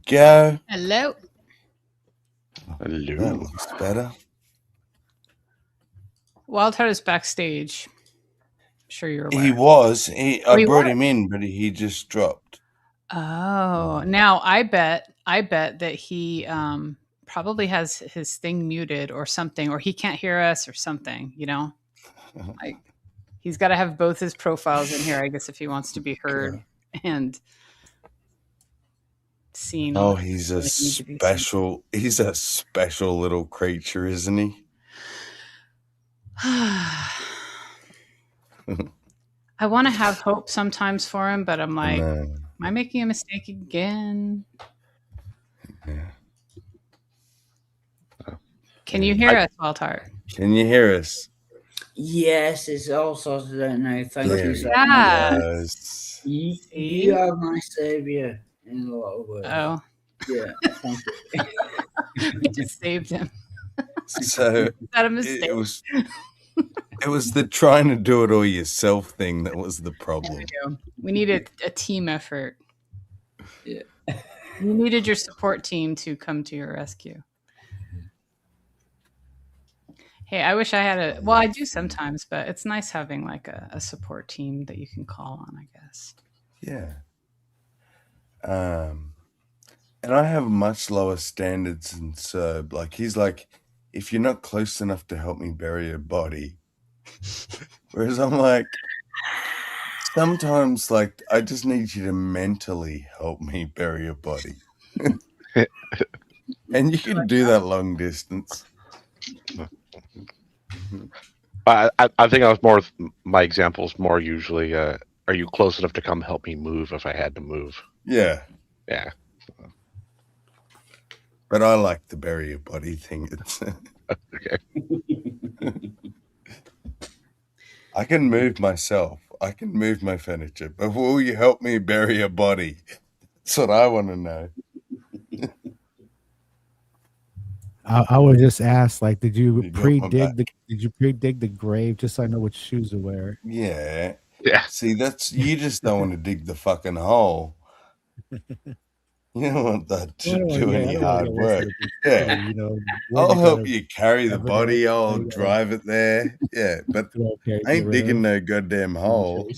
go. Hello. That Hello. looks better. Wildheart is backstage. I'm sure you're aware. He was. I he brought was? him in, but he just dropped. Oh, now I bet that he probably has his thing muted or something, or he can't hear us or something, Like he's got to have both his profiles in here, I guess, if he wants to be heard and seen on Oh, the he's a like, need to be seen. special little creature, isn't he? I want to have hope sometimes for him, but I'm like, No. am I making a mistake again? Yeah. Can you hear us, Wildheart? Can you hear us? Yes, it's all sorted out now. Thank There you he so Yeah. much. goes. You, See? you are my savior in a lot of ways. Oh, Yeah, thank you. we just saved him. So Is that a mistake? it was the trying to do it all yourself thing that was the problem. We needed a team effort. Yeah. You needed your support team to come to your rescue. Hey, I wish I had a. Well, I do sometimes, but it's nice having like a support team that you can call on, I guess. Yeah. And I have much lower standards than Serb. Like he's like, if you're not close enough to help me bury a body. Whereas I'm like, sometimes like I just need you to mentally help me bury a body. And you can do that long distance. I think I was more. My examples more usually. Are you close enough to come help me move if I had to move? Yeah. Yeah. But I like the bury a body thing. It's Okay. I can move myself. I can move my furniture. But will you help me bury a body? That's what I want to know. I would just ask, like, did you You got my pre-dig back. did you pre-dig the grave just so I know which shoes to wear? Yeah. Yeah. See, you just don't want to dig the fucking hole. You don't want that to do any hard work. Yeah. You know, I'll help you carry the body. I'll you gotta- drive it there. Yeah, but I ain't digging no goddamn hole.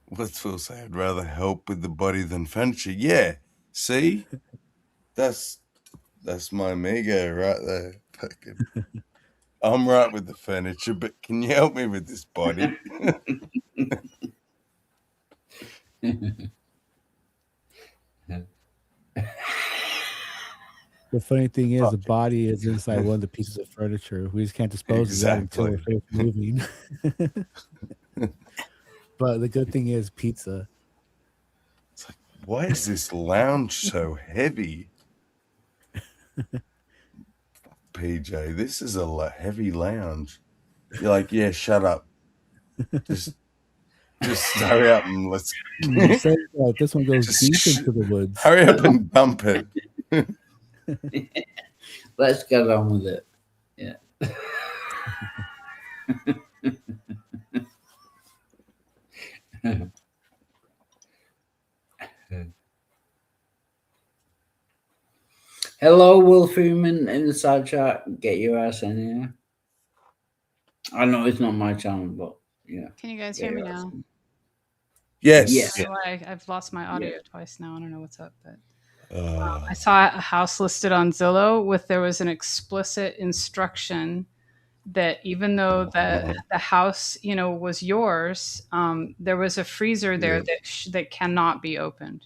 What's Phil say? I'd rather help with the body than furniture. Yeah. See? That's my amigo right there. Fucking. I'm right with the furniture, but can you help me with this body? The funny thing is, the body is inside one of the pieces of furniture. We just can't dispose of that until we're finished moving. But the good thing is pizza. It's like, why is this lounge so heavy? PJ, this is a heavy lounge. You're like, yeah, shut up. Just hurry up and let's. This one goes deep into the woods. Hurry up and bump it. Let's get on with it. Yeah. Hello, Wolf Human in the side chat. Get your ass in here. I know it's not my channel, but yeah. Can you guys hear me now? Yes. Yes. I've lost my audio twice now. I don't know what's up, but I saw a house listed on Zillow with there was an explicit instruction that even though the house was yours, there was a freezer there that cannot be opened.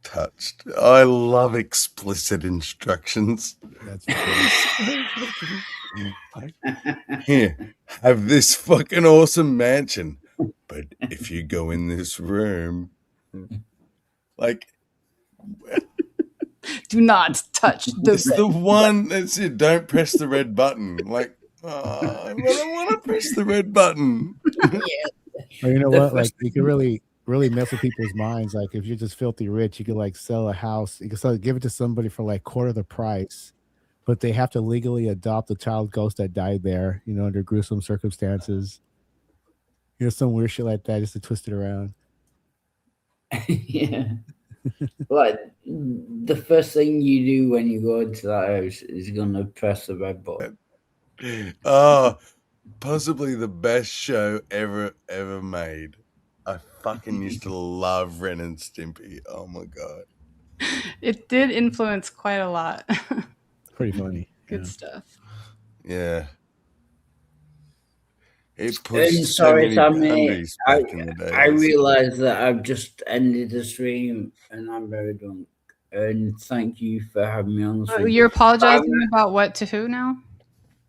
Touched. I love explicit instructions. That's Here, have this fucking awesome mansion, but if you go in this room, like, do not touch it's the one that's it. Don't press the red button. Like, I don't want to press the red button. Or you know what? Like, you can really mess with people's minds. Like, if you're just filthy rich, you could like sell a house. You can give it to somebody for like quarter the price, but they have to legally adopt the child ghost that died there. Under gruesome circumstances. Some weird shit like that, just to twist it around. Yeah. Like the first thing you do when you go into that house is gonna press the red button. Oh, possibly the best show ever made. I fucking used to love Ren and Stimpy. Oh my god. It did influence quite a lot. Pretty funny. Good Yeah. stuff. Yeah. It And pushed so sorry, many Sammy, boundaries back in the I days. realize that I've just ended the stream and I'm very drunk. And thank you for having me on the stream. You're apologizing about what to who now?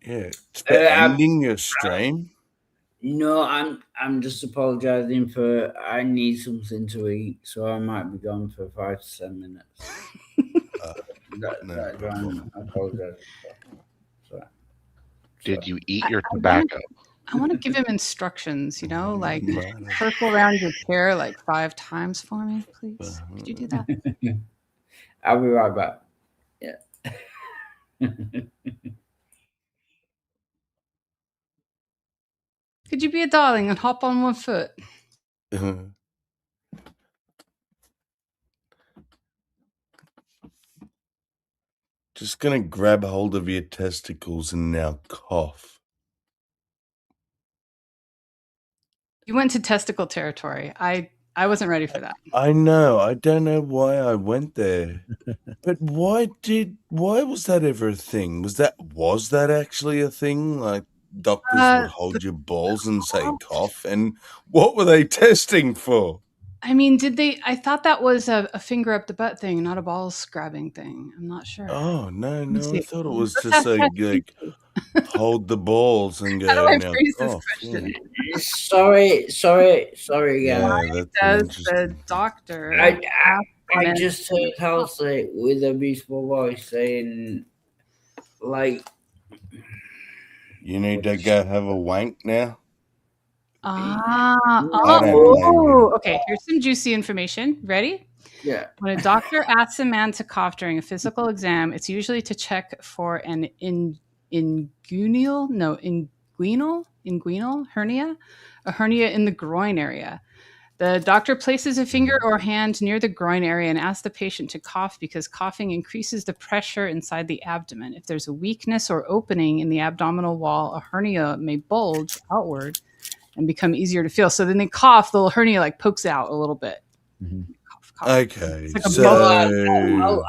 Yeah. It's for ending your stream. No, I'm just apologizing for I need something to eat, so I might be gone for 5 to 10 minutes. That's what I'm apologizing for. Did you eat your tobacco? I want to give him instructions, you know, like circle around your chair like 5 times for me, please. Could you do that? I'll be right back. Yeah. Could you be a darling and hop on one foot? Just gonna grab hold of your testicles and now cough. You went to testicle territory. I wasn't ready for that. I know. I don't know why I went there. But why was that ever a thing? Was that actually a thing? Like doctors would hold your balls and say cough, and what were they testing for? I mean, I thought that was a finger up the butt thing, not a balls grabbing thing. I'm not sure. Oh no, I thought it was Let's just ask like hold the balls and How do go I now phrase this cough. question? Yeah. Sorry again. Yeah, Why that's does the doctor I just heard Halsey with a beautiful voice saying, like, you need to go have a wank now? Okay, here's some juicy information. Ready? Yeah. When a doctor asks a man to cough during a physical exam, it's usually to check for an inguinal hernia, a hernia in the groin area. The doctor places a finger or hand near the groin area and asks the patient to cough because coughing increases the pressure inside the abdomen. If there's a weakness or opening in the abdominal wall, a hernia may bulge outward and become easier to feel. So then they cough, the little hernia like pokes out a little bit. Mm-hmm. Okay, like so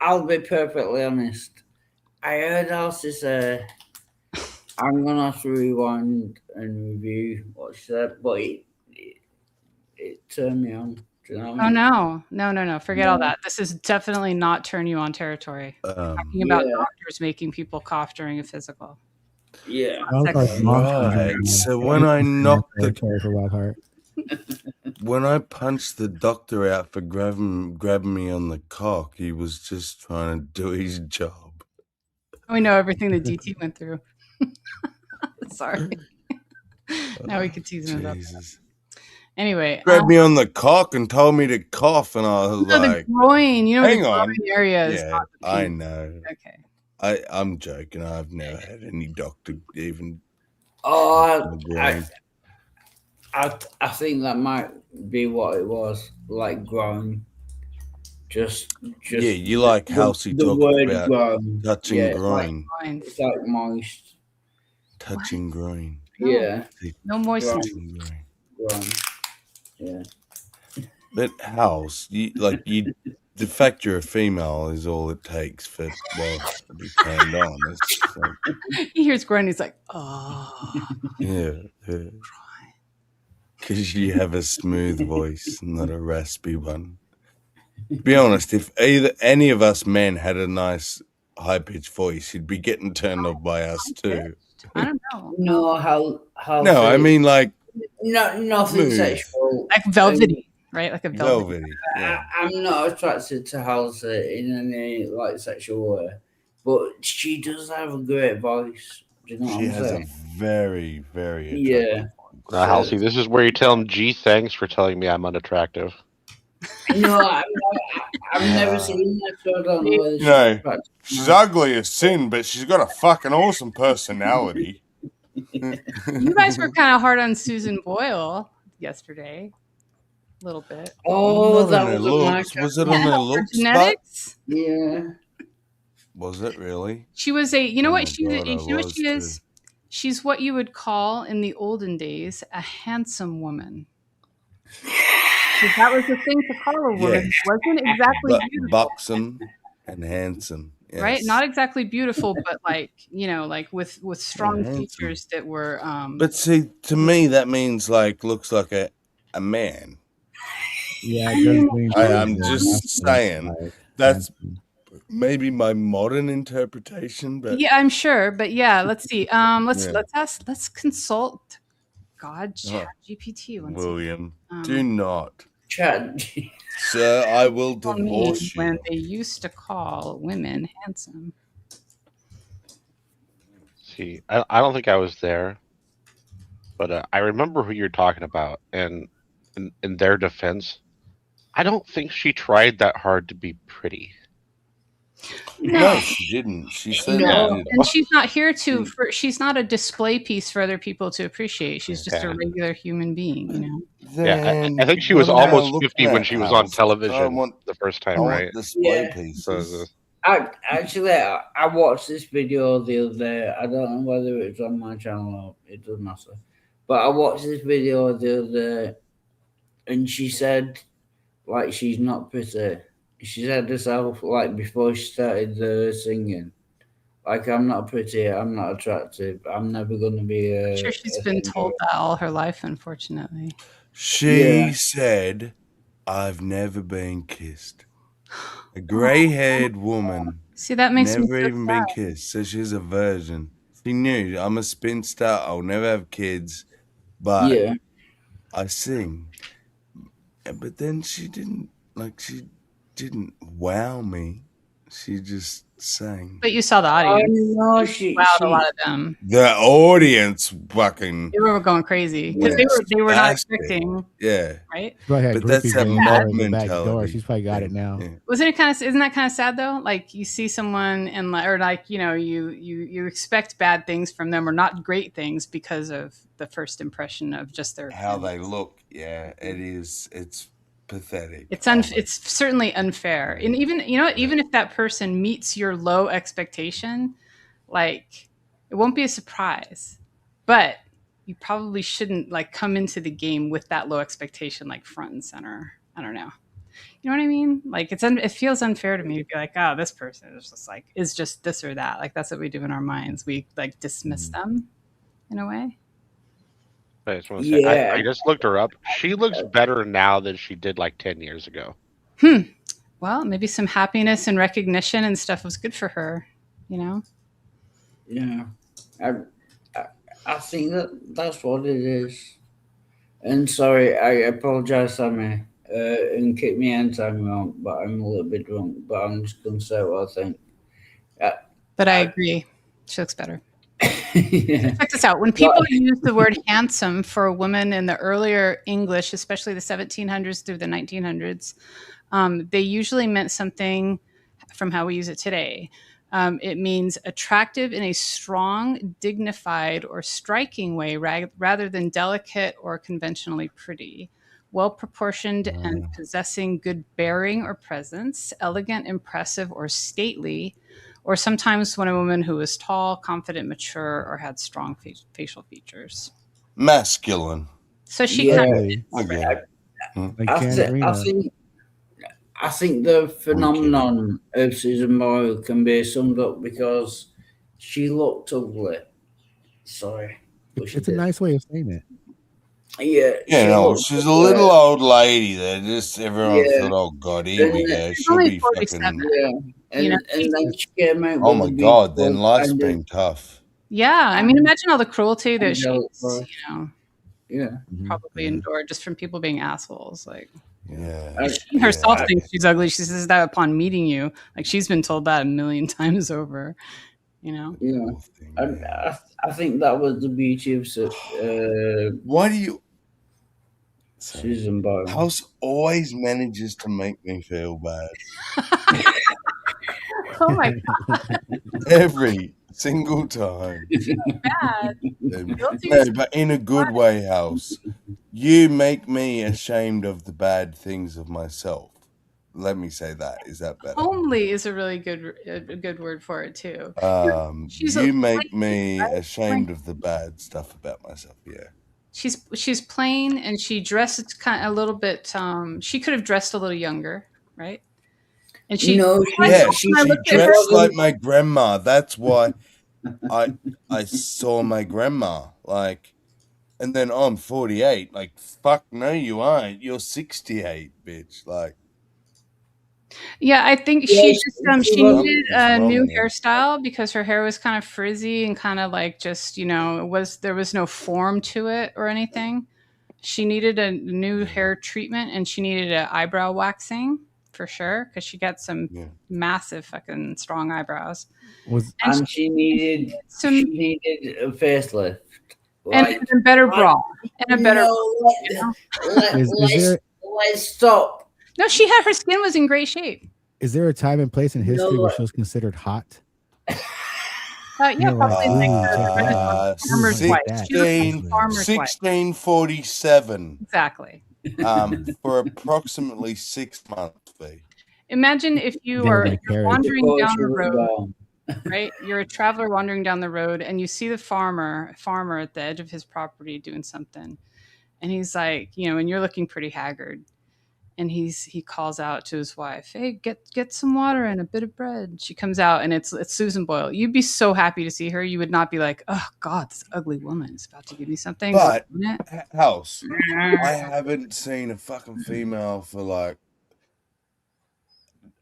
I'll be perfectly honest. I heard Elsie say, I'm gonna have to rewind and review what she said, but it turned me on. Do you know what I mean? No. Forget all that. This is definitely not turn you on territory. Talking about doctors making people cough during a physical. Yeah. Right. So when I knocked the when I punched the doctor out for grabbing me on the cock, he was just trying to do his job. We know everything that DT went through. Sorry. Now we could tease him about that. Anyway, grabbed me on the cock and told me to cough, and I was like, the groin. You know, hang the on, groin area is yeah, not the I penis. know. Okay, I'm joking. I've never had any doctor even. Oh, I think that might be what it was, like groin. Just yeah, you like Halsey talking about groin. Touching groin. It's like moist. Touching groin. Yeah. No moistness. Groin. Yeah. But House, the fact you're a female is all it takes for us to be turned on. It's like, he hears groin, he's like, oh. Yeah. Because you have a smooth voice, not a raspy one. Be honest, if any of us men had a nice high-pitched voice, he'd be getting turned off by us too. I don't know. No, how no, I mean like nothing sexual. Like velvety, right? Like a velvety. Yeah. I'm not attracted to Halsey in any like sexual way, but she does have a great voice. Do you know what I'm has saying? A very, very attractive voice. Halsey, this is where you tell him, gee, thanks for telling me I'm unattractive. No, I've never seen that, so I don't know whether she's ugly as sin, but she's got a fucking awesome personality. You guys were kind of hard on Susan Boyle yesterday. little bit. Oh, Not that on her was a my looks. Was it on her Her looks, but genetics. Yeah. was it really? She was a. You know Oh what my she? God, I You know what was she too. is? She's what you would call in the olden days a handsome woman. 'Cause that was the thing to call a woman. Yes, Wasn't exactly but beautiful, buxom and handsome. right? Yes, Not exactly beautiful, but like like with yeah, strong handsome. features that were. But see, to me, that means like looks like a man. Yeah, I it does mean, mean I'm more just masculine, saying like that's handsome. maybe my modern interpretation, but yeah, I'm sure, but yeah, let's see. yeah. Let's consult God Oh, ChatGPT once again. William, do not, Chat. sir. I will Tell me divorce when you. they used to call women handsome. See, I don't think I was there, but I remember who you're talking about, and in their defense, I don't think she tried that hard to be pretty. No, she didn't. She certainly No, No. didn't. and she's not here to. She, She's not a display piece for other people to appreciate. She's just a Yeah, regular human being, you know. yeah. then I think she was what am I almost looking 50 when at, she was on House? I television want, the first I time, want right? display Yeah. So pieces. I watched this video the other day. I don't know whether it's on my channel or it doesn't matter. But I watched this video the other day, and she said, like, she's not pretty. She said herself, like, before she started singing, like, I'm not pretty, I'm not attractive, I'm never going to be I'm a sure she's been told singer. that all her life, unfortunately. She Yeah. said, "I've never been kissed." A grey-haired woman, See, that makes me never so even been sad. kissed. So she's a virgin. She knew I'm a spinster. I'll never have kids, but Yeah. I sing. But then she didn't like. She didn't wow me. She just sang. But you saw the I audience. know You wowed a lot of them. The audience fucking They were going crazy because went they were not spastic. expecting, Yeah, right? She probably had but that's groupies that waiting mob for her at the back door. mentality. She's probably got it now. Yeah. Isn't that kind of sad though? Like you see someone and or like you expect bad things from them or not great things because of the first impression of just their How they appearance. look. Yeah, it is. It's pathetic. It's certainly unfair, and even even if that person meets your low expectation, like it won't be a surprise, but you probably shouldn't like come into the game with that low expectation like front and center. I don't know. You know what I mean? Like it feels unfair to me to be like, oh, this person is just this or that. Like that's what we do in our minds. We like dismiss them in a way. I just want to say, Yeah. I just looked her up. She looks better now than she did like 10 years ago. Well, maybe some happiness and recognition and stuff was good for her. You know. Yeah. I think that's what it is. And sorry, I apologize, Sammy, and keep me anytime you want, but I'm a little bit drunk. But I'm just gonna say what I think. But I agree. She looks better. Yeah. Check this out. When people use the word handsome for a woman in the earlier English, especially the 1700s through the 1900s, they usually meant something from how we use it today. It means attractive in a strong, dignified, or striking way rather than delicate or conventionally pretty. Well proportioned and possessing good bearing or presence, elegant, impressive, or stately, or sometimes when a woman who was tall, confident, mature, or had strong facial features. Masculine. So she Yeah. kind of Okay. Like I Tangerina. think the phenomenon of Susan Boyle can be summed up because she looked ugly. Sorry. but she It's a did. nice way of saying it. Yeah. Yeah, she no, looked she's a ugly. little old lady that just everyone Yeah. thought, oh god, here we And, go. she's She'll only be 47. fucking. Yeah. And, You know, and then she came out Oh with my the god, then beautiful life's kind of been tough. Yeah, I mean, imagine all the cruelty that angelic she's, voice. Mm-hmm. probably endured just from people being assholes. Like, Yeah. she herself yeah. thinks she's ugly. She says that upon meeting you. Like, she's been told that a million times over. You know? Yeah. Poor thing, yeah. I think that was the beauty of Why do you Susan Boyle. House always manages to make me feel bad. Oh my god, Every single time. bad. No, but in a good way, House. You make me ashamed of the bad things of myself. Let me say that. Is that better? Homely is a really good word for it too. She's You make plain, me right? ashamed of the bad stuff about myself. Yeah. She's plain, and she dresses kind of a little bit. She could have dressed a little younger, right? And she, No, Yeah, she when I she looked at her, dressed like wasn't. my grandma. That's why I saw my grandma. Like, and then I'm 48. Like, fuck no, you aren't. You're 68, bitch. Like, yeah, I think Yeah, she just she she wasn't. needed something's a new wrong there. hairstyle because her hair was kind of frizzy and kind of like just there was no form to it or anything. She needed a new Yeah, hair treatment, and she needed an eyebrow waxing for sure because she got some yeah. massive fucking strong eyebrows, Was and And she needed some a facelift. and Like, a better I, bra and a better no, you know. is let's stop. No, she had her skin was in great shape. there a time and place in history where No, she was considered hot? Yeah, You're like, probably in like ooh, check the that Renaissance out. Ooh, farmer's look wife. at that. She looked like That's a 16, really farmer's nice. wife. 1647. Exactly. For approximately 6 months, B. Imagine if They were like you're carried. wandering before down she the was road, born. right? You're a traveler wandering down the road, and you see the farmer at the edge of his property doing something, and he's like, and you're looking pretty haggard, and he calls out to his wife, "Hey, get some water and a bit of bread." She comes out, and it's Susan Boyle. You'd be so happy to see her. You would not be like, "Oh God, this ugly woman is about to give me something." Or, But, House, I haven't seen a fucking female for like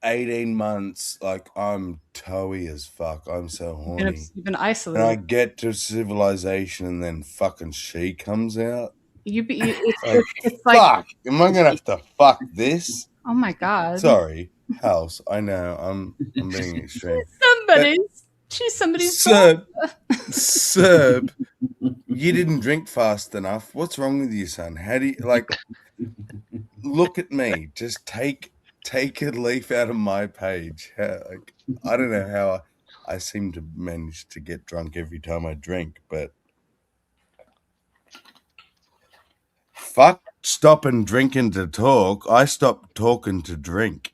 18 months. Like, I'm toey as fuck. I'm so horny. you've been And I isolated. get to civilization and then fucking she comes out. Like, It's like, fuck. Am I gonna have to fuck this? oh my God, Sorry, House. I know I'm being extreme. she's somebody's Serb, Serb, you didn't drink fast enough. What's wrong with you, son? How do you look at me? Just take a leaf out of my page. I don't know how I seem to manage to get drunk every time I drink, but fuck stopping drinking to talk. I stopped talking to drink.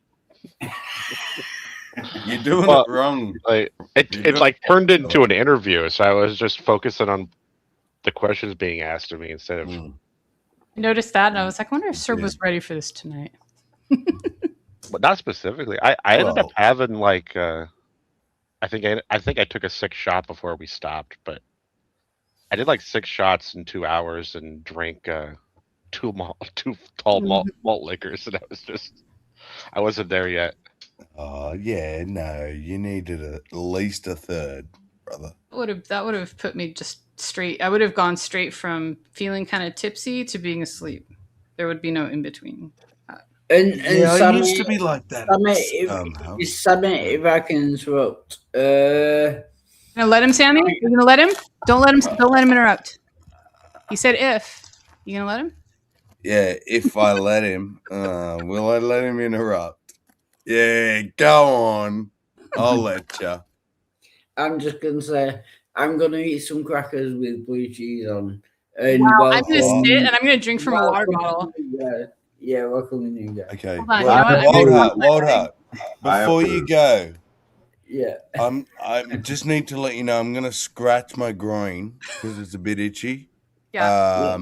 You're doing it wrong. Like it like turned into an interview, so I was just focusing on the questions being asked of me instead of. I noticed that, and I was like, I wonder if Serb was ready for this tonight. But not specifically. I ended up having like I think I took a 6 shot before we stopped, but I did like 6 shots in 2 hours and drank two tall malt liquors, and I wasn't there yet. Oh yeah, no, you needed at least a third, brother. That would have put me just straight. I would have gone straight from feeling kind of tipsy to being asleep. There would be no in between. And Yeah, I Sammy, used to be like that. Sammy, if I can interrupt, You gonna let him, Sammy? You gonna let him? Don't let him. Don't let him interrupt. He said, "If you gonna let him." Yeah, if I let him, will I let him interrupt? Yeah, go on. I'll let you. I'm just gonna say I'm gonna eat some crackers with blue cheese on. And wow, I'm gonna sit and I'm gonna drink from a water bottle. Yeah, welcome you guys. Okay, Hold on, you know what? Wild Heart. Before you go, Yeah. I just need to let you know I'm gonna scratch my groin because it's a bit itchy. Yeah.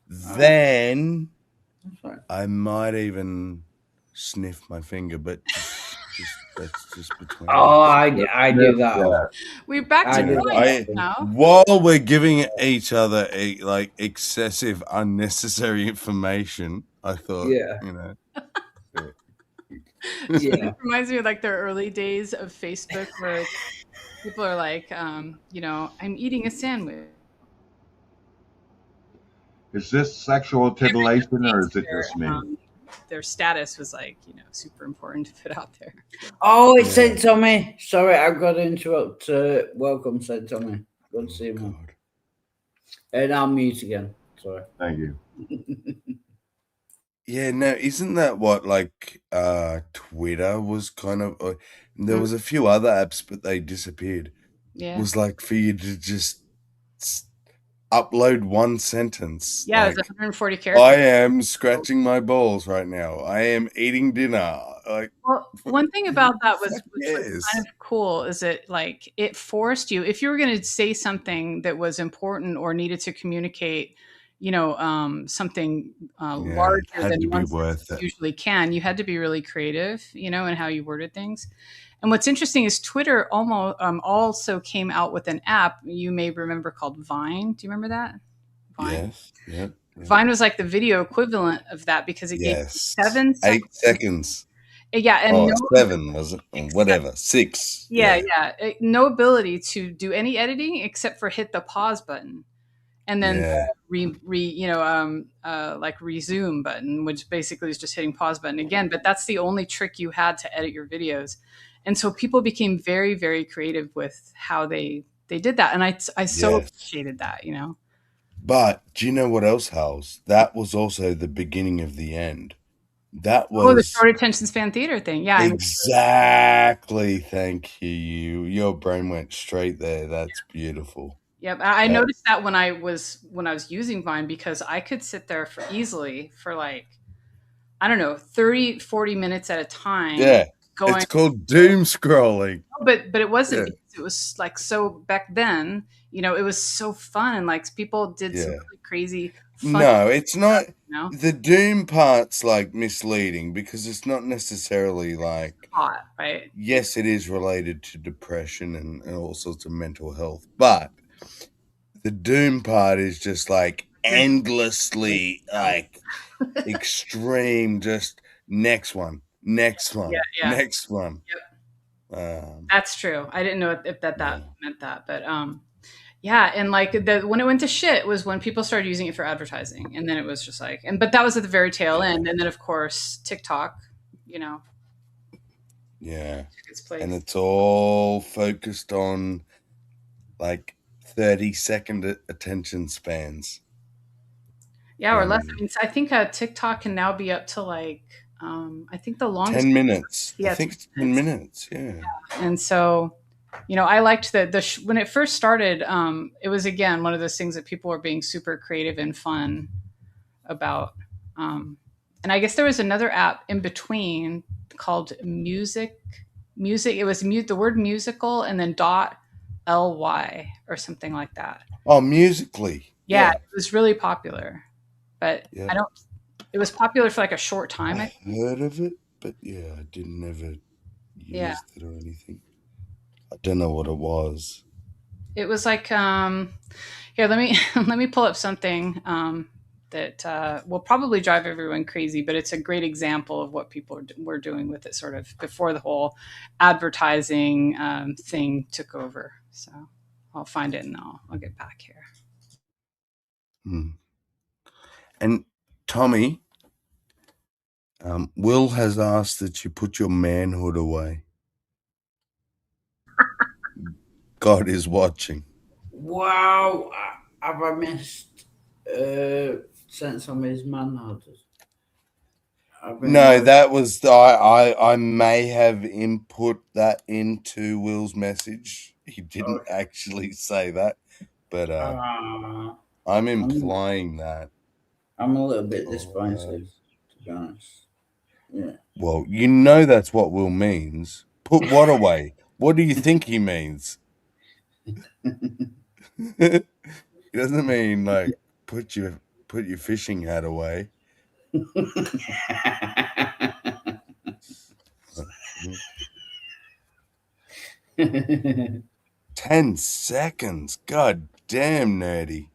Then I might even sniff my finger, but that's just between. Oh, I do that. We're back to groins now. While we're giving each other like excessive, unnecessary information, I thought, Yeah. It reminds me of like the early days of Facebook where people are like, I'm eating a sandwich. Is this sexual titillation or is it just me? Their status was like, super important to put out there. Oh, it's Saint Tommy. Sorry, I've got to interrupt. Welcome, Saint Tommy. Good to see you, man. And I'll mute again. Sorry. Thank you. Yeah, no, isn't that what like Twitter was kind of? There was a few other apps, but they disappeared. Yeah, It was like for you to just upload one sentence. Yeah, like, it was 140 I characters. am scratching my balls right now. I am eating dinner. Like, Well, one thing about that was, fuck which was yes. kind of cool, is it like it forced you, if you were going to say something that was important or needed to communicate, something Yeah, it larger had to than be one worth sentence it. usually can, you had to be really creative, in how you worded things. And what's interesting is Twitter almost also came out with an app you may remember called Vine. Do you remember that? Vine. Yes. Yep. Vine was like the video equivalent of that because it gave Yes. 7 seconds. 8 seconds. Yeah, and Oh, no, 7 was it? Or whatever. 6. yeah. No ability to do any editing except for hit the pause button, and then Yeah. like resume button, which basically is just hitting pause button again. But that's the only trick you had to edit your videos, and so people became very, very creative with how they did that, and I so Yes. appreciated that. But do you know what else, House? That was also the beginning of the end. That the was short attention span theater thing. Yeah, exactly. Thank you. Your brain went straight there. That's beautiful. Yep, I Yeah. noticed that when I was using Vine, because I could sit there for easily for like, I don't know, 30, 40 minutes at a time. Yeah. Going, It's called doom scrolling. but it wasn't, Yeah. because it was like, so back then, it was so fun, and like people did some Yeah. really crazy fun No, it's not. stuff, The doom part's like misleading because it's not necessarily like, hot, right? yes, it is related to depression and all sorts of mental health, but the doom part is just like endlessly like extreme, just next one, next one, Yeah. next one. That's true. I didn't know if that Yeah. meant that, but yeah, and like when it went to shit was when people started using it for advertising, and then it was just like, but that was at the very tail end, and then of course TikTok, Yeah. took its place. And it's all focused on like 30-second attention spans. Yeah, or less. I mean, I think TikTok can now be up to like, I think the longest 10 minutes. Yeah, I think it's 10 minutes. Yeah. And so, I liked when it first started. It was again one of those things that people were being super creative and fun about. And I guess there was another app in between called Music. It was the word musical and then .ly or something like that. Oh, Musically. Yeah, it was really popular, but Yeah. it was popular for like a short time. I heard of it, but yeah, I didn't ever use it or anything. I don't know what it was. It was like, here, let me pull up something that will probably drive everyone crazy, but it's a great example of what people were doing with it sort of before the whole advertising thing took over. So I'll find it and I'll get back here. And Tommy, Will has asked that you put your manhood away. God is watching. Wow, have I missed sense on his manhood? No, that was I may have input that into Will's message. He didn't actually say that, but I'm implying that. I'm a little bit disappointed, to be honest. Yeah. Well, that's what Will means. Put what away? What do you think he means? He doesn't mean like put your fishing hat away. 10 seconds. God damn, nerdy.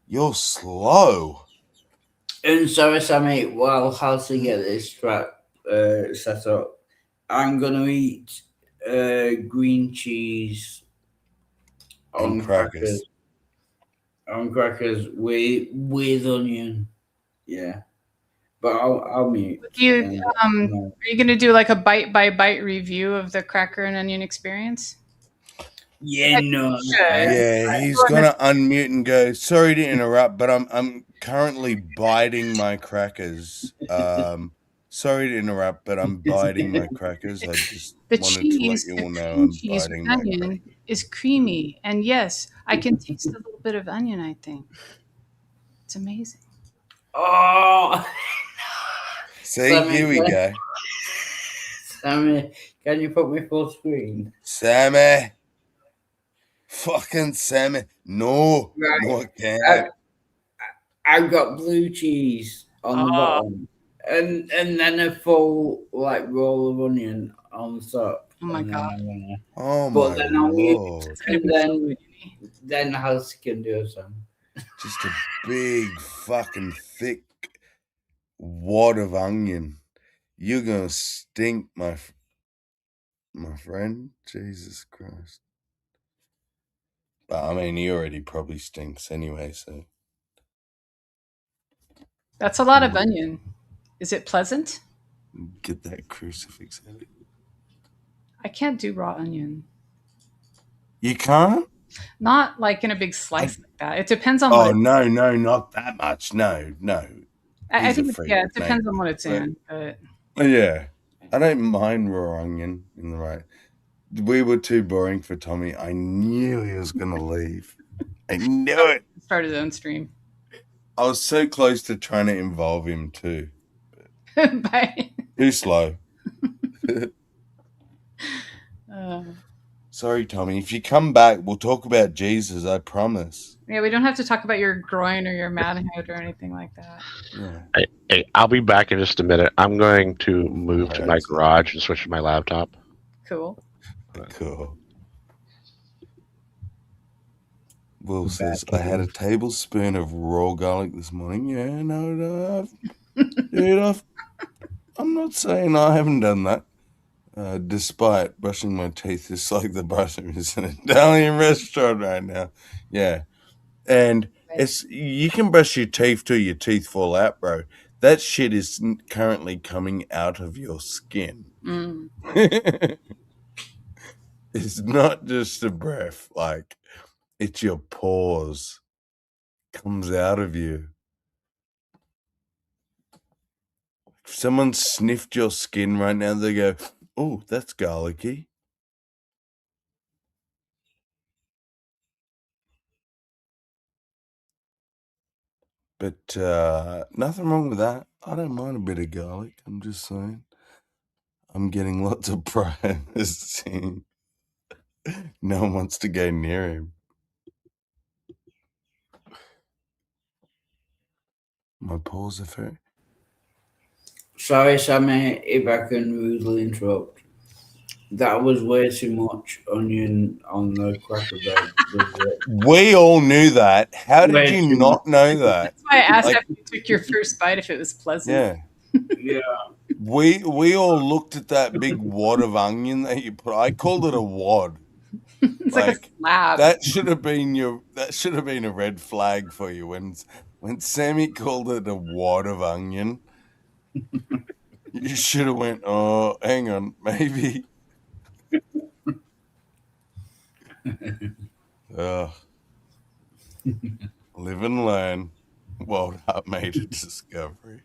You're slow. And sorry, Sammy, while Halsey get this track set up, I'm gonna eat green cheese on crackers. On crackers with onion. Yeah. But I'll mute. Are you going to do like a bite by bite review of the cracker and onion experience? Yeah, no. Yeah, he's gonna unmute and go, sorry to interrupt, but I'm currently biting my crackers. Sorry to interrupt, but I'm biting my crackers. I just wanted to let you all know I'm biting my crackers. is creamy. And yes, I can taste a little bit of onion, I think. It's amazing. Oh, See, Sammy, here we go. Sammy, can you put me full screen? Sammy. Fucking Sammy. No. Right. No, I can't. I've got blue cheese on the bottom, and then a full like roll of onion on the top. Oh my god! Oh But my then I'll lord! and then House can do some. Just a big fucking thick wad of onion. You're gonna stink, my friend. Jesus Christ! But I mean, he already probably stinks anyway. So that's a lot of onion. Is it pleasant? get that crucifix out of it. I can't do raw onion. You can't? Not like in a big slice like that. It depends on Oh what. no, not that much. No. I He's a think freak, it depends mate. on what it's in. But Yeah, I don't mind raw onion in the right. We were too boring for Tommy. I knew he was gonna leave. I knew it. Start his own stream. I was so close to trying to involve him too. Bye. Too slow. Uh, Sorry, Tommy. If you come back, we'll talk about Jesus. I promise. yeah, we don't have to talk about your groin or your mad head or anything like that. Yeah. Hey, I'll be back in just a minute. I'm going to move to my garage and switch to my laptop. Cool. Cool. Will says, I had a tablespoon of raw garlic this morning. Yeah, no, dude, I'm not saying I haven't done that. Despite brushing my teeth, it's like the bathroom is in an Italian restaurant right now. Yeah. And you can brush your teeth till your teeth fall out, bro. That shit is currently coming out of your skin. Mm. It's not just a breath, like it's your pores. Comes out of you. If someone sniffed your skin right now, they go, oh, that's garlicky. But nothing wrong with that. I don't mind a bit of garlic. I'm just saying. I'm getting lots of privacy. No one wants to go near him. My paws are very... Sorry, Sammy, if I can rudely interrupt. That was way too much onion on the cracker bread. We all knew that. How did you not know that? That's why I asked after you took your first bite if it was pleasant. Yeah. We all looked at that big wad of onion that you put. I called it a wad. It's like a slab. That should have been a red flag for you when Sammy called it a wad of onion. You should have went, oh, hang on, maybe. Live and learn. World Heart made a discovery.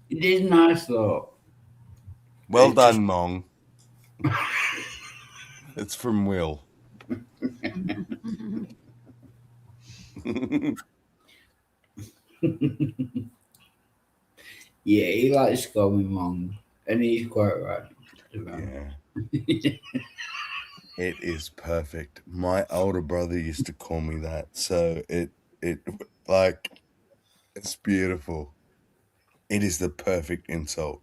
It is nice though. Well done, Mong. It's from Will. Yeah, he likes to call me Mong, and he's quite right. Yeah. It is perfect. My older brother used to call me that, so it like it's beautiful. It is the perfect insult.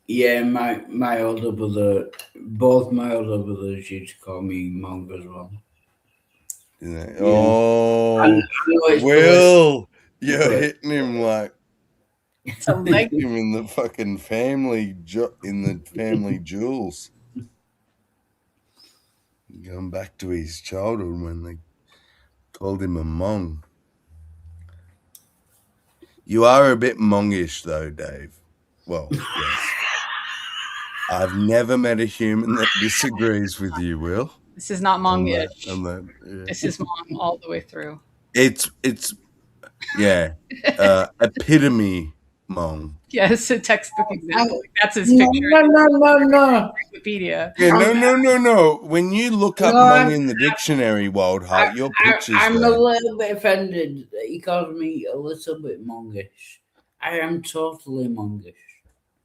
Yeah, my older brother, both my older brothers used to call me Mong as well. Yeah. Oh, Will, you're hitting him like hitting him in the fucking family jewels. Going back to his childhood when they called him a Mong. You are a bit mongish though, Dave. Well, yes. I've never met a human that disagrees with you, Will. This is not mongish. Yeah. This is Mong all the way through. It's epitome Mong. Yes, a textbook example. That's his No, picture. no. Wikipedia. Yeah, no. When you look up No, Mong in the dictionary, Wild Heart, your picture's I'm a there. little bit offended that he calls me a little bit mongish. I am totally mongish.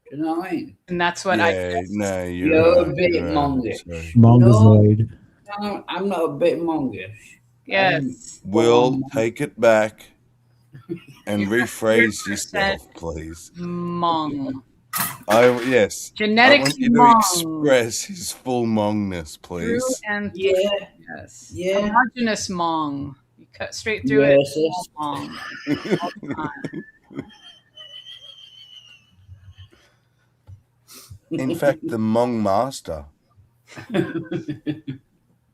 Do you know what I mean? And that's what Yeah, no, You're a right. bit You're right. mongish. Sorry. Mongozoid. No, I'm not a bit mongish. Yes. Will, take it back and rephrase 100% yourself, please. Mong. Yes. I Genetic want you to Mong. express his full Mongness, True please. and Yeah. yes. Yeah. Homogenous Mong. You cut straight through Yes, it. yes. Mong. All the time. In fact, the Mong Master.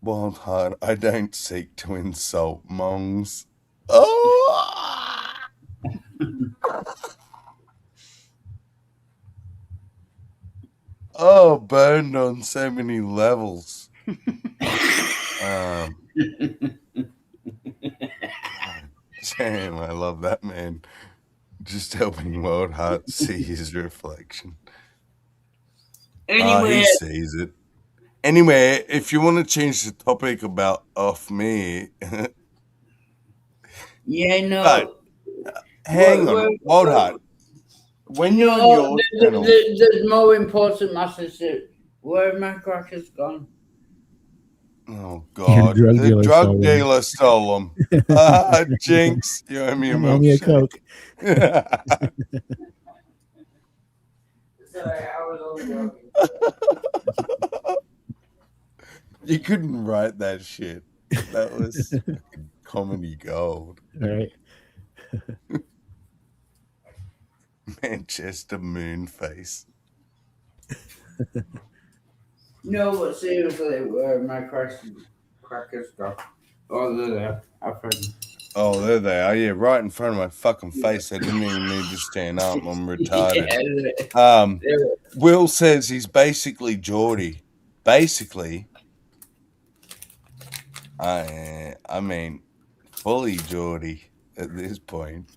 Wild Heart, I don't seek to insult Mongs. Oh! Oh, burned on so many levels. God damn, I love that man. Just helping Wild Heart see his reflection. Anyway, He sees it. Anyway, if you want to change the topic about off me, yeah, no. but hang on, Wild Heart. When you're on your channel, there's more important matters. Where are my crackers gone? oh God, Your drug the dealer drug stole them. dealer stole them. Jinx, you owe me a Owe me a milkshake. Coke. Sorry, I was only joking. You couldn't write that shit. That was fucking comedy gold. All right. Manchester Moonface. No, but seriously, where are my crackers gone? Oh, they're there. I've heard them. Oh, there they are. Yeah, right in front of my fucking face. I didn't even need to stand up. I'm retarded. Will says he's basically Geordie. Basically, I mean, fully Geordie at this point.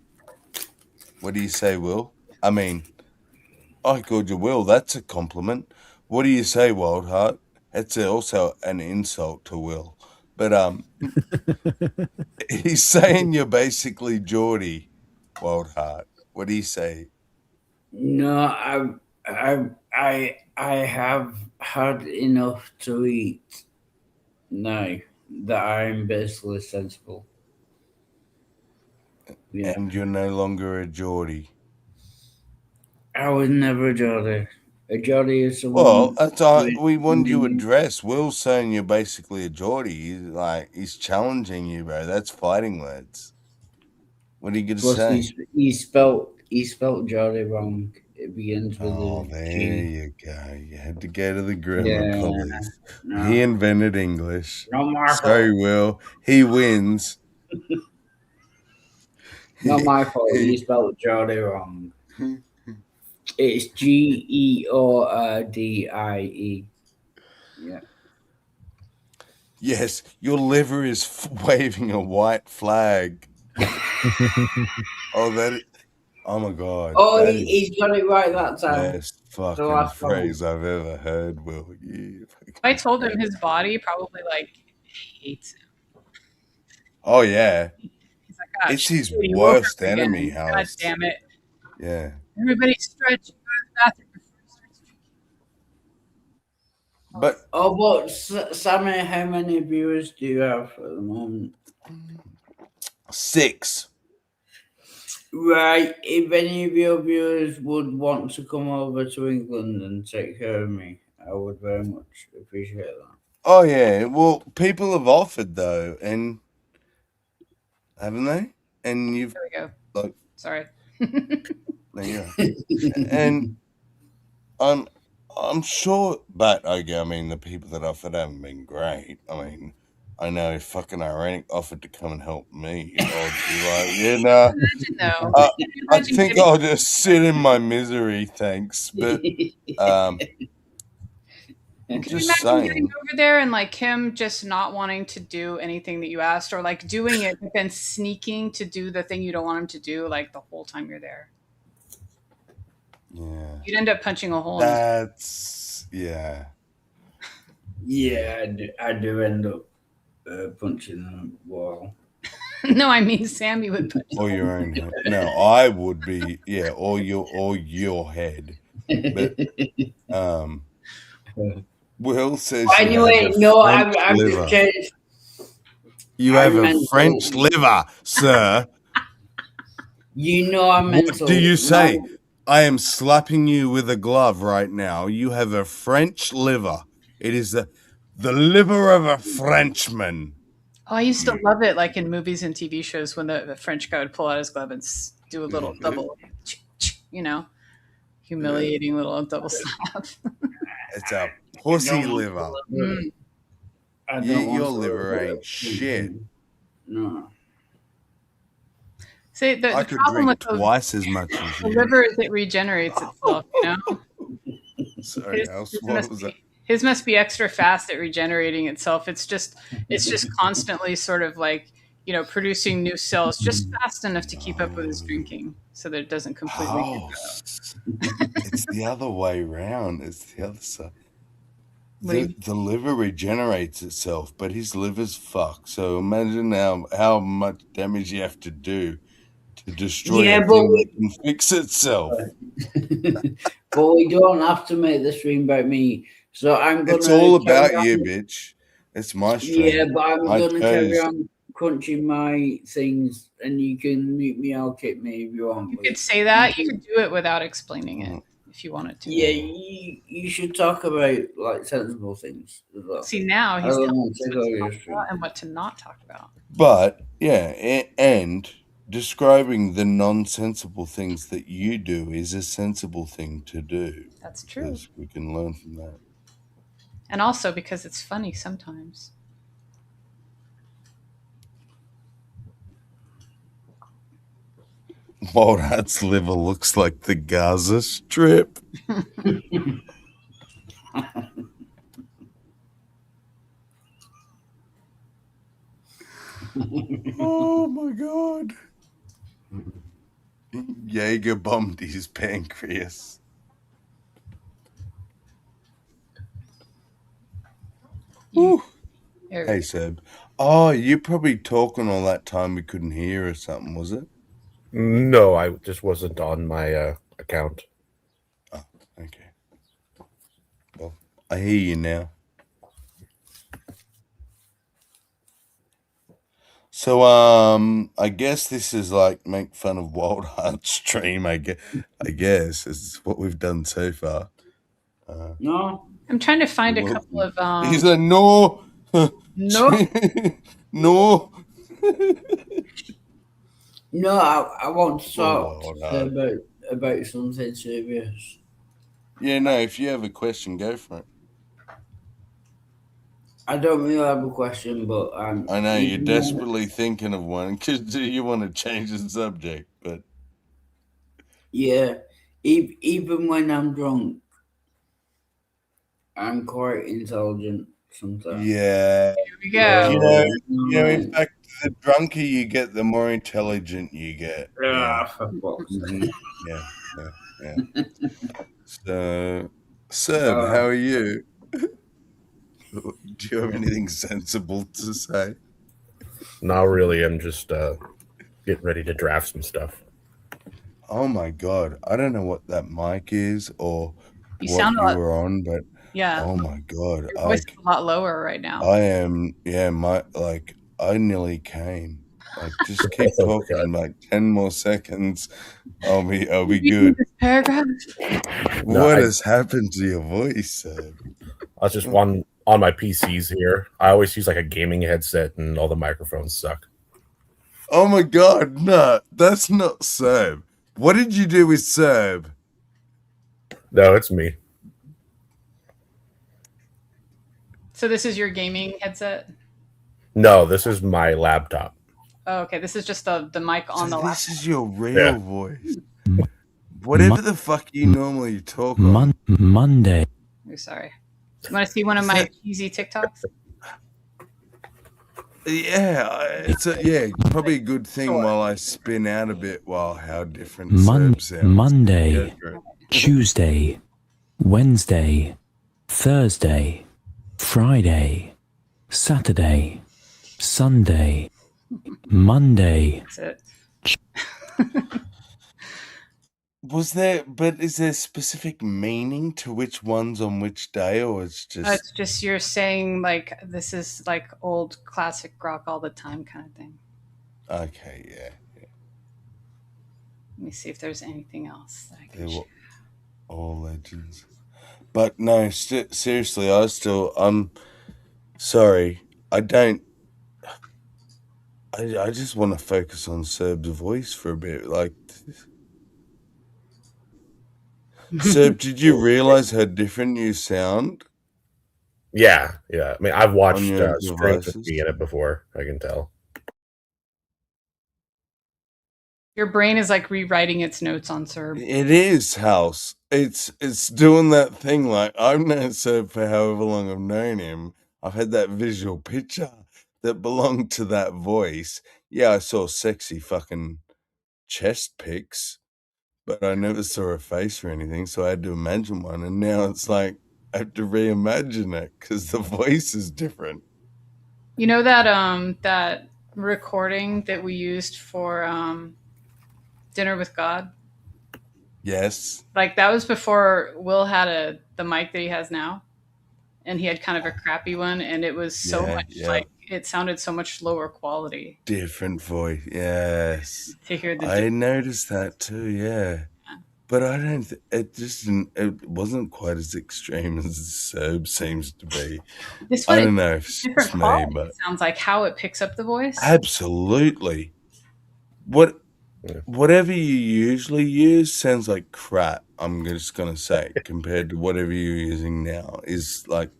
What do you say, Will? I mean, I called you Will. That's a compliment. What do you say, Wild Heart? It's also an insult to Will. But he's saying you're basically Geordie, Wild Heart. What do you say? No, I have had enough to eat now that I'm basically sensible. Yeah. And you're no longer a Geordie. I was never a Geordie. A Geordie is someone. Well, that's all, we want you address. Will's saying you're basically a Geordie. He's challenging you, bro. That's fighting words. What are you gonna Plus, say? he spelt Geordie wrong. It begins with Oh, a there G. you go. You had to go to the grammar Yeah, police. no. He invented English. No my Sorry, fault. Will. He wins. Not my fault. He spelled Geordie wrong. It's Geordie. Yeah. Yes, your liver is waving a white flag. Oh, oh my God. Oh, he's got it right that time. Best fucking phrase I've ever heard, Will. I told him his body probably like hates him. Oh yeah. He's like, God, it's his shit, worst enemy, House. God damn it. Yeah. Everybody stretch. Go to the bathroom. But Sammy, how many viewers do you have at the moment? 6. Right. If any of your viewers would want to come over to England and take care of me, I would very much appreciate that. Oh yeah. Well, people have offered though, and haven't they? And you've there we go. Like, sorry. There you go. And I'm sure, but I mean, the people that offered haven't been great. I mean, I know fucking Ironic offered to come and help me. I'd be like, I think I'll just sit in my misery, thanks. But I'm just saying. Getting over there and like him just not wanting to do anything that you asked, or like doing it but then sneaking to do the thing you don't want him to do, like the whole time you're there. Yeah. You'd end up punching a hole in his. That's yeah. Yeah, I do end up punching a wall. No, I mean Sammy would punch. Or your own head. No, I would be or your head. But Will says you have Anyway, a no, French I've liver. changed. You have a French liver, sir. You know I'm mental. What do you say? I am slapping you with a glove right now. You have a French liver. It is the liver of a Frenchman. Oh, I used to love it, like in movies and TV shows, when the French guy would pull out his glove and do a little double, humiliating little double slap. It's a pussy liver. Your liver ain't shit. No. See, the I could problem drink with twice as much as the you. liver is it regenerates itself, you know? Sorry, what was that? His must be extra fast at regenerating itself. It's just constantly sort of like, producing new cells just fast enough to keep up with his drinking so that it doesn't completely It's the other way around. It's the other side. The liver regenerates itself, but his liver's fucked. So imagine how much damage you have to do to destroy a thing that can fix itself. But we don't have to make the stream about me. So I'm gonna. It's all about you, bitch. It's my stream. Yeah, but I'm gonna carry on crunching my things, and you can mute me. I'll kick me if you want. You could say that. You could do it without explaining it if you wanted to. Yeah, you should talk about like sensible things as well. See, now he's telling us what to talk about and what to not talk about. But and describing the nonsensible things that you do is a sensible thing to do. That's true. Because we can learn from that. And also because it's funny sometimes. Walnut's liver looks like the Gaza Strip. Oh my God. Jaeger bombed his pancreas. Hey, Seb. Oh, you're probably talking all that time we couldn't hear or something, was it? No, I just wasn't on my account. Oh, okay. Well, I hear you now. So, I guess this is like make fun of Wild Heart stream. I guess is what we've done so far. No, I'm trying to find a couple of. He's like, no, no, no. No, I want to talk about something serious. Yeah, no. If you have a question, go for it. I don't really have a question, but I know you're desperately thinking of one because you want to change the subject, but yeah, even when I'm drunk, I'm quite intelligent sometimes. Yeah, here we go. In fact, the drunker you get, the more intelligent you get. Yeah. So, Seb, how are you? Do you have anything sensible to say? Not really. I'm just getting ready to draft some stuff. Oh my God. I don't know what that mic is or You what you were on, but yeah. Oh my God. Your voice is a lot lower right now. I am, I nearly came. Like, just keep talking, like 10 more seconds. I'll be good. This paragraph? What has happened to your voice, Seb? I was just on my PCs here. I always use like a gaming headset, and all the microphones suck. Oh my God, no, that's not Seb. What did you do with Seb? No, it's me. So this is your gaming headset? No, this is my laptop. Oh, okay. This is just the mic on the laptop. This is your real voice. Whatever the fuck you normally talk on. Monday. Oh, sorry. You want to see one of my cheesy TikToks? Yeah, it's probably a good thing while I spin out a bit while how different Seb sounds. Monday. Tuesday, Wednesday, Thursday, Friday, Saturday, Sunday, Monday. That's it. Is there specific meaning to which one's on which day, or it's just It's just you're saying like this is like old classic rock all the time kind of thing. okay? Yeah, Let me see if there's anything else that I they can were share. all legends. But no, seriously, I'm sorry. I don't. I just want to focus on Serb's voice for a bit. Like, Serb, did you realize how different you sound Yeah. I mean, I've on watched your streams with me devices? in it before. I can tell. Your brain is like rewriting its notes on Serb. It is House. It's doing that thing. Like, I've known Serb for however long I've known him. I've had that visual picture that belonged to that voice. Yeah, I saw sexy fucking chest pics, but I never saw a face or anything, so I had to imagine one. And now it's like I have to reimagine it because the voice is different. You know that recording that we used for Dinner with God? Yes. Like that was before Will had the mic that he has now, and he had kind of a crappy one, and it was so much like it sounded so much lower quality. Different voice. Yes. To hear the I noticed that too. Yeah. But I don't. It just didn't. It wasn't quite as extreme as Serb seems to be. this I one don't know if it's different just me, quality. but It sounds like how it picks up the voice. absolutely. Whatever you usually use sounds like crap. I'm just gonna say compared to whatever you're using now is like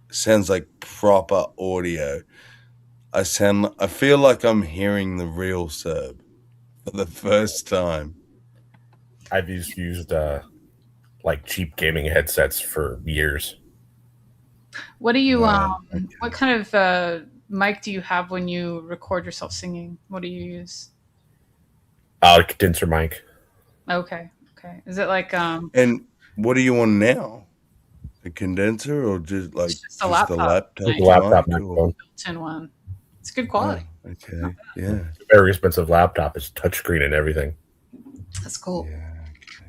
sounds like proper audio. I feel like I'm hearing the real Serb for the first time. I've used like cheap gaming headsets for years. What do you Right, okay. what kind of mic do you have when you record yourself singing? What do you use? A condenser mic. Okay. Is it like And what are you on now? A condenser or just like just a the laptop laptop mic, Laptop mic? microphone. built-in one? It's good quality. Oh, okay. Yeah. Very expensive laptop. It's touchscreen and everything. That's cool. Yeah.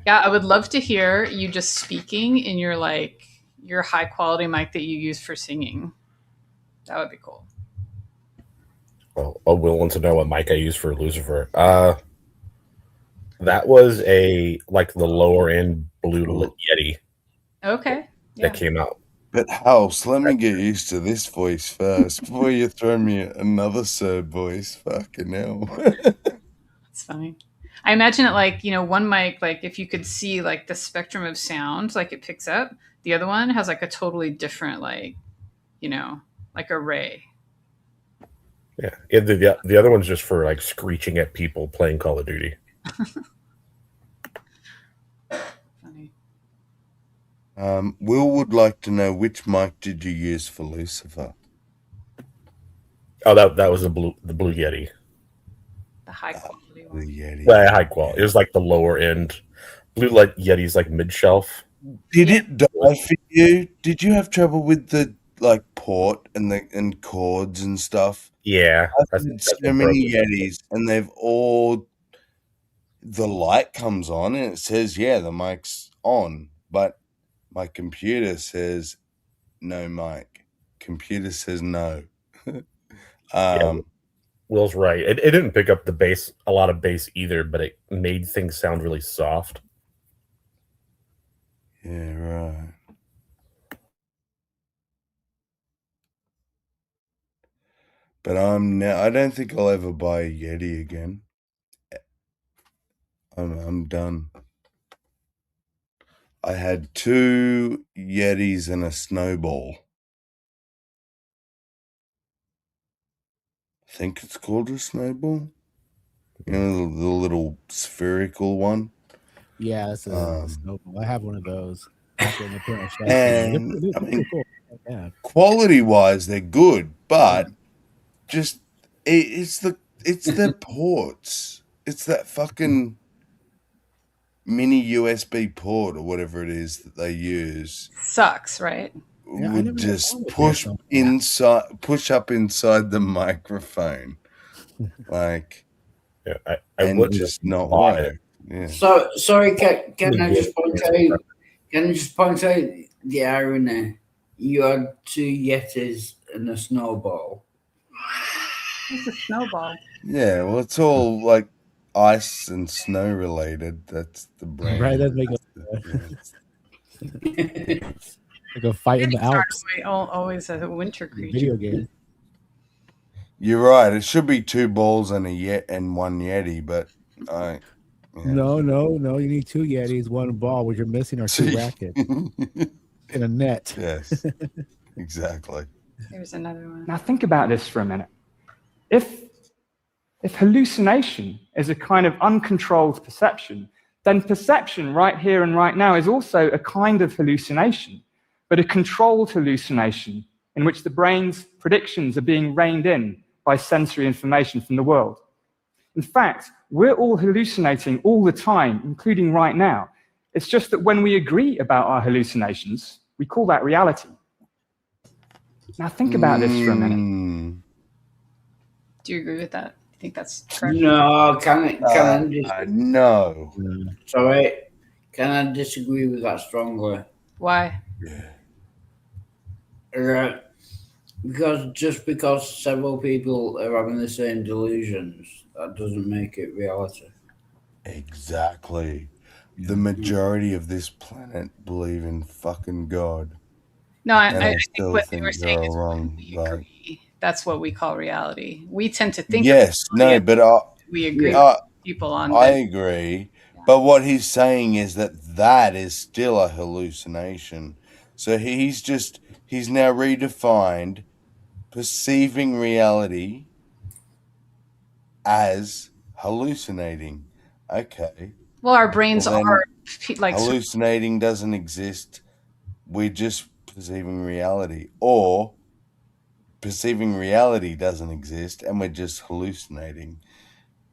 Yeah, I would love to hear you just speaking in your high quality mic that you use for singing. That would be cool. Well, Will wants to know what mic I use for Lucifer. That was the lower end Blue Yeti Okay. Yeah. that came out. But House, let me get used to this voice first before you throw me another Serb voice. Fucking hell. That's funny. I imagine it like, one mic, like if you could see like the spectrum of sound, like it picks up, the other one has like a totally different, like array. Yeah. The other one's just for like screeching at people playing Call of Duty. Funny. Will would like to know which mic did you use for Lucifer? Oh, that was the Blue Yeti. The high quality one. The Yeti. The high quality. It was like the lower end. Blue Yeti's like mid shelf. Did it die for you? Did you have trouble with the port and cords and stuff? Yeah. I've had so many Yetis, and they've all the light comes on and it says, yeah, the mic's on, but my computer says no mic. Computer says no. Will's right. It didn't pick up a lot of bass either, but it made things sound really soft. Yeah, right. But I don't think I'll ever buy a Yeti again. I'm done. I had 2 Yetis and a snowball. I think it's called a snowball. You know, the little spherical one. Yeah, that's a snowball. I have one of those. And I mean, cool. Yeah. quality-wise, they're good, but just it's the ports. It's that fucking mini USB port or whatever it is that they use Sucks, right? Yeah, I would never just noticed push that. push up inside the microphone, like, Yeah, I and wouldn't just not buy it. work. Yeah. So sorry, can I Yeah, just point out? Can I just point out the irony? You had two Yetis and a snowball. It's a snowball. Yeah, well, it's all like ice and snow related. That's the brand. Right, that makes like a fight in the Alps. Always a winter creature. Video game. You're right. It should be two balls and one Yeti, but I. Yeah. No. You need two Yetis, one ball. What you're missing are two rackets in a net. Yes, exactly. Here's another one. Now think about this for a minute. If hallucination is a kind of uncontrolled perception, then perception right here and right now is also a kind of hallucination, but a controlled hallucination in which the brain's predictions are being reined in by sensory information from the world. In fact, we're all hallucinating all the time, including right now. It's just that when we agree about our hallucinations, we call that reality. Now think about this for a minute. Do you agree with that? You think that's correct? No, can I no. Sorry, can I disagree with that strongly? Why? Because several people are having the same delusions, that doesn't make it reality. Exactly. The majority of this planet believe in fucking God. No, I still think what think they were saying is wrong. we agree. That's what we call reality. We tend to think. Yes, no, but we agree with people on. I agree, but what he's saying is that is still a hallucination. So he's now redefined perceiving reality as hallucinating. Okay. Well, our brains are like hallucinating doesn't exist. We're just perceiving reality, or perceiving reality doesn't exist and we're just hallucinating.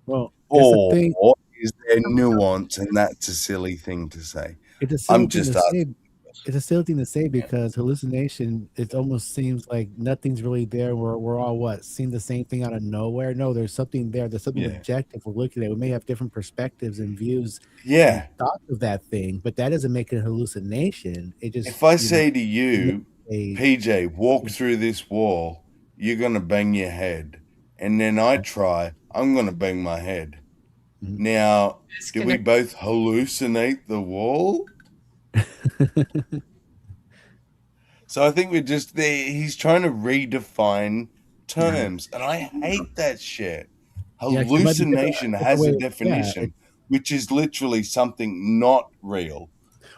Well, or is there nuance, and that's a silly thing to say. It's a silly thing to say because hallucination, it almost seems like nothing's really there. We're all seeing the same thing out of nowhere. No, there's something there. There's something objective we're looking at. We may have different perspectives and views. Yeah. And thoughts of that thing, but that doesn't make it a hallucination. It just, if I say to you, PJ, walk through this wall, you're gonna bang your head. And then I try, I'm gonna bang my head. Now, do we both hallucinate the wall? So I think we're just there. He's trying to redefine terms, and I hate that shit. Hallucination has a definition, which is literally something not real.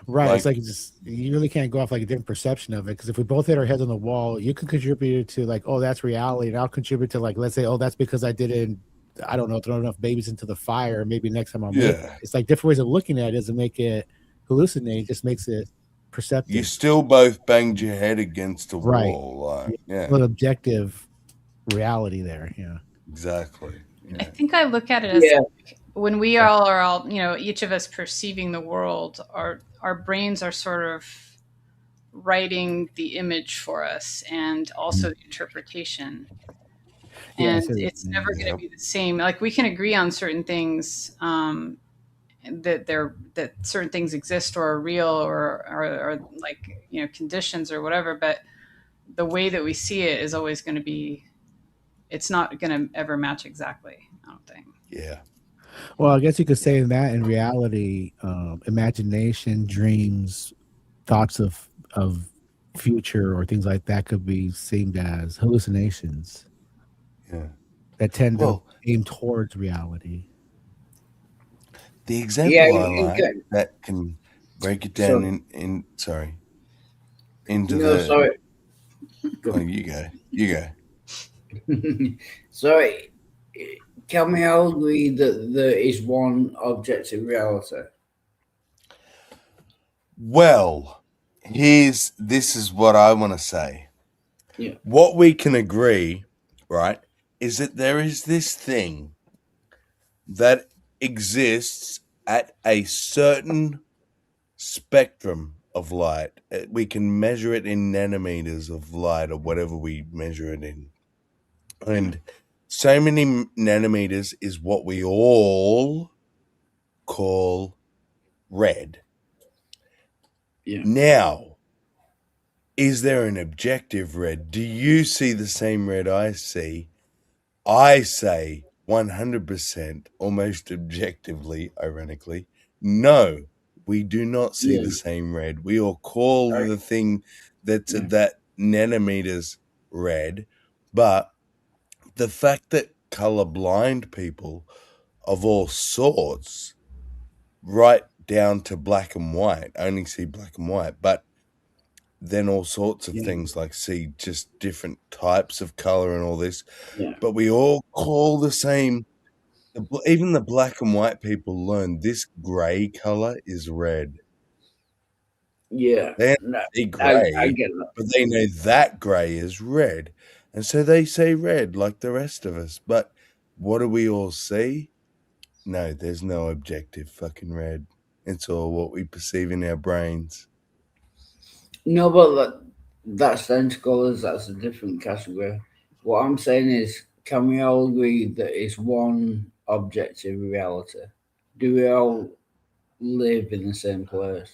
Right. It's like you really can't go off like a different perception of it, because if we both hit our heads on the wall, you can contribute to like, oh, that's reality, and I'll contribute to like, let's say, oh, that's because I didn't, I don't know, throw enough babies into the fire. Maybe next time I'll make it. It's like different ways of looking at it doesn't make it hallucinate, just makes it perceptive. You still both banged your head against a wall, like, an objective reality there. Yeah, exactly. I think I look at it as like, when we all are each of us perceiving the world, our brains are sort of writing the image for us and also the interpretation. And it's never going to be the same. Like we can agree on certain things, that certain things exist or are real or like, conditions or whatever, but the way that we see it is always going to be, it's not going to ever match exactly, I don't think. Yeah. Well, I guess you could say that in reality, imagination, dreams, thoughts of future or things like that could be seen as hallucinations. Yeah. That tend to aim towards reality. The example I like that can break it down Sorry. Oh, you go. So, can we all agree that there is one objective reality? Well, this is what I want to say. Yeah. What we can agree, right, is that there is this thing that exists at a certain spectrum of light. We can measure it in nanometers of light or whatever we measure it in. And so many nanometers is what we all call red. Yeah. Now, is there an objective red? Do you see the same red I see? I say 100%, almost objectively, ironically, no, we do not see the same red. We all call the thing that's at that nanometers red, but the fact that colorblind people of all sorts, right down to black and white, only see black and white, but then all sorts of things like see just different types of color and all this. Yeah. But we all call the same. Even the black and white people learn this gray color is red. Yeah. They No, see I gray, get that. but they know that gray is red. And so they say red like the rest of us. But what do we all see? No, there's no objective fucking red. It's all what we perceive in our brains. No, but that's sense colors. That's a different category. What I'm saying is, can we all agree that it's one objective reality? Do we all live in the same place?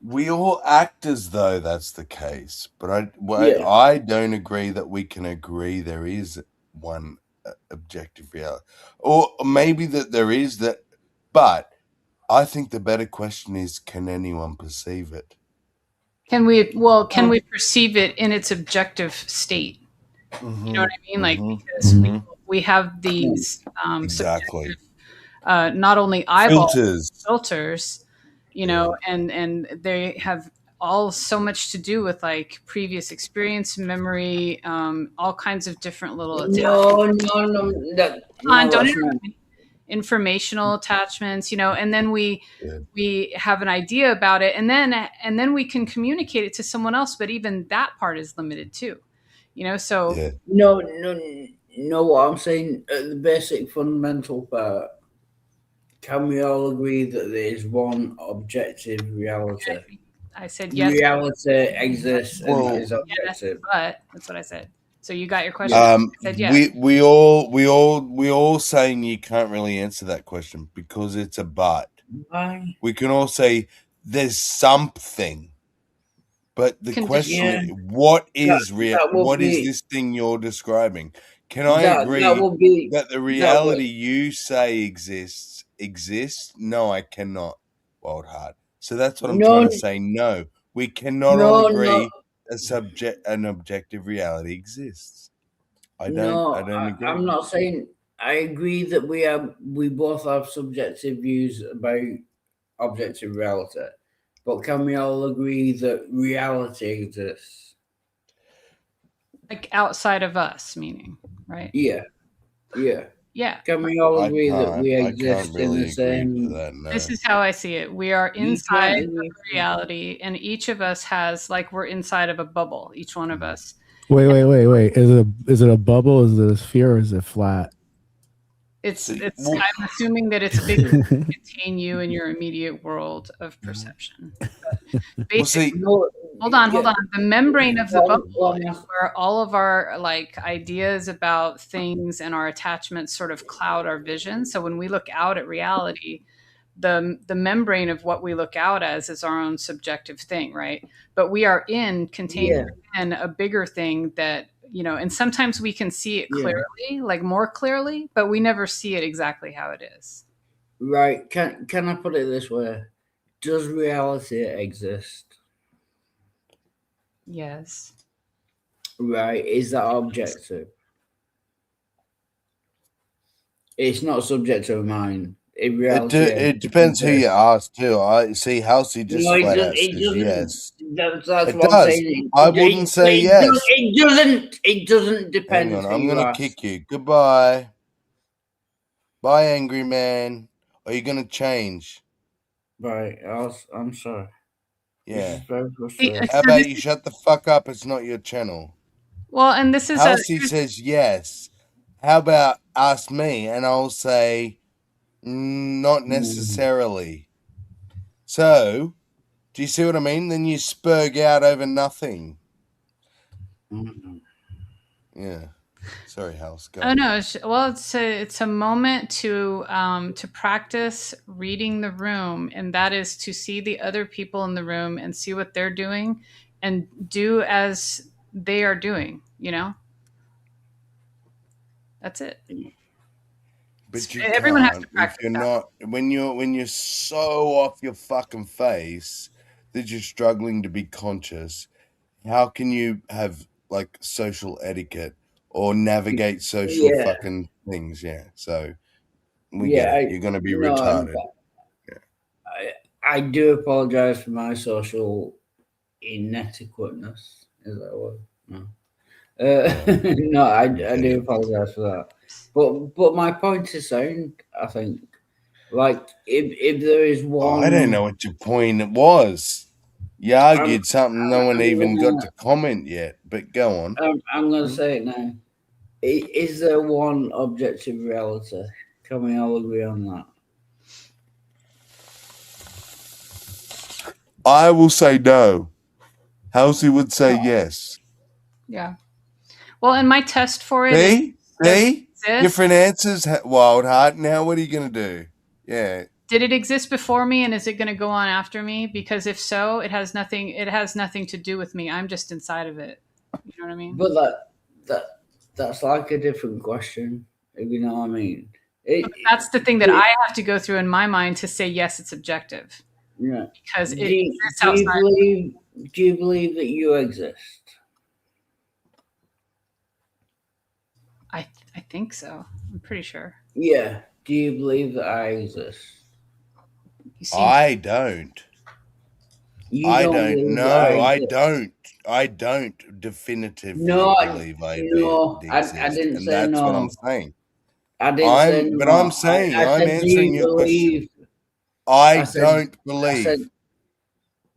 We all act as though that's the case, but I don't agree that we can agree there is one objective reality, or maybe that there is that. But I think the better question is, can anyone perceive it? Can we perceive it in its objective state? Mm-hmm. You know what I mean? Like, because we have these exactly not only eyeball filters, you know, and they have all so much to do with like previous experience, memory, all kinds of different little informational attachments, you know, and then we have an idea about it, and then we can communicate it to someone else, but even that part is limited too, you know. So no, what I'm saying at the basic fundamental part, can we all agree that there is one objective reality? I said yes. Reality exists and is objective. But that's what I said. So you got your question. I said yes. We all saying you can't really answer that question because it's a but. Why? We can all say there's something, but the question is, what is what is this thing you're describing? Can I agree that the reality you say exists? No, I cannot. Wild heart. So that's what I'm trying to say. No, we cannot all agree an objective reality exists. I don't agree. I'm not saying I agree that we both have subjective views about objective reality, but can we all agree that reality exists? Like outside of us, meaning, right? Yeah. Can we all agree that we exist in the same? This is how I see it. We are inside of reality, and each of us has, like, we're inside of a bubble. Each one of us. Wait. Is it a bubble? Is it a sphere? Or is it flat? It's. I'm assuming that it's big enough to contain you in your immediate world of perception. Basically, hold on. The membrane of the bubble is where all of our like ideas about things and our attachments sort of cloud our vision. So when we look out at reality, the membrane of what we look out as is our own subjective thing, right? But we are contained in a bigger thing that, you know, and sometimes we can see it clearly, like more clearly, but we never see it exactly how it is. Right. Can I put it this way? Does reality exist? Yes. Right. Is that objective? It's not subjective of mine. It depends who you ask too. I see Halsey just flat out says yes. That's what I'm saying. I wouldn't say yes. It doesn't depend. Hang on, I'm gonna kick you. Goodbye. Bye, angry man. Are you gonna change? Right. I'm sorry. Yeah. How about you shut the fuck up? It's not your channel. Well, and this is Halsey says yes. How about ask me and I'll say Not necessarily. So, do you see what I mean? Then you spurg out over nothing. Yeah. Sorry, House. Go. Oh no! Well, it's a moment to practice reading the room, and that is to see the other people in the room and see what they're doing, and do as they are doing. You know, that's it. But you Everyone has can't to if practice you're that. not when you're so off your fucking face that you're struggling to be conscious. How can you have like social etiquette or navigate social Yeah. fucking things? Yeah. So we get it. You're gonna be no, retarded. I do apologize for my social inadequateness. Is that a word? No. No, I do apologize for that. But my point is sound. I think, like, if there is one, I don't know what your point was. You argued something no one even got to comment yet. But go on. I'm going to say it now. Is there one objective reality? Can we all agree on that? I will say no. Halsey would say yes. Yeah. Well, and my test for it See? See? exists. Different answers, Wild Heart. Now what are you going to do? Yeah. Did it exist before me, and is it going to go on after me? Because if so, it has nothing. It has nothing to do with me. I'm just inside of it. You know what I mean? But that's like a different question. If you know what I mean. That's the thing that I have to go through in my mind to say yes, it's objective. Yeah. Because do you believe that you exist? I think so. I'm pretty sure. Yeah. Do you believe that I exist? I don't. I don't know. I don't definitively believe I exist. I didn't and say that's no. what I'm saying. I didn't say no. But I'm saying I'm answering your question. I don't believe. I said,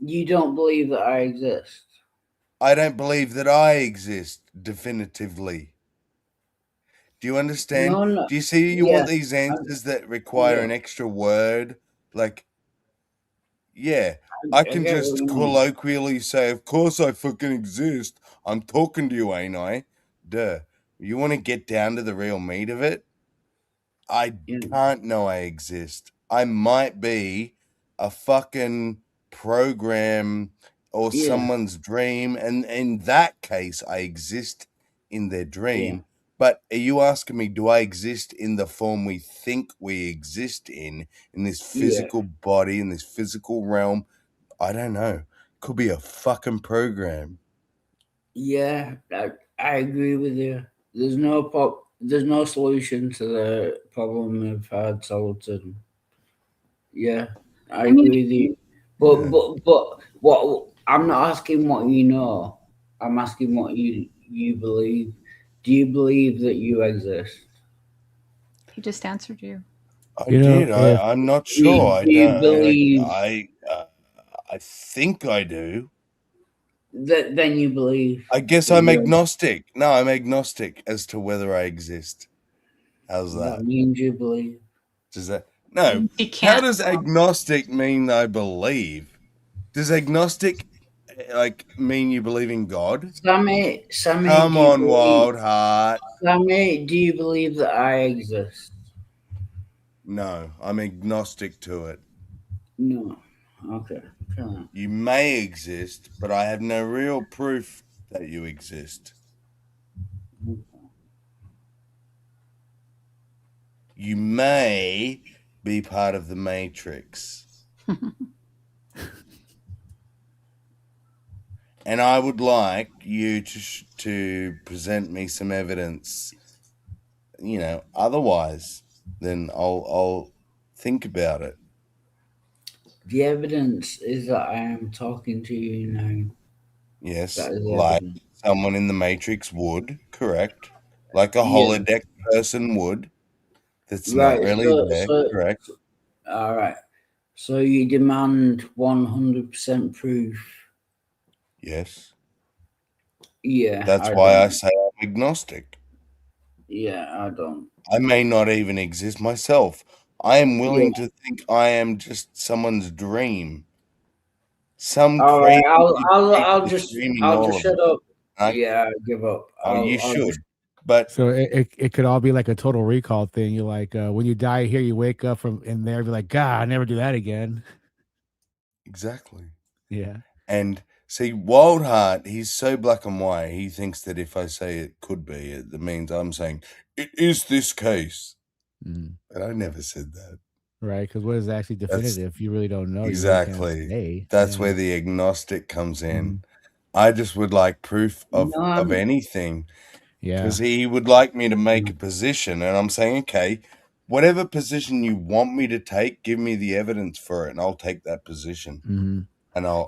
you don't believe that I exist. I don't believe that I exist definitively. Do you understand? No. Do you see you want these answers that require an extra word? Like, yeah, I can just colloquially say, of course I fucking exist. I'm talking to you, ain't I? Duh. You want to get down to the real meat of it? I can't know I exist. I might be a fucking program or someone's dream, and in that case, I exist in their dream. Yeah. But are you asking me, do I exist in the form we think we exist in this physical body, in this physical realm? I don't know. Could be a fucking program. Yeah, I agree with you. There's no solution to the problem of hard solitude. Yeah, I agree with you. But what I'm not asking what you know. I'm asking what you believe. Do you believe that you exist? He just answered you. I did. I'm not sure. I don't believe. I think I do. Then you believe. I guess I'm agnostic. No, I'm agnostic as to whether I exist. How's that? That means you believe. Does that? No. How does agnostic mean I believe? Does agnostic like mean you believe in God? Sammy, come on, Wild Heart. Sammy, do you believe that I exist? No, I'm agnostic to it. No. Okay. You may exist, but I have no real proof that you exist. You may be part of the Matrix. And I would like you to present me some evidence, otherwise, then I'll think about it. The evidence is that I am talking to you now. Yes, like someone in the Matrix would, correct? Like a holodeck person would. That's not really there, correct? All right. So you demand 100% proof? Yes. Yeah. That's why I say I'm agnostic. Yeah, I don't. I may not even exist myself. I am willing to think I am just someone's dream. Some All crazy right, people is dreaming I'll all just of shut it. up. Right? Yeah, I give up. Oh, you I'll should. just, But So it could all be like a Total Recall thing. You're like, when you die here, you wake up from in there, be like, God, I never do that again. exactly. Yeah. And see, Wildheart, he's so black and white. He thinks that if I say it could be, it means I'm saying it is this case. But I never said that. Right, because what is actually definitive? You really don't know. Exactly. You really can't say. That's where the agnostic comes in. Mhm. I just would like proof of No, anything. Yeah. Because he would like me to make a position, and I'm saying, okay, whatever position you want me to take, give me the evidence for it, and I'll take that position. And I'll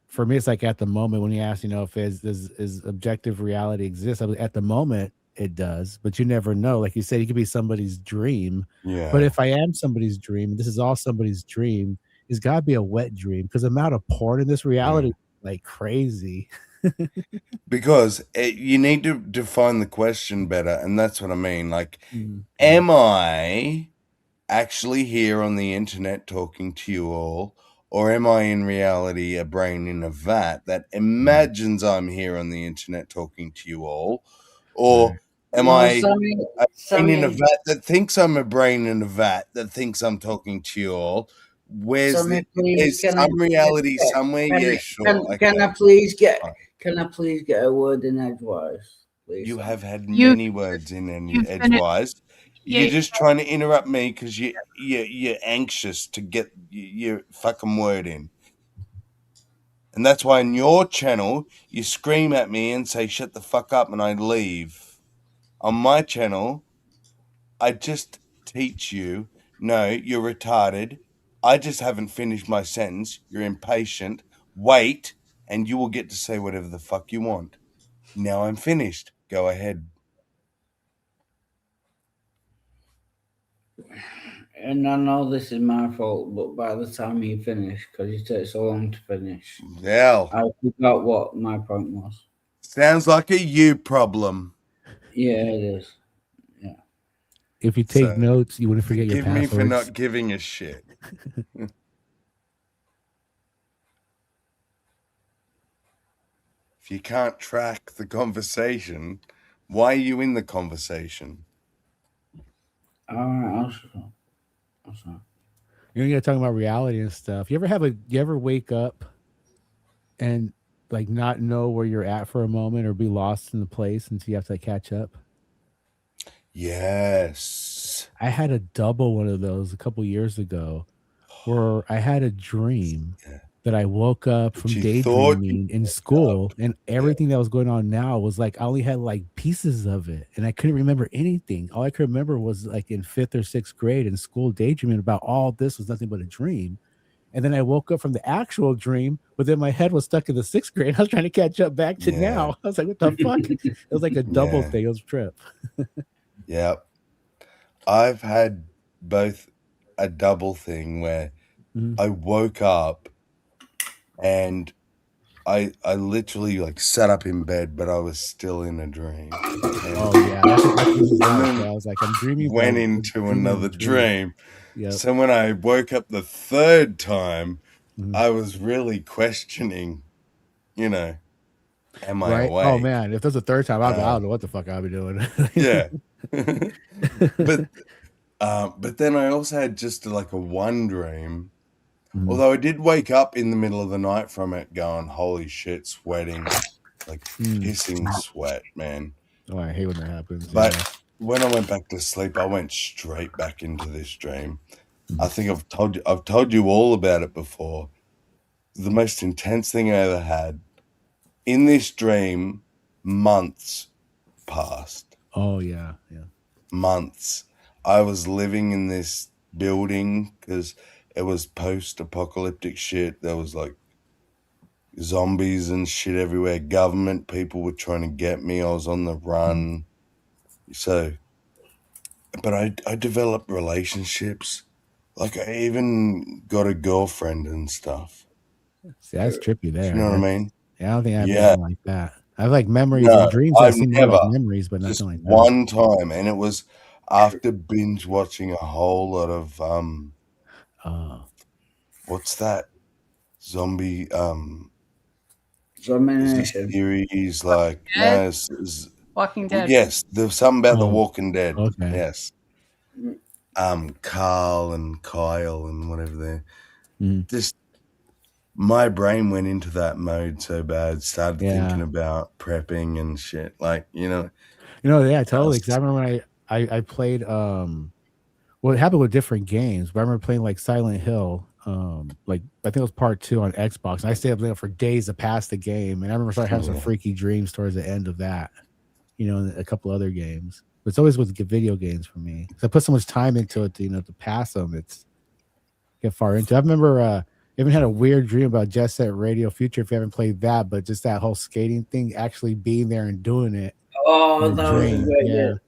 for me, it's like at the moment when you ask, if is objective reality exists. At the moment, it does, but you never know. Like you said, it could be somebody's dream. Yeah. But if I am somebody's dream, and this is all somebody's dream, it's got to be a wet dream because the amount of porn in this reality, like crazy. Because you need to define the question better, and that's what I mean. Like, am I actually here on the internet talking to you all, or am I in reality a brain in a vat that imagines I'm here on the internet talking to you all, or am I a brain in a vat that thinks I'm a brain in a vat that thinks I'm talking to you all? Where's some reality somewhere? Yeah, sure. Can I please get a word in edgewise? Please. You have had many words in edgewise. You're just trying to interrupt me because you're anxious to get your fucking word in. And that's why on your channel, you scream at me and say, shut the fuck up, and I leave. On my channel, I just teach you, no, you're retarded. I just haven't finished my sentence. You're impatient. Wait, and you will get to say whatever the fuck you want. Now I'm finished. Go ahead. And I know this is my fault, but by the time you finish, because you take so long to finish, I forgot what my point was. Sounds like a you problem. Yeah, it is. Yeah. If you take notes, you wouldn't forget your passwords. Forgive me for not giving a shit. If you can't track the conversation, why are you in the conversation? All right, I'll stop. You're talking about reality and stuff. You ever wake up and like not know where you're at for a moment or be lost in the place until you have to catch up? Yes. I had a double one of those a couple years ago where I had a dream that I woke up from daydreaming in school, and everything that was going on now was like I only had like pieces of it, and I couldn't remember anything. All I could remember was like in 5th or 6th grade in school daydreaming about all this was nothing but a dream. And then I woke up from the actual dream, but then my head was stuck in the 6th grade. I was trying to catch up back to now. I was like, what the fuck? It was like a double thing. It was a trip. Yep. I've had both a double thing where I woke up and I literally like sat up in bed, but I was still in a dream. Oh yeah, that's I was like, I'm dreaming. Went into another dream. Yep. So when I woke up the third time, I was really questioning, am I awake? Oh man, if there's a third time, I don't know what the fuck I'll be doing. Yeah. But then I also had just like a one dream. Although I did wake up in the middle of the night from it going, holy shit, sweating, like pissing sweat, man. Oh, I hate when that happens. But when I went back to sleep, I went straight back into this dream. I think I've told you all about it before. The most intense thing I ever had. In this dream, months passed. Oh yeah. Months. I was living in this building because it was post-apocalyptic shit. There was like zombies and shit everywhere. Government people were trying to get me. I was on the run. But I developed relationships. Like I even got a girlfriend and stuff. See, that's trippy there. You know what I mean? Yeah, I don't think I have anything like that. I have like memories and dreams. I've seen more like memories, but nothing like that. One time, and it was after binge watching a whole lot of what's that zombie series like Dead? Walking Walking Dead. yes, there's something about The Walking Dead. Okay. Yes. Carl and Kyle and whatever they just my brain went into that mode so bad, started thinking about prepping and shit. Like, yeah, totally. Because I remember when I played well, it happened with different games, but I remember playing like Silent Hill, like I think it was part 2 on Xbox, and I stayed up there for days to pass the game. And I remember starting having some freaky dreams towards the end of that, and a couple other games. But it's always with video games for me because I put so much time into it to pass them. It's get far into. I remember even had a weird dream about Jet Set Radio Future. If you haven't played that, but just that whole skating thing, actually being there and doing it. Oh, that was a great game.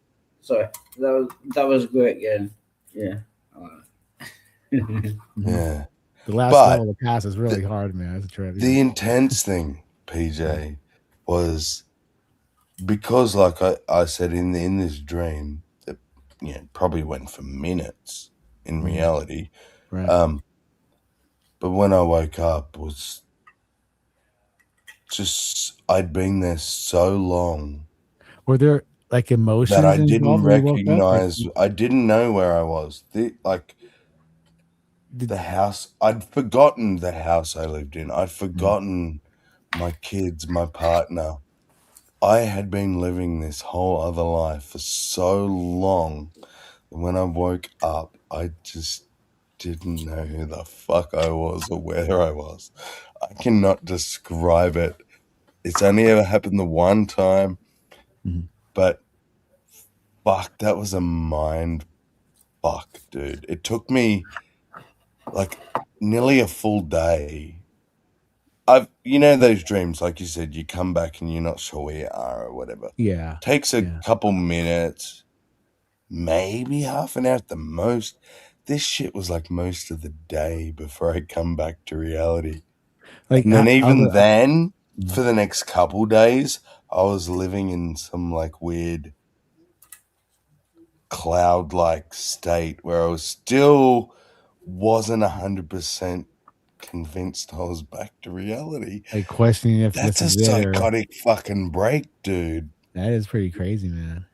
Sorry, that was a great game. Yeah. Yeah. The last level to pass is really hard, man. It's a the intense thing, PJ, was because, like I said in this dream, that probably went for minutes in reality. Right. But when I woke up, was just I'd been there so long. Were there like emotions that I involved didn't when you woke up? recognize? I didn't know where I was. The house. I'd forgotten the house I lived in. I'd forgotten my kids, my partner. I had been living this whole other life for so long that when I woke up, I just didn't know who the fuck I was or where I was. I cannot describe it. It's only ever happened the one time, but fuck, that was a mind fuck, dude. It took me like nearly a full day. Those dreams, like you said, you come back and you're not sure where you are or whatever. Yeah. Takes a couple minutes, maybe half an hour at the most. This shit was like most of the day before I come back to reality. Like, and then even then, for the next couple days, I was living in some like weird cloud-like state where I was still wasn't 100% convinced I was back to reality. Like questioning if that's this a is psychotic fucking break, dude. That is pretty crazy, man.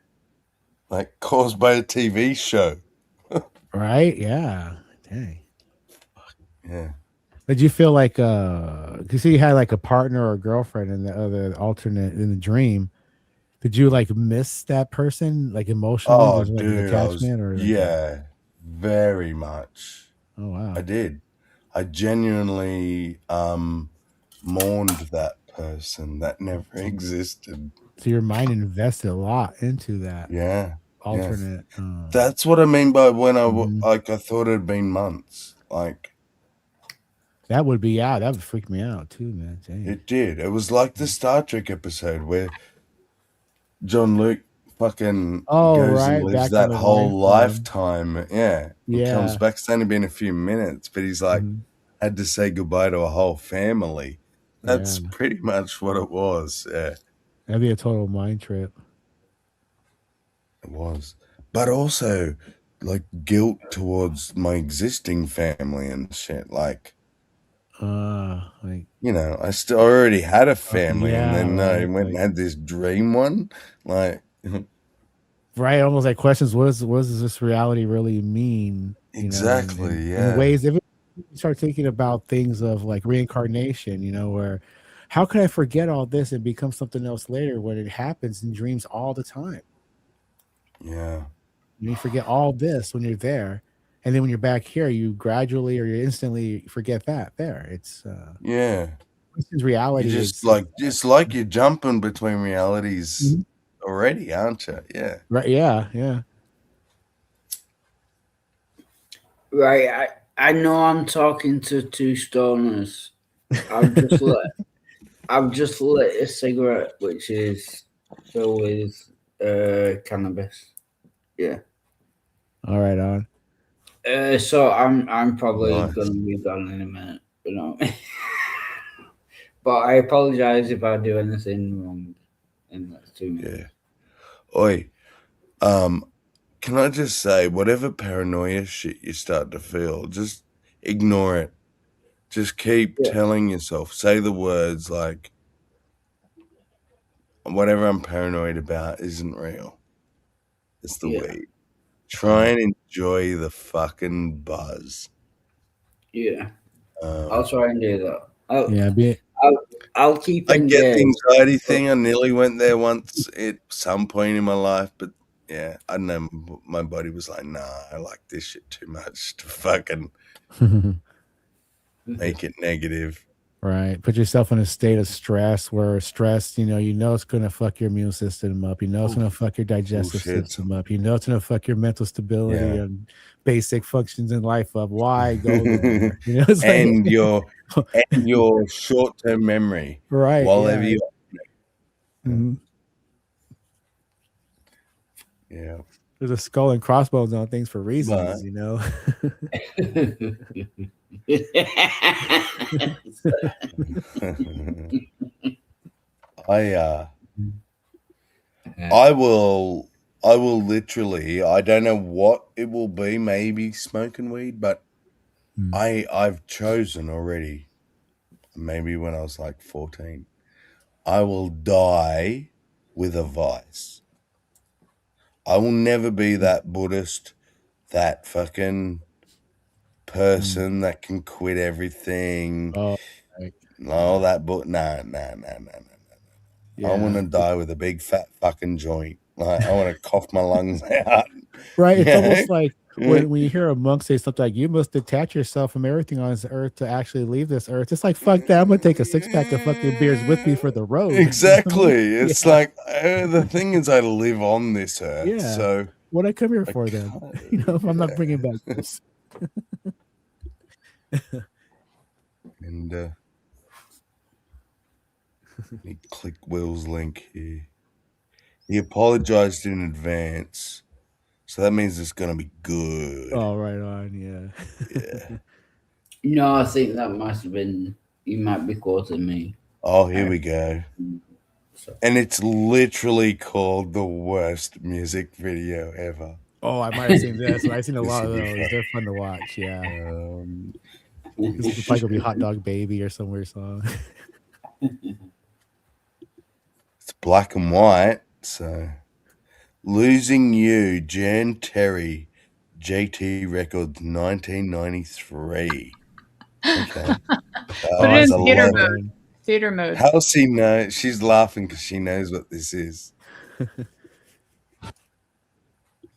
Like caused by a TV show. Right? Yeah. Dang. Yeah. Did you feel like you see you had like a partner or a girlfriend in the other alternate in the dream? Did you like miss that person like emotionally? Oh, Was like an dude, attachment or like very much. Oh wow. I did. I genuinely mourned that person that never existed. So your mind invested a lot into that. Yeah. Alternate. That's what I mean by when I thought it'd been months. Like that would be that would freak me out too, man. Dang. It did. It was like the Star Trek episode where John Luke fucking goes and lives that whole lifetime. Yeah. He comes back. It's only been a few minutes, but he's like had to say goodbye to a whole family. That's pretty much what it was. Yeah. That'd be a total mind trip. It was. But also like guilt towards my existing family and shit. Like I still already had a family, and then I went and had this dream one, like right, almost like questions. What does this reality really mean? Exactly, in ways. If you start thinking about things of like reincarnation, where how can I forget all this and become something else later when it happens in dreams all the time? Yeah, you forget all this when you're there. And then when you're back here, you gradually or you instantly forget that. There, it's this is reality. You it's like you're jumping between realities already, aren't you? Yeah. Right. Yeah. Right. I know I'm talking to two stoners. I've just lit a cigarette, which is filled with cannabis. Yeah. All right, on. So I'm probably gonna be gone in a minute, But I apologize if I do anything wrong in that 2 minutes. Yeah. Oi, can I just say, whatever paranoia shit you start to feel, just ignore it. Just keep telling yourself, say the words like, whatever I'm paranoid about isn't real. It's the weed. Try and enjoy the fucking buzz. Yeah. I'll try and do that. I'll keep I get the engaged. anxiety thing. I nearly went there once at some point in my life, but yeah, I don't know. My body was like, nah, I like this shit too much to fucking make it negative. Right. Put yourself in a state of stress where stress, you know it's going to fuck your immune system up. You know it's going to fuck your digestive system up. You know it's going to fuck your mental stability and basic functions in life up. Why go there? You know, it's and your short-term memory. Right. While you yeah. There's a skull and crossbones on things for reasons, you know. I will literally, I don't know what it will be, maybe smoking weed, but I've chosen already, maybe when I was like 14, I will die with a vice. I will never be that Buddhist, that fucking person that can quit everything. Oh, right. All that, but nah. Yeah. I want to die with a big fat fucking joint. Like, I want to cough my lungs out. Right. It's almost like when you hear a monk say something like, you must detach yourself from everything on this earth to actually leave this earth. It's like, fuck that. I'm going to take a 6-pack of fucking beers with me for the road. Exactly. It's like, the thing is, I live on this earth. Yeah. So what I come here for then? If I'm not bringing back this. And let me click Will's link here. He apologized in advance, so that means it's gonna be good. Oh, right on, yeah. No, I think that must have been. You might be quoting me. Oh, here we go. And it's literally called the worst music video ever. Oh, I might have seen this. I've seen a lot of those. They're fun to watch. Yeah. It's probably gonna be Hot Dog Baby or some weird song. It's black and white, so Losing You, Jan Terry, JT Records, 1993. Okay. Put it in theater mode. Theater mode. Halsey knows. She's laughing because she knows what this is.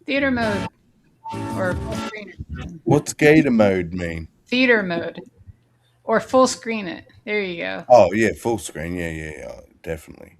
Theater mode. Or full screen it. What's gator mode mean? Theater mode. Or full screen it. There you go. Oh, yeah, full screen. Yeah, definitely.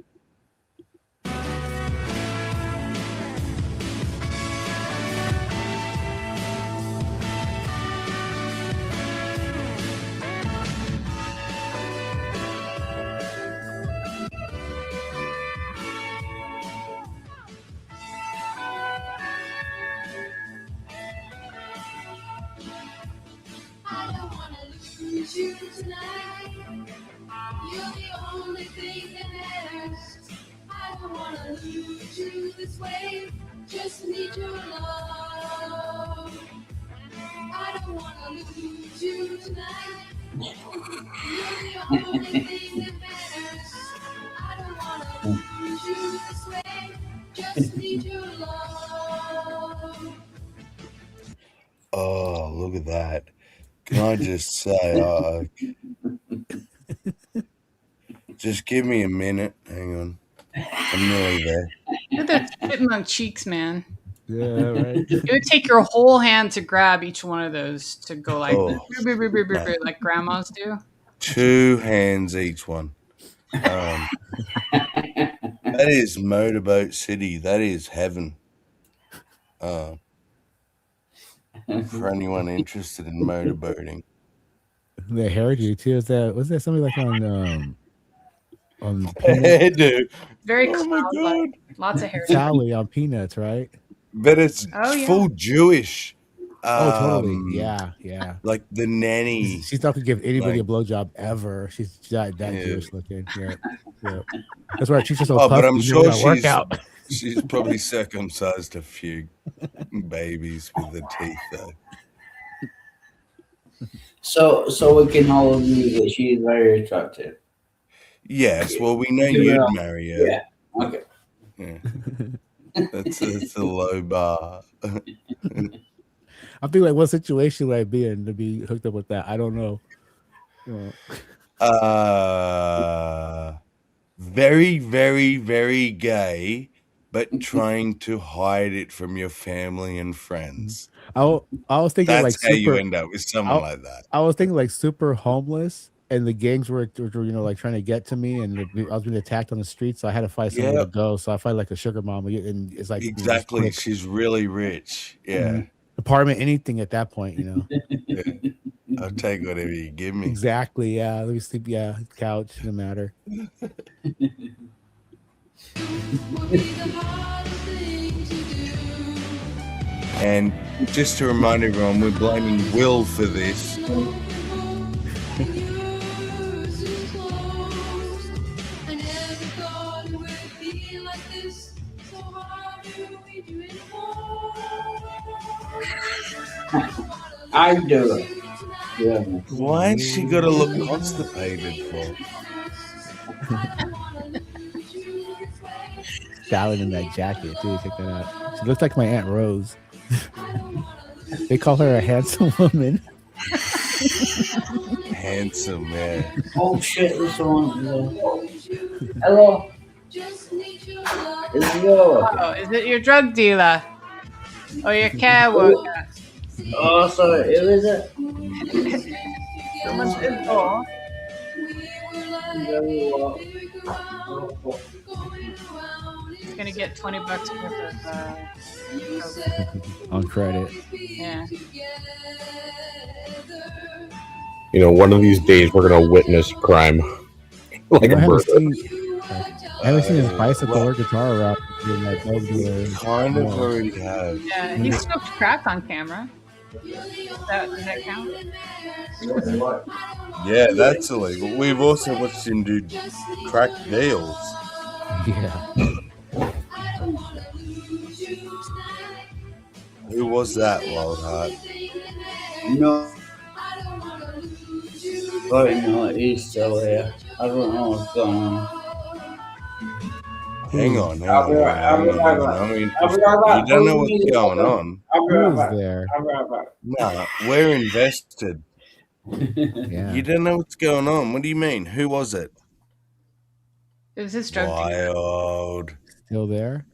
I don't want to lose you tonight. You're the only thing that matters. I don't want to lose you this way. Just need your love. I don't want to lose you tonight. You're the only thing that matters. I don't want to lose you this way. Just need your love. Oh, look at that. Can I just say, just give me a minute. Hang on. I'm nearly there. Look at those chipmunk cheeks, man. Yeah, right. It would take your whole hand to grab each one of those to go like, like grandmas do. 2 hands each one. That is Motorboat City. That is heaven. For anyone interested in motorboating. They heard you too. Was that somebody like on Hairdo? Very oh my god! Lots of hair. Sally on Peanuts, right? But it's full Jewish. Totally. Yeah. Like the nanny. She's not gonna give anybody a blowjob ever. She's that Jewish looking. Yeah. That's why she's just so puffy. But I'm sure she's. Work out. She's probably circumcised a few babies with the teeth, though. So we can all agree that she is very attractive. Yes, well, we know Yeah. you'd marry her. Yeah. Okay. Yeah. It's a low bar. I feel like what situation would I be in to be hooked up with that? I don't know. Very, very, very gay, but trying to hide it from your family and friends. I was thinking That's like how you super. end up with someone like that. I was thinking like super homeless, and the gangs were like trying to get to me, and I was being attacked on the street, so I had to find somewhere to go. So I find like a sugar mama, and it's like exactly. She's really rich. Yeah. Apartment, anything at that point, Yeah. I'll take whatever you give me. Exactly. Yeah. Let me sleep. Yeah. Couch. No matter. And just to remind everyone, we're blaming Will for this. I do it. Yeah. Why has she got to look constipated for? Styling in that jacket too. Check that out. She looks like my Aunt Rose. They call her a handsome woman. Handsome, man. Oh shit! This one. Hello. Oh, is it your drug dealer or your care worker? Oh, sorry. Who is it? Someone's at the door. He's gonna get $20 worth of on credit. Yeah. You know, one of these days we're gonna witness crime, like a murder. I haven't seen his bicycle or guitar route. Kind of already have. Yeah, he smoked crack on camera. Does that count? Yeah, that's illegal. We've also watched him do crack deals. Yeah. Who was that, Wildheart? No. But no, he's still here. I don't know what's going on. Hang on. I'll be right back. You don't know what's going on. I'll be right back. There? I'll be right back. No, we're invested. Yeah. You don't know what's going on. What do you mean? Who was it? It was his drug dealer. Wild. Still there?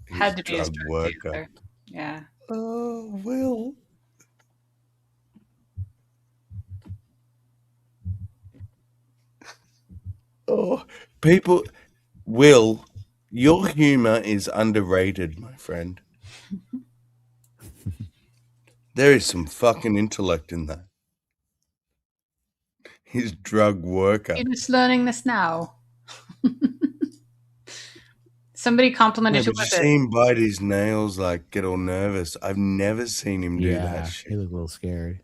Had to be his drug drug worker. dealer. Yeah. Oh, Will. Oh, people. Will, your humor is underrated, my friend. There is some fucking intellect in that. He's drug worker. You're just learning this now. Somebody complimented you But you with see it. him bite his nails, like get all nervous. I've never seen him do that shit. He looked a little scared.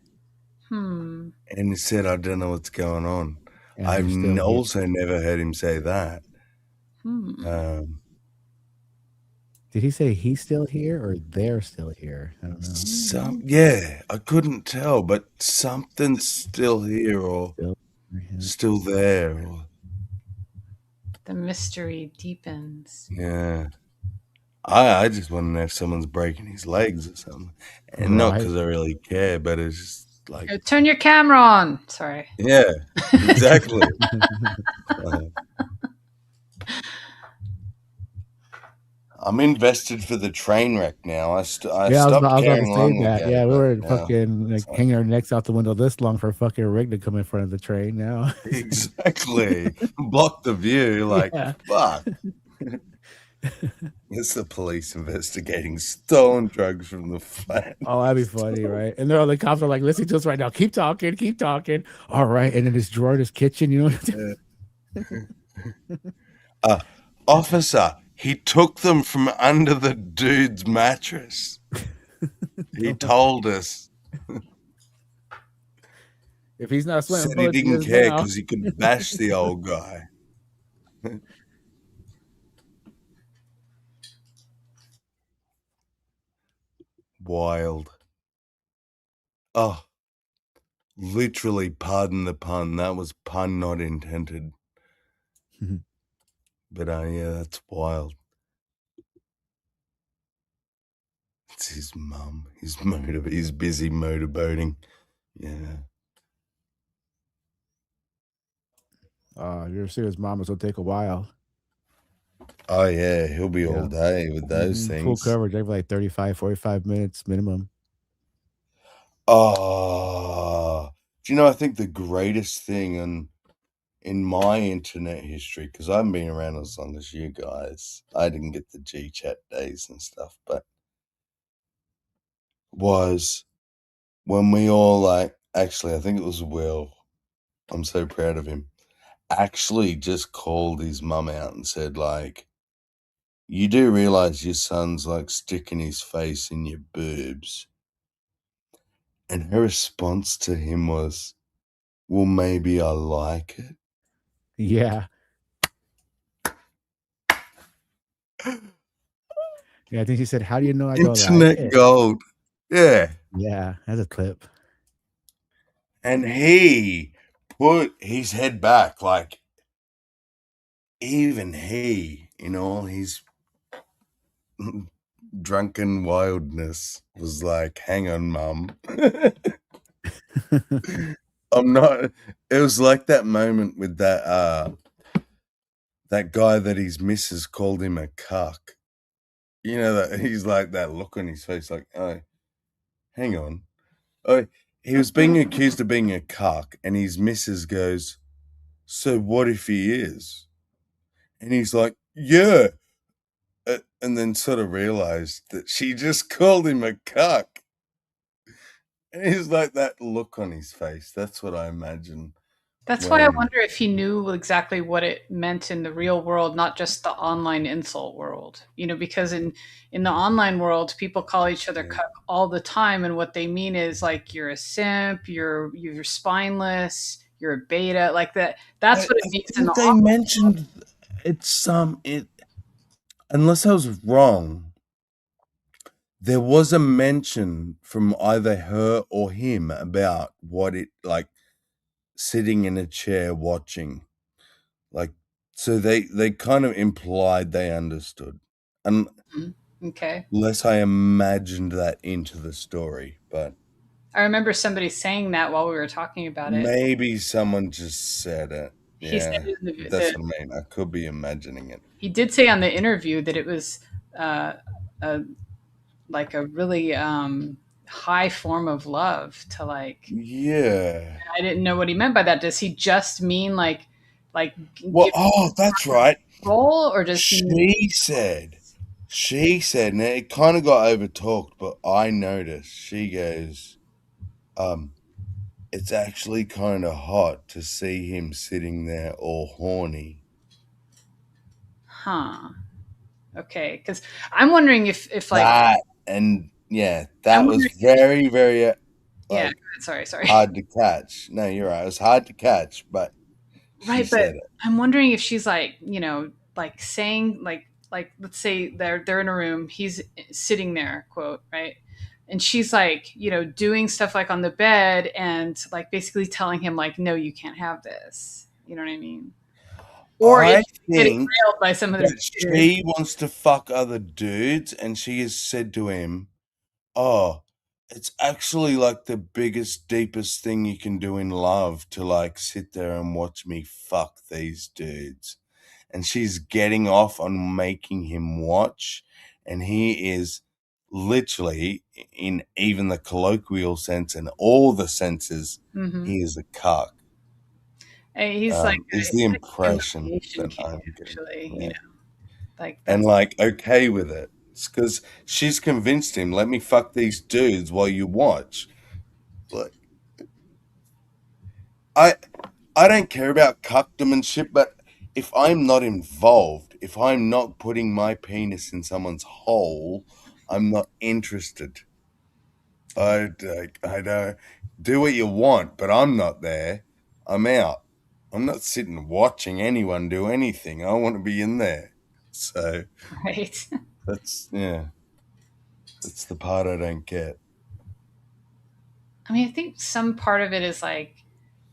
Hmm. And he said, I don't know what's going on. And I've he's still here. also never heard him say that. Hmm. Did he say he's still here or they're still here? I don't know. Yeah, I couldn't tell, but something's still here or still there. Or, The mystery deepens. yeah. I just want to know if someone's breaking his legs or something. And not because I really care, but it's just like... Turn your camera on. Sorry. Yeah, exactly. I'm invested for the train wreck now. I stopped about carrying to along say that. with that, Yeah, we were but fucking like hanging our necks out the window this long for a fucking rig to come in front of the train now. Exactly. Block the view. Like, fuck. It's the police investigating stolen drugs from the flat. Oh, that'd be funny, right? And the cops are like, listen to us right now. Keep talking, keep talking. All right. And in this drawer in his kitchen, you know. Officer, he took them from under the dude's mattress. He told us. If he's not sweating Said he bullets, didn't is care now. because he could bash the old guy. wild. Oh, literally, pardon the pun. That was pun not intended. But yeah, that's wild. It's his mum. He's busy motorboating. Yeah. You're serious, mama, so take a while. Oh yeah, he'll be all Yeah. day with those Full things. coverage every like 35, 45 minutes minimum. Oh, do you know? I think the greatest thing in my internet history, because I haven't been around as long as you guys, I didn't get the G chat days and stuff, but was when we all actually, I think it was Will. I'm so proud of him. Actually, just called his mum out and said, like, you do realize your son's like sticking his face in your boobs. And her response to him was, well, maybe I like it. Yeah. Yeah, I think she said, how do you know I don't like Internet it? gold. Yeah. Yeah, that's a clip. And he put his head back, like, even he, in all his drunken wildness, was like, hang on, mum. I'm not. It was like that moment with that guy that his missus called him a cuck. You know, that he's like that look on his face, like, oh, hang on. Oh, he was being accused of being a cuck, and his missus goes, so what if he is? And he's like, yeah. And then sort of realized that she just called him a cuck. And he's like that look on his face. That's what I imagine. That's why I wonder if he knew exactly what it meant in the real world, not just the online insult world. You know, because in the online world, people call each other cuck all the time, and what they mean is like you're a simp, you're spineless, you're a beta, like that. That's what it means in the. They mentioned it's unless I was wrong, there was a mention from either her or him about what it like sitting in a chair watching. Like, so they kind of implied they understood. And okay. unless I imagined that into the story, but I remember somebody saying that while we were talking about it. maybe someone just said it. He said Yeah, that's what I mean. I could be imagining it. He did say on the interview that it was like a really high form of love to like. Yeah. I didn't know what he meant by that. Does he just mean like? Well, oh, that's right. Role, or does she said, and it kind of got overtalked, but I noticed. She goes, it's actually kind of hot to see him sitting there all horny. Huh. Okay, because I'm wondering if like that, and yeah, that was very, very like, yeah. Sorry. Hard to catch. No, you're right. It was hard to catch, but right. But I'm wondering if she's like, you know, like saying like let's say they're in a room, he's sitting there, quote, right, and she's like, you know, doing stuff like on the bed and like basically telling him like, no, you can't have this. You know what I mean? Or I getting railed by some of the she wants to fuck other dudes, and she has said to him, oh, it's actually like the biggest, deepest thing you can do in love to like sit there and watch me fuck these dudes. And she's getting off on making him watch, and he is literally, in even the colloquial sense and all the senses, he is a cuck. He's like is the impression that I'm getting, actually, you know, like and like okay with it. It's because she's convinced him, let me fuck these dudes while you watch. Like, I don't care about cuckdom and shit, but if I'm not involved, if I'm not putting my penis in someone's hole, I'm not interested. I don't do what you want, but I'm not there. I'm out. I'm not sitting watching anyone do anything. I want to be in there. So right. that's yeah. It's the part I don't get. I mean, I think some part of it is like,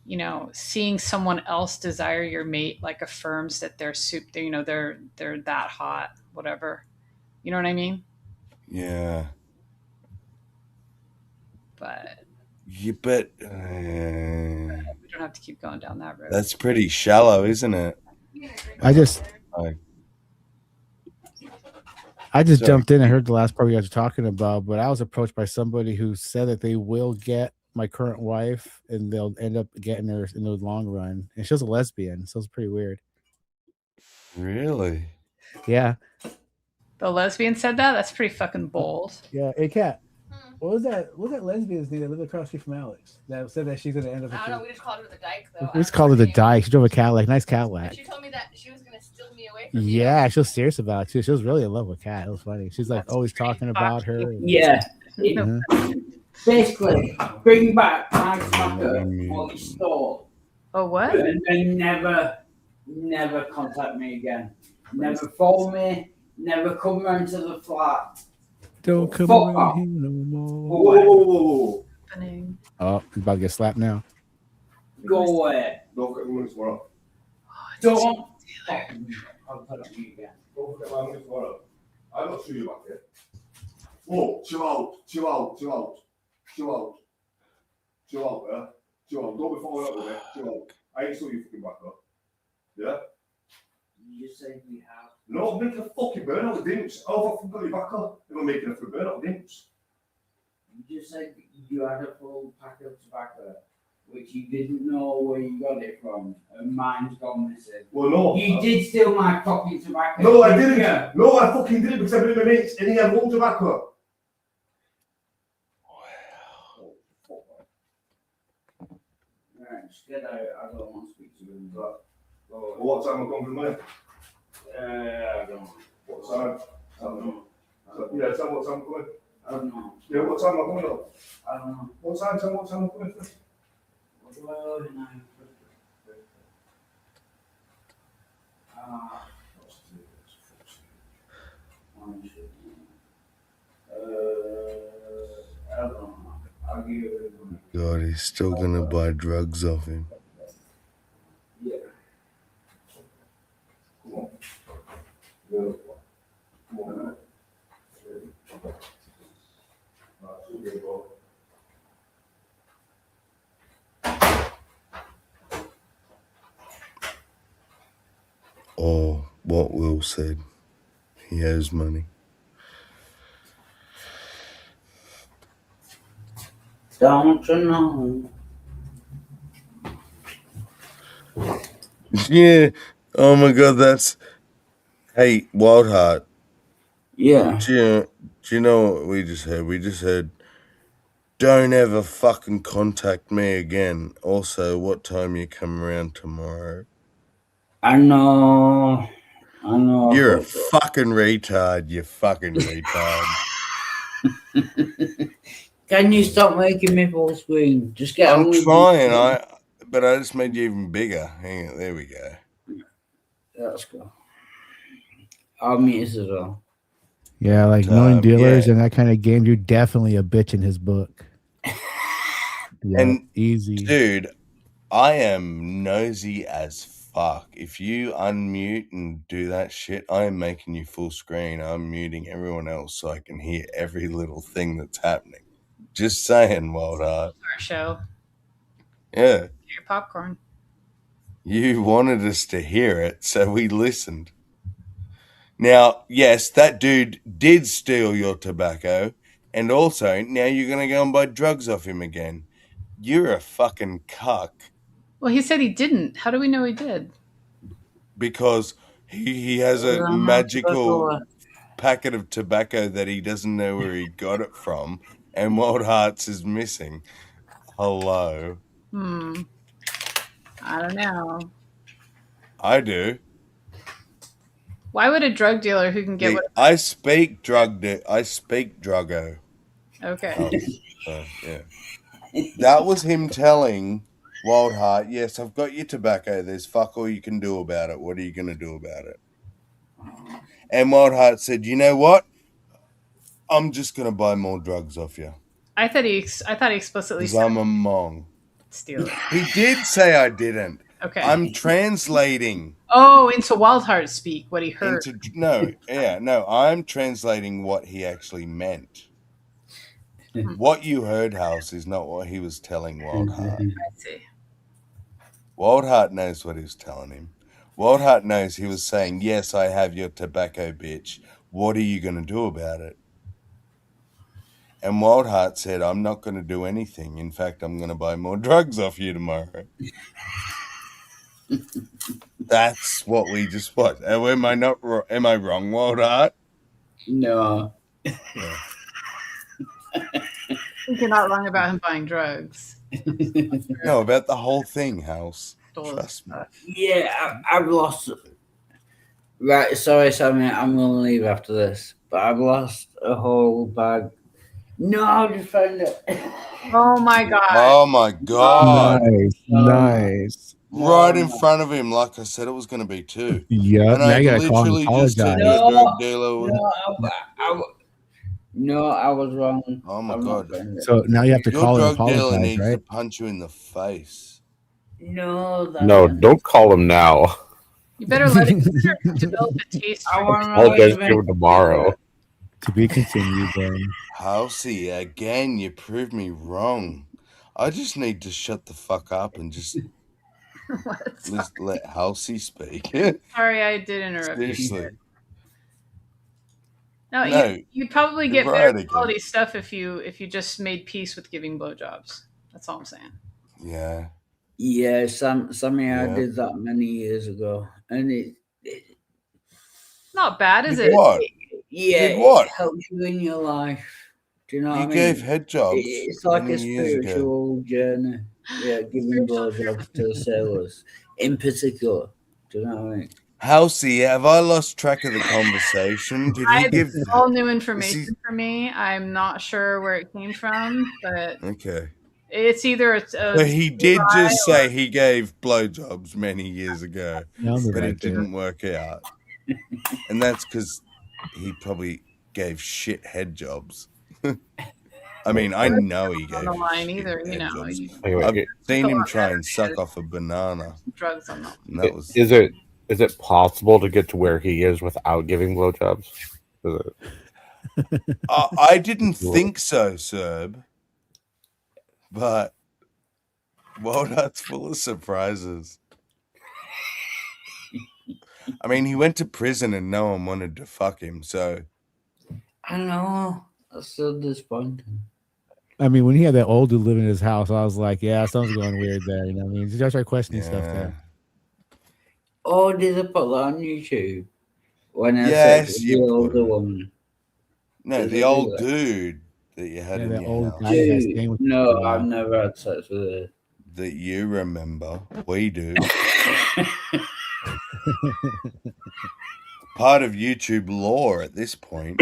you know, seeing someone else desire your mate like affirms that they're you know, they're that hot, whatever. You know what I mean? Yeah. But You bet. we don't have to keep going down that road. That's pretty shallow, isn't it? I just Sorry. jumped in and heard the last part you guys were talking about, but I was approached by somebody who said that they will get my current wife and they'll end up getting her in the long run. And she was a lesbian, so it's pretty weird. Really? Yeah. The lesbian said that? That's pretty fucking bold. Yeah. Hey, Kat. What was that lesbian's name that lived across the street from Alex that said that she's gonna end up? I don't know. We just called her the Dyke, though. We just called her the Dyke. She drove a Cadillac, nice Cadillac. She told me that she was gonna steal me away from Yeah, she was serious about it too. She was really in love with Kat. It was funny. She's like always talking about her. Yeah. Mhm. Basically, bring back my tobacco what you stole. Oh, what? And then never contact me again. Never phone me. Never come round to the flat. Don't come Fuck around off. here no more. Whoa. Oh, he's about to get slapped now. Go away. Don't get money tomorrow. Don't fucking contact me again. Don't forget my money tomorrow. I'm not sure you back here. Whoa, chill out, chill out, chill out, chill out. Chill out, yeah? Chill out. Don't be following up with me. Chill out. I ain't saw you fucking back up. Yeah? You just say we have. No, I'm making a fucking burnout of dimps. Oh, I fucking got you back up. I'm making a full burnout of dimps. You just said you had a full pack of tobacco, which you didn't know where you got it from, and mine's gone missing. Well, no. You did steal my fucking tobacco. No, I didn't. Yeah. No, I fucking didn't because I've been with my mates and he had one tobacco. Right, just get out. I don't want to speak to you. Well, what time am I going for the money? I don't know. What time? I don't know. Yeah, tell me what time I'm coming. I don't know. Yeah, what time am I coming up? I don't know. What time? Tell me what time I'm coming first. What do I order now? I don't know. I'll give you a God, he's still gonna buy drugs off him. Yeah. Come on. Yeah. Come on. Or what Will said. He owes money. Don't you know? Yeah. Oh my God, that's. Hey, Wildheart. Yeah. Do you know what we just heard? We just heard, don't ever fucking contact me again. Also, what time you come around tomorrow? I know. You're a fucking retard, you fucking retard. Can you stop making me full screen? Just get I'm on with trying, but I just made you even bigger. Hang on, there we go. Let's go. I'll meet us as well. Yeah, like knowing dealers and that kind of game, you're definitely a bitch in his book. Yeah, And easy. Dude, I am nosy as fuck. If you unmute and do that shit, I am making you full screen. I'm muting everyone else so I can hear every little thing that's happening. Just saying, Wildheart. Our show. Yeah. Your popcorn. You wanted us to hear it, so we listened. Now, yes, that dude did steal your tobacco, and also now you're going to go and buy drugs off him again. You're a fucking cuck. Well, he said he didn't. How do we know he did? Because he has a magical packet of tobacco that he doesn't know where he got it from, and Wild Hearts is missing. Hello. I don't know. I do. Why would a drug dealer who can get what? I speak druggo. Okay. Yeah. That was him telling Wildheart, yes, I've got your tobacco. There's fuck all you can do about it. What are you going to do about it? And Wildheart said, you know what? I'm just gonna buy more drugs off you I thought he explicitly because said I'm a mong. steal it. He did say I didn't. Okay. I'm translating Oh, into Wild Heart speak, what he heard. I'm translating what he actually meant. What you heard, House, is not what he was telling Wildheart. I see. Wildheart knows what he was telling him. Wildheart knows he was saying, yes, I have your tobacco, bitch. What are you going to do about it? And Wildheart said, I'm not going to do anything. In fact, I'm going to buy more drugs off you tomorrow. That's what we just watched. Am I wrong, Wildheart? No. Yeah. You're not wrong about him buying drugs. No, about the whole thing, House. Trust me. Yeah, I've lost. Right, sorry, Sammy, I'm gonna leave after this, but I've lost a whole bag. No, I'll just find it. Oh my god. Oh my god. Nice. Right in front of him, like I said it was going to be too. Yeah, And now I you gotta call and literally just said apologize. to a drug dealer. I was wrong. Oh my I'm god. not doing it. So now you have to Your call and drug dealer apologize, needs to right? punch you in the face. No, No, don't call him now. You better let it develop a taste. I want to Apologize to him tomorrow. To be continued, then. Housey, again, you proved me wrong. I just need to shut the fuck up and just let Housey speak. Sorry, I did interrupt Seriously. you. No, No, you'd probably you're get right better again. quality stuff if you just made peace with giving blowjobs. That's all I'm saying. Yeah. Yeah, Sammy, I Yeah. did that many years ago, and it Not bad, is Did it? what? yeah, Did what? it helps you in your life. Do you know You what I mean? gave head jobs It's like a many years ago. spiritual journey. Yeah, giving blowjobs to sailors in particular. Do you know what I mean? Housey, have I lost track of the conversation? Did he give? It's all new information for me. I'm not sure where it came from, but Okay. it's either So he did just lie say he gave blowjobs many years ago, Sounded but like it didn't work out. And that's because he probably gave shit head jobs. I mean, I know he gave on the line shit either. You head know, jobs. Anyway, I've seen a him lot try better and suck off a banana. drugs on that. And that was is it possible to get to where he is without giving blowjobs? Is it? I didn't think so, Serb. But Wildheart's full of surprises. I mean, he went to prison and no one wanted to fuck him, so I know. That's so disappointing. I mean, when he had that old dude living in his house, I was like, yeah, something's going weird there. You know what I mean? You start questioning stuff there. Oh, did I put that on YouTube? When I yes, said you the put older it. woman. No, Did I the do old that? dude that you had Yeah, in that your old house. guy that had staying with you for No, a while. I've never had sex with her. That you remember. We do. Part of YouTube lore at this point.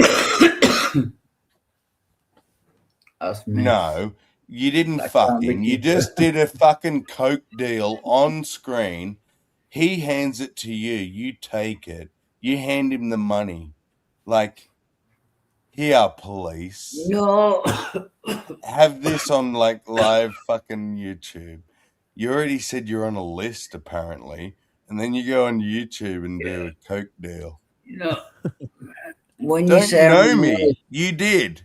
That's me. No, you didn't That fuck can't be him. You true. just did a fucking coke deal on screen. He hands it to you. You take it. You hand him the money. Like, here, police. No. Have this on, like, live fucking YouTube. You already said you're on a list, apparently. And then you go on YouTube and do a coke deal. No. When you Don't say know I'm on a me. list, You did.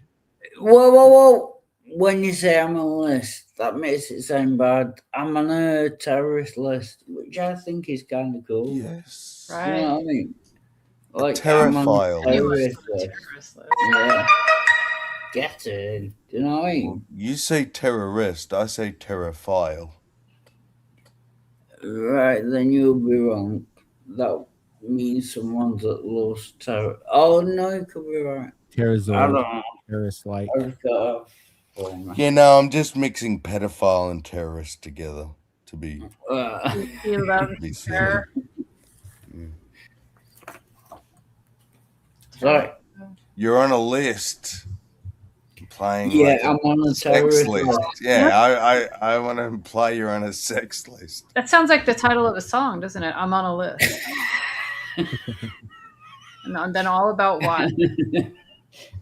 whoa. When you say I'm on a list, that makes it sound bad. I'm on a terrorist list, which I think is kind of cool. Yes. You know Right. what I mean? Like, terror I'm on file. a You was terrorist on the list. terrorist list. Yeah. Get it. Do you know what I mean? Well, you say terrorist. I say terror file. Right, then you'll be wrong. That means someone's that loves terror. Oh, no, you could be right. I don't Terrorizoid, know. terrorist like. I just got off for me. Yeah, no, I'm just mixing pedophile and terrorist together to be He loves be silly. terror. Sorry. You're on a list. Playing Yeah, like a I'm on a sex terrorist list. list. Yeah, I want to imply you're on a sex list. That sounds like the title of a song, doesn't it? I'm on a list. And then all about why.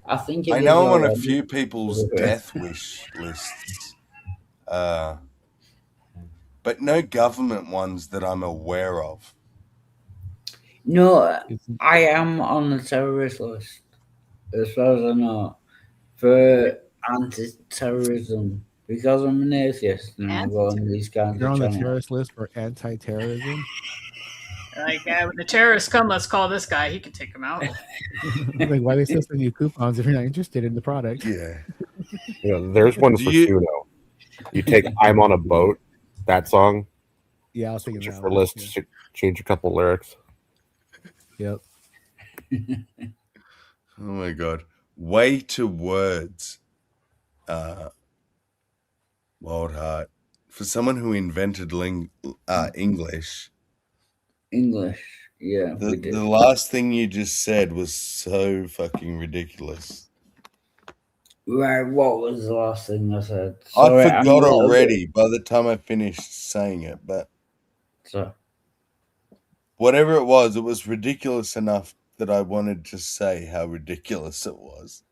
I think I it know is I'm on a already. few people's death wish lists, but no government ones that I'm aware of. No, I am on the terrorist list, as far as I know, for anti-terrorism, because I'm an atheist and I go on these kinds You're of on the channels. terrorist list for anti-terrorism. Like, when the terrorists come, let's call this guy. He can take them out. Like, why they still send you coupons if you're not interested in the product? Yeah. There's one Do for you- Suno. You take "I'm on a Boat," that song. Yeah, I was thinking Put your that for one. list. Yeah. Change a couple lyrics. Yep. Oh my god. Way to words. Wild Heart. For someone who invented English, English, yeah, we the did. last thing you just said was so fucking ridiculous. Right, what was the last thing I said? I Sorry, I'm a forgot little already by the time I finished saying it, but So, whatever it was ridiculous enough that I wanted to say how ridiculous it was.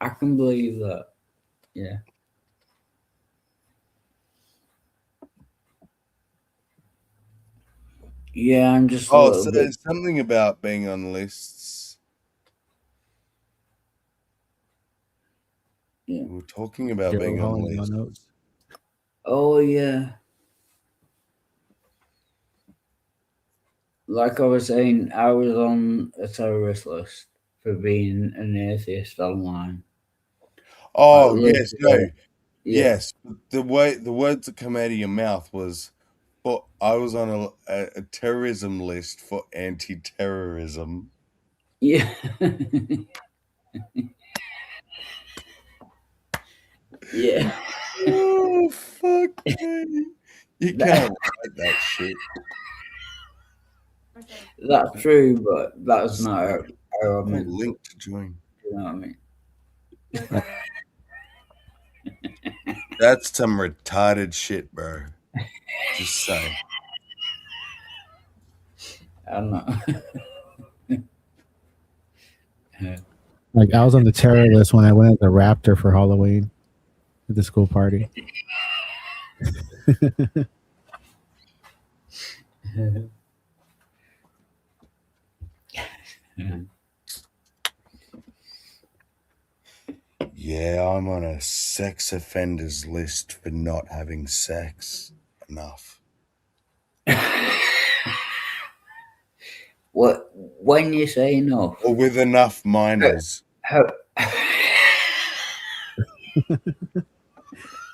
I can believe that. Yeah. Yeah, I'm just a Oh, little so bit. there's something about being on lists. Yeah. We were talking about Joe being on Holland lists. notes. Oh, yeah. Like I was saying, I was on a terrorist list for being an atheist online. Oh, Like, yes, no. yeah. Yes. The words that come out of your mouth was, well, I was on a terrorism list for anti-terrorism. Yeah. Yeah. Oh, fuck me. You can't write that shit. That's true, but that's not how I Oh, meant link to join. You know what I mean? That's some retarded shit, bro. Just saying. I don't know. Like, I was on the terror list when I went as a raptor for Halloween at the school party. Yeah, I'm on a sex offenders list for not having sex enough. What when you say enough? Or with enough minors.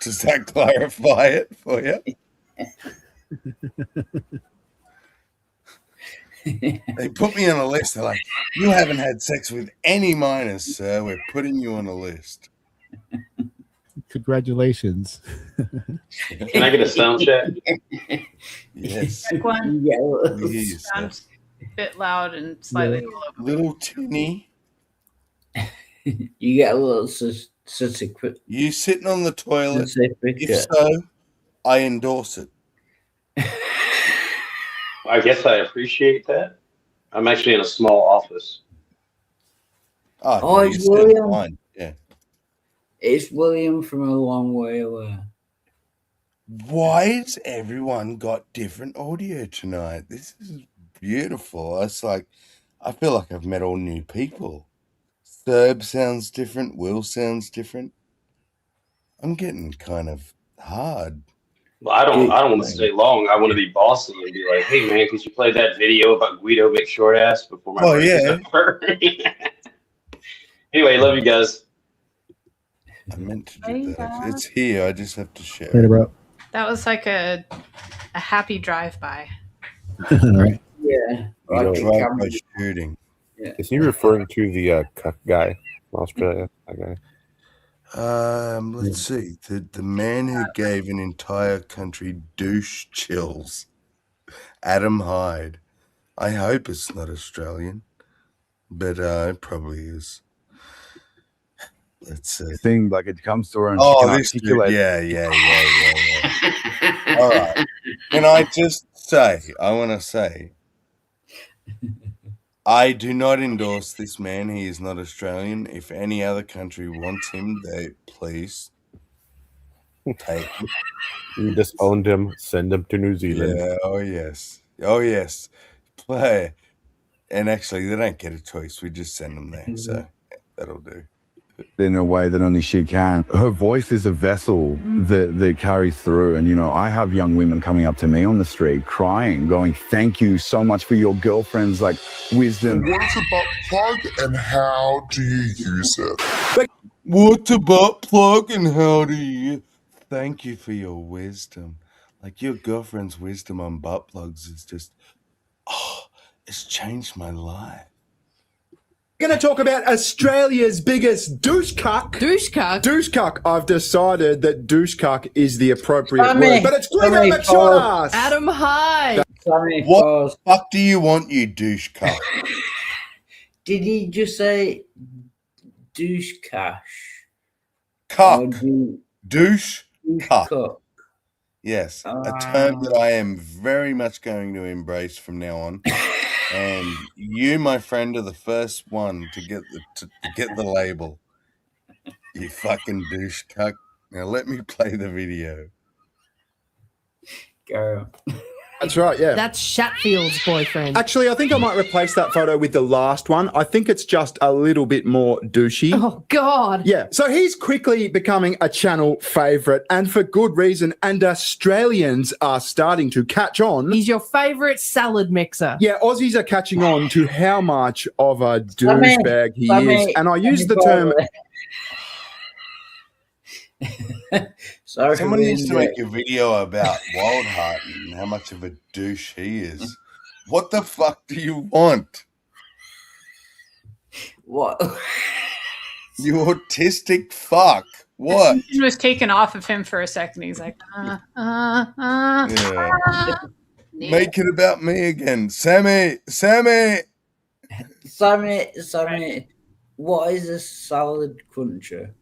Does that clarify it for you? They put me on a list. They're like, you haven't had sex with any minors, sir. We're putting you on a list. Congratulations. Can I get a sound check? Yes. Check one. Please, Sounds a bit loud and slightly below. little tinny. You get a little certificate. You sitting on the toilet? Certificate. If so, I endorse it. I guess I appreciate that. I'm actually in a small office. Oh, you're it's still William. fine. Yeah. It's William from a long way away. Why's everyone got different audio tonight? This is beautiful. It's like I feel like I've met all new people. Serb sounds different. Will sounds different. I'm getting kind of hard. Well, I don't want to stay long. I want to be bossy and be like, "Hey, man, could you play that video about Guido McShortass before my break is over?" Anyway, love you guys. I meant to do that. It's here. I just have to share. Later, bro. That was like a happy drive-by. All right. Yeah. Like know, drive-by shooting. Yeah. Is he referring to the cuck guy from Australia? That guy. Let's see. The man who gave an entire country douche chills. Adam Hyde. I hope it's not Australian, but it probably is. Let's see. Thing like it comes to her and Oh, she can this dude. articulate. Yeah. All right. Can I just say, I want to say, I do not endorse this man. He is not Australian. If any other country wants him, they please take him. You disowned him. Send him to New Zealand. Yeah. Oh yes. Oh yes. Play. And actually, they don't get a choice. We just send them there. So that'll do. In a way that only she can. Her voice is a vessel that carries through. And, you know, I have young women coming up to me on the street crying, going, thank you so much for your girlfriend's, like, wisdom. What's a butt plug and how do you use it? What's a butt plug and how do you... Thank you for your wisdom. Like, your girlfriend's wisdom on butt plugs is just... Oh, it's changed my life. We're going to talk about Australia's biggest douche cuck. Douche cuck? Douche cuck. I've decided that douche cuck is the appropriate word. But it's Guido McShortass. Adam High. What the fuck do you want, you douche cuck? Did he just say douche cash? Cuck. Douche cuck. Yes, a term that I am very much going to embrace from now on. And you, my friend, are the first one to get the label. You fucking douche cuck. Now let me play the video. Go. That's right, yeah. That's Shatfield's boyfriend. Actually, I think I might replace that photo with the last one. I think it's just a little bit more douchey. Oh, God. Yeah, so he's quickly becoming a channel favourite, and for good reason, and Australians are starting to catch on. He's your favourite salad mixer. Yeah, Aussies are catching on to how much of a douchebag he is. And I use the term... Sorry, someone needs to make a video about Wildheart and how much of a douche he is. What the fuck do you want? What? You autistic fuck. What? It was taken off of him for a second. He's like, Yeah. Make it about me again. Sammy. What is a salad cruncher?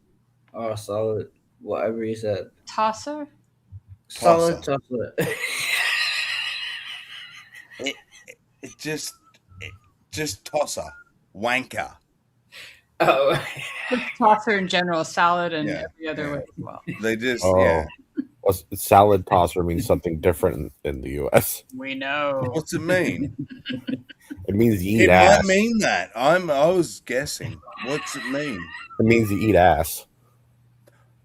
Or a salad, whatever you said. Tosser? Salad tosser. It just tosser. Wanker. Oh. Tosser in general, salad and every other way as well. They just, Well, salad tosser means something different in the U.S. We know. What's it mean? It means you eat It ass. might mean that. I was guessing. What's it mean? It means you eat ass.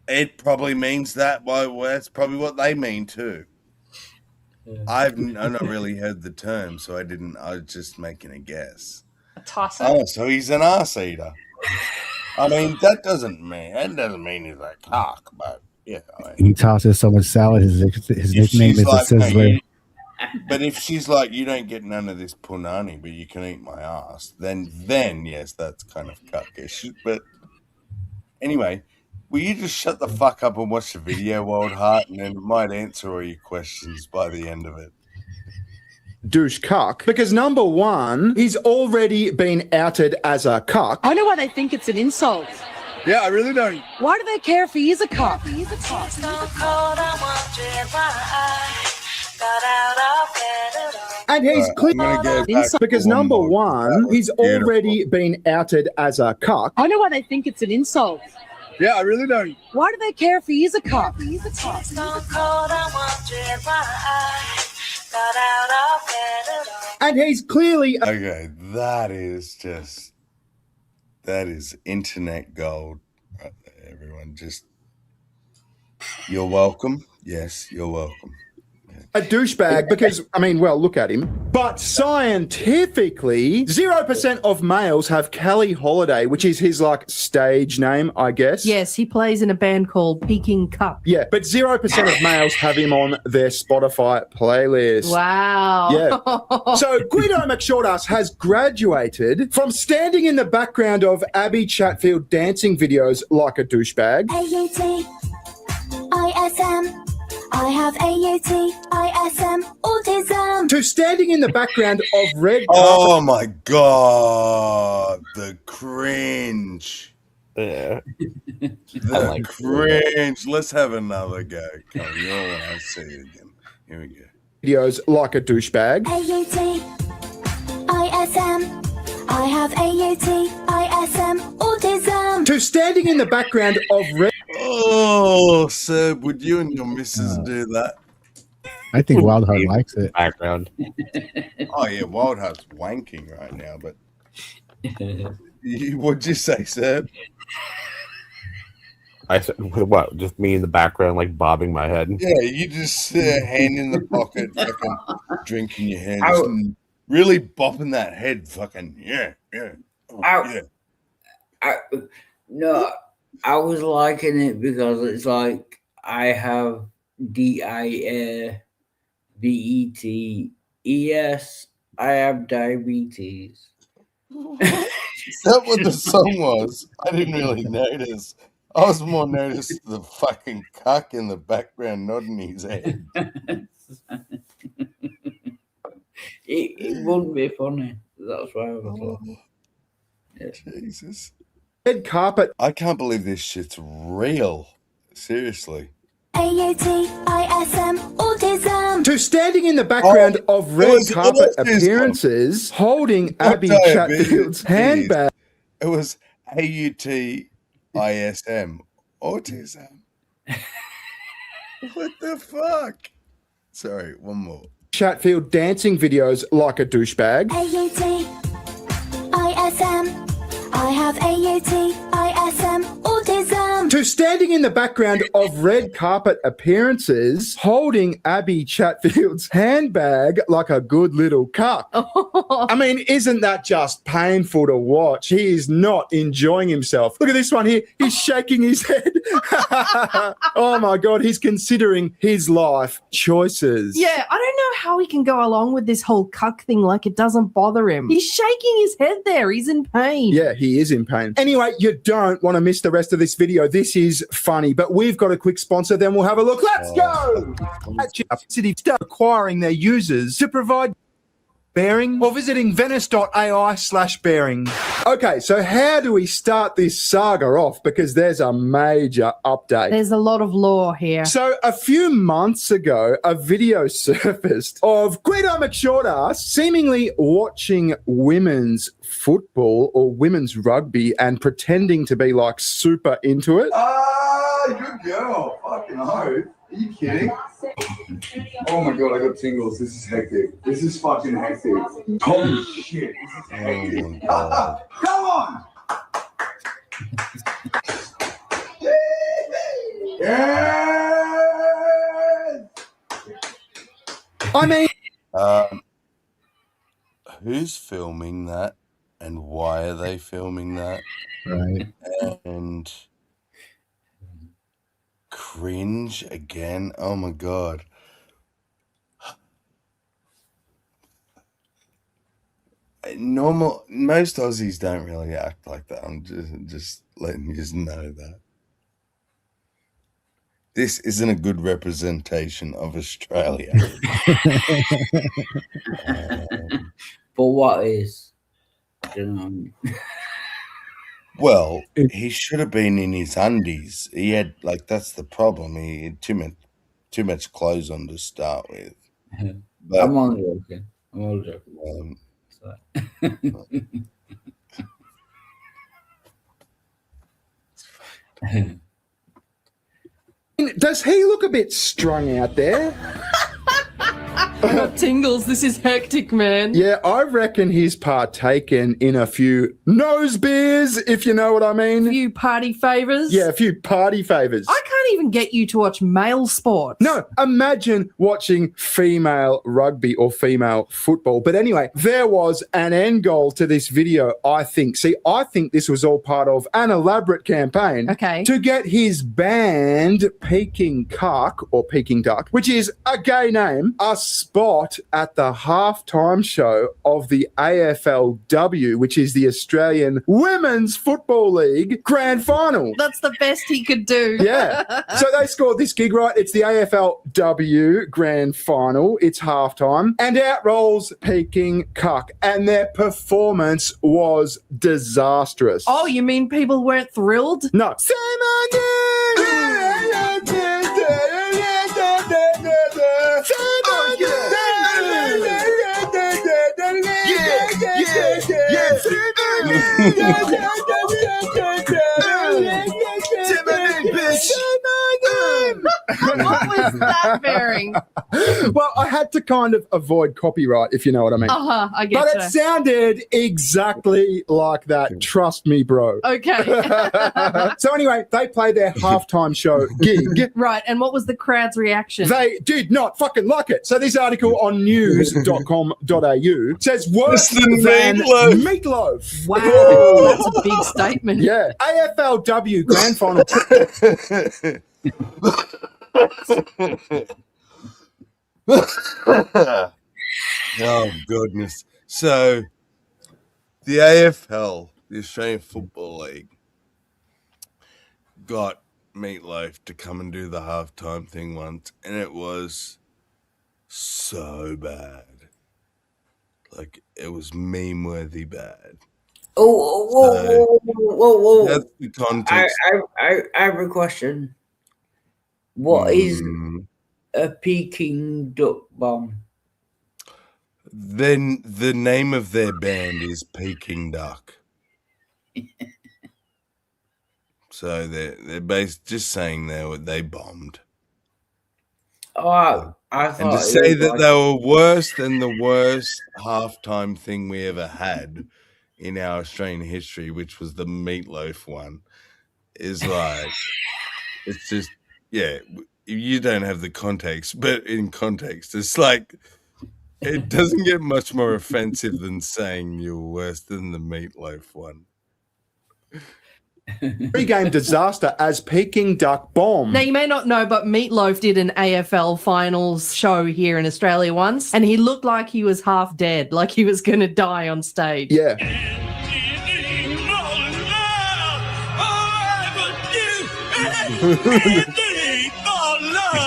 It probably means that. Well, that's probably what they mean too. I've not really heard the term, so I was just making a guess. A tosser? Oh, so he's an ass eater. I mean, that doesn't mean he's a cock, but yeah. I mean, He tosses so much salad. His nickname is like, the Sizzler. but if she's like, you don't get none of this punani, but you can eat my ass, then yes, that's kind of cuckish. But anyway. Will you just shut the fuck up and watch the video, Wildheart, and then it might answer all your questions by the end of it. Douche cuck. Because number one, he's already been outed as a cuck. I know why they think it's an insult. Yeah, I really don't. Why do they care if he is a cuck? And he's clear because number one, he's already been outed as a cuck. I know why they think it's an insult. Yeah, I really don't. Why do they care if he is a cuck? And he's clearly... Okay, that is internet gold right there, everyone. Just, you're welcome. Yes, you're welcome. a douchebag because, I mean, well, look at him. But scientifically, 0% of males have Kelly Holiday, which is his, like, stage name, I guess. Yes, he plays in a band called Peking Cup. Yeah, but 0% of males have him on their Spotify playlist. Wow. Yeah. So Guido McShortass has graduated from standing in the background of Abby Chatfield dancing videos like a douchebag. AUT, ISM. I have AUT, ISM, autism. To standing in the background of red. Oh my God, the cringe. Yeah. The like cringe. Let's have another go. Come on, you know when I see it again. Here we go. Videos like a douchebag. AUT, ISM. I have AUTISM, autism. To standing in the background of red. Oh, sir, would you and your missus do that? I think Wildheart likes it. Background. Oh yeah, Wildheart's wanking right now. But what'd you say, sir? I said, what? Just me in the background, like bobbing my head. Yeah, you just hand in the pocket, fucking drink in your hand, just really bopping that head, fucking yeah. No, I was liking it because it's like I have diabetes. I have diabetes. Is that what the song was? I didn't really notice. I was more noticed the fucking cuck in the background nodding his head. It wouldn't be funny. That's why I was like, yeah. Jesus. Red carpet. I can't believe this shit's real. Seriously. AUTISM, autism. To standing in the background of red carpet appearances, holding Abby Chatfield's handbag. It was AUTISM, autism. What the fuck? Sorry, one more. Chatfield dancing videos like a douchebag. AUTISM. I have AUTISM, autism. To standing in the background of red carpet appearances, holding Abby Chatfield's handbag like a good little cuck. I mean, isn't that just painful to watch? He is not enjoying himself. Look at this one here. He's shaking his head. Oh my God, he's considering his life choices. Yeah, I don't know how he can go along with this whole cuck thing like it doesn't bother him. He's shaking his head there. He's in pain. Yeah, he is in pain. Anyway, you don't want to miss the rest of this video. This is funny, but we've got a quick sponsor, then we'll have a look. Let's go! City start acquiring their users to provide bearing or visiting venice.ai/bearing. Okay, so how do we start this saga off? Because there's a major update. There's a lot of lore here. So a few months ago, a video surfaced of Guido McShortass seemingly watching women's football or women's rugby and pretending to be like super into it. Good girl. Fucking hope. Are you kidding? Oh my God, I got tingles. This is hectic. This is fucking hectic. Holy shit. This is hectic. Come on! Yes! I mean, who's filming that and why are they filming that? Right. And cringe again. Oh my God. Most Aussies don't really act like that. I'm just letting you know that. This isn't a good representation of Australia. but what is? Well, he should have been in his undies. He had that's the problem. He had too much clothes on to start with. But, I'm only joking. I'm only joking. Does he look a bit strung out there? I got tingles. This is hectic, man. Yeah, I reckon he's partaken in a few nose beers, if you know what I mean. A few party favours. Yeah, a few party favours. I can't even get you to watch male sports. No, imagine watching female rugby or female football. But anyway, there was an end goal to this video, I think. See, I think this was all part of an elaborate campaign to get his band, Peking Cuck, or Peking Duck, which is a gay name, a spot at the halftime show of the AFLW, which is the Australian Women's Football League Grand Final. That's the best he could do. Yeah. So they scored this gig, right? It's the AFLW Grand Final. It's halftime. And out rolls Peking Cuck. And their performance was disastrous. Oh, you mean people weren't thrilled? No. What was that bearing? Well, I had to kind of avoid copyright, if you know what I mean. I get But you. it sounded exactly like that. Trust me, bro. Okay. So anyway, they played their halftime show gig. Right, and what was the crowd's reaction? They did not fucking like it. So this article on news.com.au says worse than meatloaf. Wow, that's a big statement. Yeah. AFLW Grand Final. Oh, goodness. So, the AFL, the Australian Football League, got Meatloaf to come and do the halftime thing once, and it was so bad. Like, it was meme-worthy bad. Whoa. That's the context. I have a question. What is a Peking duck bomb? Then the name of their band is Peking Duck. So they're just saying they bombed. Oh, I thought. And to say that they were worse than the worst halftime thing we ever had in our Australian history, which was the Meatloaf one, is like, it's just, yeah, you don't have the context, but in context, it's like, it doesn't get much more offensive than saying you're worse than the Meatloaf one. Pre-game disaster as Peking duck bomb. Now, you may not know, but Meatloaf did an AFL finals show here in Australia once, and he looked like he was half dead, like he was going to die on stage. Yeah.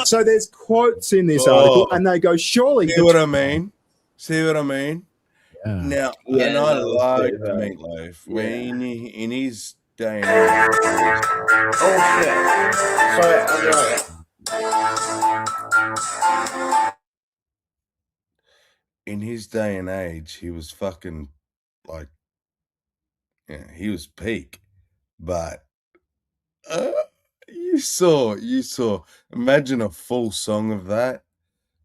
So there's quotes in this article, and they go, surely... See what I mean? See what I mean? Yeah. Now, Yeah, and I no, like yeah. Meatloaf. Yeah. When in his day and Oh shit! Sorry, in his day and age, he was fucking like, yeah, he was peak. But you saw. Imagine a full song of that.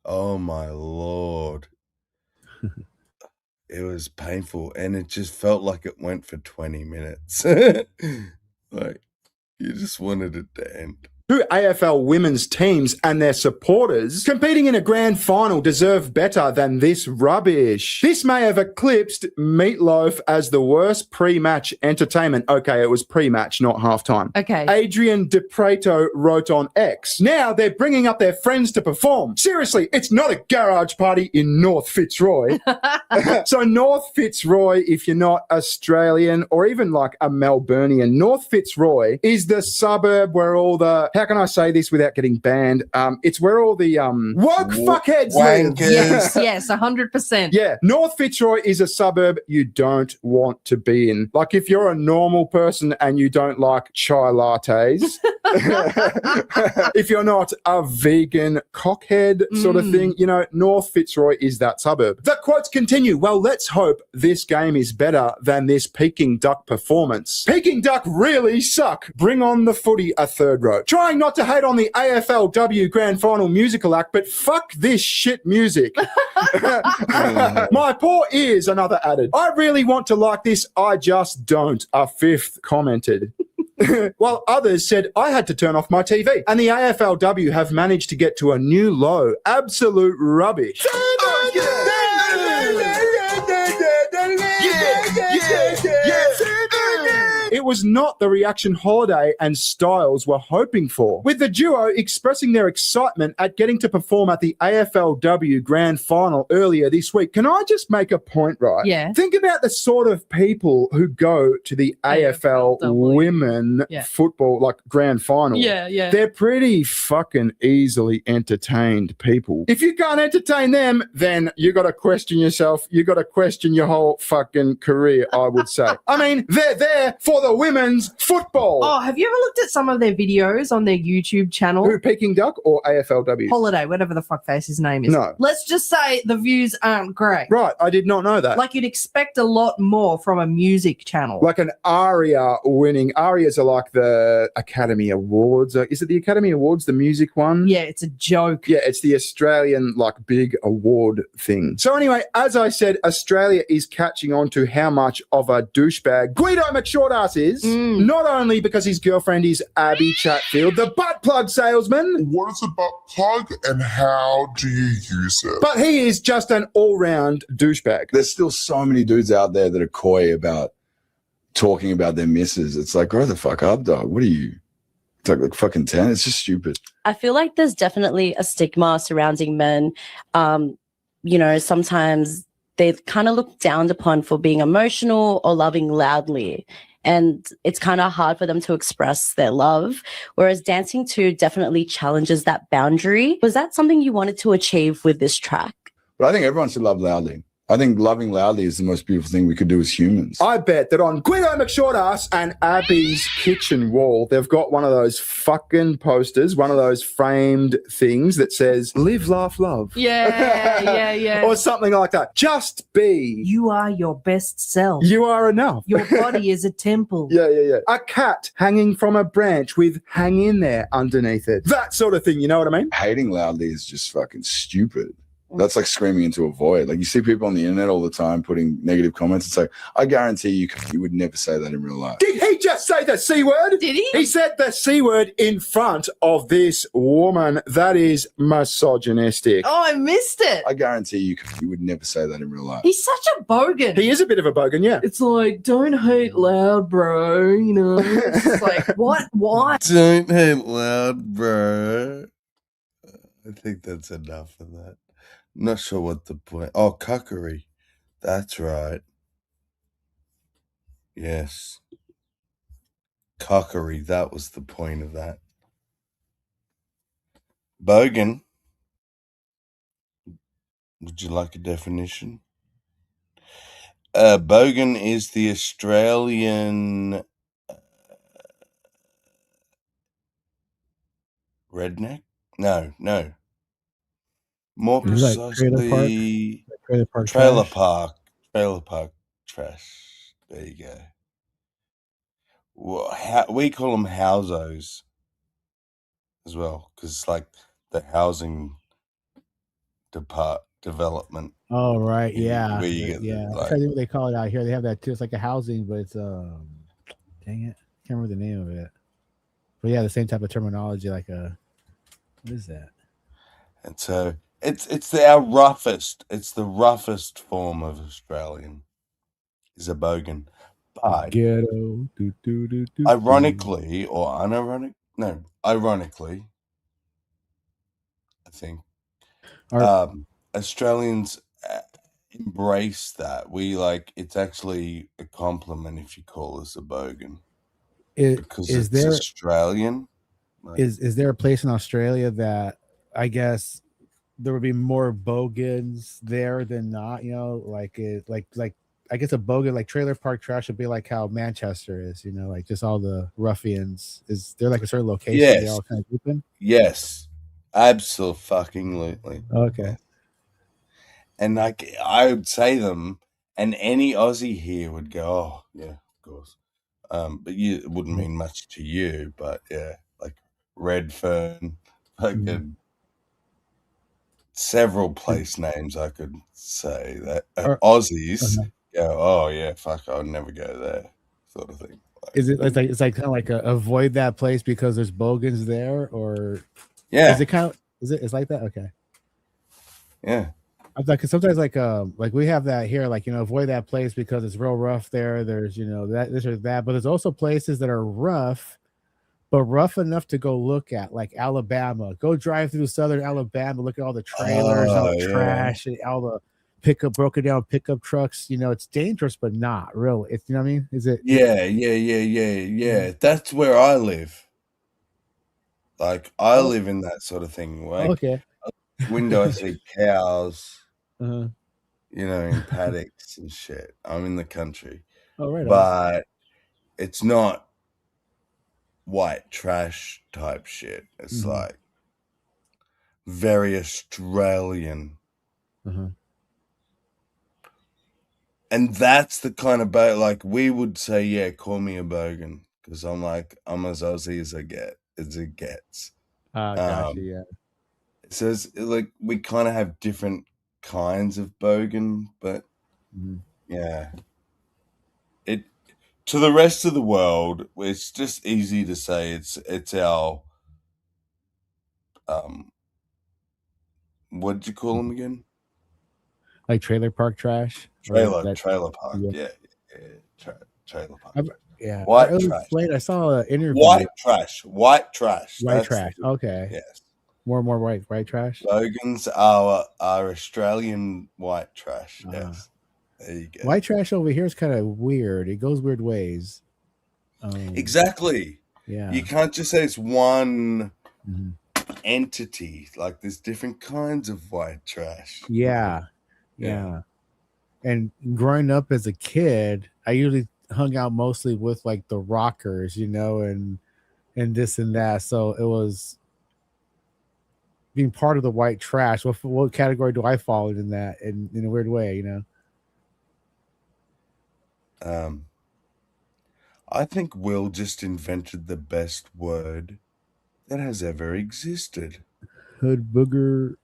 Oh my Lord. It was painful, and it just felt like it went for 20 minutes. Like, you just wanted it to end. Two AFL women's teams and their supporters competing in a grand final deserve better than this rubbish. This may have eclipsed Meatloaf as the worst pre-match entertainment. Okay, it was pre-match, not halftime. Okay. Adrian DePrato wrote on X. Now they're bringing up their friends to perform. Seriously, it's not a garage party in North Fitzroy. So North Fitzroy, if you're not Australian or even like a Melburnian, North Fitzroy is the suburb where all the... How can I say this without getting banned? It's where all the woke fuckheads live. Yes, 100%. Yeah, North Fitzroy is a suburb you don't want to be in. Like if you're a normal person and you don't like chai lattes, if you're not a vegan cockhead sort of thing, you know, North Fitzroy is that suburb. The quotes continue. Well, let's hope this game is better than this Peking duck performance. Peking duck really suck. Bring on the footy, a third row. Trying not to hate on the AFLW Grand Final musical act, but fuck this shit music. My poor ears, another added. I really want to like this, I just don't, a fifth commented. While others said, I had to turn off my TV. And the AFLW have managed to get to a new low. Absolute rubbish. It was not the reaction Holiday and Styles were hoping for, with the duo expressing their excitement at getting to perform at the AFLW Grand Final earlier this week. Can I just make a point, right? Yeah. Think about the sort of people who go to the AFL women football, like Grand Final. Yeah. They're pretty fucking easily entertained people. If you can't entertain them, then you got to question yourself. You got to question your whole fucking career, I would say. I mean, they're there for the women's football. Oh, have you ever looked at some of their videos on their YouTube channel? Who, Peking Duck or AFLW? Holiday, whatever the fuckface his name is. No. Let's just say the views aren't great. Right, I did not know that. Like you'd expect a lot more from a music channel. Like an ARIA winning. ARIAs are like the Academy Awards. Is it the Academy Awards, the music one? Yeah, it's a joke. Yeah, it's the Australian like big award thing. So anyway, as I said, Australia is catching on to how much of a douchebag Guido McShortass is. Not only because his girlfriend is Abby Chatfield, the butt plug salesman. What is a butt plug and how do you use it? But he is just an all-round douchebag. There's still so many dudes out there that are coy about talking about their misses. It's like, grow the fuck up, dog. What are you? It's like fucking 10. It's just stupid. I feel like there's definitely a stigma surrounding men. You know, sometimes they kind of look down upon for being emotional or loving loudly. And it's kind of hard for them to express their love. Whereas Dancing 2 definitely challenges that boundary. Was that something you wanted to achieve with this track? But I think everyone should love loudly. I think loving loudly is the most beautiful thing we could do as humans. I bet that on Guido McShortass and Abby's kitchen wall, they've got one of those fucking posters, one of those framed things that says, live, laugh, love. Yeah. Or something like that. Just be. You are your best self. You are enough. Your body is a temple. Yeah. A cat hanging from a branch with hang in there underneath it. That sort of thing, you know what I mean? Hating loudly is just fucking stupid. That's like screaming into a void. Like you see people on the internet all the time putting negative comments. It's like, I guarantee you would never say that in real life. Did he just say the C word? Did he? He said the C word in front of this woman. That is misogynistic. Oh, I missed it. I guarantee you would never say that in real life. He's such a bogan. He is a bit of a bogan, yeah. It's like, don't hate loud, bro. You know, it's just like, what? Why? Don't hate loud, bro. I think that's enough of that. Not sure what the point. Oh, cuckery. That's right. Yes. Cockery. That was the point of that. Bogan. Would you like a definition? Bogan is the Australian redneck? No. More Is it precisely, like trailer park trash. There you go. Well, we call them housos as well, because it's like the housing development. Oh right, yeah, Where you get yeah. like, I think what they call it out here. They have that too. It's like a housing, but it's dang it, can't remember the name of it. But yeah, the same type of terminology. Like what is that? and so it's our roughest. It's the roughest form of Australian. Is a bogan, but Ghetto. ironically or unironic, no, ironically, I think Australians embrace that. We like it's actually a compliment if you call us a bogan because Is it's there Australian. Like, is there a place in Australia that I guess there would be more bogans there than not? You know, like I guess a bogan like trailer park trash would be like how Manchester is. You know, like just all the ruffians. Is there like a certain location they all kind of group in? Yes, absolutely. Okay. And like I would say them, and any Aussie here would go, "Oh, yeah, of course." But it wouldn't mean much to you. But yeah, like Redfern, fucking several place names I could say that Aussies go, "Oh yeah, fuck, I'll never go there," sort of thing. Like, It's like kind of like avoid that place because there's bogans there, or yeah, it's like that? Okay. Yeah. I'm like, 'cause sometimes like we have that here, like, you know, avoid that place because it's real rough there. There's, you know, that this or that, but there's also places that are rough, but rough enough to go look at, like Alabama. Go drive through southern Alabama, look at all the trailers, all the trash, and all the broken down pickup trucks. You know, it's dangerous, but not really. It's, you know what I mean? Is it? Yeah. That's where I live. Like I live in that sort of thing. Like, okay. Window, I see cows. Uh-huh. You know, in paddocks and shit. I'm in the country. Oh, right on. But it's not white trash type shit. It's like very Australian. And that's the kind of like we would say, yeah, call me a bogan, because I'm as Aussie as it gets. Gotcha, yeah. So it's like we kind of have different kinds of bogan, but yeah, it to the rest of the world, it's just easy to say it's our what did you call them again? Like trailer park trash? Trailer park, Yeah. Trailer park. Yeah. White trash. I saw an interview. White trash. White That's trash. Okay. Yes. More white trash. Bogans are Australian white trash. Yes. There you go. White trash over here is kind of weird. It goes weird ways. Exactly. Yeah. You can't just say it's one entity. Like there's different kinds of white trash. Yeah. And growing up as a kid, I usually hung out mostly with like the rockers, and this and that. So it was being part of the white trash. What category do I fall in that in a weird way, I think Will just invented the best word that has ever existed. Hood booger.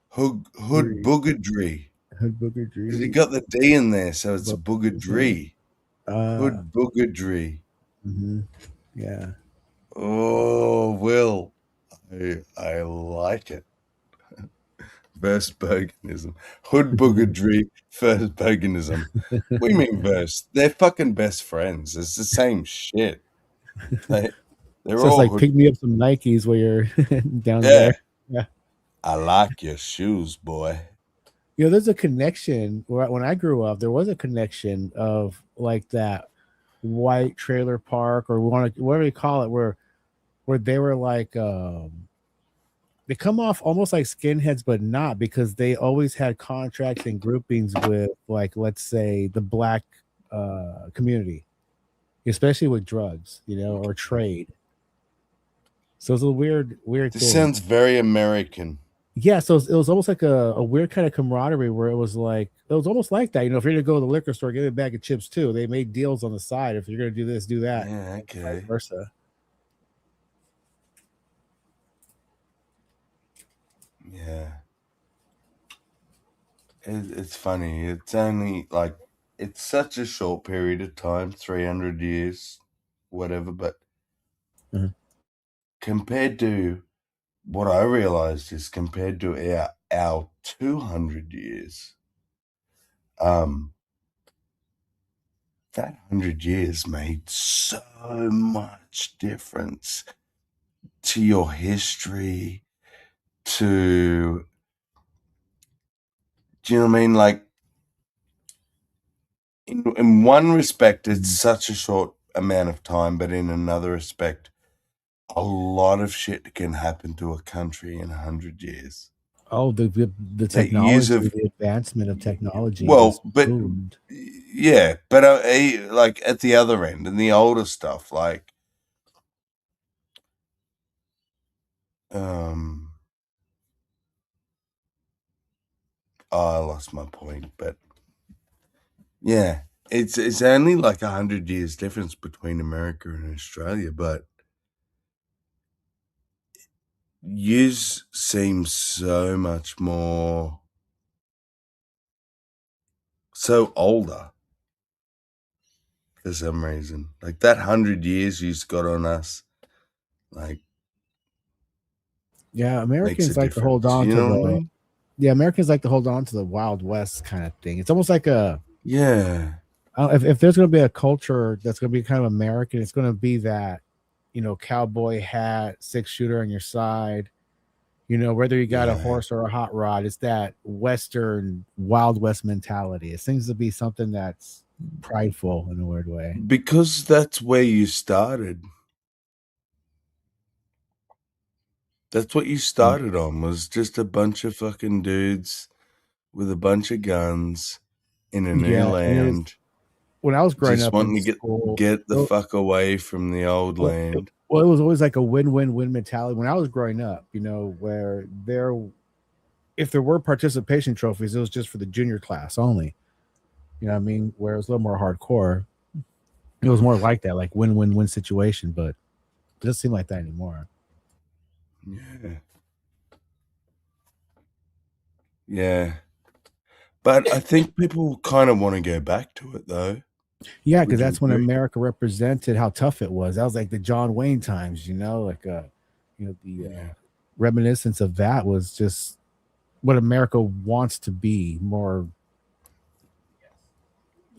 Hood boogadry. Hood boogadry. Because you got the D in there, so it's boogadry. Hood boogadry. Yeah. Oh, Will. I like it. Verse boganism. Hood boogadry, first boganism. What do you mean verse? They're fucking best friends. It's the same shit. They're so all it's like pick me up some Nikes while you're down Yeah. there. Yeah. I like your shoes, boy. There's a connection. When I grew up, there was a connection of like that white trailer park, or whatever you call it, where they were like they come off almost like skinheads, but not, because they always had contracts and groupings with, like, let's say the black community, especially with drugs, or trade. So it's a weird This thing. sounds very American. Yeah, so it was almost like a weird kind of camaraderie, where it was almost like that. If you're gonna go to the liquor store, get a bag of chips too. They made deals on the side. If you're gonna do this, do that. Yeah, okay. Vice versa. Yeah. It's funny. It's only like it's such a short period of time, 300 years, whatever, but compared to what I realized is compared to our 200 years, that 100 years made so much difference to your history, do you know what I mean? Like, in one respect, it's such a short amount of time, but in another respect, a lot of shit can happen to a country in 100 years. Oh, the technology, the advancement of technology. Well, but yeah, but like at the other end, and the older stuff, like I lost my point, but yeah, it's only like 100 years difference between America and Australia, but yous seem so much more so older for some reason. Like that 100 years you've got on us, like yeah, Americans like to hold on to what I mean? Yeah, Americans like to hold on to the Wild West kind of thing. It's almost like a if there's going to be a culture that's going to be kind of American, it's going to be that, cowboy hat, 6-shooter on your side, whether you got a horse or a hot rod. It's that Western Wild West mentality. It seems to be something that's prideful in a weird way. Because that's where you started. That's what you started on, was just a bunch of fucking dudes with a bunch of guns in a new land. when I was growing Just up in wanting to school, get the fuck away from the old land. Well, it was always like a win-win-win mentality when I was growing up, you know, where if there were participation trophies, it was just for the junior class only. You know what I mean? Where it was a little more hardcore. It was more like that, like win-win-win situation, but it doesn't seem like that anymore. Yeah. Yeah. But I think people kind of want to go back to it, though. Yeah, because that's when America represented how tough it was. That was like the John Wayne times, you know, like the reminiscence of that was just what America wants to be more.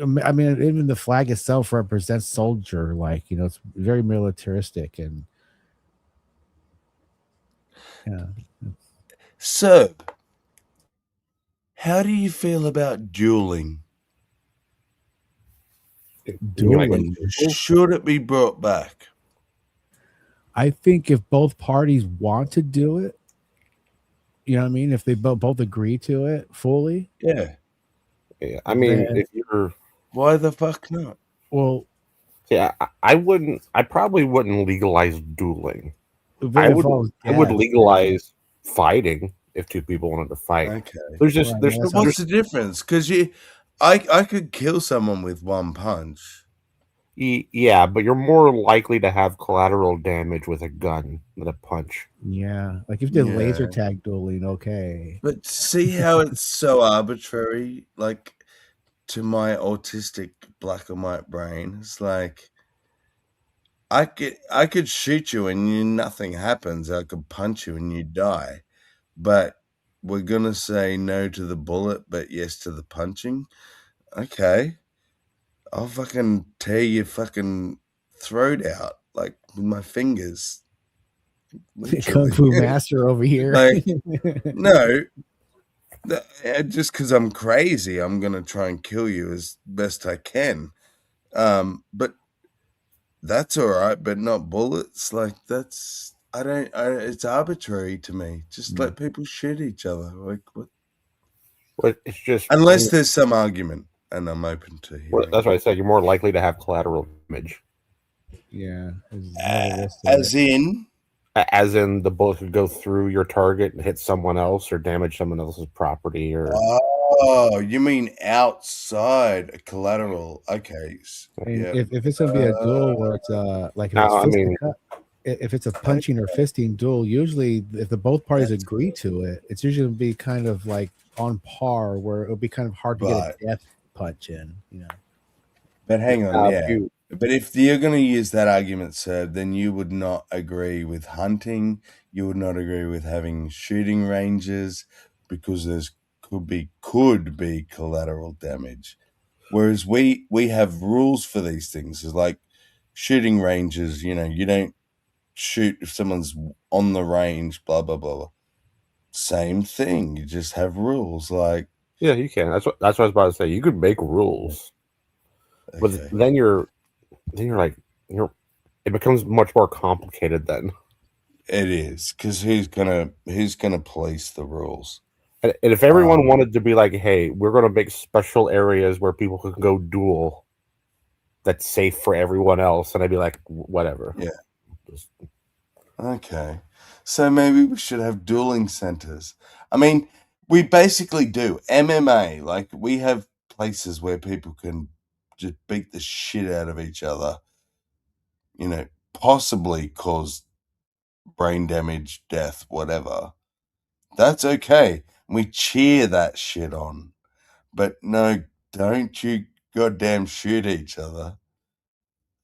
I mean, even the flag itself represents soldier, like, you know, it's very militaristic and yeah. So, how do you feel about dueling? Dueling. Should it be brought back? I think if both parties want to do it, you know what I mean? If they both agree to it fully. Yeah. Yeah. I mean, if you're. Why the fuck not? Well, yeah, I probably wouldn't legalize dueling. I would legalize fighting if two people wanted to fight. Okay. What's the difference? Because I could kill someone with one punch. Yeah, but you're more likely to have collateral damage with a gun than a punch. Yeah, like if you did laser tag dueling, okay. But see how it's so arbitrary? Like, to my autistic black and white brain, it's like I could shoot you and nothing happens. I could punch you and you die. But we're gonna say no to the bullet, but yes to the punching. Okay. I'll fucking tear your fucking throat out, like, with my fingers. Kung Fu master over here. Like, no. Just because I'm crazy, I'm gonna try and kill you as best I can. But that's all right, but not bullets. Like, that's it's arbitrary to me. Just let people shoot each other. Like, what? Well, it's just unless there's some argument, and I'm open to hearing. Well, that's why I said you're more likely to have collateral damage. Yeah, as in the bullet could go through your target and hit someone else or damage someone else's property. Or oh, you mean outside collateral? Okay. If it's gonna be a duel where it's like if it's a punching or fisting duel, usually if the both parties agree to it, it's usually gonna be kind of like on par, where it'll be kind of hard to get a death punch in, you know. But hang on, but if you're going to use that argument, sir, then you would not agree with hunting. You would not agree with having shooting ranges, because there's could be collateral damage. Whereas we have rules for these things. It's like shooting ranges. You know, you don't shoot if someone's on the range. Blah blah blah. Same thing. You just have rules. Like, yeah, you can. That's what I was about to say. You could make rules, but then you're like it becomes much more complicated then. It is, because who's gonna police the rules? And if everyone wanted to be like, hey, we're gonna make special areas where people can go duel, that's safe for everyone else, and I'd be like, whatever. Yeah. Okay. So maybe we should have dueling centers. I mean, we basically do MMA. Like, we have places where people can just beat the shit out of each other, you know, possibly cause brain damage, death, whatever. That's okay. We cheer that shit on. But no, don't you goddamn shoot each other.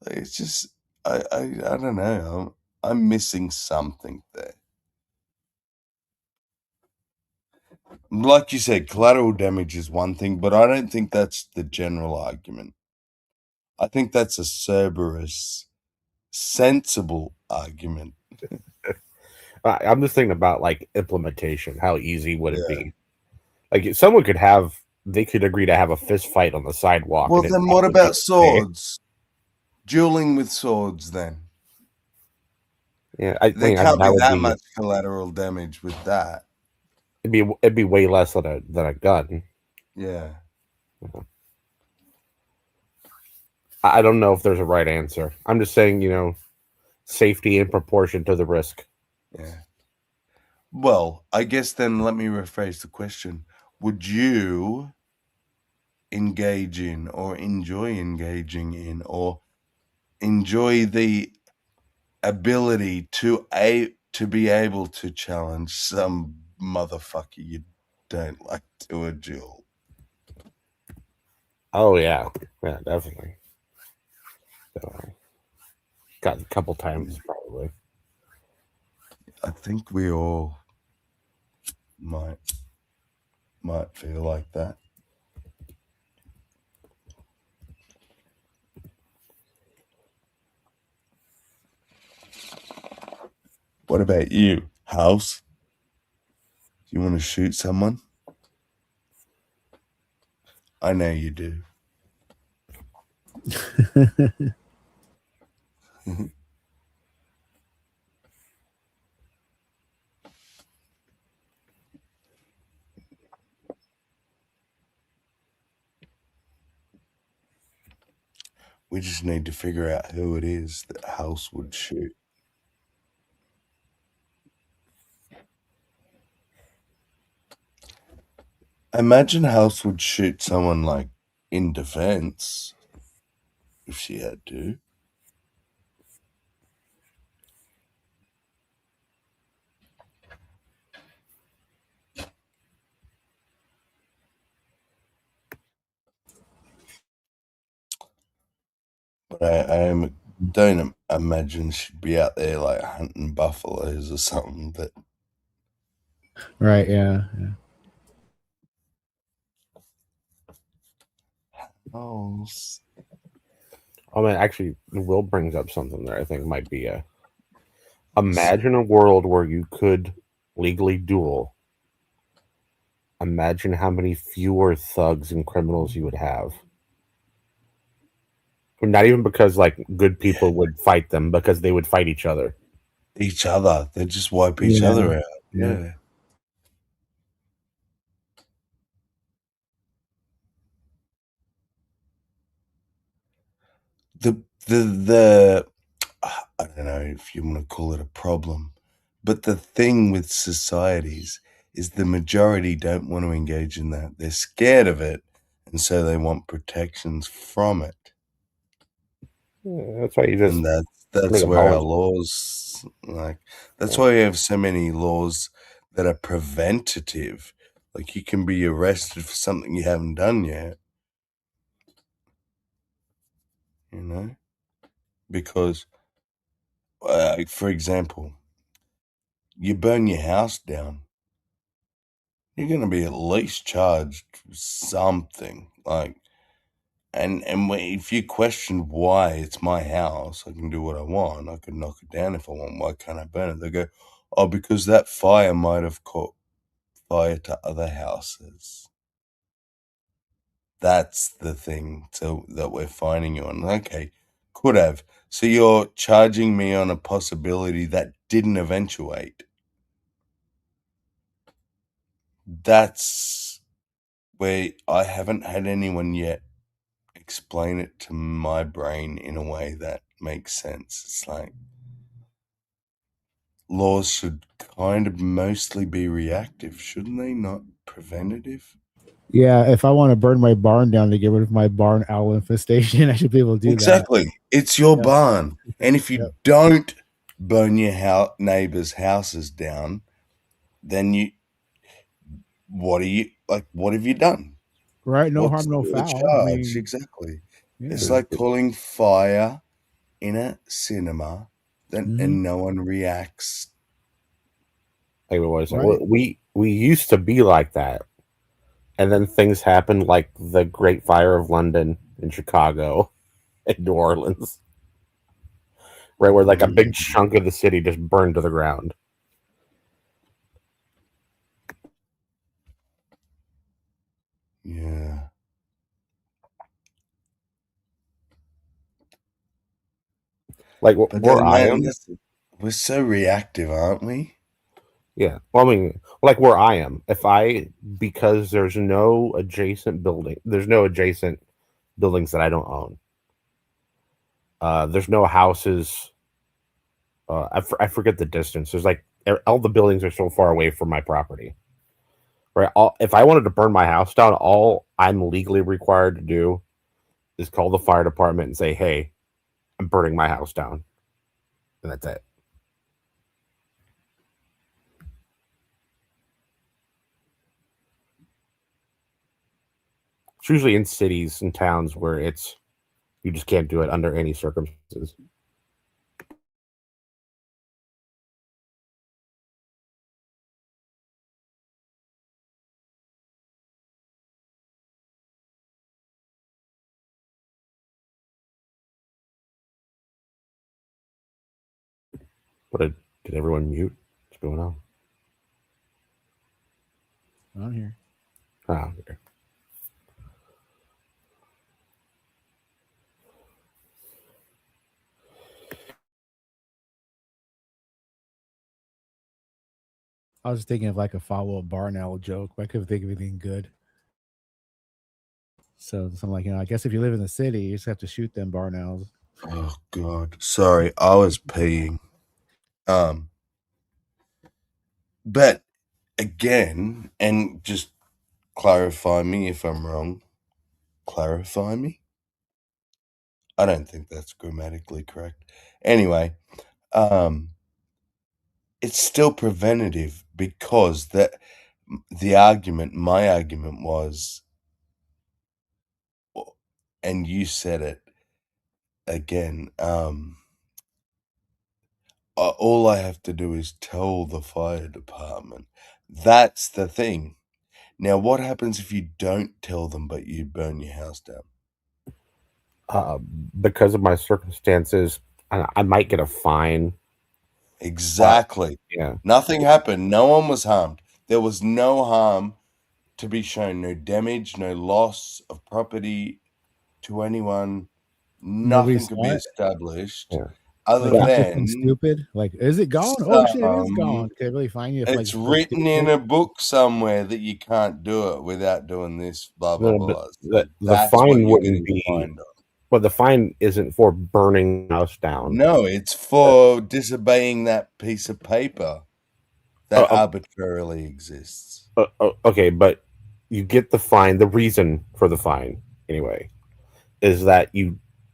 Like, it's just, I don't know. I'm missing something there. Like you said, collateral damage is one thing, but I don't think that's the general argument. I think that's a Cerberus sensible argument. I'm just thinking about like implementation. How easy would it be? Like, if someone they could agree to have a fist fight on the sidewalk. Well, then what about swords? Dueling with swords, then? Yeah, there can't be that much collateral damage with that. It'd be way less than a gun. Yeah. I don't know if there's a right answer. I'm just saying, safety in proportion to the risk. Yeah. Well, I guess then let me rephrase the question. Would you engage in or enjoy engaging in or enjoy the ability to be able to challenge some motherfucker you don't like to a duel? Oh yeah, definitely. Got a couple times probably. I think we all might feel like that. What about you, House? Do you want to shoot someone? I know you do. We just need to figure out who it is that House would shoot. Imagine House would shoot someone like in defense if she had to. But I don't imagine she'd be out there like hunting buffaloes or something. But Right? Yeah. House. Oh man, actually, Will brings up something there. I think might be imagine a world where you could legally duel. Imagine how many fewer thugs and criminals you would have. Not even because like good people would fight them, because they would fight each other. Each other. They'd just wipe each other out. Yeah. The I don't know if you want to call it a problem, but the thing with societies is the majority don't want to engage in that. They're scared of it, and so they want protections from it. Yeah, that's why you just And that's where our laws that's why we have so many laws that are preventative. Like you can be arrested for something you haven't done yet. Because for example, you burn your house down, you're going to be at least charged with something. If you question why it's my house, I can do what I want. I can knock it down if I want. Why can't I burn it? They go, oh, because that fire might have caught fire to other houses. That's the thing that we're finding you on. Okay, could have. So you're charging me on a possibility that didn't eventuate. That's where I haven't had anyone yet explain it to my brain in a way that makes sense. It's like laws should kind of mostly be reactive, shouldn't they? Not preventative. Yeah, if I want to burn my barn down to get rid of my barn owl infestation, I should be able to do Exactly. It's your barn. And if you Yep. don't burn your neighbors' houses down, then what have you done? Right? No What's harm, no the foul. charge? I mean, Exactly. yeah. It's like calling fire in a cinema and no one reacts. Like what was Right. we used to be like that, and then things happened like the Great Fire of London in Chicago and New Orleans, right, where like a big chunk of the city just burned to the ground. Yeah. Like But where then, I man, am, we're so reactive, aren't we? yeah. Well, I mean, like where I am, because there's no adjacent buildings that I don't own. There's no houses. I forget the distance. There's like all the buildings are so far away from my property. Right. If I wanted to burn my house down, all I'm legally required to do is call the fire department and say, "Hey, I'm burning my house down," and that's it. It's usually in cities and towns where you just can't do it under any circumstances. But did everyone mute? What's going on? I'm here. Ah, okay. I was thinking of like a follow-up Barnell joke, but I couldn't think of anything good. So I'm like, I guess if you live in the city, you just have to shoot them Barnells. Oh God, sorry, I was peeing. But again, and just clarify me if I'm wrong. Clarify me. I don't think that's grammatically correct. Anyway, it's still preventative because my argument was, and you said it again, all I have to do is tell the fire department. That's the thing. Now, what happens if you don't tell them but you burn your house down? Because of my circumstances, I might get a fine. Exactly. Yeah. Nothing happened. No one was harmed. There was no harm to be shown. No damage, no loss of property to anyone. Nobody Nothing could saw be it? established other Like, you just think than stupid. Like, is it gone? Oh shit, it is gone. Can I really find you if like it's so written in stupid? a book somewhere that you can't do it without doing this, blah blah No, blah. but So the that's what fine you're wouldn't getting be. fined on. But the fine isn't for burning the house down. No, it's for disobeying that piece of paper that arbitrarily exists. Okay, but you get the fine. The reason for the fine, anyway, is that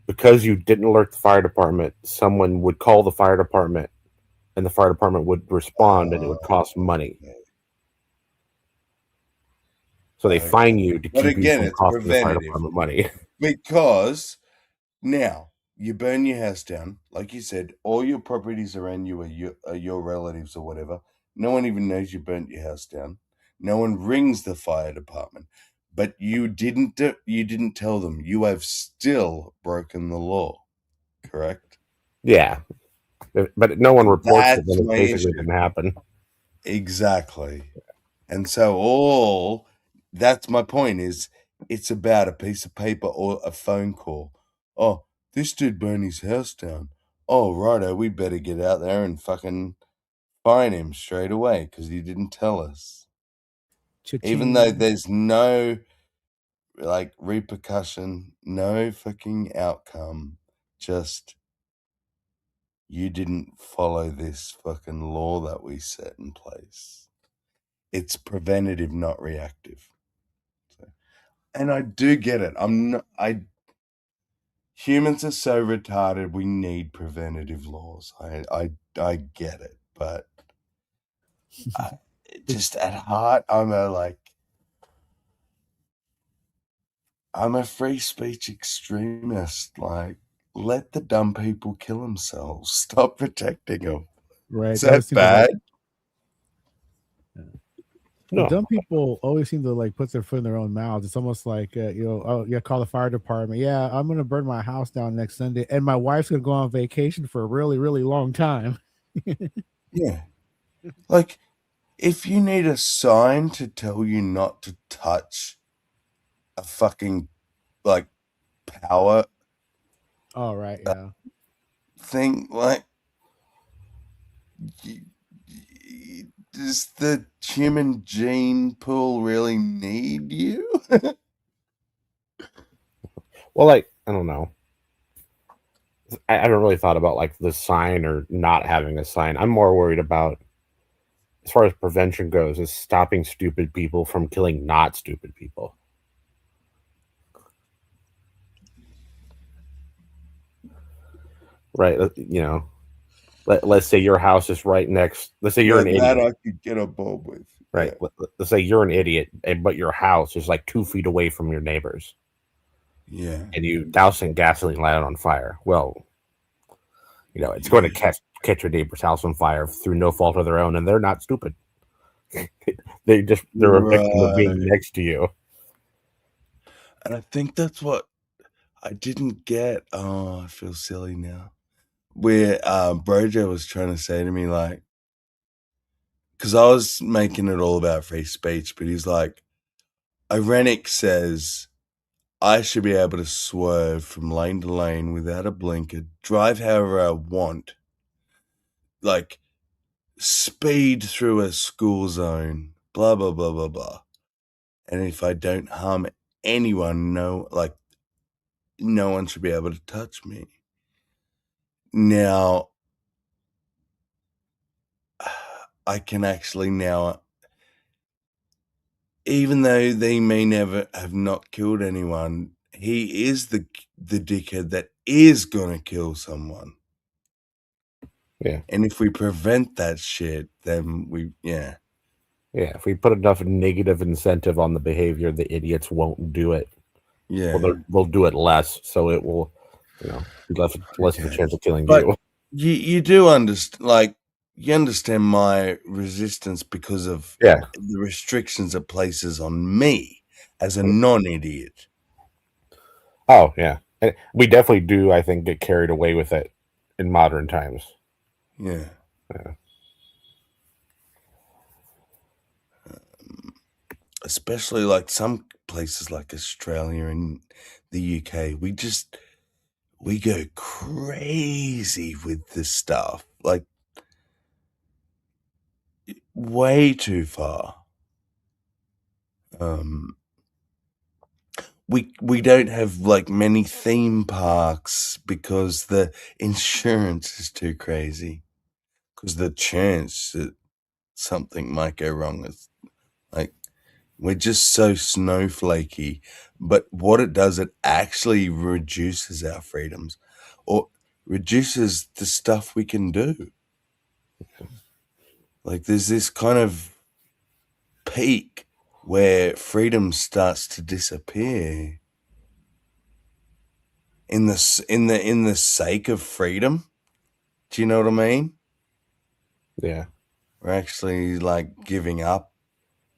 because you didn't alert the fire department, someone would call the fire department, and the fire department would respond, and it would cost money. So they fine you to But keep you again, from it's costing the fire preventative department money. because now you burn your house down, like you said, all your properties around you are your relatives or whatever. No one even knows you burnt your house down. No one rings the fire department, but you didn't tell them. You have still broken the law, correct? Yeah, but no one reports it, That's then it my basically issue. didn't happen. Exactly. And so that's my point is it's about a piece of paper or a phone call. Oh, this dude burned his house down. Oh, righto, we better get out there and fucking fine him straight away because he didn't tell us. Even though Cha-ching. there's no like repercussion, no fucking outcome, just you didn't follow this fucking law that we set in place. It's preventative, not reactive. And I do get it. Humans are so retarded. We need preventative laws. I get it, but just at heart, I'm a free speech extremist. Like, let the dumb people kill themselves. Stop protecting them. Right. Is They always that seem to, like, bad? Well, No. dumb people always seem to like put their foot in their own mouths. It's almost like oh yeah, call the fire department. Yeah, I'm gonna burn my house down next Sunday, and my wife's gonna go on vacation for a really, really long time. Yeah. Like, if you need a sign to tell you not to touch a fucking like power All right, yeah. thing, like, does the human gene pool really need you? Well, like, I don't know. I haven't really thought about like the sign or not having a sign. I'm more worried about, as far as prevention goes, is stopping stupid people from killing not stupid people. Right? You know, let's say your house is right next. Let's say you're an idiot. That I could get on board with. Right. Yeah. Let's say you're an idiot, but your house is like 2 feet away from your neighbors. Yeah. And you dousing gasoline, light it on fire. Well, you know, it's going to catch your neighbor's house on fire through no fault of their own, and they're not stupid. they're a victim of being next to you. And I think that's what I didn't get. Oh, I feel silly now. Where Brojo was trying to say to me, like, because I was making it all about free speech, but he's like, Irenic says I should be able to swerve from lane to lane without a blinker, drive however I want, like speed through a school zone, blah, blah, blah, blah, blah. And if I don't harm anyone, no one should be able to touch me. Now, I can actually now, even though they may never have not killed anyone, he is the dickhead that is gonna kill someone. Yeah. And if we prevent that shit, then Yeah, if we put enough negative incentive on the behavior, the idiots won't do it. Yeah. Well, they'll do it less, so it will, you know, be less of a chance of killing but you. You do understand, like, you understand my resistance because of the restrictions it places on me as a non-idiot. Oh, yeah. And we definitely do, I think, get carried away with it in modern times. Yeah. Especially like some places like Australia and the UK, we go crazy with this stuff, like way too far. We don't have like many theme parks because the insurance is too crazy, because the chance that something might go wrong is like, we're just so snowflakey. But what it does, it actually reduces our freedoms, or reduces the stuff we can do. Like, there's this kind of peak where freedom starts to disappear in the sake of freedom. Do you know what I mean? Yeah. We're actually like giving up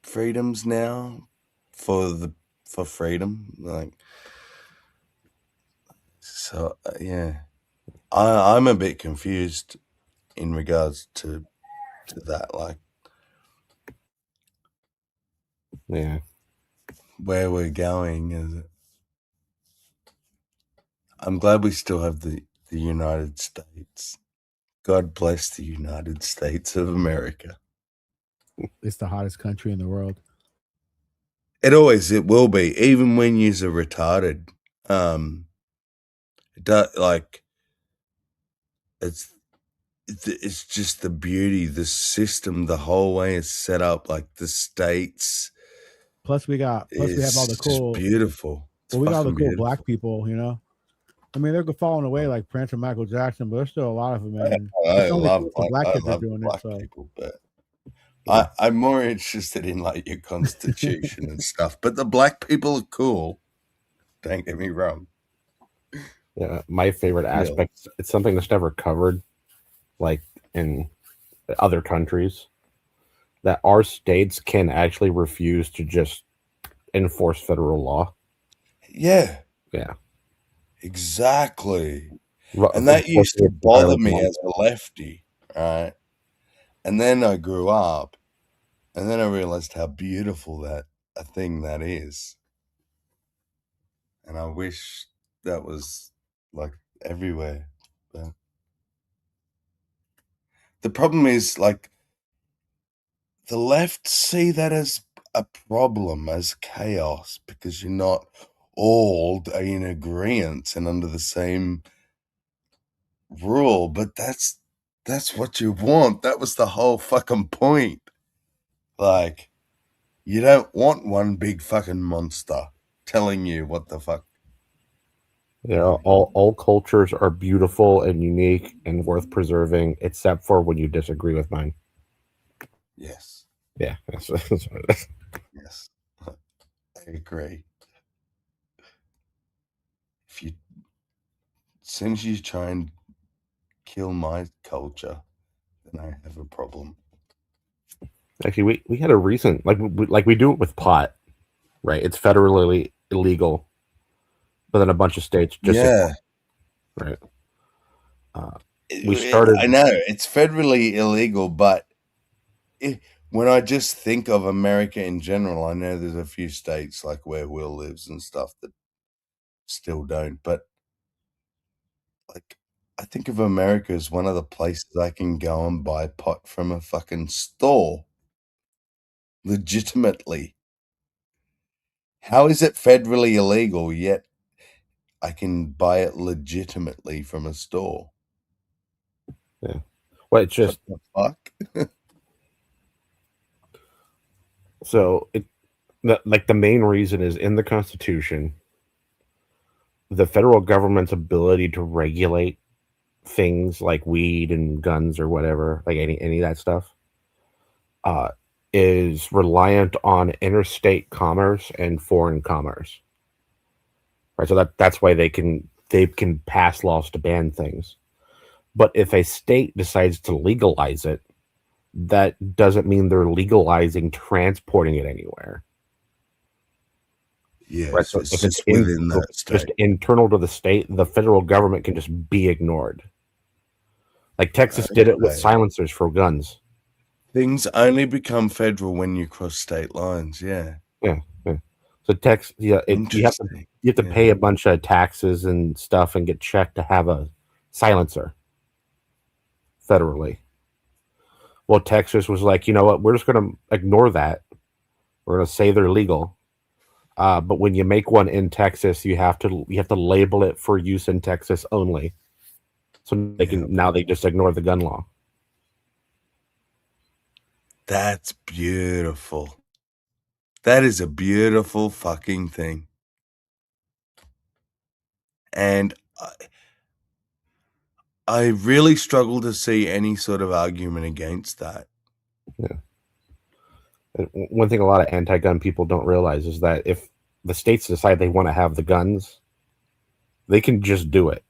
freedoms now for freedom, like. So yeah, I'm a bit confused in regards to that, like, yeah, where we're going. Is it? I'm glad we still have the United States. God bless the United States of America. It's the hottest country in the world. It will be, even when you're retarded. Like, it's just the beauty, the system, the whole way it's set up, like the states. Plus we have all the cool, beautiful. Well, we got all the cool black people, you know. I mean, they're falling away like Prince and Michael Jackson, but there's still a lot of them. And I love black kids are doing black it. So. people, but I'm more interested in like your constitution and stuff. But the black people are cool. Don't get me wrong. Yeah, my favorite aspect. It's something that's never covered, like in other countries, that our states can actually refuse to just enforce federal law. Yeah. Yeah. Exactly. And that used to bother me as a lefty, right? And then I grew up, and then I realized how beautiful a thing that is. And I wish that was like everywhere. But the problem is, like, the left see that as a problem, as chaos, because you're not all in agreement and under the same rule, but that's what you want. That was the whole fucking point. Like, you don't want one big fucking monster telling you what the fuck. You know, all cultures are beautiful and unique and worth preserving, except for when you disagree with mine. Yes. Yeah, that's what it is. Yes. I agree. As soon as you try and kill my culture, then I have a problem. Actually, we had a recent like we do it with pot, right? It's federally illegal, but then a bunch of states just right. We started. I know it's federally illegal, but when I just think of America in general, I know there's a few states like where Will lives and stuff that still don't. But like, I think of America as one of the places I can go and buy pot from a fucking store legitimately. How is it federally illegal yet I can buy it legitimately from a store? Yeah. Well, it's just what the fuck. So the main reason is in the Constitution, the federal government's ability to regulate things like weed and guns or whatever, like any of that stuff, is reliant on interstate commerce and foreign commerce. Right. So that's why they can pass laws to ban things. But if a state decides to legalize it, that doesn't mean they're legalizing transporting it anywhere. Yeah, right? so it's just within that state. Just internal to the state, the federal government can just be ignored. Like Texas did it with silencers for guns. Things only become federal when you cross state lines. Yeah. Yeah. So Texas, you have to pay a bunch of taxes and stuff and get checked to have a silencer federally. Well, Texas was like, you know what? We're just going to ignore that. We're going to say they're legal. But when you make one in Texas, you have to label it for use in Texas only. So now they just ignore the gun law. That's beautiful. That is a beautiful fucking thing. And I really struggle to see any sort of argument against that. Yeah. And one thing a lot of anti-gun people don't realize is that if the states decide they want to have the guns, they can just do it.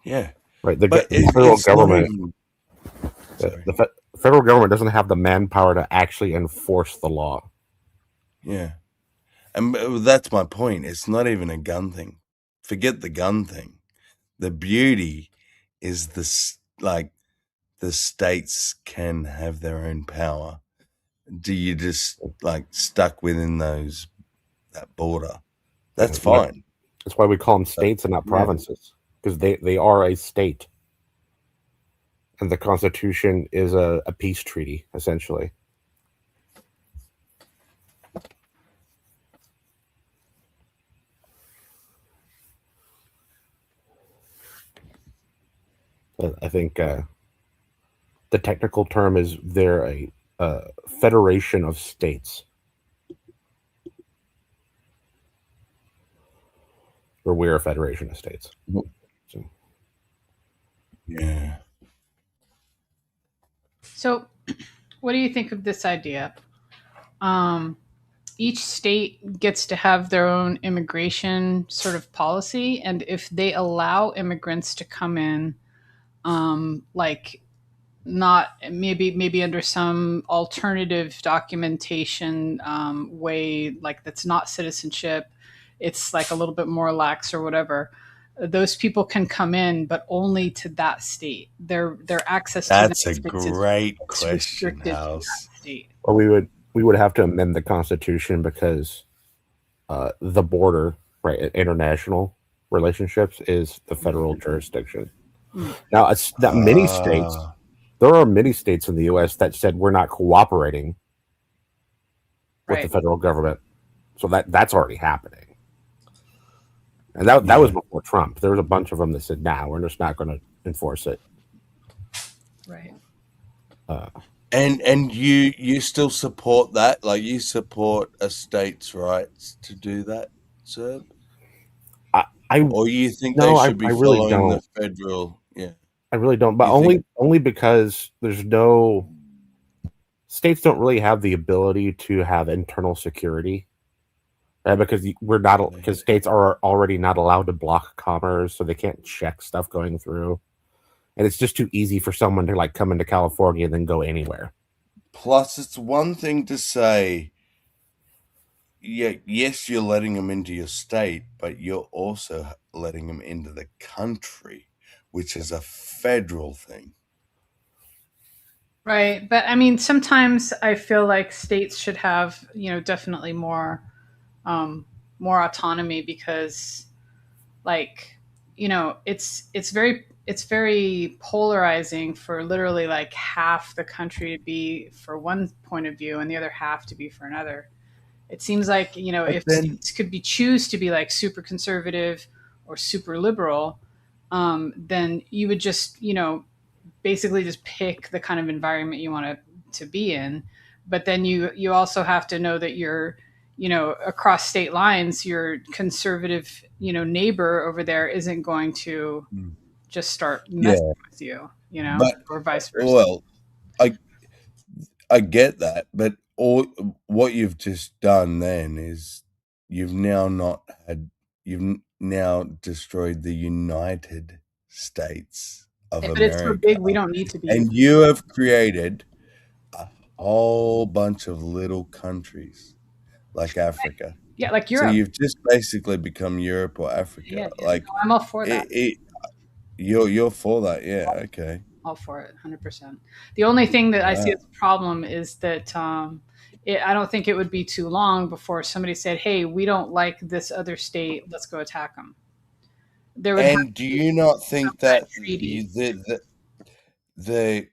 Yeah. Right. The federal government. The federal government doesn't have the manpower to actually enforce the law. Yeah. And that's my point. It's not even a gun thing. Forget the gun thing. The beauty is the states can have their own power. Do you just stuck within that border? That's fine. That's why we call them states and not provinces, because they are a state. And the Constitution is a peace treaty, essentially. I think the technical term is they're a federation of states. Or we're a federation of states. So. Yeah. So, what do you think of this idea? Each state gets to have their own immigration sort of policy, and if they allow immigrants to come in, not maybe under some alternative documentation way, like that's not citizenship, it's like a little bit more lax or whatever. Those people can come in, but only to that state. Their access to that's that a state great is question, restricted House. to that state. Well, we would have to amend the Constitution because the border, right, international relationships is the federal jurisdiction. Now, it's that many states. There are many states in the U.S. that said we're not cooperating with the federal government, so that's already happening. And that was before Trump. There was a bunch of them that said, "Nah, we're just not going to enforce it." Right. And you still support that? Like you support a state's rights to do that, Serb? Or you think they should be really following the don't. federal? Yeah, I really don't, but only because there's no states don't really have the ability to have internal security, right? Because because states are already not allowed to block commerce, so they can't check stuff going through, and it's just too easy for someone to like come into California and then go anywhere. Plus, it's one thing to say, yeah, yes, you're letting them into your state, but you're also letting them into the country, which is a federal thing. Right. But I mean, sometimes I feel like states should have, definitely more autonomy because like, it's very polarizing for literally like half the country to be for one point of view and the other half to be for another. It seems like, if states could choose to be like super conservative or super liberal, then you would just, basically just pick the kind of environment you want to be in. But then you also have to know that you're, across state lines, your conservative, neighbor over there isn't going to just start messing with you, But, or vice versa. Well, I get that, but what you've just done then is you've now destroyed the United States of But it's so America. big, we don't need to be. And you have created a whole bunch of little countries like Africa. Yeah, like Europe. So you've just basically become Europe or Africa. Yeah, like no, I'm all for that. You're for that, yeah? Okay. All for it, 100%. The only thing that I see as a problem is that I don't think it would be too long before somebody said, "Hey, we don't like this other state. Let's go attack them." And do you not think that treaty. the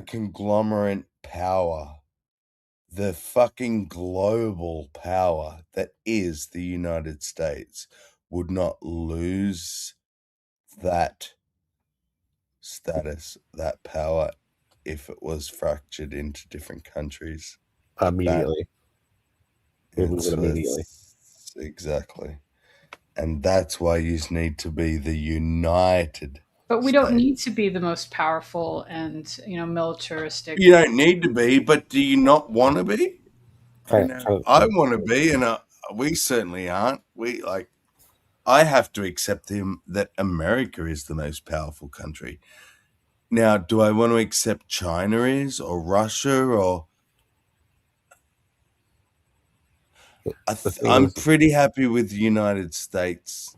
conglomerate power, the fucking global power that is the United States, would not lose that status, that power, if it was fractured into different countries? Immediately. It lose it immediately. Exactly. And that's why you need to be the United. But we don't need to be the most powerful and militaristic. You don't need to be, but do you not want to be? I want to be, and we certainly aren't. I have to accept that America is the most powerful country. Now, do I want to accept China is, or Russia, or? I'm pretty happy with the United States.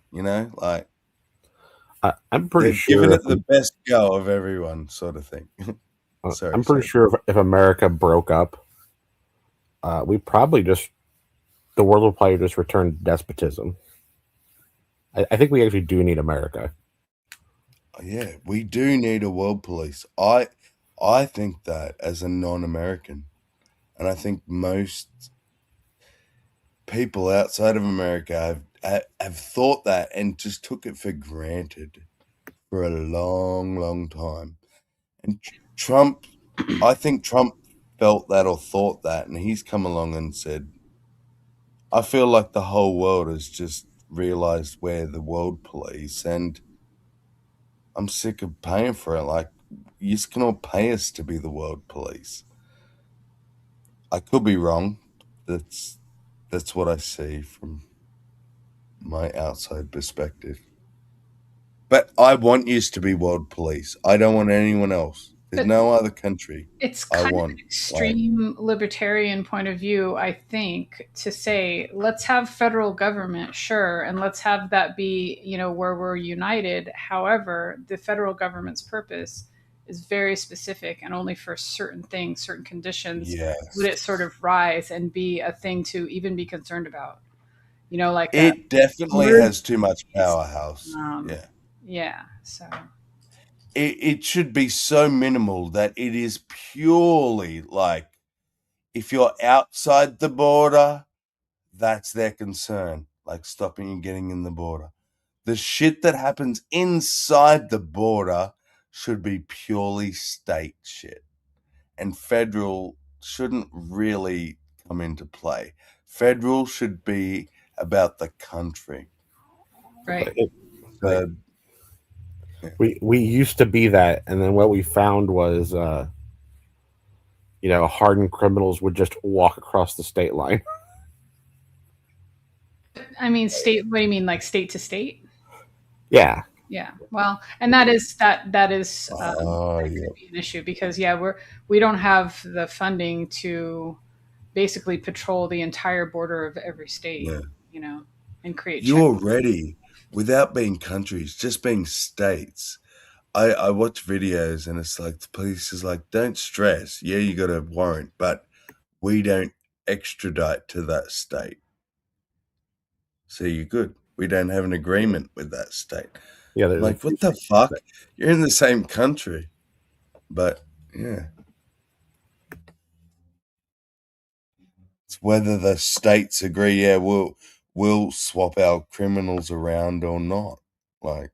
I'm pretty sure giving it the best go of everyone, sort of thing. Sorry, I'm pretty sure if America broke up, the world will probably just return to despotism. I think we actually do need America. Yeah, we do need a world police. I think that as a non-American, and I think most people outside of America have thought that and just took it for granted for a long, long time. And Trump, I think Trump felt that or thought that, and he's come along and said, I feel like the whole world has just realized we're the world police, and I'm sick of paying for it. Like, you just can all pay us to be the world police. I could be wrong. That's what I see from my outside perspective. But I want you to be world police. I don't want anyone else. There's no other country. It's kind of an extreme libertarian point of view, I think, to say, let's have federal government, sure, and let's have that be, where we're united. However, the federal government's purpose is very specific and only for certain things, certain conditions, would it sort of rise and be a thing to even be concerned about. Like it definitely has too much powerhouse. Yeah. So it should be so minimal that it is purely like, if you're outside the border, that's their concern. like stopping you getting in the border. The shit that happens inside the border should be purely state shit. And federal shouldn't really come into play. Federal should be about the country. Right. We used to be that, and then what we found was, hardened criminals would just walk across the state line. I mean, state. What do you mean, like state to state? Yeah. Yeah. Well, and that is that could be an issue because we don't have the funding to basically patrol the entire border of every state, and create. You already, without being countries, just being states. I watch videos and it's like the police is like, don't stress. Yeah, you got a warrant, but we don't extradite to that state. So you're good. We don't have an agreement with that state. Yeah, like what the fuck? You're in the same country, but yeah, it's whether the states agree. Yeah, we'll swap our criminals around or not. Like,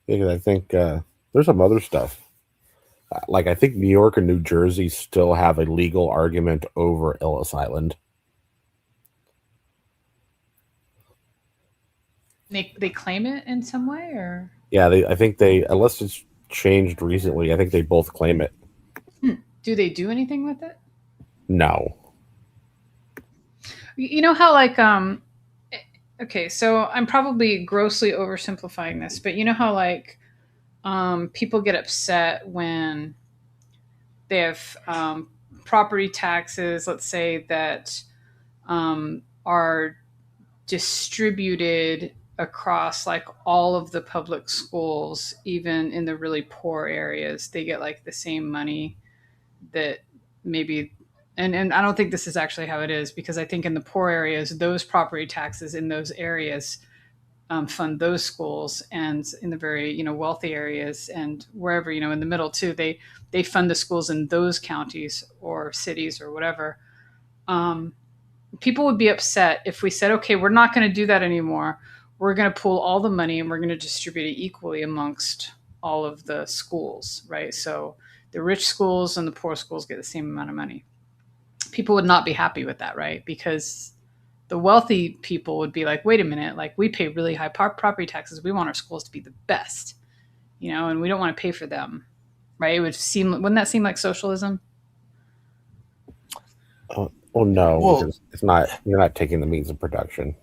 because I think there's some other stuff. Like I think New York and New Jersey still have a legal argument over Ellis Island. They claim it in some way, or I think they, unless it's changed recently, I think they both claim it. Do they do anything with it? No. You know how okay, so I'm probably grossly oversimplifying this, but you know how people get upset when they have property taxes, let's say, that are distributed across like all of the public schools, even in the really poor areas. They get like the same money that maybe, and I don't think this is actually how it is, because I think in the poor areas, those property taxes in those areas fund those schools, and in the very wealthy areas and wherever in the middle too, they fund the schools in those counties or cities or whatever. People would be upset if we said, okay, we're not going to do that anymore. We're going to pool all the money and we're going to distribute it equally amongst all of the schools, right? So the rich schools and the poor schools get the same amount of money. People would not be happy with that, right? Because the wealthy people would be like, wait a minute, like we pay really high property taxes. We want our schools to be the best, and we don't want to pay for them, right? Wouldn't that seem like socialism? Well, no, because it's not. You're not taking the means of production.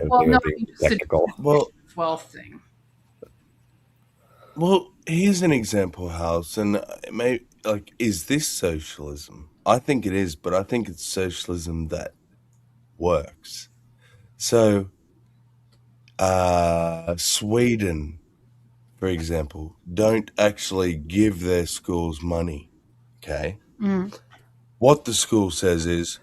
Well, no, technical. Wealth thing. Well, here's an example, House, and is this socialism? I think it is, but I think it's socialism that works. So, Sweden, for example, don't actually give their schools money. Okay. What the school says is,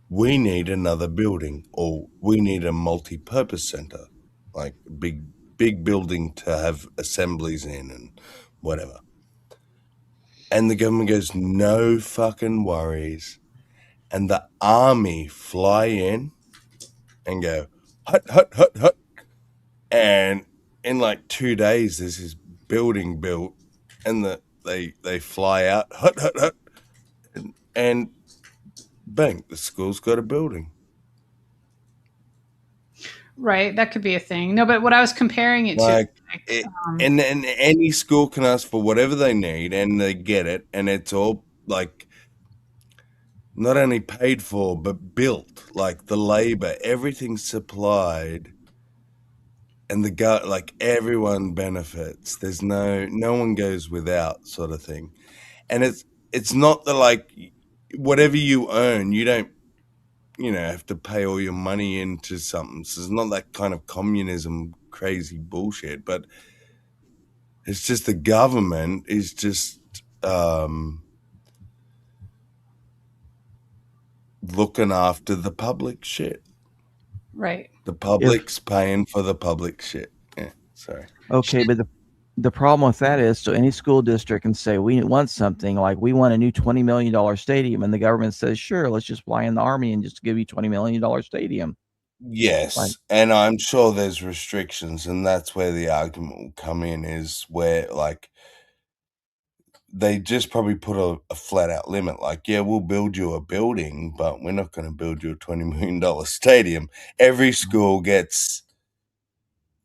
we need another building, or we need a multi-purpose center, like a big building to have assemblies in and whatever. And the government goes, no fucking worries. And the army fly in and go, hut, hut, hut, hut. And in like 2 days, there's this building built, and they fly out, hut, hut, hut. And bang, the school's got a building. Right, that could be a thing. No, but what I was comparing it to, and any school can ask for whatever they need, and they get it, and it's all like not only paid for but built. Like the labor, everything's supplied, and like everyone benefits. There's no one goes without, sort of thing. And it's not like whatever you earn, you don't have to pay all your money into something. So it's not that kind of communism crazy bullshit, but it's just the government is just looking after the public shit. Right. The public's paying for the public shit. Yeah, sorry. Okay, but The problem with that is, so any school district can say, we want something, like we want a new $20 million stadium, and the government says, sure, let's just fly in the army and just give you $20 million stadium. Yes, and I'm sure there's restrictions, and that's where the argument will come in, is where, like, they just probably put a flat out limit, like, yeah, we'll build you a building, but we're not going to build you a $20 million stadium. Every school gets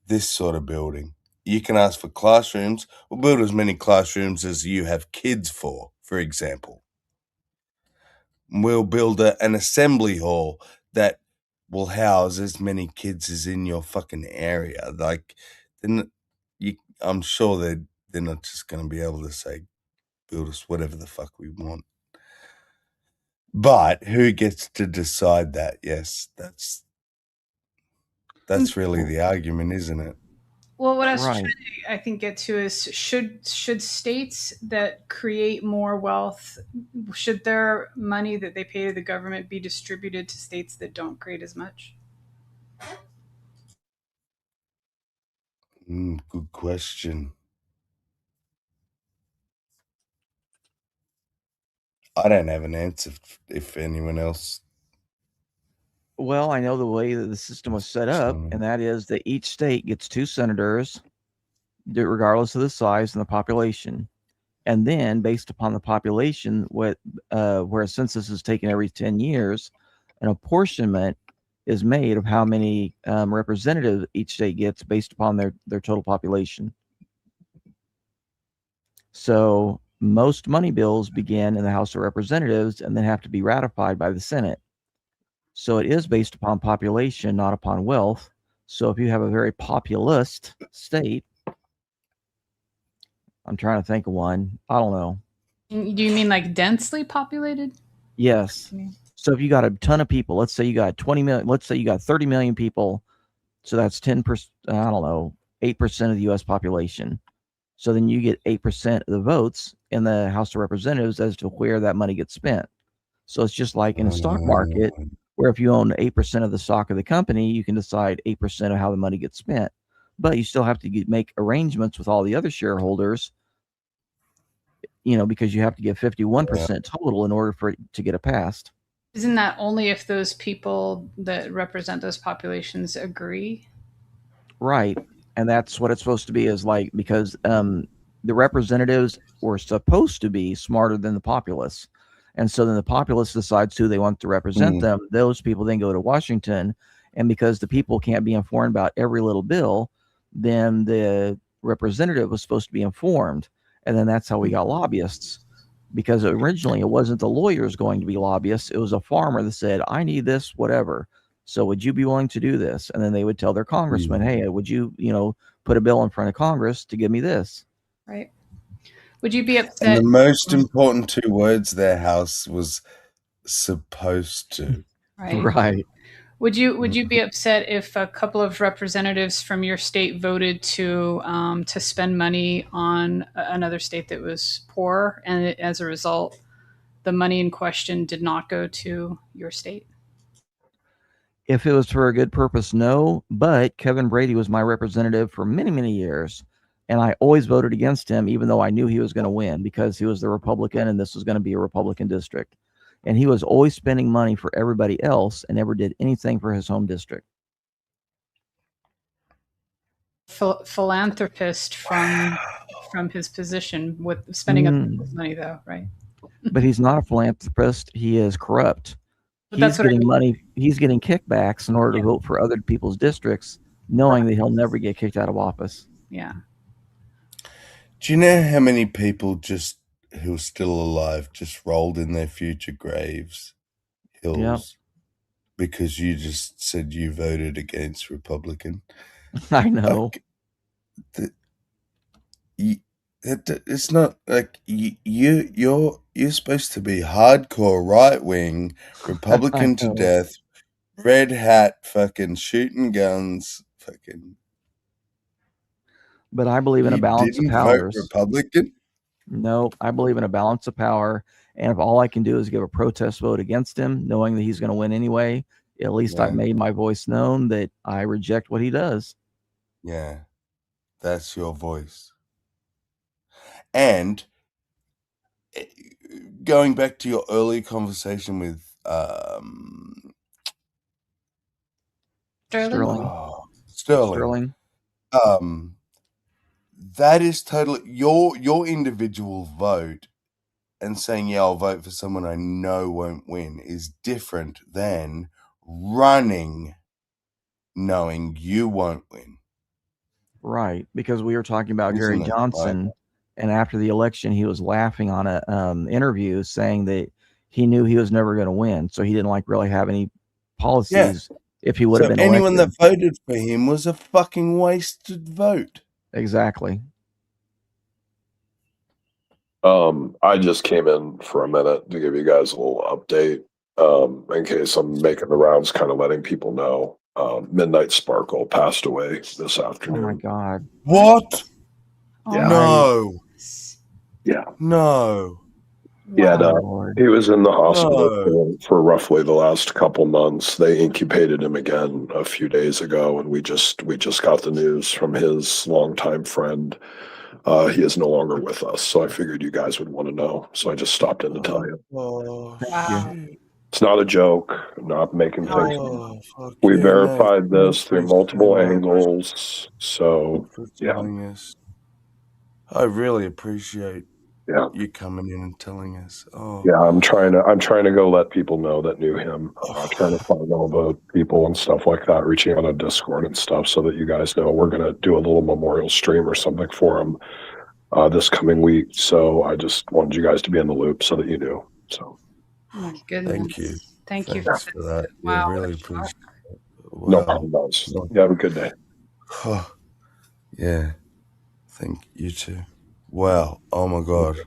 this sort of building. You can ask for classrooms. We'll build as many classrooms as you have kids for example. We'll build an assembly hall that will house as many kids as in your fucking area. Like, then I'm sure they're not just going to be able to say, build us whatever the fuck we want. But who gets to decide that? Yes, that's really the argument, isn't it? Well, what I was trying to, I think, get to is should states that create more wealth, should their money that they pay to the government be distributed to states that don't create as much? Good question. I don't have an answer if anyone else. Well, I know the way that the system was set up, and that is that each state gets 2 senators, regardless of the size and the population. And then, based upon the population, where a census is taken every 10 years, an apportionment is made of how many representatives each state gets based upon their total population. So most money bills begin in the House of Representatives and then have to be ratified by the Senate. So it is based upon population, not upon wealth. So if you have a very populist state, I'm trying to think of one. I don't know. Do you mean like densely populated? Yes. So if you got a ton of people, let's say you got 20 million, let's say you got 30 million people. So that's 10%, I don't know, 8% of the US population. So then you get 8% of the votes in the House of Representatives as to where that money gets spent. So it's just like in a stock market, where if you own 8% of the stock of the company, you can decide 8% of how the money gets spent. But you still have to make arrangements with all the other shareholders, because you have to give 51% total in order for it to get it passed. Isn't that only if those people that represent those populations agree? Right. And that's what it's supposed to be, is like, because the representatives were supposed to be smarter than the populace. And so then the populace decides who they want to represent them. Those people then go to Washington. And because the people can't be informed about every little bill, then the representative was supposed to be informed. And then that's how we got lobbyists. Because originally it wasn't the lawyers going to be lobbyists. It was a farmer that said, I need this, whatever. So would you be willing to do this? And then they would tell their congressman, hey, would you, put a bill in front of Congress to give me this? Right. Would you be upset? And the most important 2 words their house was supposed to. Right. Right. Would you be upset if a couple of representatives from your state voted to spend money on another state that was poor, and as a result, the money in question did not go to your state? If it was for a good purpose, no. But Kevin Brady was my representative for many, many years, and I always voted against him, even though I knew he was going to win, because he was the Republican and this was going to be a Republican district. And he was always spending money for everybody else and never did anything for his home district. Philanthropist from his position with spending other people's money, though, right? But he's not a philanthropist. He is corrupt. He's getting money. He's getting kickbacks in order to vote for other people's districts, knowing that he'll never get kicked out of office. Yeah. Do you know how many people who are still alive just rolled in their future graves, hills, because you just said you voted against Republican? I know. It's not like you're supposed to be hardcore right wing, Republican to death, red hat, fucking shooting guns, fucking. But I believe in a balance of powers. Vote Republican? No, I believe in a balance of power. And if all I can do is give a protest vote against him, knowing that he's going to win anyway, at least I've made my voice known that I reject what he does. Yeah, that's your voice. And going back to your earlier conversation with Sterling, that is totally your individual vote, and saying, yeah, I'll vote for someone I know won't win, is different than running knowing you won't win. Right, because we were talking about Isn't Gary it, Johnson, right? and after the election, he was laughing on a interview saying that he knew he was never going to win, so he didn't like really have any policies if he would have So been anyone elected. that voted for him was a fucking wasted vote. Exactly. I just came in for a minute to give you guys a little update, in case I'm making the rounds, kind of letting people know. Midnight Sparkle passed away this afternoon. Oh my God. What? Yeah. No. Yeah. No. Yeah, Lord. he was in the hospital No. for roughly the last couple months. They incubated him again a few days ago, and we just got the news from his longtime friend. He is no longer with us, so I figured you guys would want to know. So I just stopped in to tell you. Oh, Wow. shit. It's not a joke. I'm not making things. Fuck We yeah, verified no, this through thanks multiple very much angles. So for yeah, telling us. I really appreciate yeah. you coming in and telling us. Oh, Yeah, I'm trying to go let people know that knew him. Trying to find all the people and stuff like that, reaching out on Discord and stuff, so that you guys know we're gonna do a little memorial stream or something for him this coming week. So I just wanted you guys to be in the loop so that you knew. So My goodness. thank you. Thank you Thanks for for that. Wow. Yeah, really what a appreciate shock. it. no Wow. problem, guys. You have a good day. Yeah. Thank you too. Wow. Oh my God.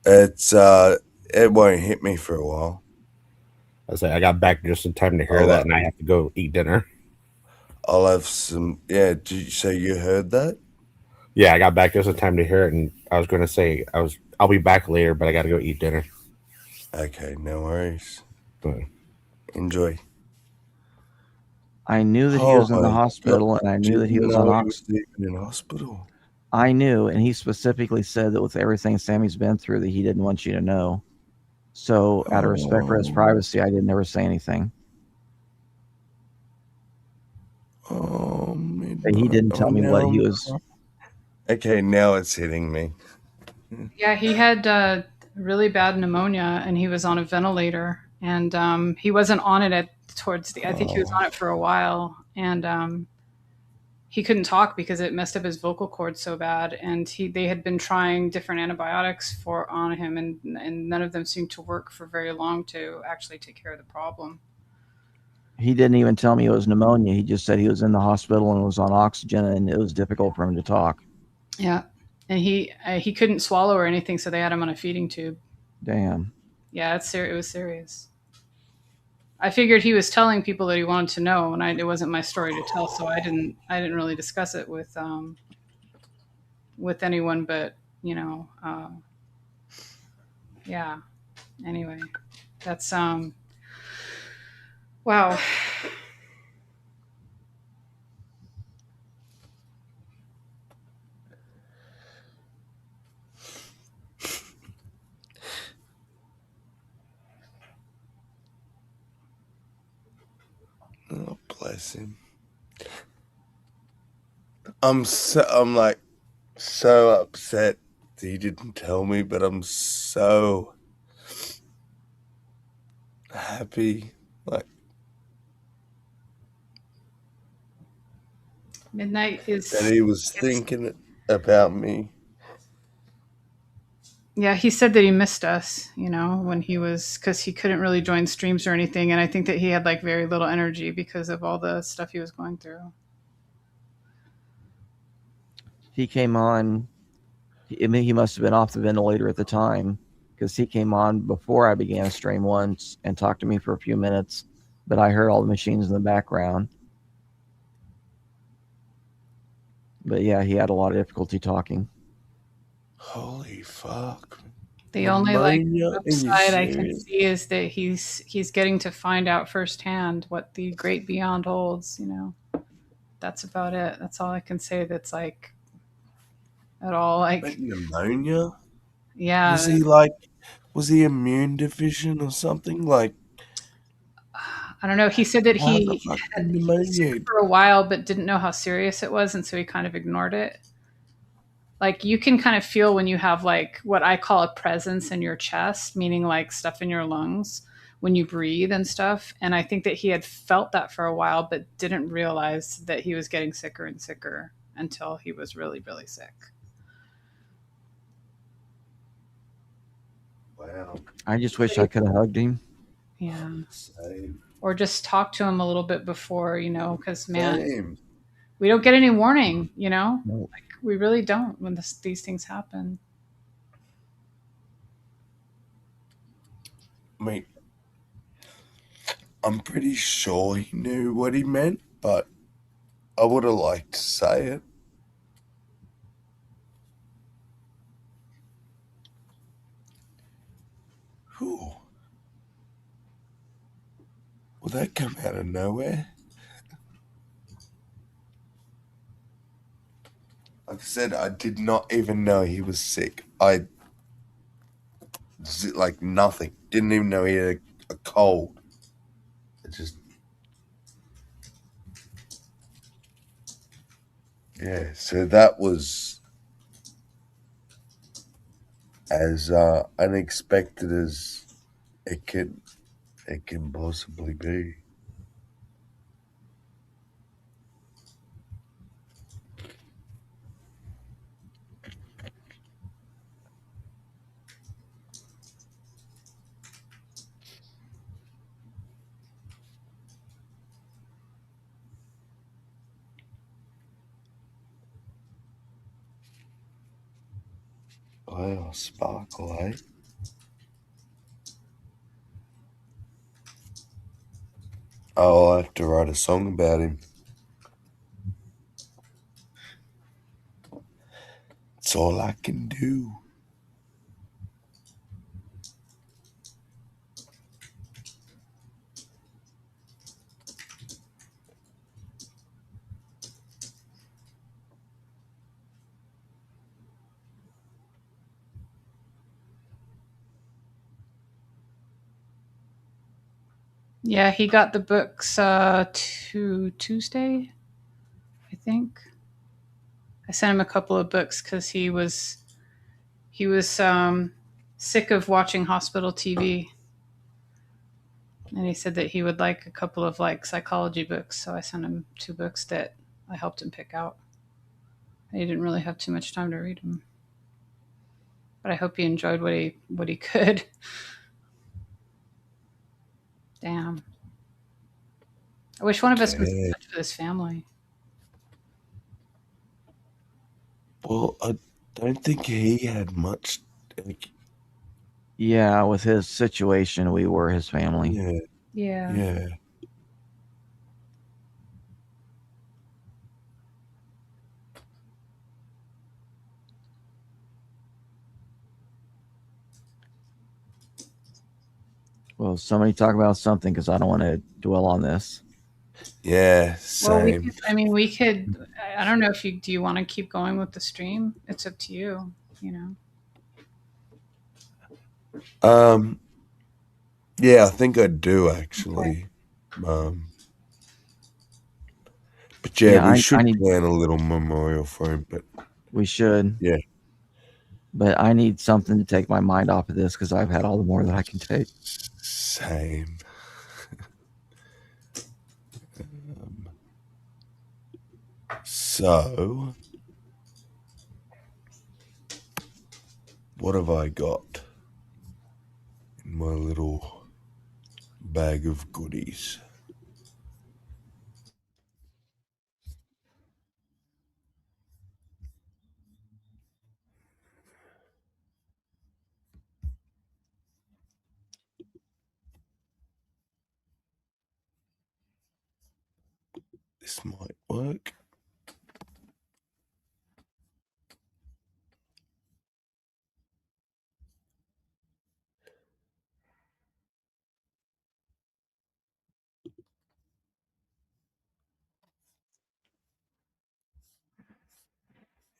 It's it won't hit me for a while. I say I got back just in time to hear that, and I have to go eat dinner. I'll have some. Yeah. Did you say you heard that? Yeah, I got back just in time to hear it, and I was going to say I'll be back later, but I got to go eat dinner. Okay, no worries. But enjoy. I knew that he was in the hospital, and I knew that he was on oxygen. In hospital. I knew, and he specifically said that with everything Sammy's been through, that he didn't want you to know. So, out of respect for his privacy, I didn't ever say anything. But he didn't tell me what he was. Okay, now it's hitting me. Yeah, he had really bad pneumonia, and he was on a ventilator, and he wasn't on it towards the. I think he was on it for a while, and he couldn't talk because it messed up his vocal cords so bad. And they had been trying different antibiotics on him, and none of them seemed to work for very long to actually take care of the problem. He didn't even tell me it was pneumonia. He just said he was in the hospital and was on oxygen, and it was difficult for him to talk. Yeah, and he couldn't swallow or anything, so they had him on a feeding tube. Damn. Yeah, it was serious. I figured he was telling people that he wanted to know, and it wasn't my story to tell, so I didn't really discuss it with anyone. But yeah. Anyway, that's wow. Oh, bless him. I'm like so upset that he didn't tell me, but I'm so happy. Like Midnight is that he was thinking about me. Yeah, he said that he missed us, when he was, because he couldn't really join streams or anything, and I think that he had like very little energy because of all the stuff he was going through. He came on. I mean, he must have been off the ventilator at the time, because he came on before I began a stream once and talked to me for a few minutes, but I heard all the machines in the background. But yeah, he had a lot of difficulty talking. Holy fuck. The only upside I can see is that he's getting to find out firsthand what the great beyond holds. That's about it. That's all I can say. That's like at all. Like pneumonia? yeah, Was he immune deficient or something? Like, I don't know. He said that how the he fuck had did he was sick pneumonia? for a while, but didn't know how serious it was, and so he kind of ignored it. Like you can kind of feel when you have like what I call a presence in your chest, meaning like stuff in your lungs when you breathe and stuff. And I think that he had felt that for a while, but didn't realize that he was getting sicker and sicker until he was really, really sick. Wow. I just wish I could have hugged him. Yeah. Same. Or just talk to him a little bit before, because man, Same. we don't get any warning, No. like we really don't when these things happen. I mean, I'm pretty sure he knew what he meant, but I would have liked to say it. Whew. Will that come out of nowhere? Like I said, I did not even know he was sick. Like nothing. Didn't even know he had a cold. It just, yeah. So that was as unexpected as it can possibly be. Wow, Sparkle, eh? Oh, I'll have to write a song about him. It's all I can do. Yeah, he got the books Tuesday, I think. I sent him a couple of books because he was sick of watching hospital TV, and he said that he would like a couple of like psychology books. So I sent him 2 books that I helped him pick out. He didn't really have too much time to read them, but I hope he enjoyed what he could. Damn. I wish one of us was in touch with his family. Well, I don't think he had much. Yeah, with his situation, we were his family. Yeah. Yeah. Yeah. Well, somebody talk about something because I don't want to dwell on this. Yeah, Well, same. we could. I don't know if do you want to keep going with the stream? It's up to you. Yeah, I think I do actually. But yeah, we should plan a little memorial for him. But we should. Yeah. But I need something to take my mind off of this because I've had all the more that I can take. Same. So, what have I got in my little bag of goodies? This might work.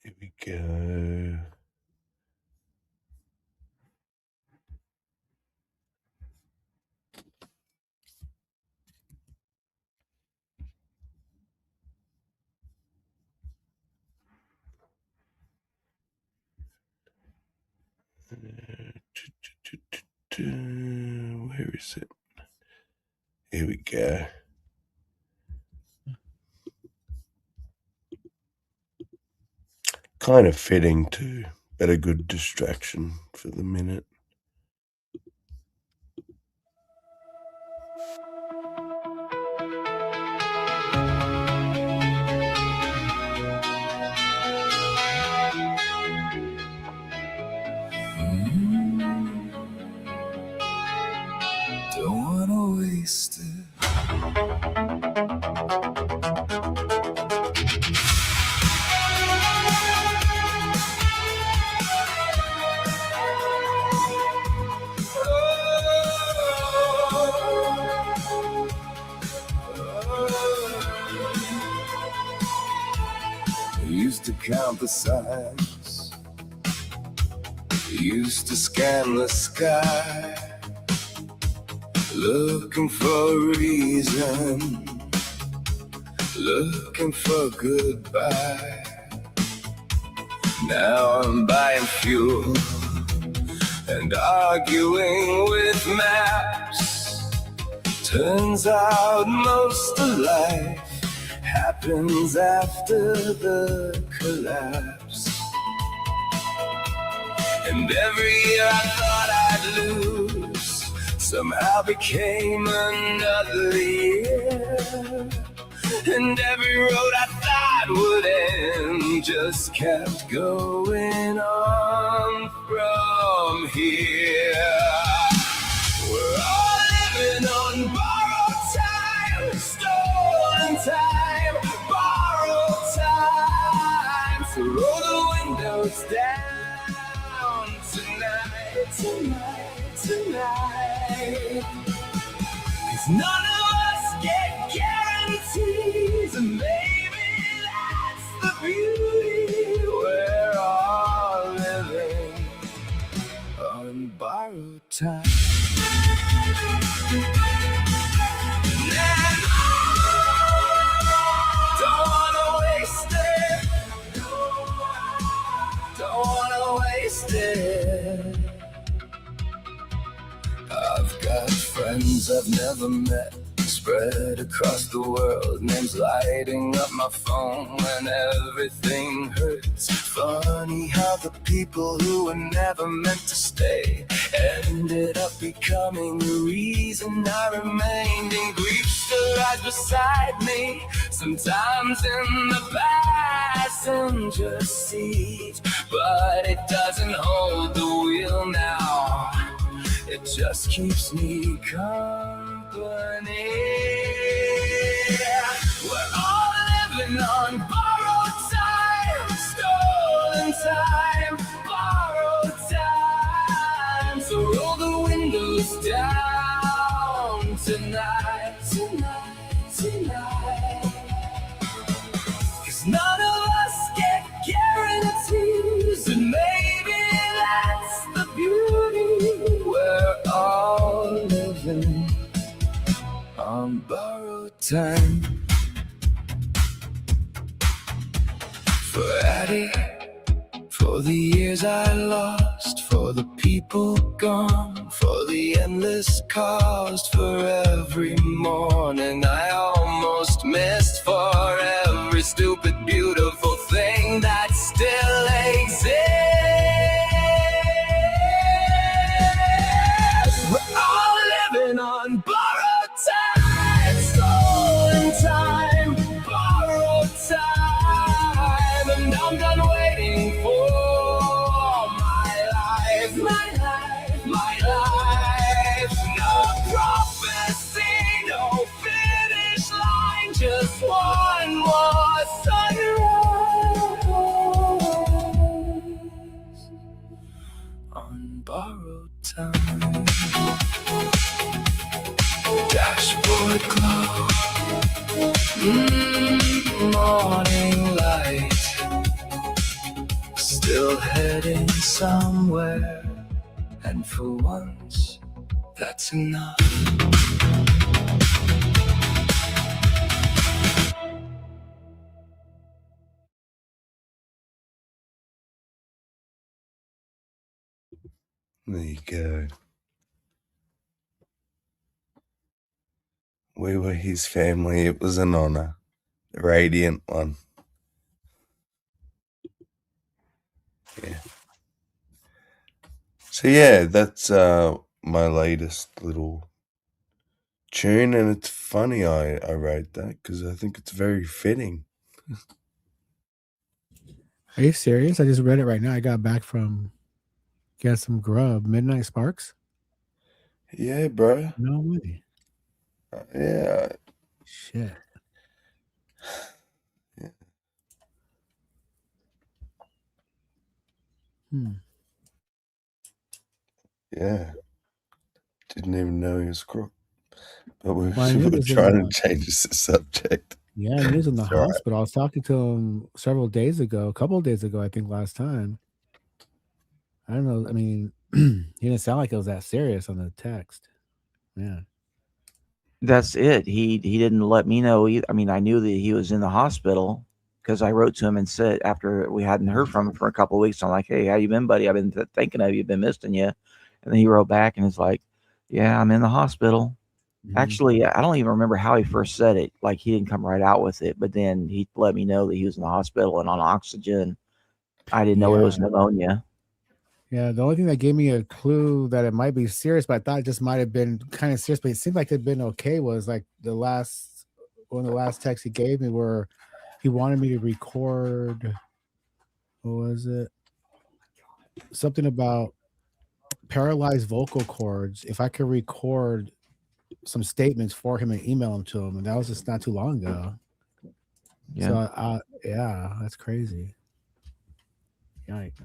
Here we go. Where is it? Here we go. Kind of fitting too, but a good distraction for the minute. Don't wanna waste it. Used to count the signs, used to scan the sky, looking for a reason, looking for goodbye. Now I'm buying fuel and arguing with maps. Turns out most of life happens after the collapse. And every year I thought I'd lose somehow became another year. And every road I thought would end just kept going on from here. We're all living on borrowed time, stolen time, borrowed time. So roll the windows down tonight, tonight, tonight. 'Cause none of us get guarantees, and maybe that's the beauty. We're all living on borrowed time. And don't wanna waste it. Don't wanna waste it. I've got friends I've never met, spread across the world, names lighting up my phone when everything hurts. Funny how the people who were never meant to stay ended up becoming the reason I remained. And grief still rides beside me, sometimes in the passenger seat, but it doesn't hold the wheel now. It just keeps me company. We're all living on borrowed time, stolen time, borrowed time. So roll the windows down tonight, tonight, tonight. 'Cause none of us get guarantees, and maybe that's the beauty. We're all living on borrowed time. For Addie, for the years I lost, for the people gone, for the endless cost, for every morning I almost missed, for every stupid, beautiful thing that still exists. We're all living on borrowed time, stolen time, borrowed time, and I'm done waiting for my life, my life, my life. No prophecy, no finish line, just one more sunrise on borrowed time. Dashboard glow, morning light, still heading somewhere, and for once, that's enough. There you go. We were his family. It was an honor. The radiant one. Yeah. So yeah, that's my latest little tune, and it's funny I wrote that because I think it's very fitting. Are you serious? I just read it right now. I got back from getting some grub. Midnight Sparks? Yeah, bro. No way. Yeah. Shit. Yeah. Yeah. Didn't even know he was crook. But we Well, I knew were this in trying the- to change the subject. Yeah, he was in the It's all right. hospital. I was talking to him several days ago, a couple of days ago, I think last time. I don't know. I mean, he didn't sound like it was that serious on the text. Yeah. That's it. He didn't let me know. I mean, I knew that he was in the hospital because I wrote to him and said after we hadn't heard from him for a couple of weeks, I'm like, "Hey, how you been, buddy? I've been thinking of you, been missing you." And then he wrote back and it's like, "Yeah, I'm in the hospital." Actually, I don't even remember how he first said it. Like he didn't come right out with it, but then he let me know that he was in the hospital and on oxygen. I didn't know it was pneumonia. Yeah, the only thing that gave me a clue that it might be serious, but I thought it just might have been kind of serious, but it seemed like it'd been okay, was like one of the last texts he gave me where he wanted me to record, what was it? Something about paralyzed vocal cords. If I could record some statements for him and email them to him, and that was just not too long ago. Yeah. So, yeah, that's crazy. Yikes.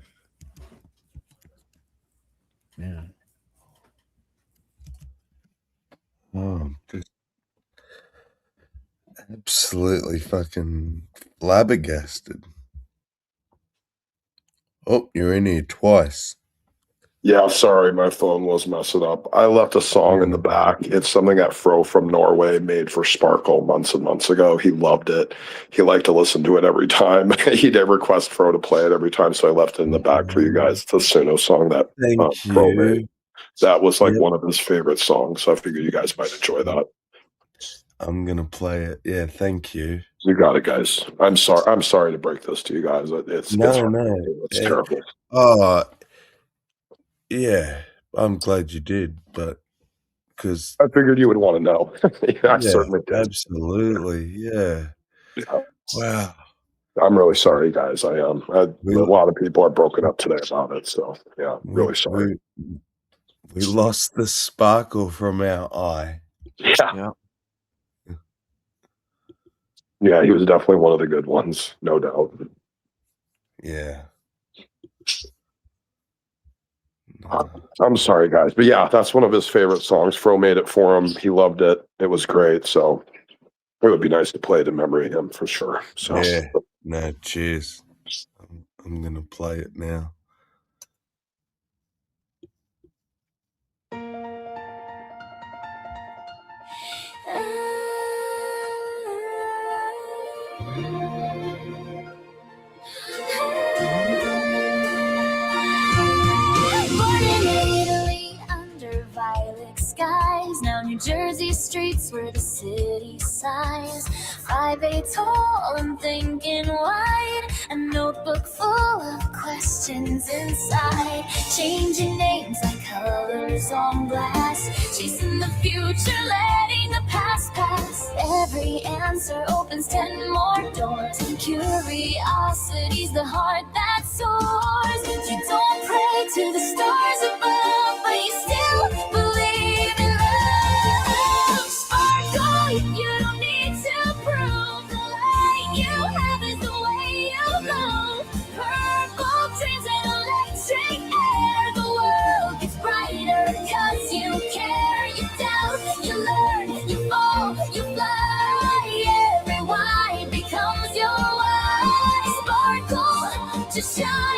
Yeah. Oh, just absolutely fucking flabbergasted. Oh, you're in here twice. Yeah, sorry, my phone was messing up. I left a song in the back. It's something that Fro from Norway made for Sparkle months and months ago. He loved it. He liked to listen to it every time. He'd request Fro to play it every time, so I left it in the back for you guys. It's a Suno song that Fro made. That was like one of his favorite songs, so I figured you guys might enjoy that. I'm gonna play it. Yeah, thank you. You got it, guys. I'm sorry to break this to you guys. It's terrible. Oh, yeah. I'm glad you did, but because I figured you would want to know. I certainly did. Absolutely, yeah. Wow. I'm really sorry, guys. A lot of people are broken up today about it, so yeah, really sorry. We lost the sparkle from our eye. Yeah. Yeah, he was definitely one of the good ones, no doubt. Yeah. I'm sorry, guys, but yeah, that's one of his favorite songs. Fro made it for him. He loved it. It was great. So it would be nice to play it in memory of him for sure. So Yeah. No, cheers. I'm gonna play it now. Born in Italy under violet skies. Now New Jersey streets were the city size. 5'8" tall and thinking wide. A notebook full of questions inside. Changing names like colors on glass. Chasing the future, letting the past pass. Every answer opens 10 more doors. And curiosity's the heart that soars. You don't pray to the stars above, but you still believe in love. Sparkle, you don't need to prove. The light you have is the way you go. Purple dreams and electric air. The world gets brighter 'cause you care. You doubt, you learn, you fall, you fly. Every why becomes your why. Sparkle, just shine.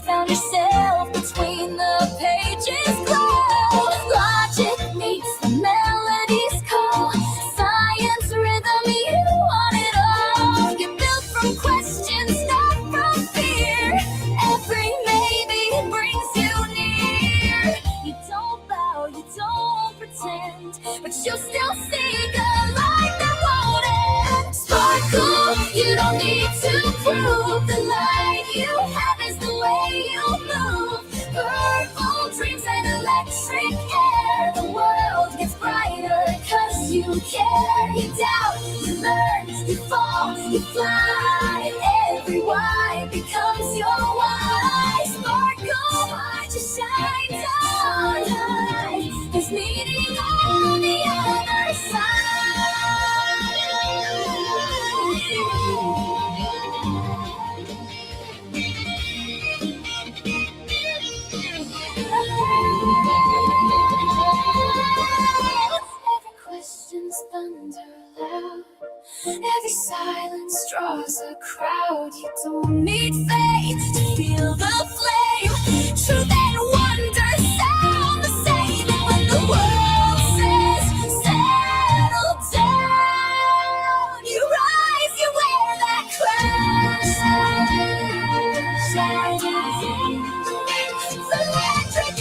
Found yourself between the pages. Glow. Logic meets the melody's call. Science, rhythm, you want it all. You're built from questions, not from fear. Every maybe brings you near. You don't bow, you don't pretend, but you still seek a light that won't end. Sparkle, you don't need to prove. The light you have is the way you move. Purple dreams and electric air. The world gets brighter cause you care. You doubt, you learn, you fall, you fly. Every why becomes your why. Sparkle, watch you shine down. There's meaning on the other Every question's thunder loud. Every silence draws a crowd. You don't need faith to feel the flame. Truth and wonder sound the same. And when the world says settle down, you rise, you wear that crown. Electric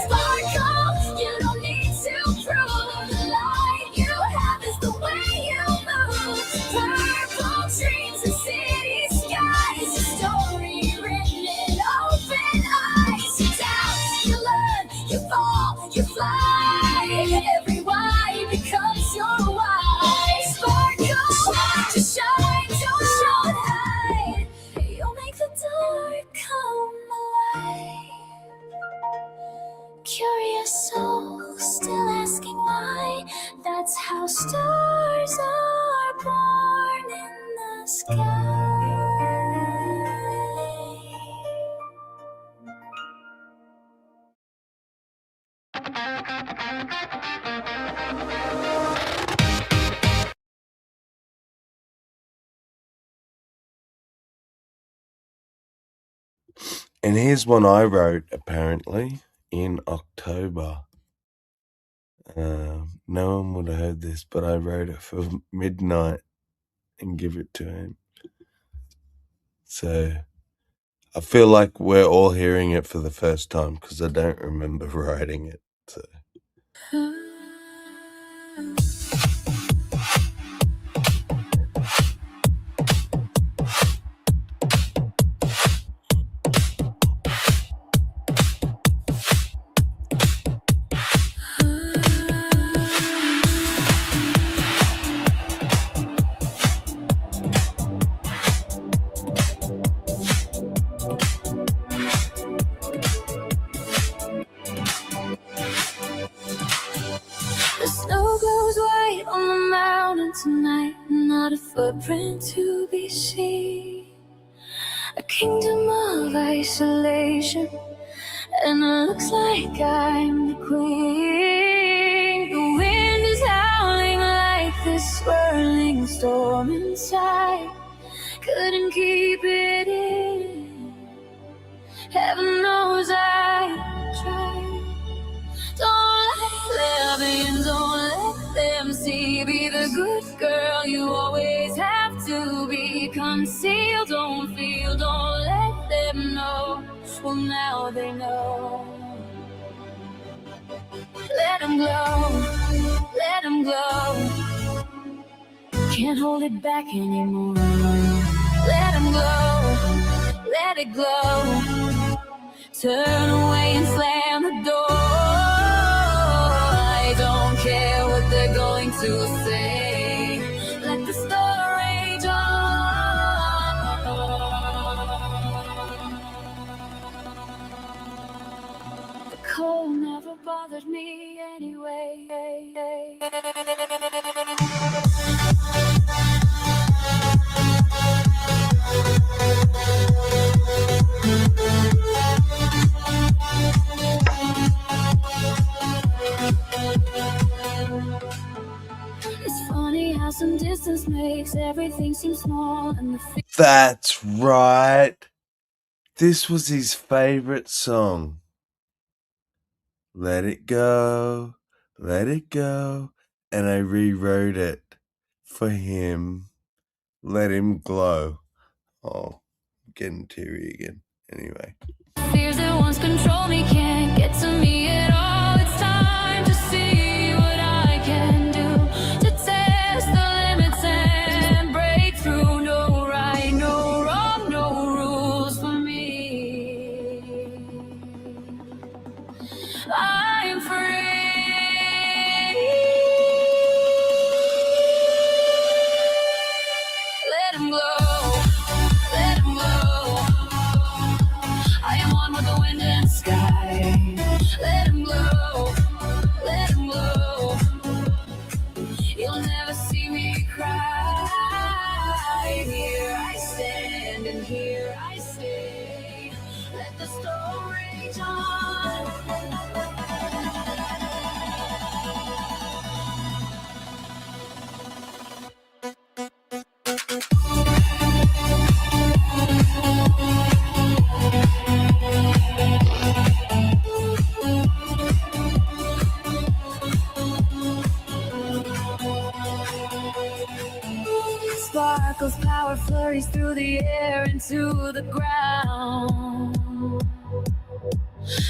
sparkle, you don't need to prove. The light you have is the way you move. Purple dreams and city skies. Your story written in open eyes. You doubt, you learn, you fall, you fly. Every why becomes your why. Sparkle, to shine, don't hide. You'll make the dark come alive. Curious soul, still asking why. That's how stars are born in the sky. And here's one I wrote apparently in October. No one would have heard this, but I wrote it for midnight and give it to him. So I feel like we're all hearing it for the first time because I don't remember writing it. So. The snow glows white on the mountain tonight, not a footprint to be seen. A kingdom of isolation, and it looks like I'm the queen. The wind is howling like this swirling storm inside. Couldn't keep it in. Heaven knows I tried. Don't let them in, don't let them see. Be the good girl you always have to be. Conceal, don't feel, don't let them know. Well, now they know. Let them glow, let them glow. Can't hold it back anymore. Let them glow, let it glow. Turn away and slam the door. I don't care what they're going to say. Let the storm rage on. The cold never bothered me anyway. It's funny how some distance makes everything seem small and the That's right. This was his favorite song. Let it go, let it go. And I rewrote it for him. Let him glow. Oh, I'm getting teary again. Anyway. Fears that once control me can't get to me at all. It's time to see what I can do to test the limits and break through. No right, no wrong, no rules for me. I'm free. Let him glow, let him glow. I am one with the wind and sky. Let him glow, let him glow. You'll never see me cry. Here I stand and here I stay. Let the storm rage on. Sparkles, power flurries through the air into the ground.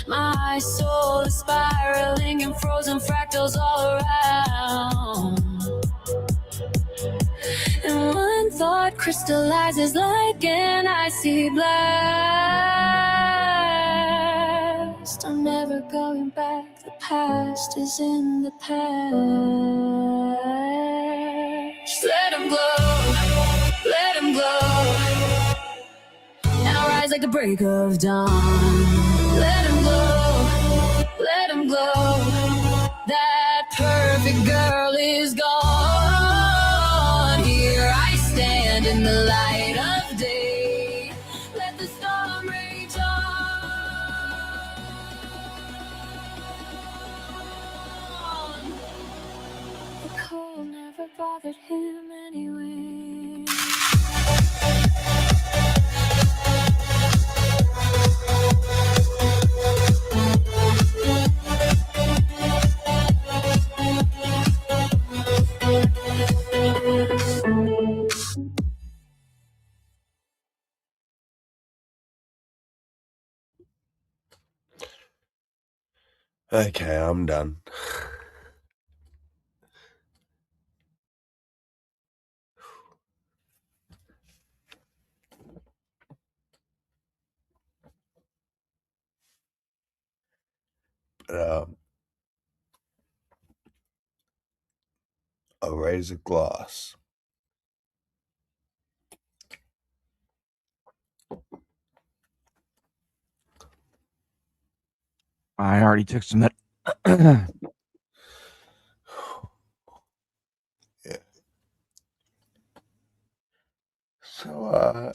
My soul is spiraling in frozen fractals all around. And one thought crystallizes like an icy blast. I'm never going back, the past is in the past. Let him glow, let him glow. And I'll rise like the break of dawn. Let him glow, let him glow. That perfect girl is gone. Here I stand in the light of day. Let the storm rage on. The cold never bothered him anyway. Okay, I'm done. But I'll raise a glass. I already took some. Yeah. So,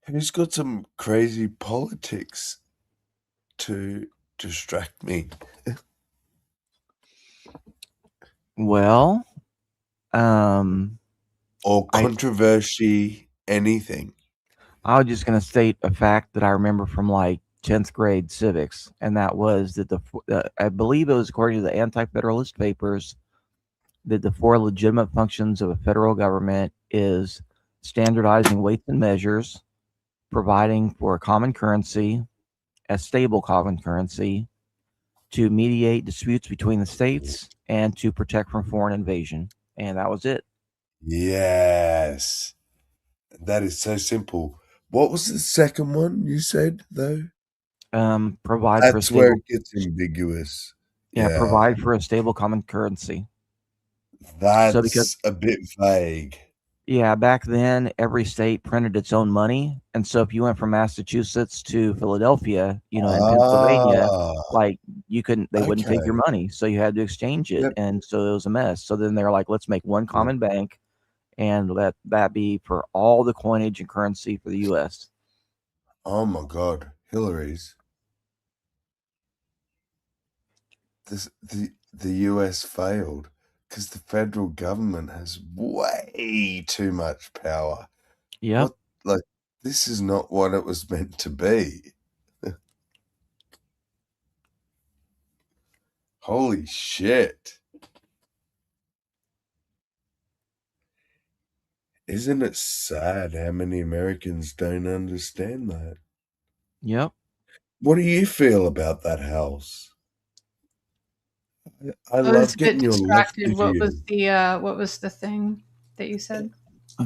who's got some crazy politics to distract me? Well, or controversy, anything. I was just going to state a fact that I remember from like 10th grade civics, and that was that I believe it was according to the Anti-Federalist Papers, that the 4 legitimate functions of a federal government is standardizing weights and measures, providing for a common currency, a stable common currency, to mediate disputes between the states, and to protect from foreign invasion. And that was it. Yes. That is so simple. What was the second one you said, though? Provide That's for a stable, where it gets ambiguous. Yeah, provide for a stable common currency. That's because a bit vague. Yeah, back then every state printed its own money, and so if you went from Massachusetts to Philadelphia, in Pennsylvania, like they wouldn't take your money, so you had to exchange it, and so it was a mess. So then they're like, let's make one common bank, and let that be for all the coinage and currency for the U.S. Oh my God, Hillary's. The U.S. failed because the federal government has way too much power. Yep. This is not what it was meant to be. Holy shit. Isn't it sad how many Americans don't understand that? Yep. What do you feel about that house? I I was love a bit getting your left distracted. of you. What was the thing that you said? I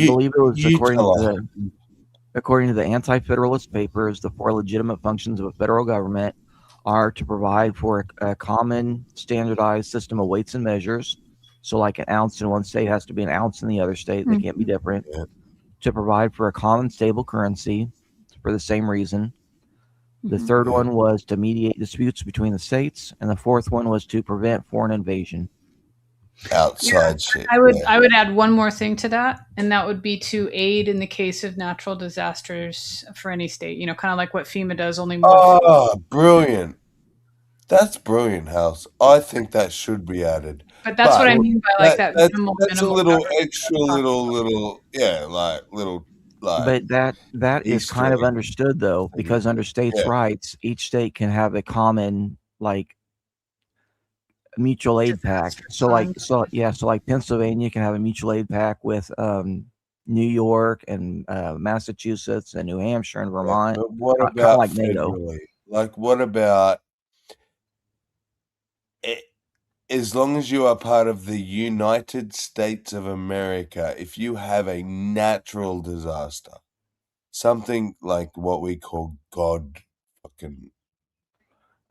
believe it was You tell her. according to the Anti-Federalist Papers, the four legitimate functions of a federal government are to provide for a common standardized system of weights and measures. So, like an ounce in one state has to be an ounce in the other state; they can't be different. Yeah. To provide for a common stable currency for the same reason. The third Yeah. one was to mediate disputes between the states, and the fourth one was to prevent foreign invasion. Outside shit. I would yeah. I would add one more thing to that, and that would be to aid in the case of natural disasters for any state. You know, kind of like what FEMA does, only more. Oh, brilliant. That's brilliant, House. I think that should be added. But that's what I mean by like that that's a minimal little government. extra little But that is Easter kind of egg. understood though, because under states' Yeah. rights, each state can have a common like mutual aid pact. So like Pennsylvania can have a mutual aid pact with New York and Massachusetts and New Hampshire and Vermont. But what Kind of about like NATO. federally? Like, what about as long as you are part of the United States of America, if you have a natural disaster, something like what we call God fucking.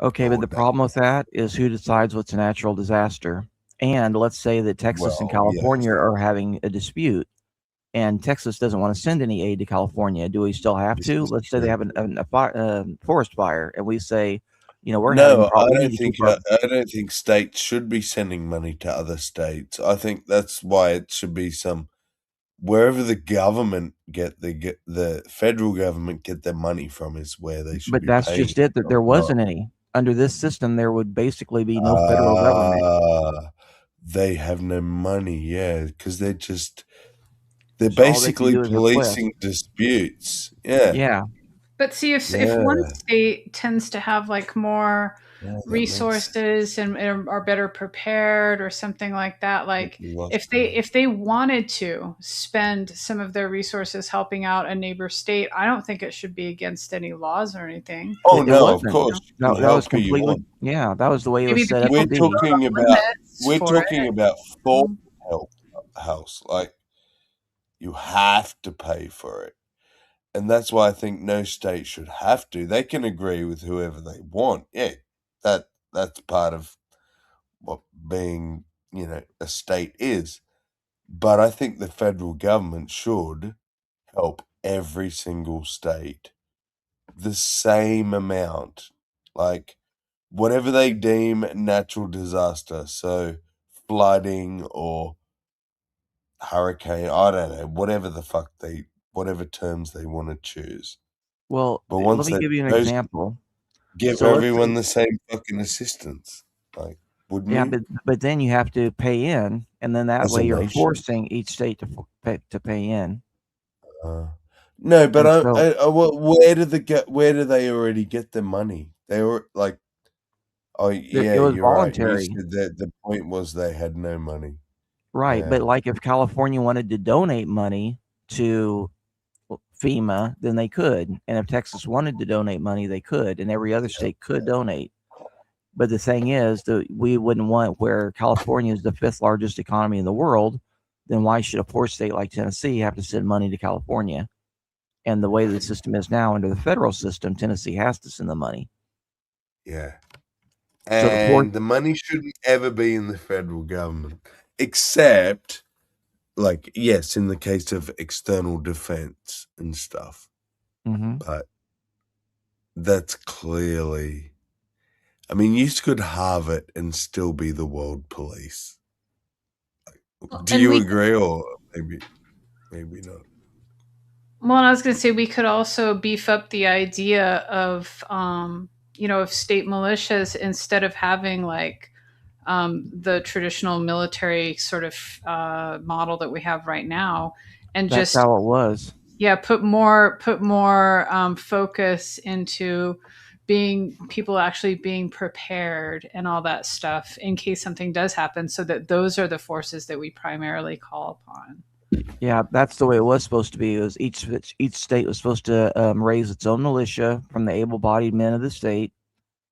Okay, but the problem with that is who decides what's a natural disaster. And let's say that Texas and California are having a dispute, and Texas doesn't want to send any aid to California. Do we still have to? Let's say they have a forest fire, and we say, we're having No, problems. I don't think states should be sending money to other states. I think that's why it should be wherever the government the federal government get their money from is where they should But be that's paying. just it. That there wasn't any under this system. There would basically be no federal government. They have no money, yeah, because they're So all they can basically do is request. policing disputes. Yeah. Yeah. But see, if one state tends to have like more resources and are better prepared or something like that, like if they wanted to spend some of their resources helping out a neighbor state, I don't think it should be against any laws or anything. Oh no, of course. That was completely that was the way it was set up. We're talking about full help, House. Like, you have to pay for it. And that's why I think no state should have to. They can agree with whoever they want. Yeah, that's part of what being, a state is. But I think the federal government should help every single state the same amount. Like, whatever they deem natural disaster, so flooding or hurricane, I don't know, whatever terms they want to choose. Well, but let me give you an example. Give everyone the same fucking assistance, like, wouldn't you? But then you have to pay in, and then that As a way you're nation. forcing each state to pay in. No, but And where do they already get the money? They were like, it was you're voluntary. right. You said that the point was they had no money. Right, Yeah. but like if California wanted to donate money to FEMA, then they could. And if Texas wanted to donate money, they could. And every other state could donate. But the thing is that we wouldn't want where California is the 5th largest economy in the world, then why should a poor state like Tennessee have to send money to California? And the way the system is now under the federal system, Tennessee has to send the money. Yeah. So And the money shouldn't ever be in the federal government, except, like, yes, in the case of external defense and stuff. Mm-hmm. But that's clearly, I mean, you could halve it and still be the world police. Do you agree, or maybe not? Well, I was going to say we could also beef up the idea of, of state militias instead of having like the traditional military sort of model that we have right now, and That's just how it was. put more focus into people actually being prepared and all that stuff in case something does happen, so that those are the forces that we primarily call upon. Yeah, that's the way it was supposed to be. It was each state was supposed to raise its own militia from the able-bodied men of the state,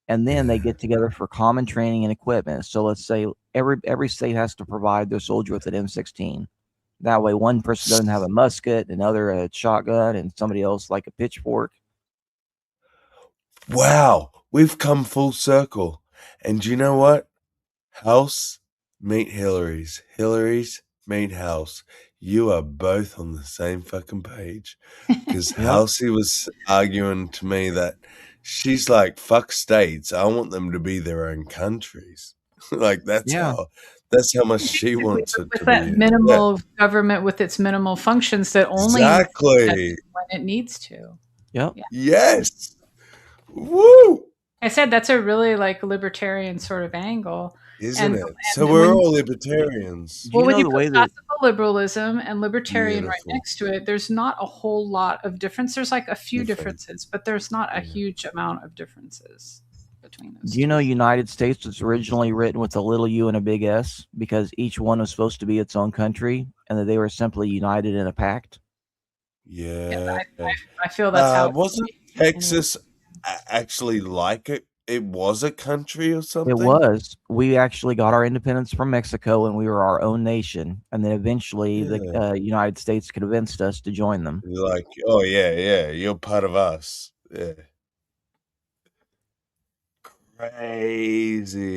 and then they get together for common training and equipment. So let's say every state has to provide their soldier with an M16. That way, one person doesn't have a musket, another a shotgun, and somebody else like a pitchfork. Wow, we've come full circle. And you know what? House meet Hillary's. Hillary's meet House. You are both on the same fucking page. Because Yep. Housey was arguing to me that she's like, fuck states. I want them to be their own countries. Like that's Yeah. how much she wants it With to that be. minimal government with its minimal functions that only Exactly. when it needs to. Yep. Yeah. Yes. Woo! I said that's a really like libertarian sort of angle, Isn't it? So and we're when all libertarians. Well, when know you the put way that classical liberalism and libertarian right Beautiful. next to it, there's not a whole lot of difference. There's like a few Different. differences, but there's not a huge amount of differences between those. Do you know United States was originally written with a little u and a big S because each one was supposed to be its own country and that they were simply united in a pact? Yeah. I feel that's how wasn't Texas actually like it? It was a country or something? It was. We actually got our independence from Mexico and we were our own nation. And then eventually the United States convinced us to join them. You're like, oh, yeah, you're part of us. Yeah. Crazy.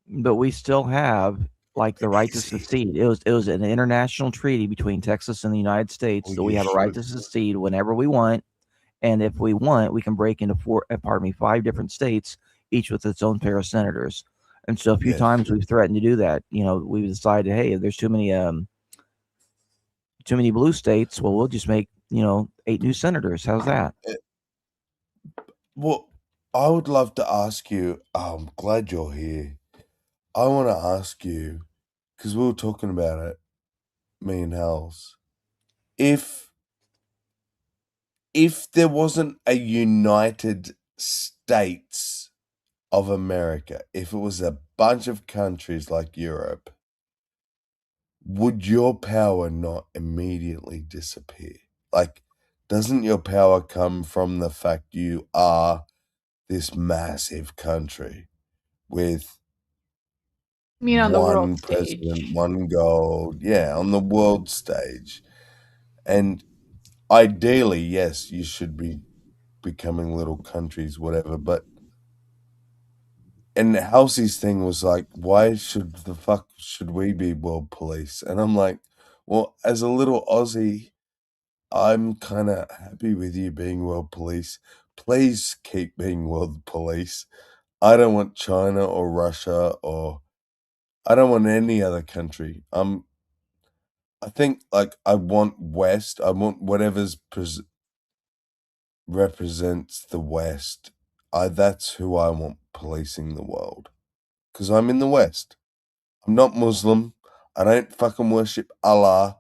But we still have like the right to secede. It was an international treaty between Texas and the United States that we have a right to secede whenever we want. And if we want, we can break into 5 different states, each with its own pair of senators. And so a few times we've threatened to do that. You know, we've decided, hey, if there's too many blue states, well, we'll just make 8 new senators. How's that? Well, I would love to ask you. I'm glad you're here. I want to ask you, because we were talking about it, me and Hals. If there wasn't a United States of America, if it was a bunch of countries like Europe, would your power not immediately disappear? Like, doesn't your power come from the fact you are this massive country with on the world one stage? president, one goal, on the world stage? And ideally, yes, you should be becoming little countries, whatever, but and Halsey's thing was like, why should we be world police? And I'm like, well, as a little Aussie, I'm kind of happy with you being world police. Please keep being world police. I don't want China or Russia or I don't want any other country. I think like I want West. I want whatever's represents the West. That's who I want policing the world. Because I'm in the West. I'm not Muslim. I don't fucking worship Allah.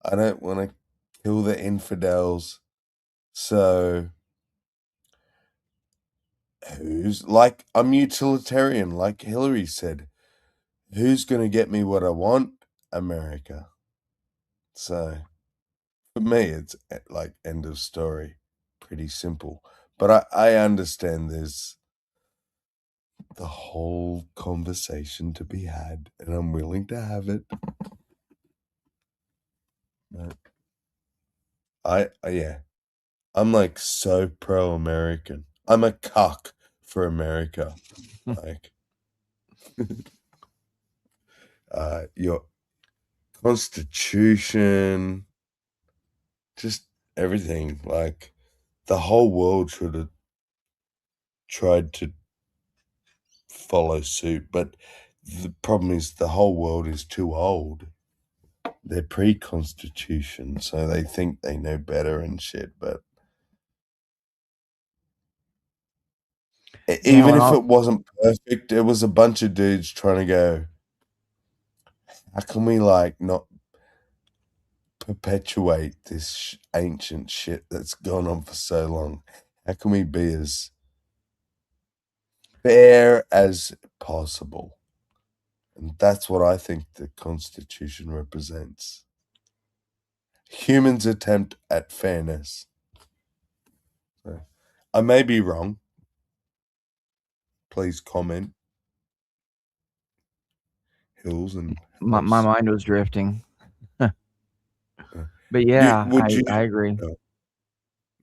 I don't want to kill the infidels. So, I'm utilitarian, like Hillary said. Who's going to get me what I want? America. So, for me, it's like end of story. Pretty simple. But I understand there's the whole conversation to be had, and I'm willing to have it. But I'm like so pro-American. I'm a cuck for America. Like your constitution, just everything. Like the whole world should have tried to follow suit, but the problem is the whole world is too old. They're pre-constitution, so they think they know better and shit, but even if it wasn't perfect, it was a bunch of dudes trying to go, how can we like not perpetuate this ancient shit that's gone on for so long? How can we be as fair as possible? And that's what I think the Constitution represents. Humans' attempt at fairness. So, I may be wrong. Please comment. Hills and My mind was drifting. But You- yeah, would you? I agree. Oh,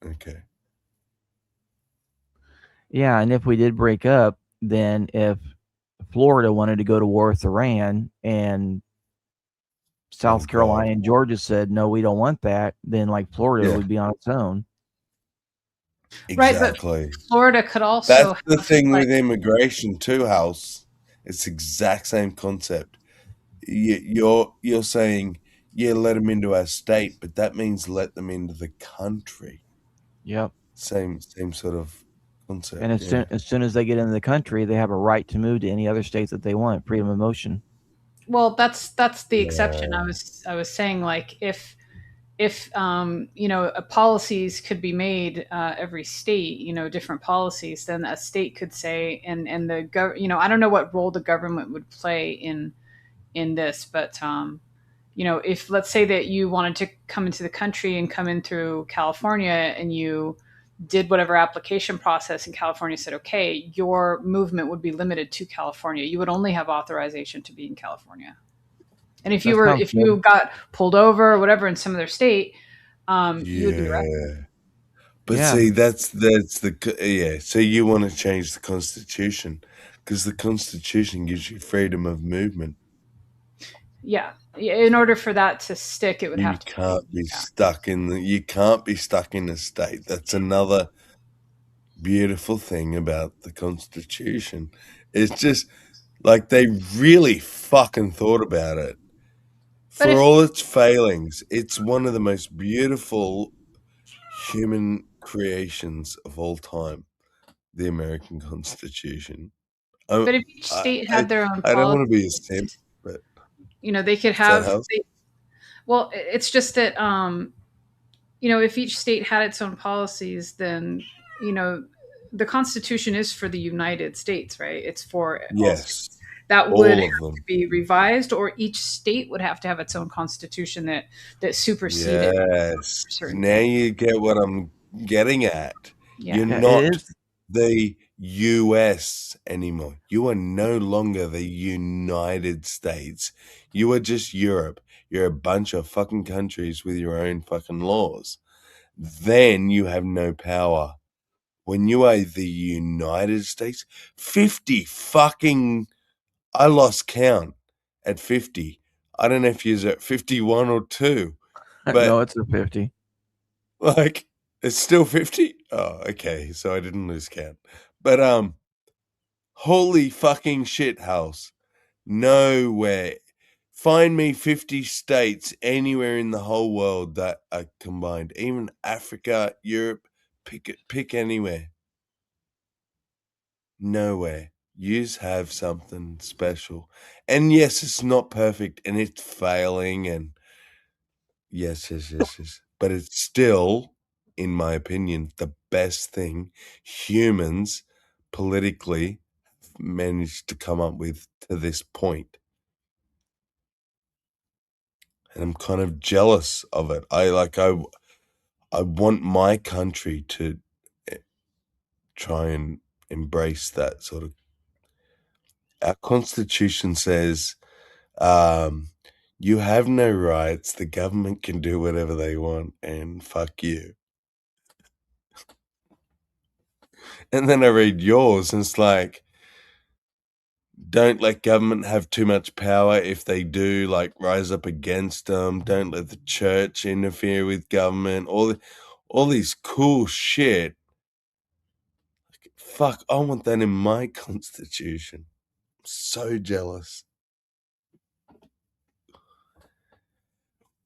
okay. Yeah, and if we did break up, then if Florida wanted to go to war with Iran and South Carolina and Georgia said, no, we don't want that, then like Florida Yeah. would be on its own. Exactly. Right, but Florida could also That's the have, thing like, with immigration too, House. It's the exact same concept. You're saying, yeah, let them into our state, but that means let them into the country. Yep. Same sort of concept. And yeah. as soon as they get into the country, they have a right to move to any other states that they want. Freedom of motion. well, that's the exception. I was saying, like, if policies could be made, every state, different policies, then a state could say, and the I don't know what role the government would play in this, but if, let's say that you wanted to come into the country and come in through California, and you did whatever application process, and California said, okay, your movement would be limited to California. You would only have authorization to be in California. And if you got pulled over or whatever in some other state, you would be arrested. But see, that's the So you want to change the Constitution because the Constitution gives you freedom of movement. Yeah. In order for that to stick, it would have to. You can't be stuck in the state. That's another beautiful thing about the Constitution. It's just like they really fucking thought about it. For all its failings, it's one of the most beautiful human creations of all time, the American Constitution. But if each state had their own I don't want to policy, be a simp, but they could Is that have. how- Well, it's just that if each state had its own policies, then the Constitution is for the United States, right? It's for all states. That all would of have them. to be revised, or each state would have to have its own constitution that superseded. Yes. certain Now you get what I'm getting at. Yeah. You're Yeah, it not is. the US anymore. You are no longer the United States. You are just Europe. You're a bunch of fucking countries with your own fucking laws. Then you have no power. When you are the United States, 50 fucking, I lost count at 50. I don't know if you're at 51 or 2, but No, it's a 50. like, it's still 50? Oh, okay. So I didn't lose count. But holy fucking shit, House. Nowhere. Find me 50 states anywhere in the whole world that are combined. Even Africa, Europe, pick anywhere. Nowhere. Yous have something special. And yes, it's not perfect and it's failing and yes. But it's still, in my opinion, the best thing humans politically managed to come up with to this point. And I'm kind of jealous of it. I want my country to try and embrace that sort of. Our Constitution says, you have no rights. The government can do whatever they want, and fuck you. And then I read yours, and it's like, don't let government have too much power. If they do, like, rise up against them. Don't let the church interfere with government. All these cool shit. Fuck, I want that in my Constitution. I'm so jealous.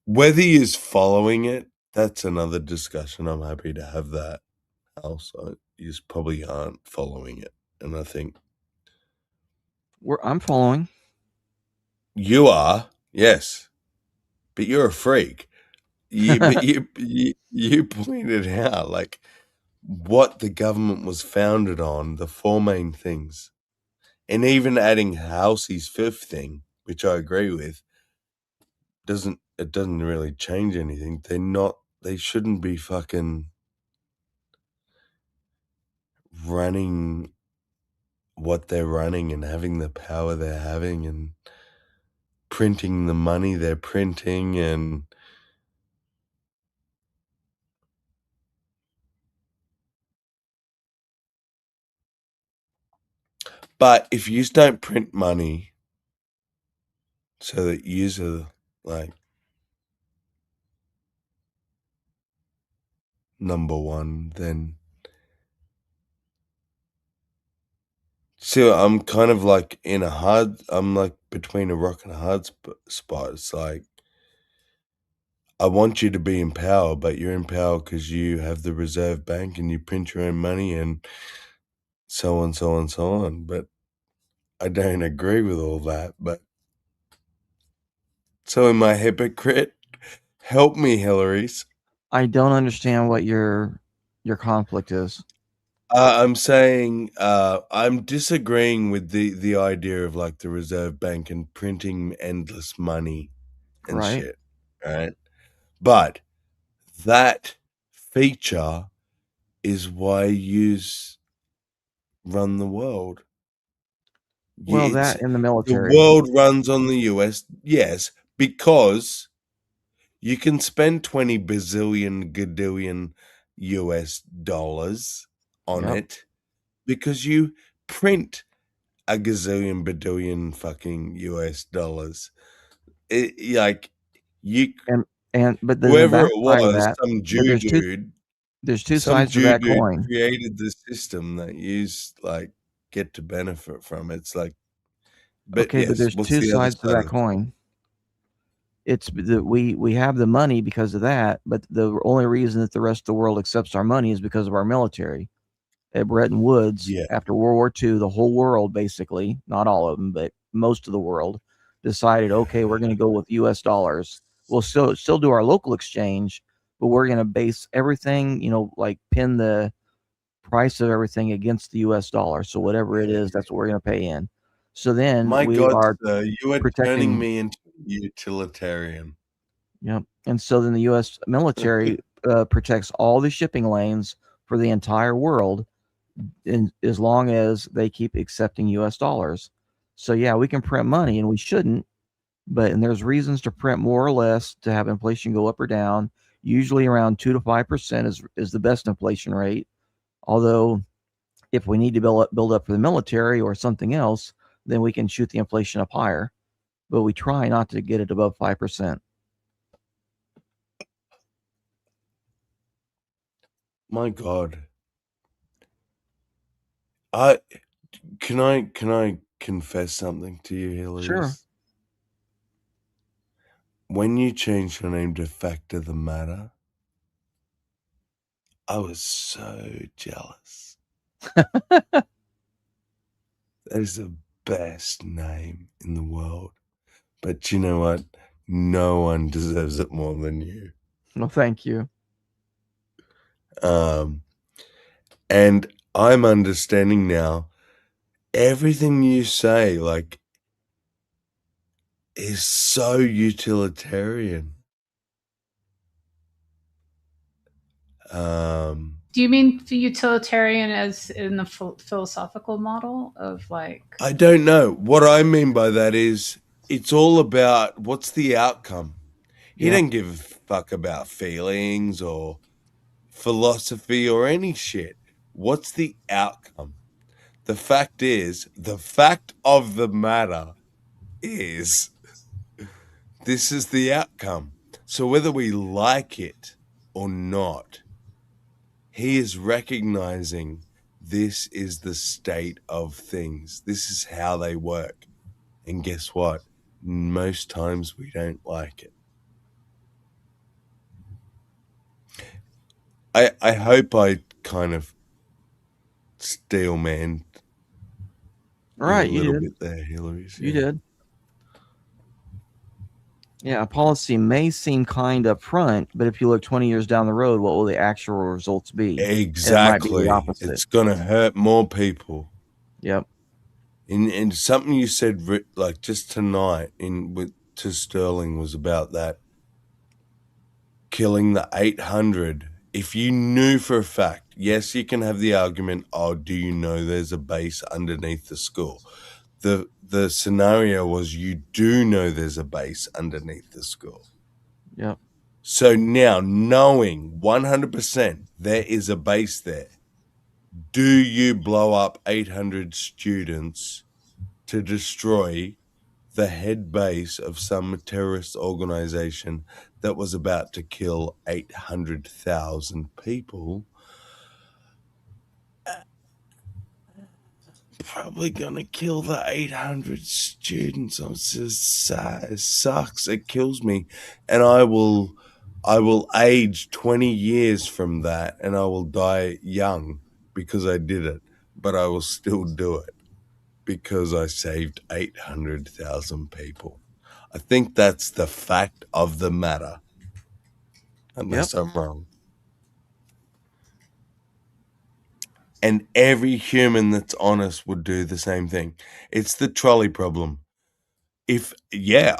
Whether he's following it, that's another discussion. I'm happy to have that. Also, you probably aren't following it. And I think I'm following. you are, yes. But you're a freak. you pointed out like what the government was founded on, the four main things, and even adding Halsey's fifth thing, which I agree with, doesn't really change anything. They shouldn't be fucking running what they're running and having the power they're having and printing the money they're printing. And but if you don't print money so that you're like number one, then so I'm kind of like I'm like between a rock and a hard spot. It's like, I want you to be in power, but you're in power because you have the Reserve Bank and you print your own money and so on, so on, so on. But I don't agree with all that. But so am I a hypocrite? Help me, Hillary's. I don't understand what your conflict is. I'm saying I'm disagreeing with the idea of like the Reserve Bank and printing endless money and Right. shit, right? But that feature is why yous run the world. Well, It's that in the the military. world runs on the US, yes, because you can spend 20 bazillion gadillion US dollars on Yep. it because you print a gazillion badillion fucking US dollars. Like you But then the whoever it backside of was, that, some but Jew dude, there's two some sides to Jew that dude coin. created the system that you like get to benefit from. It's like, but Okay, but yes, there's what's two the other sides to side of that the coin? coin. It's that we have the money because of that, but the only reason that the rest of the world accepts our money is because of our military. At Bretton Woods, Yeah. after World War II, the whole world basically, not all of them, but most of the world decided, okay, we're going to go with US dollars. We'll still do our local exchange, but we're going to base everything, like pin the price of everything against the US dollar. So whatever it is, that's what we're going to pay in. So then My we God, are sir, you are turning protecting. me into a utilitarian. Yep. And so then the U.S. military protects all the shipping lanes for the entire world, as long as they keep accepting U.S. dollars. So yeah, we can print money, and we shouldn't, and there's reasons to print more or less to have inflation go up or down. Usually around 2 to 5% is the best inflation rate. Although, if we need to build up for the military or something else, then we can shoot the inflation up higher. But we try not to get it above 5%. My God. Can I confess something to you, Hillary? Sure. When you changed your name to Fact of the Matter, I was so jealous. That is the best name in the world. But you know what? No one deserves it more than you. Well, thank you. And I'm understanding now everything you say, like, is so utilitarian. Do you mean utilitarian as in the philosophical model of like? I don't know. What I mean by that is it's all about what's the outcome. He Yep. didn't give a fuck about feelings or philosophy or any shit. What's the outcome? The fact of the matter is this is the outcome. So whether we like it or not, he is recognizing this is the state of things. This is how they work. And guess what? Most times we don't like it. I hope I kind of steel-manned Right, you a you little did. bit there, Hillary. You did. Yeah, a policy may seem kind up front, but if you look 20 years down the road, what will the actual results be? Exactly. It might be the opposite. It's going to hurt more people. Yep. And something you said like just tonight to Sterling was about that killing the 800. If you knew for a fact, yes, you can have the argument, oh, do you know there's a base underneath the school? The scenario was you do know there's a base underneath the school. Yep. So now, knowing 100% there is a base there, do you blow up 800 students to destroy the head base of some terrorist organization that was about to kill 800,000 people? Probably gonna kill the 800 students. It's just sad. It sucks. It kills me, and I will age 20 years from that, and I will die young because I did it. But I will still do it because I saved 800,000 people. I think that's the fact of the matter, unless I'm wrong. And every human that's honest would do the same thing. It's the trolley problem.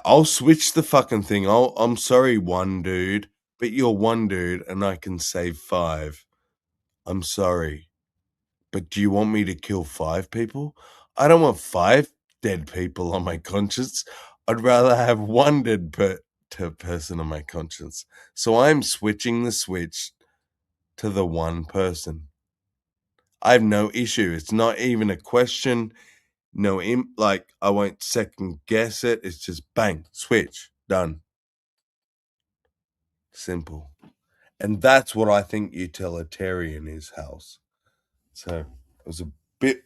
I'll switch the fucking thing. I'm sorry, one dude, but you're one dude and I can save 5. I'm sorry. But do you want me to kill 5 people? I don't want 5 dead people on my conscience. I'd rather have one dead person on my conscience. So I'm switching the switch to the one person. I have no issue. It's not even a question. No, I won't second guess it. It's just bang, switch, done. Simple. And that's what I think utilitarian is, House. So it was a bit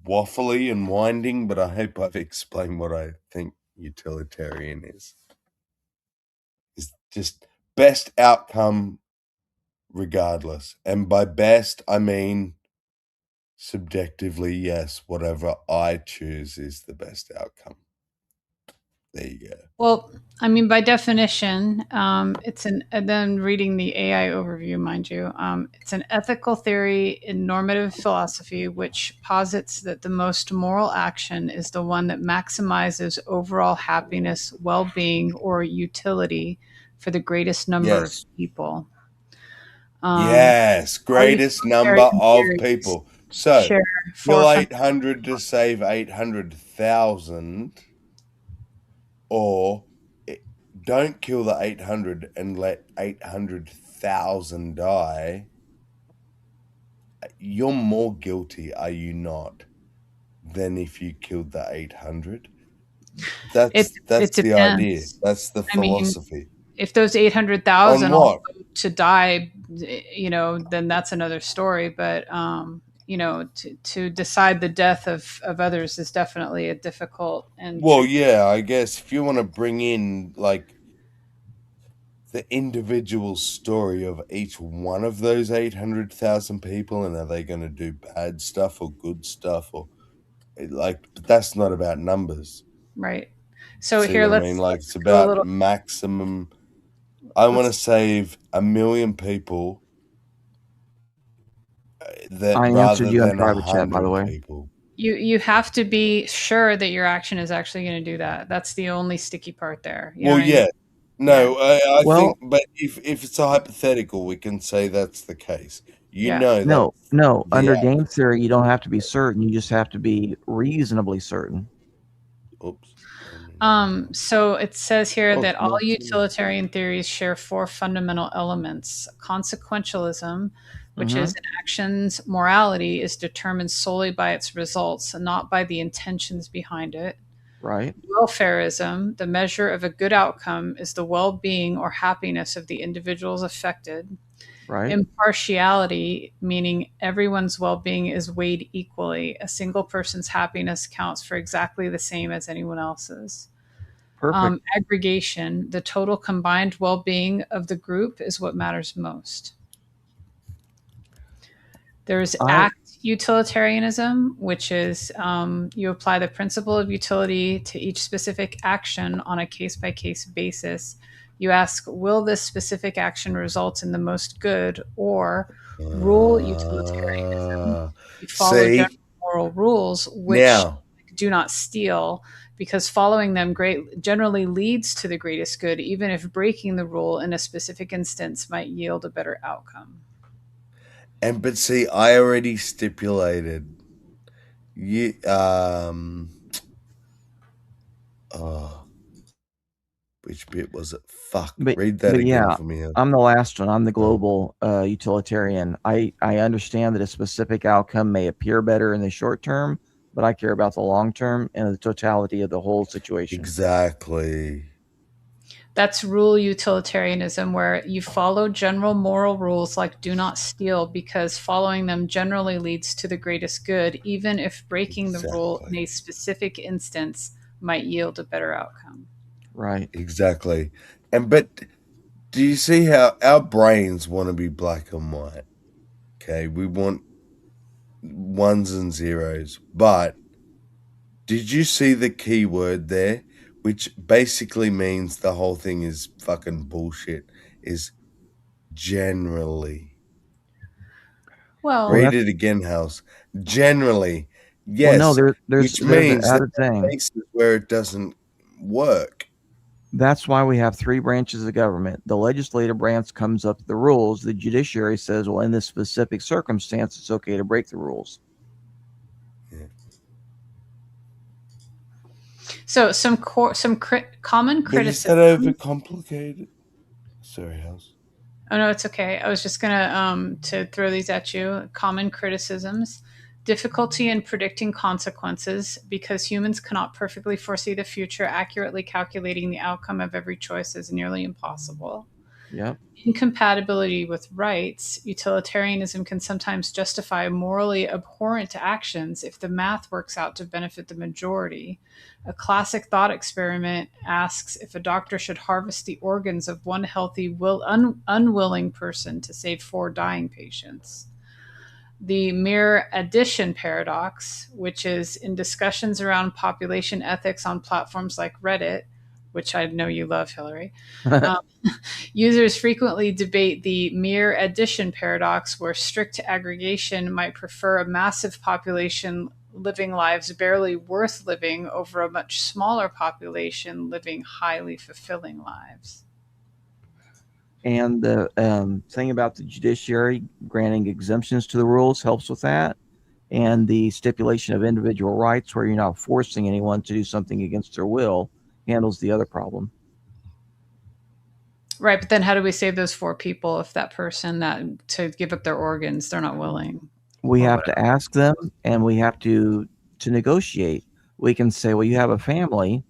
waffly and winding, but I hope I've explained what I think utilitarian is. It's just best outcome regardless. And by best, I mean subjectively, yes, whatever I choose is the best outcome. There you go. Well, I mean, by definition, and then reading the AI overview, mind you, it's an ethical theory in normative philosophy which posits that the most moral action is the one that maximizes overall happiness, well-being, or utility for the greatest number of people. Yes, greatest number of people. So kill 800 to save 800,000, or don't kill the 800 and let 800,000 die. You're more guilty, are you not, than if you killed the 800? That's the idea. That's the philosophy. I mean, if those 800,000 all go to die, then that's another story. But to decide the death of others is definitely a difficult and I guess if you want to bring in like the individual story of each one of those 800,000 people, and are they going to do bad stuff or good stuff, or but that's not about numbers, right? So see here, what I mean? Like it's about maximum. I want to save 1 million people. I answered you in private chat, by the way. People. You have to be sure that your action is actually going to do that. That's the only sticky part there. No, I think, but if it's a hypothetical, we can say that's the case. No. Under game theory, you don't have to be certain. You just have to be reasonably certain. Oops. So it says here that all utilitarian theories share 4 fundamental elements. Consequentialism, which is an action's morality is determined solely by its results and not by the intentions behind it. Right. Welfarism, the measure of a good outcome is the well-being or happiness of the individuals affected. Right. Impartiality, meaning everyone's well-being is weighed equally. A single person's happiness counts for exactly the same as anyone else's. Perfect. Aggregation, the total combined well-being of the group is what matters most. There's act utilitarianism, which is you apply the principle of utility to each specific action on a case-by-case basis. You ask, will this specific action result in the most good? Or rule utilitarianism. You follow See? general moral rules, which Now, do not steal, because following them generally leads to the greatest good, even if breaking the rule in a specific instance might yield a better outcome. but see, I already stipulated which bit was it? Fuck. Read that again for me. I'm the last one. I'm the global utilitarian. I understand that a specific outcome may appear better in the short term, but I care about the long term and the totality of the whole situation. Exactly. That's rule utilitarianism, where you follow general moral rules like do not steal, because following them generally leads to the greatest good, even if breaking the rule in a specific instance might yield a better outcome. Right. Exactly. But do you see how our brains want to be black and white? Okay, we want ones and zeros. But did you see the key word there? Which basically means the whole thing is fucking bullshit. Is generally. Well, read it again, House. Generally, yes. Well, no, which there's means an that added thing. cases where it doesn't work. That's why we have three branches of government. The legislative branch comes up with the rules. The judiciary says, well, in this specific circumstance, it's okay to break the rules. So some common But is criticism. that overcomplicated? Sorry, House. Oh no, it's okay. I was just gonna to throw these at you. Common criticisms: difficulty in predicting consequences, because humans cannot perfectly foresee the future. Accurately calculating the outcome of every choice is nearly impossible. Yep. Incompatibility with rights. Utilitarianism can sometimes justify morally abhorrent actions if the math works out to benefit the majority. A classic thought experiment asks if a doctor should harvest the organs of one healthy, unwilling person to save 4 dying patients. The mere addition paradox, which is in discussions around population ethics on platforms like Reddit, which I know you love, Hillary. Users frequently debate the mere addition paradox, where strict aggregation might prefer a massive population living lives barely worth living over a much smaller population living highly fulfilling lives. And the thing about the judiciary granting exemptions to the rules helps with that. And the stipulation of individual rights, where you're not forcing anyone to do something against their will, handles the other problem. Right, but then how do we save those 4 people if that person that to give up their organs, they're not willing? We have to ask them, and we have to negotiate. We can say, well, you have a family.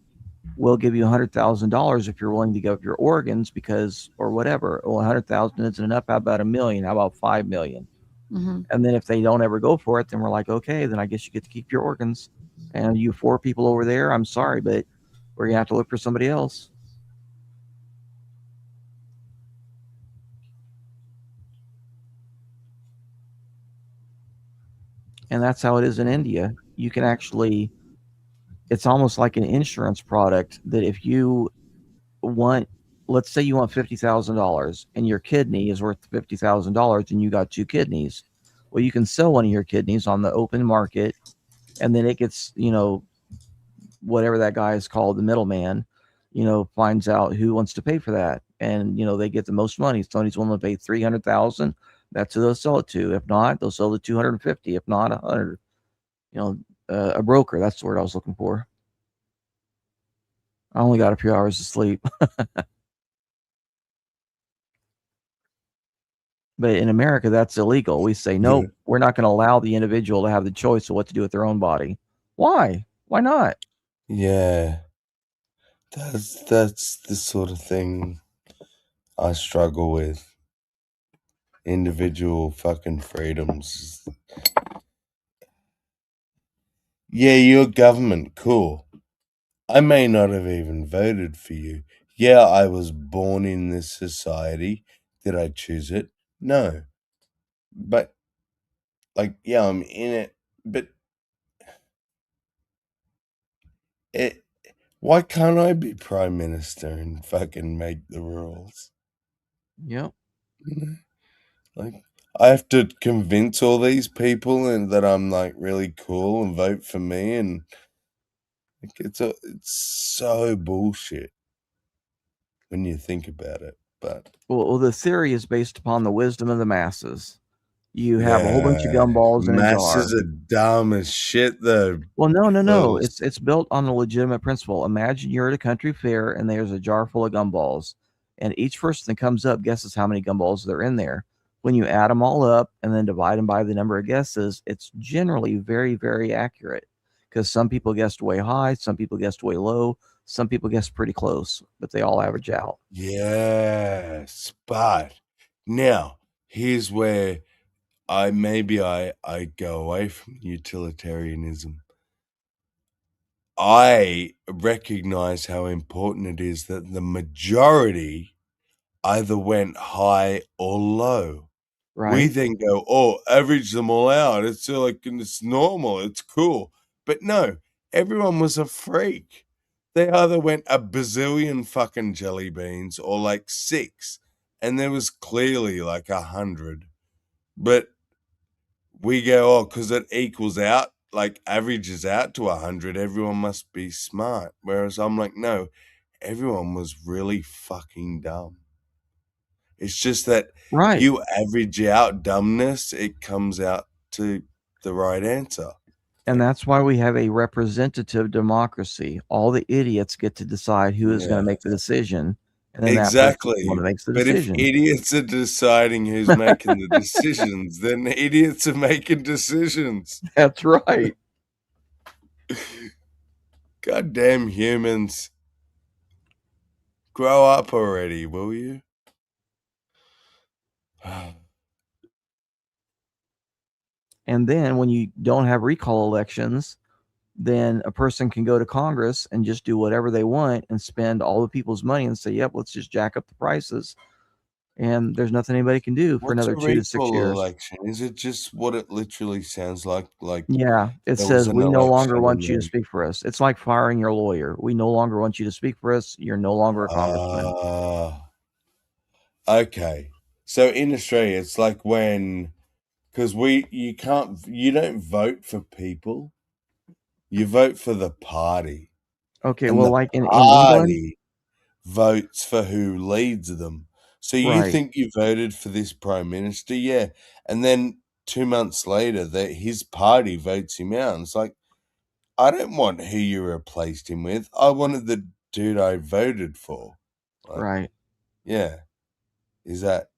We'll give you $100,000 if you're willing to give up your organs, because, or whatever. Well, 100,000 isn't enough. How about $1 million? How about 5 million? Mm-hmm. And then if they don't ever go for it, then we're like, okay, then I guess you get to keep your organs. And you 4 people over there, I'm sorry, but we're gonna have to look for somebody else. And that's how it is in India. You can actually, it's almost like an insurance product, that if you want, let's say you want $50,000 and your kidney is worth $50,000 and you got 2 kidneys. Well, you can sell one of your kidneys on the open market, and then it gets, whatever that guy is called, the middleman, finds out who wants to pay for that. And, they get the most money. Somebody's willing to pay 300,000. That's who they'll sell it to. If not, they'll sell it 250. If not, 100. A broker. That's the word I was looking for. I only got a few hours of sleep. But in America, that's illegal. We say, no, we're not going to allow the individual to have the choice of what to do with their own body. Why? Why not? Yeah. That's the sort of thing I struggle with. Individual fucking freedoms. Yeah, your government, cool. I may not have even voted for you. Yeah, I was born in this society. Did I choose it? No. But like, yeah, I'm in it, but why can't I be prime minister and fucking make the rules? Yep. Like, I have to convince all these people and that I'm like really cool and vote for me, and like, it's so bullshit when you think about it. But well, the theory is based upon the wisdom of the masses. You have a whole bunch of yeah, gumballs in a jar. masses are dumb as shit, though. Well, no. Because It's built on a legitimate principle. Imagine you're at a country fair and there's a jar full of gumballs, and each person that comes up guesses how many gumballs there are in there. When you add them all up and then divide them by the number of guesses, it's generally very, very accurate because some people guessed way high, some people guessed way low, some people guessed pretty close, but they all average out. yes, but now here's where I go away from utilitarianism. I recognize how important it is that the majority either went high or low. We Right. then go, oh, average them all out. It's like, it's normal. It's cool. But no, everyone was a freak. They either went a bazillion fucking jelly beans or like 6. And there was clearly like 100. But we go, oh, because it equals out, like averages out to 100, everyone must be smart. Whereas I'm like, no, everyone was really fucking dumb. It's just that Right. you average out dumbness, it comes out to the right answer. And that's why we have a representative democracy. All the idiots get to decide who is going to make the decision, and then that person's the one Exactly. that makes the But if decision. idiots are deciding who's making the decisions, then idiots are making decisions. That's right. Goddamn humans. Grow up already, will you? And then when you don't have recall elections, then a person can go to Congress and just do whatever they want and spend all the people's money and say, yep, let's just jack up the prices. And there's nothing anybody can do for What's another a 2 to 6 recall years. election? Is it just what it literally sounds like? Like Yeah, it there was says an we no longer election want and you to then speak for us. It's like firing your lawyer. We no longer want you to speak for us. You're no longer a congressman. Okay. So in Australia, it's like when, because you don't vote for people, you vote for the party. Okay, And well, the like in England, party votes for who leads them. So you right. think you voted for this prime minister, yeah, and then 2 months later, his party votes him out. And it's like, I don't want who you replaced him with. I wanted the dude I voted for. Like, Right. yeah. Is that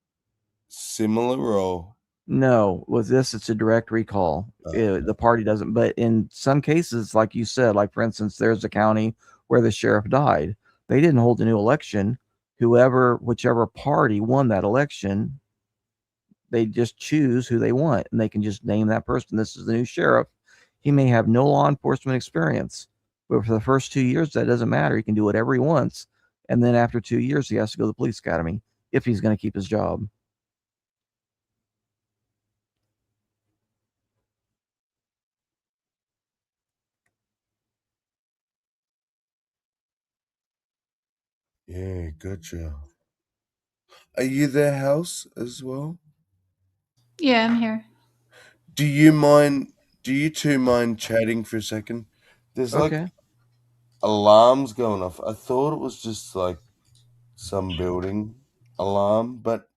similar or? No, with this, it's a direct recall. The party doesn't, but in some cases, like you said, like for instance, there's a county where the sheriff died. They didn't hold a new election. Whichever party won that election, they just choose who they want and they can just name that person. This is the new sheriff. He may have no law enforcement experience, but for the first 2 years, that doesn't matter. He can do whatever he wants. And then after 2 years, he has to go to the police academy if he's going to keep his job. Yeah, gotcha. Are you there, House, as well? Yeah, I'm here. Do you two mind chatting for a second? There's like Okay. alarms going off. I thought it was just like some building alarm, but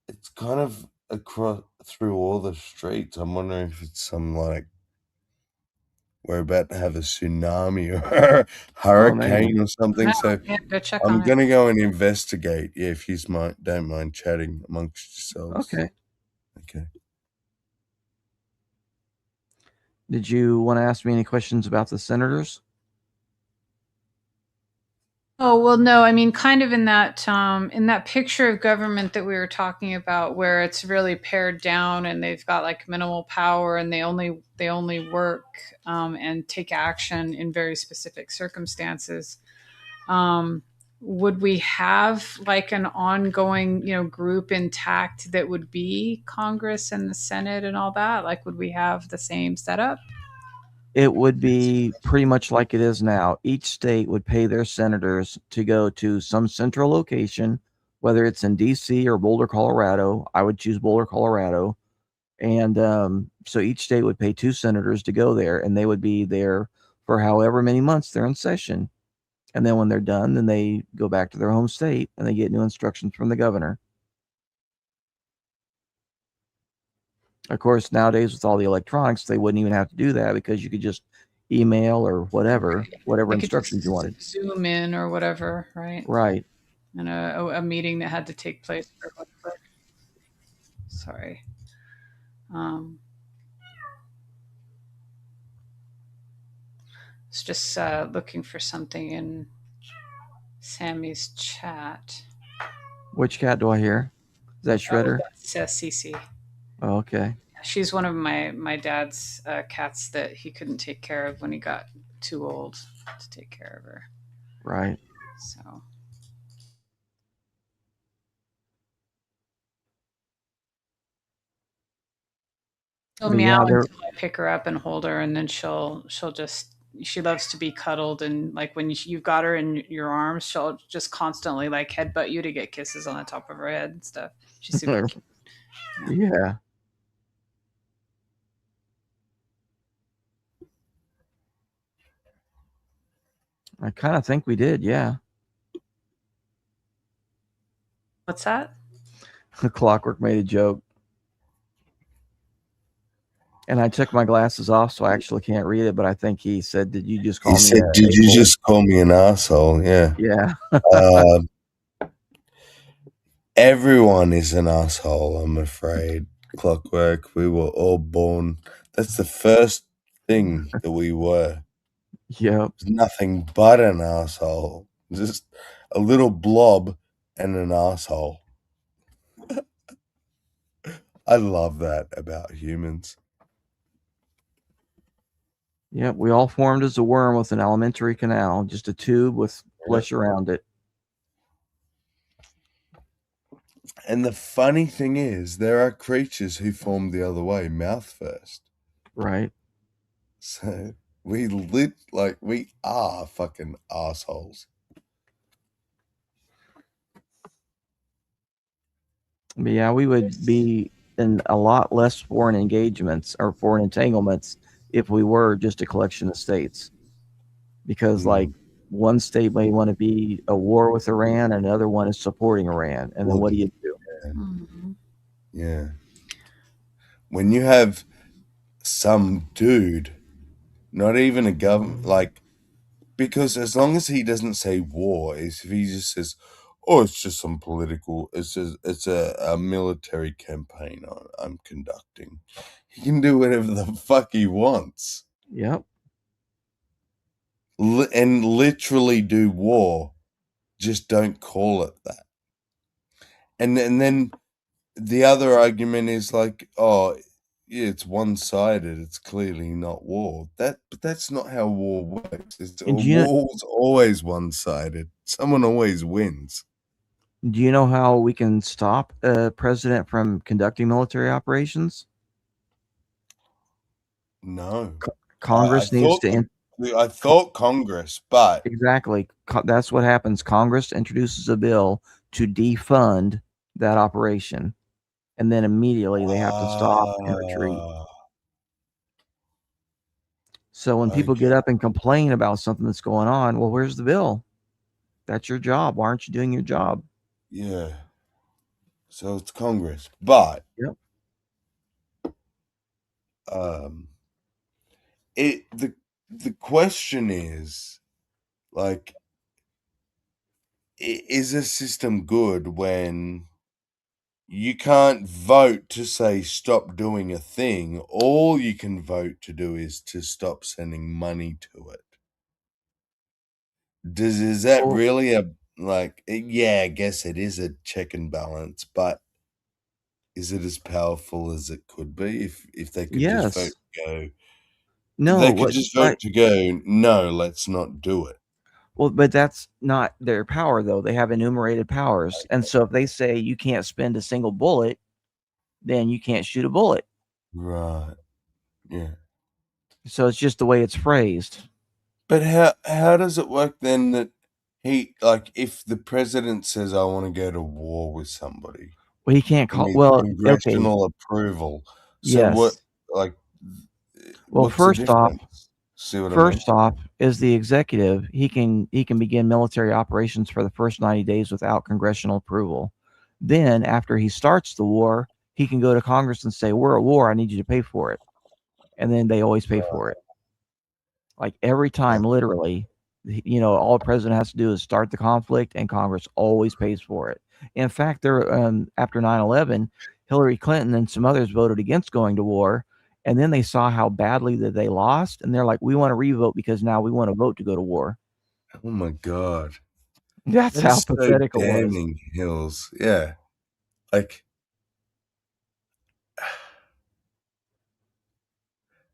it's kind of across through all the streets. I'm wondering if it's some like we're about to have a tsunami or a Oh, maybe. hurricane or something. No, So yeah, go check I'm on it. gonna go and investigate. Yeah, if you don't mind chatting amongst yourselves. Okay. Okay. Did you want to ask me any questions about the senators? Oh, well, no, I mean, kind of in that picture of government that we were talking about, where it's really pared down and they've got like minimal power and they only work and take action in very specific circumstances. would we have like an ongoing, group intact that would be Congress and the Senate and all that? Like, would we have the same setup? It would be pretty much like it is now. Each state would pay their senators to go to some central location, whether it's in DC or Boulder, Colorado. I would choose Boulder, Colorado. And so each state would pay 2 senators to go there, and they would be there for however many months they're in session. And then when they're done, then they go back to their home state and they get new instructions from the governor. Of course, nowadays with all the electronics, they wouldn't even have to do that because you could just email or whatever They could instructions you wanted. Zoom in or whatever, right? Right. And a meeting that had to take place for whatever. Sorry. It's just looking for something in Sammy's chat. Which cat do I hear? Is that Shredder? That's Cece. Oh, okay. She's one of my dad's cats that he couldn't take care of when he got too old to take care of her. Right. So. She'll meow until I pick her up and hold her, and then she'll just, she loves to be cuddled, and like when you've got her in your arms, she'll just constantly like headbutt you to get kisses on the top of her head and stuff. She's super cute. Yeah. I kind of think we did, yeah. What's that? Clockwork made a joke. And I took my glasses off, so I actually can't read it, but I think he said, did you just call me? He said, did you just call me an asshole? Yeah. Yeah. Everyone is an asshole, I'm afraid. Clockwork, we were all born. That's the first thing that we were. Yep. Nothing but an asshole. Just a little blob and an asshole. I love that about humans. Yep, we all formed as a worm with an alimentary canal, just a tube with flesh around it. And the funny thing is, there are creatures who formed the other way, mouth first. Right. So we are fucking assholes. But yeah, we would be in a lot less foreign engagements or foreign entanglements if we were just a collection of states. Because like one state may want to be at war with Iran, and another one is supporting Iran. And then what do you do? Yeah. When you have some dude, not even a government, like, because as long as he doesn't say war, if he just says, oh, it's just some political, it's a military campaign I'm conducting, he can do whatever the fuck he wants. Yep. And literally do war. Just don't call it that. And then the other argument is like, oh, yeah, it's one-sided. It's clearly not war. But that's not how war works. War's always one-sided. Someone always wins. Do you know how we can stop a president from conducting military operations? No. Congress needs to. I thought Congress, but exactly, that's what happens. Congress introduces a bill to defund that operation, and then immediately they have to stop and retreat. So when people get up and complain about something that's going on, well, where's the bill? That's your job. Why aren't you doing your job? Yeah. So it's Congress, but yep. The question is, like, is a system good when you can't vote to say stop doing a thing? All you can vote to do is to stop sending money to it. Is that really yeah, I guess it is a check and balance, but is it as powerful as it could be if they could just vote to go? No, they could just vote to go, no, let's not do it. Well, but that's not their power, though. They have enumerated powers. And so if they say you can't spend a single bullet, then you can't shoot a bullet. Right. Yeah. So it's just the way it's phrased. But how does it work then that he, like, if the president says, I want to go to war with somebody, Well, he can't he call. needs Well, okay. congressional approval. So what, Yes. like, Well, what's the first off, difference? See what I mean? first off, is the executive. He can begin military operations for the first 90 days without congressional approval. Then, after he starts the war, he can go to Congress and say, "We're at war. I need you to pay for it," and then they always pay for it. Like every time, literally, all the president has to do is start the conflict, and Congress always pays for it. In fact, there after 9/11, Hillary Clinton and some others voted against going to war, and then they saw how badly that they lost, and they're like, "We want to revote because now we want to vote to go to war." Oh my God. That's That how is so pathetic it was. damning, Hills. Yeah. Like,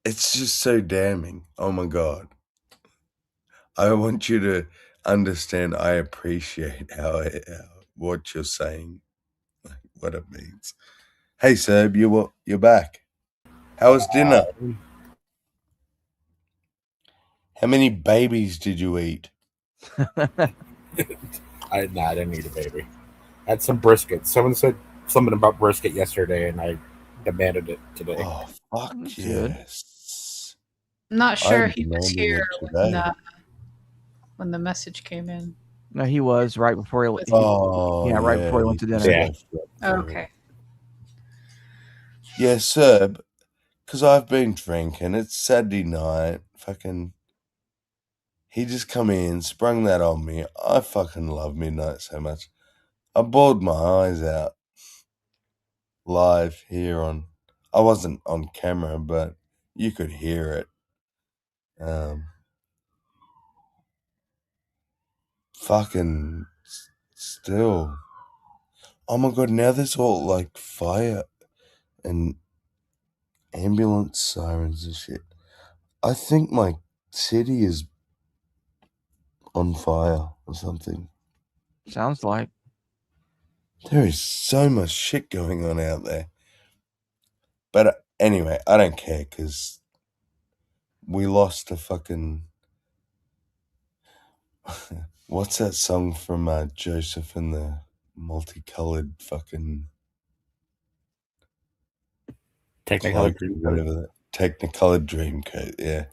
it's just so damning. Oh my God. I want you to understand, I appreciate what you're saying, like, what it means. Hey, Seb, you're back. How was dinner? How many babies did you eat? I didn't eat a baby. I had some brisket. Someone said something about brisket yesterday, and I demanded it today. Oh, fuck yes. I'm not sure I'm he was demanding here it today. when the message came in. No, he was right before he right before he went to dinner. Yeah. Okay. Yeah, Seb, because I've been drinking. It's Saturday night. Fucking, he just come in, sprung that on me. I fucking love midnight so much. I bawled my eyes out live here on. I wasn't on camera, but you could hear it. Fucking still. Oh my God! Now there's all like fire and ambulance sirens and shit. I think my city is on fire or something. Sounds like. There is so much shit going on out there. But anyway, I don't care because we lost a fucking. What's that song from Joseph and the Multicolored fucking. Technicolor Dreamcoat. Whatever that. Technicolor Dreamcoat, yeah.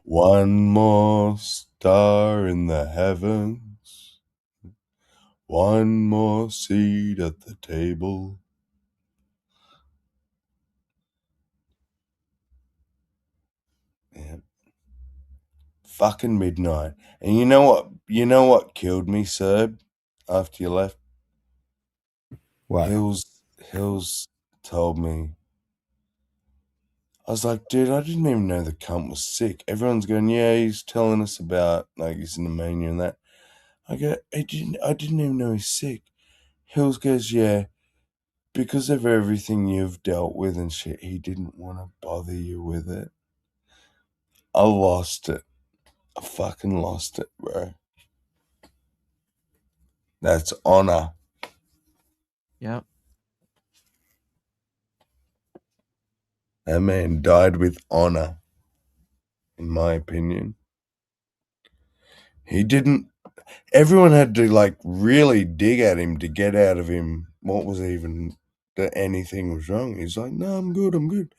One more star in the heavens. One more seat at the table. Yeah. Fucking midnight. And you know what? You know what killed me, Serb? After you left? What? Hills told me. I was like, dude, I didn't even know the cunt was sick. Everyone's going, yeah, he's telling us about like his pneumonia and that. I go, I didn't even know he's sick. Hills goes, yeah, because of everything you've dealt with and shit, he didn't want to bother you with it. I lost it. I fucking lost it, bro. That's honor. Yep. That man died with honor, in my opinion. He didn't. Everyone had to like really dig at him to get out of him what was even that anything was wrong. He's like, no, I'm good, I'm good.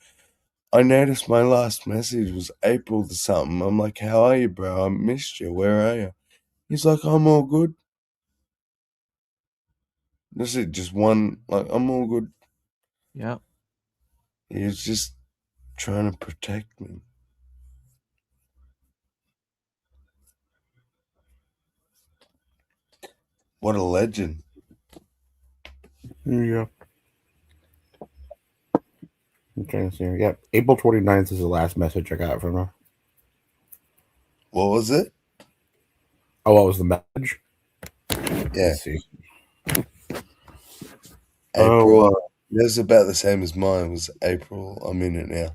I noticed my last message was April to something. I'm like, how are you, bro? I missed you. Where are you? He's like, I'm all good. That's it, just one, like, I'm all good. Yeah. He was just trying to protect me. What a legend. Yeah. I'm trying to see. Yeah, April 29th is the last message I got from her. What was it? Oh, what was the message? Yeah. Let's see. April. That's about the same as mine. It was April. I'm in it now.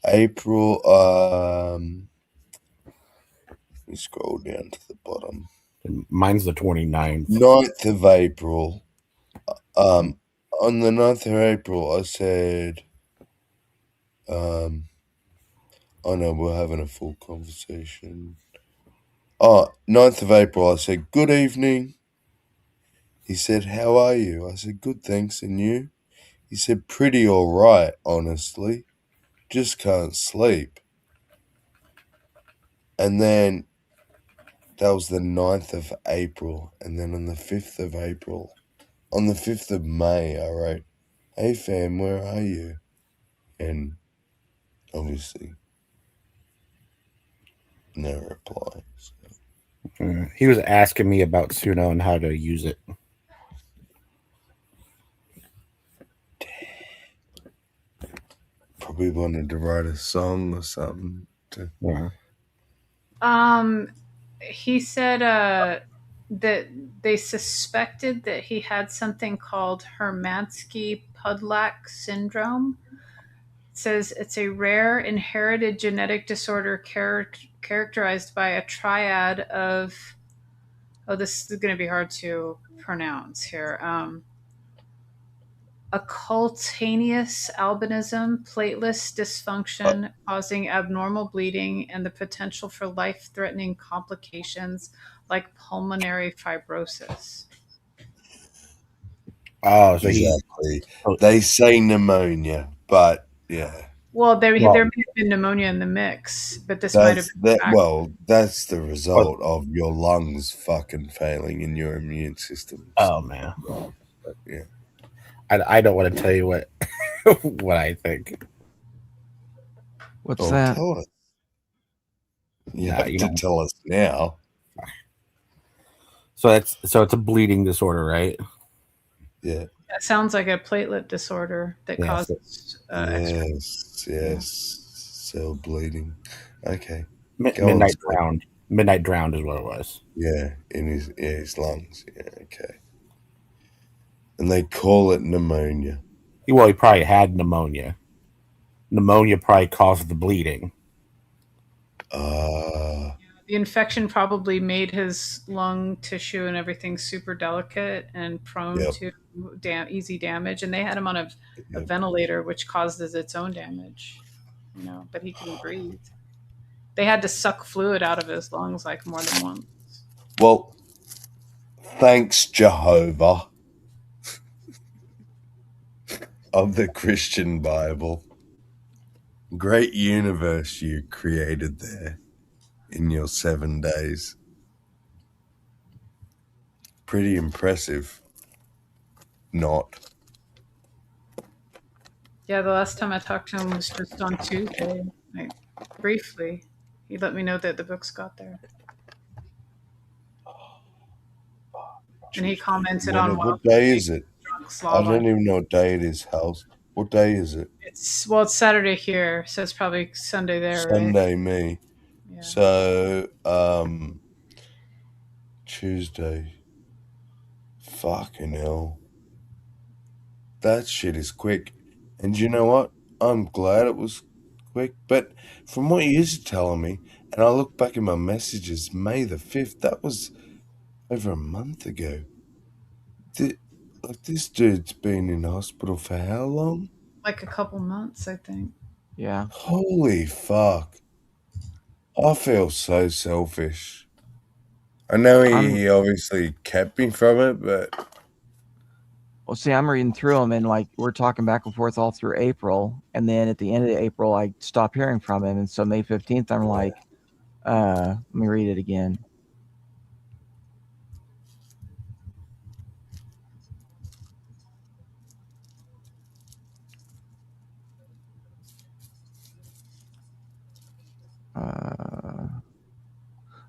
April. Let me scroll down to the bottom. Mine's the 29th. 9th of April. On the 9th of April, I said, oh no, we're having a full conversation. 9th of April, I said, good evening. He said, how are you? I said, good, thanks, and you? He said, pretty all right, honestly. Just can't sleep. And then that was the 9th of April. And then on the 5th of April, on the 5th of May, I wrote, hey fam, where are you? And obviously, no reply. So. He was asking me about Suno and how to use it. Probably wanted to write a song or something. Yeah. He said that they suspected that he had something called Hermansky-Pudlak syndrome. It says it's a rare inherited genetic disorder characterized by a triad of, this is going to be hard to pronounce here. Occultaneous albinism, platelet dysfunction causing abnormal bleeding, and the potential for life-threatening complications like pulmonary fibrosis. Oh, so exactly. They say pneumonia, but yeah. Well, there may have been pneumonia in the mix, but this might have been that's the result of your lungs fucking failing and your immune system. Oh man. But, yeah. I don't want to tell you what what I think. What's that? Tell us. You have to tell us now. So it's a bleeding disorder, right? Yeah. That sounds like a platelet disorder that causes yes. Cell bleeding. Okay. Midnight drowned. Midnight drowned is what it was. Yeah, in his lungs. Yeah, okay. And they call it pneumonia. Well, he probably had pneumonia. Pneumonia probably caused the bleeding. The infection probably made his lung tissue and everything super delicate and prone to easy damage. And they had him on a ventilator, which causes its own damage. But he can breathe. They had to suck fluid out of his lungs like more than once. Well, thanks, Jehovah, of the Christian Bible. Great universe you created there in your 7 days. Pretty impressive. Not. Yeah, the last time I talked to him was just on Tuesday. Briefly. He let me know that the books got there. And he commented on what day is it? I don't even know what day it is, House. What day is it? It's Saturday here, so it's probably Sunday there, Sunday, right? me. Yeah. So, Tuesday. Fucking hell. That shit is quick. And you know what? I'm glad it was quick. But from what you used to telling me, and I look back at my messages, May the 5th, that was over a month ago. This dude's been in hospital for how long? Like a couple months, I think. Yeah. Holy fuck. I feel so selfish. I know he obviously kept me from it, but... Well, see, I'm reading through them, and we're talking back and forth all through April, and then at the end of April, I stopped hearing from him, and so May 15th, I'm like, let me read it again.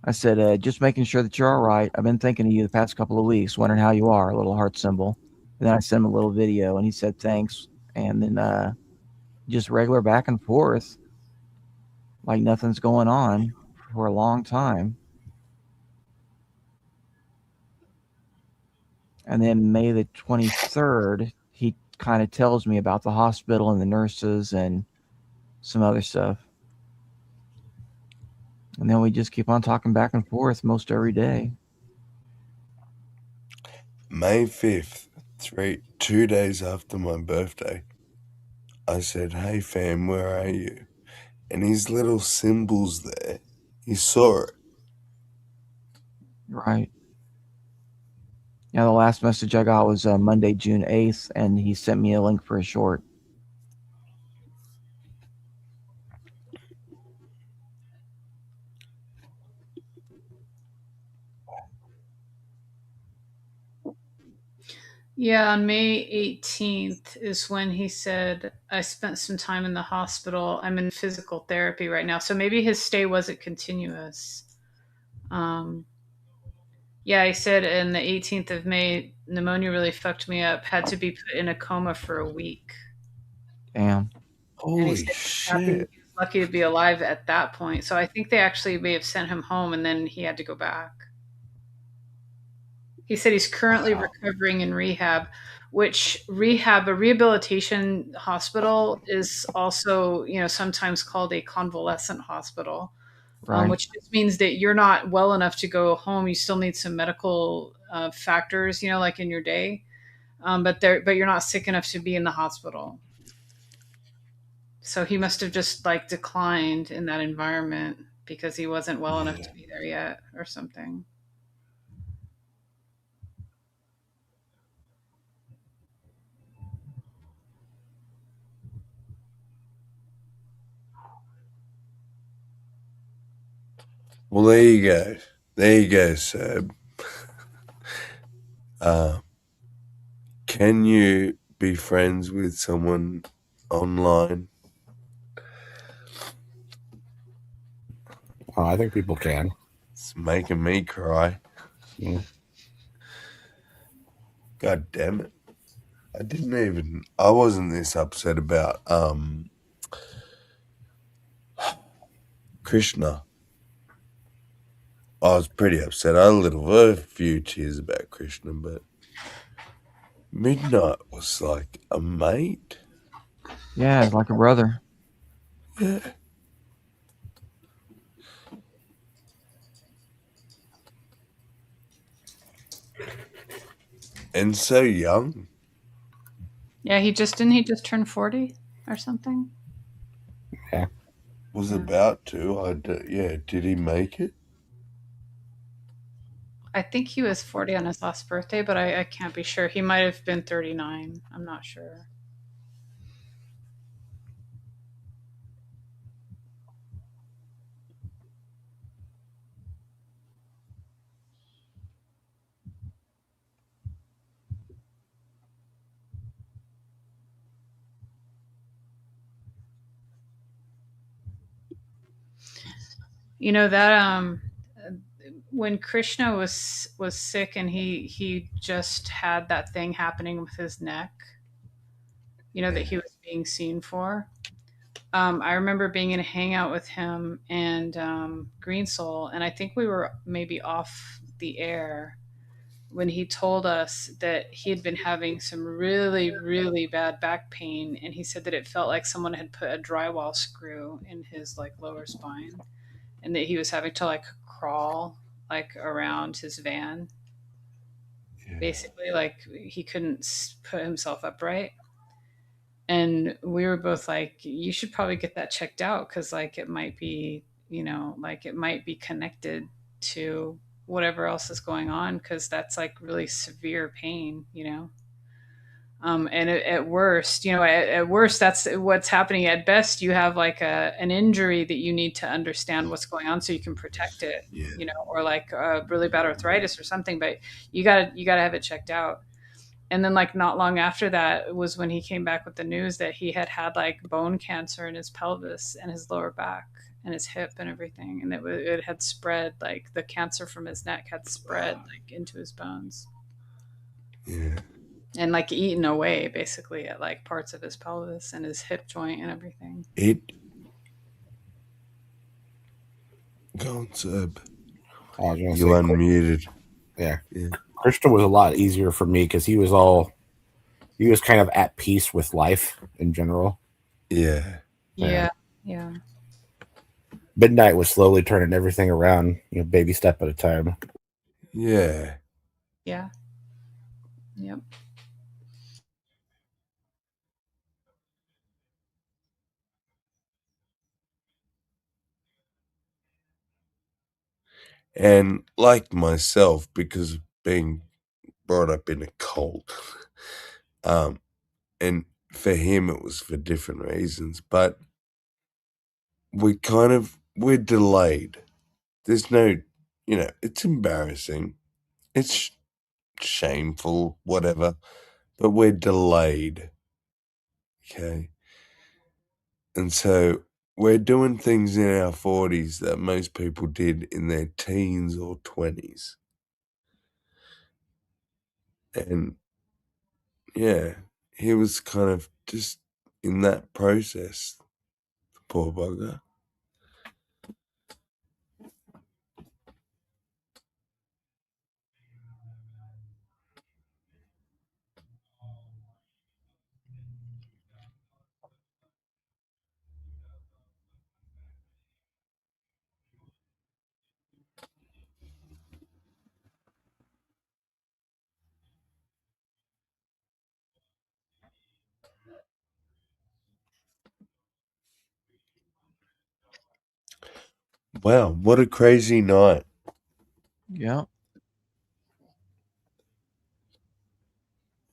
I said, just making sure that you're all right. I've been thinking of you the past couple of weeks, wondering how you are, a little heart symbol. And then I sent him a little video, and he said thanks. And then just regular back and forth, like nothing's going on for a long time. And then May the 23rd, he kind of tells me about the hospital and the nurses and some other stuff. And then we just keep on talking back and forth most every day. May 5th, 2 days after my birthday, I said, "Hey fam, where are you?" And his little symbols there, he saw it. Right. Yeah, the last message I got was Monday, June 8th, and he sent me a link for a short. Yeah, on May 18th is when he said, I spent some time in the hospital. I'm in physical therapy right now. So maybe his stay wasn't continuous. Yeah, he said in the 18th of May, pneumonia really fucked me up. Had to be put in a coma for a week. Damn. And he Holy said he was shit. lucky to be alive at that point. So I think they actually may have sent him home and then he had to go back. He said he's currently recovering in rehab, which a rehabilitation hospital is also, sometimes called a convalescent hospital, Right. which just means that you're not well enough to go home. You still need some medical factors, like in your day, but you're not sick enough to be in the hospital. So he must have just declined in that environment because he wasn't well enough to be there yet or something. Well, there you go. There you go, Seb. Can you be friends with someone online? Oh, I think people can. It's making me cry. Yeah. God damn it. I wasn't this upset about Krishna. I was pretty upset. I had a few tears about Krishna, but Midnight was like a mate. Yeah, it's like a brother. Yeah. And so young. Yeah, he just turn 40 or something? Yeah. Was about to. Did he make it? I think he was 40 on his last birthday, but I can't be sure. He might have been 39. I'm not sure. That when Krishna was sick and he just had that thing happening with his neck, that he was being seen for. I remember being in a hangout with him and Green Soul, and I think we were maybe off the air when he told us that he had been having some really, really bad back pain, and he said that it felt like someone had put a drywall screw in his lower spine, and that he was having to crawl around his van. Basically, he couldn't put himself upright. And we were both like, you should probably get that checked out because it might be, it might be connected to whatever else is going on because that's really severe pain. And at worst, at worst, that's what's happening. At best, you have an injury that you need to understand what's going on so you can protect it, or really bad arthritis or something. But you gotta have it checked out. And then not long after that was when he came back with the news that he had bone cancer in his pelvis and his lower back and his hip and everything, and it had spread. The cancer from his neck had spread into his bones. Yeah. And eaten away basically at parts of his pelvis and his hip joint and everything. Go on, Seb. You unmuted. Yeah. Krishna was a lot easier for me because he was kind of at peace with life in general. Yeah. Yeah. Midnight was slowly turning everything around, baby step at a time. Yeah. Yeah. Yep. And like myself, because of being brought up in a cult, and for him it was for different reasons, but we're delayed. There's no, it's embarrassing. It's shameful, whatever, but we're delayed. Okay. And so we're doing things in our 40s that most people did in their teens or 20s. And yeah, he was kind of just in that process, poor bugger. Wow, what a crazy night. Yeah.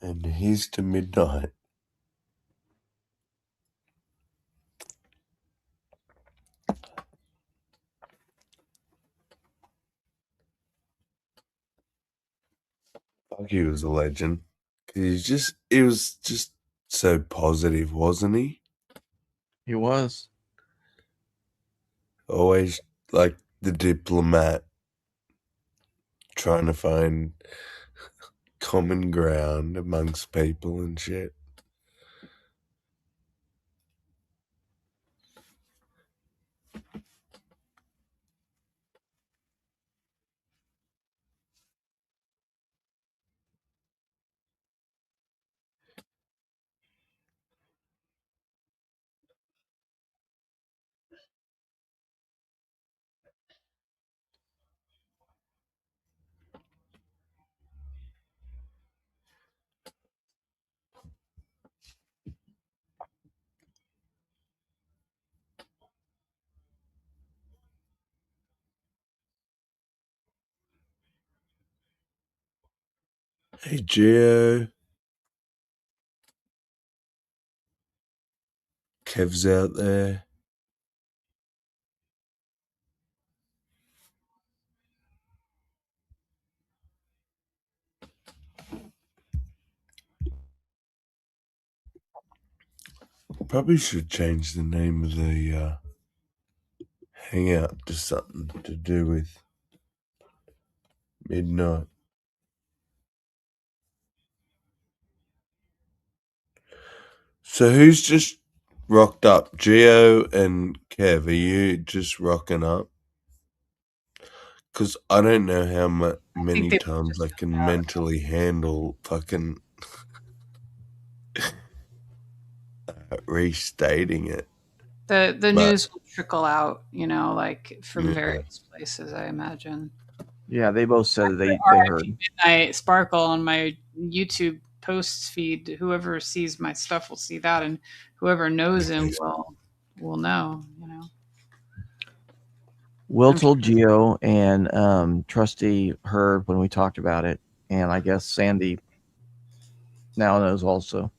And here's to midnight. Fuck, he was a legend. He was just so positive, wasn't he? He was. Always like the diplomat, trying to find common ground amongst people and shit. Hey, Gio. Kev's out there. Probably should change the name of the hangout to something to do with midnight. So who's just rocked up? Gio and Kev, are you just rocking up? Because I don't know how many they times I can mentally handle fucking restating it. The But news will trickle out, like from yeah. various places, I imagine. Yeah, they both said that they RIP heard. Midnight Sparkle on my YouTube posts feed. Whoever sees my stuff will see that, and whoever knows him will know. Will I'm told Gio and Trusty heard when we talked about it, and I guess Sandy now knows also.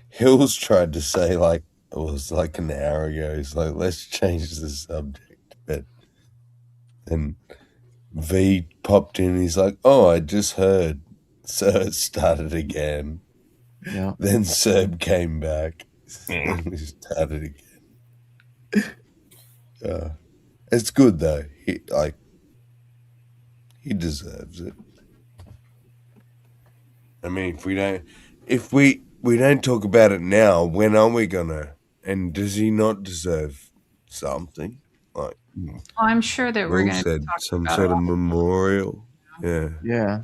Hills tried to say it was like an hour ago. He's like, let's change the subject. But then V popped in. He's like, oh, I just heard. So it started again. Yeah. Then Serb came back. Then we started again. It's good though. He deserves it. I mean, if we don't talk about it now, when are we gonna? And does he not deserve something? Like, I'm sure that we're Will going to said, talk some about sort it of all. memorial. Yeah. Yeah.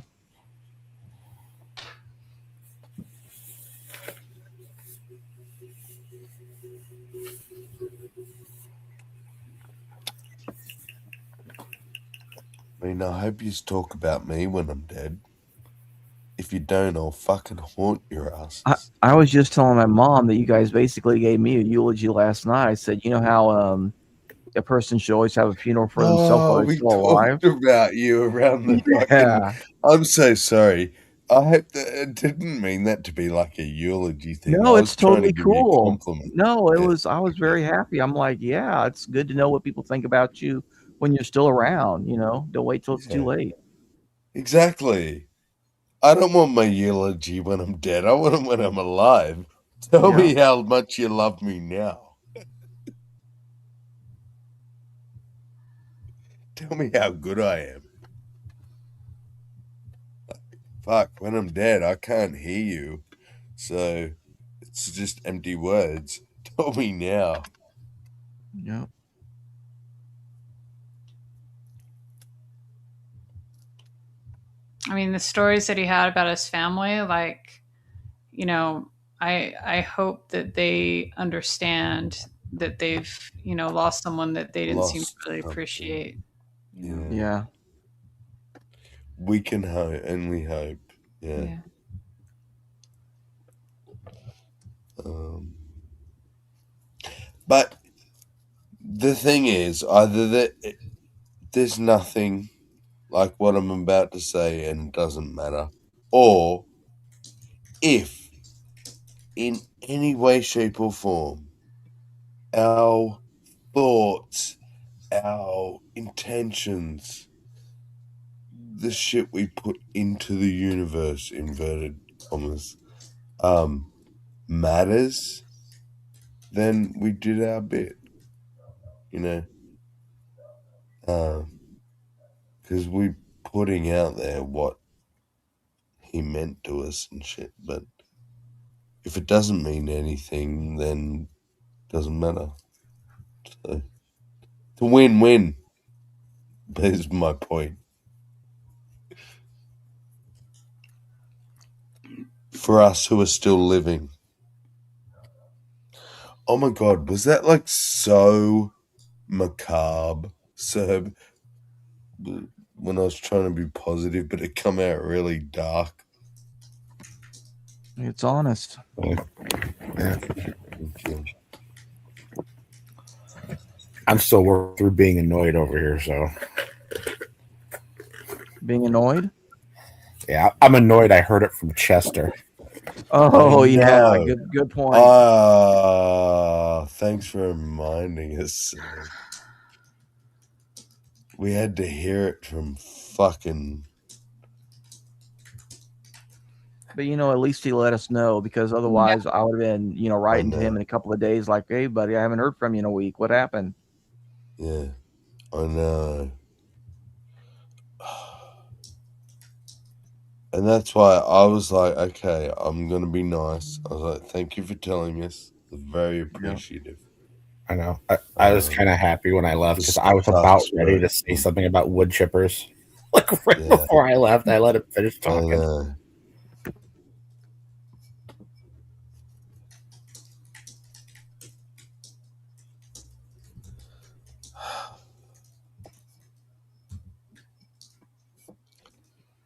I mean, I hope you talk about me when I'm dead. If you don't, I'll fucking haunt your ass. I was just telling my mom that you guys basically gave me a eulogy last night. I said, you know how a person should always have a funeral for themselves while Oh, they're we still alive? talked about you around the fucking. Yeah. I'm so sorry. I hope that it didn't mean that to be like a eulogy thing. No, I it's was trying to totally give you a cool. compliment. No, it Yeah. was. I was very happy. I'm like, yeah, it's good to know what people think about you when you're still around. You know, don't wait till it's too Yeah. late. Exactly. I don't want my eulogy when I'm dead. I want it when I'm alive. Tell Yeah. me how much you love me now. Tell me how good I am. Fuck, when I'm dead, I can't hear you. So it's just empty words. Tell me now. Yeah. I mean, the stories that he had about his family, like, you know, I hope that they understand that they've, you know, lost someone that they didn't seem to Lost really something. appreciate. You know? Yeah. We can hope, and we hope. Yeah. Yeah. But the thing is, either that there's nothing like what I'm about to say and it doesn't matter, or if in any way, shape, or form our thoughts, our intentions, the shit we put into the universe, inverted commas, matters, then we did our bit, you know. Because we're putting out there what he meant to us and shit, but if it doesn't mean anything, then it doesn't matter. So, it's a win-win, is my point. For us who are still living. Oh my god, was that like so macabre, Serb? When I was trying to be positive, but it come out really dark. It's honest. Yeah. Thank you. I'm still working through being annoyed over here, so. Being annoyed? Yeah, I'm annoyed I heard it from Chester. Oh, yeah. No. Good point. Thanks for reminding us. We had to hear it from fucking. But at least he let us know, because otherwise I would have been, writing to him in a couple of days like, hey, buddy, I haven't heard from you in a week. What happened? Yeah, I know. And that's why I was like, okay, I'm going to be nice. I was like, thank you for telling us. Very appreciative. I know. I was kind of happy when I left because I was about ready to say something about wood chippers. Like right before I left, I let him finish talking.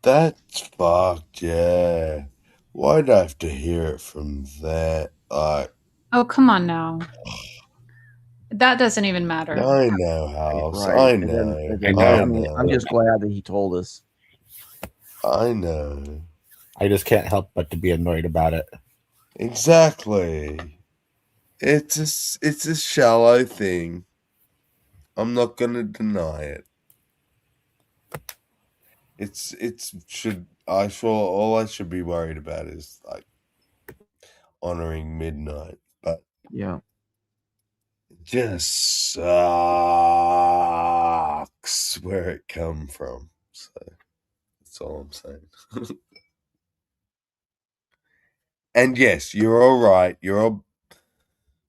That's fucked, yeah. Why'd I have to hear it from that? Oh, come on now. That doesn't even matter. I know, House. Right. I And know. then, I mean, I'm just glad that he told us. I know. I just can't help but to be annoyed about it. Exactly. It's a shallow thing. I'm not gonna deny it. All I should be worried about is like honoring midnight, but yeah, it just sucks where it come from. So that's all I'm saying. And yes, you're all right. You're all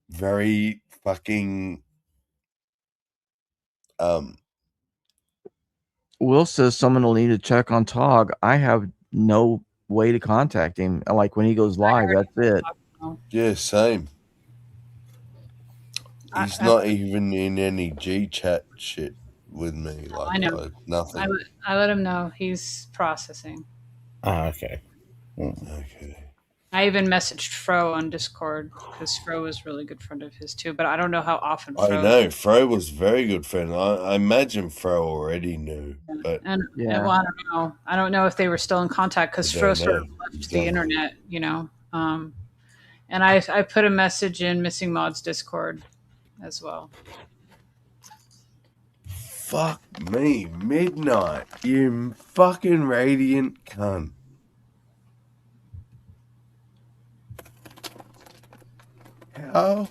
very fucking Will says someone will need to check on Tog. I have no way to contact him. Like when he goes live, that's it. Yeah, same. He's not even in any G chat shit with me. Like I know. nothing. I let him know he's processing. Okay. Okay. I even messaged Fro on Discord because Fro was a really good friend of his too, but I don't know how often I Fro. know Fro was a very good friend. I imagine Fro already knew, but And well, I don't know. I don't know if they were still in contact because I Fro don't sort know. of left Exactly. the internet, and I put a message in Missing Mod's Discord as well. Fuck me, midnight, you fucking radiant cunt. How?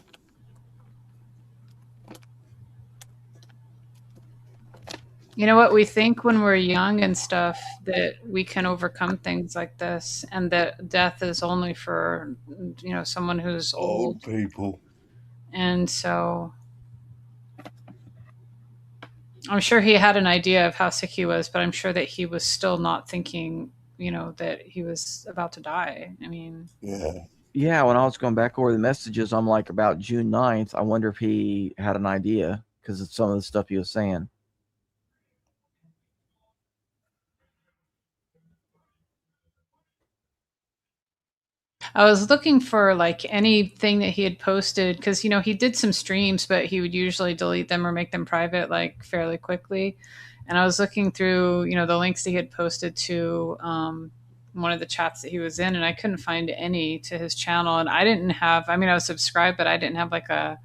You know what? We think when we're young and stuff that we can overcome things like this, and that death is only for someone who's old. People. And so I'm sure he had an idea of how sick he was, but I'm sure that he was still not thinking, that he was about to die. I mean, Yeah, when I was going back over the messages, I'm like, about June 9th, I wonder if he had an idea because of some of the stuff he was saying. I was looking for like anything that he had posted because he did some streams, but he would usually delete them or make them private like fairly quickly. And I was looking through the links that he had posted to one of the chats that he was in, and I couldn't find any to his channel. And I didn't have. I mean, I was subscribed, but I didn't have like a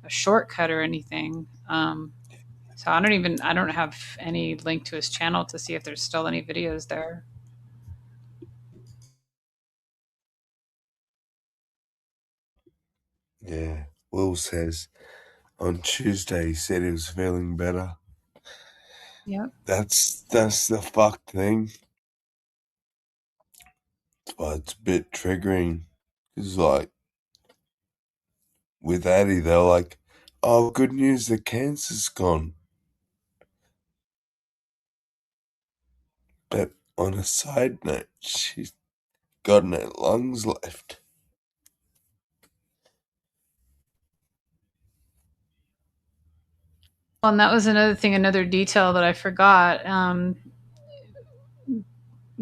shortcut or anything. So I don't have any link to his channel to see if there's still any videos there. Yeah. Will says on Tuesday he said he was feeling better. Yep. That's the fuck thing. That's why it's a bit triggering. It's like with Addie, they're like, "Oh, good news, the cancer's gone." But on a side note, she's got no lungs left. Well, and that was another detail that I forgot.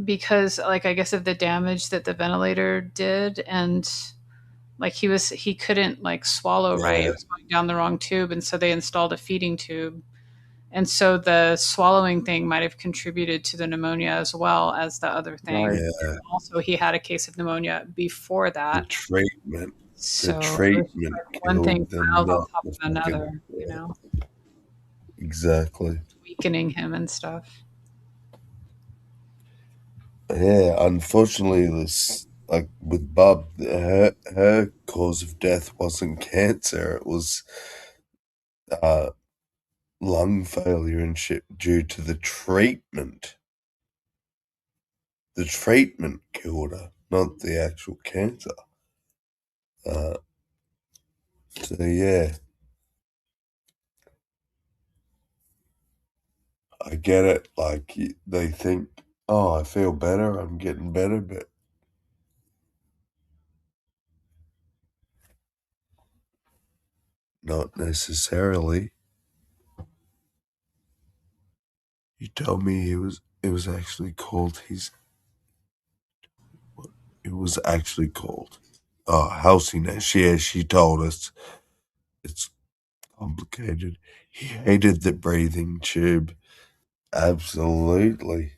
Because like I guess of the damage that the ventilator did, and like he couldn't like swallow right. It was going down the wrong tube, and so they installed a feeding tube. And so the swallowing thing might have contributed to the pneumonia as well as the other thing. Right. Yeah. And also, he had a case of pneumonia before that. The treatment. So The treatment like one thing killed them, piled on not top the of another, fucking- Exactly. weakening him and stuff. Yeah, unfortunately, this like with Bub, her cause of death wasn't cancer; it was lung failure and shit due to the treatment. The treatment killed her, not the actual cancer. So yeah, I get it. Like they think, "Oh, I feel better. I'm getting better," but not necessarily. You told me it was actually called it was actually called Halsiness. Yeah, she told us it's complicated. He hated the breathing tube. Absolutely.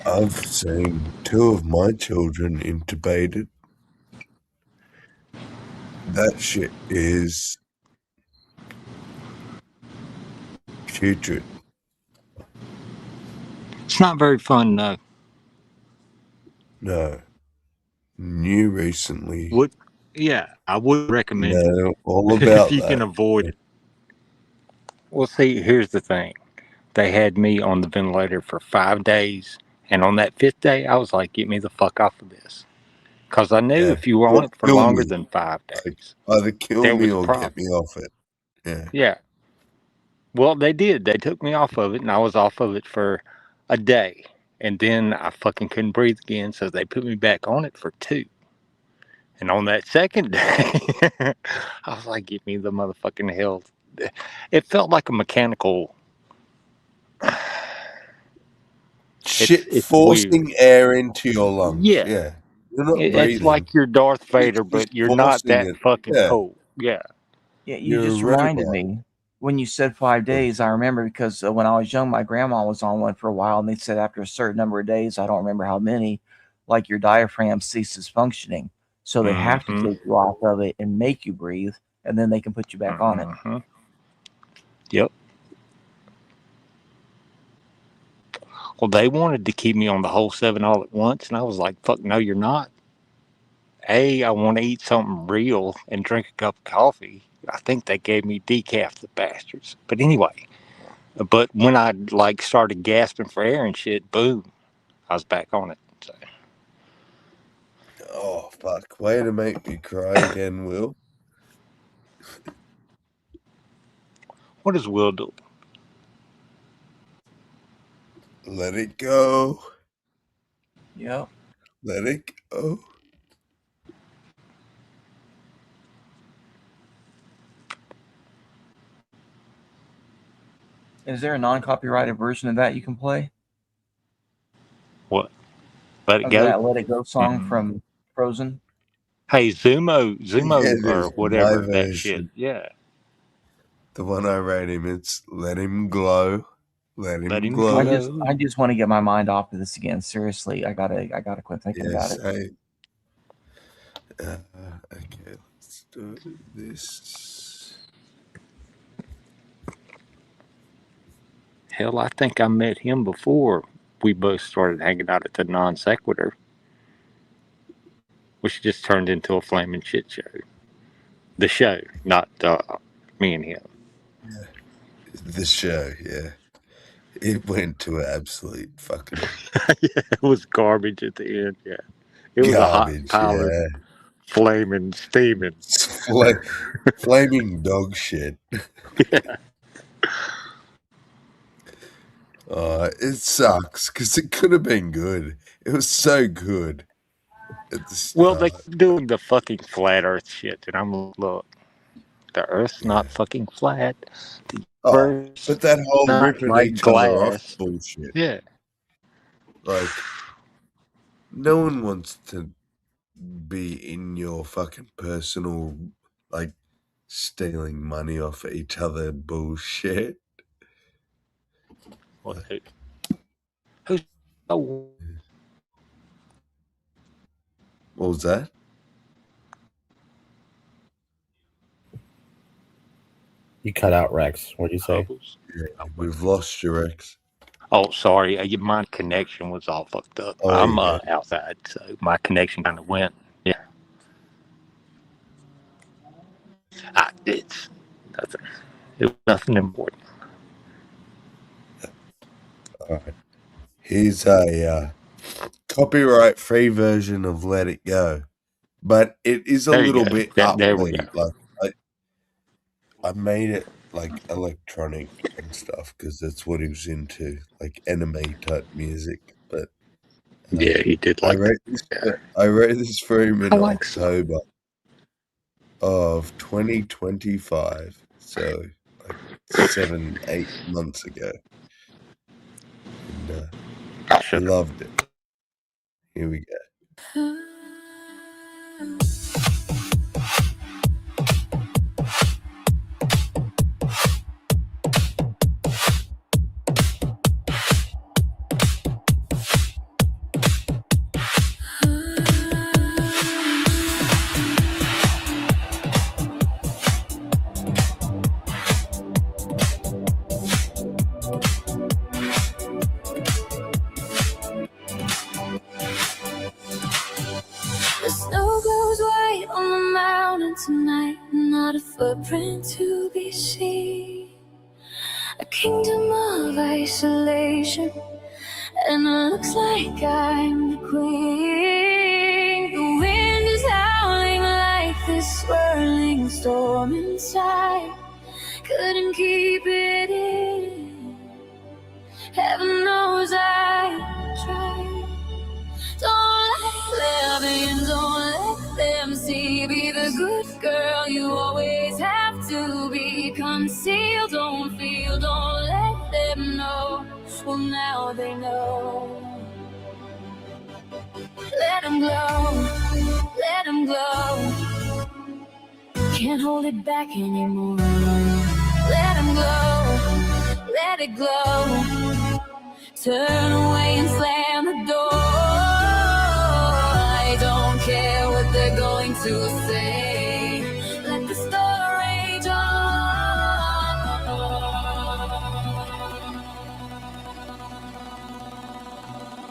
I've seen 2 of my children intubated. That shit is putrid. It's not very fun, though. No. New recently. Yeah, I would recommend No, it all if about you that. can avoid it. Well, see, here's the thing. They had me on the ventilator for 5 days, and on that 5th day, I was like, "Get me the fuck off of this," because I knew Yeah. if you were on Or it for kill longer me. than 5 days, Either kill there me was a or problem. get me off it. Yeah. Yeah. Well, they did. They took me off of it, and I was off of it for a day, and then I fucking couldn't breathe again, so they put me back on it for 2. And on that second day, I was like, give me the motherfucking hell. It felt like a mechanical shit it's forcing weird. air into your lungs. Yeah. Yeah. You're not It's breathing. like you're Darth It's Vader, just but you're not forcing that it. fucking Yeah. cool. Yeah. Yeah, you You're a just reminded robot. me when you said 5 days. I remember because when I was young, my grandma was on one for a while, and they said after a certain number of days, I don't remember how many, like your diaphragm ceases functioning. So they have to Mm-hmm. take you off of it and make you breathe, and then they can put you back on it. Mm-hmm. Yep. Well, they wanted to keep me on the whole 7 all at once, and I was like, fuck, no, you're not. I want to eat something real and drink a cup of coffee. I think they gave me decaf, the bastards. But anyway, but when I like started gasping for air and shit, boom, I was back on it. So. Oh, fuck. Way to make me cry again, Will. What does Will do? Let it go. Yep. Let it go. Is there a non-copyrighted version of that you can play? What? Let it Of go? that "Let It Go" song from Frozen? Hey, Zumo, Yeah, or there's my whatever that shit. version. Yeah. The one I wrote him, it's Let Him Glow. Let Him I Glow. just want to get my mind off of this again. Seriously, I gotta quit thinking about it. Okay, let's do this. Hell, I think I met him before we both started hanging out at the Non Sequitur, which just turned into a flaming shit show. The show, not me and him. Yeah. The show, yeah. It went to an absolute fucking Yeah, it was garbage at the end. Yeah, it was a hot garbage, pile of yeah. flaming, steaming, flaming dog shit. Yeah. It sucks because it could have been good. It was so good at the Well, they start. keep doing the fucking flat Earth shit, and I'm like, look, the Earth's not fucking flat. The Oh, universe but that whole not ripping like each other off glass. bullshit. Yeah. Like, no one wants to be in your fucking personal, like, stealing money off each other bullshit. What? Who's? Oh. What was that? You cut out, Rex. What did you say? Yeah, we've lost you, Rex. Oh, sorry. My connection was all fucked up. Oh, I'm yeah. outside, so my connection kind of went. Yeah. It's nothing. It was nothing important. All right. Here's a copyright-free version of Let It Go, but it is a There you little go. bit There we upbeat. go. Like, I made it like electronic and stuff because that's what he was into, like anime type music. But Yeah, he did I like wrote that. this. I wrote this for him in I like October of 2025, so like 7-8 months ago, and he loved it. Here we go. The snow glows white on the mountain tonight, not a footprint to be seen. A kingdom of isolation, and it looks like I'm the queen. The wind is howling like this swirling storm inside. Couldn't keep it in. Heaven knows I tried. Don't let them in, don't let them see 'em glow, let 'em glow. Can't hold it back anymore. Let 'em glow, let it glow. Turn away and slam the door. I don't care what they're going to say. Let the storm rage on.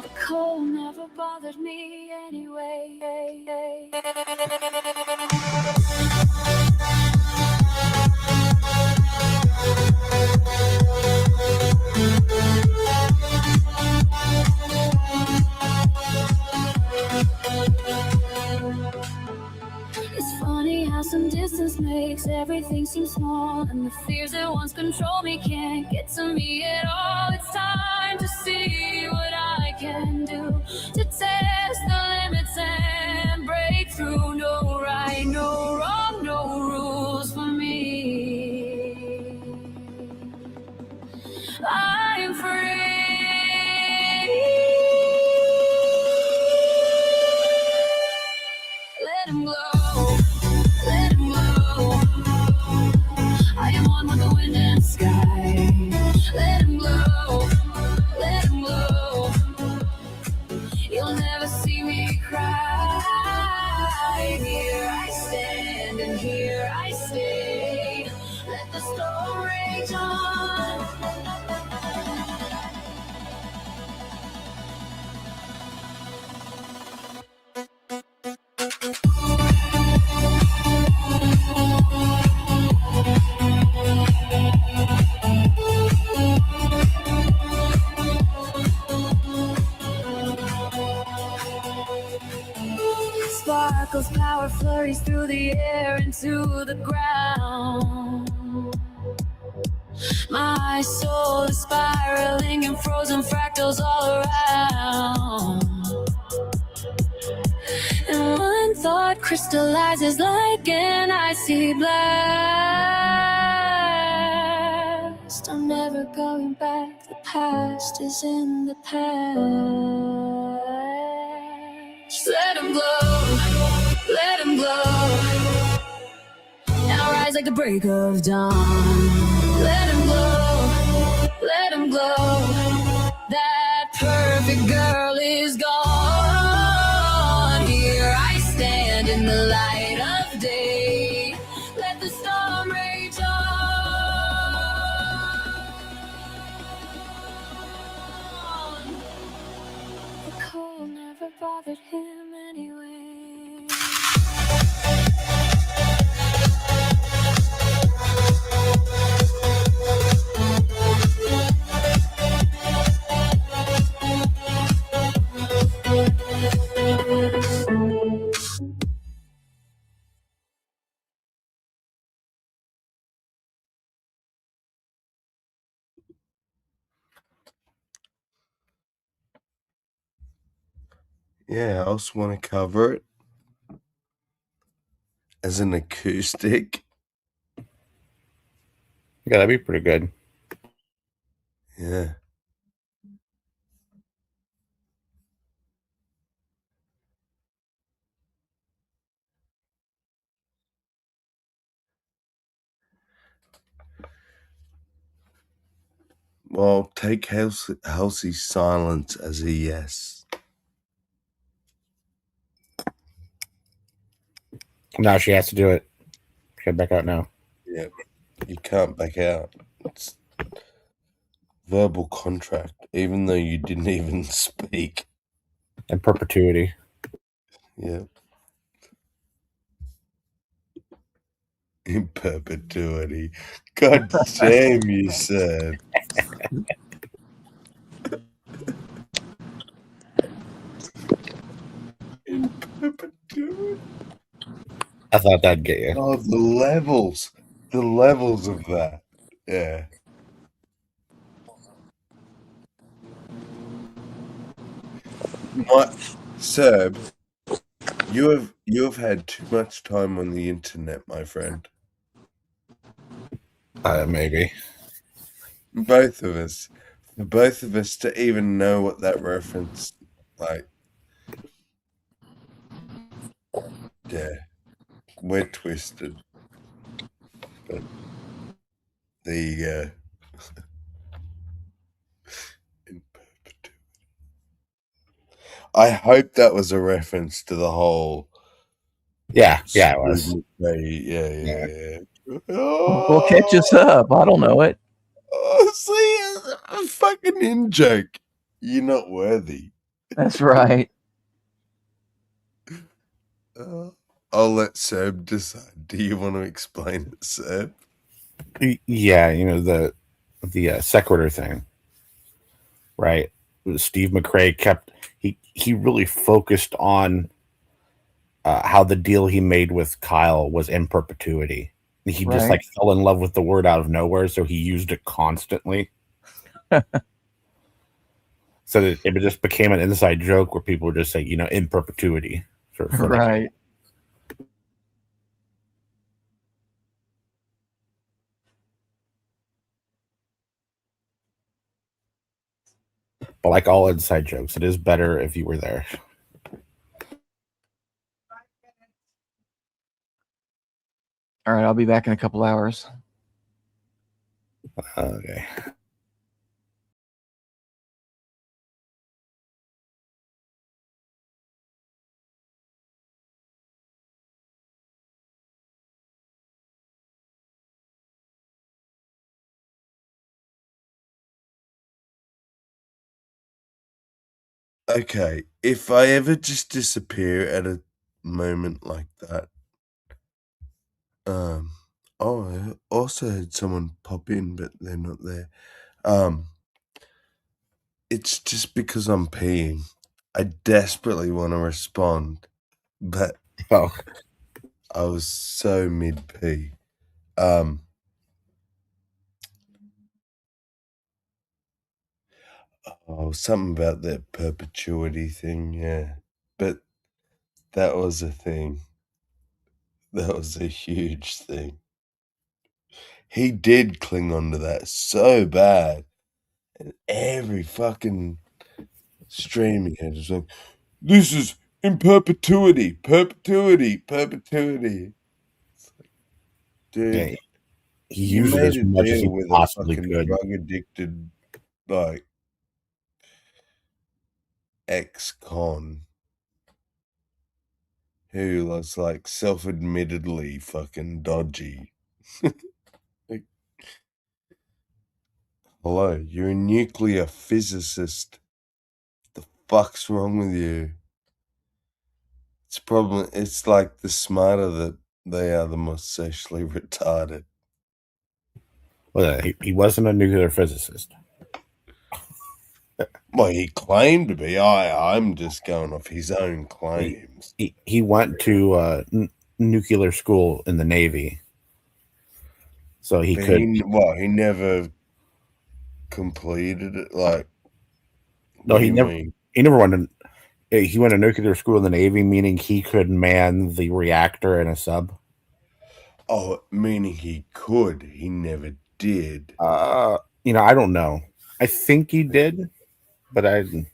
The cold never bothered me anyway. It's funny how some distance makes everything seem small, and the fears that once control me can't get to me at all. It's time to see what I can do to test the limits and break through. No right, no wrong, no rules for me. I'm free. Let 'em glow, let 'em glow. I am one with the wind and sky. Let 'em glow, let 'em glow. You'll never see me cry. Here I stand and here I stay. Let the storm rage on. Sparkles, power flurries through the air into the ground. My soul is spiraling in frozen fractals all around. And one thought crystallizes like an icy blast. I'm never going back, the past is in the past. Let 'em glow, let 'em glow. Now rise like the break of dawn. Let 'em glow, let 'em glow. That perfect girl is gone. Here I stand in the light of day. Let the storm rage on. The cold never bothered him anyway. Yeah, I also want to cover it as an acoustic. Yeah, that'd be pretty good. Yeah. Well, take Halsey's silence as a yes. Now she has to do it. She can back out now. Yeah, you can't back out. It's verbal contract, even though you didn't even speak. In perpetuity. Yeah. In perpetuity. God damn, you said. In perpetuity. I thought that'd get you. Oh, the levels of that. Yeah. Seb, you have had too much time on the internet, my friend. Maybe. Both of us. For both of us to even know what that reference, like, Yeah, we're twisted. But there you go. In perpetuity. I hope that was a reference to the whole. Yeah, it was. Yeah. Well, catch us up. I don't know it. Oh, see, a fucking in joke. You're not worthy. That's right. I'll let Seb decide. Do you want to explain it, Seb? Yeah, the sequitur thing, right? Steve McRae he really focused on how the deal he made with Kyle was in perpetuity. He just Right. fell in love with the word out of nowhere, so he used it constantly. So that it just became an inside joke where people would just say, in perpetuity. For Right. But like all inside jokes, it is better if you were there. All right, I'll be back in a couple hours. Okay. Okay, if I ever just disappear at a moment like that, oh, I also had someone pop in, but they're not there. It's just because I'm peeing. I desperately want to respond, but I was so mid pee. Something about that perpetuity thing, yeah. But that was a thing. That was a huge thing. He did cling on to that so bad. And every fucking stream he had was like, this is in perpetuity, perpetuity, perpetuity. It's like, dude, Yeah, he you used it made as a much as deal he with a possibly fucking could. drug addicted, like, ex-con who was like self-admittedly fucking dodgy. Like, hello, you're a nuclear physicist. What the fuck's wrong with you? It's like the smarter that they are, the more socially retarded. Well, he wasn't a nuclear physicist. Well, he claimed to be. I'm just going off his own claims. He went to nuclear school in the Navy, so he But could. He never completed it. Like, No, what do he you never. mean? He never went to. He went to nuclear school in the Navy, meaning he could man the reactor in a sub. Oh, meaning he could. He never did. I don't know. I think he did, but I don't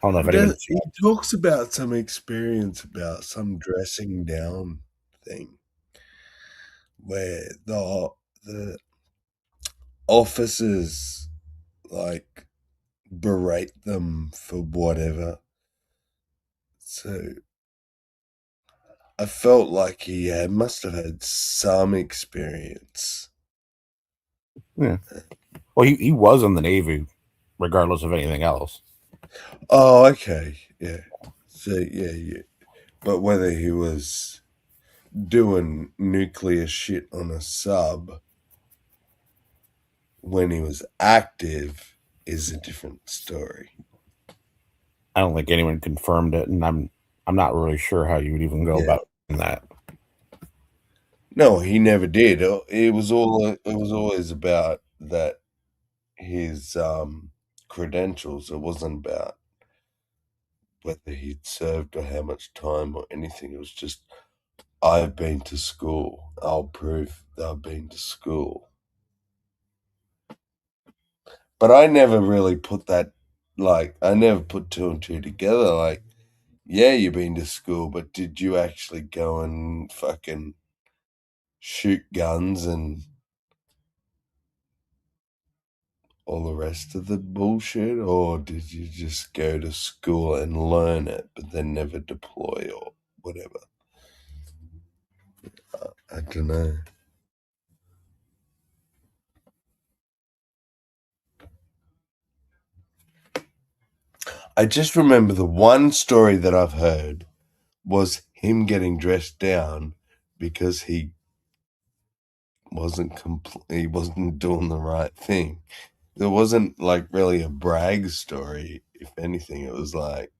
know if anyone. He talks about some experience about some dressing down thing where the officers like berate them for whatever. So I felt like he must have had some experience. Yeah. Well, he was in the Navy, regardless of anything else. Oh, okay. Yeah. So, yeah. But whether he was doing nuclear shit on a sub when he was active is a different story. I don't think anyone confirmed it, and I'm not really sure how you would even go about that. No, he never did. It was always about that his credentials. It wasn't about whether he'd served or how much time or anything. It was just, I've been to school. I'll prove that I've been to school. But I never really put that, I never put two and two together. Like, Yeah, you've been to school, but did you actually go and fucking shoot guns and all the rest of the bullshit? Or did you just go to school and learn it, but then never deploy or whatever? I don't know. I just remember the one story that I've heard was him getting dressed down because he wasn't doing the right thing. There wasn't like really a brag story. If anything, it was like,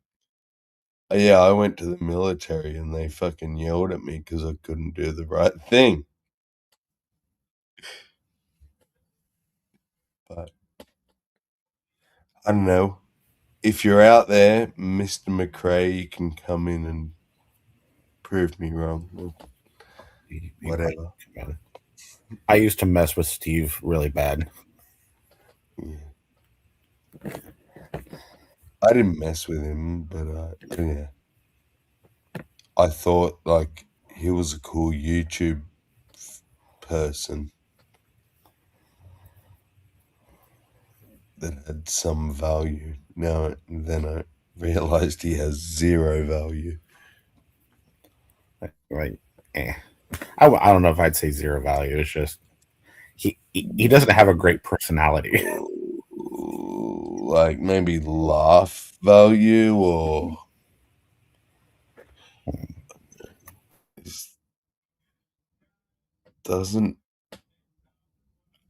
oh, yeah, I went to the military and they fucking yelled at me because I couldn't do the right thing. But I don't know. If you're out there, Mr. McRae, you can come in and prove me wrong. Or whatever. I used to mess with Steve really bad. Yeah. I didn't mess with him, but yeah. I thought like he was a cool YouTube person that had some value. Now then I realized he has zero value. Right. I don't know if I'd say zero value. It's just he doesn't have a great personality. Like maybe laugh value or doesn't.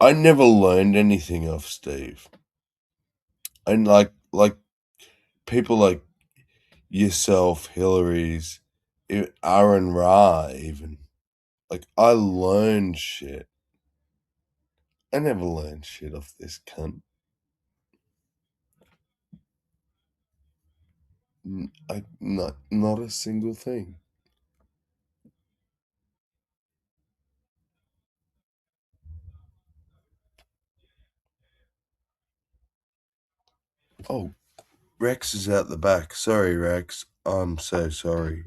I never learned anything off Steve. And like people like yourself, Hillary's, Aaron Ra, even. Like I learned shit. I never learned shit off this cunt. Not a single thing. Oh, Rex is out the back. Sorry, Rex. I'm so sorry.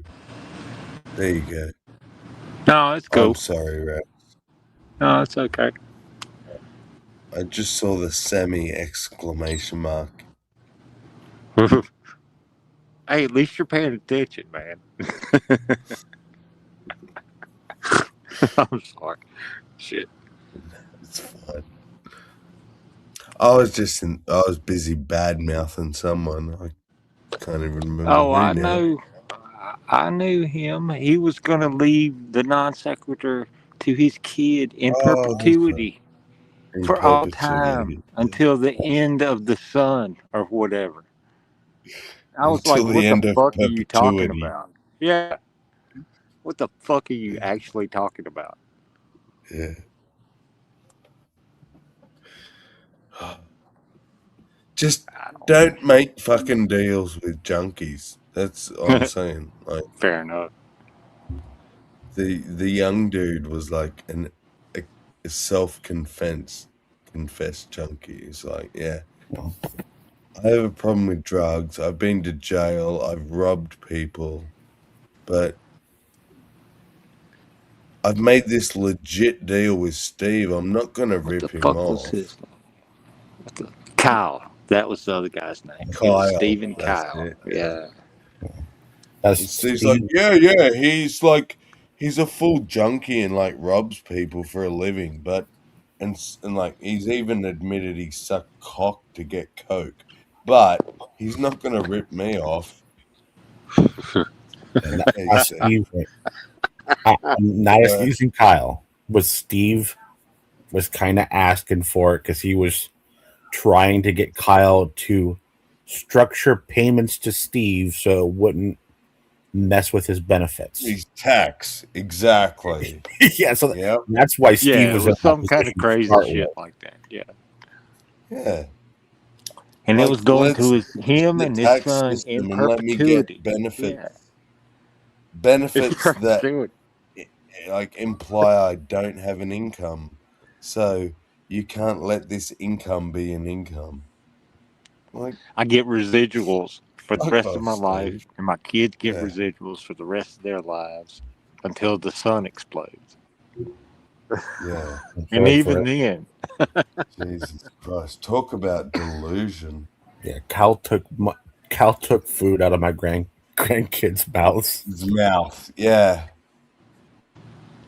There you go. No, it's cool. I'm sorry, Rex. No, it's okay. I just saw the semi exclamation mark. Hey, at least you're paying attention, man. I'm sorry. Shit. It's fine. I was busy bad mouthing someone. I can't even remember Oh, who I now. know. I knew him. He was going to leave the non sequitur to his kid in perpetuity In for all perpetuity. time until the end of the sun or whatever. I was Until like, the what the end of fuck are you talking perpetuity. about? Yeah. What the fuck are you actually talking about? Yeah. Just don't make fucking deals with junkies. That's all I'm saying. Like, fair enough. The young dude was like a confessed junkie. He's like, yeah, I have a problem with drugs. I've been to jail. I've robbed people, but I've made this legit deal with Steve. I'm not gonna rip him Fuck was off. his name? Kyle. That was the other guy's name. It was Kyle, Stephen that's Kyle. it, Yeah. And Steve's like, yeah, he's a full junkie and like robs people for a living, but and like he's even admitted he sucked cock to get coke, but he's not gonna rip me off. And Steve, I'm not excusing Kyle, but Steve was kind of asking for it because he was trying to get Kyle to structure payments to Steve so it wouldn't mess with his benefits. He's tax, exactly. Yeah, so that's why Steve was in some kind of crazy shit like that. Yeah. Yeah. And like, it was going to him the and his tax son system in and let me perpetuity. get benefits. Yeah. Benefits that Dude. like imply I don't have an income. So you can't let this income be an income. Like I get residuals. for the Fuck rest off, of my life, Steve. and my kids get Yeah. residuals for the rest of their lives until the sun explodes. Yeah. And even then, Jesus Christ. Talk about delusion. Yeah, Cal took food out of my grandkids' mouths. His mouth. Yeah.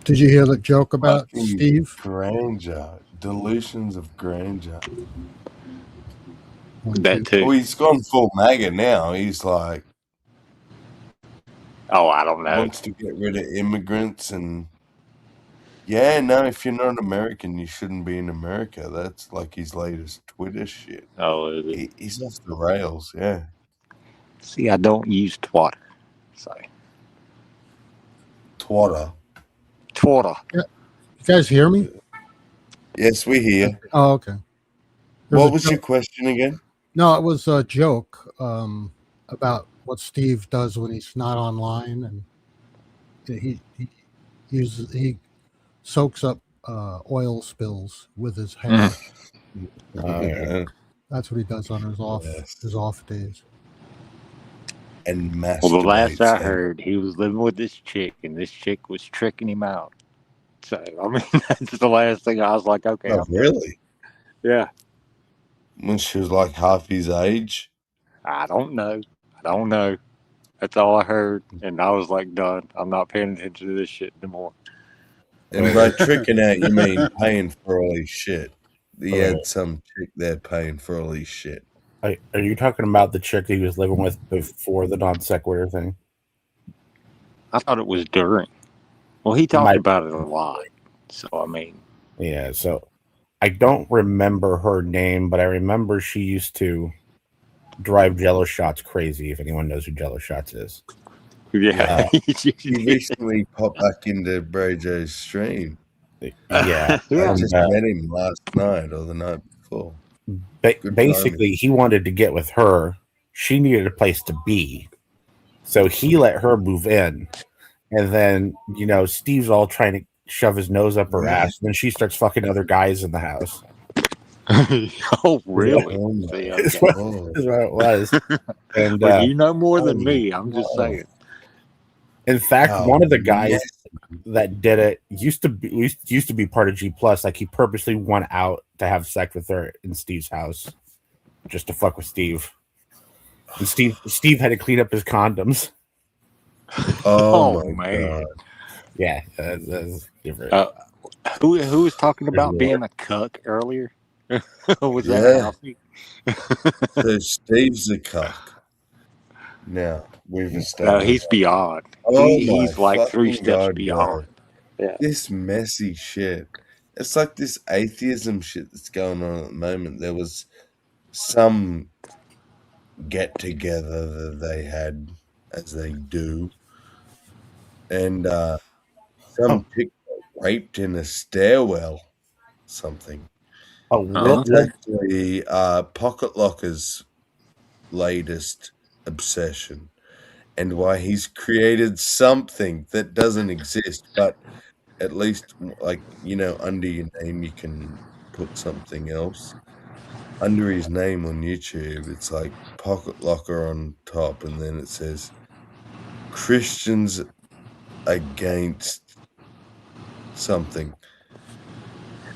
Did you hear the joke about Fucking Steve? Granger. Delusions of Granger. that too. Oh, he's gone full MAGA now. He's like, Oh, I don't know. wants to get rid of immigrants and yeah, no, if you're not American, you shouldn't be in America. That's like his latest Twitter shit. Oh, is it? He's off the rails, yeah. See, I don't use Twitter. So Twitter. Twitter. Yeah. You guys hear me? Yes, we hear. Oh, okay. What was your question again? No, it was a joke about what Steve does when he's not online, and he soaks up oil spills with his hair. Yeah. That's what he does on his off days. And masturbates. Well, the last I heard, he was living with this chick, and this chick was tricking him out. So, I mean, that's the last thing I was like, okay. Oh, really? Yeah. When she was like half his age? I don't know. That's all I heard, and I was like, done. I'm not paying attention to this shit anymore. And by tricking out, you mean paying for all his shit. He had some chick there paying for all his shit. Are you talking about the chick he was living with before the non sequitur thing? I thought it was during. Well, he talked about it a lot. So, I mean. Yeah, so I don't remember her name, but I remember she used to drive Jello Shots crazy, if anyone knows who Jello Shots is. Yeah. He recently popped back into Bro Joe's stream. Yeah. I just met him last night or the night before. Basically, he wanted to get with her. She needed a place to be. So he let her move in. And then, Steve's all trying to shove his nose up her ass. And then she starts fucking other guys in the house. Oh, really? Yeah. That's what it was. And Well, you know more than me. I'm just saying. In fact, one of the guys that did it used to be part of G+. Like, he purposely went out to have sex with her in Steve's house just to fuck with Steve. And Steve had to clean up his condoms. Oh my man. God. Yeah, that's different. Who was talking about being a cuck earlier? Was that Alfie? So Steve's a cuck. Now we've established. No, he's beyond. He's like 3 steps beyond. Yeah. This messy shit. It's like this atheism shit that's going on at the moment. There was some get together that they had, as they do, and some chick got raped in a stairwell. Something. Oh, It's actually Pocket Locker's latest obsession, and why he's created something that doesn't exist, but at least, like, under your name you can put something else. Under his name on YouTube, it's like Pocket Locker on top, and then it says Christians against something.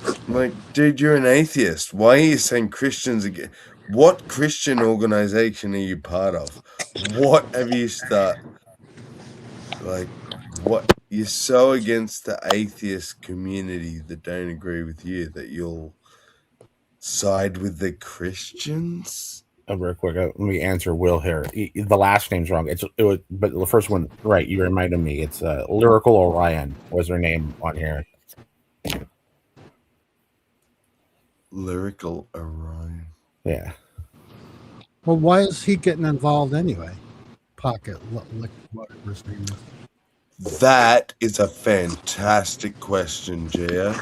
I'm like, dude, you're an atheist. Why are you saying Christians again? What Christian organization are you part of? What have you started? Like, what? You're so against the atheist community that don't agree with you that you'll side with the Christians? Real quick, let me answer Will here. The last name's wrong. But the first one, right? You reminded me. It's Lyrical Orion was her name on here. Lyrical Orion. Yeah. Well, why is he getting involved anyway? Pocket, whatever his name is. That is a fantastic question, Gia.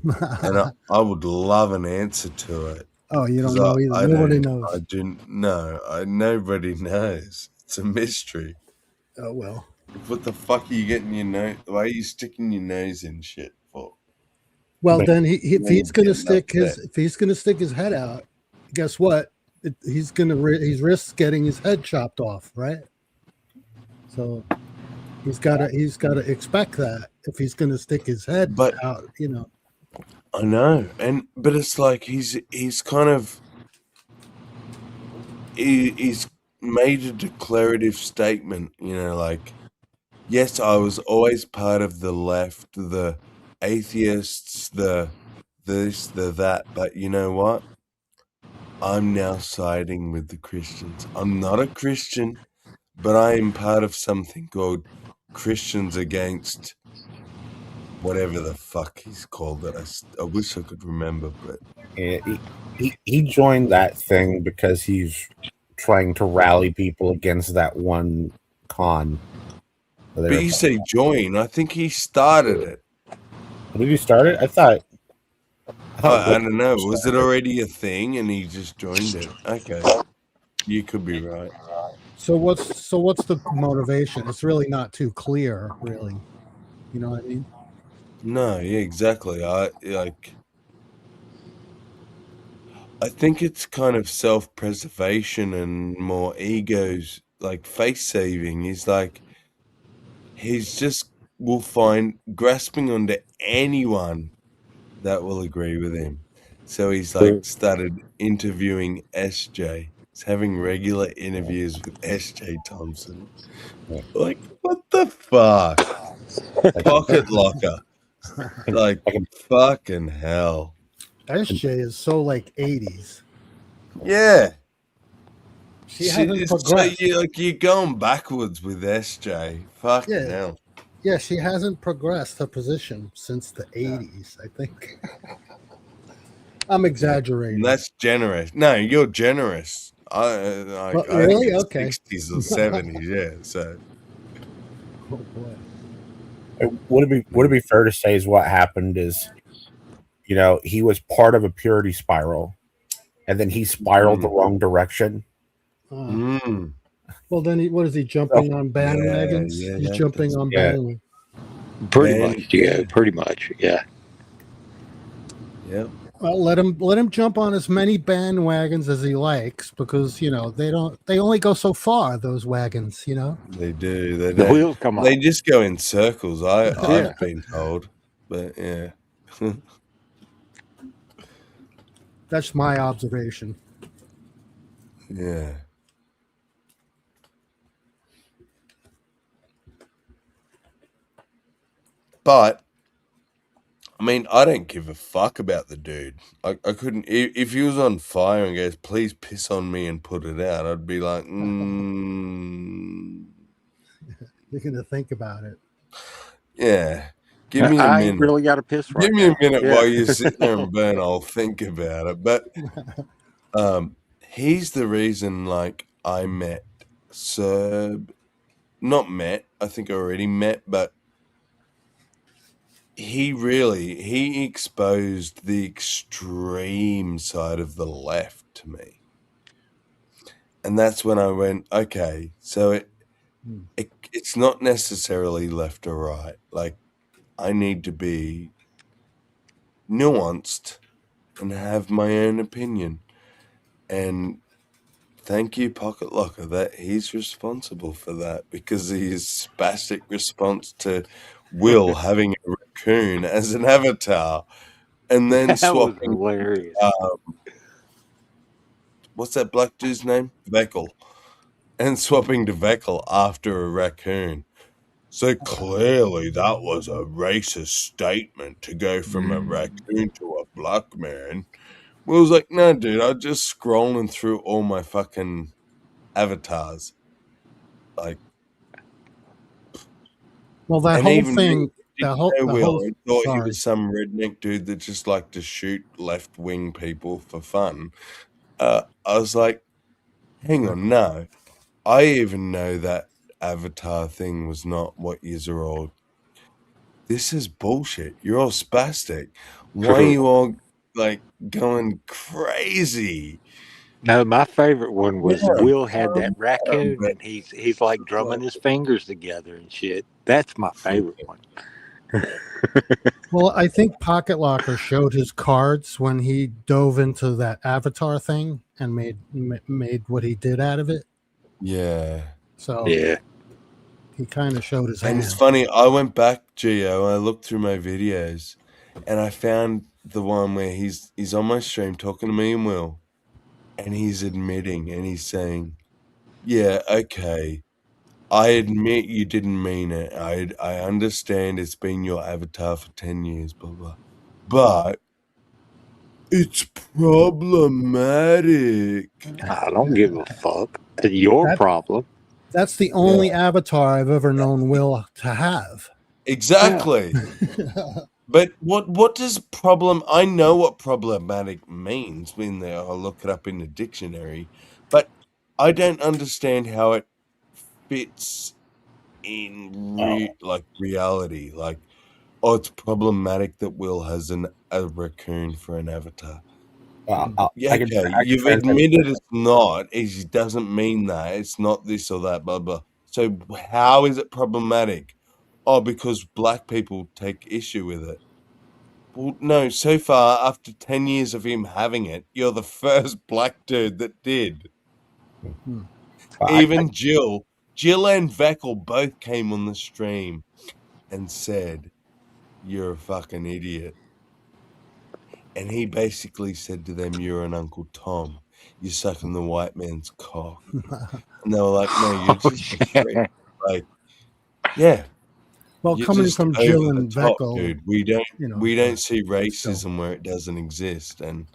And I would love an answer to it. Oh, you don't know either. Nobody knows. I do. No, nobody knows. It's a mystery. Oh, well. What the fuck are you getting your nose? Why are you sticking your nose in shit for? Well, then if he's going to stick his head out, guess what? he's risks getting his head chopped off, right? So he's got to expect that if he's going to stick his head out, you know. I know, but it's like he's kind of he's made a declarative statement, you know, like, yes, I was always part of the left, the atheists, the this, the that, but you know what? I'm now siding with the Christians. I'm not a Christian, but I am part of something called Christians Against whatever the fuck he's called it. I wish I could remember, but Yeah, he joined that thing because he's trying to rally people against that one con. But you say join. I think he started it. Did he start it? I thought I don't know. Was it already a thing and he just joined it? Okay. You could be right. So what's the motivation? It's really not too clear, really. You know what I mean? No, yeah, exactly. I think it's kind of self-preservation and more egos, like face saving. He's just will find grasping onto anyone that will agree with him. So he's like started interviewing SJ. He's having regular interviews with SJ Thompson. Like, what the fuck? Pocket locker. Like, fucking hell. SJ is so like 80s. Yeah. She hasn't progressed. So you're going backwards with SJ. Fucking hell. Yeah, she hasn't progressed her position since the 80s, I think. I'm exaggerating. That's generous. No, you're generous. I really? think Okay. 60s or 70s, yeah. So oh boy. Would it be fair to say is what happened is, you know, he was part of a purity spiral, and then he spiraled the wrong direction. Well, then what is he jumping on bandwagons? Yeah, He's jumping on bandwagons. Pretty much, yeah. Pretty much, yeah. Yep. Well, let him jump on as many bandwagons as he likes, because you know they only go so far, those wagons, you know. They do. They The don't. wheels come off. They just go in circles. I've been told, but yeah. That's my observation. Yeah. But I mean, I don't give a fuck about the dude. I couldn't. If he was on fire and goes, "Please piss on me and put it out," I'd be like, You're gonna think about it. Yeah. Give me a I minute. ain't really got to piss right Give me now. a minute Yeah. while you sit there and burn. I'll think about it. But he's the reason, like, I met Serb. Not met. I think I already met, but he exposed the extreme side of the left to me. And that's when I went, okay, so it's not necessarily left or right. Like, I need to be nuanced and have my own opinion. And thank you, Pocket Locker, that he's responsible for that, because his spastic response to Will having a raccoon as an avatar and then That was swapping hilarious. What's that black dude's name? Veckel. And swapping to Veckel after a raccoon. So clearly that was a racist statement to go from a raccoon to a black man. Will was like, no, dude, I'm just scrolling through all my fucking avatars. Like, well, that whole thing, I thought he was some redneck dude that just liked to shoot left-wing people for fun. I was like, hang on, no. I even know that avatar thing was not what yous are all. This is bullshit. You're all spastic. Why are you all like going crazy? No, my favorite one was Yeah. Will had that raccoon and he's like drumming his fingers together and shit. That's my favorite one. Well, I think Pocket Locker showed his cards when he dove into that avatar thing and made what he did out of it. Yeah. So Yeah. he kind of showed his And hand. it's funny, I went back, Gio, and I looked through my videos, and I found the one where he's on my stream talking to me and Will, and he's admitting, and he's saying, "Yeah, okay, I admit you didn't mean it. I understand it's been your avatar for 10 years, blah blah, but it's problematic." I don't give a fuck. It's your That- problem. That's the only avatar I've ever known Will to have. Exactly. But what does problem? I know what problematic means when I look it up in the dictionary, but I don't understand how it fits in reality. Like, oh, it's problematic that Will has a raccoon for an avatar. Yeah, I can okay, you've translate it. admitted it's not. It doesn't mean that. It's not this or that, blah blah. So how is it problematic? Oh, because black people take issue with it. Well, no, so far, after 10 years of him having it, you're the first black dude that did. Even Jill and Veckel both came on the stream and said, "You're a fucking idiot." And he basically said to them, "You're an Uncle Tom. You're sucking the white man's cock." And they were like, "No, you're just like, yeah. Well, You're coming just from over Jill the and top, Veckel, dude. We don't see still. racism where it doesn't exist." And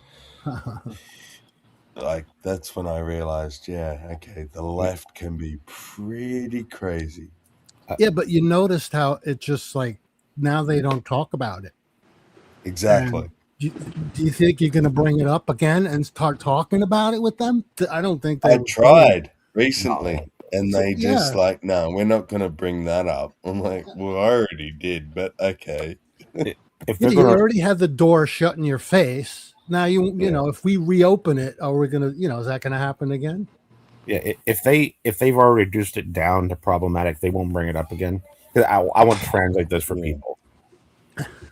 like, that's when I realized, yeah, okay, the left can be pretty crazy. Yeah, but you noticed how it just like now they don't talk about it. Exactly. Do you think you're going to bring it up again and start talking about it with them? I don't think they I would. tried recently, and So, they just yeah. like, "No, we're not going to bring that up." I'm like, "Well, I already did, but okay." If Yeah, they're you gonna, already had the door shut in your face. Now you Yeah. know if we reopen it, are we gonna is that gonna happen again? yeah, if they've already reduced it down to problematic, they won't bring it up again. 'Cause I want to translate this for people.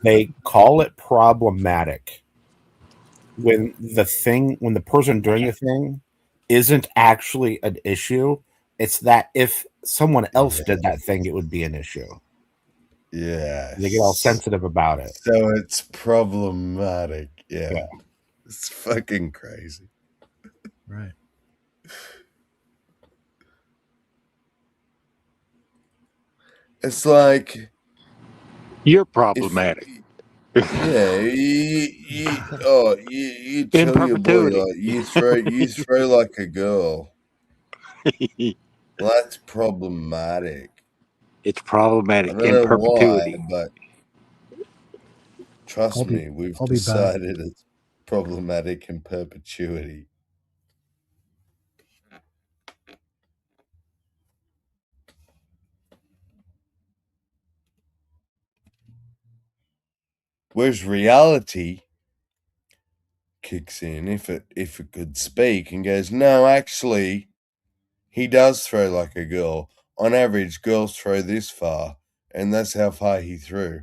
They call it problematic when the person doing the thing isn't actually an issue. It's that if someone else did that thing, it would be an issue. Yeah. They get all sensitive about it. So it's problematic. Yeah. Yeah. It's fucking crazy. Right. It's like You're problematic. Yeah, you In tell your boy perpetuity. like you throw like a girl. Well, that's problematic. It's problematic I don't in know perpetuity. why, but trust me, we've I'll be back. decided it's problematic in perpetuity. Whereas reality kicks in if it could speak and goes, no, actually, he does throw like a girl. On average, girls throw this far, and that's how far he threw.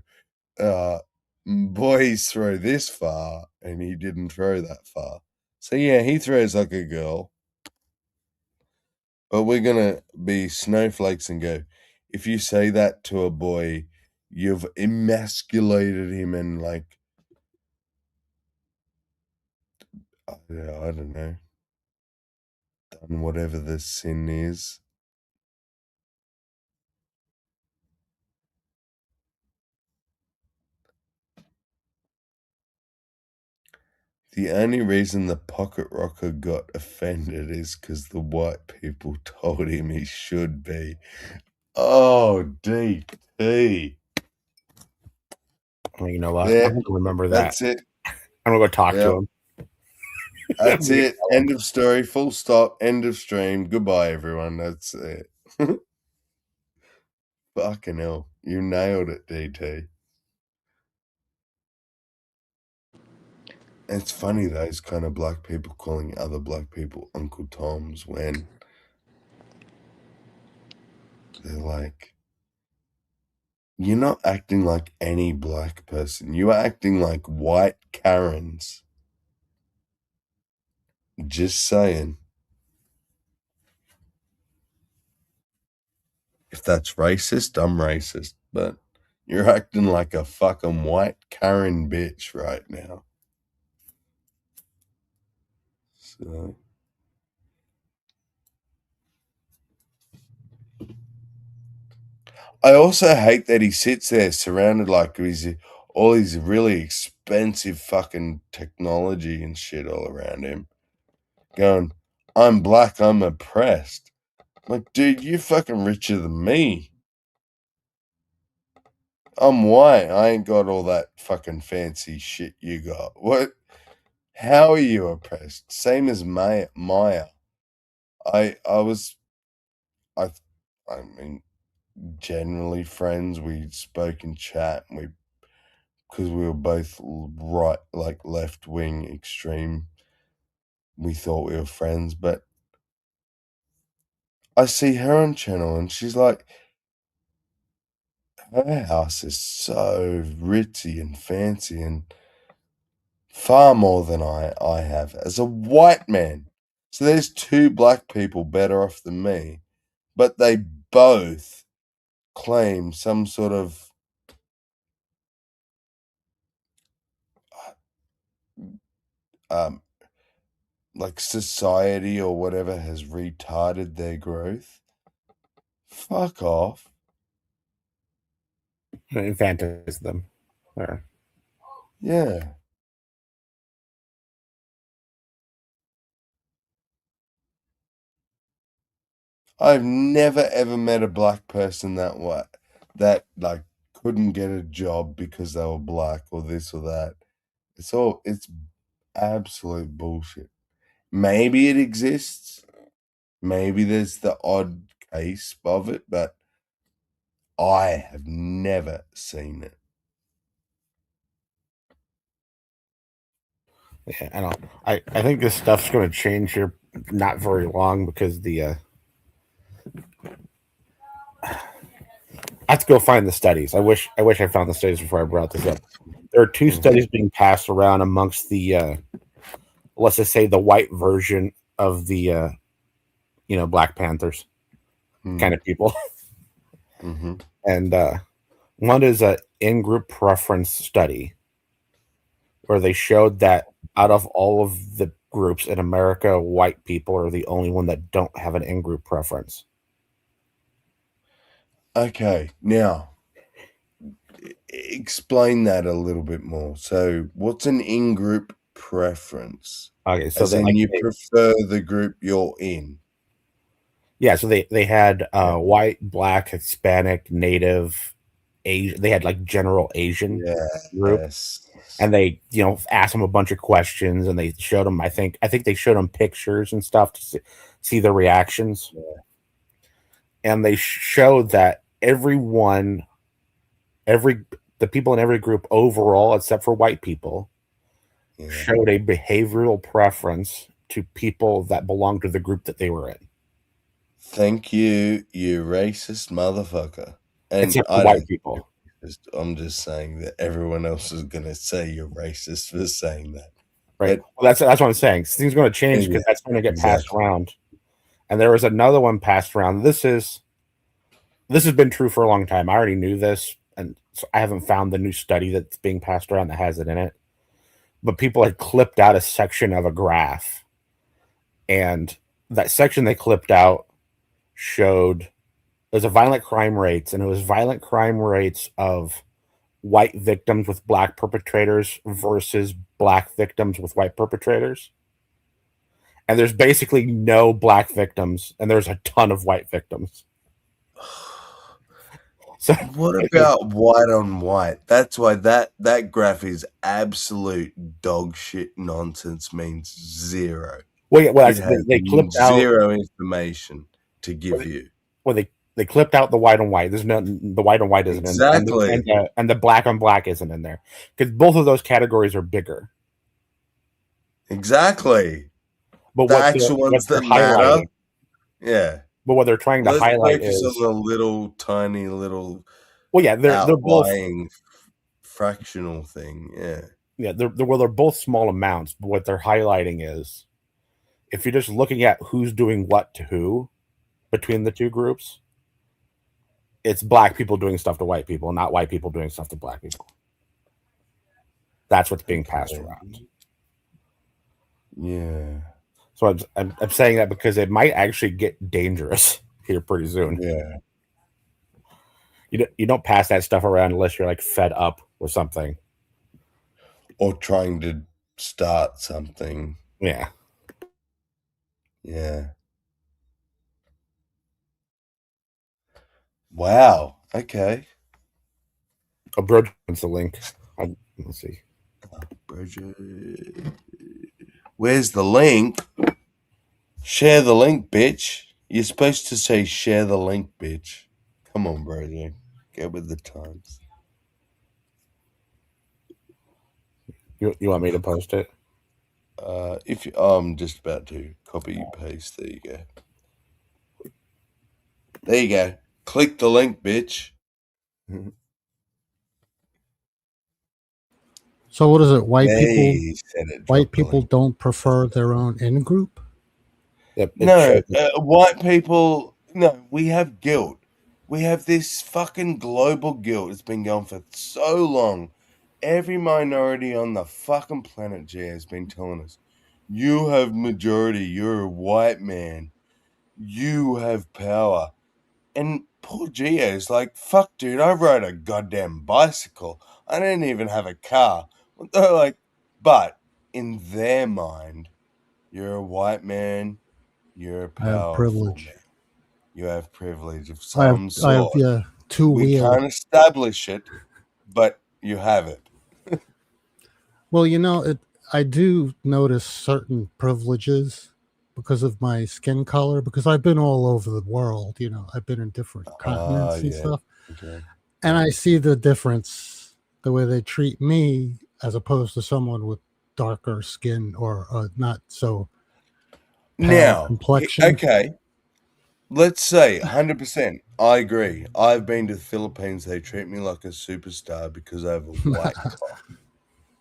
Boys throw this far, and he didn't throw that far. So yeah, he throws like a girl. But we're gonna be snowflakes and go, if you say that to a boy, you've emasculated him and like, I don't know, done whatever the sin is. The only reason the pocket rocker got offended is because the white people told him he should be. Oh, DT. Well, you know what? Yeah, I'm going to remember that. that's it. I'm going to go talk to him. That's it. End of story. Full stop. End of stream. Goodbye, everyone. That's it. Fucking hell. You nailed it, DT. It's funny, those kind of black people calling other black people Uncle Toms when they're like, You're not acting like any black person. You are acting like white Karens. Just saying. If that's racist, I'm racist. But you're acting like a fucking white Karen bitch right now. So. I also hate that he sits there surrounded like all these really expensive fucking technology and shit all around him. Going, I'm black, I'm oppressed. Like, dude, you're fucking richer than me. I'm white. I ain't got all that fucking fancy shit you got. What? How are you oppressed? Same as Maya. I mean, generally friends. We spoke in chat, and because we were both right, like left wing extreme. We thought we were friends, but I see her on channel, and she's like, her house is so ritzy and fancy, and far more than I have as a white man. So there's two black people better off than me, but they both claim some sort of like society or whatever has retarded their growth. Fuck off. Infantilize them. Yeah. I've never ever met a black person that like couldn't get a job because they were black or this or that. It's absolute bullshit. Maybe it exists. Maybe there's the odd case of it, but I have never seen it. Yeah, I don't. I think this stuff's going to change here not very long because I have to go find the studies. I wish I found the studies before I brought this up. There are two studies being passed around amongst the let's just say the white version of the Black Panthers kind of people. And one is a in-group preference study where they showed that out of all of the groups in America, white people are the only one that don't have an in-group preference. Okay, now explain that a little bit more. So, what's an in-group preference? Okay, so as in you prefer the group you're in. Yeah, so they had white, black, Hispanic, Native, Asian. They had like general Asian group, and they asked them a bunch of questions, and they showed them. I think they showed them pictures and stuff to see the reactions. Yeah. And they showed that the people in every group overall, except for white people, showed a behavioral preference to people that belonged to the group that they were in. Thank you, you racist motherfucker. And except for white people. I'm just saying that everyone else is going to say you're racist for saying that. Right. Well, that's what I'm saying. Things are going to change because that's going to get passed around. And there was another one passed around. This has been true for a long time. I already knew this, and so I haven't found the new study that's being passed around that has it in it. But people had clipped out a section of a graph, and that section they clipped out showed there's a violent crime rates, and it was violent crime rates of white victims with black perpetrators versus black victims with white perpetrators. And there's basically no black victims, and there's a ton of white victims. So what about white on white? That's why that graph is absolute dog shit nonsense, means zero. Well, yeah, well, it has they clipped out zero information to give you. Well, they clipped out the white on white. There's no the white on white isn't exactly. in there, and the black on black isn't in there because both of those categories are bigger. Exactly. But the actual ones that matter. Yeah. But what they're trying to highlight focus is on the little tiny little Well, yeah, they're both outlying fractional thing. Yeah. Yeah, they're both small amounts, but what they're highlighting is if you're just looking at who's doing what to who between the two groups, it's black people doing stuff to white people, not white people doing stuff to black people. That's what's being passed around. Yeah. So I'm saying that because it might actually get dangerous here pretty soon. Yeah. You don't pass that stuff around unless you're like fed up with something. Or trying to start something. Yeah. Yeah. Wow. Okay. A bro wants the link. Let's see. Where's the link? Share the link, bitch. You're supposed to say share the link, bitch. Come on, bro. Get with the times. You want me to post it? If you, I'm just about to copy paste. There you go. There you go. Click the link, bitch. So what is it? White They said it, White people don't prefer their own in group. No, white people. No, we have guilt. We have this fucking global guilt. It's been going for so long. Every minority on the fucking planet, G, has been telling us, you have majority. You're a white man. You have power. And poor Gio's like, fuck, dude, I rode a goddamn bicycle. I didn't even have a car. They're like, but in their mind, you're a white man. You're I have powerful. privilege. Man. You have privilege of I some sort. have two We wheel. can't establish it, but you have it. Well, I do notice certain privileges because of my skin color, because I've been all over the world. I've been in different continents and stuff. Okay. And I see the difference, the way they treat me as opposed to someone with darker skin or not so pale Now, complexion. okay, let's say 100%. I agree. I've been to the Philippines. They treat me like a superstar because I have a white cock.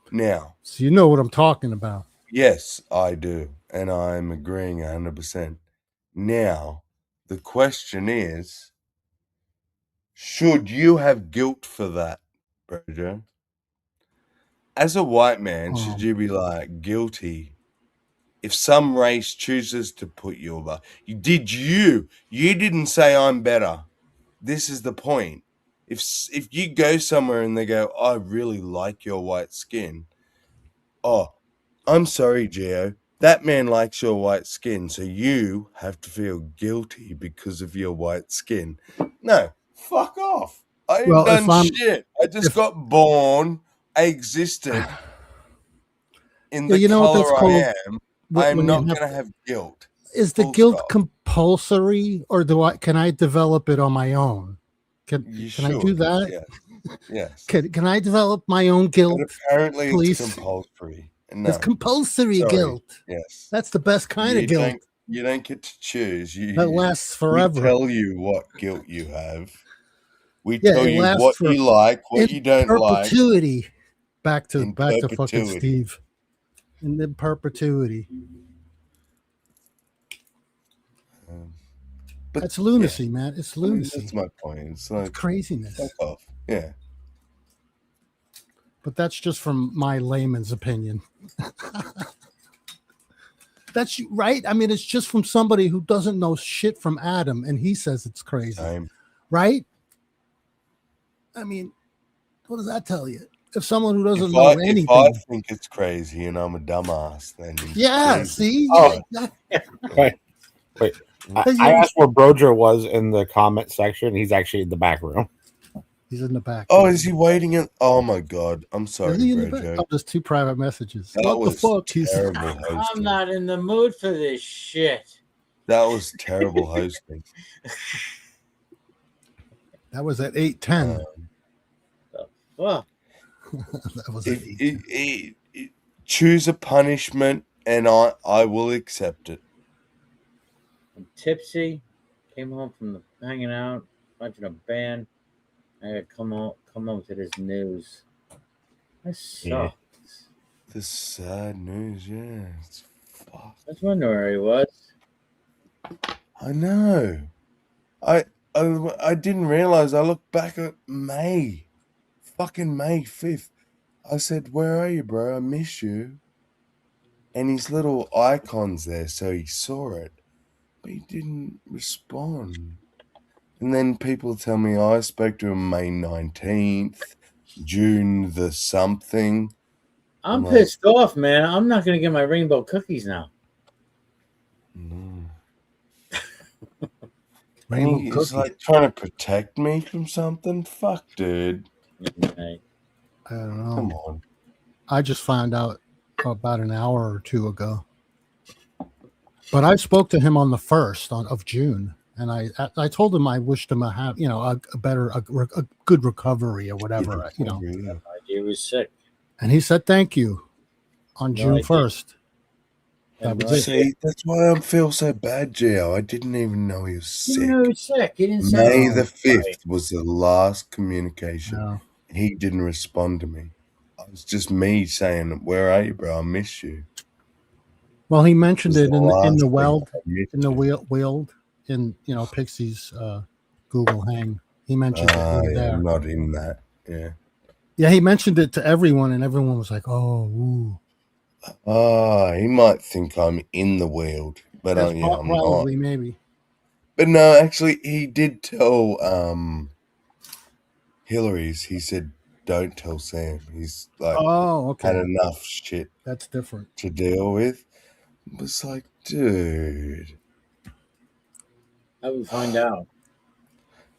Now, So you know what I'm talking about. yes, I do. And I'm agreeing 100%. Now, the question is, should you have guilt for that, Brojo? As a white man, should you be like guilty if some race chooses to put you above? You didn't say I'm better. This is the point. If you go somewhere and they go, I really like your white skin. Oh, I'm sorry, Gio. That man likes your white skin, so you have to feel guilty because of your white skin. No, fuck off. I ain't done shit. I just got born. I existed in the color I am. I'm not going to have guilt. Is the guilt compulsory, or can I develop it on my own? Can I do that? Yes. Can I develop my own guilt? But apparently, please? it's compulsory. No. It's compulsory guilt. Yes. That's the best kind of guilt. You don't get to choose. That lasts forever. We tell you what guilt you have. We tell you what you like, what you don't like. Perpetuity. Back to fucking Steve. And then perpetuity. But that's lunacy, man. It's lunacy. That's my point. It's like craziness. Fuck off. Yeah. But that's just from my layman's opinion. That's right. I mean, it's just from somebody who doesn't know shit from Adam, and he says it's crazy. Right? I mean, what does that tell you? If someone who doesn't know anything. If I think it's crazy and I'm a dumbass, then yeah, see? Oh. Wait. I asked where Brojo was in the comment section. He's actually in the back room. He's in the back. Oh, is he waiting in? Oh my god! I'm sorry, Brojo. Oh, just 2 private messages. That what the fuck? Terrible hosting. I'm not in the mood for this shit. That was terrible hosting. That was at 8:10. Fuck. That was at 8:10. Choose a punishment, and I will accept it. I'm tipsy. Came home from hanging out, watching a band. I gotta come on to this news. That sucks. Yeah. This sad news, yeah. It's I was wondering where he was. I know. I didn't realize. I looked back at fucking May 5th. I said, "Where are you, bro? I miss you." And his little icon's there, so he saw it, but he didn't respond. And then people tell me I spoke to him May 19th, June the something. I'm like, pissed off, man. I'm not gonna get my rainbow cookies now. Rainbow He's cookie. like trying to protect me from something. Fuck, dude. Right. I don't know. Come on. I just found out about an hour or two ago. But I spoke to him on the 1st of June, and I told him I wished him a good recovery or whatever, He was sick. And he said thank you on No June idea. 1st. That was it. See, that's why I feel so bad, Gio. I didn't even know he was sick. You know he was sick. He didn't sound May right. the 5th was the last communication. No. He didn't respond to me. It was just me saying, "Where are you, bro? I miss you." Well, he mentioned was it the in last the thing weld, I missed in the you. weld, in Pixie's Google Hang. He mentioned it over Yeah, there. I'm not in that. Yeah. Yeah, he mentioned it to everyone, and everyone was like, "Oh, ooh." He might think I'm in the world, but That's yeah, I'm not. probably maybe. But no, actually, he did tell Hillary's. He said, "Don't tell Sam." He's like, Oh, okay. had enough shit That's different to deal with. It's like, dude, How we find out?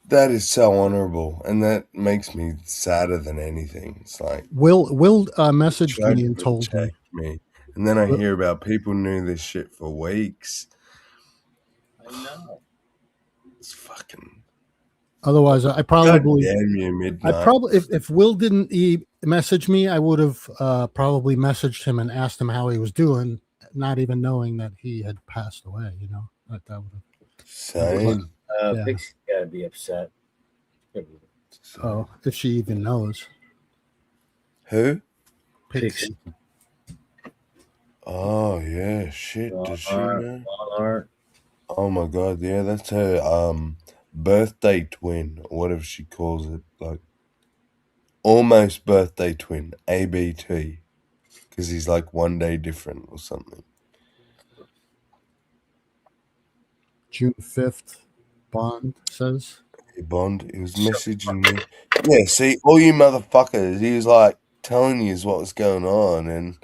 that is so honorable, and that makes me sadder than anything. It's like Will messaged tried me to and told me. protect me, and then I Will- hear about people knew this shit for weeks. I know. It's fucking. Otherwise, I God probably, damn you, Midnight. if Will didn't message me, I would have probably messaged him and asked him how he was doing, not even knowing that he had passed away. That would have. Same. Yeah. Pixie's gotta be upset. Oh, if she even knows. Who? Pixie. Oh yeah, shit. Does she know? Walmart. Oh my god, yeah, that's her birthday twin, or whatever she calls it, like almost birthday twin, ABT, because he's like one day different or something. June 5th, Bond says. Hey, Bond, he was messaging me. Yeah, see, all you motherfuckers, he was like telling you what was going on, and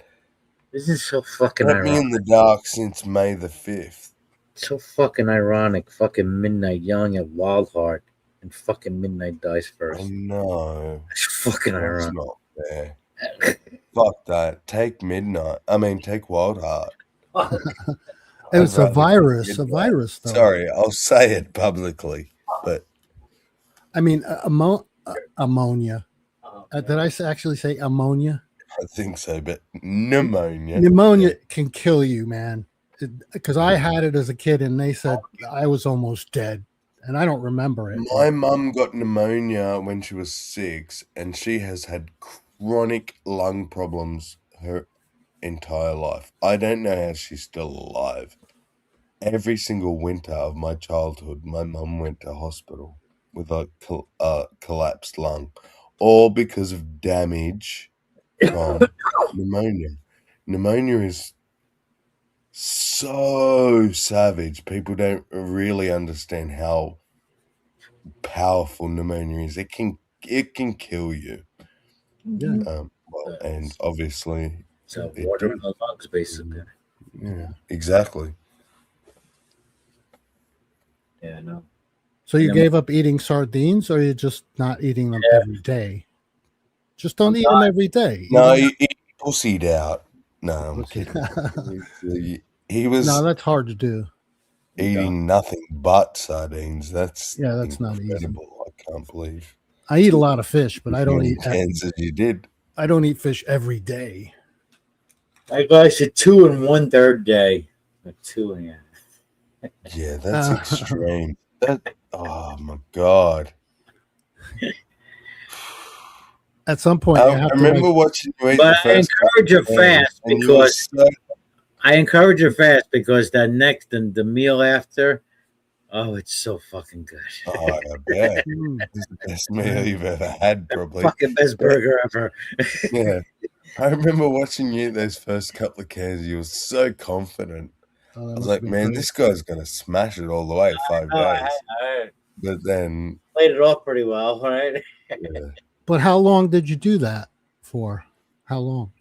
This is so fucking kept me in ironic. the dark since May the 5th. So fucking ironic. Fucking Midnight Young at Wild Heart, and fucking Midnight dies first. I know. It's fucking That's ironic. not fair. Fuck that. Take Wild Heart. It's I'd a rather virus. take A Midnight. virus, though. Sorry, I'll say it publicly, but I mean, ammonia. Did I actually say ammonia? I think so. But pneumonia. Pneumonia can kill you, man. Because I had it as a kid, and they said I was almost dead, and I don't remember it. My mum got pneumonia when she was 6, and she has had chronic lung problems her entire life. I don't know how she's still alive. Every single winter of my childhood, my mum went to hospital with a collapsed lung, all because of damage from pneumonia. Pneumonia is so savage. People don't really understand how powerful pneumonia is. It can kill you. Yeah. And obviously, So it water did. in the lungs, basically. Yeah, exactly. Yeah, I know. So you And then- gave up eating sardines, or you're just not eating them every day? Just don't I'm eat them not. every day. No, Eat 'em- he pussied out. No, I'm kidding. He was No, that's hard to do. eating nothing but sardines. That's That's not easy. incredible. I can't believe. I eat a lot of fish, but I As don't many eat. cans as you did. I don't eat fish every day. I guys a 2 1/3 day. A 2 and Yeah, that's extreme. Oh my god. At some point, I you have to remember like, watching you eat But the I first encourage her couple of days, fast and you were because so I encourage her fast because that next and the meal after, oh, it's so fucking good. Oh, I bet. It's the best meal you've ever had, probably. Fucking best burger ever. Yeah. I remember watching you eat those first couple of cans. You were so confident. Oh, I was like, man, this guy's going to smash it all the way 5 Oh, days. I But then, played it off pretty well, right? yeah. but how long did you do that for? How long?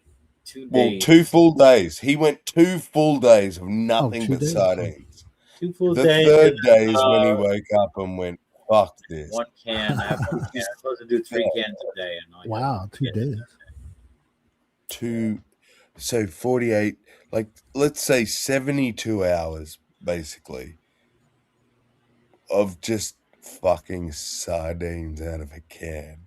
2 Well, days. 2 full days. He went 2 full days of nothing 2 but days. sardines. 2 full The days. third and, day is when he woke up and went, fuck this. 1 can. I have 1 can. I'm supposed to do 3 cans a day. And I Wow, 2 days. So 48, like, let's say 72 hours, basically, of just fucking sardines out of a can.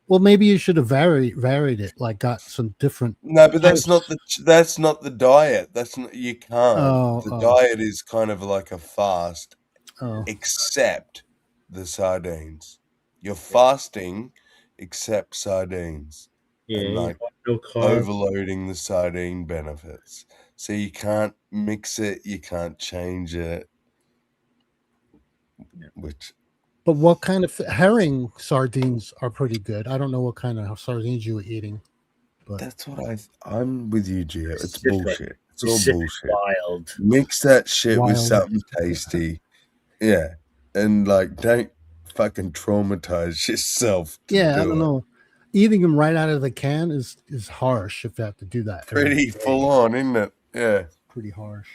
Well, maybe you should have varied it, like got some different. No, but that's types. not the diet. That's not, you can't. Oh, The oh. diet is kind of like a fast, Oh. except the sardines. You're fasting except sardines. Yeah, and you like want no carbs. overloading the sardine benefits. So you can't mix it, you can't change it. Which But what kind of herring sardines are pretty good? I don't know what kind of sardines you were eating, but that's what I'm with you, Gio. It's Pacific. bullshit. It's all Pacific bullshit. Wild. Mix that shit with Wild. something tasty. Yeah. And like don't fucking traumatize yourself to yeah, I do don't it. know. Eating them right out of the can is harsh if you have to do that. every Pretty day. full on, isn't it? Yeah. Pretty harsh.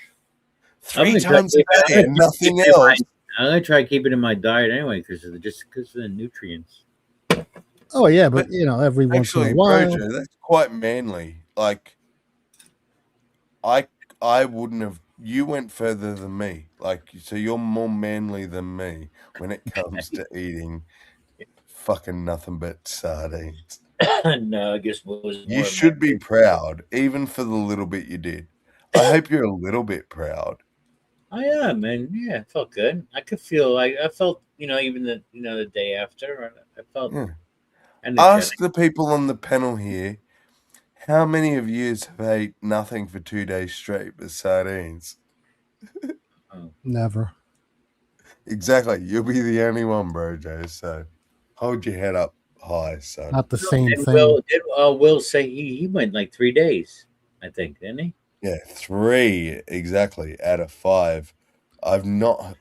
3 times a day and nothing else. I'm gonna try to keep it in my diet anyway because of the nutrients. Oh yeah, but you know, every once in Actually, a while. Brojo, that's quite manly. Like, I wouldn't have. You went further than me. Like, so you're more manly than me when it comes to eating fucking nothing but sardines. No, I guess it was more. You should be proud, even for the little bit you did. I hope you're a little bit proud. I am, man. Yeah, it felt good. I could feel like I felt, even the day after, I felt. Yeah. energetic. Ask the people on the panel here, how many of you have ate nothing for 2 days straight but sardines? Never. Exactly. You'll be the only one, bro, Joe. So hold your head up high, son. Not the same And thing. Will say he went like 3 days, I think, didn't he? Yeah, 3 exactly out of 5. I've not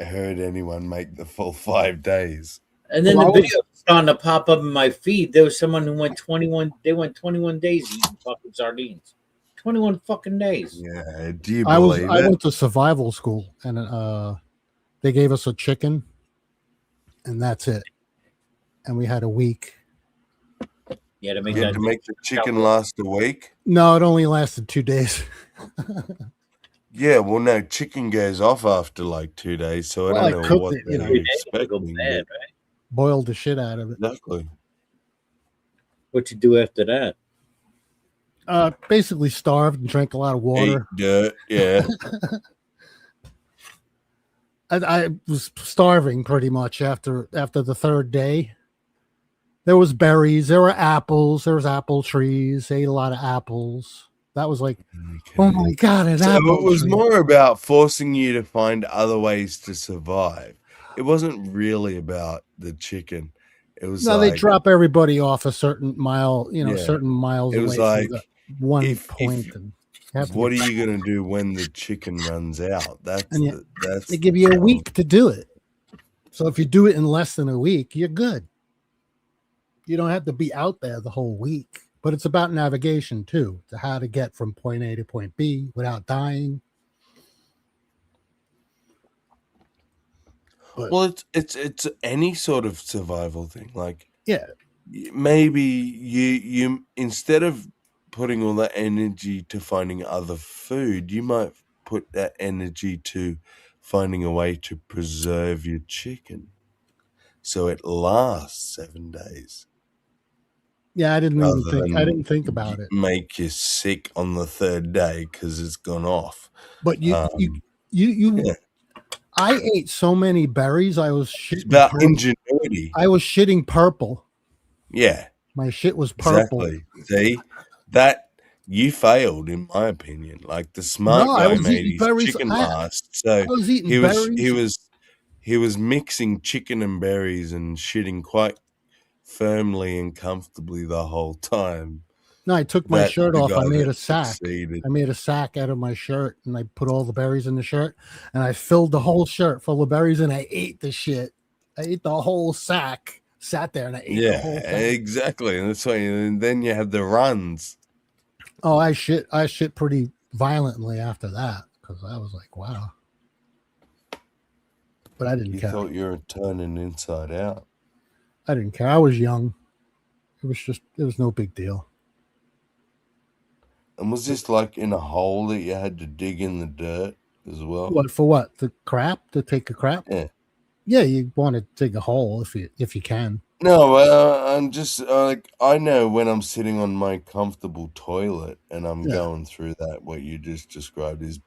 heard anyone make the full 5 days. And then the video starting to pop up in my feed. There was someone who went 21. They went 21 days eating fucking sardines. 21 fucking days. Yeah. Do you I believe it? went to survival school and they gave us a chicken and that's it. And we had a week. Yeah, to make You had that to make the chicken last a week? No, it only lasted 2 days. Yeah, well, no, chicken goes off after like 2 days, so Well, I I don't know cooked what it, they you know. were 3 days to go expecting. bad, but- right? Boiled the shit out of it. Exactly. What you do after that? Basically starved and drank a lot of water. Eat dirt, yeah. I was starving pretty much after the third day. There was berries, there were apples, there was apple trees. Ate a lot of apples. That was like, oh my god, an So apple it was tree. more about forcing you to find other ways to survive. It wasn't really about the chicken. It was No, like, they drop everybody off a certain mile, Yeah. certain miles it away was from like, the one if- point. And you have to what are get- you going to do when the chicken runs out? That's And that's they give you a week to do it. So if you do it in less than a week, you're good. You don't have to be out there the whole week. But it's about navigation too, to how to get from point A to point B without dying. But Well, it's any sort of survival thing. Like, yeah, maybe you instead of putting all that energy to finding other food, you might put that energy to finding a way to preserve your chicken so it lasts 7 days. yeah, I didn't Rather even think. I than didn't think about it. Make you sick on the 3rd day because it's gone off. But you yeah. I ate so many berries. I was shitting about purple. ingenuity. I was shitting purple. Yeah. My shit was purple. Exactly. See? That you failed in my opinion. Like the smart No, I guy was made eating his berries. chicken I last. So was eating he berries. was mixing chicken and berries and shitting quite firmly and comfortably the whole time. No, I took my That shirt the off. I guy made that a sack. succeeded. I made a sack out of my shirt, and I put all the berries in the shirt, and I filled the whole shirt full of berries, and I ate the shit. I ate the whole sack. Sat there and I ate the whole Yeah, sack. exactly. And that's why. And then you have the runs. Oh, I shit pretty violently after that because I was like, wow. But I didn't You care. thought you were turning inside out. I didn't care. I was young. It was no big deal. And was this like in a hole that you had to dig in the dirt as well? What for? What the crap? To take a crap? Yeah. Yeah, you want to dig a hole if you can. No, I'm just like I know when I'm sitting on my comfortable toilet and I'm going through that, what you just described is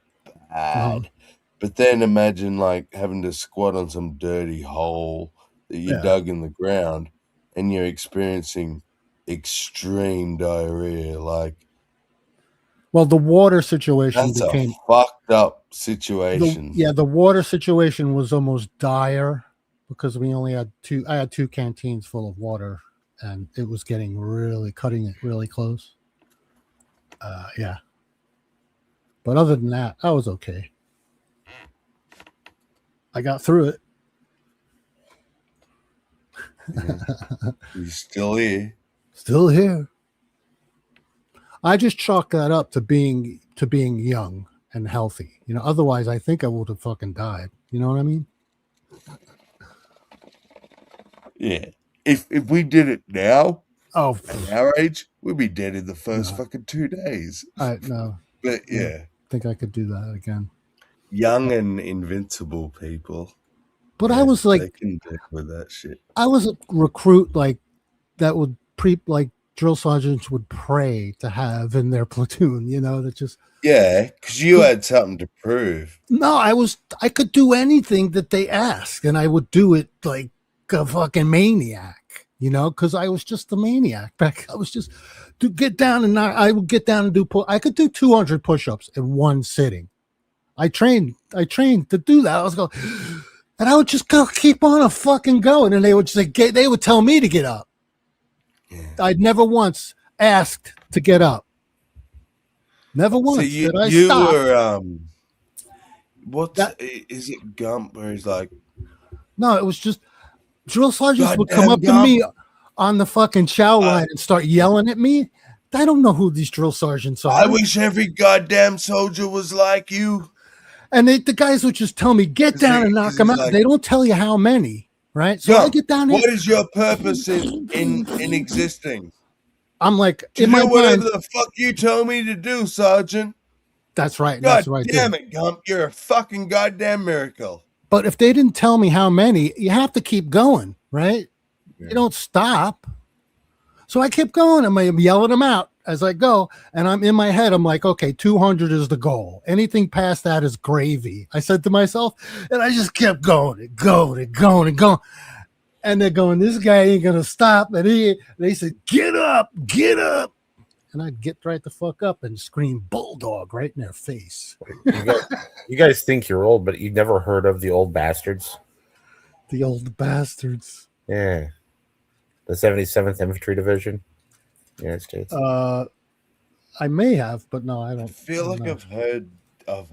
bad. But then imagine like having to squat on some dirty hole that you dug in the ground and you're experiencing extreme diarrhea. Like Well, the water situation that's became a fucked up situation. the water situation was almost dire because we only had I had 2 canteens full of water, and it was cutting it really close. Yeah. But other than that, I was okay. I got through it. You're still here. Still here. I just chalk that up to being young and healthy. You know, otherwise I think I would have fucking died. You know what I mean? Yeah. If we did it now, at our age, we'd be dead in the first fucking 2 days. No. But I think I could do that again. Young and invincible people. But I was like, they can deal with that shit. I was a recruit like that would like drill sergeants would pray to have in their platoon, you know, that just because you had something to prove. No, I could do anything that they asked, and I would do it like a fucking maniac, you know, because I was just the maniac back. I was just to get down and I would get down and do I could do 200 push-ups in one sitting. I trained to do that. I was going, and I would just keep on a fucking going, and they would say they would tell me to get up. I'd never once asked to get up. Never once did I stop. Is it Gump where he's like, no, it was just drill sergeants would come up to me on the fucking chow line and start yelling at me. I don't know who these drill sergeants are. I wish every goddamn soldier was like you. And the guys would just tell me, get down and knock them out. Like, they don't tell you how many, right? So I get down there. What is your purpose in existing? I'm like, to do whatever the fuck you tell me to do, Sergeant. That's right. God that's right. Damn it, Gump. You're a fucking goddamn miracle. But if they didn't tell me how many, you have to keep going, right? You don't stop. So I kept going. I'm yelling them out as I go. And I'm in my head, I'm like, okay, 200 is the goal. Anything past that is gravy. I said to myself, and I just kept going and going and going and going. And they're going, this guy ain't going to stop. And they said, get up. And I'd get right the fuck up and scream bulldog right in their face. You guys think you're old, but you've never heard of the Old Bastards? The Old Bastards. Yeah. The 77th Infantry Division, United States. I may have, but no, I don't. I feel like I've heard of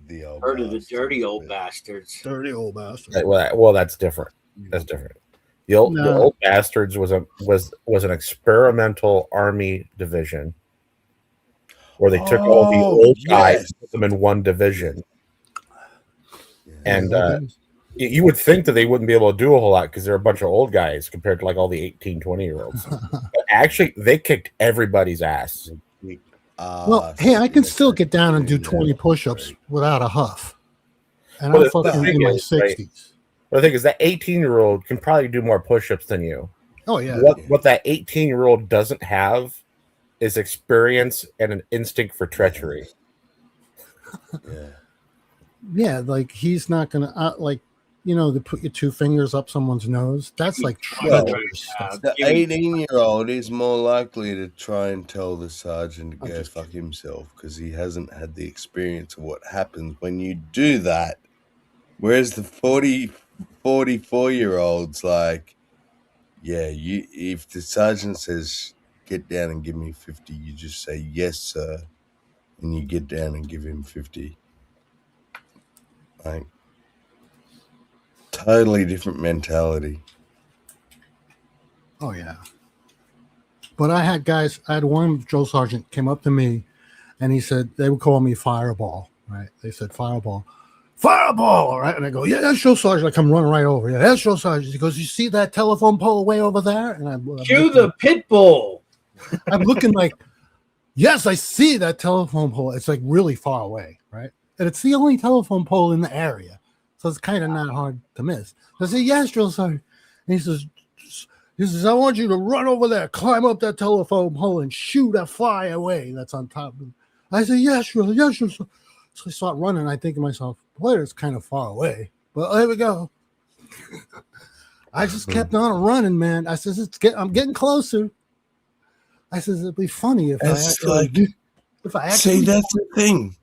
the old. Heard of the dirty old bastards. Dirty old bastards. Well, that's different. That's different. The Old Bastards was an experimental army division where they took all the old guys and put them in one division. And you would think that they wouldn't be able to do a whole lot because they're a bunch of old guys compared to like all the 18, 20-year-olds. But actually, they kicked everybody's ass. Well, hey, I can still get down and do 20 push-ups without a huff. And I'm fucking in my 60s. Right? But the thing is, that 18-year-old can probably do more push-ups than you. Oh, yeah. What that 18-year-old doesn't have is experience and an instinct for treachery. Yeah, like he's not gonna like you know, they put your two fingers up someone's nose. That's like Well, treacherous stuff. the 18-year-old is more likely to try and tell the sergeant to go fuck himself because he hasn't had the experience of what happens when you do that. Whereas the 44-year-old's like, yeah, if the sergeant says, get down and give me 50, you just say, yes, sir. And you get down and give him 50. Like, totally different mentality. Oh yeah. But I had one drill sergeant came up to me and he said, they would call me Fireball, right? They said Fireball, right? And I go, yeah, that's drill sergeant. I come running right over. Yeah, that's drill sergeant. He goes, you see that telephone pole way over there? And I'm Cue the pit bull. I'm looking like, yes, I see that telephone pole. It's like really far away, right? And it's the only telephone pole in the area. So it's kind of not hard to miss. So I say, yes, drill sergeant. And he says, I want you to run over there, climb up that telephone pole and shoot a fly away that's on top of it. I said, yes, drill, yes, drill. So I start running. I think to myself, boy, it's kind of far away. But there we go. I just kept on running, man. I says, I'm getting closer. I says, it'd be funny if It's I actually see, that's the thing.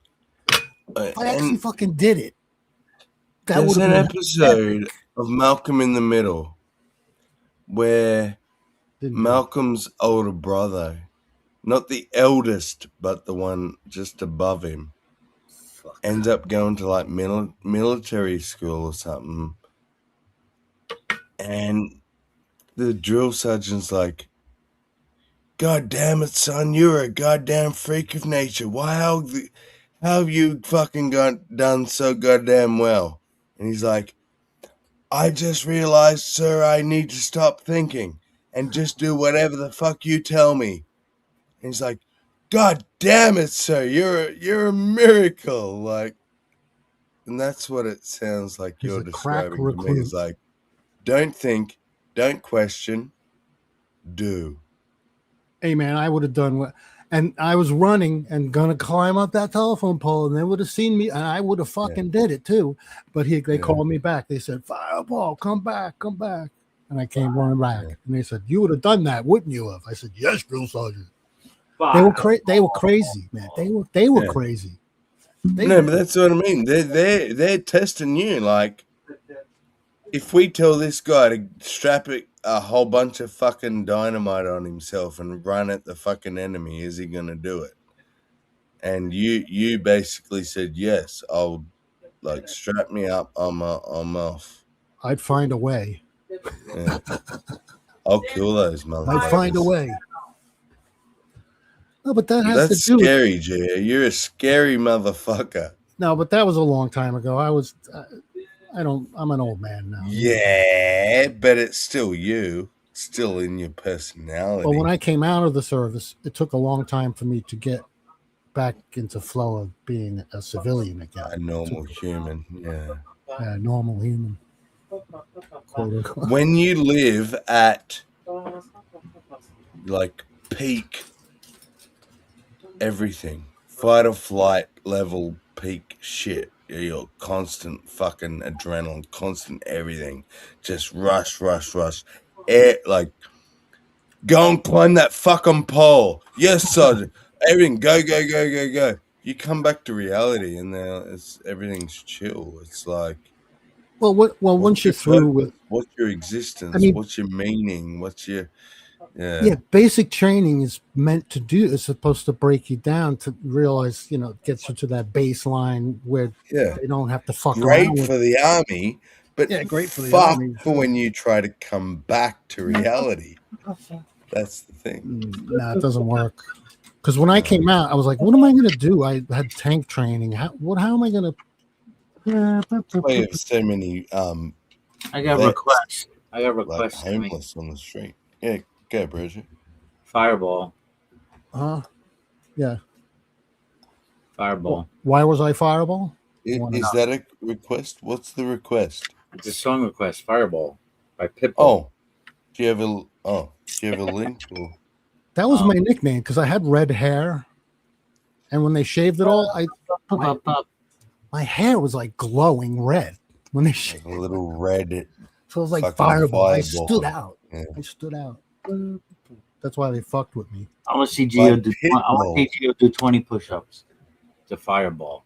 If I actually fucking did it. That There's would an have been episode of Malcolm in the Middle where Malcolm's older brother, not the eldest, but the one just above him, ends up going to like military school or something. And the drill sergeant's like, God damn it, son, you're a goddamn freak of nature. How have you fucking done so goddamn well? And he's like, I just realized, sir, I need to stop thinking and just do whatever the fuck you tell me. And he's like, God damn it, sir, you're a miracle. Like, and that's what it sounds like He's you're a crack describing to me. recruit. Is like, don't think, don't question, do. Hey man, I would have done what, and I was running and gonna climb up that telephone pole, and they would have seen me, and I would have fucking did it too. But they called me back. They said, Fireball, come back. And I came running back, and they said, you would have done that, wouldn't you have? I said, yes, drill sergeant. They were crazy, man. They were crazy. But that's what I mean. They're testing you. Like, if we tell this guy to strap a whole bunch of fucking dynamite on himself and run at the fucking enemy, is he gonna do it? And you basically said, yes, I'll like strap me up, I'm off. I'd find a way. Yeah. I'll kill those motherfuckers. I'd find a way. No, but that's to do scary, Jay. You're a scary motherfucker. No, but that was a long time ago. I'm an old man now. Yeah, but it's still you, still in your personality. Well, when I came out of the service, it took a long time for me to get back into flow of being a civilian again. A normal human, yeah. A normal human. When you live at like peak everything, fight or flight level peak shit, you're constant fucking adrenaline, constant everything, just rush. Like, go and climb that fucking pole. Yes, sergeant. Everything, go. You come back to reality, and everything's chill. It's like, once you're through with, what's your existence? What's your meaning? What's your basic training is meant to do. It's supposed to break you down to realize, it gets you to that baseline where they don't have to fuck great around. For the army, but great for the fuck army for when you try to come back to reality. That's the thing. No, it doesn't work. Because when I came out, I was like, what am I going to do? I had tank training. How am I going to? I have so many. I got requests. Like homeless on the street. Yeah, go, Bridget. Fireball. Yeah. Fireball. Why was I Fireball? Is that a request? What's the request? It's a song request. Fireball by Pitbull. Oh, do you have a link? Or? That was my nickname because I had red hair, and when they shaved it all, my hair was like glowing red. When they like a little red. So it was like fucking fireball. I fireball. stood out. Yeah. I stood out. That's why they fucked with me. I want to see Gio do. I want to see Gio do 20 push-ups to fireball.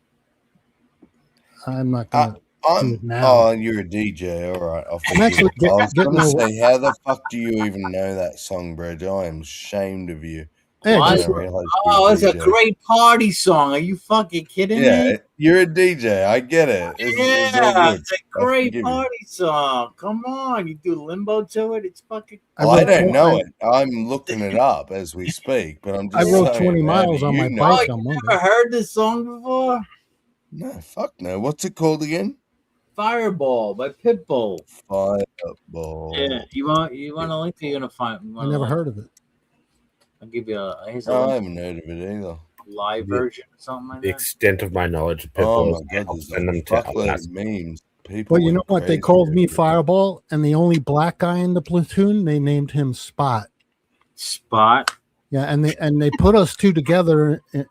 I'm not gonna do it now. Oh, you're a DJ. All right. I'll I'm actually I was getting going to over- say, how the fuck do you even know that song, Bridge? I am ashamed of you. Hey, I just- didn't realize Oh, it's you're a great party song. Are you fucking kidding Yeah, me? you're a DJ. I get it. It's all Yeah, good. it's a I great forgive you. party song. Come on, you do limbo to it. It's fucking. I don't know it. I'm looking it up as we speak, but I'm I just rode saying, 20 how miles do on you my know bike it? on Monday. Never heard this song before? No, fuck no. What's it called again? Fireball by Pitbull. Fireball. Yeah, you want a link? You're gonna find. I never heard of it. I'll give you a. Here's a I link. haven't heard of it either. Live version or something like The that. extent of my knowledge of Oh Pitbull, my god, I'll there's send a them to fuckload Alaska. of memes. People Well, you went know what? They crazy called over me it. Fireball, and the only black guy in the platoon, they named him Spot. Spot. Yeah, and they put us two together, and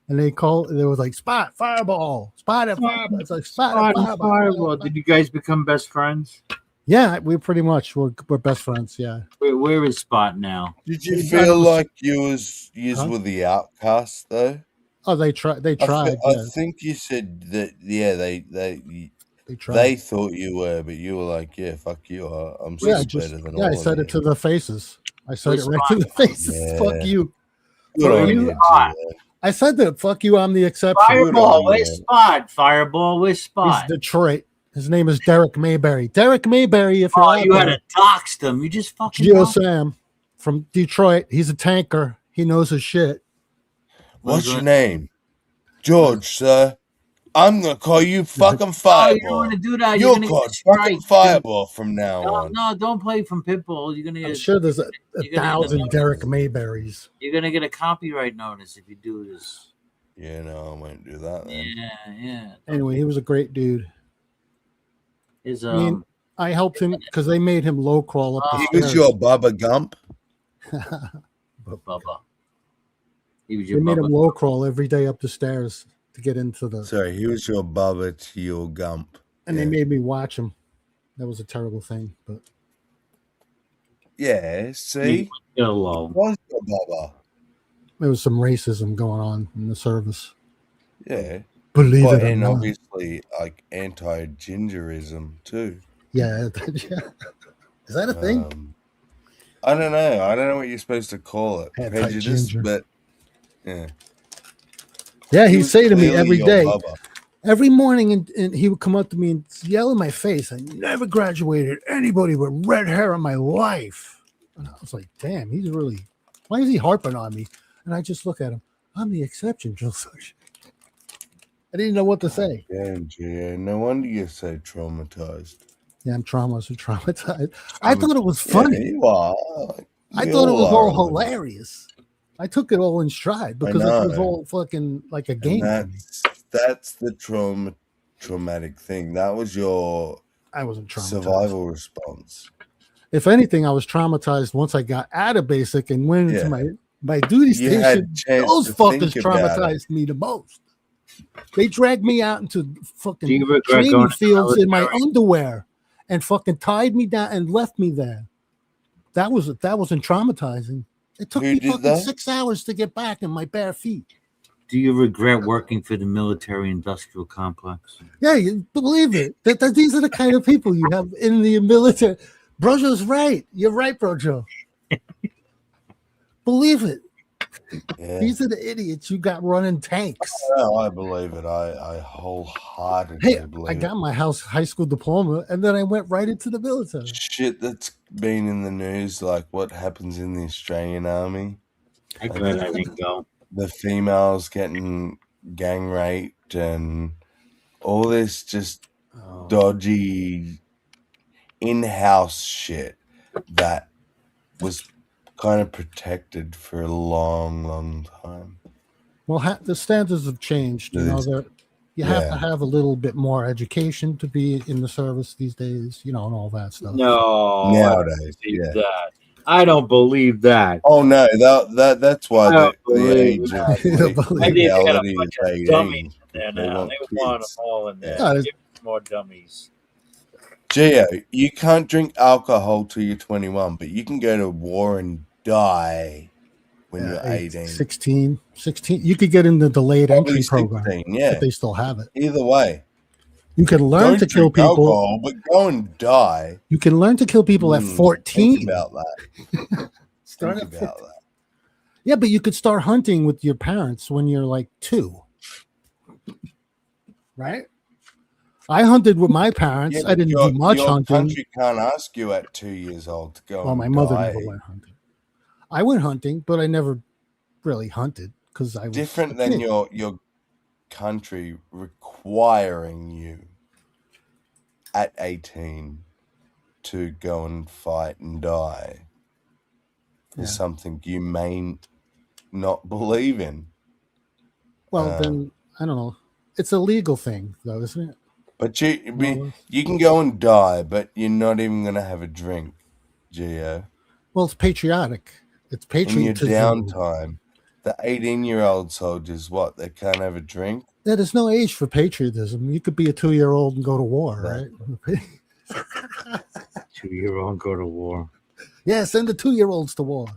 they was like Spot Fireball, Spot and Fireball. It's like Spot and Spot and Fireball. Fireball. Did you guys become best friends? Yeah, we pretty much we're best friends. Yeah. Where is Spot now? Did you He feel got- like you Huh? were the outcast though? Oh, they tried. They tried. I Yeah, think you said that. Yeah, they tried. they thought you were, but you were like, yeah, fuck you. I'm Yeah, still better than all I of said you. it to the faces. I said Where's it right to the Spot? faces. Yeah. Fuck you. Good on you- you, Gio. I said that. Fuck you. I'm the exception. Fireball. on Where's you. Spot? Fireball. Where's He's Spot? Detroit. His name is Derek Mayberry. Derek Mayberry. If you're Oh, out you had there. to dox them. You just fucking. Geo doxed them. Sam from Detroit. He's a tanker. He knows his shit. What's your name? George, sir. I'm gonna call you fucking Oh, you don't Fireball. want to do that. You're You're gonna called get fucking strikes. Fireball from now No, on. no, don't play from Pitbull. You're gonna I'm get. sure there's a you're gonna get thousand Derek Mayberries. You're gonna get a copyright notice if you do this. Yeah, no, I won't do that then. Yeah. Anyway, he was a great dude. Is I mean, I helped him because they made him low crawl up the He stairs. was your Bubba Gump. Bubba. He was They your made him Bubba. low crawl every day up the stairs to get into the. Sorry, he was your Bubba to your Gump. And they made me watch him. That was a terrible thing, but Yeah, see? Hello. Was your Bubba. there was some racism going on in the service. Yeah. Believe Well, it or and not. obviously, like anti-gingerism too. Yeah, yeah. Is that a thing? I don't know. I don't know what you're supposed to call it. Prejudice, Anti-ginger. but yeah. Yeah, He he'd was say to me clearly every your day, Bubba. every morning, and he would come up to me and yell in my face, I never graduated anybody with red hair in my life. And I was like, damn, he's really, why is he harping on me? And I just look at him, I'm the exception, Joe Such. I didn't know what to say. Damn, Gio. No wonder you're so traumatized. Yeah, I'm traumatized. I thought it was funny. Yeah, you are. I You thought it was are all a little bit. hilarious. I took it all in stride because it was know. all fucking like a And game. for me. that's the traumatic thing. That was your I wasn't traumatized. survival response. If anything, I was traumatized once I got out of basic and went into Yeah. my duty You had station. chance Those to fuckers think about it. traumatized me the most. They dragged me out into Do you fucking regret training going to the fields in my military? underwear and fucking tied me down and left me there. That wasn't traumatizing. It took Who me did fucking that? 6 hours to get back in my bare feet. Do you regret working for the military-industrial complex? Yeah, you believe it. These are the kind of people you have in the military. Brojo's right. You're right, Brojo. Believe it. Yeah. These are the idiots you got running tanks. No, I believe it. I wholeheartedly Hey, believe I it. got my high school diploma, and then I went right into the military. Shit that's been in the news, like what happens in the Australian Army. I'm glad I didn't go. The females getting gang raped and all this just dodgy in-house shit that was kind of protected for a long time. Well, the standards have changed. You know, you have to Yeah. have a little bit more education to be in the service these days. You know, and all that stuff. No, Nowadays, I don't believe yeah. that. I don't believe that. Oh no, that's why I the don't believe age that. of I think they got a legality bunch is of 18. dummies in there They now. want They want them kids. all in there. Yeah, more dummies. Gio, you can't drink alcohol till you're 21, but you can go to war and die when you're 18. 16. You could get in the delayed Probably entry program, 16, yeah. but they still have it. Either way. You can learn Don't to kill drink people. alcohol, but go and die. You can learn to kill people at 14. Think about that. Start Think at about that. Yeah, but you could start hunting with your parents when you're like 2. Right? I hunted with my parents. Yeah, I didn't do much your hunting. country can't ask you at 2 years old to go Well, and my mother die. never went hunting. I went hunting, but I never really hunted because I was Different a than kid. your country requiring you at 18 to go and fight and die for Yeah. something you may not believe in. Well, then I don't know. It's a legal thing, though, isn't it? But you can go and die, but you're not even going to have a drink, Gio. Well, it's patriotic. It's In your patriotism. downtime, the 18-year-old soldiers, what, they can't have a drink? Yeah, there's no age for patriotism. You could be a 2-year-old and go to war, right? 2-year-old go to war. Yeah, send the 2-year-olds to war.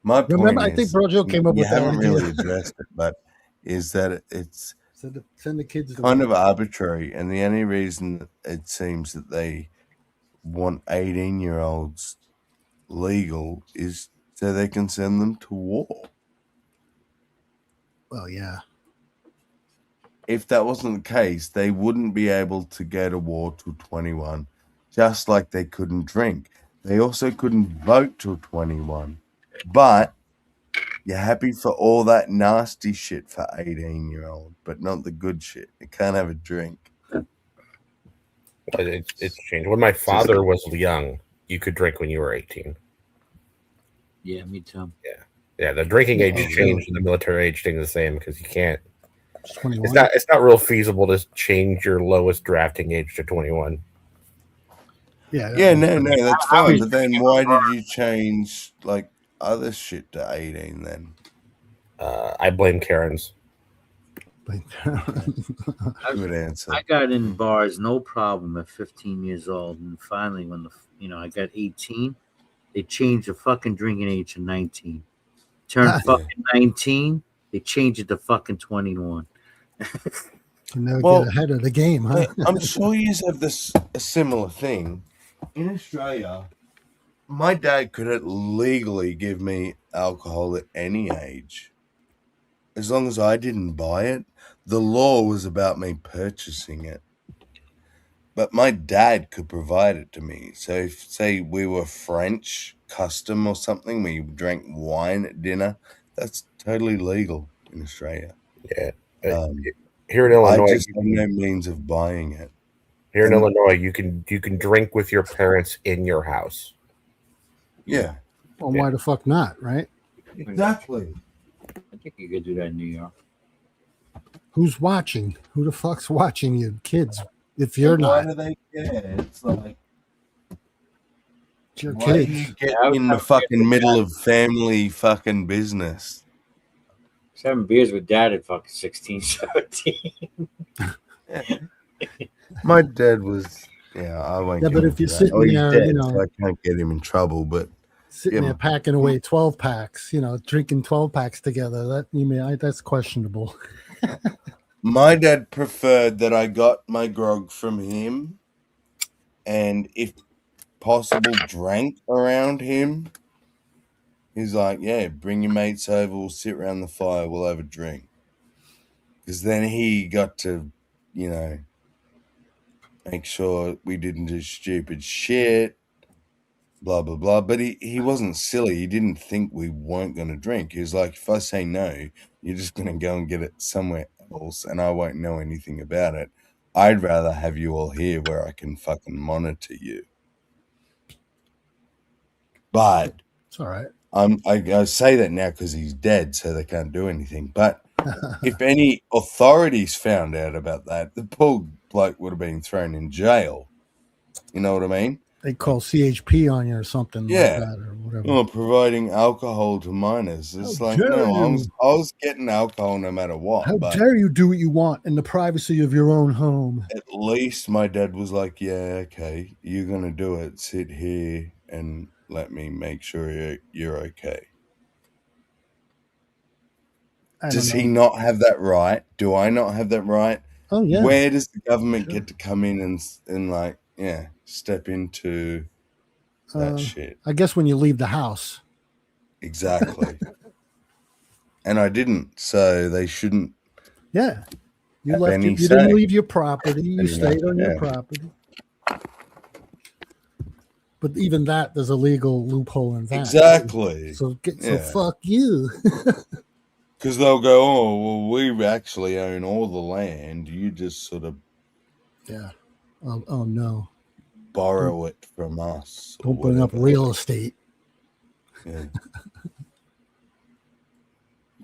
My point Remember, is, I think Brojo came up you with that haven't idea. really addressed it, but is that it's Send the kids to kind war. of arbitrary, and the only reason that it seems that they want 18-year-olds legal is so they can send them to war. Well, yeah. If that wasn't the case, they wouldn't be able to go to war till 21, just like they couldn't drink. They also couldn't vote till 21. But you're happy for all that nasty shit for 18-year-old, but not the good shit. You can't have a drink. It's changed. When my father was young, you could drink when you were 18. Yeah, me too. Yeah, the drinking age Oh, changed, really? and the military age staying the same because you can't. It's 21. It's not real feasible to change your lowest drafting age to 21. Yeah, no, that's fine. But then why did you change like other shit to 18 then? I blame Karens. Good answer. I got in bars no problem at 15 years old, and finally, when I got 18, they changed the fucking drinking age to 19. Turned fucking 19, they changed it to fucking 21. You never Well, get ahead of the game, huh? I'm sure you have a similar thing. In Australia, my dad could legally give me alcohol at any age. As long as I didn't buy it. The law was about me purchasing it. But my dad could provide it to me. So if, say, we were French custom or something, we drank wine at dinner, that's totally legal in Australia. Yeah. Here in Illinois, I just have no means of buying it. Here in Illinois, you can drink with your parents in your house. Yeah. Well, why the fuck not, right? Exactly. I think you could do that in New York. Who's watching? Who the fuck's watching you? Kids. If you're Why not. do they care? It's like, It's your why do kids. you get in the fucking middle of family fucking business? I was having beers with dad at fucking 16, 17. My dad was, I won't Yeah, get but if into you're that. sitting He's there, dead, you know, so I can't get him in trouble, but sitting there packing away 12 packs, drinking 12 packs together, that's questionable. my dad preferred that I got my grog from him and if possible drank around him. He's like, yeah, bring your mates over, we'll sit around the fire, we'll have a drink. Because then he got to, make sure we didn't do stupid shit, blah, blah, blah. But he wasn't silly. He didn't think we weren't going to drink. He was like, if I say no, you're just going to go and get it somewhere else and I won't know anything about it. I'd rather have you all here where I can fucking monitor you. But it's all right. I say that now because he's dead, so they can't do anything. But if any authorities found out about that, the poor bloke would have been thrown in jail. You know what I mean? They call CHP on you or something Yeah. like that. Or whatever. Oh, providing alcohol to minors. It's How like, dare no, I you. was getting alcohol no matter what. How but dare you do what you want in the privacy of your own home? at least my dad was like, yeah, okay, you're going to do it. Sit here and let me make sure you're okay. Does he not have that right? Do I not have that right? Oh, yeah. Where does the government get to come in and like, yeah, step into that shit? I guess when you leave the house. Exactly. And I didn't, so they shouldn't. Yeah. You have left. any You didn't say. leave your property. You Fair stayed enough, on your yeah. property. But even that, there's a legal loophole in that. Exactly. So Yeah. fuck you. Because they'll go, oh, well, we actually own all the land. You just sort of Yeah. Oh no. borrow it from us. Don't bring up real estate. Yeah.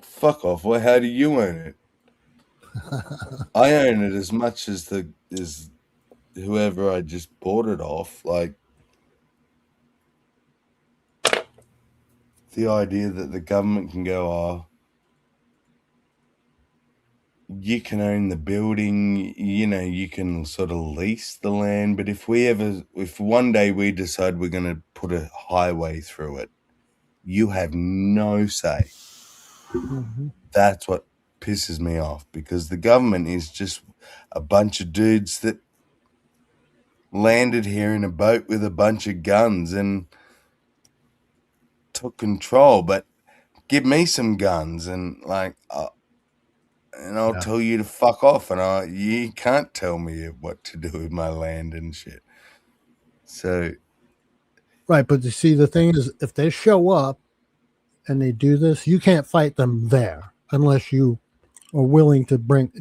Fuck off. Well, how do you own it? I own it as much as whoever I just bought it off. Like, the idea that the government can go, oh, you can own the building, you can sort of lease the land, but if one day we decide we're going to put a highway through it, you have no say. That's what pisses me off, because the government is just a bunch of dudes that landed here in a boat with a bunch of guns and took control. But give me some guns and I'll tell you to fuck off, and you can't tell me what to do with my land and shit. So Right, but you see, the thing is, if they show up and they do this, you can't fight them there unless you are willing to bring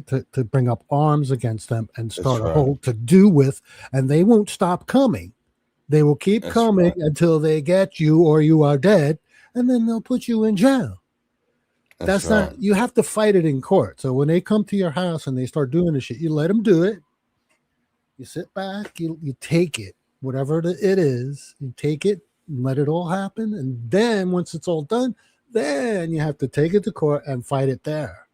up arms against them and start a whole to do with, and they won't stop coming. They will keep coming until they get you or you are dead, and then they'll put you in jail. That's not, you have to fight it in court. So when they come to your house and they start doing this shit, you let them do it. You sit back, you take it, whatever it is, you take it and let it all happen. And then once it's all done, then you have to take it to court and fight it there,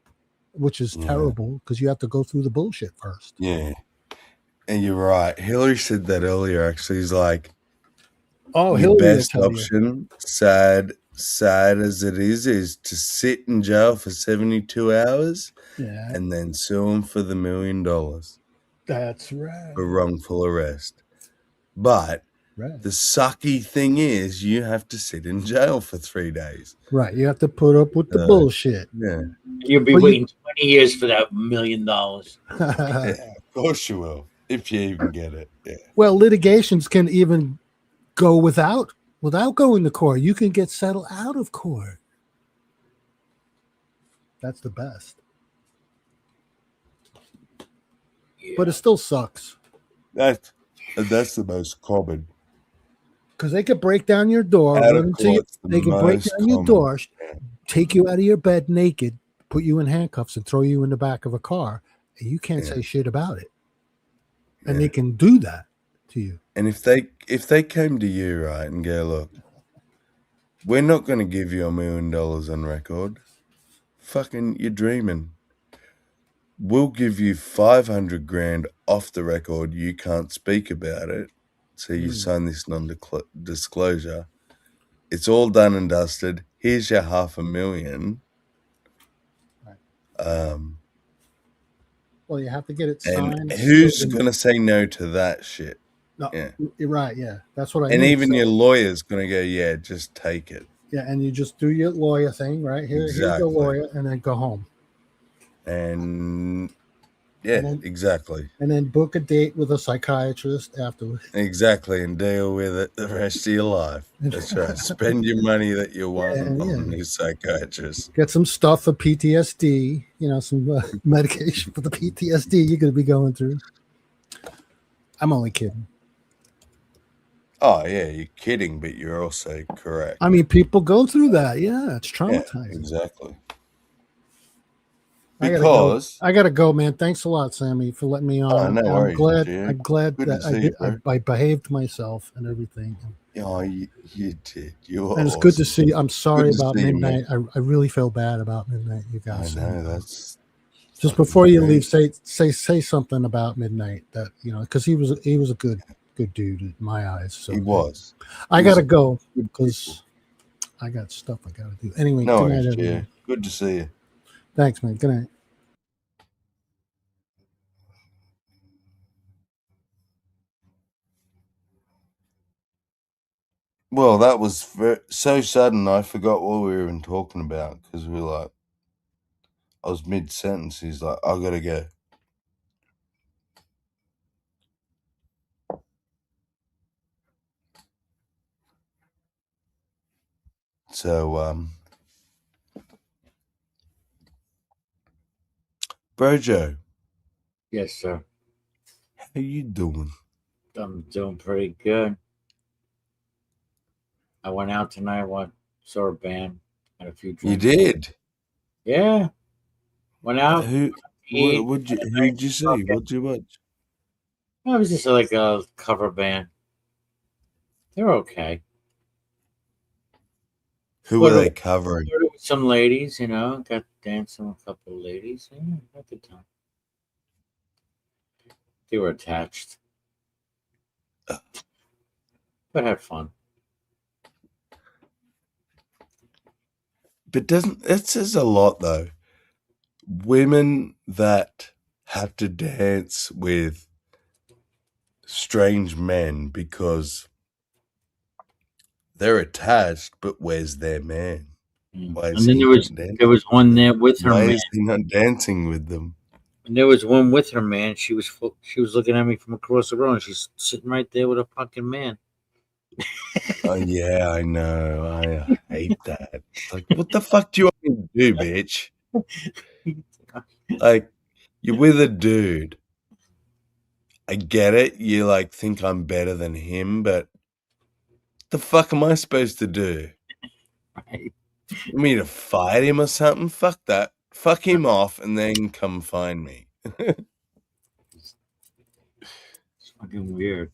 which is terrible because you have to go through the bullshit first. Yeah. And you're right. Hillary said that earlier, actually. He's like, oh, your Hillary best option, sad as it is to sit in jail for 72 hours and then sue him for the $1 million. That's right. For wrongful arrest. But the sucky thing is you have to sit in jail for 3 days. Right. You have to put up with the bullshit. Yeah. You'll be waiting 20 years for that $1 million. Yeah, of course you will, if you even get it. Yeah. Well, litigations can even go without going to court. You can get settled out of court. That's the best. But it still sucks. That's the most common. Because they could break down your door, they can break down your door, take you out of your bed naked, put you in handcuffs, and throw you in the back of a car, and you can't say shit about it. And they can do that to you. And if they came to you, right, and go, look, we're not going to give you $1 million on record. Fucking, you're dreaming. We'll give you 500 grand off the record. You can't speak about it. So you sign this non-disclosure. It's all done and dusted. Here's your $500,000. Well, you have to get it signed. And who's going to say no to that shit? No, yeah. You're right. Yeah, that's what I mean. And even so, your lawyer's going to go, yeah, just take it. Yeah, and you just do your lawyer thing, right? Here's your lawyer, and then go home. And exactly. And then book a date with a psychiatrist afterwards. Exactly, and deal with it the rest of your life. That's right. Spend your money that you want on your psychiatrist. Get some stuff for PTSD, some medication for the PTSD you're going to be going through. I'm only kidding. Oh, yeah, you're kidding, but you're also correct. I mean, people go through that. Yeah, it's traumatizing. Yeah, exactly. Because I gotta go, man. Thanks a lot, Sammy, for letting me on. no I'm worries, glad. Jay. I'm glad Good that to see you, bro. I behaved myself and everything. Oh, you did. You were And it's awesome. good to see. I'm sorry Good to about see you, midnight. man. I really feel bad about midnight, you I guys. know And, that's just fucking before you great. leave, say something about midnight. That because he was a good dude in my eyes. So He was. I He was gotta a go good because I got stuff I gotta do. Anyway, No good worries, night, Jay. everyone. Good to see you. Thanks, man. Good night. Well, that was so sudden. I forgot what we were even talking about because we were like, I was mid sentence. He's like, I gotta go. So, Brojo, Yes, sir. how you doing? I'm doing pretty good. I went out tonight. Saw a band, had a few You drinks. did? Yeah. Went out. Who'd you see? What'd you watch? It was just like a cover band. They're okay. Who were they covering? Some ladies, got to dance with a couple of ladies. Yeah, had a good time. They were attached, but had fun. But that says a lot though. Women that have to dance with strange men because they're attached, but where's their man? Why is And then he not dancing? there was one there with her Why man. is he not dancing with them? And there was one with her man. She was looking at me from across the road, and she's sitting right there with a fucking man. Oh yeah, I know. I hate that. It's like, what the fuck do you want me to do, bitch? Like, you're with a dude. I get it. You like think I'm better than him, but what the fuck am I supposed to do? Right. You want me to fight him or something? Fuck that. Fuck him off and then come find me. It's fucking weird.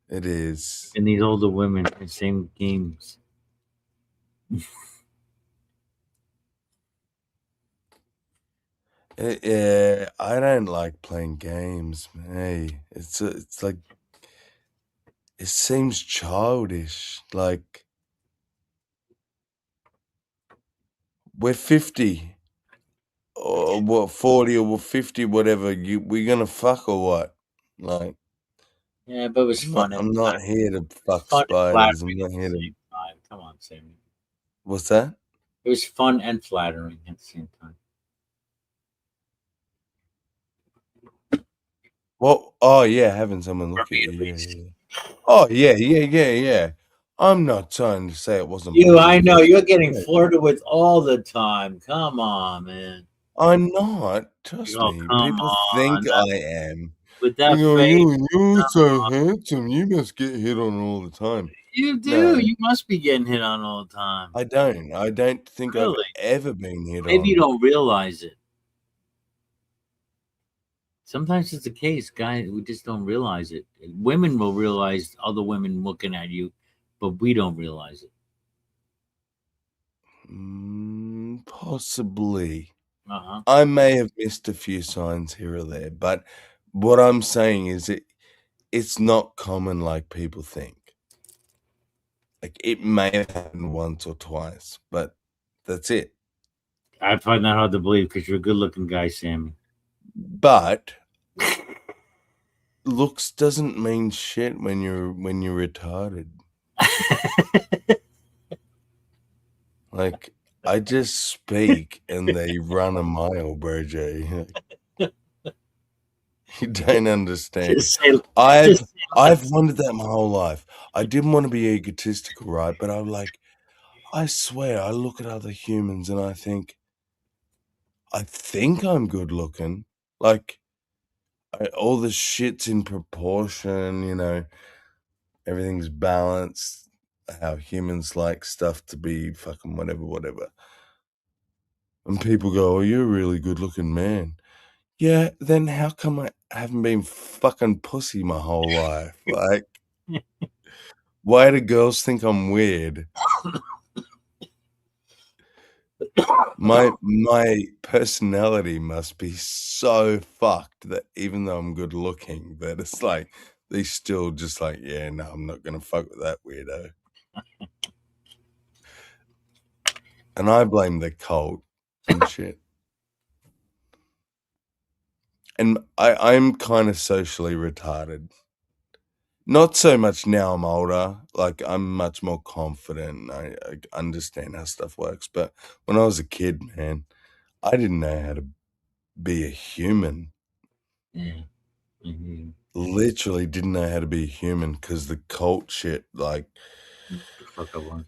It is. And these older women play the same games. Yeah, I don't like playing games. Hey, it's like it seems childish. Like we're 50 or what 40 or 50, whatever. We're gonna fuck or what? Like Yeah, but it was fun. I'm not here to fuck Fun and spiders. I'm flattering not at the here to. same time. Come on, Sammy. What's that? It was fun and flattering at the same time. Well, oh yeah, having someone look at you. Yeah. Oh yeah. I'm not trying to say it wasn't. I know you're getting Yeah. flirted with all the time. Come on, man. I'm not. Trust Oh, me. come People on. think I am. With They that go, face. you're so handsome. You must get hit on all the time. You do. No, You must be getting hit on all the time. I don't. I don't think I've Really? ever been hit Maybe on. you don't realize it. Sometimes it's the case, guys. We just don't realize it. Women will realize other women looking at you, but we don't realize it. Possibly. Uh-huh. I may have missed a few signs here or there, but what I'm saying is it's not common like people think. Like it may have happened once or twice, but that's it. I find that hard to believe because you're a good-looking guy, Sammy. But looks doesn't mean shit when you're retarded. Like I just speak and they run a mile, bro, Jay. You don't understand. I've wondered that my whole life. I didn't want to be egotistical, right? But I'm like, I swear, I look at other humans and I think I'm good looking. Like all the shit's in proportion, everything's balanced. How humans like stuff to be fucking whatever. And people go, "Oh, you're a really good-looking man." Yeah, then how come I haven't been fucking pussy my whole life? Like, why do girls think I'm weird? My personality must be so fucked that even though I'm good looking, that it's like they still just like, yeah, no, I'm not gonna fuck with that weirdo. And I blame the cult and shit. And I'm kind of socially retarded. Not so much now I'm older. Like, I'm much more confident. I understand how stuff works. But when I was a kid, man, I didn't know how to be a human. Yeah. Mm-hmm. Literally didn't know how to be a human because the cult shit, like, Fuck I want.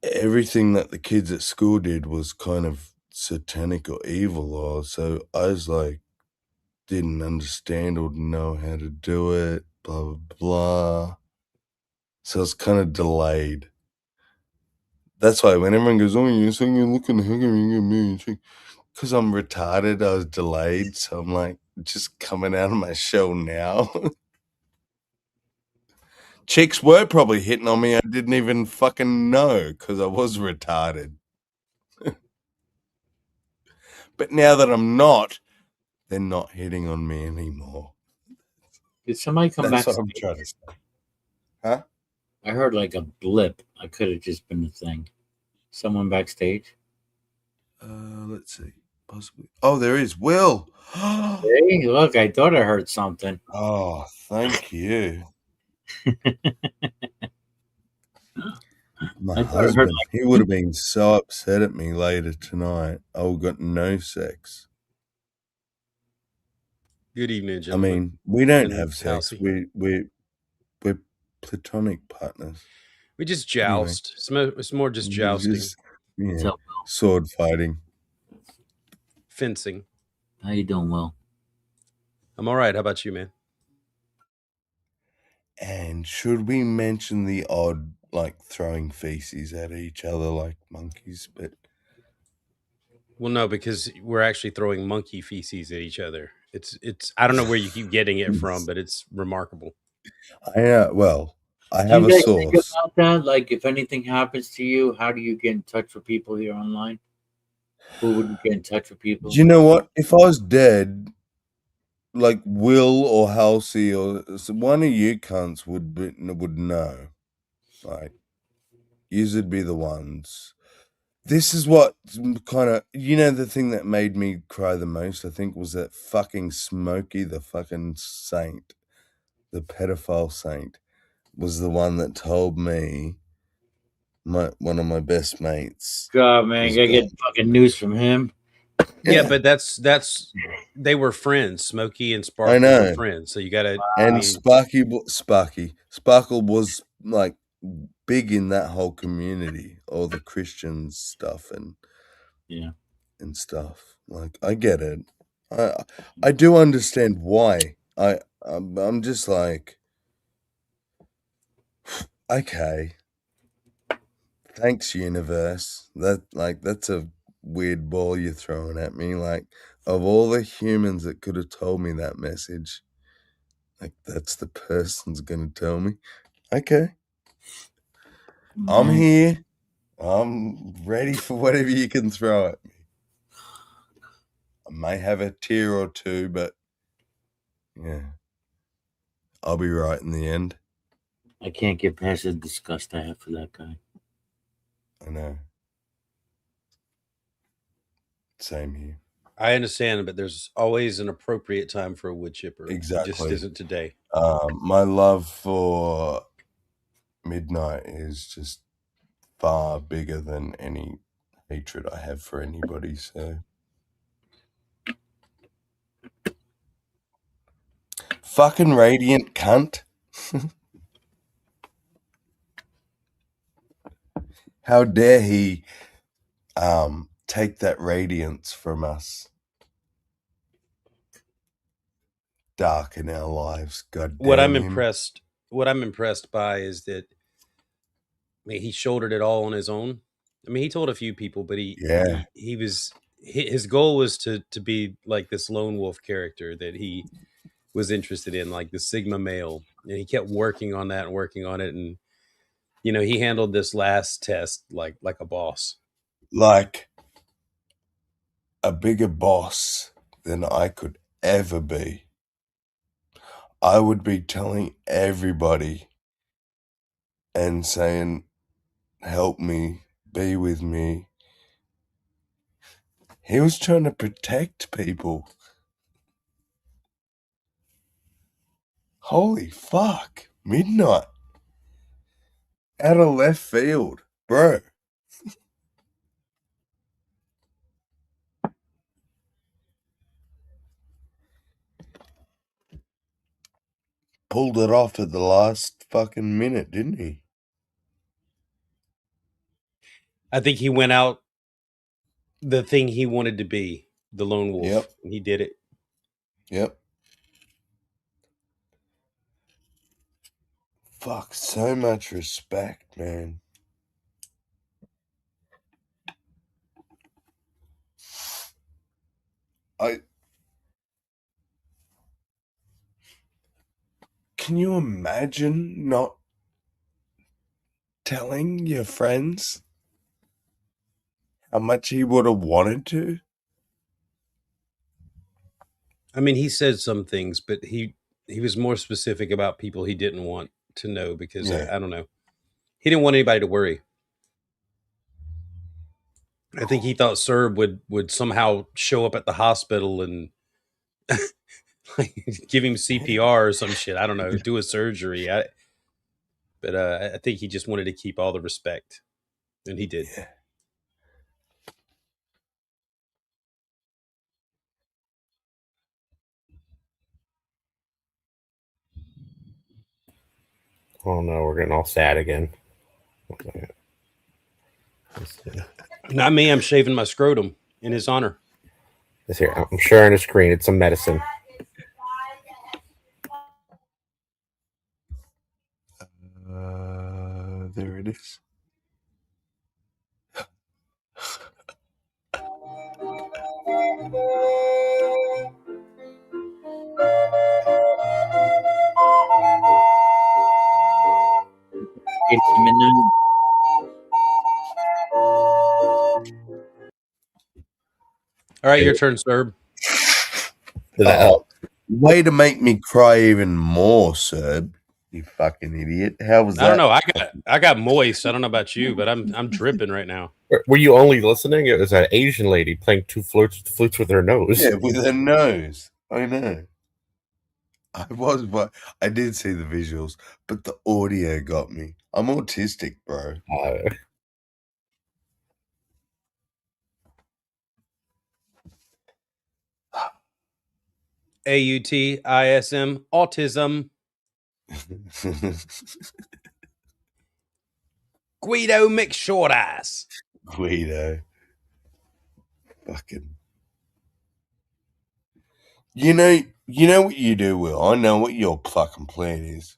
everything that the kids at school did was kind of satanic or evil. Or so I was like, didn't understand or know how to do it, blah, blah, blah. So I was kind of delayed. That's why when everyone goes, "Oh, you're saying you're looking hungry at me," because I'm retarded, I was delayed. So I'm like, just coming out of my shell now. Chicks were probably hitting on me. I didn't even fucking know because I was retarded. But now that I'm not, they're not hitting on me anymore. Did somebody come That's back? what I'm trying to say. Huh? I heard like a blip. I could have just been a thing. Someone backstage. Let's see. Possibly. Oh, there is Will. Hey, look! I thought I heard something. Oh, thank you. My I thought I heard husband, like he would have been so upset at me later tonight. I got no sex. Good evening, I gentlemen. mean, we don't And have sex. Halsey. We're platonic partners. We just Anyway. joust. It's more just We jousting. just, yeah, So- sword fighting. Fencing. How you doing, Will? I'm all right. How about you, man? And should we mention the odd, like, throwing feces at each other like monkeys? But Well, no, because we're actually throwing monkey feces at each other. It's. I don't know where you keep getting it from, but it's remarkable. well, I Do have you a guys think source. about that? Like, if anything happens to you, how do you get in touch with people here online? Who would you get in touch with people? Do you know what? If I was dead, like Will or Halsey or one of you cunts would know. Like, yous would be the ones. This is what kind of, the thing that made me cry the most, I think, was that fucking Smokey, the fucking saint, the pedophile saint, was the one that told me, one of my best mates. God, man, was gotta get gone. fucking news from him. Yeah, but that's they were friends. Smokey and I Sparkle know. were friends. So you gotta. And Sparkle was like big in that whole community, all the Christian stuff and stuff. Like, I get it. I do understand why. I'm just like, okay. Thanks, universe. That's a weird ball you're throwing at me. Like, of all the humans that could have told me that message, like, that's the person's gonna tell me. Okay. I'm here. I'm ready for whatever you can throw at me. I may have a tear or two, but yeah, I'll be right in the end. I can't get past the disgust I have for that guy. I know. Same here. I understand, but there's always an appropriate time for a wood chipper. Exactly. It just isn't today. My love for Midnight is just far bigger than any hatred I have for anybody, so. Fucking radiant cunt. How dare he take that radiance from us? Darken our lives, god damn What I'm him. impressed by is that, I mean, he shouldered it all on his own. I mean, he told a few people, but Yeah. he was his goal was to be like this lone wolf character that he was interested in, like the Sigma male, and he kept working on that and working on it, and he handled this last test like a boss, like a bigger boss than I could ever be. I would be telling everybody and saying, help me, be with me. He was trying to protect people. Holy fuck. Midnight. Out of left field. Bro. Pulled it off at the last fucking minute, didn't he? I think he went out the thing he wanted to be, the lone wolf. Yep. And he did it. Yep. Fuck, so much respect, man. Can you imagine not telling your friends how much he would have wanted to? I mean, he said some things, but he was more specific about people he didn't want to know because Yeah. I don't know. He didn't want anybody to worry. I think he thought Serb would somehow show up at the hospital and give him CPR or some shit. I don't know, do a surgery. But I think he just wanted to keep all the respect, and he did. Yeah. Oh no, we're getting all sad again. Not me. I'm shaving my scrotum in his honor. This here, I'm sharing a screen. It's some medicine. There it is. All right, your turn, Serb. Did that help? Way to make me cry even more, Serb. You fucking idiot. How was that? I don't know. I got moist. I don't know about you, but I'm dripping right now. Were you only listening? It was an Asian lady playing two flutes with her nose. Yeah, with her nose. I know. I did see the visuals, but the audio got me. I'm autistic, bro. AUTISM, autism. Guido McShortass. Guido. Fucking. You know what you do, Will. I know what your fucking plan is.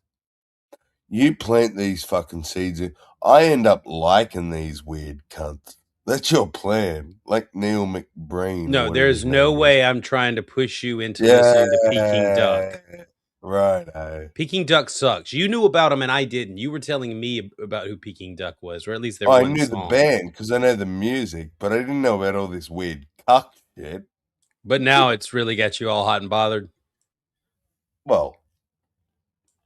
You plant these fucking seeds. I end up liking these weird cunts. That's your plan. Like Neil McBrain. No, there's no way I'm trying to push you into listening to Peking Duck. Right. Peking Duck sucks. You knew about him and I didn't. You were telling me about who Peking Duck was, or at least their I one knew song. the band because I know the music, but I didn't know about all this weird cuck shit. But now it's really got you all hot and bothered. Well,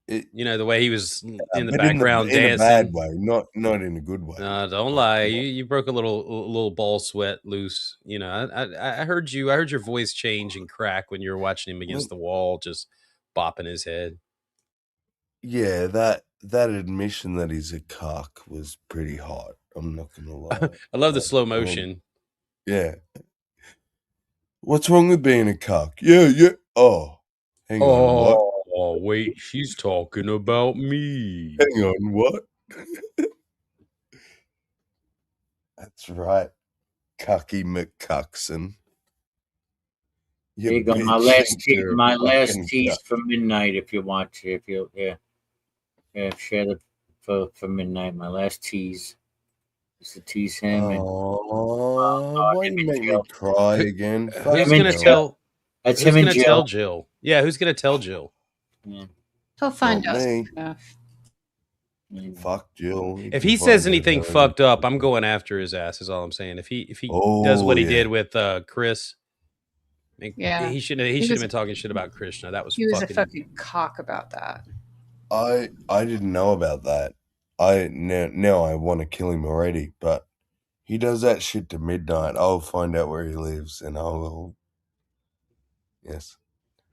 the way he was in the background in dancing. a bad way, not in a good way. No, don't lie. You broke a little ball sweat loose. I heard you. I heard your voice change and crack when you were watching him against the wall, just bopping his head. Yeah, that admission that he's a cock was pretty hot. I'm not gonna lie. I love the slow motion. Yeah. What's wrong with being a cock? Yeah. Oh, hang on. What? Oh, wait. She's talking about me. Hang on. What? That's right. Cucky McCuckson. There you go. My last tease for midnight. If you watch it, share it for midnight. My last tease. Just to tease him. Oh, why you make me cry again? Who's gonna tell? That's Who's him and gonna Jill. tell Jill? Yeah, who's gonna tell Jill? Yeah. He'll find Not out me. soon enough. Fuck Jill. If can he says find out anything how fucked up, I'm going after his ass. Is all I'm saying. If he does Oh, what he yeah. did with Chris, Yeah. he shouldn't have been talking shit about Krishna. That was He was fucking. a fucking cock about that. I didn't know about that. Now I want to kill him already, but he does that shit to midnight. I'll find out where he lives and I will. Yes.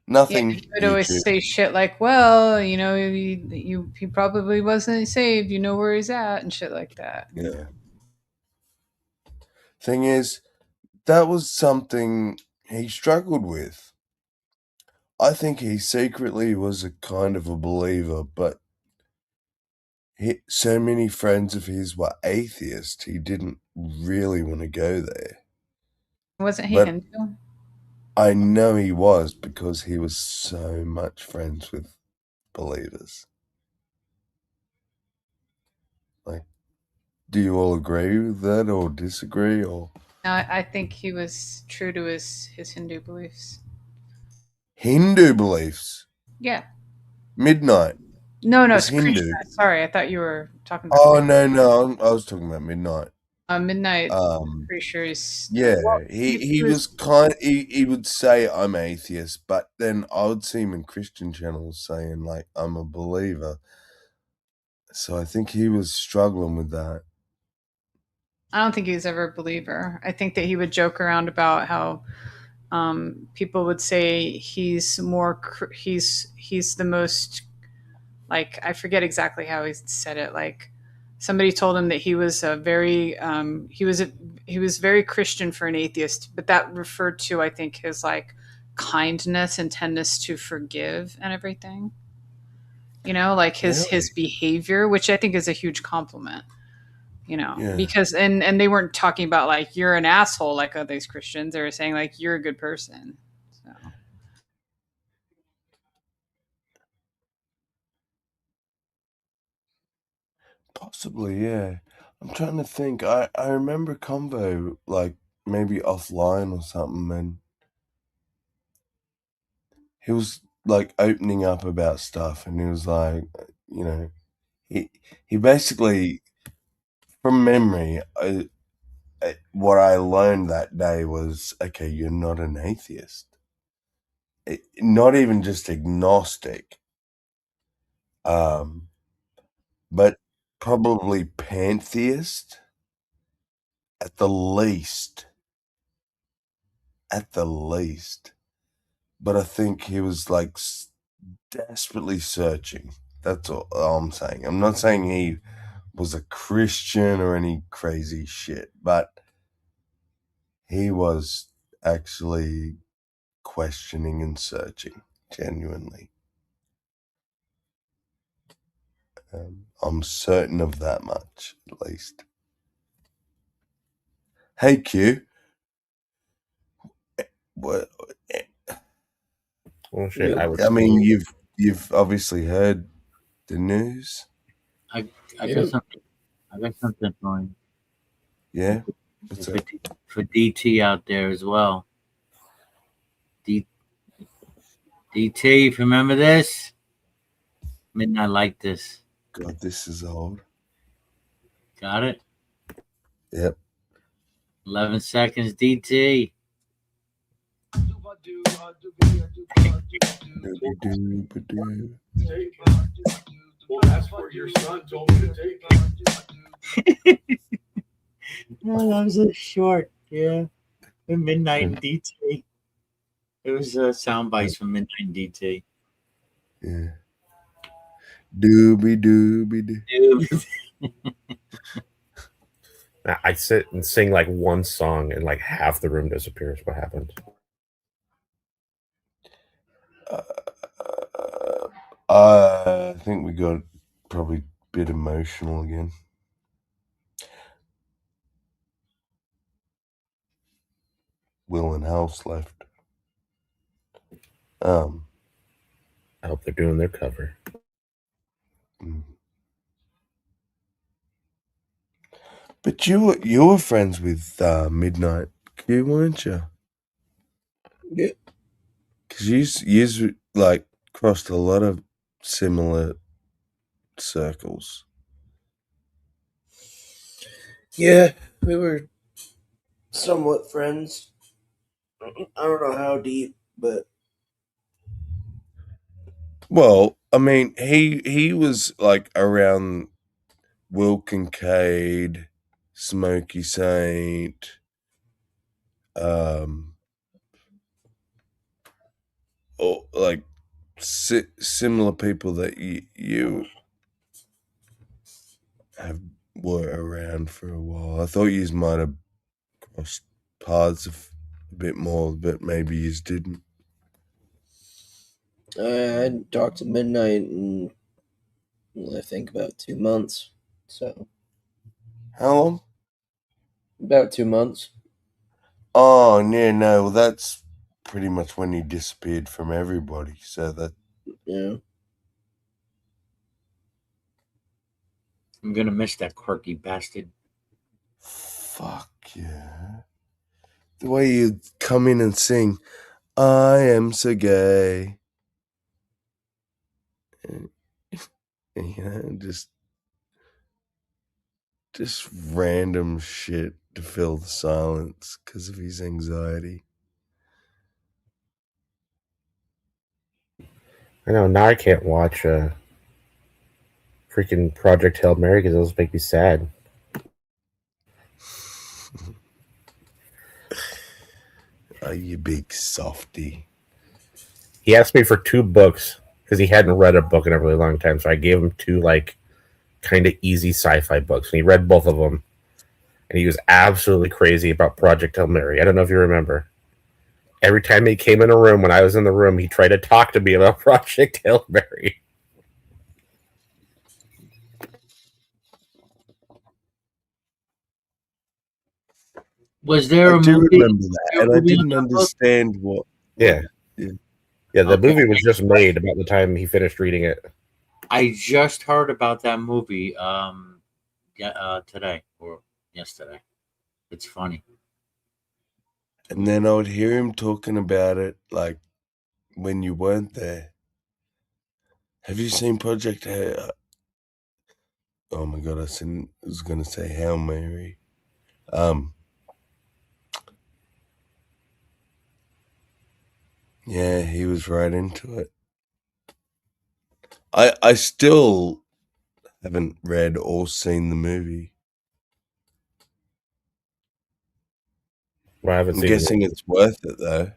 Nothing. Yeah, he would always YouTube. say shit like, "Well, you know, he probably wasn't saved. You know where he's at," and shit like that. Yeah. Thing is, that was something he struggled with. I think he secretly was a kind of a believer, but so many friends of his were atheists, he didn't really want to go there. Wasn't he But Hindu? I know he was because he was so much friends with believers. Like, do you all agree with that or disagree or No, I think he was true to his Hindu beliefs. Hindu beliefs? Yeah. Midnight. No, was it's Hindu. Krishna. Sorry, I thought you were talking about. Oh no, I was talking about Midnight. Midnight. Pretty sure he's. Yeah, Well, he was kind. He would say I'm atheist, but then I would see him in Christian channels saying like I'm a believer. So I think he was struggling with that. I don't think he was ever a believer. I think that he would joke around about how people would say he's the most, like, I forget exactly how he said it. Like, somebody told him that he was a very he was very Christian for an atheist, but that referred to, I think, his like kindness and tenderness to forgive and everything. You know, like his behavior, which I think is a huge compliment. You know, Yeah. because and they weren't talking about like you're an asshole like other Christians. They were saying like you're a good person. So. Possibly, yeah. I'm trying to think. I remember convo like maybe offline or something, and he was like opening up about stuff, and he was like, you know, he basically, from memory, what I learned that day was, okay, you're not an atheist, not even just agnostic, but probably pantheist at the least. At the least. But I think he was like desperately searching. That's all I'm saying. I'm not saying he was a Christian or any crazy shit, but he was actually questioning and searching genuinely. I'm certain of that much, at least. Hey, Q. What? Oh shit! I mean, you've obviously heard the news. I got something. I got something for you. Yeah. What's up? For DT out there as well. DT, if you remember this, Midnight like this. God, this is old. Got it? Yep. 11 seconds, DT. Well, that's where your son told me to take you. Oh, that was a short, yeah. Midnight and DT. It was a sound bites from Midnight and DT. Yeah. Doobie doobie doo. I sit and sing like one song and like half the room disappears. What happens? I think we got probably a bit emotional again. Will and House left. I hope they're doing their cover. But you were friends with Midnight Q, weren't you? Yeah. Because you like crossed a lot of similar circles. Yeah, we were somewhat friends. I don't know how deep, but Well, I mean, he was like around Will Kincaid, Smokey Saint, or like similar people that you were around for a while. I thought you might have crossed paths a bit more, but maybe you didn't. I hadn't talked to Midnight in, I think, about 2 months. So How long? about 2 months. Oh, yeah, no. Well, that's pretty much when he disappeared from everybody. So that. Yeah. I'm gonna miss that quirky bastard. Fuck yeah. The way you come in and sing, I am so gay. You know, just random shit to fill the silence because of his anxiety. I know, now I can't watch freaking Project Hail Mary because it'll make me sad. Oh, you big softy. He asked me for 2 books because he hadn't read a book in a really long time, so I gave him 2 like kind of easy sci-fi books, and he read both of them, and he was absolutely crazy about Project Hail Mary. I don't know if you remember. Every time he came in a room, when I was in the room, he tried to talk to me about Project Hail Mary. Was there I a do movie? remember that, and I didn't understand what. Yeah. Yeah, the Okay. movie was just made about the time he finished reading it. I just heard about that movie today or yesterday. It's funny. And then I would hear him talking about it like when you weren't there. Have you seen Project Hail? Oh my god, I was going to say Hail Mary. Yeah, he was right into it. I still haven't read or seen the movie. Well, I haven't I'm seen guessing the it's worth it though.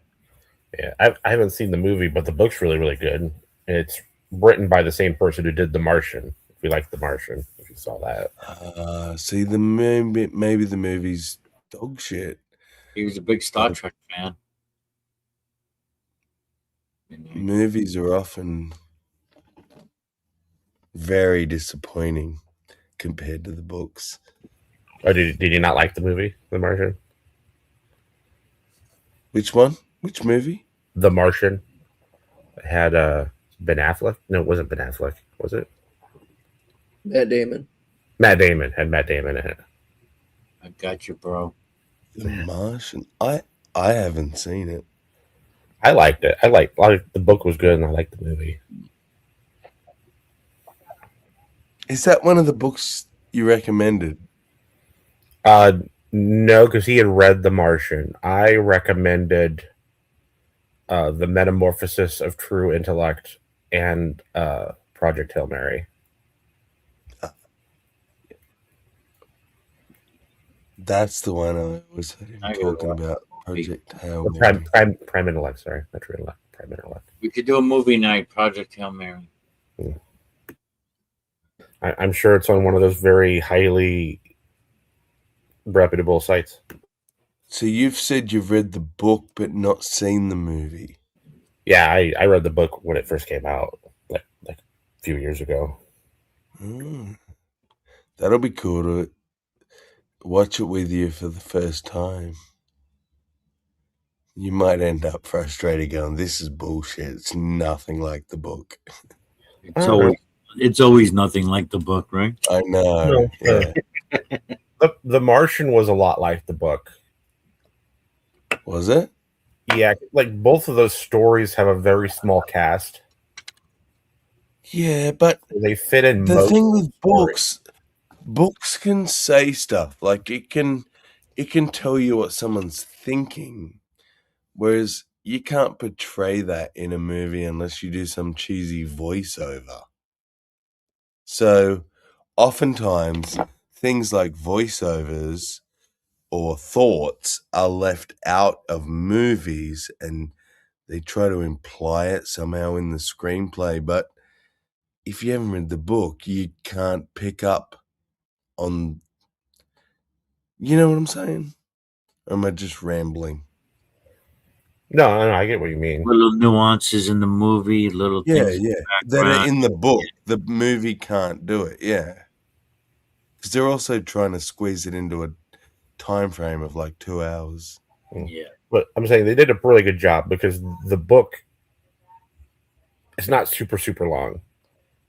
Yeah, I haven't seen the movie, but the book's really, really good. And it's written by the same person who did The Martian. If you like The Martian, if you saw that. See, maybe the movie's dog shit. He was a big Star Trek fan. Movies are often very disappointing compared to the books. Oh, did you not like the movie, The Martian? Which one? Which movie? The Martian. It had Ben Affleck. No, it wasn't Ben Affleck. Was it? Matt Damon. Matt Damon had Matt Damon in it. I got you, bro. The Martian. I haven't seen it. I liked it. The book was good, and I liked the movie. Is that one of the books you recommended? No, because he had read The Martian. I recommended The Metamorphosis of True Intellect and Project Hail Mary. That's the one I was talking about. Project Hail Prime Mary. Intellect, sorry. Not True Intellect. Prime Intellect. We could do a movie night, Project Hail Mary. I'm sure it's on one of those very highly reputable sites. So you've said you've read the book but not seen the movie. Yeah, I read the book when it first came out, like a few years ago. That'll be cool to watch it with you for the first time. You might end up frustrated going, this is bullshit. It's nothing like the book. It's always nothing like the book, right? I know. Yeah. The Martian was a lot like the book. Was it? Yeah, like both of those stories have a very small cast. Yeah, but they fit in the most thing with stories. books can say stuff. Like it can tell you what someone's thinking. Whereas you can't portray that in a movie unless you do some cheesy voiceover. So oftentimes things like voiceovers or thoughts are left out of movies and they try to imply it somehow in the screenplay. But if you haven't read the book, you can't pick up on, you know what I'm saying? Or am I just rambling? No, I get what you mean. Little nuances in the movie, little Yeah, things in yeah. the That are background. in the book. The movie can't do it. Yeah. Because they're also trying to squeeze it into a time frame of like 2 hours. Yeah. But I'm saying they did a really good job because the book is not super long,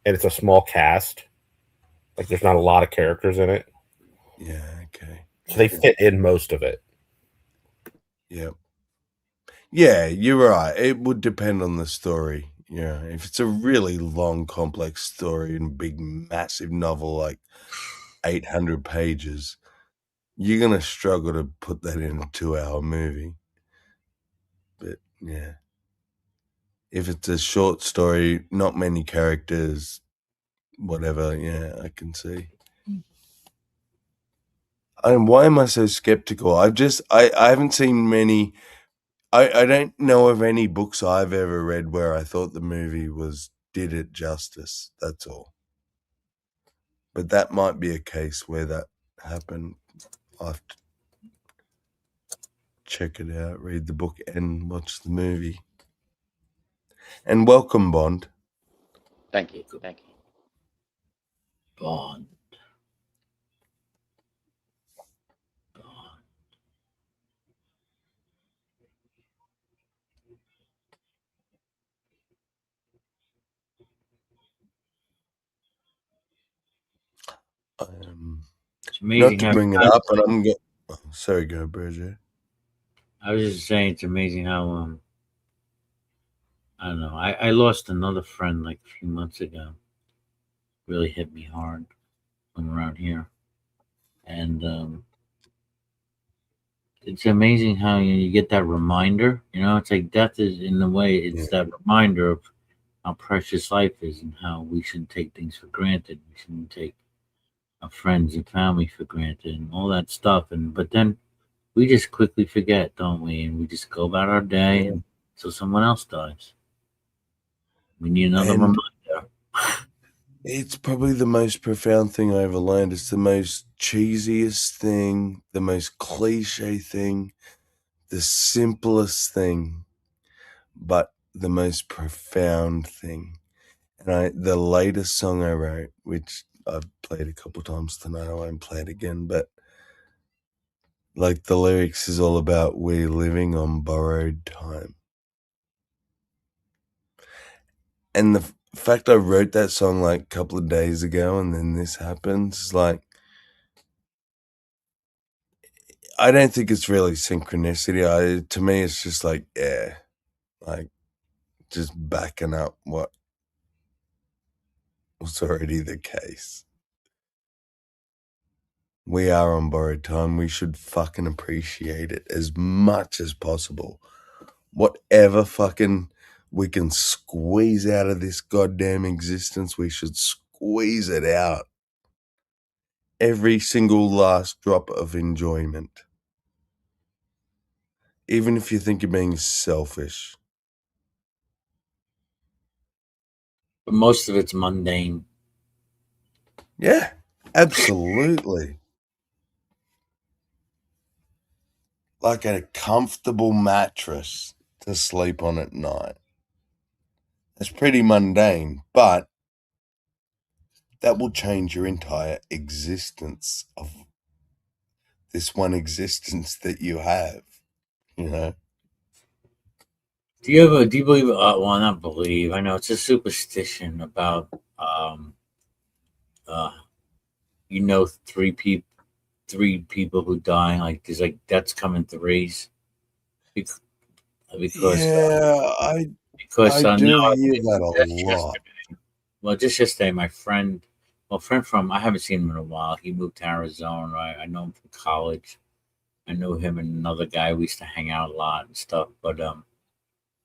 and it's a small cast. Like there's not a lot of characters in it. Yeah, okay. So they fit in most of it. Yeah. Yeah, you're right. It would depend on the story. Yeah. If it's a really long, complex story and big, massive novel like 800 pages, you're going to struggle to put that in a 2-hour movie. But yeah. If it's a short story, not many characters, whatever, yeah, I can see. And why am I so skeptical? I haven't seen many. I don't know of any books I've ever read where I thought the movie did it justice. That's all. But that might be a case where that happened. I'll have to check it out, read the book and watch the movie. And welcome, Bond. Thank you. Thank you. Bond. It's amazing Not to how bring it up, and I'm sorry, go, Bridget. I was just saying it's amazing how I don't know. I lost another friend like a few months ago. Really hit me hard from around here. And it's amazing how you get that reminder. You know, it's like death is in a way. It's that reminder of how precious life is and how we shouldn't take things for granted. We shouldn't take our friends and family for granted and all that stuff. But then we just quickly forget, don't we? And we just go about our day until someone else dies. We need another And reminder. it's probably the most profound thing I ever learned. It's the most cheesiest thing, the most cliche thing, the simplest thing, but the most profound thing. And the latest song I wrote, which I've played a couple times tonight, I won't play it again, but like the lyrics is all about we're living on borrowed time. And the fact I wrote that song like a couple of days ago and then this happens, like, I don't think it's really synchronicity. To me, it's just like, yeah, like just backing up what was already the case. We are on borrowed time. We should fucking appreciate it as much as possible. Whatever fucking we can squeeze out of this goddamn existence, we should squeeze it out. Every single last drop of enjoyment. Even if you think you're being selfish. But most of it's mundane. Yeah, absolutely. Like a comfortable mattress to sleep on at night. It's pretty mundane, but that will change your entire existence of this one existence that you have, you know? Do you believe? Well, not believe. I know it's a superstition about you know, 3 people who die. Like there's like deaths come in threes. Because Yeah, I do hear that a lot. Well, just yesterday, my friend, from, I haven't seen him in a while. He moved to Arizona. I know him from college. I know him and another guy. We used to hang out a lot and stuff. But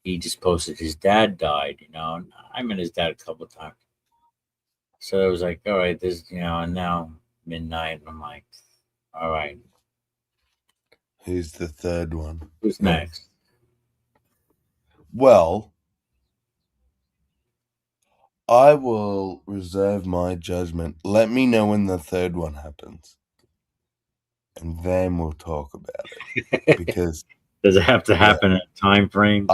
he just posted his dad died. You know, and I met his dad a couple of times. So it was like, all right, this, you know, and now midnight, and I'm like, all right, Who's the third one? who's next? Well, I will reserve my judgment. Let me know when the third one happens, and then we'll talk about it. Because does it have to happen in a time frame?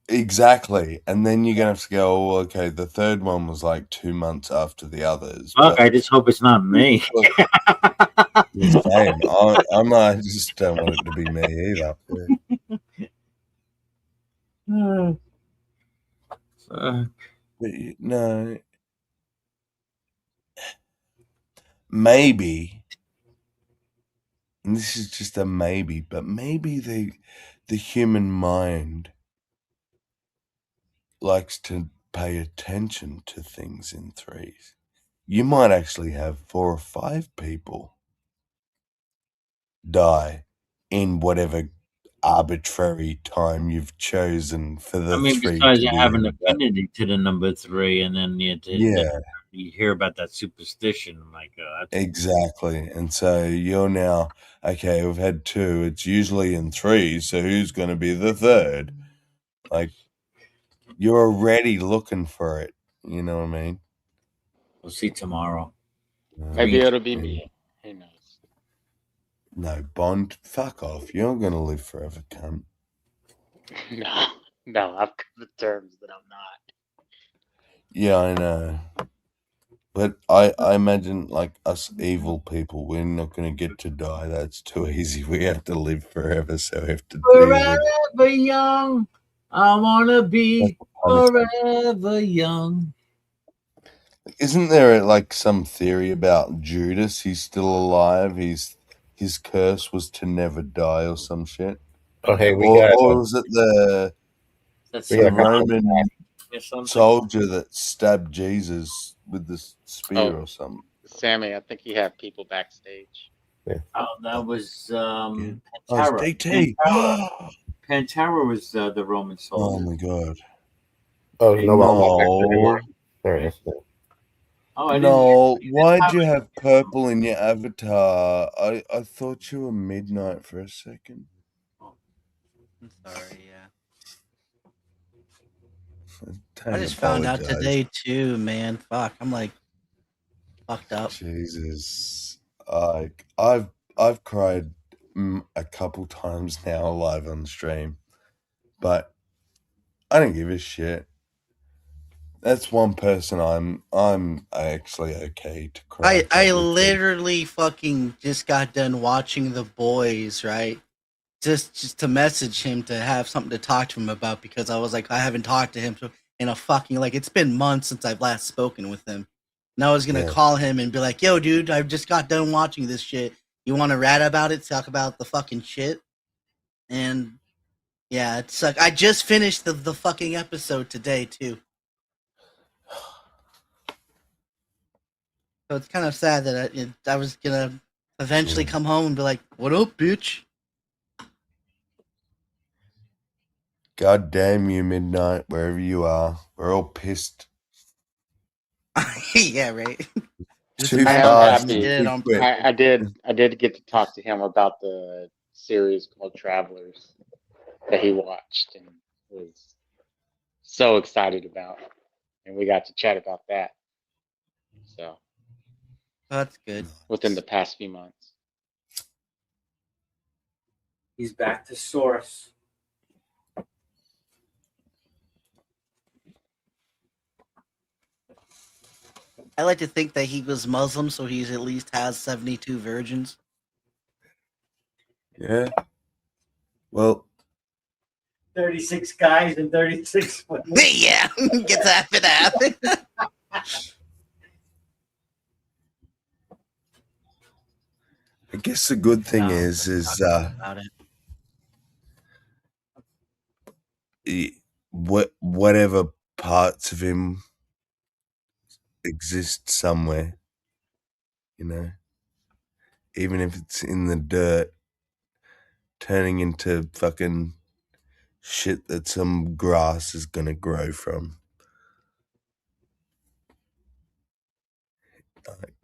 Exactly, and then you're gonna have to go. Oh, okay, the third one was like 2 months after the others. Fuck, I just hope it's not me. The same. I just don't want it to be me either. But no, maybe, and this is just a maybe, but maybe the human mind likes to pay attention to things in threes. You might actually have 4 or 5 people die in whatever arbitrary time you've chosen for the I mean, 3 besides to you be have an in that. affinity to the number 3, and then you hear about that superstition. I'm like, Exactly. And so you're now, okay, we've had 2. It's usually in 3, so who's going to be the third? Like, you're already looking for it. You know what I mean? we'll see tomorrow. Maybe it'll be me. Who knows? No, Bond, fuck off. You're going to live forever, cunt. No, I've come to terms that I'm not. Yeah, I know. But I imagine, like, us evil people, we're not going to get to die. That's too easy. We have to live forever, so we have to deal with it. Forever young, I wanna be forever young. Isn't there, like, some theory about Judas? He's still alive. His curse was to never die or some shit. Oh, hey, Or was it the Roman something. soldier that stabbed Jesus with the spear or something? Sammy, I think you have people backstage. Oh, that was Oh, Pantera. it's DT. Pantera was the Roman Oh soldier. my god. Oh, no, well, No. there it is. Oh, I No, didn't. why'd you have purple in your avatar? I thought you were Midnight for a second. I'm sorry, yeah. Don't I just found out apologize. today too, man. Fuck, I'm like fucked up. Jesus, I've cried a couple times now live on stream, but I don't give a shit. That's one person I'm actually okay to cry. I literally fucking just got done watching The Boys, right? Just to message him to have something to talk to him about, because I was like, I haven't talked to him in a fucking, like, it's been months since I've last spoken with him. And I was gonna call him and be like, yo, dude, I just got done watching this shit. You want to rat about it? Talk about the fucking shit? And yeah, it's like I just finished the fucking episode today too. So it's kind of sad that I was gonna eventually come home and be like, "What up, bitch?" God damn you, Midnight, wherever you are. We're all pissed. Yeah, right. I am happy. I did get to talk to him about the series called Travelers that he watched and was so excited about, and we got to chat about that. So that's good. Within the past few months, He's back to source. I like to think that he was Muslim, so he at least has 72 virgins. Yeah. Well, 36 guys and 36 women. Yeah, gets half and half. I guess the good thing No, is about it. whatever parts of him exist somewhere, you know, even if it's in the dirt, turning into fucking shit that some grass is gonna grow from. Like,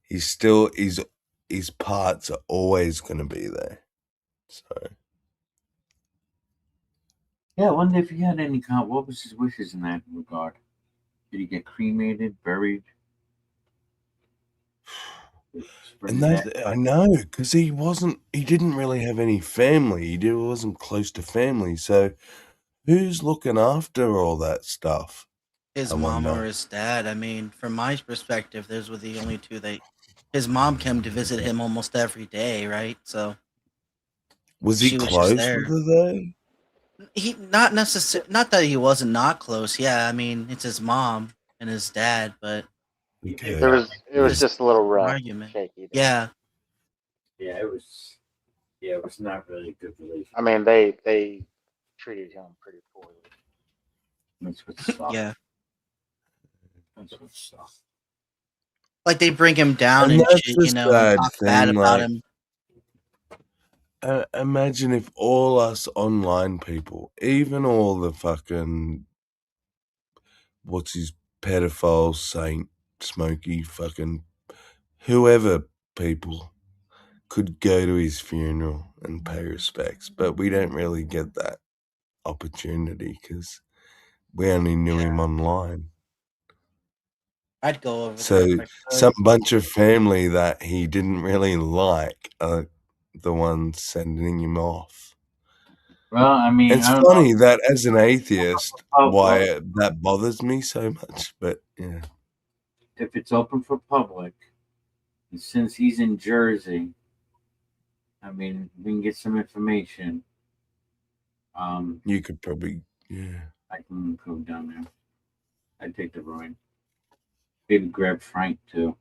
his parts are always gonna be there. So Yeah, I wonder if he had any kind. What was his wishes in that regard? Did he get cremated, buried? and that's I know, because he didn't really have any family. Wasn't close to family. So who's looking after all that stuff? His I mom or wonder. his dad. I mean, from my perspective, those were the only two that his mom came to visit him almost every day, right? So Was he she was just close with there. her though? He not necessarily, not that he wasn't not close. Yeah, I mean, it's his mom and his dad, but Okay. It was just a little rough, argument. shaky. There. Yeah, Yeah, it was. Yeah, it was not really a good relationship. I mean, they treated him pretty poorly. That's what sucked. yeah. That's what sucked. Like they bring him down And and that's shit, the you know, and sad talk bad thing. about Like, him. imagine if all us online people, even all the fucking what's his pedophile saint, Smokey, fucking whoever people could go to his funeral and pay respects, but we don't really get that opportunity because we only knew him online. I'd go over there So if I could. some bunch of family that he didn't really like are the ones sending him off. Well, I mean, It's I don't funny know. that as an atheist, Oh, why well, that bothers me so much, but yeah. if it's open for public, and since he's in Jersey, I mean, we can get some information. You could probably, yeah. I can go down there. I'd take the ride. Maybe grab Frank too.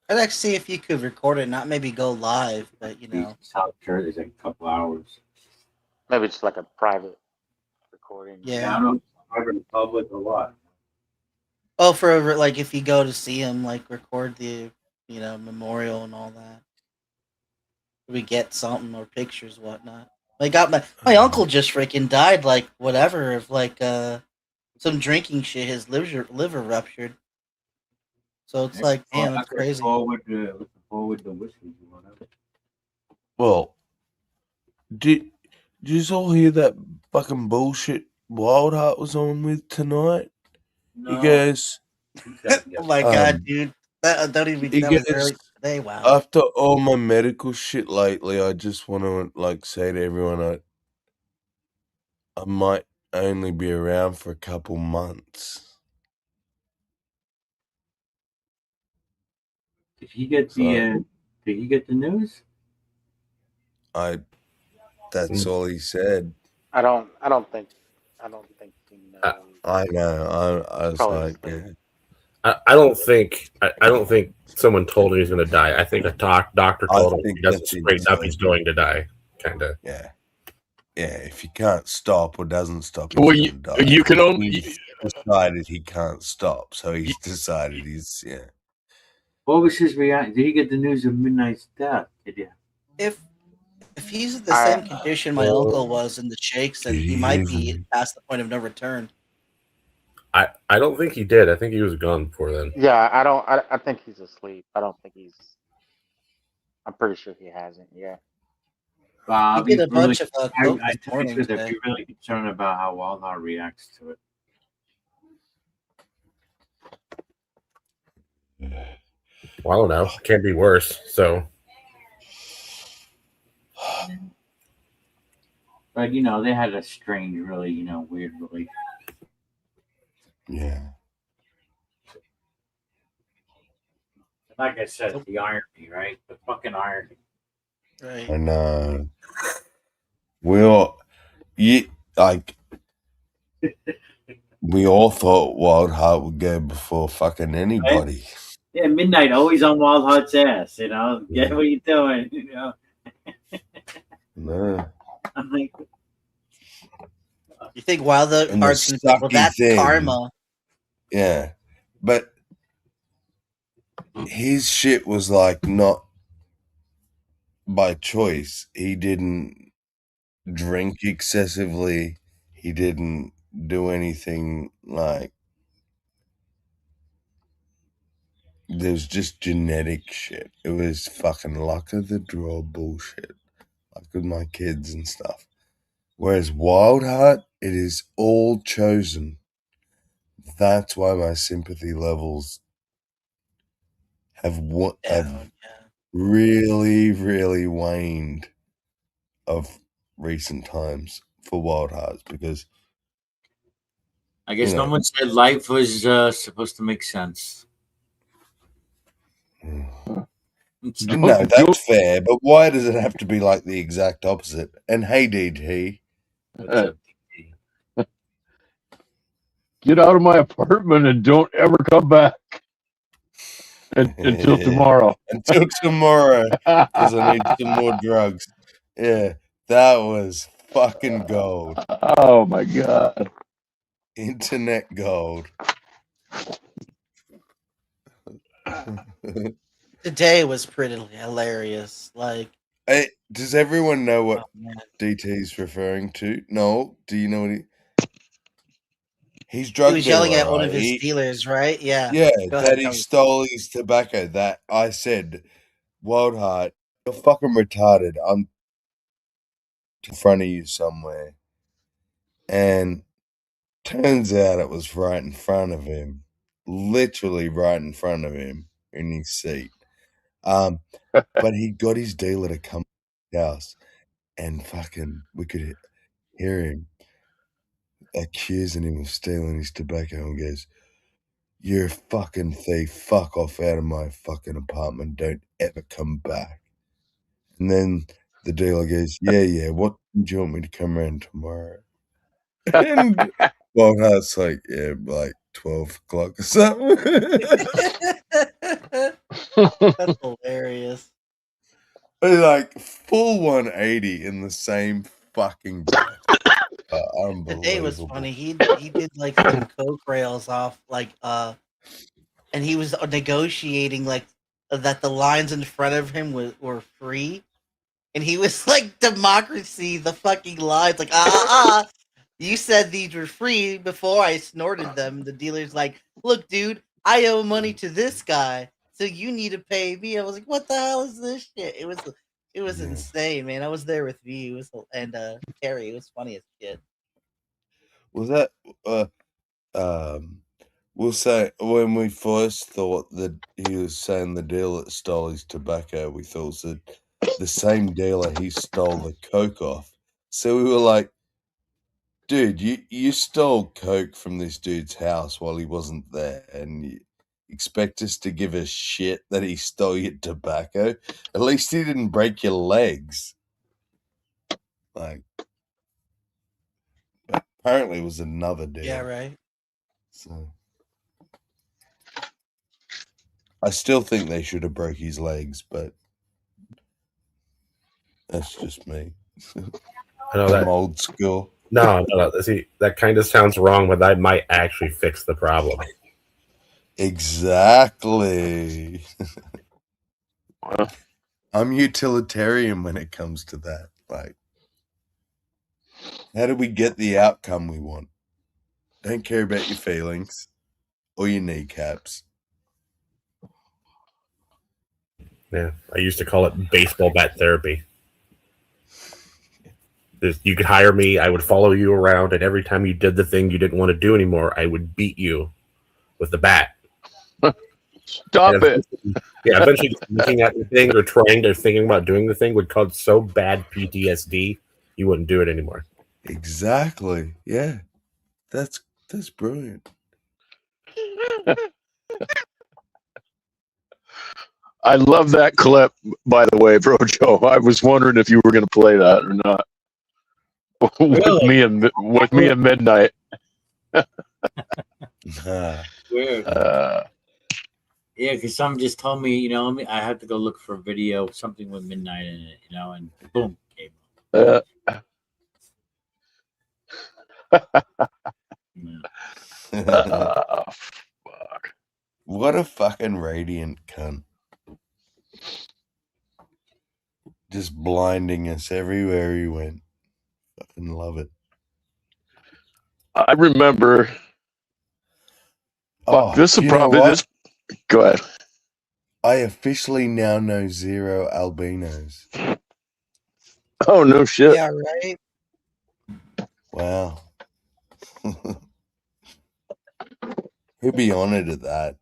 I'd like to see if you could record it, not maybe go live, but you know. South Jersey's like a couple hours. Maybe just like a private recording. Yeah. I don't know. Private, public, or what? Oh, for like if you go to see him, like record the, you know, memorial and all that. We get something or pictures, whatnot. I got my uncle just freaking died, like whatever, of like some drinking shit. His liver ruptured. So it's like, damn, that's crazy. Looking forward to wishes or whatever. Well, did you all hear that fucking bullshit Wildheart was on with tonight? No. He goes, Oh my god, dude. That don't even he that was goes, early today. Wow. after all my medical shit lately, I just want to like say to everyone, I might only be around for a couple months. Did he get the? Did he get the news? That's all he said. I don't think he knows. I know. I was Probably like, yeah. I don't think someone told him he's going to die. I think a doctor told him he doesn't straighten up, he's going to die. Kind of. Yeah. Yeah. If he can't stop or doesn't stop, he's Well, going to die. you can only He's decided he can't stop, so he's decided he's What was his reaction? Did he get the news of Midnight's death? Did you? If he's in the same condition my uncle was in the shakes, then he might be past the point of no return. I don't think he did. I think he was gone before then. Yeah, I think he's asleep. I don't think he's. I'm pretty sure he hasn't yet. I'll He did a be really, bunch of coke I this think morning. I'd be really concerned about how Wildheart reacts to it. Well, I don't know. Can't be worse. So, but you know, they had a strange, really, you know, weird relationship. Yeah. Like I said, the irony, right? The fucking irony. Right. I know. We all thought Wild Heart would go before fucking anybody. Yeah, Midnight always on Wild Heart's ass. You know, get what you doing. You know. No. I'm like, You think Wild And the Heart's gonna be like, well, sucky that's thing, karma. yeah, but his shit was like not by choice. He didn't drink excessively. He didn't do anything like. There's just genetic shit. It was fucking luck of the draw bullshit, like with my kids and stuff. Whereas Wild Heart, it is all chosen. That's why my sympathy levels have really, really waned of recent times for Wild Hearts, because I guess you know, no one said life was supposed to make sense. no, that's fair, but why does it have to be like the exact opposite? And hey, DT, get out of my apartment and don't ever come back until tomorrow. Until tomorrow, because I need some more drugs. Yeah, that was fucking gold. Oh my god, internet gold. Today was pretty hilarious. Like, Hey, does everyone know what man. DT is referring to? No, do you know what he's He drug was yelling dealer, at one right? of his dealers, right? Yeah. Yeah, Go that ahead. he stole his tobacco. That I said, Wild Heart, you're fucking retarded. I'm in front of you somewhere. And turns out it was right in front of him. Literally right in front of him in his seat. But he got his dealer to come to his house, and fucking we could hear him accusing him of stealing his tobacco, and goes, "You're a fucking thief. Fuck off out of my fucking apartment. Don't ever come back." And then the dealer goes, Yeah, what do you want me to come around tomorrow? And Wild Heart's like, yeah, like 12 o'clock or something. That's hilarious. Like full 180 in the same fucking breath. Unbelievable. Today was funny. He did like some coke rails off, like and he was negotiating like that the lines in front of him were free, and he was like, democracy, the fucking lines, like you said these were free before I snorted them. The dealer's like, look, dude, I owe money to this guy, so you need to pay me. I was like, what the hell is this shit? It was insane, man. I was there with me. It was, and Terry. It was funny as shit. Was that we'll say when we first thought that he was saying the dealer that stole his tobacco, we thought it was the same dealer he stole the coke off. So we were like, dude, you stole coke from this dude's house while he wasn't there, and you expect us to give a shit that he stole your tobacco? At least he didn't break your legs. Like, apparently it was another deal. Yeah, right. So I still think they should have broke his legs, but that's just me. I know that I'm old school. No. See, that kind of sounds wrong, but that might actually fix the problem. Exactly. I'm utilitarian when it comes to that. Like, how do we get the outcome we want? Don't care about your feelings or your kneecaps. Yeah, I used to call it baseball bat therapy. You could hire me, I would follow you around, and every time you did the thing you didn't want to do anymore, I would beat you with the bat. Stop it. Yeah, eventually just looking at the thing or thinking about doing the thing would cause so bad PTSD, you wouldn't do it anymore. Exactly. Yeah. That's brilliant. I love that clip, by the way, Bro Joe. I was wondering if you were going to play that or not. with me and Midnight. Weird. Yeah, because someone just told me, I have to go look for a video, something with midnight in it, and boom, came up. Fuck. What a fucking radiant cunt. Just blinding us everywhere he went. Fucking love it. I remember. Oh, this will you know probably what? just go ahead. I officially now know 0 albinos. Oh no shit. Yeah, right. Wow. He'd be honored at that.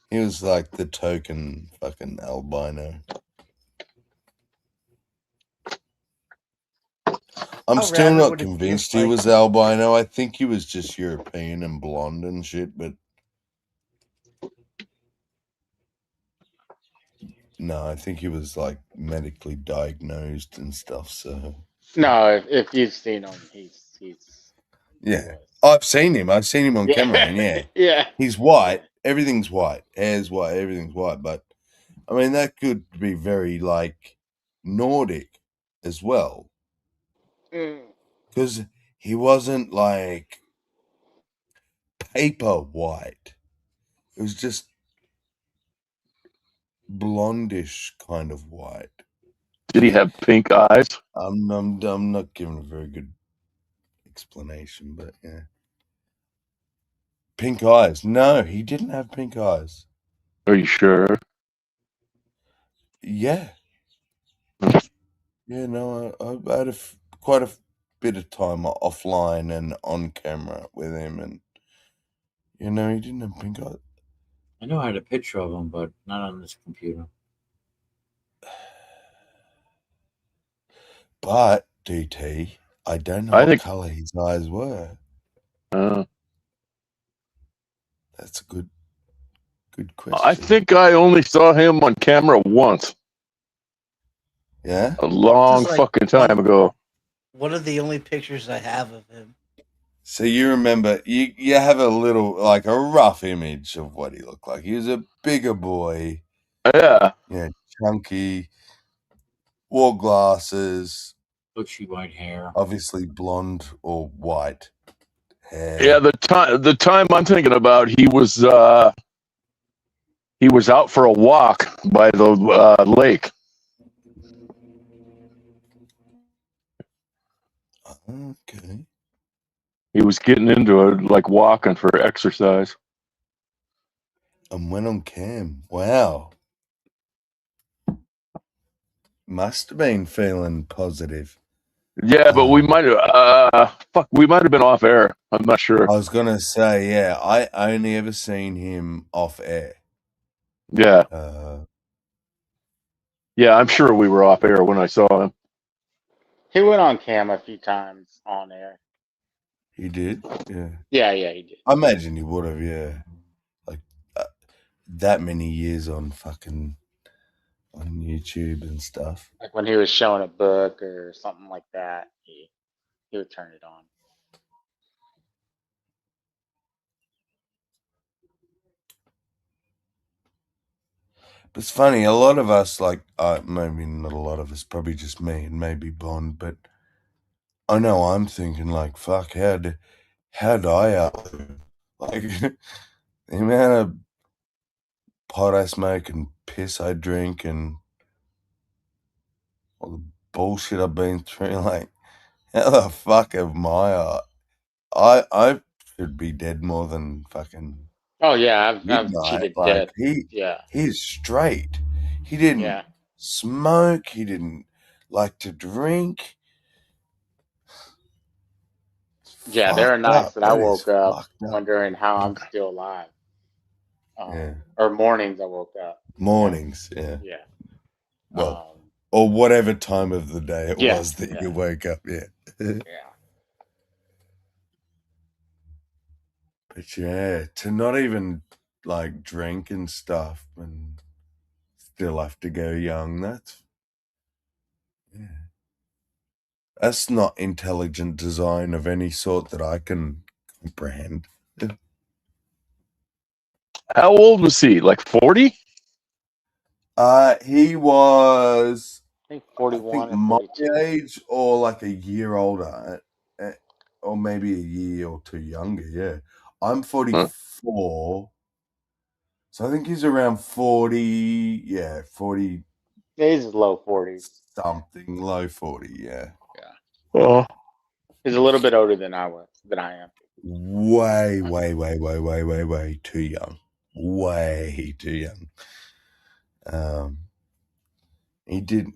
He was like the token fucking albino. I'm How still rad not would it be if, convinced he like, was albino. I think he was just European and blonde and shit, but no, I think he was like medically diagnosed and stuff, so No, if you've seen him, he's yeah. I've seen him on camera, and yeah. yeah. He's white. Everything's white. Hair's white, everything's white, but I mean that could be very like Nordic as well. Because he wasn't like paper white. It was just blondish kind of white. Did he have pink eyes? I'm not giving a very good explanation, but yeah. Pink eyes. No, he didn't have pink eyes. Are you sure? Yeah. Yeah, no, I had quite a bit of time offline and on camera with him, and he didn't have pink eyes. I know I had a picture of him, but not on this computer. But DT, I don't know I what think. color his eyes were. That's a good question. I think I only saw him on camera once. Yeah? A long This is like fucking time ago. One of the only pictures I have of him. So you remember, you have a little, like a rough image of what he looked like. He was a bigger boy. Yeah. Yeah, chunky, wore glasses. Bushy white hair. Obviously blonde or white hair. Yeah, the time I'm thinking about, he was out for a walk by the lake. Okay. He was getting into it, like walking for exercise. And went on cam. Wow. Must have been feeling positive. Yeah, but we might have we might have been off air. I'm not sure. I was gonna say, yeah, I only ever seen him off air. Yeah. Yeah, I'm sure we were off air when I saw him. He went on cam a few times on air. He did? Yeah. Yeah, he did. I imagine he would have, yeah. Like that many years on fucking on YouTube and stuff. Like when he was showing a book or something like that, he would turn it on. But it's funny, a lot of us, like, maybe not a lot of us, probably just me and maybe Bond, but I know I'm thinking, like, fuck, how'd I outlive? Like, the amount of pot I smoke and piss I drink and all the bullshit I've been through, like, how the fuck am I should be dead more than fucking Oh yeah, I've midnight. cheated Like, dead. Yeah. he's straight. He didn't smoke. He didn't like to drink. Yeah, there are nights that I That is woke up fucked up. wondering how I'm still alive. Yeah. Or mornings I woke up. Mornings, yeah. Yeah. Well, or whatever time of the day it Yeah, was that yeah. you woke up, yeah. Yeah. But yeah, to not even like drink and stuff and still have to go young, that's not intelligent design of any sort that I can brand. How old was he? Like 40? He was, I think I 41 think, or my 42. age or like a year older, or maybe a year or two younger. Yeah, I'm 44, so I think he's around 40. Yeah, 40 Yeah, he's low 40s. something, low 40. Yeah, Yeah. Oh, He's a little bit older than I am. way too young. Way too young. He did,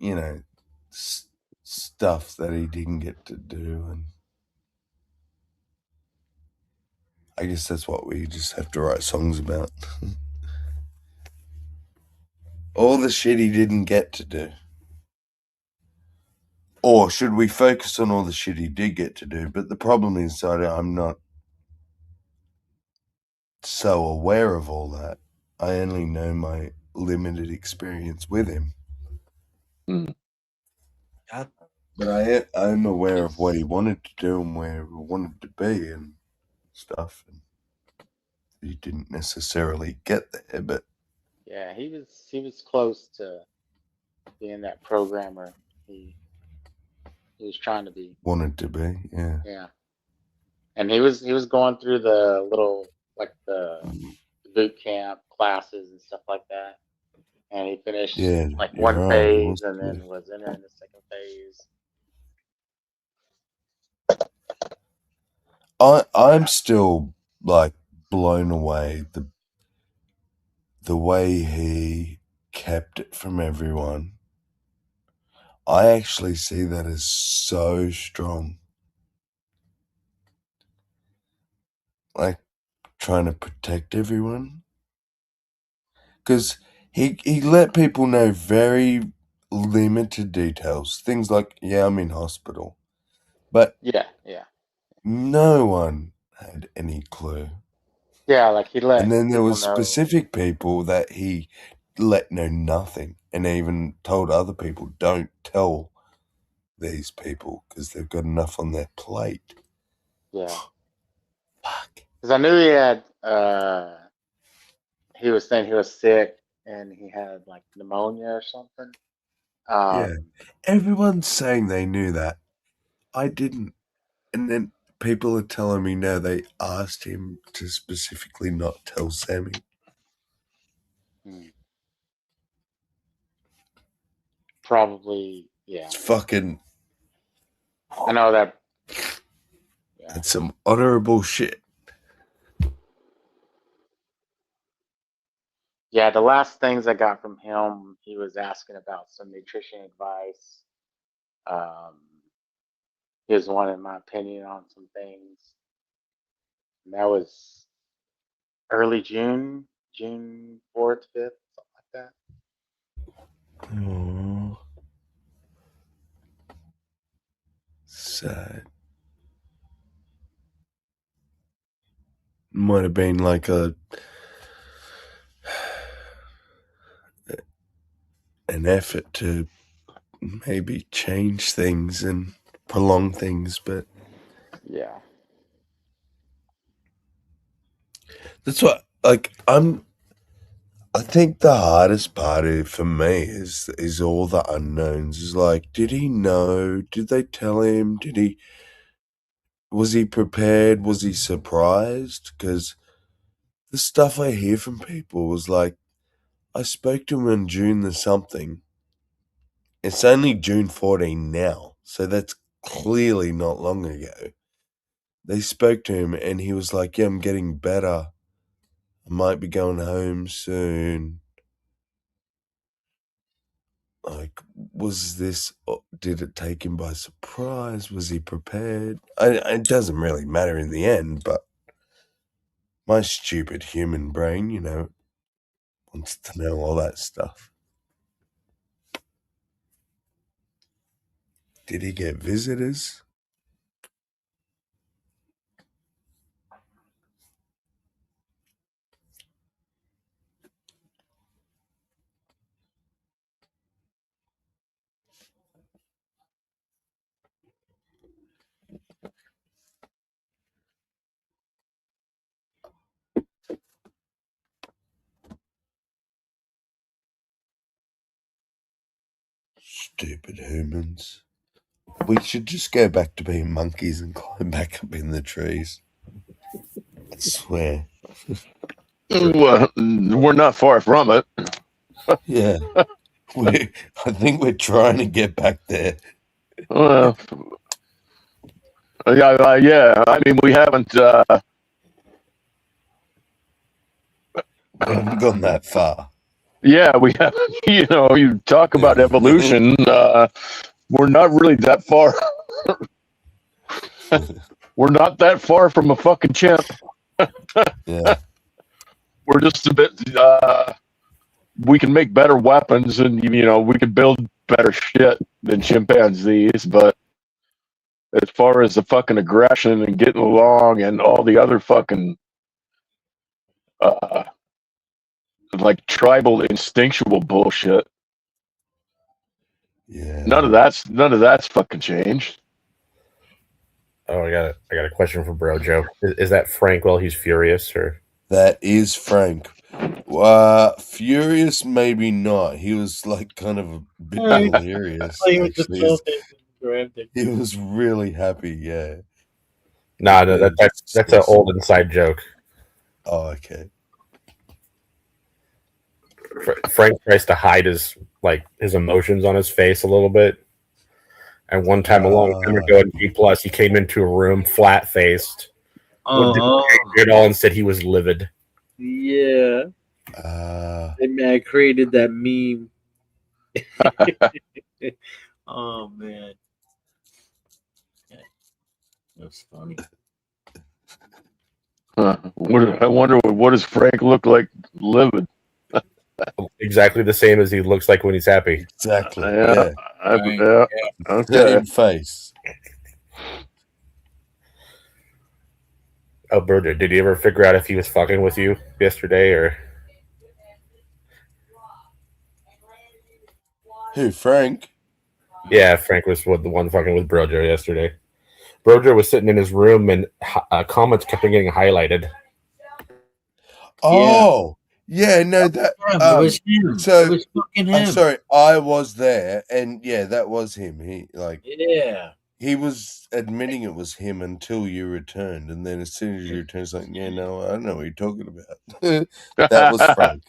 stuff that he didn't get to do, and I guess that's what we just have to write songs about. All the shit he didn't get to do. Or should we focus on all the shit he did get to do? But the problem is I'm not so aware of all that. I only know my limited experience with him. But I'm aware of what he wanted to do and where he wanted to be and stuff. And he didn't necessarily get there, but Yeah, he was close to being that programmer he was trying to be. wanted to be, yeah. Yeah. And he was going through the little like the boot camp classes and stuff like that. And he finished Yeah, like you're one right. He phase was and good. then was entering the second phase. I'm still like blown away the way he kept it from everyone. I actually see that as so strong. Like trying to protect everyone. Because he let people know very limited details. Things like, yeah, I'm in hospital. But Yeah. no one had any clue. Yeah, like he let And then there people was know. specific people that he let know nothing, and even told other people, don't tell these people because they've got enough on their plate. Yeah. Fuck. Because I knew he was saying he was sick and he had like pneumonia or something. Yeah. Everyone's saying they knew that. I didn't. And then people are telling me no, they asked him to specifically not tell Sammy. Probably, yeah. It's fucking. I know that. Yeah. It's some honorable shit. Yeah, the last things I got from him, he was asking about some nutrition advice. He was wanting my opinion on some things. And that was early June, June 4th, 5th, something like that. Oh. Sad. Might have been like an effort to maybe change things and prolong things, but Yeah. that's what I think the hardest part for me is all the unknowns. Is like, did he know? Did they tell him? Was he prepared? Was he surprised? Because the stuff I hear from people was like, I spoke to him in June the something. It's only June 14 now, so that's clearly not long ago. They spoke to him and he was like, yeah, I'm getting better. I might be going home soon. Like, did it take him by surprise? Was he prepared? It doesn't really matter in the end, but my stupid human brain, wants to know all that stuff. Did he get visitors? Stupid humans. We should just go back to being monkeys and climb back up in the trees. I swear. Well, we're not far from it. Yeah. I think we're trying to get back there. Well, yeah. I mean, we haven't. We haven't gone that far. Yeah, we have. You know, you talk about evolution. We're not really that far. We're not that far from a fucking chimp. Yeah. We're just a bit. We can make better weapons, and you know, we can build better shit than chimpanzees. But as far as the fucking aggression and getting along and all the other fucking like tribal instinctual bullshit, yeah, none of that's fucking changed. Oh, I got a question for Bro Joe. Is that Frank while he's furious, or that is Frank? Furious, maybe not. He was like kind of a bit delirious. He was really happy. Yeah. Nah, no, that's an old inside joke. Oh, okay. Frank tries to hide his emotions on his face a little bit. And one time a long time ago in G+, he came into a room flat-faced. It all and said he was livid. Yeah. And I created that meme. Oh man. That's funny. I wonder what does Frank look like livid? Exactly the same as he looks like when he's happy. Exactly. Yeah. Okay. Same face. Oh, bro, did you ever figure out if he was fucking with you yesterday, or? Who, Frank? Yeah, Frank was the one fucking with Brojo yesterday. Brojo was sitting in his room, and comments kept on getting highlighted. Oh, yeah, no, that it was him. So it was fucking him. I'm sorry, I was there, and yeah, that was him. He was admitting it was him until you returned, and then as soon as you returned, it's like, yeah, no, I don't know what you're talking about. That was Frank.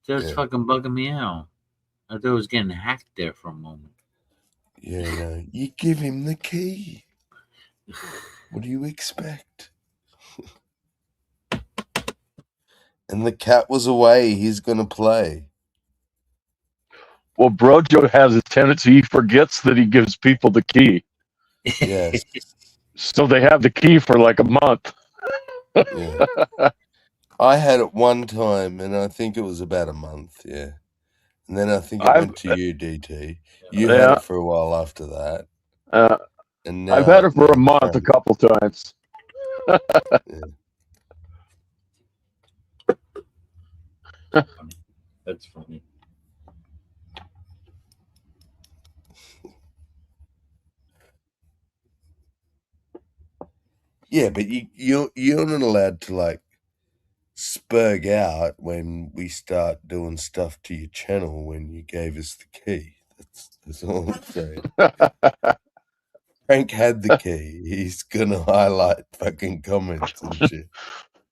Just fucking bugging me out. I thought I was getting hacked there for a moment. Yeah, no, you give him the key. What do you expect? And the cat was away. He's gonna play. Well, Brojo has a tendency, he forgets that he gives people the key. Yes. So they have the key for like a month. Yeah. I had it one time, and I think it was about a month, yeah. And then I think it went to you, DT. You had it for a while after that. And now I've had it for a month a couple times. That's funny. Yeah, but you're not allowed to like spurg out when we start doing stuff to your channel when you gave us the key. That's all I'm saying. Frank had the key. He's gonna highlight fucking comments and shit.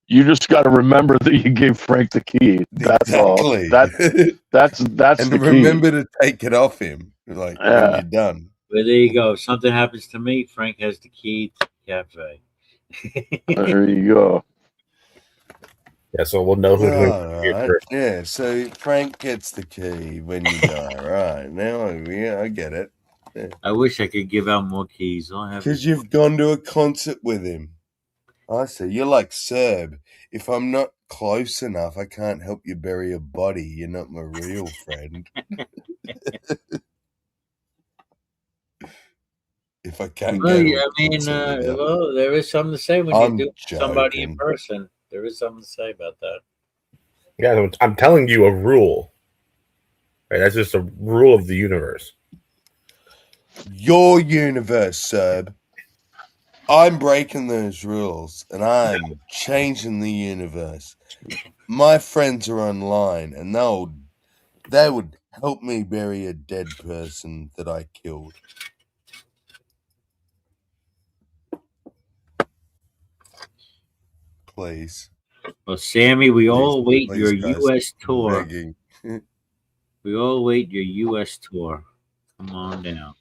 You just got to remember that you gave Frank the key. That's exactly. All. That's and the remember key. to take it off him, like when you're done. But there you go. If something happens to me, Frank has the key to the cafe. There you go. Yeah, so we'll know who right. First. Yeah, so Frank gets the key when you die. Right now, I get it. Yeah. I wish I could give out more keys. Because you've gone to a concert with him. I see. You're like Serb. If I'm not close enough, I can't help you bury a body. You're not my real friend. If I can't well, go yeah, I mean, well, there is something to say when you do somebody in person. There is something to say about that. Yeah, I'm telling you a rule. Right, that's just a rule of the universe. Your universe, Serb. I'm breaking those rules, and I'm changing the universe. My friends are online, and they would help me bury a dead person that I killed. Please. Well, Sammy, we all await please, your guys, U.S. tour. begging. We all await your U.S. tour. Come on down.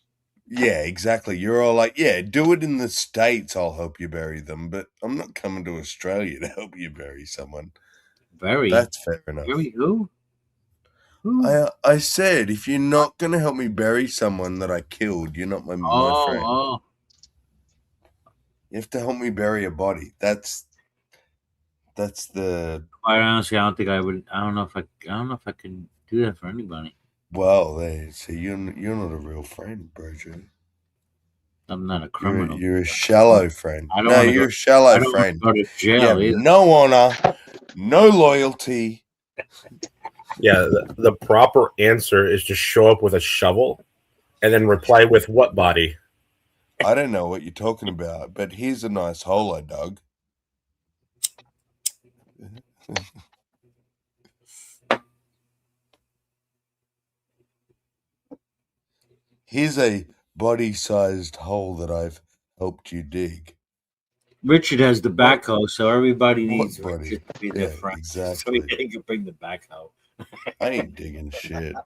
Yeah, exactly. You're all like, yeah, do it in the States. I'll help you bury them. But I'm not coming to Australia to help you bury someone. Bury? That's fair enough. Bury who? I said, if you're not going to help me bury someone that I killed, you're not my friend. Oh. You have to help me bury a body. That's the. Quite honestly, I don't think I would. I don't know if I can do that for anybody. Well, so you're not a real friend, Bridget. I'm not a criminal. You're a shallow friend. I don't No, wanna you're go- a shallow I don't wanna friend. go to jail You have either. no honor, no loyalty. Yeah, the proper answer is to show up with a shovel and then reply with what body? I don't know what you're talking about, but here's a nice hole I dug. Here's a body-sized hole that I've helped you dig. Richard has the backhoe, so everybody needs body? Richard to be their Yeah, friend. exactly. So he can bring the backhoe. I ain't digging shit.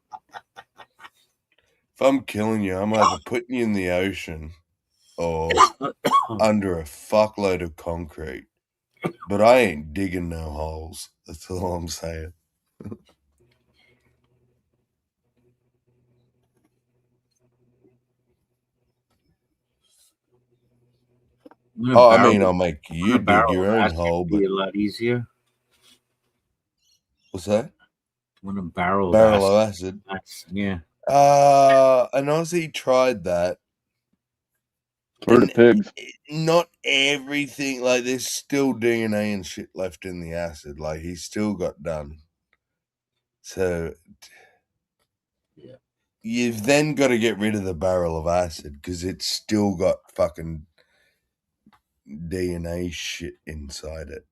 If I'm killing you, I'm either putting you in the ocean or under a fuckload of concrete. But I ain't digging no holes. That's all I'm saying. I mean, I'll make you dig your own hole, but be a lot easier. what's that? When a barrel of acid. Yeah. And Ozzy tried that. For the pigs. Not everything, like there's still DNA and shit left in the acid. Like he still got done. So you've then got to get rid of the barrel of acid because it's still got fucking DNA shit inside it.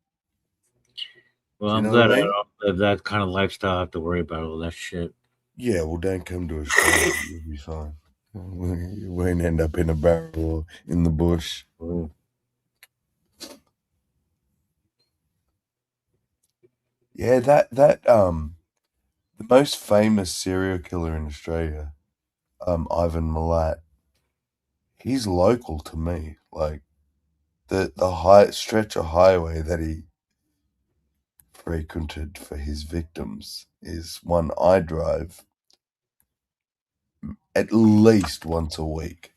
Well, Do you I'm know glad what I I mean? don't live that kind of lifestyle. I have to worry about all that shit. Yeah, well, don't come to Australia. You'll be fine. You won't end up in a barrel or in the bush. Oh. Yeah, the most famous serial killer in Australia, Ivan Milat, he's local to me. Like the high stretch of highway that he frequented for his victims is one I drive at least once a week,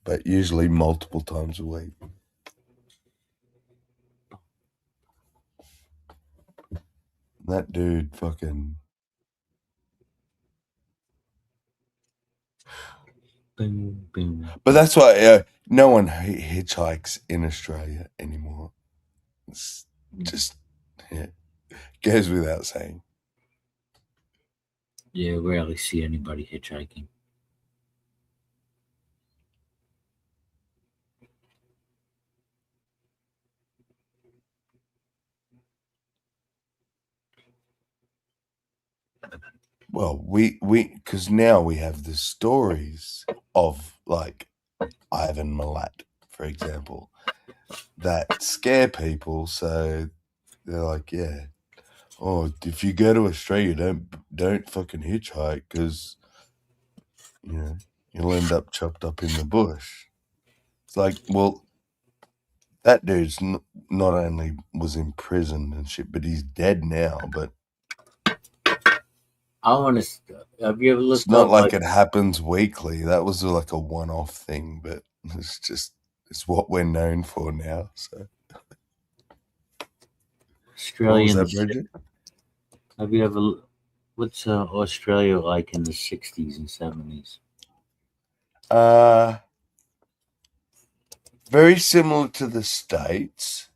but usually multiple times a week. That dude fucking. Boom, boom. But that's why no one hitchhikes in Australia anymore. It's just goes without saying. Yeah, rarely see anybody hitchhiking. Well, we because now we have the stories of like Ivan Milat, for example, that scare people. So they're like, yeah, oh, if you go to Australia, don't fucking hitchhike because you'll end up chopped up in the bush. It's like, well, that dude's not only was imprisoned and shit, but he's dead now. But I want to. Have you ever looked it's not up, like it happens weekly. That was like a one-off thing, but it's what we're known for now. So, Australia? What was in that, the Bridget? Have you ever? What's Australia like in the '60s and '70s? Very similar to the States.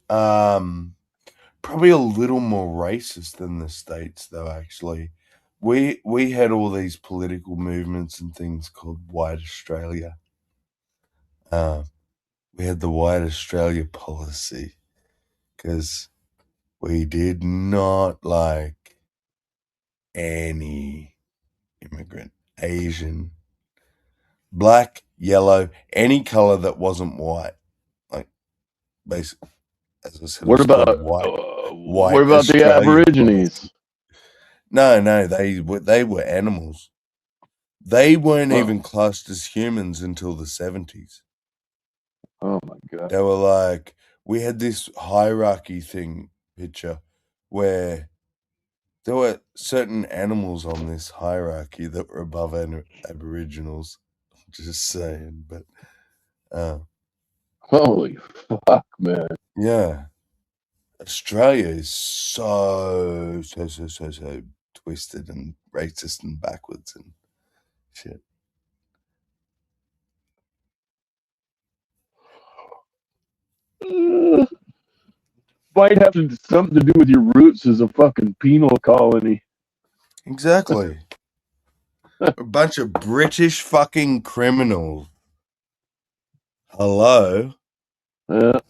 Probably a little more racist than the States, though. Actually, we had all these political movements and things called White Australia. We had the White Australia policy because we did not like any immigrant, Asian, black, yellow, any color that wasn't white. Like, basically, as I said, What it was about called what white about the Australia policy. Aborigines? No, they were animals. They weren't Oh. even classed as humans until the 70s. Oh my god. They were like, we had this hierarchy picture where there were certain animals on this hierarchy that were above Aboriginals. Just saying, but holy fuck, man. Yeah. Australia is so twisted and racist and backwards and shit. Might have something to do with your roots as a fucking penal colony. Exactly. A bunch of British fucking criminals. Hello? I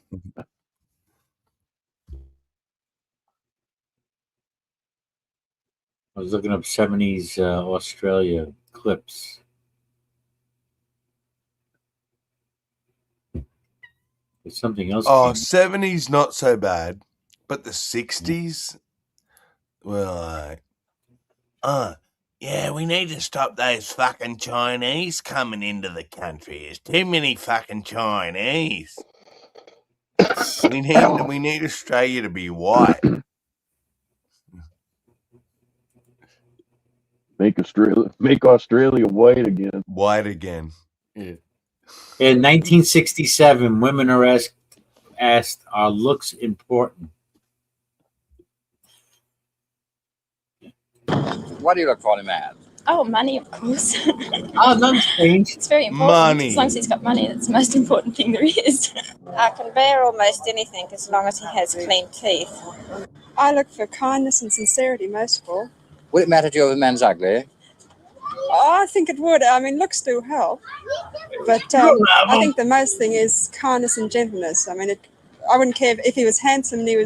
was looking up 70s Australia clips. There's something else. Oh, 70s not so bad, but the 60s, well, yeah, we need to stop those fucking Chinese coming into the country. There's too many fucking Chinese. We need Australia to be white. Make Australia white again. White again. Yeah. In 1967, women are asked, are looks important? What do you look for in a man? Oh, money, of course. Oh, nothing's changed. It's very important. Money. As long as he's got money, that's the most important thing there is. I can bear almost anything as long as he has clean teeth. I look for kindness and sincerity most of all. Would it matter to you if a man's ugly? Oh, I think it would. I mean, looks do help. But I think the most thing is kindness and gentleness. I mean, I wouldn't care if he was handsome and he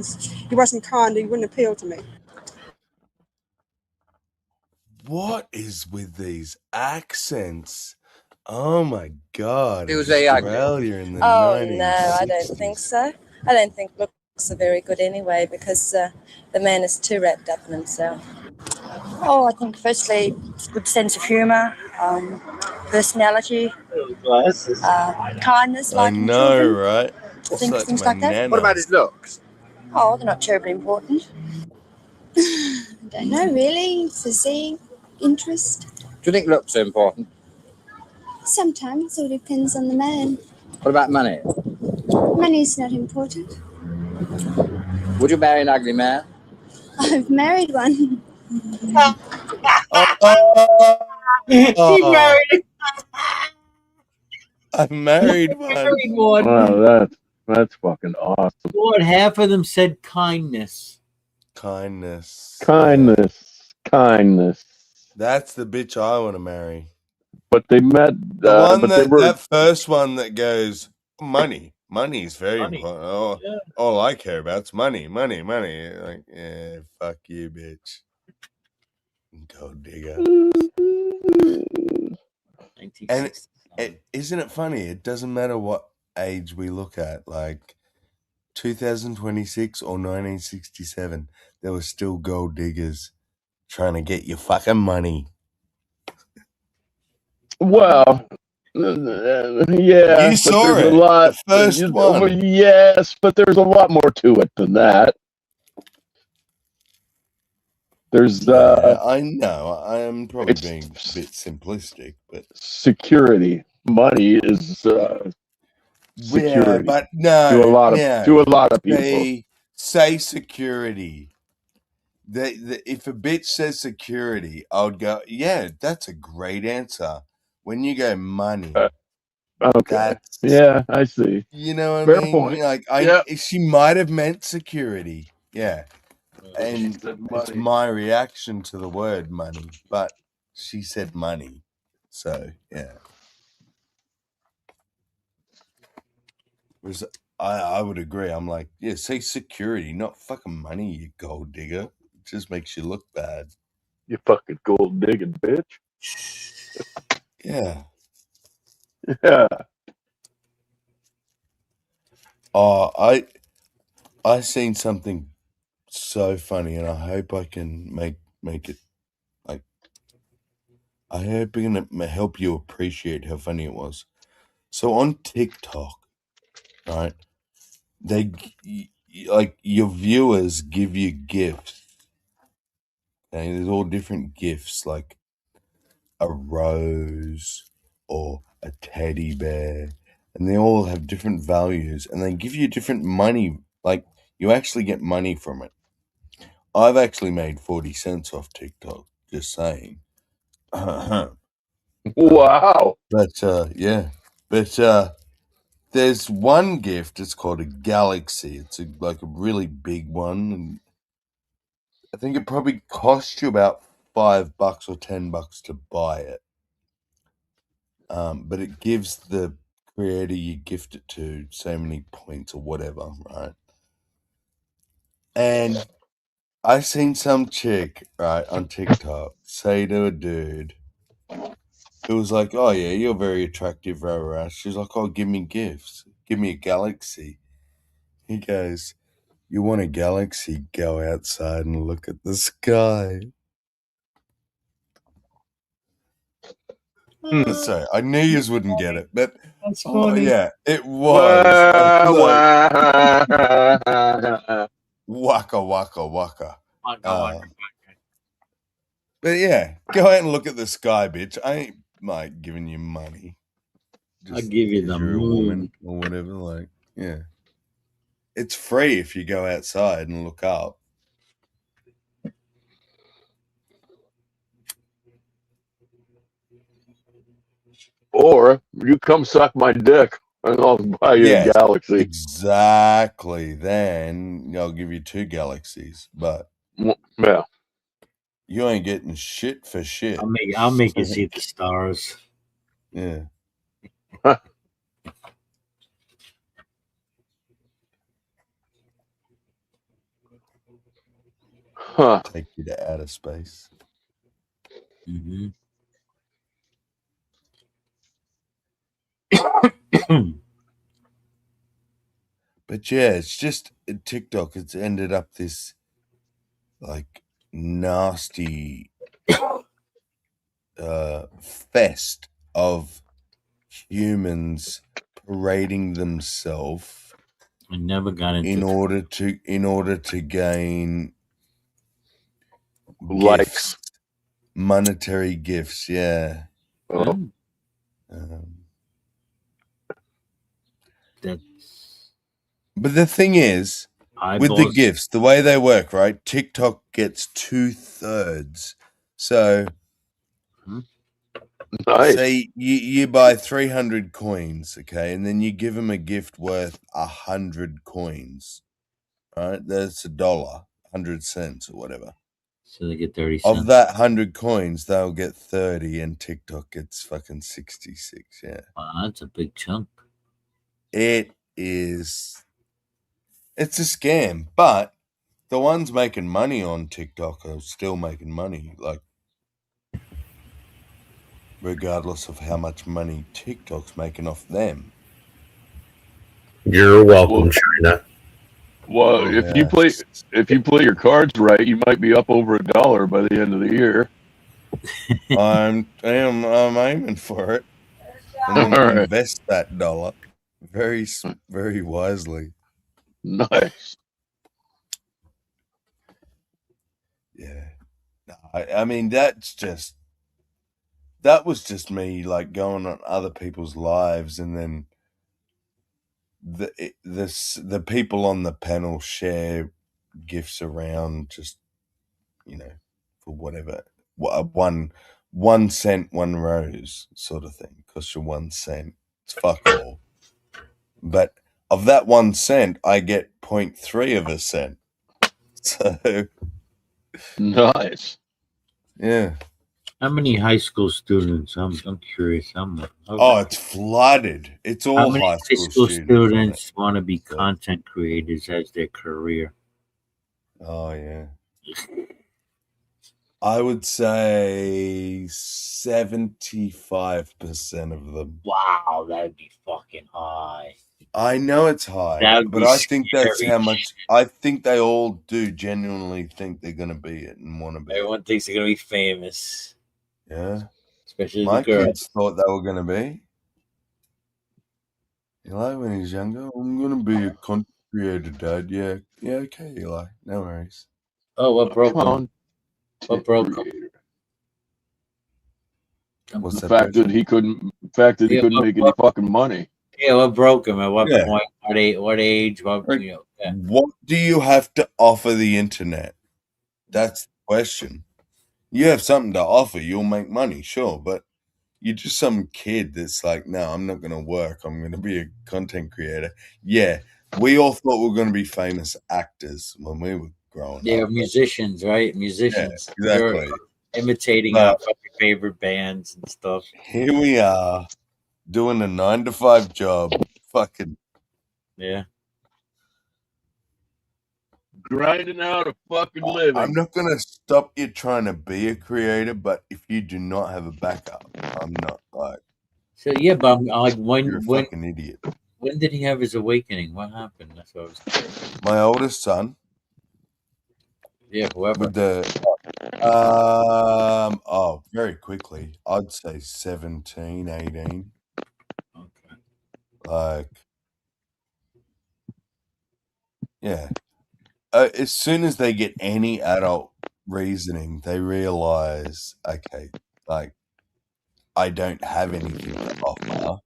wasn't kind, he wouldn't appeal to me. What is with these accents? Oh my God. He was very ugly. Australia in the Oh, 1960s. no, I don't think so. I don't think looks are very good anyway because the man is too wrapped up in himself. Oh, I think firstly, good sense of humour, personality, kindness, I liking know, children. right? Things like that. nana. What about his looks? Oh, they're not terribly important. I don't know, really. Physique, interest. Do you think looks are important? Sometimes it all depends on the man. What about money? Money's not important. Would you marry an ugly man? I've married one. He married. I married one. Married one. Wow, that's fucking awesome. Lord, half of them said kindness. Kindness. Kindness. That's the bitch I want to marry. But they met. That first one that goes, money. Money is very important. All I care about is money. Like, yeah, fuck you, bitch. Gold digger. And isn't it funny? It doesn't matter what age we look at. Like 2026 or 1967, there were still gold diggers trying to get your fucking money. Well, yeah, You saw there's it, a lot. the first one. Yes, but there's a lot more to it than that. There's I know I am probably being a bit simplistic, but security. Money is security. Yeah, but no, to a lot of people. Say security. If a bitch says security, I would go, yeah, that's a great answer. When you go money, Okay. Yeah, I see. you know what Fair I mean? point. Like, she might have meant security, yeah, and it's my reaction to the word money, but she said money, so yeah. Whereas I would agree. I'm like, yeah, say security, not fucking money, you gold digger. It just makes you look bad. You fucking gold digging bitch. Yeah. Yeah. Oh, I seen something so funny, and I hope I can make it like. I hope it's gonna help you appreciate how funny it was. So on TikTok, right? They like your viewers give you gifts. Okay, there's all different gifts, like a rose or a teddy bear, and they all have different values, and they give you different money. Like you actually get money from it. I've actually made 40 cents off TikTok. Just saying. Wow. But yeah, but there's one gift. It's called a galaxy. It's like a really big one, and I think it probably cost you about $5 or $10 to buy it. But it gives the creator you gift it to so many points or whatever, right? And I seen some chick, right, on TikTok say to a dude, it was like, oh yeah, you're very attractive, rah, rah, rah. She's like, oh, give me gifts. Give me a galaxy. He goes, you want a galaxy? Go outside and look at the sky. Sorry, I knew you wouldn't get it, but That's oh funny. yeah, it was. Waka waka waka. But yeah, go out and look at the sky, bitch. I ain't like giving you money. I'll give you 'cause the you're a moon. woman or whatever. Like, yeah, it's free if you go outside and look up. Or you come suck my dick and I'll buy you a Yes, galaxy. exactly. Then I'll give you 2 galaxies, but yeah, you ain't getting shit for shit. I'll make you see the stars. Yeah. Huh. Take you to outer space. Mm-hmm. But yeah, it's just TikTok. It's ended up this like nasty fest of humans parading themselves I never got into in order to gain Likes. gifts, monetary gifts. Yeah. Oh. But the thing is, with the Eyeballs. gifts, the way they work, right? TikTok gets 2/3. So, Nice. say you buy 300 coins, okay, and then you give them a gift worth 100 coins, right? That's $1, 100 cents or whatever. So they get 30 Of cents. that 100 coins, they'll get 30, and TikTok gets fucking 66. Yeah. Wow, that's a big chunk. It is. It's a scam, but the ones making money on TikTok are still making money, like regardless of how much money TikTok's making off them. You're welcome, China. Well, if you play your cards right, you might be up over $1 by the end of the year. I'm aiming for it, and then All right. invest that dollar very wisely. Nice. Yeah. I mean, that was just me like going on other people's lives, and then the people on the panel share gifts around, just for whatever, 1 cent, 1 rose sort of thing. Costs you 1 cent. It's fuck all. But of that 1 cent, I get 0.3 of a cent. So nice. Yeah. How many high school students? I'm curious. It's flooded. It's all how many high school students want to be content creators as their career? Oh yeah. I would say 75% of them. Wow, that'd be fucking high. I know it's high, That'd but be I think that's scary. how much. I think they all do genuinely think they're gonna be it and want to be. Everyone thinks they're gonna be famous. Yeah, especially my the girls. kids thought they were gonna be. Eli, when he's younger, I'm gonna be a content creator, Dad. Yeah, okay, Eli, no worries. Oh, what broke him? What broke him? What's The that? fact that he couldn't make any fucking money. Yeah, what broke him? At what Yeah. point? What age? What Like, you know? Yeah. What do you have to offer the internet? That's the question. You have something to offer, you'll make money, sure, but you're just some kid that's like, no, I'm not going to work. I'm going to be a content creator. Yeah, we all thought we were going to be famous actors when we were growing They're up. musicians, right? Musicians. Yeah, exactly. You're imitating But our fucking favorite bands and stuff. here we are doing a 9-to-5 job. Fucking yeah. Grinding out a fucking living. I'm not going to stop you trying to be a creator, but if you do not have a backup, I'm not like. So yeah, but I'm like, You're a when fucking idiot. When did he have his awakening? What happened? That's what I was curious. My oldest son. Yeah, whoever. With the very quickly. I'd say 17, 18. Okay. Like, yeah. As soon as they get any adult reasoning, they realize, okay, like, I don't have anything to offer.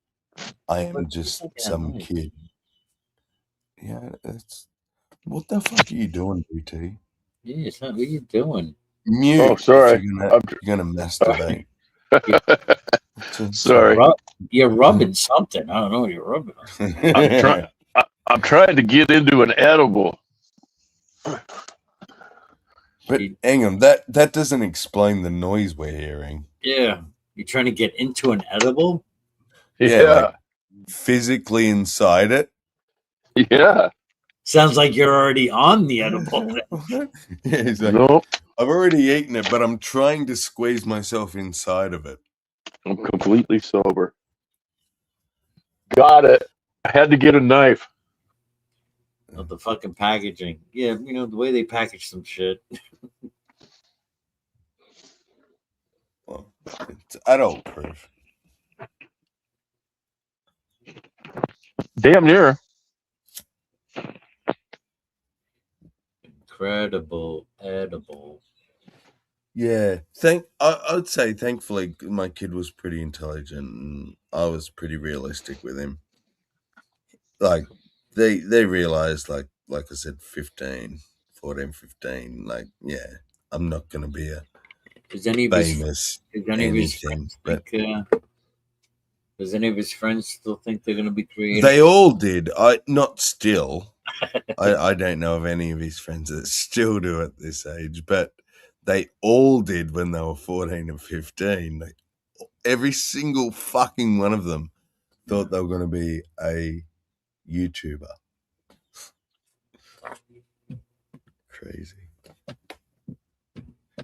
I am just some kid. Yeah, it's what the fuck are you doing, BT? Yeah, it's not. What are you doing? Mute. Oh, sorry. If you're gonna masturbate. Sorry. You're rubbing something. I don't know what you're rubbing on. I'm trying to get into an edible. But hang on, that doesn't explain the noise we're hearing. Yeah, you're trying to get into an edible. Yeah, like physically inside it. Yeah. Sounds like you're already on the edible. Yeah, he's like, nope. I've already eaten it, but I'm trying to squeeze myself inside of it. I'm completely sober. Got it. I had to get a knife. Of the fucking packaging. Yeah, you know, the way they package some shit. Well, it's adult proof. Damn near. Incredible edible. Yeah, I'd say thankfully my kid was pretty intelligent and I was pretty realistic with him. Like they realized like I said 14, 15, like yeah, I'm not going to be a famous anything, but does any of his friends still think they're going to be creative? They all did. Not still. I don't know of any of his friends that still do at this age, but they all did when they were 14 and 15. Every single fucking one of them thought they were going to be a YouTuber. Crazy. And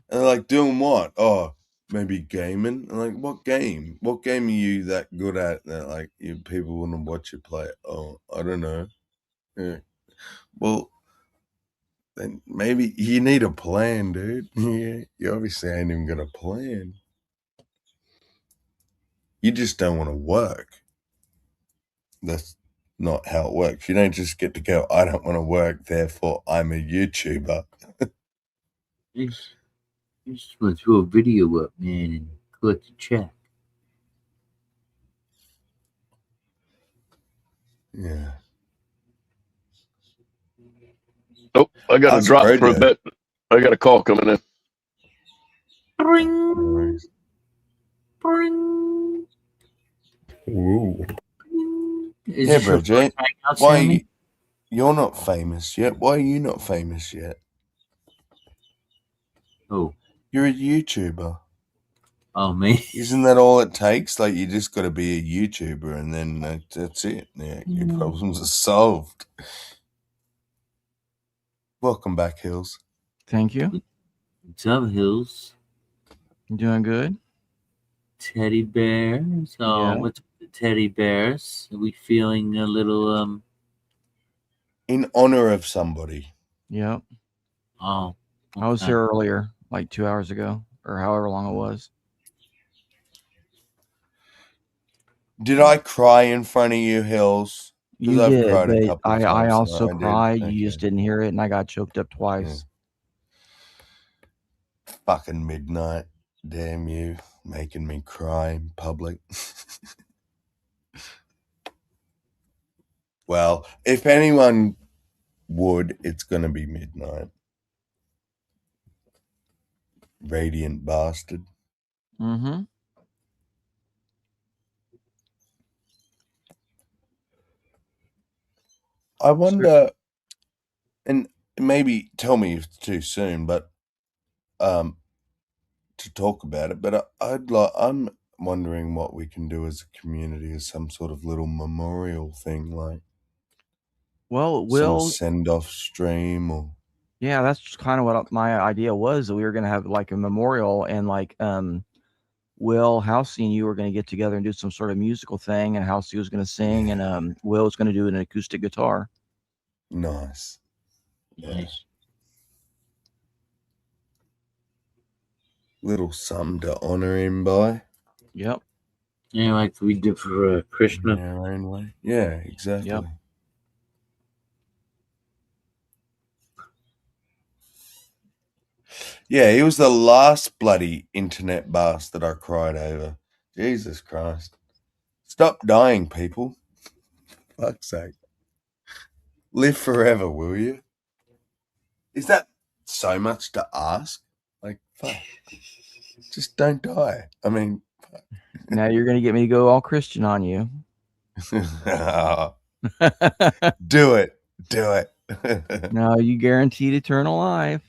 they're like, doing what? Oh, maybe gaming. I'm like, what game? What game are you that good at that like people want to watch you play? Oh, I don't know. Yeah. Well, then maybe you need a plan, dude. Yeah, you obviously ain't even got a plan. You just don't want to work. That's not how it works. You don't just get to go, I don't want to work, therefore I'm a YouTuber. You just want to throw a video up, man, and collect a check. Yeah. Oh, I got to drop for a bit. I got a call coming in. Bring. Bring. Ooh. Is Yeah, this your Bridget. first hangout, Why Sammy? you're not famous yet? Why are you not famous yet? Oh. You're a YouTuber. Oh, man. Isn't that all it takes? Like, you just got to be a YouTuber and then that's it. Yeah, your problems are solved. Welcome back, Hills. Thank you. What's up, Hills? You doing good? Teddy bears. Oh, Yeah. what's with the teddy bears? Are we feeling a little In honor of somebody. Yep. Oh, I was okay. here earlier, like 2 hours ago, or however long it was. Did I cry in front of you, Hills? Because You I've did, cried a but couple of I times. also I did. cried. You Okay. just didn't hear it, and I got choked up twice. Fucking midnight. Damn you. Making me cry in public. Well, if anyone would, it's going to be midnight. Radiant bastard. Mm-hmm. I wonder, and maybe tell me if it's too soon, but to talk about it. But I'm wondering what we can do as a community as some sort of little memorial thing, like Well, some Will, send off stream or yeah, that's kind of what my idea was. That we were going to have like a memorial, and like Will, Housey, and you were going to get together and do some sort of musical thing, and Housey was going to sing, and Will was going to do an acoustic guitar. Nice. Nice. Little something to honor him by. Yep. Yeah, like we did for Krishna. In our own way. Yeah, exactly. Yep. Yeah, he was the last bloody internet bastard I cried over. Jesus Christ. Stop dying, people. Fuck's sake. Live forever, will you? Is that so much to ask? Like, fuck. Just don't die. I mean, Now you're going to get me to go all Christian on you. do it. Do it. No, you guaranteed eternal life.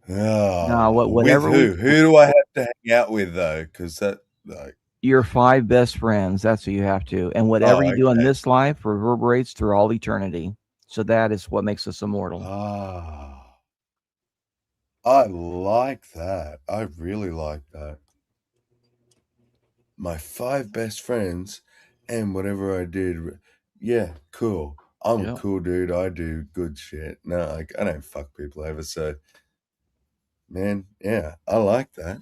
Whatever with who? Who do I have to hang out with though? Because that like your 5 best friends. That's who you have to. And whatever you do in this life reverberates through all eternity. So that is what makes us immortal. I like that. I really like that. My 5 best friends and whatever I did. Yeah, cool. I'm a cool dude. I do good shit. No, I don't fuck people over. So, man, yeah, I like that.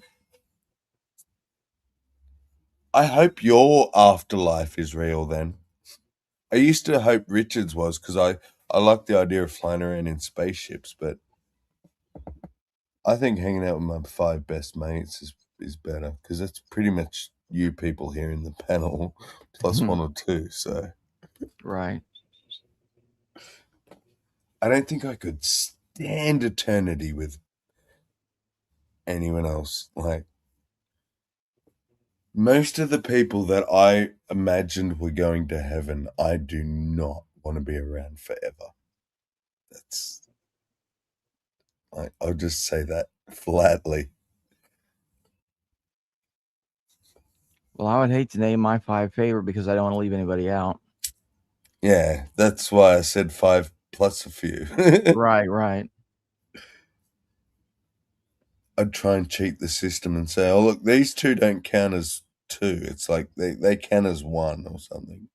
I hope your afterlife is real then. I used to hope Richard's was because I like the idea of flying around in spaceships, but I think hanging out with my 5 best mates is better because that's pretty much you people here in the panel plus 1 or 2. So, right. I don't think I could stand eternity with anyone else. Like, most of the people that I imagined were going to heaven, I do not want to be around forever. That's like, I'll just say that flatly. Well, I would hate to name my 5 favorite because I don't want to leave anybody out. Yeah, that's why I said 5 plus a few. Right. I'd try and cheat the system and say, oh, look, these 2 don't count as 2. It's like they count as 1 or something.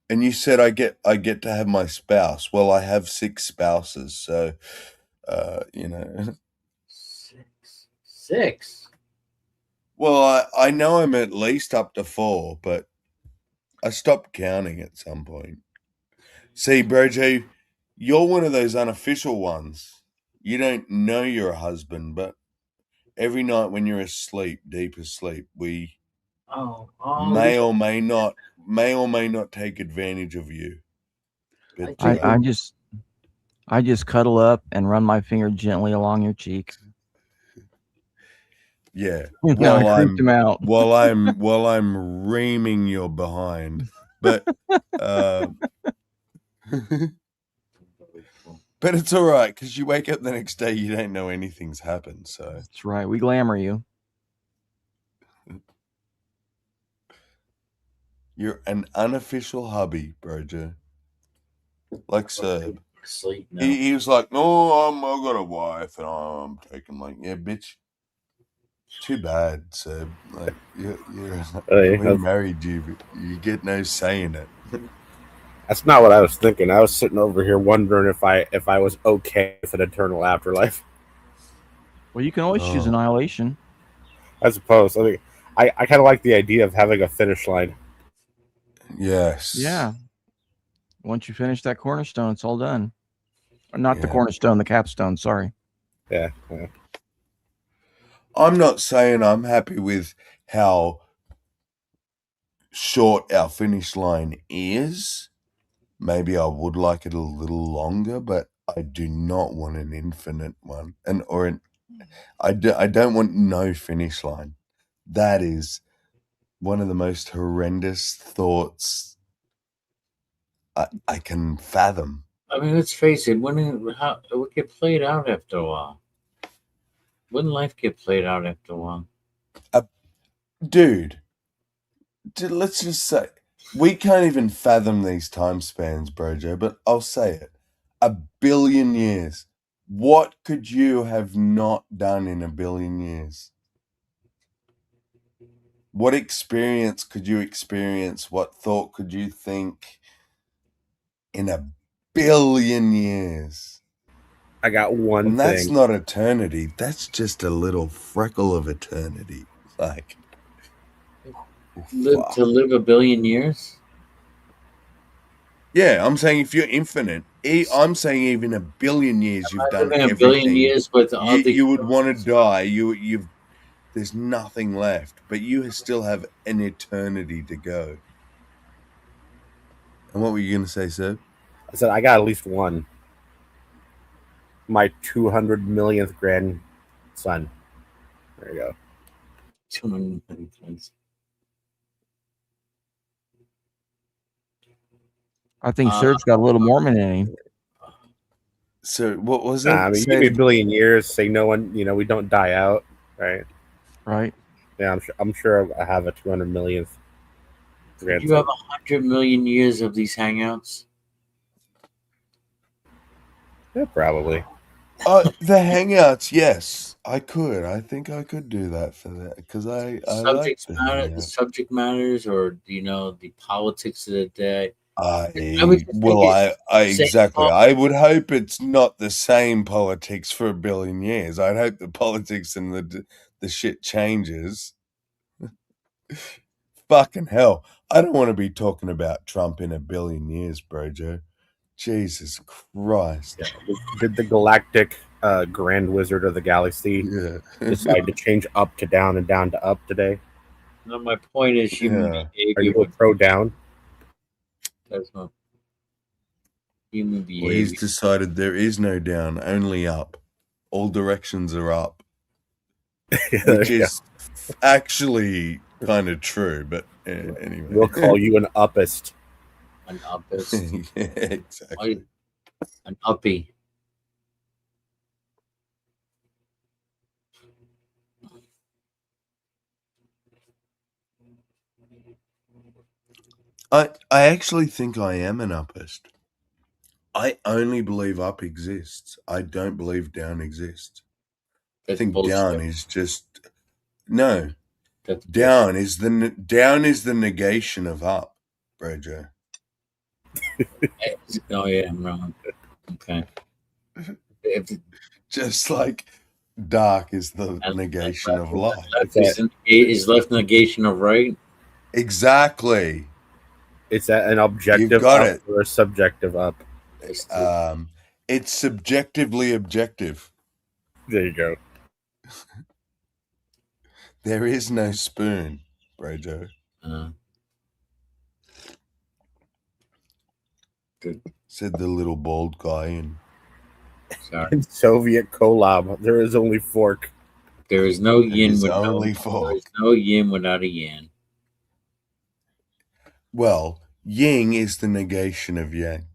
And you said I get to have my spouse. Well, I have 6 spouses, so you know. 6. Well, I know I'm at least up to 4, but I stopped counting at some point. See, Brojo, you're one of those unofficial ones. You don't know you're a husband, but every night when you're asleep, deep asleep, we may or may not take advantage of you. But I just cuddle up and run my finger gently along your cheek. Yeah, while I'm reaming your behind, but but it's all right because you wake up the next day, you don't know anything's happened. So that's right. We glamour you. You're an unofficial hubby, Brojo. like Serb. Sleep now. He was like, no, I've got a wife and I'm taking, like, yeah, bitch. Too bad, Serb. Like, we married you, but you get no say in it. That's not what I was thinking. I was sitting over here wondering if I was okay with an eternal afterlife. Well, you can always choose annihilation. I suppose. I think I kind of like the idea of having a finish line. Yes. Yeah. Once you finish that cornerstone, it's all done. Not the cornerstone, the capstone. Sorry. Yeah. I'm not saying I'm happy with how short our finish line is. Maybe I would like it a little longer, but I do not want an infinite one, I don't want no finish line. That is one of the most horrendous thoughts I can fathom. I mean, let's face it. It would get played out after a while? Wouldn't life get played out after a while? Dude, let's just say we can't even fathom these time spans, Brojo, but I'll say it. 1 billion years. What could you have not done in 1 billion years? What experience could you experience? What thought could you think in 1 billion years? I got one and that's thing. not eternity. That's just a little freckle of eternity. Like, to live 1 billion years? Yeah, I'm saying if you're infinite, I'm saying even 1 billion years you've done living 1 everything. billion years with all the you would want to die. There's nothing left, but you still have an eternity to go. And what were you going to say, sir? I said I got at least one. My 200 millionth grandson. There you go. 200 millionth. I think Serge's got a little Mormon in him. So what was it? I mean, give me 1 billion years. Say no one, we don't die out, right? Right. Yeah, I'm sure I have a 200 millionth. Did you have 100 million years of these hangouts? Yeah, probably. The Hangouts, yes, I could. I think I could do that for that because I like the the Hangouts. subject matters, or the politics of the day. Exactly. I would hope it's not the same politics for 1 billion years. I'd hope the politics and the shit changes. Fucking hell. I don't want to be talking about Trump in 1 billion years, Brojo. Jesus Christ. Yeah. Did the galactic Grand Wizard of the Galaxy decide to change up to down and down to up today? No, my point is human behavior. Are you a pro down? That's not human behavior. Well, he's decided there is no down, only up. All directions are up. Which is actually kind of true, but anyway. We'll call you an uppist. An uppist. Yeah, exactly. An uppie. I actually think I am an uppist. I only believe up exists. I don't believe down exists. I think bullshit. down is just no. That's down is the negation of up, Brojo. Oh yeah, I'm wrong. Okay. Just like dark is the negation of light. Is left negation of right? Exactly. It's an objective You've got up it. or a subjective up. It's subjectively objective. There you go. There is no spoon, Brojo. Good. Said the little bald guy In Soviet collab, there is only fork. There is no yin fork. There is no yin without a yang. Well, yin is the negation of yang.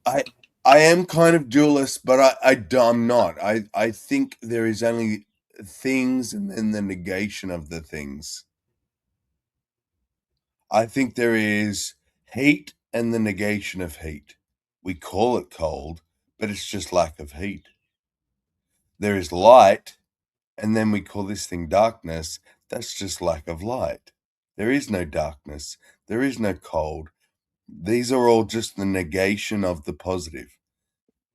I am kind of dualist, but I'm not. I think there is only things and then the negation of the things. I think there is hate and the negation of heat. We call it cold, but it's just lack of heat. There is light, and then we call this thing darkness. That's just lack of light. There is no darkness. There is no cold. These are all just the negation of the positive.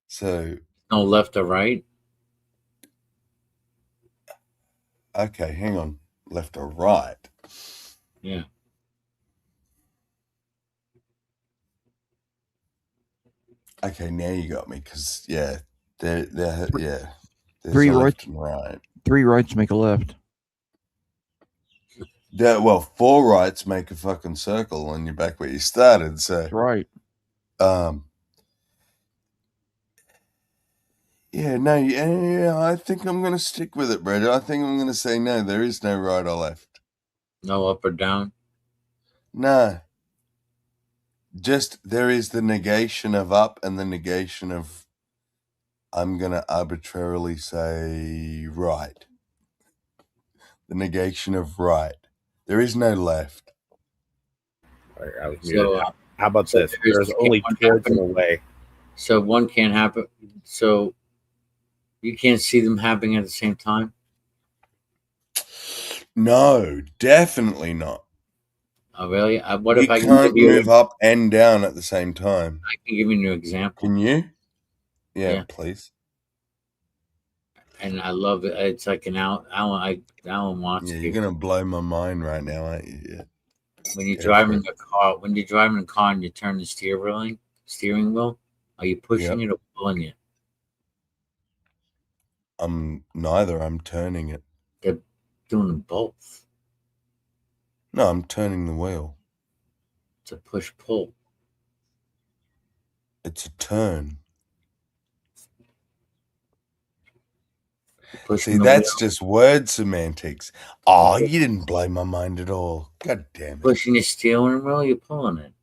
So No left or right. Okay, hang on. Left or right? Yeah. Okay, now you got me, because yeah, yeah, there's Three a rights, left and right. 3 rights make a left. Yeah, well, 4 rights make a fucking circle, and you're back where you started. So That's right. Yeah, no, yeah, I think I'm gonna stick with it, Brad. I think I'm gonna say no. There is no right or left. No up or down. No, just there is the negation of up and the negation of. I'm gonna arbitrarily say right. The negation of right. There is no left. I was muted. So, How about this? There's only one towards and happen- away. So one can't happen. So you can't see them happening at the same time. No, definitely not. Oh, really? What You if I can can't give you? move up and down at the same time. I can give you an example. Can you? Yeah, Yeah. please. And I love it. It's like Alan wants Yeah, to you're give. gonna blow my mind right now, aren't you? Yeah. When you're Go driving for it. the car, and you turn the steering wheel, are you pushing Yep. it or pulling it? I'm neither. I'm turning it. They're doing them both. No, I'm turning the wheel. It's a push pull. It's a turn. Pushing See, the that's wheel. just word semantics. Oh, you didn't blow my mind at all. God damn it. Pushing the steering wheel, you're pulling it.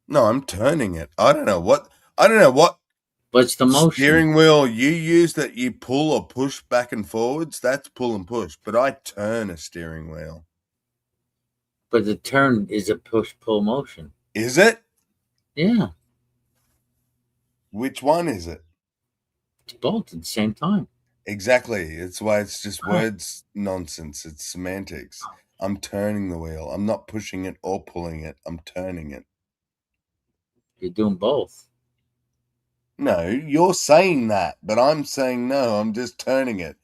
No, I'm turning it. I don't know what What's the motion? steering wheel you use that you pull or push back and forwards. That's pull and push. But I turn a steering wheel. But the turn is a push-pull motion. Is it? Yeah. Which one is it? It's both at the same time. Exactly. It's why it's just words nonsense. It's semantics. I'm turning the wheel. I'm not pushing it or pulling it. I'm turning it. You're doing both. No, you're saying that, but I'm saying no, I'm just turning it.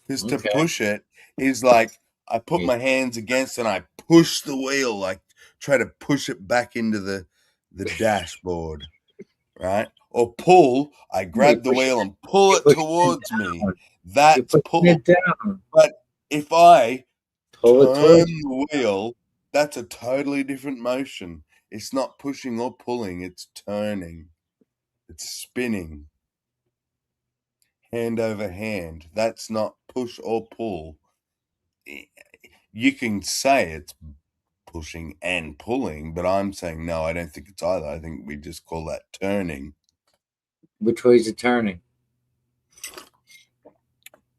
Because to push it is like I put my hands against and I push the wheel, like try to push it back into the dashboard, right? Or pull, I grab the wheel and pull it towards me. That's pull. It down. But if I Pull it turn towards the wheel, that's a totally different motion. It's not pushing or pulling, it's turning. It's spinning. Hand over hand. That's not push or pull. You can say it's pushing and pulling, but I'm saying no, I don't think it's either. I think we just call that turning. Which way is it turning?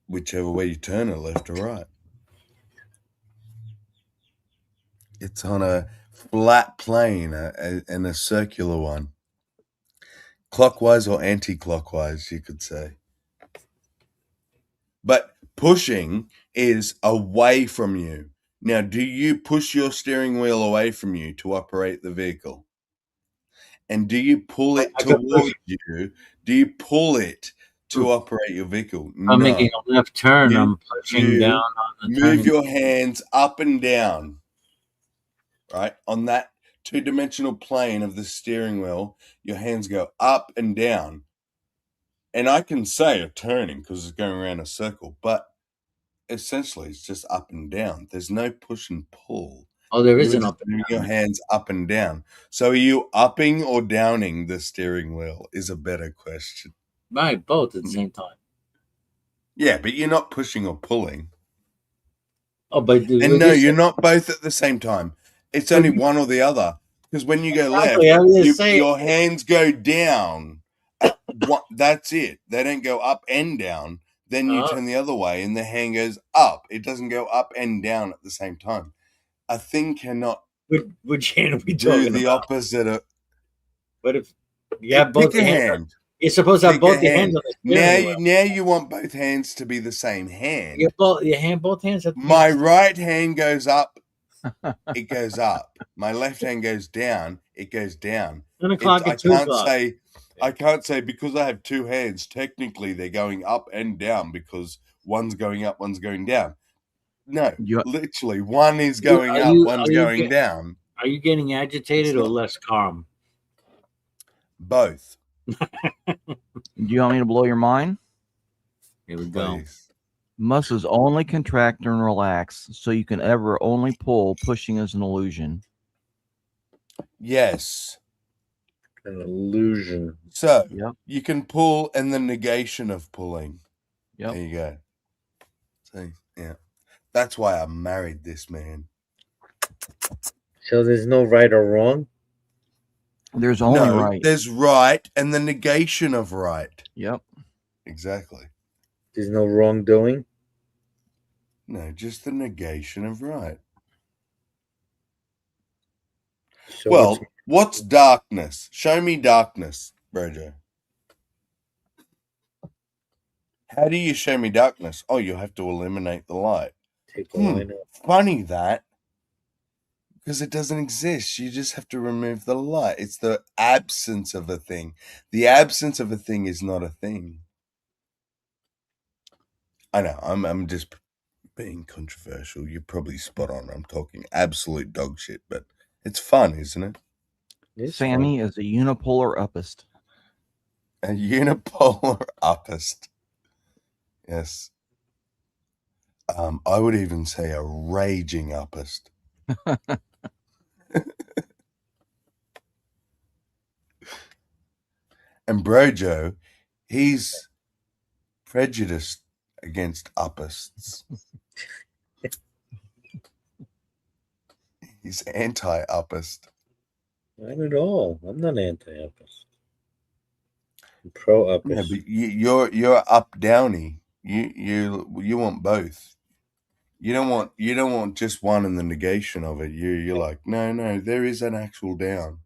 Whichever way you turn it, left or right. It's on a flat plane and a circular one. Clockwise or anti-clockwise, you could say. But pushing is away from you. Now, do you push your steering wheel away from you to operate the vehicle? And do you pull it towards you? Do you pull it to operate your vehicle? I'm No. making a left turn. I'm pushing down on the move turning. your hands up and down, right? On that two-dimensional plane of the steering wheel, your hands go up and down. And I can say a turning because it's going around a circle, but essentially it's just up and down. There's no push and pull. Oh, there is You an were up just and moving down. your hands up and down. So are you upping or downing the steering wheel is a better question. Right, both at the same time. Yeah, but you're not pushing or pulling. Oh, but And no, you're not both at the same time. It's only one or the other. Because when you go left, Exactly, I was gonna say- your hands go down. That's it. They don't go up and down. Then you turn the other way and the hand goes up. It doesn't go up and down at the same time. A thing cannot Which hand are we Do talking the about? opposite of. But if you have both Pick a your hands, hand. you're supposed to have Pick both a your hands hand. on the steering wheel. Now you want both hands to be the same hand. Both hands have to be My the same. right hand goes up, it goes up. My left hand goes down, it goes down. 10 o'clock I and 2 o'clock. I can't say because I have two hands, technically they're going up and down because one's going up, one's going down. No, literally, one is going up, one's going down. Are you getting agitated or less calm? Both. Do you want me to blow your mind? Here we go. Please. Muscles only contract and relax, so you can ever only pull. Pushing is an illusion. Yes. An illusion. So you can pull and the negation of pulling. Yep. There you go. See, yeah. That's why I married this man. So there's no right or wrong? There's only right. There's right and the negation of right. Yep. Exactly. There's no wrongdoing? No, just the negation of right. So what's darkness? Show me darkness, Brojo. How do you show me darkness? Oh, you have to eliminate the light. Take the line out. Funny that. Because it doesn't exist. You just have to remove the light. It's the absence of a thing. The absence of a thing is not a thing. I know. I'm just being controversial. You're probably spot on. I'm talking absolute dog shit, but it's fun, isn't it? Sammy is a unipolar uppist. A unipolar uppist. Yes. I would even say a raging uppist. And Brojo, he's prejudiced against uppists. He's anti-uppist. Not at all. I'm not anti-uppist. I'm pro-uppist. Yeah, but you're up downy. You want both. You don't want just one and the negation of it. You're like, no, there is an actual down.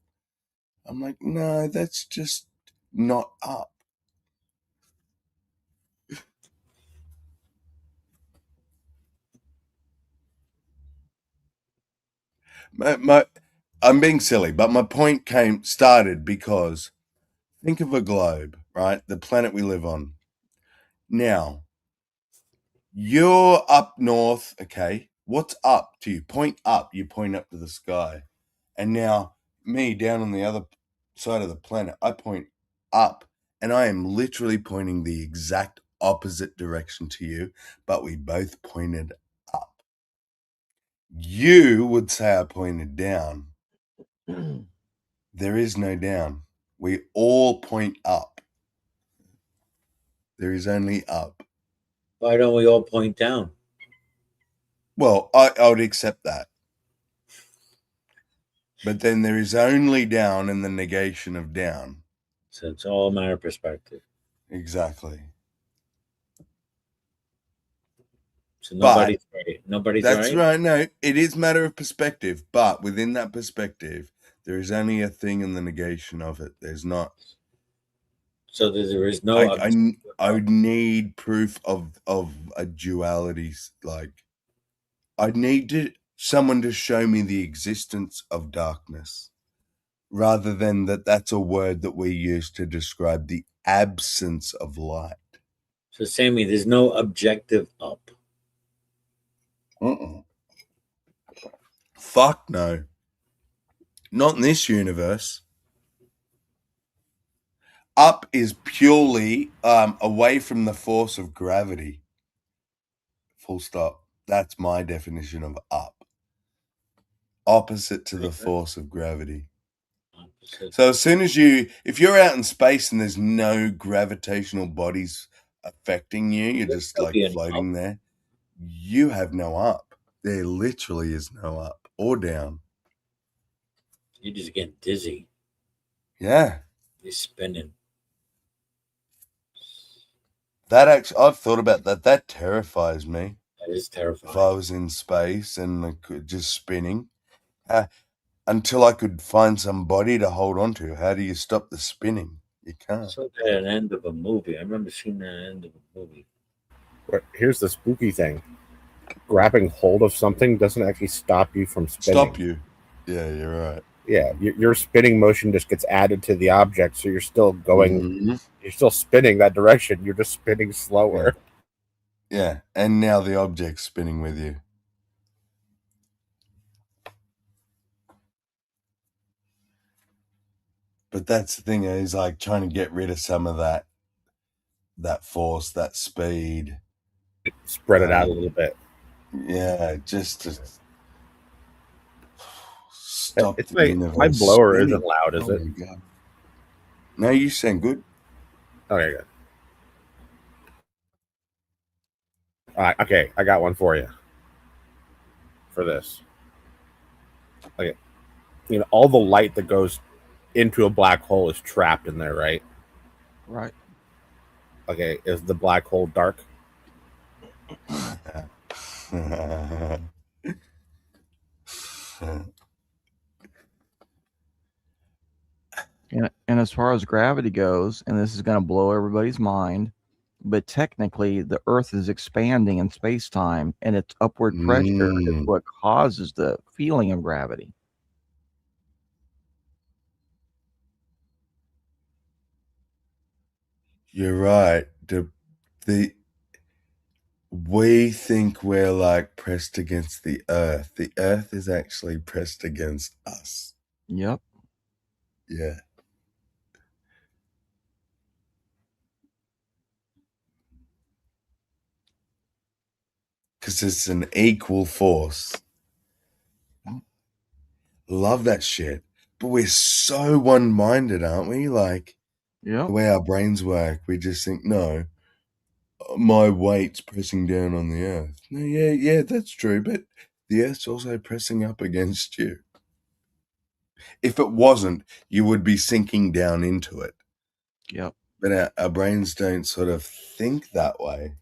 I'm like, no, that's just not up. I'm being silly, but my point started because think of a globe, right? The planet we live on. Now, you're up north, okay? What's up to you? Point up. You point up to the sky. And now, me down on the other side of the planet, I point up. And I am literally pointing the exact opposite direction to you, but we both pointed up. You would say I pointed down. There is no down. We all point up. There is only up. Why don't we all point down? Well, I would accept that. But then there is only down in the negation of down. So it's all a matter of perspective. Exactly. So nobody's right. Nobody's right. That's right. No, it is matter of perspective. But within that perspective, there is only a thing in the negation of it. There's not. So there is no. I would need proof of a duality. Like, I'd need someone to show me the existence of darkness, rather than that's a word that we use to describe the absence of light. So, Sammy, there's no objective up. Fuck no. Not in this universe. Up is purely away from the force of gravity. Full stop. That's my definition of up. Opposite to the force of gravity. So as soon as if you're out in space and there's no gravitational bodies affecting you, you're just like floating there, you have no up. There literally is no up or down. You're just getting dizzy. Yeah. You're spinning. I've thought about that. That terrifies me. That is terrifying. If I was in space and just spinning. until I could find some body to hold on to. How do you stop the spinning? You can't. It's like an end of a movie. I remember seeing that end of a movie. Here's the spooky thing. Grabbing hold of something doesn't actually stop you from spinning. Stop you. Yeah, you're right. Yeah, your spinning motion just gets added to the object, so you're still going. Mm-hmm. You're still spinning that direction. You're just spinning slower. Yeah, and now the object's spinning with you. But that's the thing, is like trying to get rid of some of that force, that speed. Spread it out a little bit. Yeah, just to stop It's the universe. my blower spinning. isn't loud, is it? My God. No, you sound good. Okay, good. All right, okay, I got one for you. For this. Okay. All the light that goes into a black hole is trapped in there, right? Right. Okay, is the black hole dark? And as far as gravity goes, and this is going to blow everybody's mind, but technically the Earth is expanding in space-time, and its upward pressure is what causes the feeling of gravity. You're right. We think we're like pressed against the Earth. The Earth is actually pressed against us. Yep. Yeah. Because it's an equal force. Love that shit. But we're so one-minded, aren't we? Like, the way our brains work, we just think, no, my weight's pressing down on the Earth. No, yeah, that's true, but the Earth's also pressing up against you. If it wasn't, you would be sinking down into it. Yep. But our brains don't sort of think that way.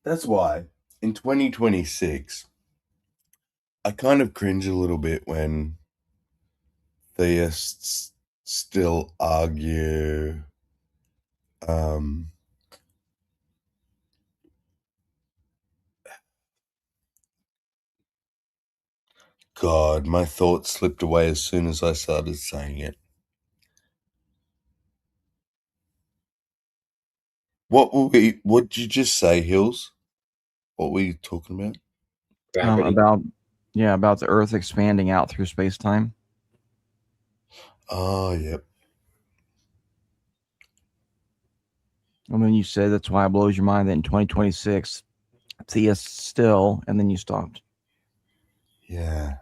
That's why in 2026, I kind of cringe a little bit when theists still argue God, my thoughts slipped away as soon as I started saying it. What did you just say, Hills? What were you talking about? About the Earth expanding out through space-time. Oh, yep. And then you said that's why it blows your mind that in 2026, theists still, and then you stopped. Yeah.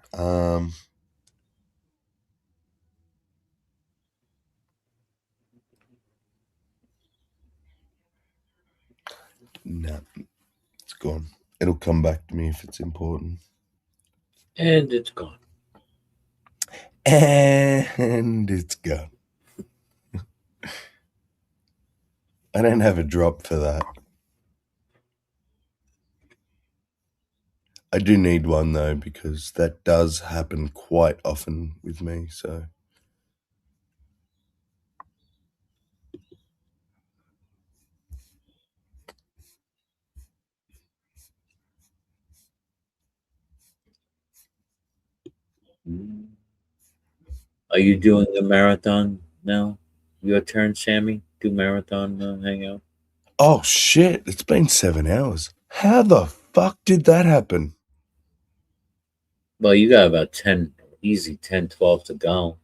No, it's gone. It'll come back to me if it's important. And it's gone. And it's gone. I don't have a drop for that. I do need one though, because that does happen quite often with me, so. Are you doing a marathon now? Your turn, Sammy. Do marathon hangout. Oh shit, it's been 7 hours. How the fuck did that happen? Well, you got about 10, 12 to go.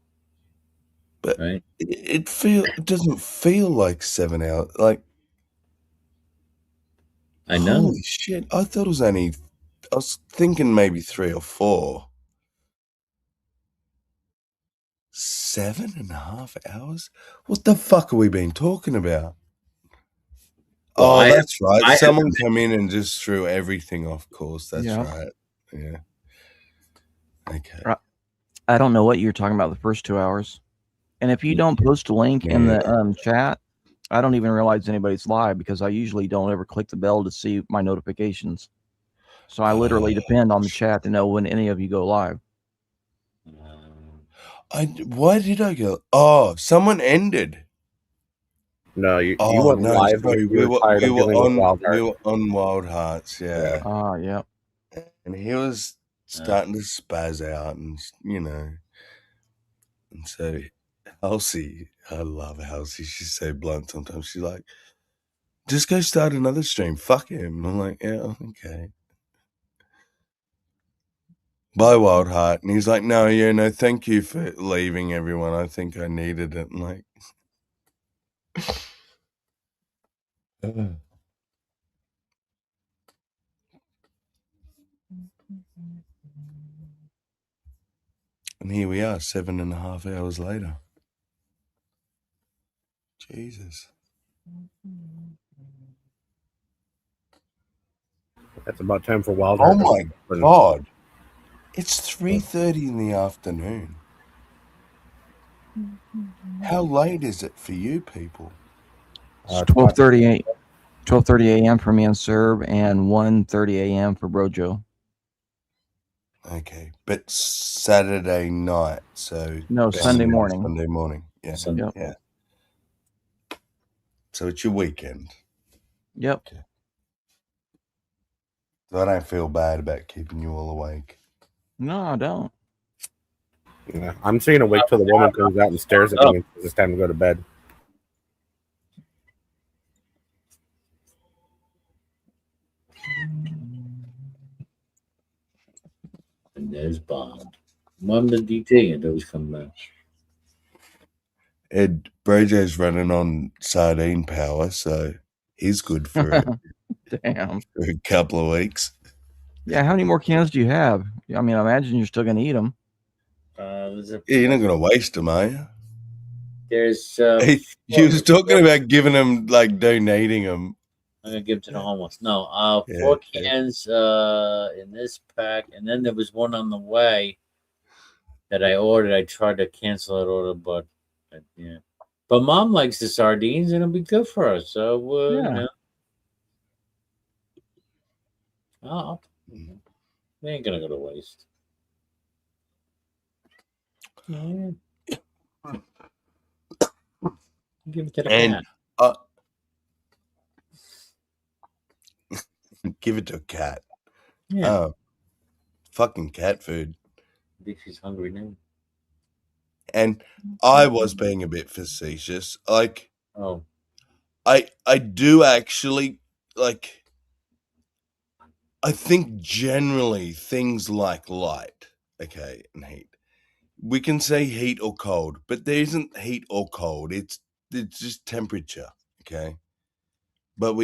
But right? It doesn't feel like 7 hours. Like, I know. Holy shit, I thought it was I was thinking maybe 3 or 4. 7.5 hours? What the fuck are we been talking about? Well, that's right. Someone come in and just threw everything off course. That's Yeah. right. Yeah. Okay. I don't know what you're talking about the first 2 hours. And if you don't post a link in the chat, I don't even realize anybody's live because I usually don't ever click the bell to see my notifications. So I literally depend on the chat to know when any of you go live. Why did I go? Oh, someone ended. No, you went no, live. sorry. You were tired of dealing with Wild Heart. We were on Wild Hearts, yeah. Yeah. And he was starting to spaz out, and and so Halsey, I love Halsey. She's so blunt sometimes. She's like, "Just go start another stream. Fuck him." I'm like, "Yeah, okay." By Wild Heart, and he's like, "No, thank you for leaving, everyone. I think I needed it." I'm like. And here we are, 7.5 hours later. Jesus. That's about time for Wild Oh Heart. my God. It's 3:30 in the afternoon. How late is it for you people? It's 12:30 a.m. for me and Serb, and 1:30 a.m. for Brojo. Okay, but Saturday night, so no, Sunday morning. Sunday morning, yeah, Yep. yeah. So it's your weekend. Yep. Okay. So I don't feel bad about keeping you all awake. No, I don't. Yeah, I'm seeing awake till the woman comes out and stares at me and says it's time to go to bed. And there's Bond. Mom the DT and those come back. Ed Brojo's running on sardine power, so he's good for it. Damn. For a couple of weeks. Yeah, how many more cans do you have? I mean, I imagine you're still going to eat them. You're not going to waste them, are you? There's. You was talking about giving them, like donating them. I'm gonna give them to the homeless. No, 4 cans in this pack, and then there was one on the way that I ordered. I tried to cancel that order, but yeah. But Mom likes the sardines, and it'll be good for her. So they ain't gonna go to waste. Yeah. Give it to the cat. Give it to a cat. Yeah. Fucking cat food. I think she's hungry now. And I was being a bit facetious. Like, I do actually, like, I think generally things like light, okay, and heat. We can say heat or cold, but there isn't heat or cold. It's just temperature, okay? But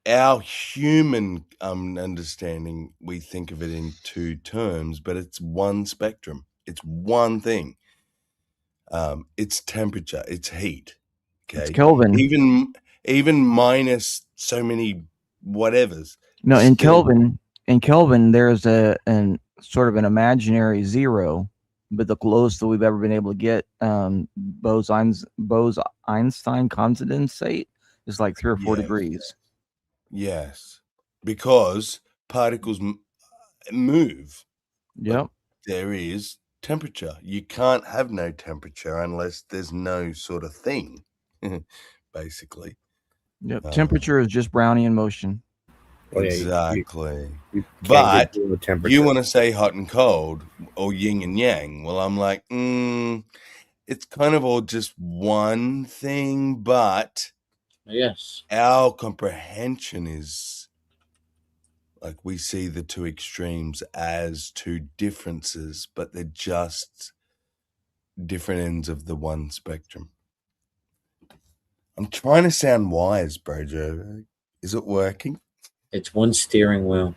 our human understanding, we think of it in two terms, but it's one spectrum. It's one thing. It's temperature. It's heat. Okay, It's Kelvin. Even minus so many whatevers. No, in Kelvin, there's an sort of an imaginary zero, but the closest that we've ever been able to get Bose-Einstein condensate is like 3 or 4 degrees. Yes, because particles move. Yep. There is temperature. You can't have no temperature unless there's no sort of thing, basically. Yep. Temperature is just Brownian motion. Exactly. But you want to say hot and cold or yin and yang. Well, I'm like, it's kind of all just one thing, but yes, our comprehension is like we see the two extremes as two differences, but they're just different ends of the one spectrum. I'm trying to sound wise, Brojo. Is it working? It's one steering wheel.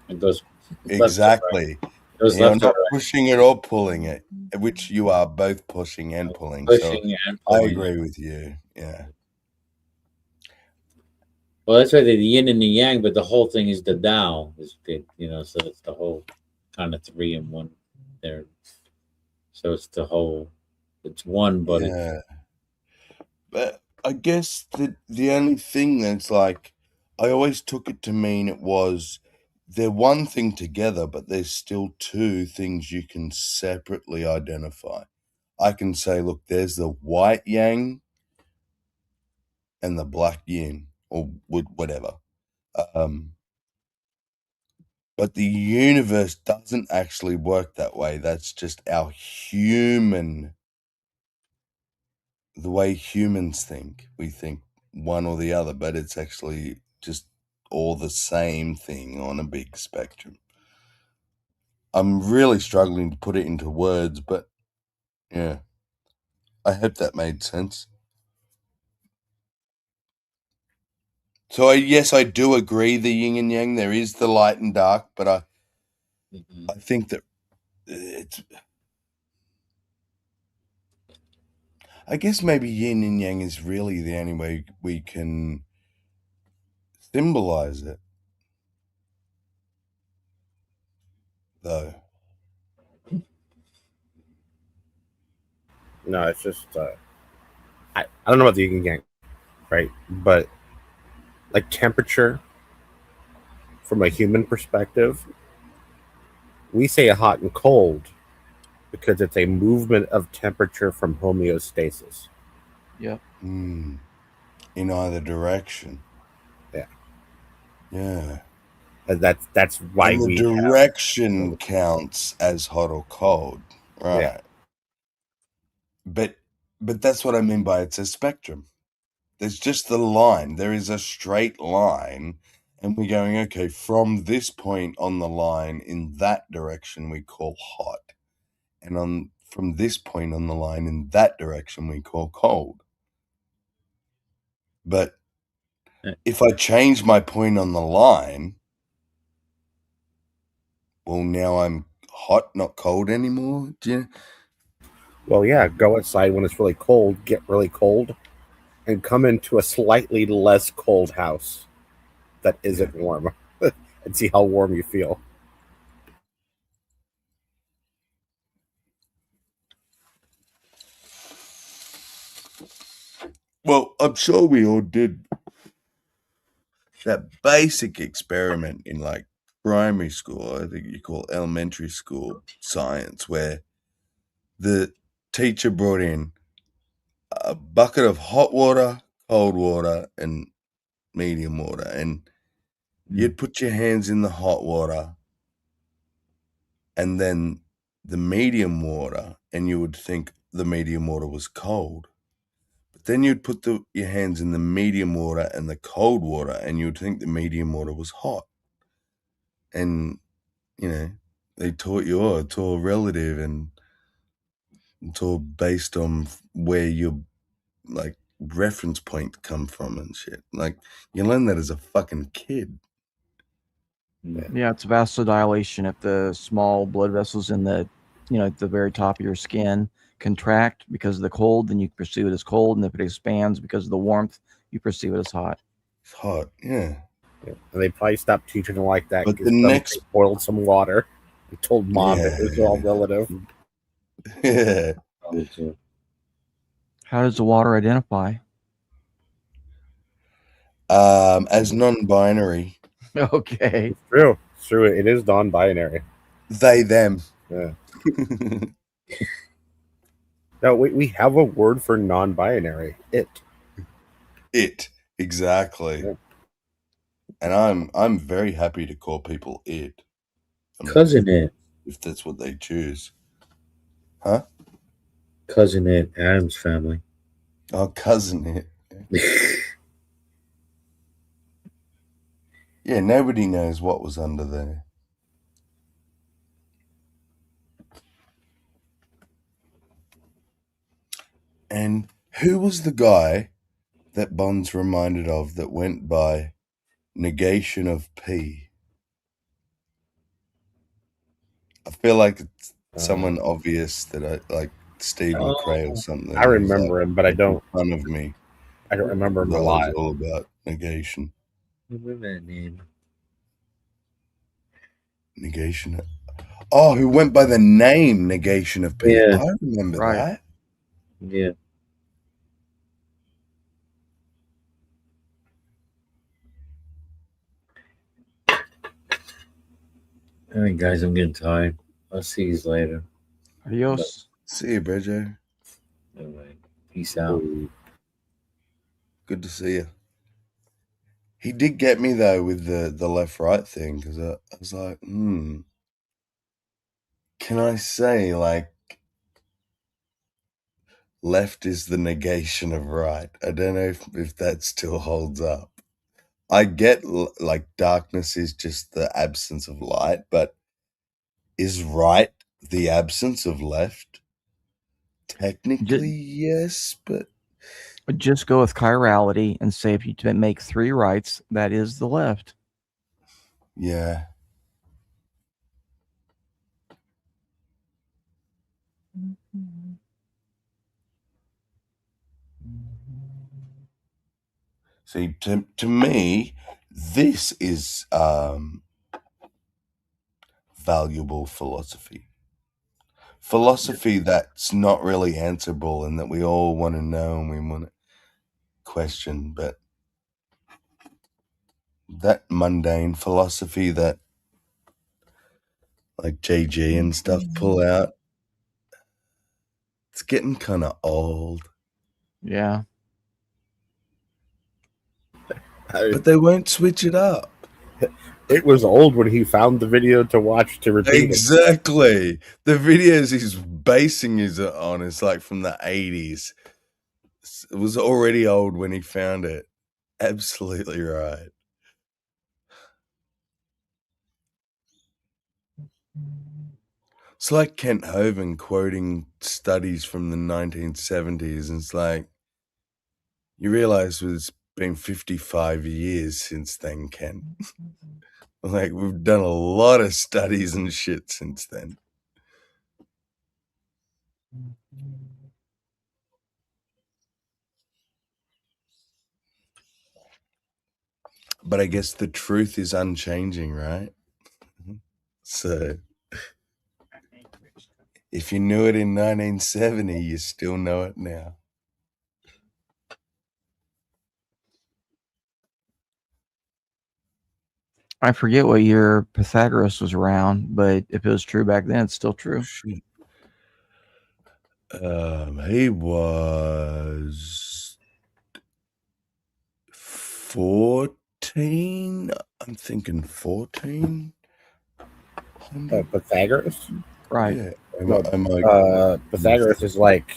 It goes exactly. You're not pushing it or pulling it, which you are both pushing and pulling. Pushing and pulling. I agree with you. Yeah. Well, that's right. The yin and the yang, but the whole thing is the Tao. So it's the whole kind of 3 in 1 there. So it's the whole. It's one, but yeah. But I guess the only thing that's like, I always took it to mean it was they're one thing together, but there's still two things you can separately identify. I can say, look, there's the white yang and the black yin, or whatever. But the universe doesn't actually work that way. That's just our the way humans think. We think one or the other, but it's actually just all the same thing on a big spectrum. I'm really struggling to put it into words, but yeah, I hope that made sense. So yes, I do agree the yin and yang, there is the light and dark, but I think that it's, I guess maybe yin and yang is really the only way we can symbolize it, though. No, it's just I don't know about the yin and yang, right? But like temperature, from a human perspective, we say hot and cold because it's a movement of temperature from homeostasis. Yep. In either direction. Yeah. Yeah. And that's why and the we direction counts as hot or cold, right? Yeah. But that's what I mean by it's a spectrum. There's just the line. There is a straight line, and we're going, okay, from this point on the line in that direction we call hot, and from this point on the line in that direction we call cold. But if I change my point on the line, well, now I'm hot, not cold anymore. Do you? Well, yeah, go outside when it's really cold, get really cold, and come into a slightly less cold house that isn't warm and see how warm you feel. Well, I'm sure we all did that basic experiment in like primary school, I think you call elementary school science, where the teacher brought in a bucket of hot water, cold water, and medium water, and you'd put your hands in the hot water and then the medium water, and you would think the medium water was cold. But then you'd put your hands in the medium water and the cold water, and you'd think the medium water was hot. And, you know, they taught you, oh, it's all relative and it's all based on where your, like, reference point come from and shit. Like, you learn that as a fucking kid. Yeah, it's vasodilation. If the small blood vessels in the, at the very top of your skin contract because of the cold, then you perceive it as cold, and if it expands because of the warmth, you perceive it as hot. It's hot, yeah. And they probably stopped teaching it like that But because the next boiled some water and told mom it was all relative. Yeah. How does the water identify? As non-binary. Okay. It's true. It is non-binary. They, them. Yeah. No, we have a word for non-binary. It. Exactly. Yeah. And I'm very happy to call people it. I mean, Cousin it. If that's what they choose. Huh? Cousin it, Adam's family. Oh, cousin it. Yeah, nobody knows what was under there. And who was the guy that Bond's reminded of that went by negation of P? I feel like it's someone obvious that I like, Steve McRae or something. I remember him, but I don't. In front of me. I don't remember him a That lot. was all about negation. Remember that name? Negation. Oh, who went by the name Negation of P. Yeah. I remember Right. that. Yeah. All right, guys, I'm getting tired. I'll see you later. Adios. See you, Bridger. All right. Peace out. Good to see you. He did get me though with the left right thing because I was like, can I say like left is the negation of right? I don't know if that still holds up. I get like darkness is just the absence of light, but is right the absence of left? Technically, yes, but Just go with chirality and say if you make 3 rights, that is the left. yeah. See, to me, this is valuable philosophy. Philosophy that's not really answerable and that we all want to know and we want to question, but that mundane philosophy that like JG and stuff pull out, it's getting kind of old. Yeah. But they won't switch it up. It was old when he found the video to watch to repeat Exactly. The videos he's basing it on is like from the 80s. It was already old when he found it. Absolutely right. It's like Kent Hovind quoting studies from the 1970s, and it's like, you realize it's been 55 years since then, Kent. Like, we've done a lot of studies and shit since then. But I guess the truth is unchanging, right? So, if you knew it in 1970, you still know it now. I forget what year Pythagoras was around, but if it was true back then, it's still true. Shit. He was 14. I'm thinking 14. Pythagoras? Right. Yeah. Pythagoras is like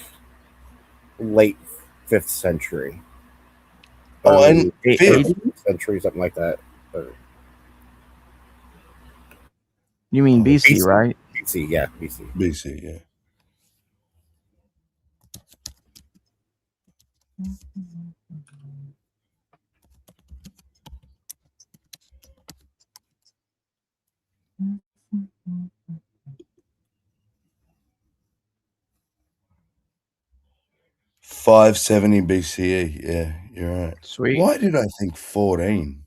late 5th century. Oh, and 8th century, something like that. You mean BC, right? BC, yeah, BC. BC, yeah. $570 BCE. Yeah, you're right. Sweet. Why did I think 14?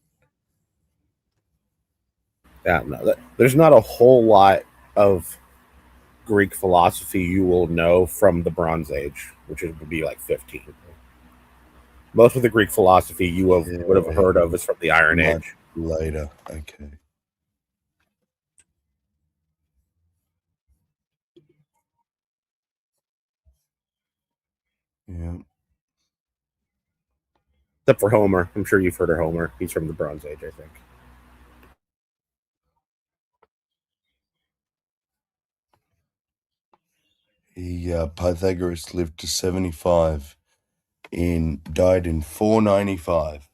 Yeah, no, there's not a whole lot of Greek philosophy you will know from the Bronze Age, which would be like 15. Most of the Greek philosophy you would have heard of is from the Iron Age. Later, okay. Yeah. Except for Homer. I'm sure you've heard of Homer. He's from the Bronze Age, I think. Pythagoras lived to 75 died in 495.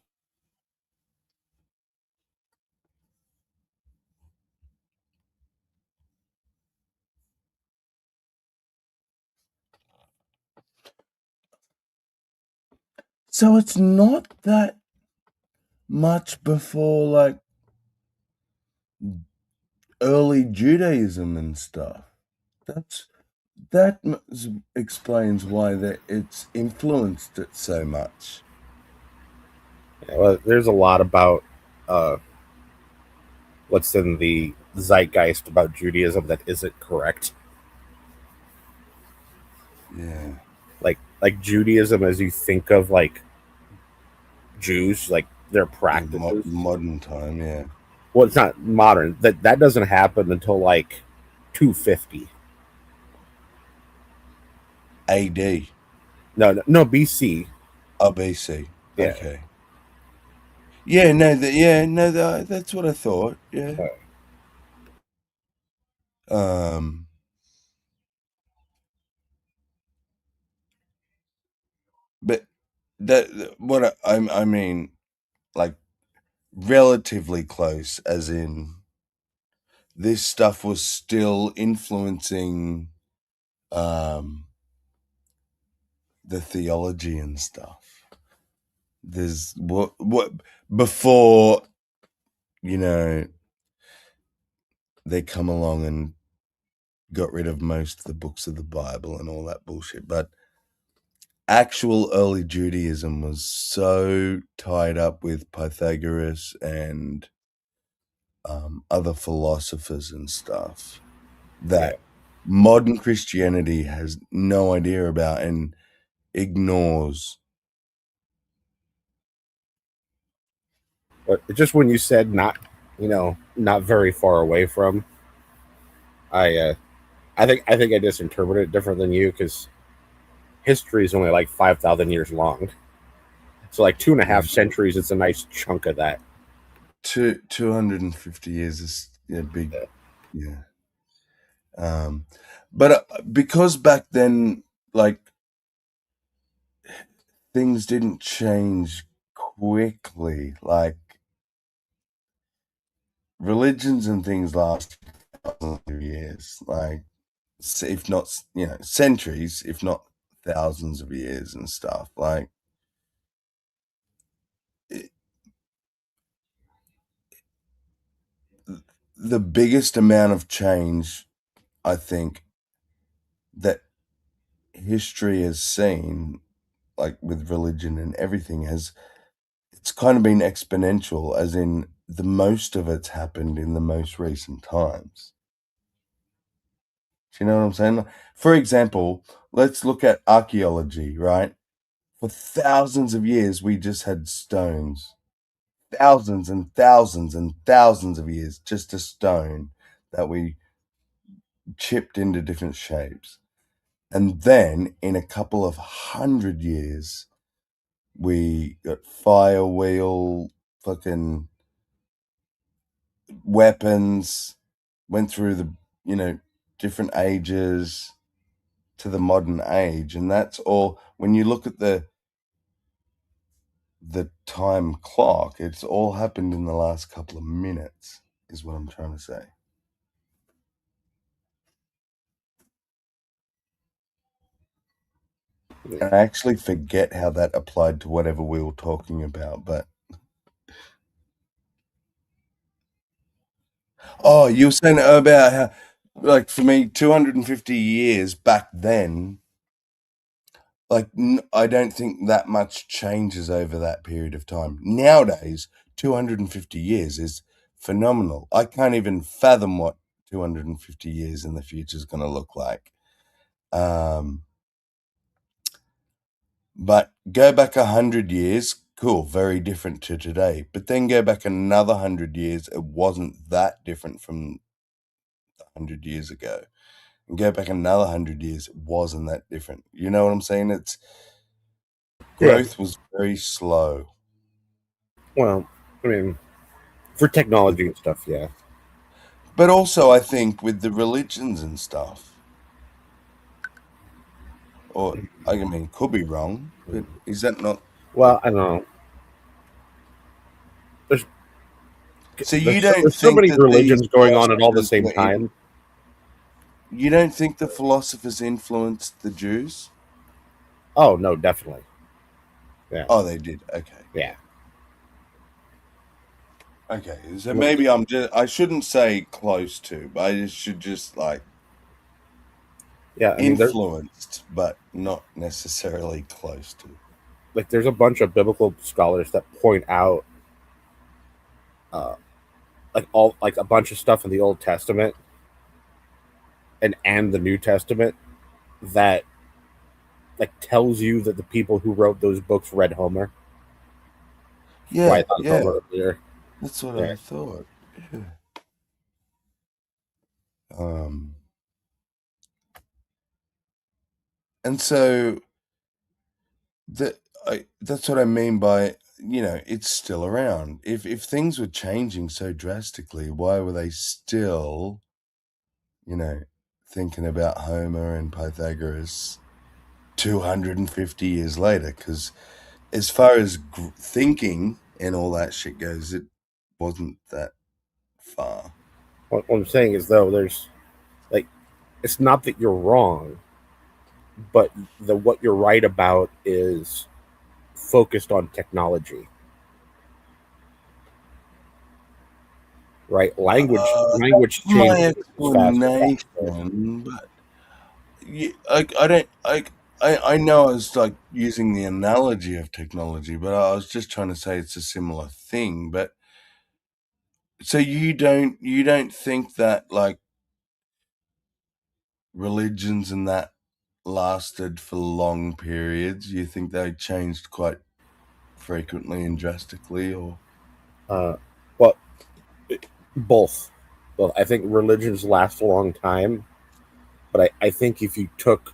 So it's not that much before like early Judaism and stuff. That explains why it's influenced it so much. Yeah, well, there's a lot about what's in the zeitgeist about Judaism that isn't correct. Yeah. Like Judaism as you think of like Jews, like their practices. Modern time, yeah. Well, it's not modern. That doesn't happen until like 250 AD. No, BC. Oh, BC. Yeah. Okay. Yeah, that's what I thought. Yeah. But what I mean, like relatively close, as in this stuff was still influencing the theology and stuff. There's what before, they come along and got rid of most of the books of the Bible and all that bullshit. But actual early Judaism was so tied up with Pythagoras and other philosophers and stuff that modern Christianity has no idea about and ignores. But just when you said not very far away from, I think I just interpreted it different than you because history is only like 5,000 years long. So like 2.5 centuries is a nice chunk of that. 250 years is big. Yeah. But because back then, like, things didn't change quickly, like religions and things last thousands of years, like if not centuries, if not thousands of years and stuff. Like the biggest amount of change, I think, that history has seen, like with religion and everything, it's kind of been exponential, as in the most of it's happened in the most recent times. Do you know what I'm saying? For example, let's look at archaeology, right? For thousands of years, we just had stones. Thousands and thousands and thousands of years, just a stone that we chipped into different shapes. And then in a couple of 100 years, we got fire wheel, fucking weapons, went through the, different ages to the modern age. And that's all. When you look at the time clock, it's all happened in the last couple of minutes, is what I'm trying to say. And I actually forget how that applied to whatever we were talking about, but oh, you were saying about how, like, for me, 250 years back then, like, I don't think that much changes over that period of time. Nowadays, 250 years is phenomenal. I can't even fathom what 250 years in the future is going to look like. But go back 100 years, cool, very different to today. But then go back another 100 years, it wasn't that different from 100 years ago. And go back another 100 years, it wasn't that different. You know what I'm saying? It's growth was very slow. Well, I mean, for technology and stuff, yeah. But also, I think with the religions and stuff, or I mean, could be wrong, but is that not? Well, I don't know. So you don't there's so think many that religions these going on at all the philosophers same were time. You don't think the philosophers influenced the Jews? Oh no, definitely. Yeah. Oh, they did. Okay. Yeah. Okay. So maybe I shouldn't say close to, but I should just like. Yeah, I mean, influenced, but not necessarily close to. Like, there's a bunch of biblical scholars that point out like a bunch of stuff in the Old Testament and the New Testament that like tells you that the people who wrote those books read Homer. Yeah, Homer earlier. That's what I thought. Yeah. And so that's what I mean by, it's still around. If things were changing so drastically, why were they still, thinking about Homer and Pythagoras 250 years later? Because as far as thinking and all that shit goes, it wasn't that far. What I'm saying is, though, there's like, it's not that you're wrong, but what you're right about is focused on technology, right? Language That's my changes explanation, but I don't I know I was like using the analogy of technology, but I was just trying to say it's a similar thing. But so you don't think that like religions and that lasted for long periods? You think they changed quite frequently and drastically, or well, both. Well, I think religions last a long time, but I think if you took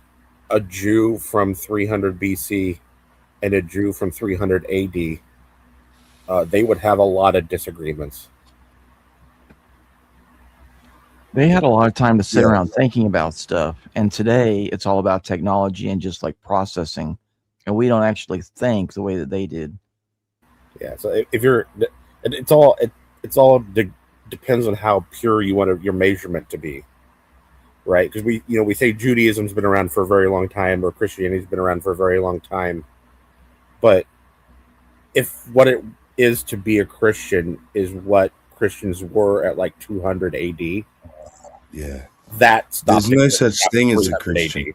a Jew from 300 BC and a Jew from 300 AD, they would have a lot of disagreements. They had a lot of time to sit around thinking about stuff, and today it's all about technology and just like processing, and we don't actually think the way that they did. Yeah, so if you're, it's all depends on how pure you want your measurement to be, right? Because we say Judaism's been around for a very long time, or Christianity's been around for a very long time, but if what it is to be a Christian is what Christians were at like 200 AD, yeah, that there's no such thing as a Christian.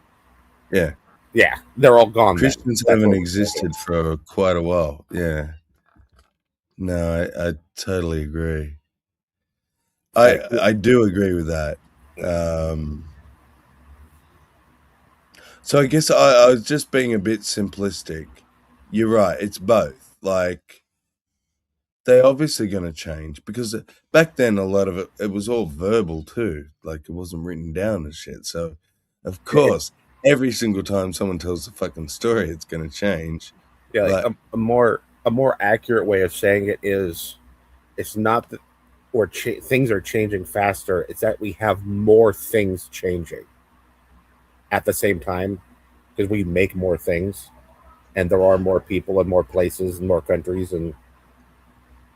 AD. Yeah, they're all gone. Christians haven't existed for quite a while. Yeah. No, I totally agree. I do agree with that. So I guess I was just being a bit simplistic. You're right. It's both. Like, they're obviously going to change because back then a lot of it was all verbal too. Like, it wasn't written down and shit. So, of course, every single time someone tells a fucking story, it's going to change. Yeah, like a more accurate way of saying it is, it's not that things are changing faster. It's that we have more things changing at the same time because we make more things, and there are more people and more places and more countries and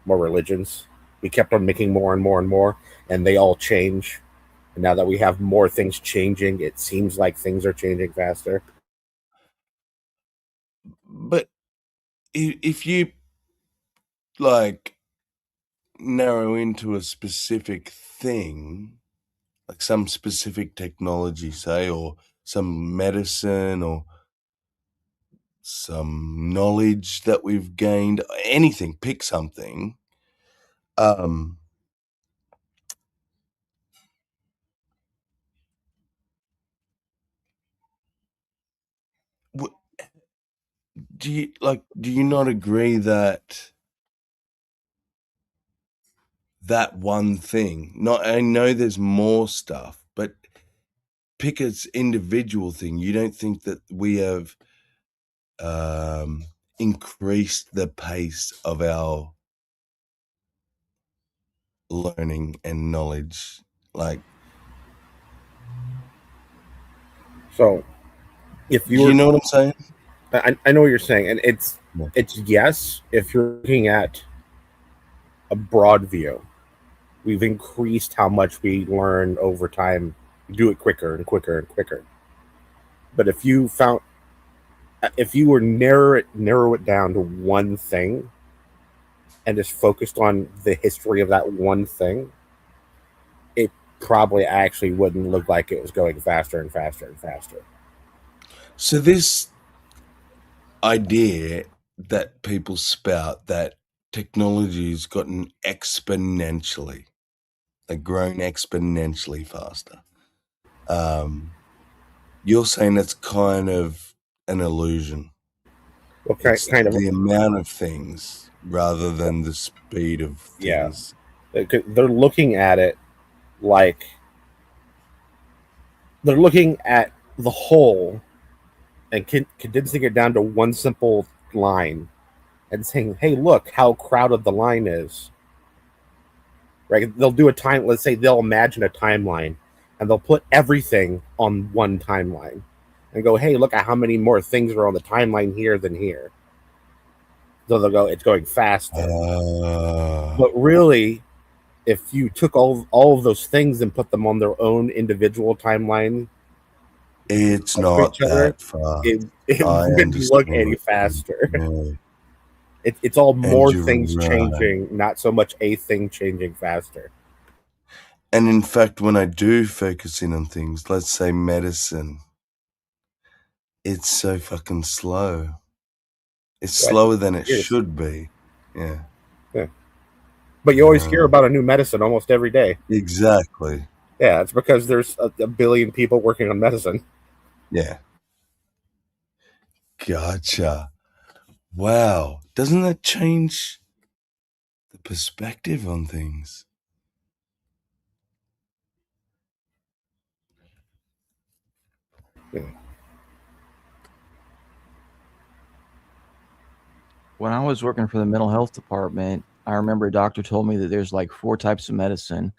more religions. We kept on making more and more and more, and they all change. And now that we have more things changing, it seems like things are changing faster. But if you like narrow into a specific thing, like some specific technology, say, or some medicine or some knowledge that we've gained, anything, pick something. Do you not agree that that one thing, I know there's more stuff, but pick its individual thing. You don't think that we have increased the pace of our learning and knowledge? Like, so if you know what I'm saying? I know what you're saying, and it's yes, if you're looking at a broad view, we've increased how much we learn over time, do it quicker and quicker and quicker. But if you were narrow it down to one thing and just focused on the history of that one thing, it probably actually wouldn't look like it was going faster and faster and faster. So this idea that people spout that technology has gotten exponentially, are grown exponentially faster. You're saying it's kind of an illusion. Okay, It's kind of the amount of things rather than the speed of things. They're looking at it like they're looking at the whole and condensing it down to one simple line and saying, hey, look how crowded the line is. Right? They'll do a time, let's say they'll imagine a timeline and they'll put everything on one timeline and go, hey, look at how many more things are on the timeline here than here. So they'll go, it's going faster. But really, if you took all of those things and put them on their own individual timeline, it's not that fast. It wouldn't look any faster. Yeah. It's all more things changing, not so much a thing changing faster. And in fact, when I do focus in on things, let's say medicine, it's so fucking slow. It's slower than it should be. Yeah. But you always hear about a new medicine almost every day. Exactly. Yeah, it's because there's a billion people working on medicine. Yeah. Gotcha. Wow. Doesn't that change the perspective on things? Yeah. When I was working for the mental health department, I remember a doctor told me that there's like 4 types of medicine.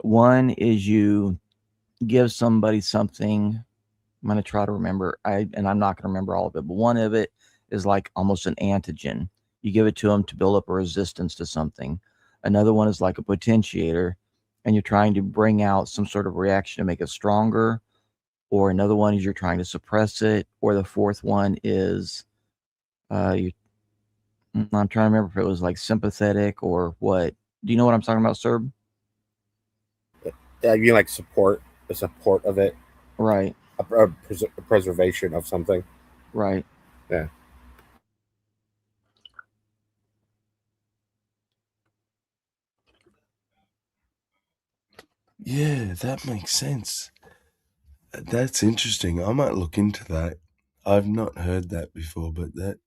One is you give somebody something. I'm going to try to remember. I'm not going to remember all of it, but one of it is like almost an antigen. You give it to them to build up a resistance to something. Another one is like a potentiator, and you're trying to bring out some sort of reaction to make it stronger. Or another one is you're trying to suppress it. Or the fourth one is I'm trying to remember if it was like sympathetic or what. Do you know what I'm talking about, Serb? Yeah, you like support, the support of it. Right. A preservation of something. Right. Yeah. Yeah, that makes sense. That's interesting. I might look into that. I've not heard that before, but that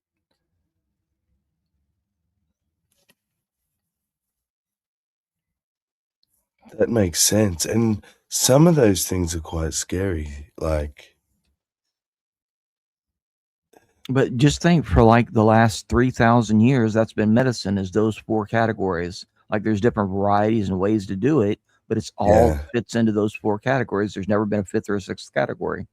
makes sense. And some of those things are quite scary. But just think, for like the last 3,000 years, that's been medicine, is those 4 categories. Like there's different varieties and ways to do it, but it's all fits into those 4 categories. There's never been a 5th or a 6th category.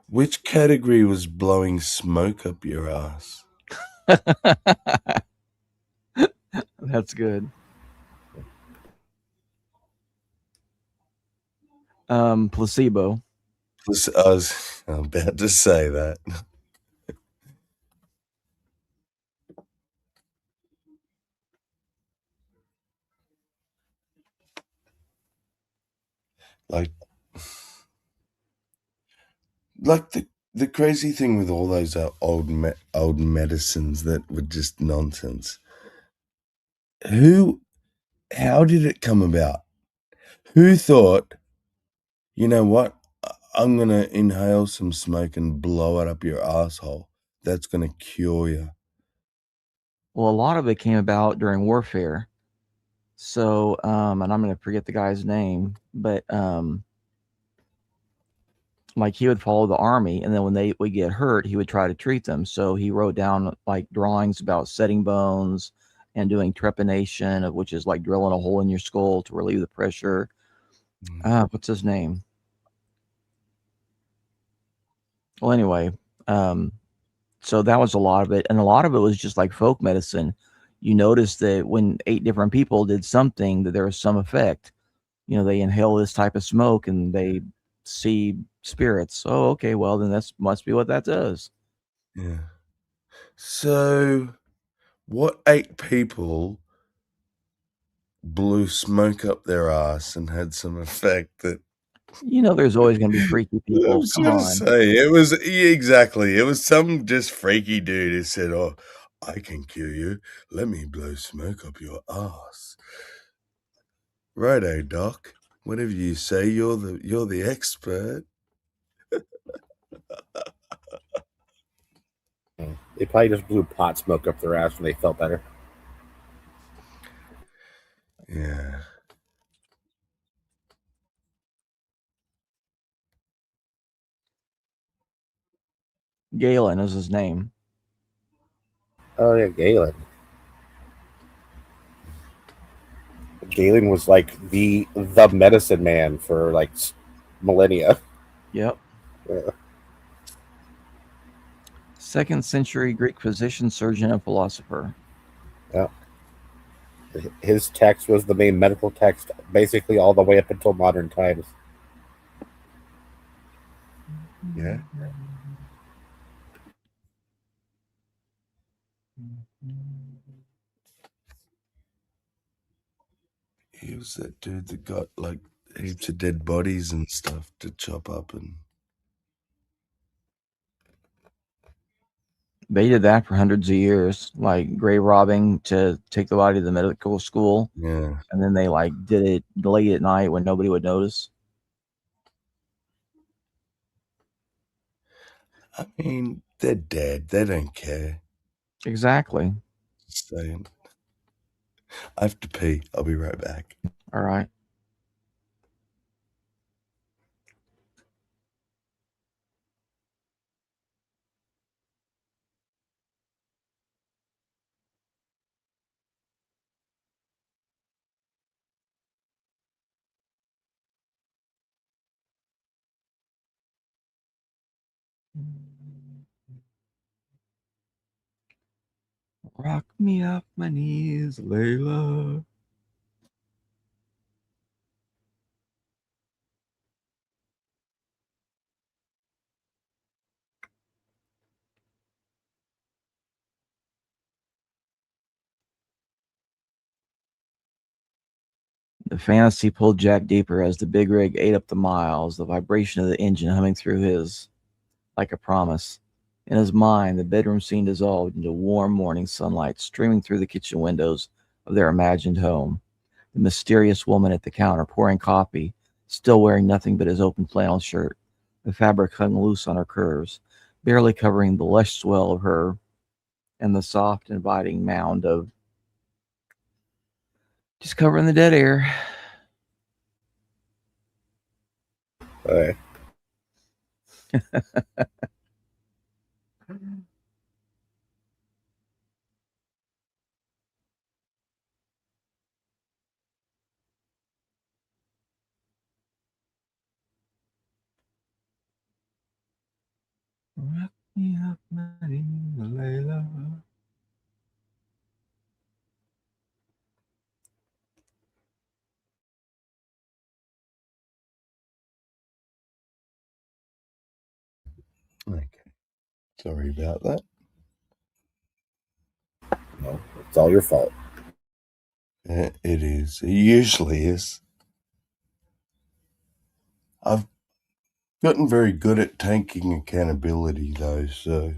Which category was blowing smoke up your ass? That's good. Placebo. I was about to say that. Like the crazy thing with all those old medicines that were just nonsense. How did it come about? Who thought, you know what? I'm going to inhale some smoke and blow it up your asshole. That's going to cure you. Well, a lot of it came about during warfare. So, and I'm going to forget the guy's name, but like he would follow the army, and then when they would get hurt, he would try to treat them. So he wrote down like drawings about setting bones and doing trepanation, which is like drilling a hole in your skull to relieve the pressure. What's his name? Well, anyway, so that was a lot of it, and a lot of it was just like folk medicine. You notice that when 8 different people did something, that there was some effect. You know, they inhale this type of smoke and they see spirits. Oh, okay, well then that must be what that does. Yeah. So, what 8 people blew smoke up their ass and had some effect that? You know, there's always going to be freaky people. I was Come gonna on. say, exactly. It was some just freaky dude who said, "Oh, I can cure you. Let me blow smoke up your ass. Righto, Doc. Whatever you say, you're the expert. They probably just blew pot smoke up their ass when they felt better. Yeah. Galen is his name. Oh yeah, Galen. Galen was like the medicine man for like millennia. Yep. Yeah. 2nd century Greek physician, surgeon, and philosopher. Yeah. His text was the main medical text, basically all the way up until modern times. Yeah. He was that dude that got like heaps of dead bodies and stuff to chop up, and they did that for hundreds of years, like grave robbing to take the body to the medical school. Yeah. And then they like did it late at night when nobody would notice. I mean, they're dead. They don't care. Exactly. Just saying. I have to pee. I'll be right back. All right. Rock me off my knees, Layla. The fantasy pulled Jack deeper as the big rig ate up the miles, the vibration of the engine humming through his like a promise. In his mind, the bedroom scene dissolved into warm morning sunlight streaming through the kitchen windows of their imagined home. The mysterious woman at the counter pouring coffee, still wearing nothing but his open flannel shirt. The fabric hung loose on her curves, barely covering the lush swell of her and the soft, inviting mound of just covering the dead air. Okay. Rock me up, my Layla. Okay. Sorry about that. No, it's all your fault. It is. It usually is. I've gotten very good at taking accountability, though, so.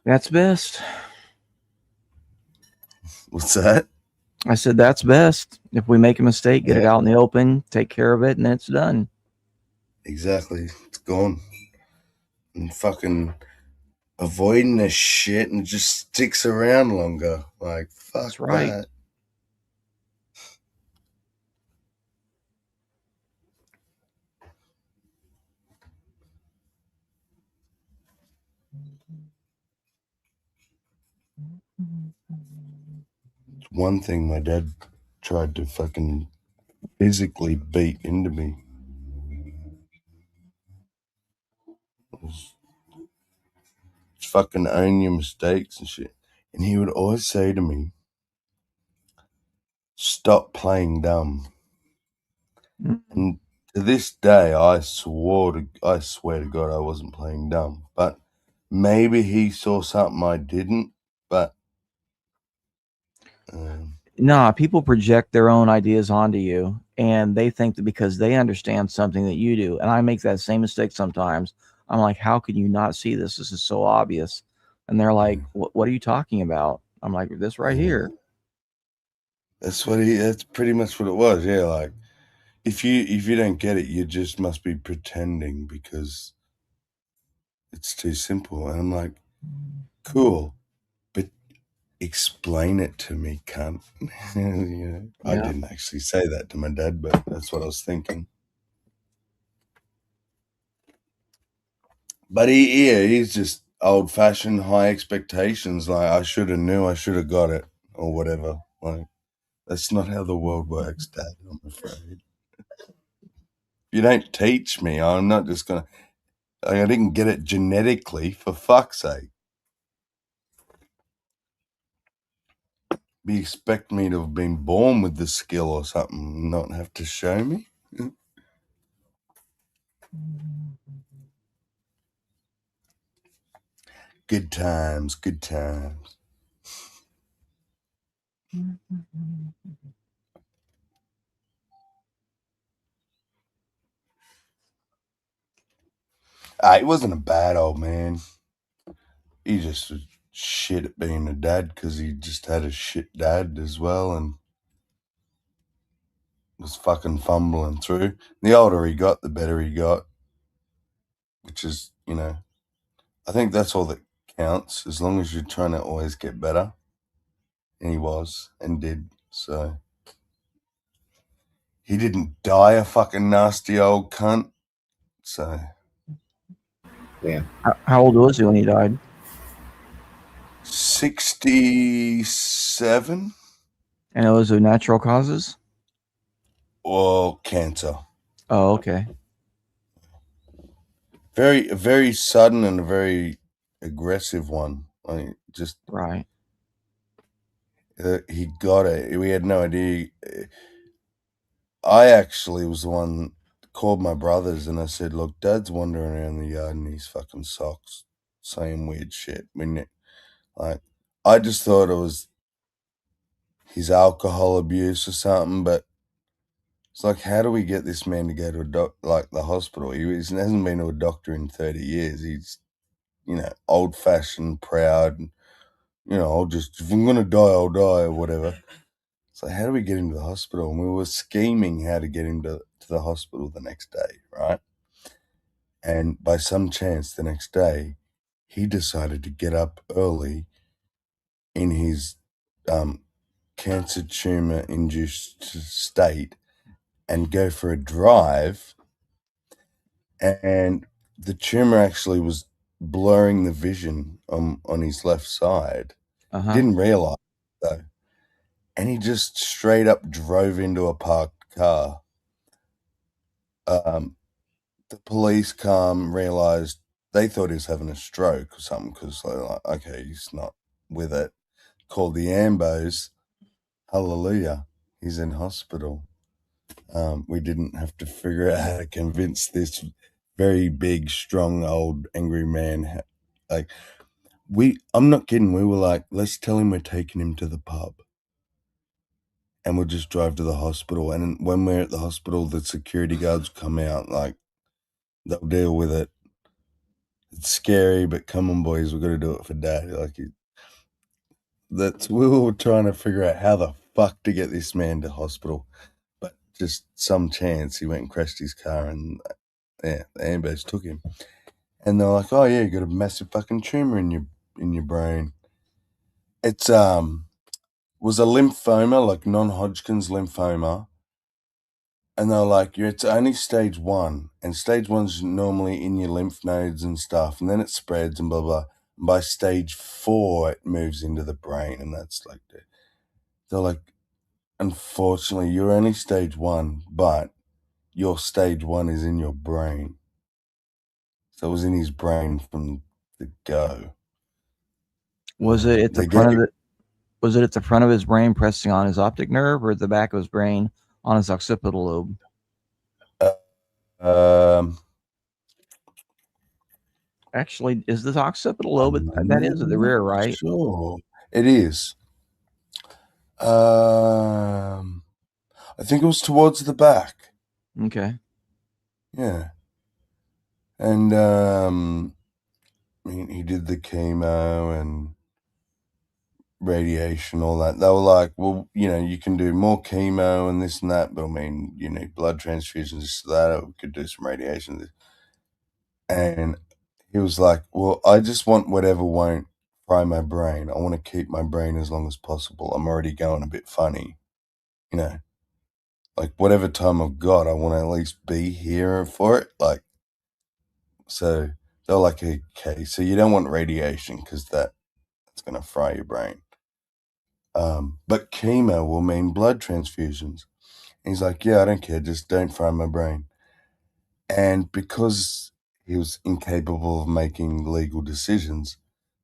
That's best. What's that? I said that's best. If we make a mistake, get it Yeah. out in the open, take care of it, and then it's done. Exactly. It's gone. And fucking avoiding this shit and just sticks around longer. Like, fuck That's right. that. One thing my dad tried to fucking physically beat into me was fucking own your mistakes and shit. And he would always say to me, stop playing dumb. And to this day, I swear to God I wasn't playing dumb. But maybe he saw something I didn't, but Nah, people project their own ideas onto you, and they think that because they understand something that you do, and I make that same mistake sometimes, I'm like, how can you not see this? This is so obvious. And they're like, what are you talking about? I'm like, this right here. That's pretty much what it was. Yeah, like if you don't get it, you just must be pretending because it's too simple. And I'm like, cool, but explain it to me, cunt. I didn't actually say that to my dad, but that's what I was thinking. But he's just old fashioned, high expectations. Like I should have knew, I should have got it, or whatever. Like that's not how the world works, Dad. I'm afraid. If you don't teach me, I'm not just gonna. Like, I didn't get it genetically, for fuck's sake. You expect me to have been born with the skill or something, and not have to show me? Good times, good times. He wasn't a bad old man. He just was shit at being a dad because he just had a shit dad as well and was fucking fumbling through. The older he got, the better he got, which is, I think that's all that counts as long as you're trying to always get better. And he was and did. So he didn't die a fucking nasty old cunt. So yeah. How old was he when he died? 67. And it was of natural causes? Or cancer. Oh, okay. Very, very sudden and a very aggressive one. Like just right. He got it. We had no idea. I actually was the one called my brothers and I said, "Look, Dad's wandering around the yard in his fucking socks, saying weird shit." I just thought it was his alcohol abuse or something, but it's like, how do we get this man to go to the hospital? He hasn't been to a doctor in 30 years. He's, old fashioned, proud, and, if I'm gonna die, I'll die or whatever. So how do we get him to the hospital? And we were scheming how to get him to the hospital the next day, right? And by some chance the next day, he decided to get up early in his cancer tumor induced state and go for a drive. And the tumor actually was blurring the vision on his left side. Uh-huh. Didn't realize though. And he just straight up drove into a parked car. The police realized they thought he was having a stroke or something because they're like, okay, he's not with it. Called the ambos. Hallelujah, he's in hospital. We didn't have to figure out how to convince this very big, strong, old, angry man. I'm not kidding. We were like, let's tell him we're taking him to the pub. And we'll just drive to the hospital. And when we're at the hospital, the security guards come out, like, they'll deal with it. It's scary, but come on, boys, we've got to do it for Dad. We were trying to figure out how the fuck to get this man to hospital. But just some chance he went and crashed his car and the ambulance took him. And they're like, oh yeah, you got a massive fucking tumor in your brain. It's was a lymphoma, like non-Hodgkin's lymphoma. And they're like, it's only stage 1. And stage 1's normally in your lymph nodes and stuff. And then it spreads and blah, blah. And by stage 4, it moves into the brain. And that's like, they're like, unfortunately, you're only stage 1, but your stage 1 is in your brain. So it was in his brain from the go. Was it at the front of it? Was it at the front of his brain pressing on his optic nerve or at the back of his brain on his occipital lobe? Actually, is the occipital lobe, that is at the rear, right? Sure. It is. I think it was towards the back. Okay. Yeah. And he did the chemo and radiation, all that. They were like, well, you can do more chemo and this and that, but you need blood transfusions, this, that, or we could do some radiation. And he was like, well, I just want whatever won't fry my brain. I want to keep my brain as long as possible. I'm already going a bit funny, like whatever time I've got, I want to at least be here for it. Like, so they're like, okay, so you don't want radiation because that's going to fry your brain. But chemo will mean blood transfusions. And he's like, yeah, I don't care. Just don't fry my brain. And because he was incapable of making legal decisions,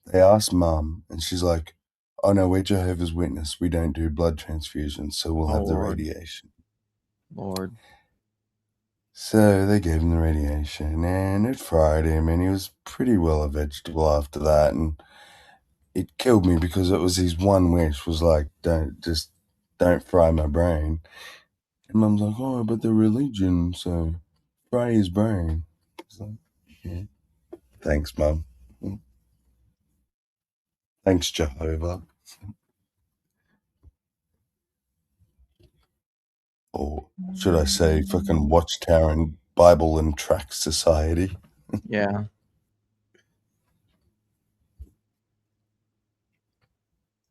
they asked Mum, and she's like, oh no, we're Jehovah's Witness. We don't do blood transfusions, so we'll have the Lord. radiation. Lord. So they gave him the radiation, and it fried him, and he was pretty well a vegetable after that. And it killed me because it was his one wish was like, don't fry my brain. And Mum's like, oh, but the religion, so fry his brain. It's like, yeah. Thanks, Mum. Thanks, Jehovah. Or should I say fucking Watchtower and Bible and Tract Society? Yeah.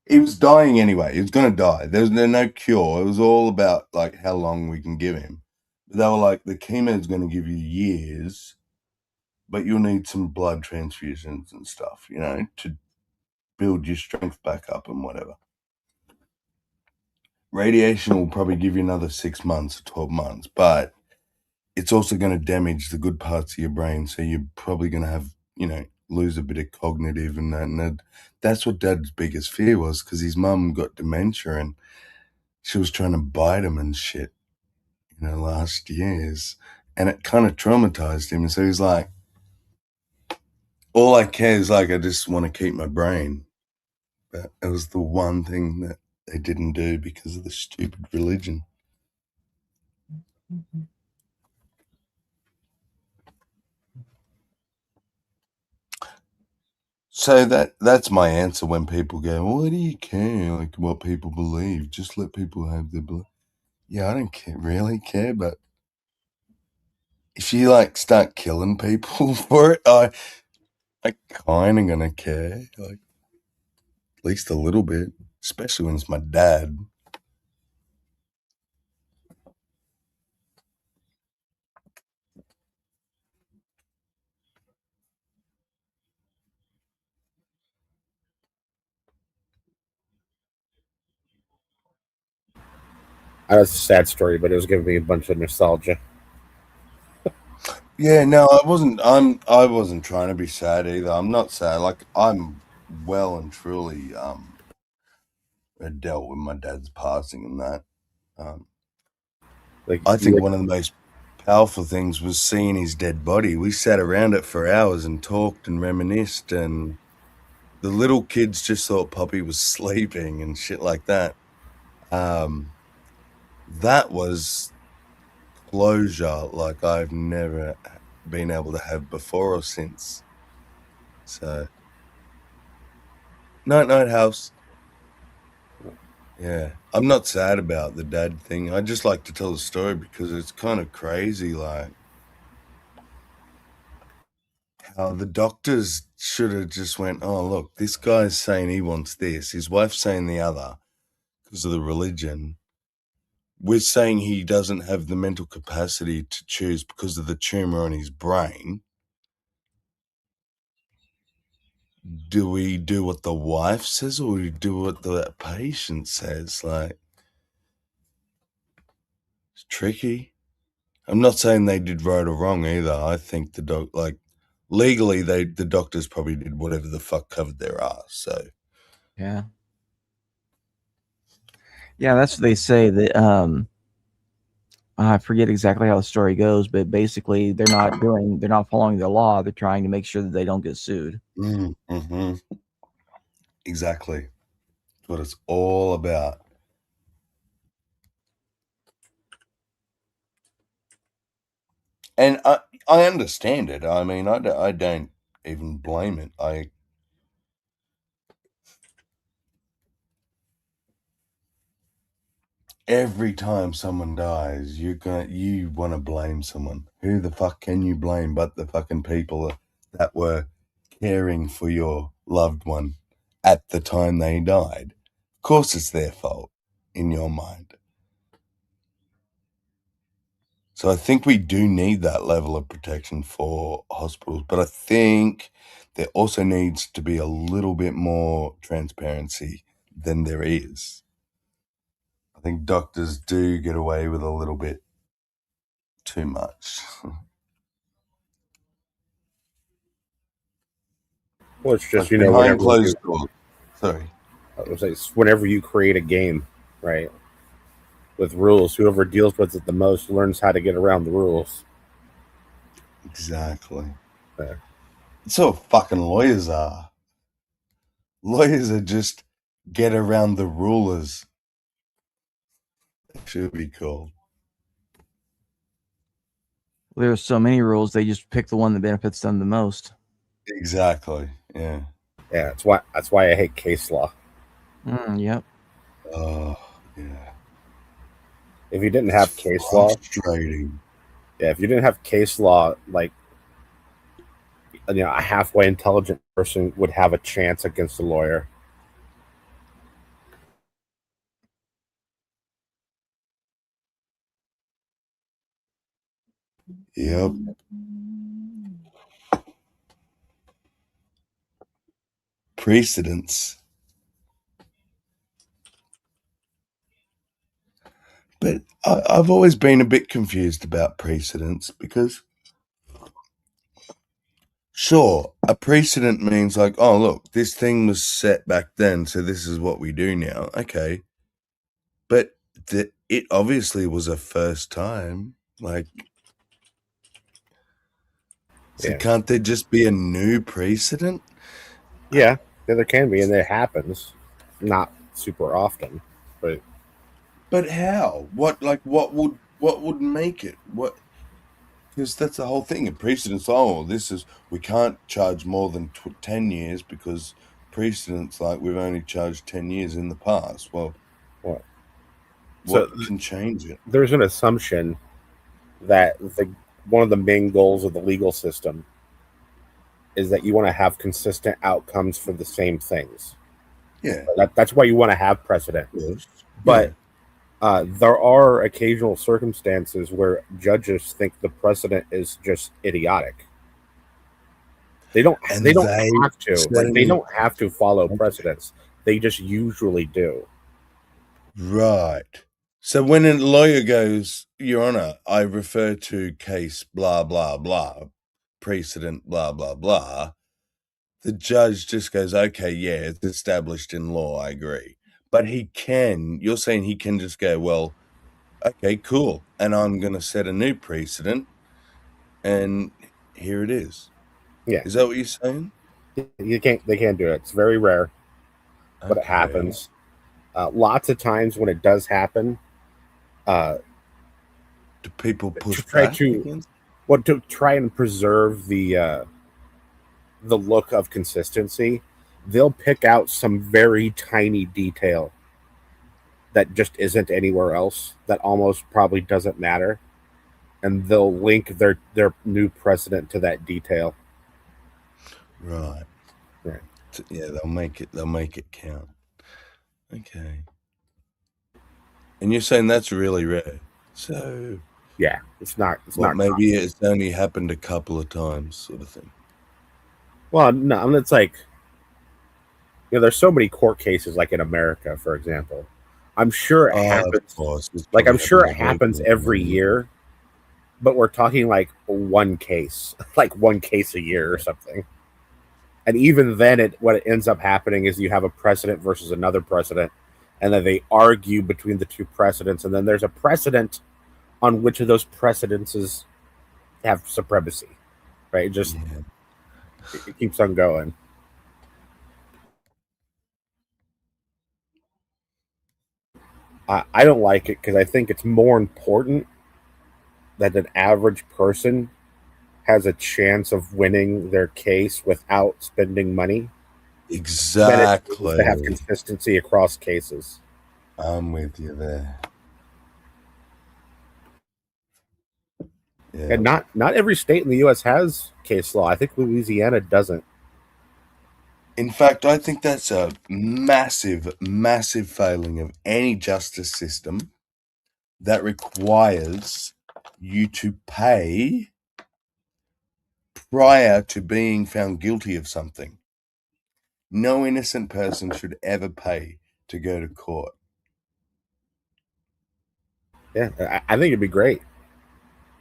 He was dying anyway. He was going to die. There's no cure. It was all about like how long we can give him. But they were like, the chemo is going to give you years, but you'll need some blood transfusions and stuff, to build your strength back up and whatever. Radiation will probably give you another 6 months or 12 months, but it's also going to damage the good parts of your brain. So you're probably going to have, lose a bit of cognitive and that. And that's what Dad's biggest fear was, because his mum got dementia and she was trying to bite him and shit, last years. And it kind of traumatized him. And so he's like, all I care is like, I just want to keep my brain. But it was the one thing that they didn't do because of the stupid religion. So that's my answer when people go, why do you care, like what people believe? Just let people have their belief. Yeah, I don't really care, but if you like start killing people for it, I kind of gonna care, like at least a little bit, especially when it's my dad. That's a sad story, but it was giving me a bunch of nostalgia. Yeah, no, I wasn't trying to be sad either. I'm not sad. Like I'm well and truly dealt with my dad's passing and that. I think one of the most powerful things was seeing his dead body. We sat around it for hours and talked and reminisced, and the little kids just thought Poppy was sleeping and shit like that. That was closure like I've never been able to have before or since. So, night house. Yeah, I'm not sad about the dad thing. I just like to tell the story because it's kind of crazy, like how the doctors should have just went, oh, look, this guy's saying he wants this, his wife's saying the other because of the religion. We're saying he doesn't have the mental capacity to choose because of the tumor on his brain. Do we do what the wife says or do we do what the patient says? Like, it's tricky. I'm not saying they did right or wrong either. I think legally the doctors probably did whatever the fuck covered their ass. So yeah, that's what they say. That I forget exactly how the story goes, but basically they're not following the law. They're trying to make sure that they don't get sued. Mm-hmm. Exactly. That's what it's all about. And I understand it. I mean, I don't even blame it. Every time someone dies, you want to blame someone. Who the fuck can you blame but the fucking people that were caring for your loved one at the time they died? Of course it's their fault in your mind. So I think we do need that level of protection for hospitals, but I think there also needs to be a little bit more transparency than there is. I think doctors do get away with a little bit too much. Well, it's just, Like behind closed doors. Sorry. Whenever you create a game, right, with rules, whoever deals with it the most learns how to get around the rules. Exactly. Yeah. So fucking lawyers are. Lawyers are just get around the rulers. That should be cool. There's so many rules, they just pick the one that benefits them the most. Exactly. Yeah. Yeah, that's why I hate case law. Yep. Oh, yeah. If you didn't have case law, frustrating. Yeah, if you didn't have case law, like, a halfway intelligent person would have a chance against a lawyer. Yep. Precedence. But I've always been a bit confused about precedence because, sure, a precedent means like, oh, look, this thing was set back then, so this is what we do now. Okay. But it obviously was a first time. Like, so can't there just be a new precedent? Yeah, there can be, and it happens. Not super often, but. But how? What would make it? What? Because that's the whole thing. A precedence. Oh, we can't charge more than 10 years because precedents like we've only charged 10 years in the past. Well, what can change it? There's an assumption that one of the main goals of the legal system is that you want to have consistent outcomes for the same things. Yeah. That's why you want to have precedent. Yes. But there are occasional circumstances where judges think the precedent is just idiotic. They don't have to. Like, they don't have to follow precedents. They just usually do. Right. So when a lawyer goes, Your Honor, I refer to case blah, blah, blah, precedent blah, blah, blah, the judge just goes, okay, yeah, it's established in law, I agree. But you're saying he can just go, well, okay, cool, and I'm going to set a new precedent, and here it is. Yeah. Is that what you're saying? They can't do it. It's very rare, but it happens. Lots of times when it does happen, do people push to try and preserve the look of consistency, they'll pick out some very tiny detail that just isn't anywhere else, that almost probably doesn't matter, and they'll link their new precedent to that detail. Right. So, yeah, they'll make it count. Okay. And you're saying that's really rare. So yeah, it's not maybe it's only happened a couple of times, sort of thing. Well, no, I mean, it's like, there's so many court cases, like in America, for example. I'm sure it happens. Like, I'm sure it happens every year, but we're talking like one case, like one case a year or something. And even then, what ends up happening is you have a precedent versus another precedent, and then they argue between the two precedents, and then there's a precedent on which of those precedences have supremacy, right? It keeps on going. I don't like it because I think it's more important that an average person has a chance of winning their case without spending money, then it needs to have Exactly. consistency across cases. I'm with you there. Yeah. And not every state in the U.S. has case law. I think Louisiana doesn't. In fact, I think that's a massive, massive failing of any justice system that requires you to pay prior to being found guilty of something. No innocent person should ever pay to go to court. Yeah, I think it'd be great.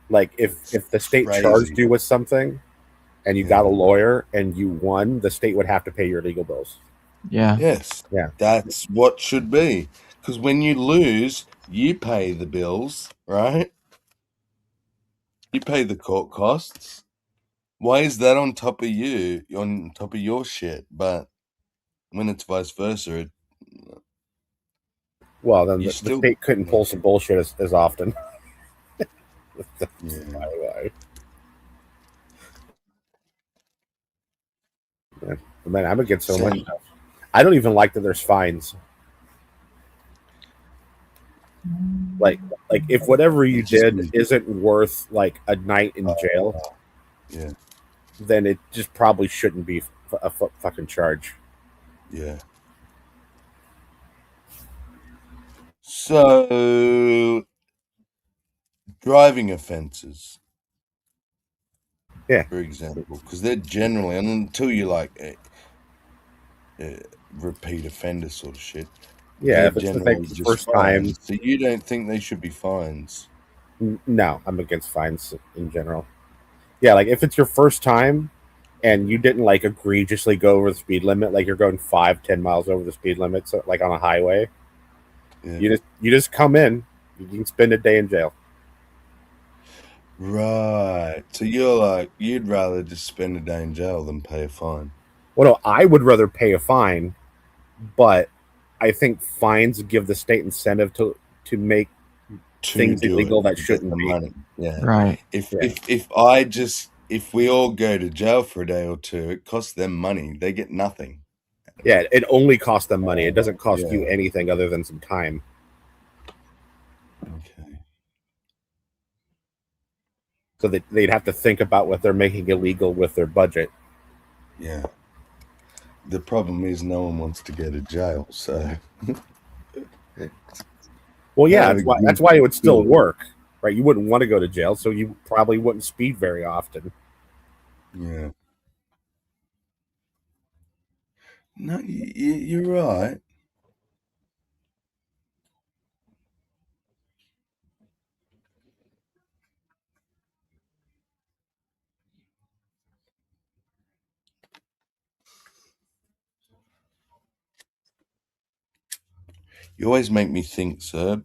Like if the state charged crazy. you with something and you got a lawyer and you won, the state would have to pay your legal bills. Yeah. Yes. Yeah. That's what should be. Because when you lose, you pay the bills, right? You pay the court costs. Why is that on top of you, on top of your shit? But when it's vice versa, Well, then you the still state couldn't pull some bullshit as often. Yeah. Yeah. Man, I'm against so much stuff. I don't even like that there's fines. Like if whatever you did isn't worth like a night in jail, yeah, then it just probably shouldn't be a fucking charge. Yeah. So, driving offences. Yeah. For example, because they're generally, and until you like repeat offender sort of shit, Yeah, they're if it's generally the just first time. fines. So you don't think they should be fines? No, I'm against fines in general. Yeah, like if it's your first time and you didn't like egregiously go over the speed limit, like you're going 5-10 miles over the speed limit, so like on a highway, you just come in, you can spend a day in jail. Right. So you're like, you'd rather just spend a day in jail than pay a fine. Well, no, I would rather pay a fine, but I think fines give the state incentive to make things illegal that shouldn't be. Money. Yeah. Right. If we all go to jail for a day or two, it costs them money. They get nothing. Yeah, it only costs them money. It doesn't cost you anything other than some time. Okay. So they'd have to think about what they're making illegal with their budget. Yeah. The problem is no one wants to go to jail, so. Well, yeah, that's why it would still work, right? You wouldn't want to go to jail, so you probably wouldn't speed very often. Yeah. No, you're right. You always make me think, sir.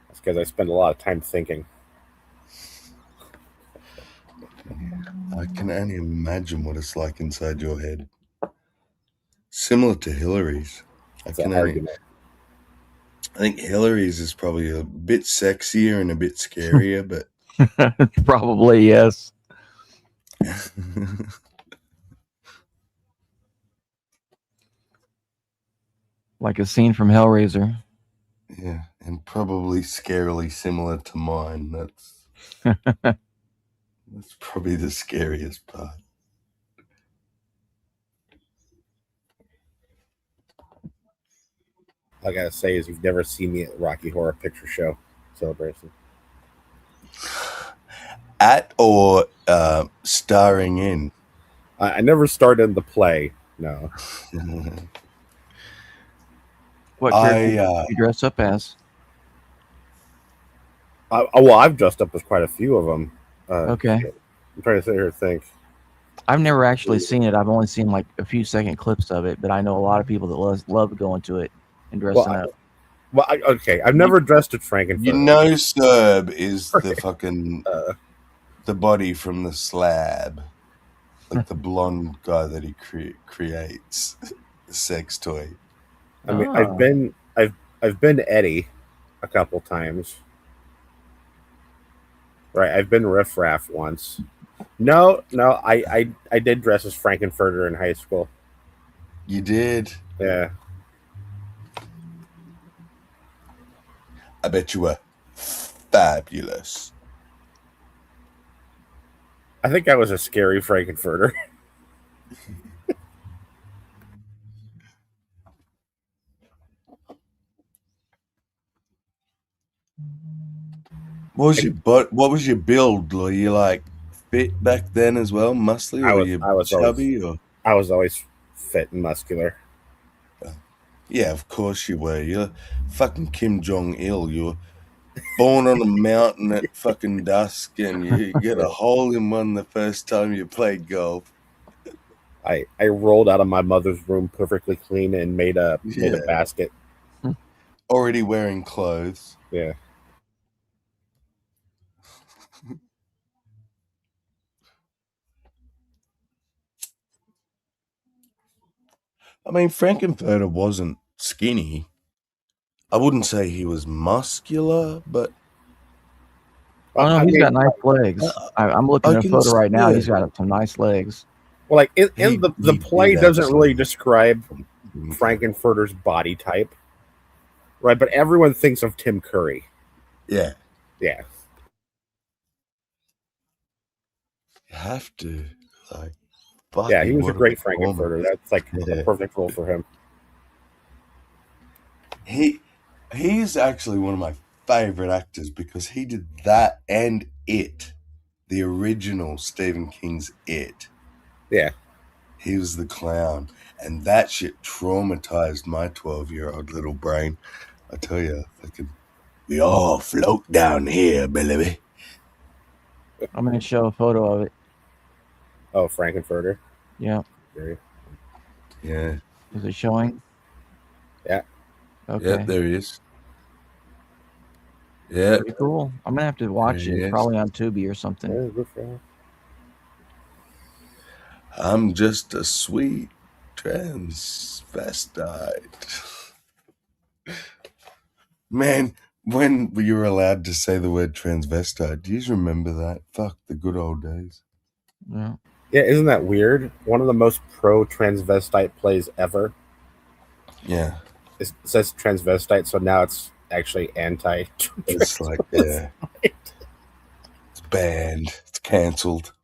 That's because I spend a lot of time thinking. I can only imagine what it's like inside your head. Similar to Hillary's. I think Hillary's is probably a bit sexier and a bit scarier, but probably yes. Like a scene from Hellraiser. Yeah, and probably scarily similar to mine. That's probably the scariest part. All I gotta say is you've never seen me at Rocky Horror Picture Show celebration. At or starring in? I never starred in the play. No. What character did you dress up as? Well, I've dressed up as quite a few of them. Okay. I'm trying to sit here and think. I've never actually seen it. I've only seen like a few second clips of it, but I know a lot of people that love going to it and dressing up. Well, okay. I've never dressed as Frankenfurter. You know, Serb is the fucking the body from the slab, like the blonde guy that he creates the sex toy. I mean, I've been Eddie a couple times. Right, I've been riffraff once. No, I did dress as Frankenfurter in high school. You did? Yeah. I bet you were fabulous. I think I was a scary Frankenfurter. What was your build? Were you like fit back then as well, muscly, or were you chubby? I was always fit and muscular. Yeah, of course you were. You're fucking Kim Jong Il. You were born on a mountain at fucking dusk, and you get a hole in one the first time you played golf. I rolled out of my mother's room perfectly clean and made a basket. Already wearing clothes. Yeah. I mean, Frankenfurter wasn't skinny. I wouldn't say he was muscular, but Oh no, he's got nice legs. I'm looking at a photo right now. He's got some nice legs. Well, like in the play doesn't really describe Frankenfurter's body type, right? But everyone thinks of Tim Curry. Yeah. Yeah. You have to, like, yeah, he was a great Frankenfurter. That's like a perfect role for him. He's actually one of my favorite actors because he did that and It, the original Stephen King's It. Yeah. He was the clown, and that shit traumatized my 12-year-old little brain. I tell you, we all float down here, baby. I'm going to show a photo of it. Oh, Frankenfurter. Yeah. Yeah. Is it showing? Yeah. Okay. Yep, there he is. Yeah. Pretty cool. I'm going to have to watch it. It's probably on Tubi or something. I'm just a sweet transvestite. Man, when you were allowed to say the word transvestite, do you remember that? Fuck, the good old days. Yeah. Yeah, isn't that weird? One of the most pro-transvestite plays ever. Yeah. It says transvestite, so now it's actually anti-transvestite. It's like, yeah. It's banned. It's cancelled.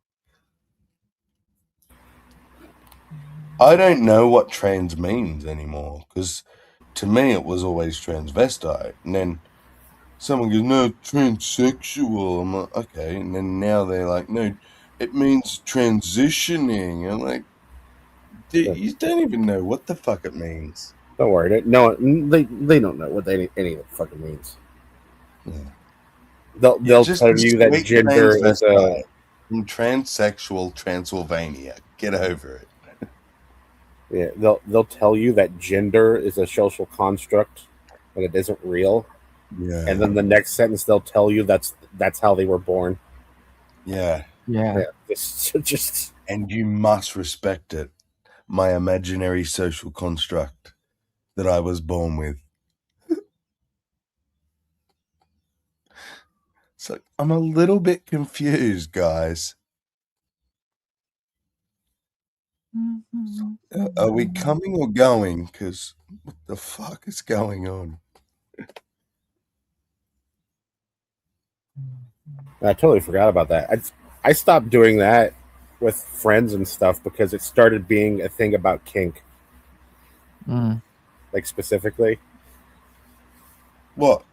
I don't know what trans means anymore, because to me it was always transvestite. And then someone goes, no, transsexual. I'm like, okay. And then now they're like, no, it means transitioning. I'm like, dude, you don't even know what the fuck it means. Don't worry. No, they don't know what any of it fucking means. Yeah. They'll tell you that gender is a... From transsexual Transylvania. Get over it. Yeah, they'll tell you that gender is a social construct and it isn't real. Yeah. And then the next sentence they'll tell you that's how they were born. Yeah. Yeah. Just and you must respect it. My imaginary social construct that I was born with. So I'm a little bit confused, guys. Are we coming or going? Because what the fuck is going on? I totally forgot about that. I stopped doing that with friends and stuff because it started being a thing about kink. Like specifically. What?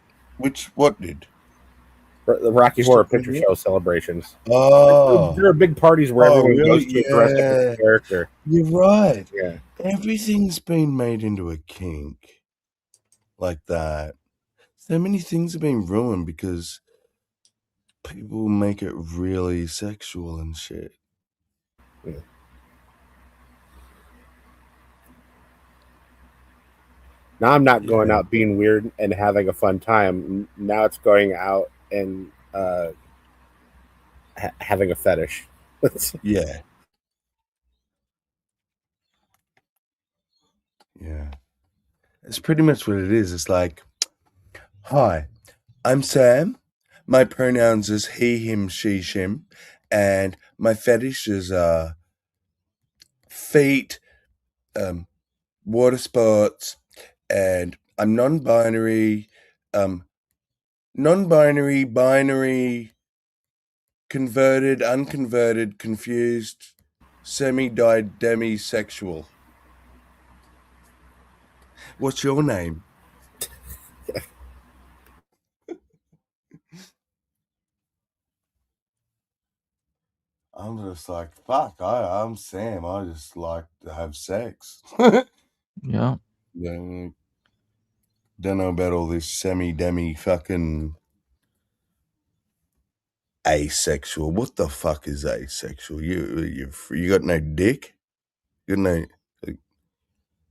What did? The Rocky Horror Picture Show celebrations. Oh. There are big parties where everyone really? goes to dress up as a character. You're right. Yeah. Everything's been made into a kink. Like that. So many things have been ruined because people make it really sexual and shit. Yeah. Now I'm not going out being weird and having a fun time. Now it's going out and having a fetish. Yeah. Yeah. It's pretty much what it is. It's like, hi, I'm Sam. My pronouns is he, him, she, shim, and my fetish is feet, water sports, and I'm non-binary, binary, converted, unconverted, confused, demisexual. What's your name? I'm just like, fuck, I'm Sam. I just like to have sex. Yeah. Don't know about all this semi-demi fucking asexual. What the fuck is asexual? You got no dick? You got no...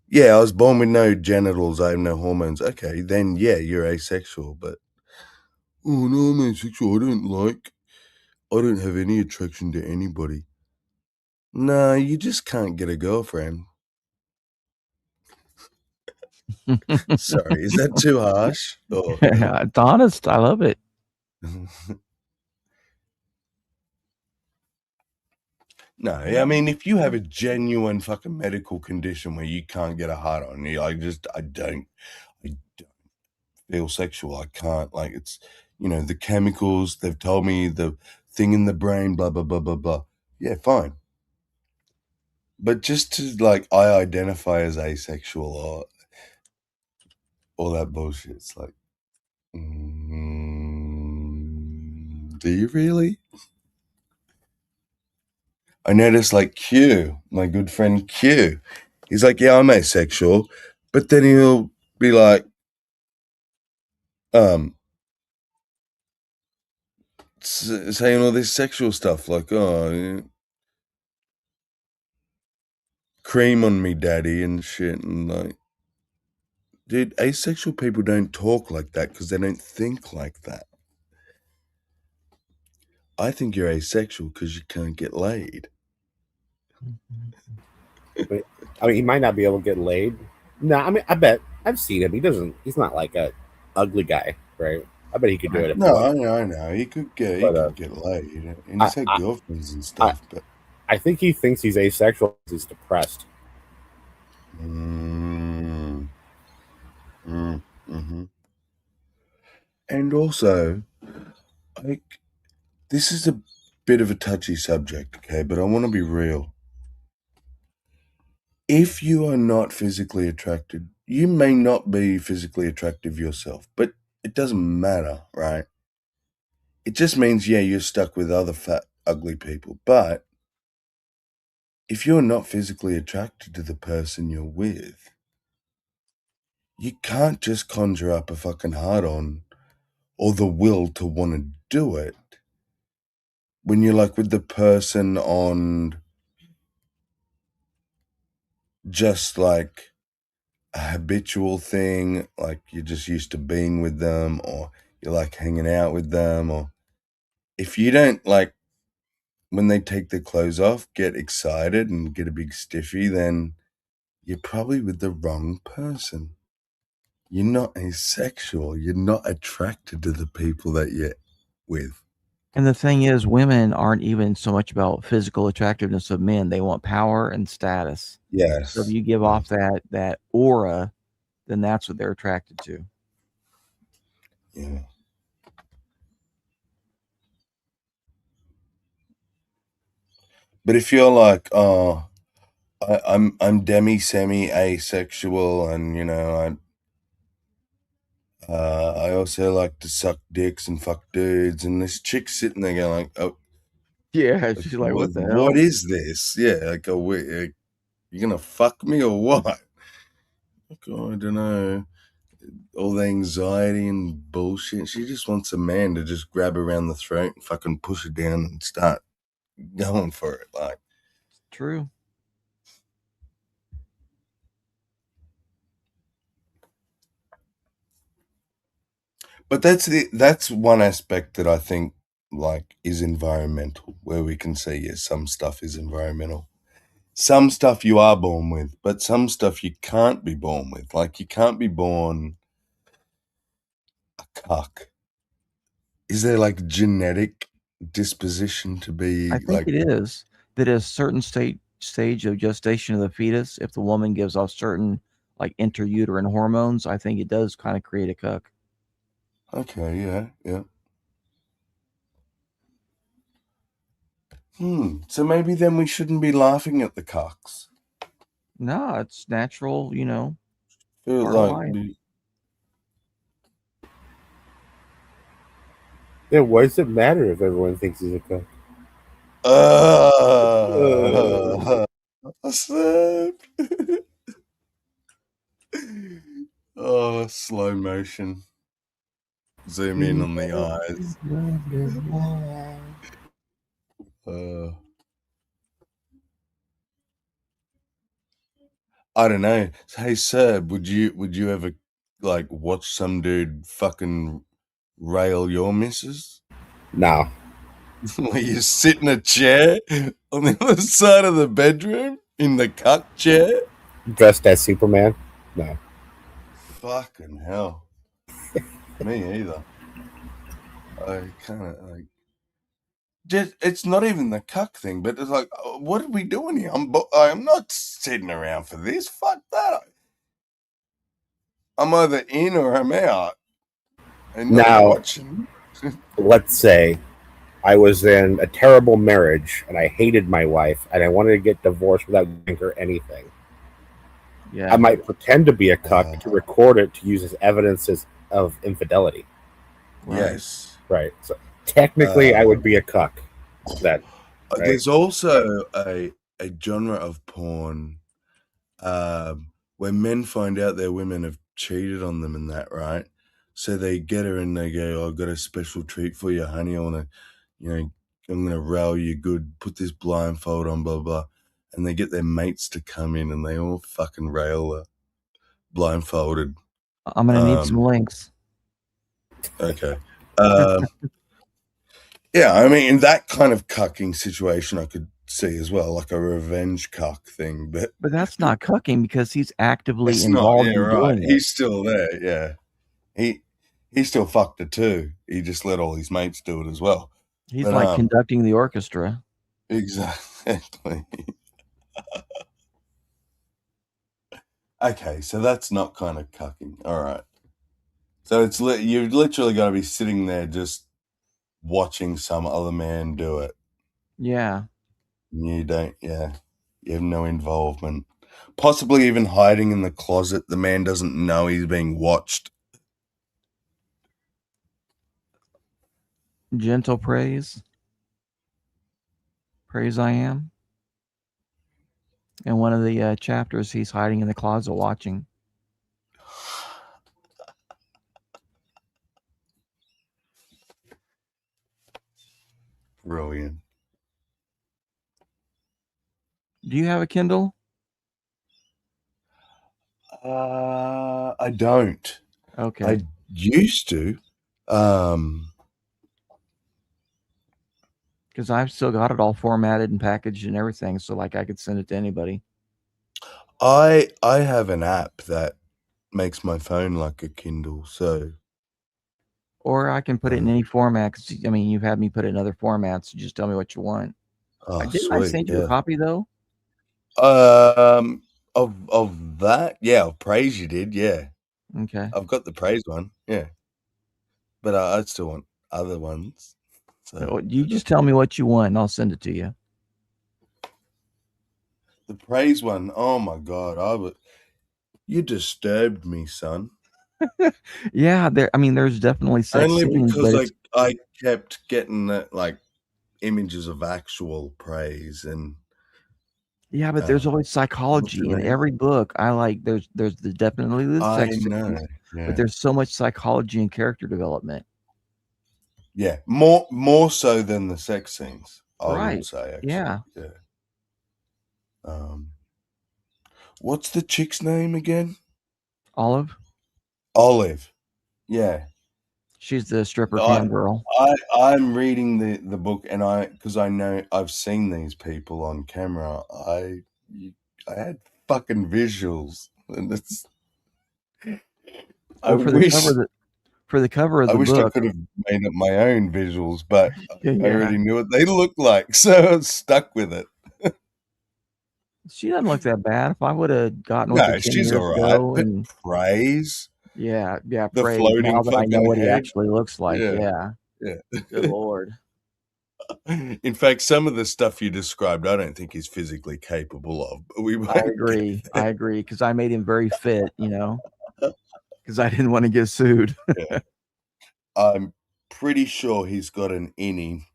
Yeah, I was born with no genitals. I have no hormones. Okay, then yeah, you're asexual. But oh no, I'm asexual. I don't have any attraction to anybody. No, you just can't get a girlfriend. Sorry, is that too harsh? Oh, It's honest. I love it. No, I mean, if you have a genuine fucking medical condition where you can't get a hard on, I don't feel sexual. I can't, like, it's, the chemicals, they've told me the thing in the brain, blah, blah, blah, blah, blah. Yeah, fine. But just to, like, I identify as asexual or all that bullshit, it's like, do you really? I noticed, like, Q, my good friend Q, he's like, yeah, I'm asexual, but then he'll be like, saying all this sexual stuff, like, oh, cream on me, daddy, and shit, and like, dude, asexual people don't talk like that because they don't think like that. I think you're asexual because you can't get laid. I mean, he might not be able to get laid. No, I mean, I bet I've seen him. He's not like a ugly guy, right? I bet he could do it. No, I know. He could get laid, and he's had girlfriends and stuff. But I think he thinks he's asexual because he's depressed. Mm-hmm. And also, like, this is a bit of a touchy subject, okay? But I want to be real. If you are not physically attracted, you may not be physically attractive yourself, but it doesn't matter, right? It just means, yeah, you're stuck with other fat, ugly people. But if you're not physically attracted to the person you're with, you can't just conjure up a fucking heart-on or the will to want to do it when you're like with the person on just like a habitual thing, like you're just used to being with them, or you like hanging out with them, or if you don't, like, when they take their clothes off, get excited and get a big stiffy, then you're probably with the wrong person. You're not asexual. You're not attracted to the people that you're with. And the thing is, women aren't even so much about physical attractiveness of men. They want power and status. Yes. So if you give off that aura, then that's what they're attracted to. Yeah. But if you're like, oh, I'm semi asexual, and I also like to suck dicks and fuck dudes, and this chick sitting there going like, oh, yeah, she's like, what the hell? What is this? Yeah, like, you gonna fuck me or what? Like, oh, I don't know. All the anxiety and bullshit. She just wants a man to just grab her around the throat and fucking push her down and start going for it. Like, true. But that's one aspect that I think, like, is environmental, where we can say, yes, some stuff is environmental. Some stuff you are born with, but some stuff you can't be born with. Like, you can't be born a cuck. Is there like genetic disposition to be I think like? it is that at a certain stage of gestation of the fetus, if the woman gives off certain like intrauterine hormones, I think it does kind of create a cuck. Okay, yeah. So maybe then we shouldn't be laughing at the cocks. No, it's natural, you know. Feel Part of like life. Yeah, why does it matter if everyone thinks he's a cuck? Slip. Oh, slow motion. Zoom in on the eyes. I don't know. Hey, Seb, would you ever like watch some dude fucking rail your missus? No. Where you sit in a chair on the other side of the bedroom in the cuck chair? Dressed as Superman? No. Fucking hell. Me either. I kind of like. Just, it's not even the cuck thing, but it's like, what are we doing here? I'm not sitting around for this. Fuck that. I'm either in or I'm out. And not Now, watching. let's say I was in a terrible marriage and I hated my wife and I wanted to get divorced without getting her anything. Yeah. I might pretend to be a cuck to record it to use as evidences of infidelity. Right. Yes. Right. So technically, I would be a cuck. That. Right? There's also a genre of porn where men find out their women have cheated on them and that, right? So they get her and they go, I've got a special treat for you, honey. I want to, I'm going to rail you good, put this blindfold on, blah, blah. And they get their mates to come in and they all fucking rail her blindfolded. I'm going to need some links. Okay. Yeah, I mean, in that kind of cucking situation, I could see as well, like a revenge cuck thing. But that's not cucking because he's actively it's involved not. Yeah, in right. doing it. He's still there. Yeah, he still fucked it too. He just let all his mates do it as well. He's like conducting the orchestra. Exactly. Okay, so that's not kind of cucking. All right. So it's you've literally got to be sitting there just watching some other man do it. Yeah. You don't. Yeah. You have no involvement. Possibly even hiding in the closet. The man doesn't know he's being watched. Gentle praise. Praise I am. In one of the chapters, he's hiding in the closet watching. Brilliant. Do you have a Kindle? I don't. Okay. I used to. Because I've still got it all formatted and packaged and everything, so like I could send it to anybody. I have an app that makes my phone like a Kindle, so. Or I can put it in any format. Cause, I mean, you've had me put it in other formats. You just tell me what you want. Oh, Didn't I send you a copy though? Of that, yeah, of Praise you did, yeah. Okay. I've got the Praise one, yeah. But I still want other ones. So you just tell me what you want, and I'll send it to you. The Praise one, oh my God, you disturbed me, son. Yeah, there's definitely sex only scenes, because I kept getting like images of actual Praise and. Yeah, but there's always psychology in every book. I like there's definitely the sex scenes, but there's so much psychology and character development. Yeah, more so than the sex scenes, I would say. Actually, yeah. What's the chick's name again? Olive. Yeah. She's the stripper cam girl. I'm reading the book, and because I know I've seen these people on camera. I had fucking visuals, and it's. Well, for for the cover of I the wished I book. could have made up my own visuals, but I Yeah. already knew what they looked like, so I was stuck with it. She doesn't look that bad. If I would have gotten with her No, 10 she's years all right, ago, but and Praise, yeah, the praise. Now floating that I know fucking what he head. actually looks like, Yeah. Good Lord. In fact, some of the stuff you described, I don't think he's physically capable of. But we won't I agree. I agree, because I made him very fit, because I didn't want to get sued. Yeah. I'm pretty sure he's got an innie,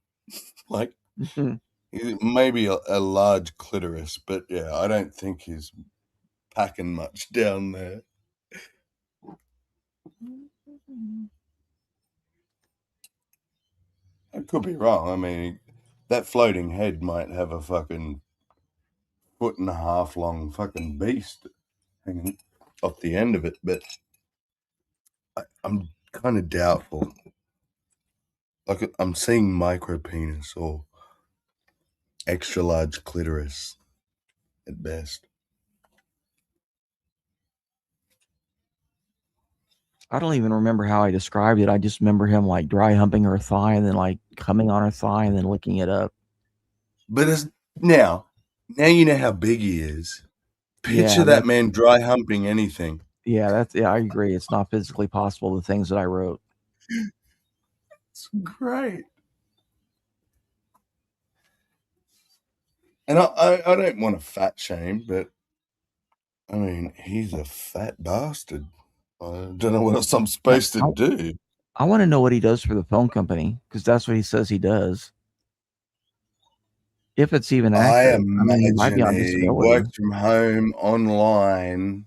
like maybe a large clitoris, but yeah, I don't think he's packing much down there. I could be wrong. I mean, that floating head might have a fucking 1.5 foot long fucking beast hanging off the end of it, but I'm kind of doubtful. Like, I'm seeing micro penis or extra large clitoris at best. I don't even remember how I described it. I just remember him like dry humping her thigh and then like coming on her thigh and then licking it up. But now you know how big he is. Picture that man dry humping anything. Yeah, I agree. It's not physically possible, the things that I wrote. It's great. And I don't want to fat shame, but I mean, he's a fat bastard. I don't know what else I'm supposed to do. I want to know what he does for the phone company, because that's what he says he does. If it's even accurate. I mean, he might be on imagine he disability. works from home online,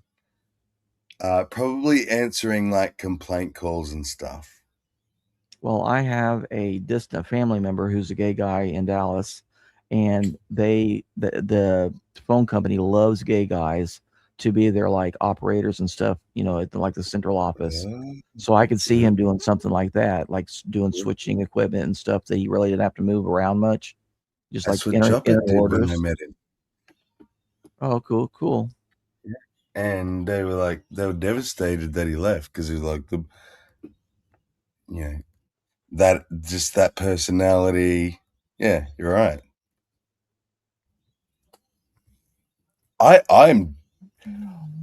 probably answering like complaint calls and stuff. Well, I have a distant family member who's a gay guy in Dallas, and the phone company loves gay guys to be their like operators and stuff, at like the central office. So I could see him doing something like that, like doing switching equipment and stuff that he really didn't have to move around much. Just That's like what enter Chopper did orders. when I met him. Oh, cool. And they were devastated that he left, because he was like that personality. Yeah, you're right.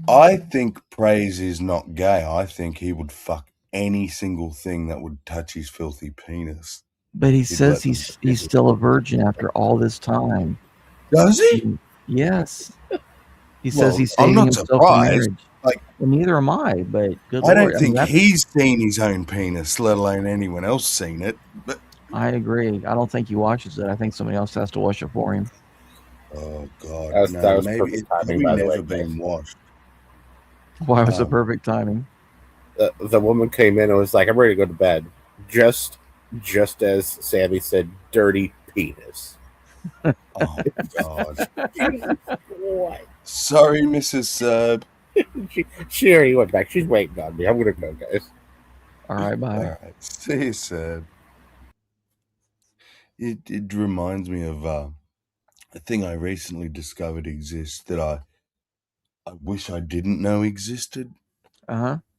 I think Praise is not gay. I think he would fuck any single thing that would touch his filthy penis. But he says he's still a virgin after all this time. Does he? Yes. He Well, says he's I'm saving not himself for surprised. marriage. Like, well, neither am I, but good I Lord. don't think he's seen his own penis, let alone anyone else seen it. But I agree. I don't think he washes it. I think somebody else has to wash it for him. Oh God, That was maybe perfect it's timing, probably by the never way, been guys. washed. Why was it perfect timing? The woman came in and was like, "I'm ready to go to bed," just as Sammy said, "Dirty penis." Oh God. Sorry, Mrs. Serb. She already went back. She's waiting on me. I'm gonna go, guys. All right, bye. All right, see you, Serb. It reminds me of a thing I recently discovered exists that I wish I didn't know existed.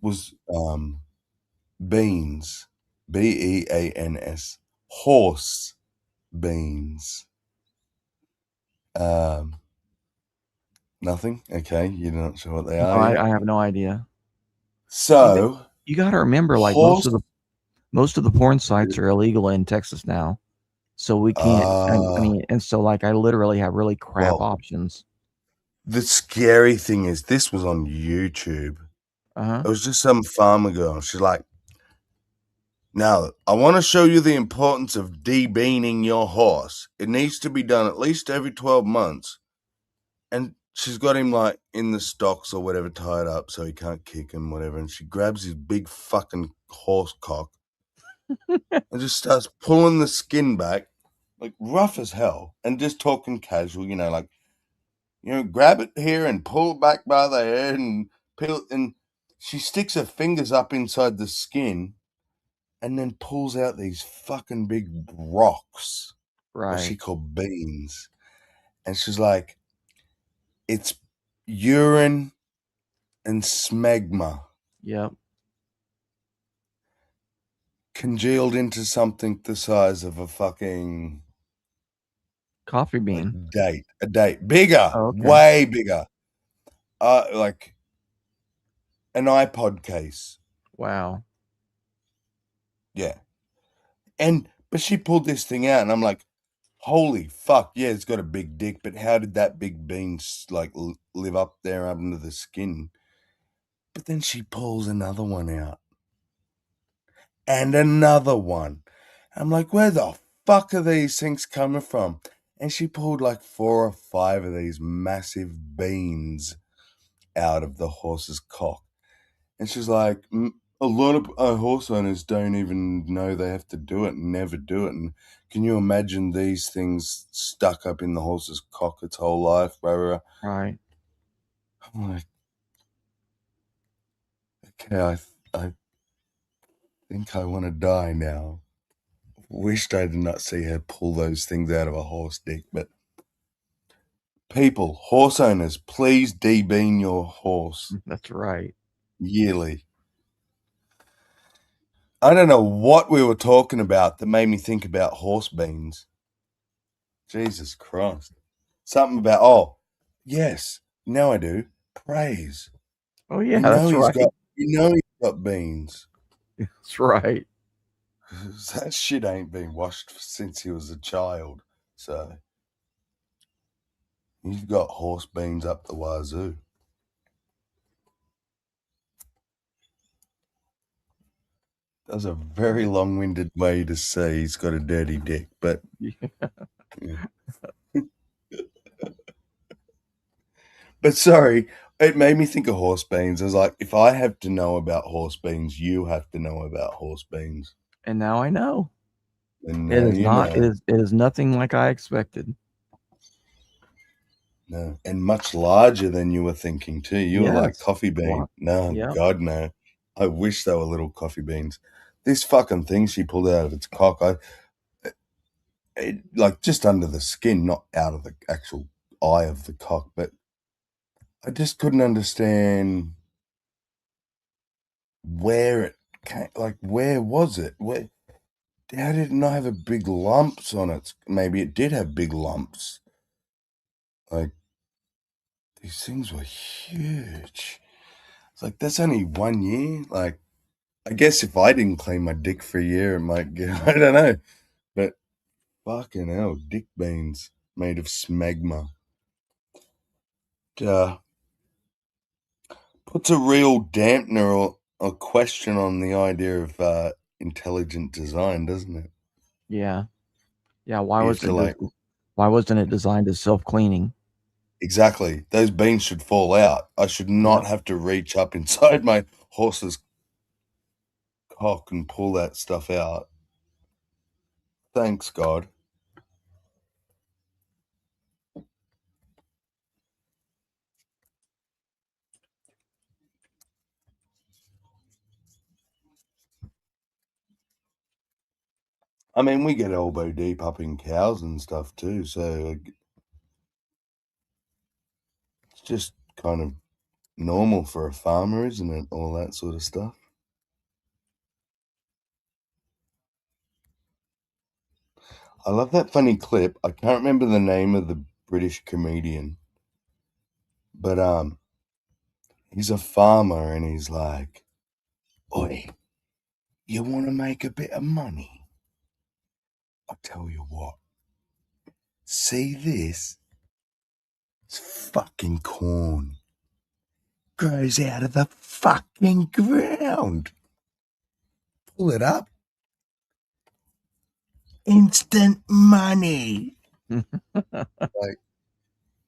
Was beans, beans, horse beans. Nothing. Okay, you're not sure what they No, are yet? I have no idea. So you got to remember, like most of the porn sites are illegal in Texas now, so we can't. I mean, and so like I literally have really crap options. The scary thing is, this was on YouTube. It was just some farmer girl. She's like, "Now, I want to show you the importance of debeaning your horse. It needs to be done at least every 12 months." And she's got him like in the stocks or whatever, tied up so he can't kick him, whatever. And she grabs his big fucking horse cock and just starts pulling the skin back, like rough as hell, and just talking casual, like, grab it here and pull it back by the head and peel it. And she sticks her fingers up inside the skin and then pulls out these fucking big rocks, what she Right. called beans. And she's like, it's urine and smegma. Yep. congealed into something the size of a fucking coffee bean. A date. Bigger. Oh, okay. Way bigger. Like an iPod case. Wow. Yeah. But she pulled this thing out, and I'm like, holy fuck, yeah, it's got a big dick, but how did that big bean like live up there under the skin? But then she pulls another one out. And another one. I'm like, where the fuck are these things coming from? And she pulled like 4 or 5 of these massive beans out of the horse's cock. And she's like, a lot of horse owners don't even know they have to do it and never do it. And can you imagine these things stuck up in the horse's cock its whole life? Blah, blah, blah. Right. I'm like, okay, I think I want to die now. Wished I did not see her pull those things out of a horse dick, but people, horse owners, please debean your horse. That's right. Yearly. I don't know what we were talking about that made me think about horse beans. Jesus Christ. Something about, yes, now I do. Praise. Oh yeah, that's right. You know he's got beans. That's right. That shit ain't been washed since he was a child. So he's got horse beans up the wazoo. That's a very long-winded way to say he's got a dirty dick, but yeah. But sorry, it made me think of horse beans. I was like, if I have to know about horse beans, you have to know about horse beans. And now I know. And It now is you not. know. It is nothing like I expected. No, and much larger than you were thinking too. You were like Yes. coffee bean. No, Yep. God no. I wish they were little coffee beans. This fucking thing she pulled out of its cock, like just under the skin, not out of the actual eye of the cock, but I just couldn't understand where it came. Like, where was it? How did it not have a big lumps on it? Maybe it did have big lumps. Like, these things were huge. It's like, that's only 1 year. Like, I guess if I didn't clean my dick for a year, it might get, I don't know. But fucking hell, dick beans made of smegma. Puts a real dampener or a question on the idea of intelligent design, doesn't it? Yeah. Yeah. Why You was have it? to, like, Why wasn't it designed as self-cleaning? exactly. Those beans should fall out. I should not have to reach up inside my horse's cock and pull that stuff out. Thanks, God. I mean, we get elbow deep up in cows and stuff too, so it's just kind of normal for a farmer, isn't it? All that sort of stuff. I love that funny clip. I can't remember the name of the British comedian, but he's a farmer and he's like, "Oi, you want to make a bit of money? I'll tell you what. See this? It's fucking corn. Grows out of the fucking ground. Pull it up. Instant money." Like,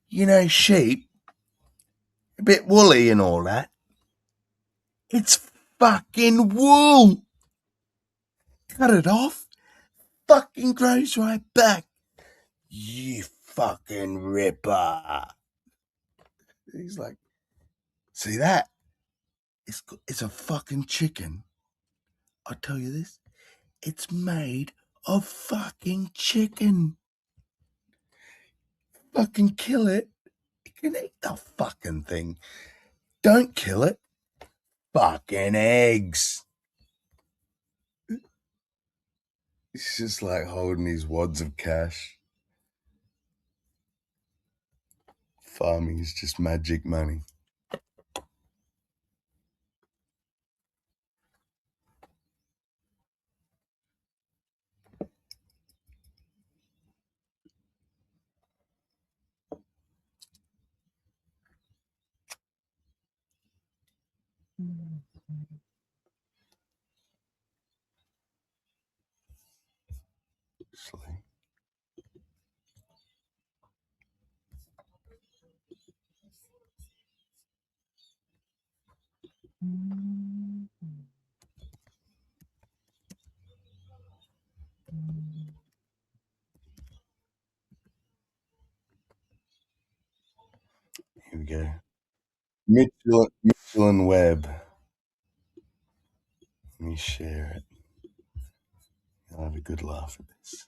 you know, sheep, a bit woolly and all that. It's fucking wool. Cut it off. Fucking grows right back. You fucking ripper. He's like, see that? It's a fucking chicken. I'll tell you this. It's made of fucking chicken. Fucking kill it. You can eat the fucking thing. Don't kill it. Fucking eggs. He's just like holding his wads of cash. Farming is just magic money. Here we go. Mitchell and Webb. Let me share it. I'll have a good laugh at this.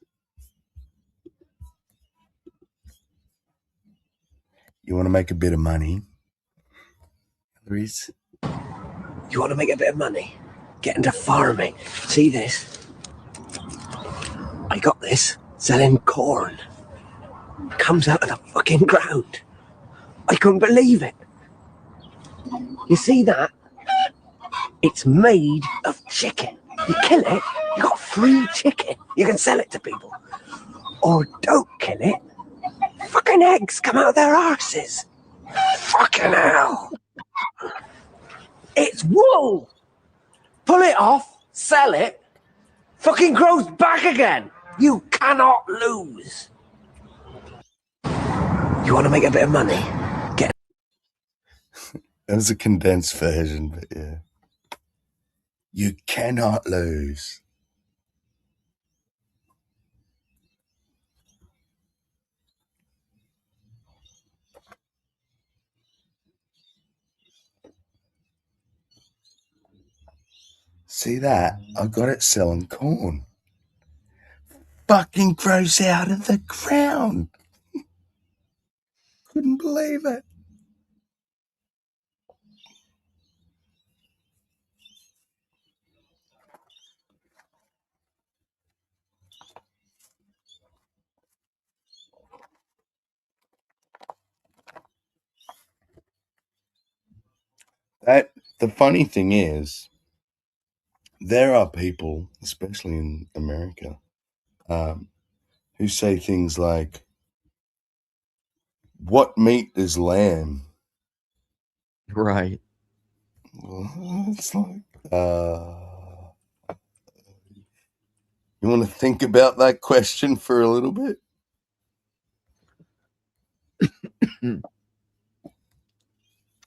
You want to make a bit of money, Reese? You want to make a bit of money? Get into farming. See this? I got this. Selling corn. Comes out of the fucking ground. I couldn't believe it. You see that? It's made of chicken. You kill it, you got free chicken. You can sell it to people. Or don't kill it. Fucking eggs come out of their arses. Fucking hell. It's wool. Pull it off, sell it, fucking grows back again. You cannot lose. You want to make a bit of money? Get. That was a condensed version, but yeah. You cannot lose. See that? I got it selling corn. Fucking grows out of the ground. Couldn't believe it. The funny thing is, there are people, especially in America, who say things like, "What meat is lamb?" Right. Well, it's like, you want to think about that question for a little bit?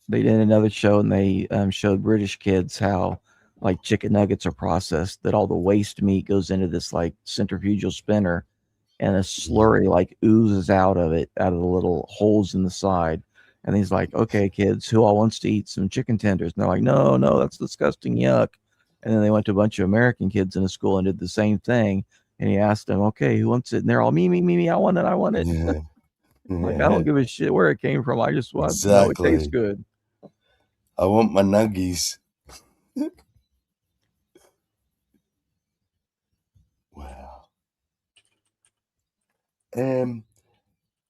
They did another show and they showed British kids how like chicken nuggets are processed, that all the waste meat goes into this like centrifugal spinner and a slurry like oozes out of it, out of the little holes in the side. And he's like, okay, kids, who all wants to eat some chicken tenders? And they're like, no, that's disgusting, yuck. And then they went to a bunch of American kids in the school and did the same thing. And he asked them, okay, who wants it? And they're all, me, I want it. Yeah. Like, I don't give a shit where it came from. I just want to know it tastes good. I want my nuggies. Wow.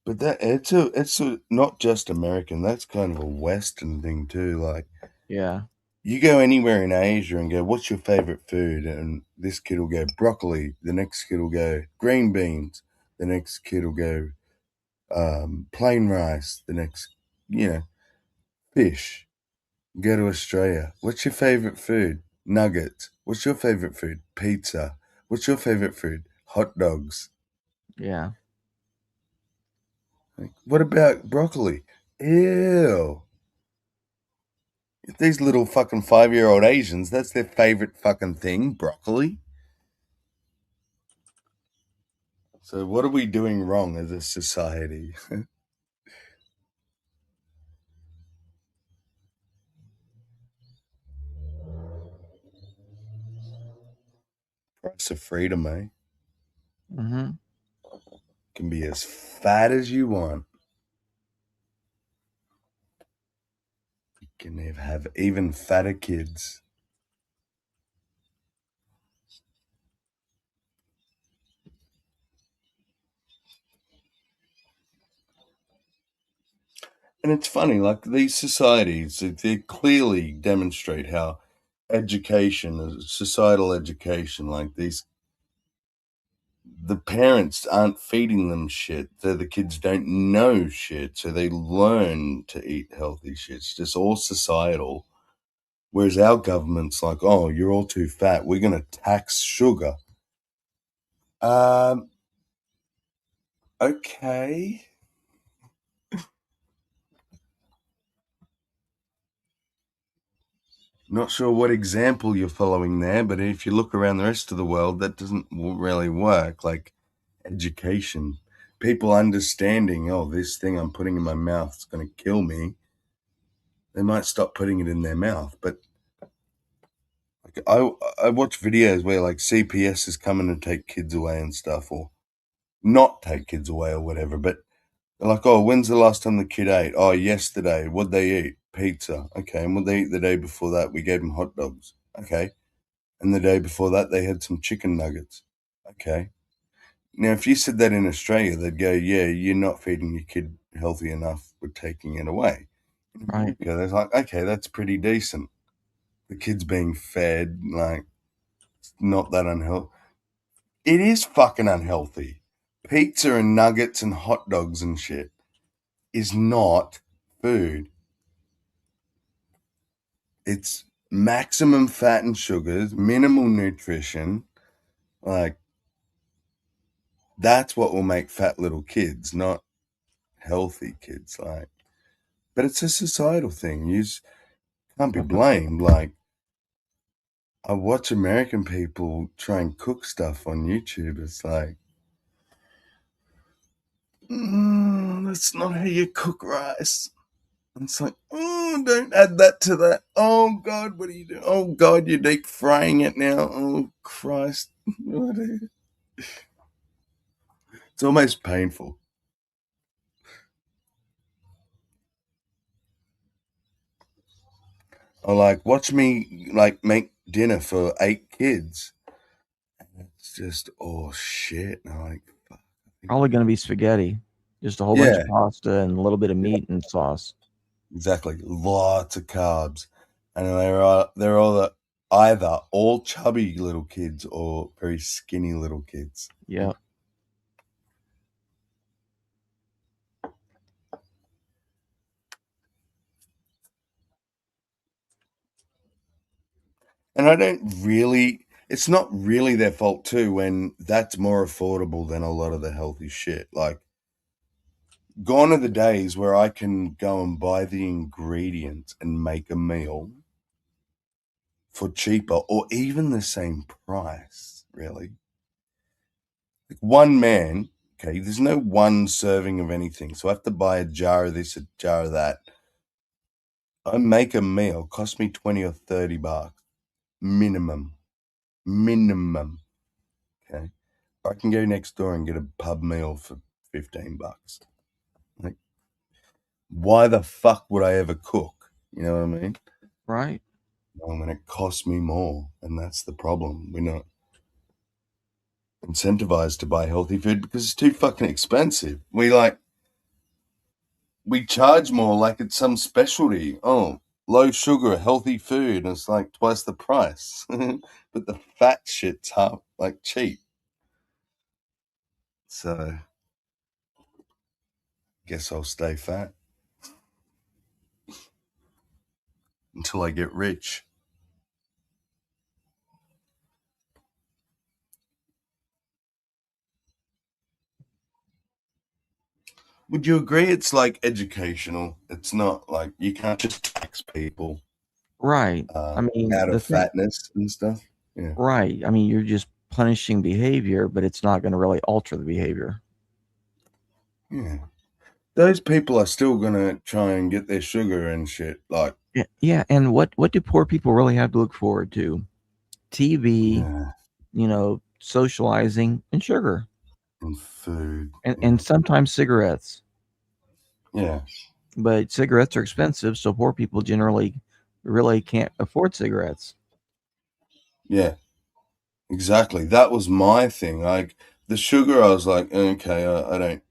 But it's not just American. That's kind of a Western thing too. Like, yeah, you go anywhere in Asia and go, "What's your favorite food?" And this kid will go broccoli. The next kid will go green beans. The next kid will go plain rice. The next, fish. Go to Australia. What's your favorite food? Nuggets. What's your favorite food? Pizza. What's your favorite food? Hot dogs. Yeah. Like, what about broccoli? Ew. If these little fucking 5-year-old Asians, that's their favorite fucking thing, broccoli. So what are we doing wrong as a society? Price of freedom, eh? Mm-hmm. Can be as fat as you want. You can have even fatter kids. And it's funny, like these societies, they clearly demonstrate how education, societal education, like these, the parents aren't feeding them shit, so the kids don't know shit, so they learn to eat healthy shit. It's just all societal. Whereas our government's like, oh, you're all too fat, we're going to tax sugar. Okay. Not sure what example you're following there, but if you look around the rest of the world, that doesn't really work. Like education, people understanding, oh, this thing I'm putting in my mouth is going to kill me. They might stop putting it in their mouth. But like, I watch videos where like CPS is coming to take kids away and stuff, or not take kids away or whatever. But they're like, oh, when's the last time the kid ate? Oh, yesterday. What'd they eat? Pizza. Okay. And what'd they eat the day before that? We gave them hot dogs. Okay. And the day before that, they had some chicken nuggets. Okay. Now, if you said that in Australia, they'd go, yeah, you're not feeding your kid healthy enough. We're taking it away. In Right. America, they're like, okay, that's pretty decent. The kid's being fed, like, not that unhealthy. It is fucking unhealthy. Pizza and nuggets and hot dogs and shit is not food. It's maximum fat and sugars, minimal nutrition. Like, that's what will make fat little kids, not healthy kids. Like, but it's a societal thing. You can't be blamed. Like, I watch American people try and cook stuff on YouTube. It's like, that's not how you cook rice. And it's like, oh, don't add that to that. Oh, God, what are you doing? Oh, God, you're deep frying it now. Oh, Christ. It's almost painful. Or like, watch me like make dinner for 8 kids. It's just, oh, shit. And I'm like, fuck. Probably going to be spaghetti. Just a whole bunch of pasta and a little bit of meat and sauce. Exactly. Lots of carbs. And they're all either all chubby little kids or very skinny little kids. Yeah. And it's not really their fault too when that's more affordable than a lot of the healthy shit. Like, gone are the days where I can go and buy the ingredients and make a meal for cheaper or even the same price, really. Like one man, okay, there's no one serving of anything. So I have to buy a jar of this, a jar of that. I make a meal, cost me 20 or 30 bucks. Minimum. Okay. I can go next door and get a pub meal for 15 bucks. Like, why the fuck would I ever cook? You know what I mean? Right. When it costs me more, and that's the problem. We're not incentivized to buy healthy food because it's too fucking expensive. We charge more like it's some specialty. Oh, low sugar, healthy food, and it's like twice the price. But the fat shit's half, like, cheap. So, guess I'll stay fat until I get rich. Would you agree it's like educational? It's not like you can't just tax people Right. I mean, out the of thing, fatness and stuff. Yeah. right. I mean, you're just punishing behavior, but it's not going to really alter the behavior. Yeah. Those people are still going to try and get their sugar and shit. Like, Yeah. And what do poor people really have to look forward to? TV, socializing, and sugar. And food. And sometimes cigarettes. Yeah. But cigarettes are expensive, so poor people generally really can't afford cigarettes. Yeah. Exactly. That was my thing. Like, the sugar, I was like, okay, I don't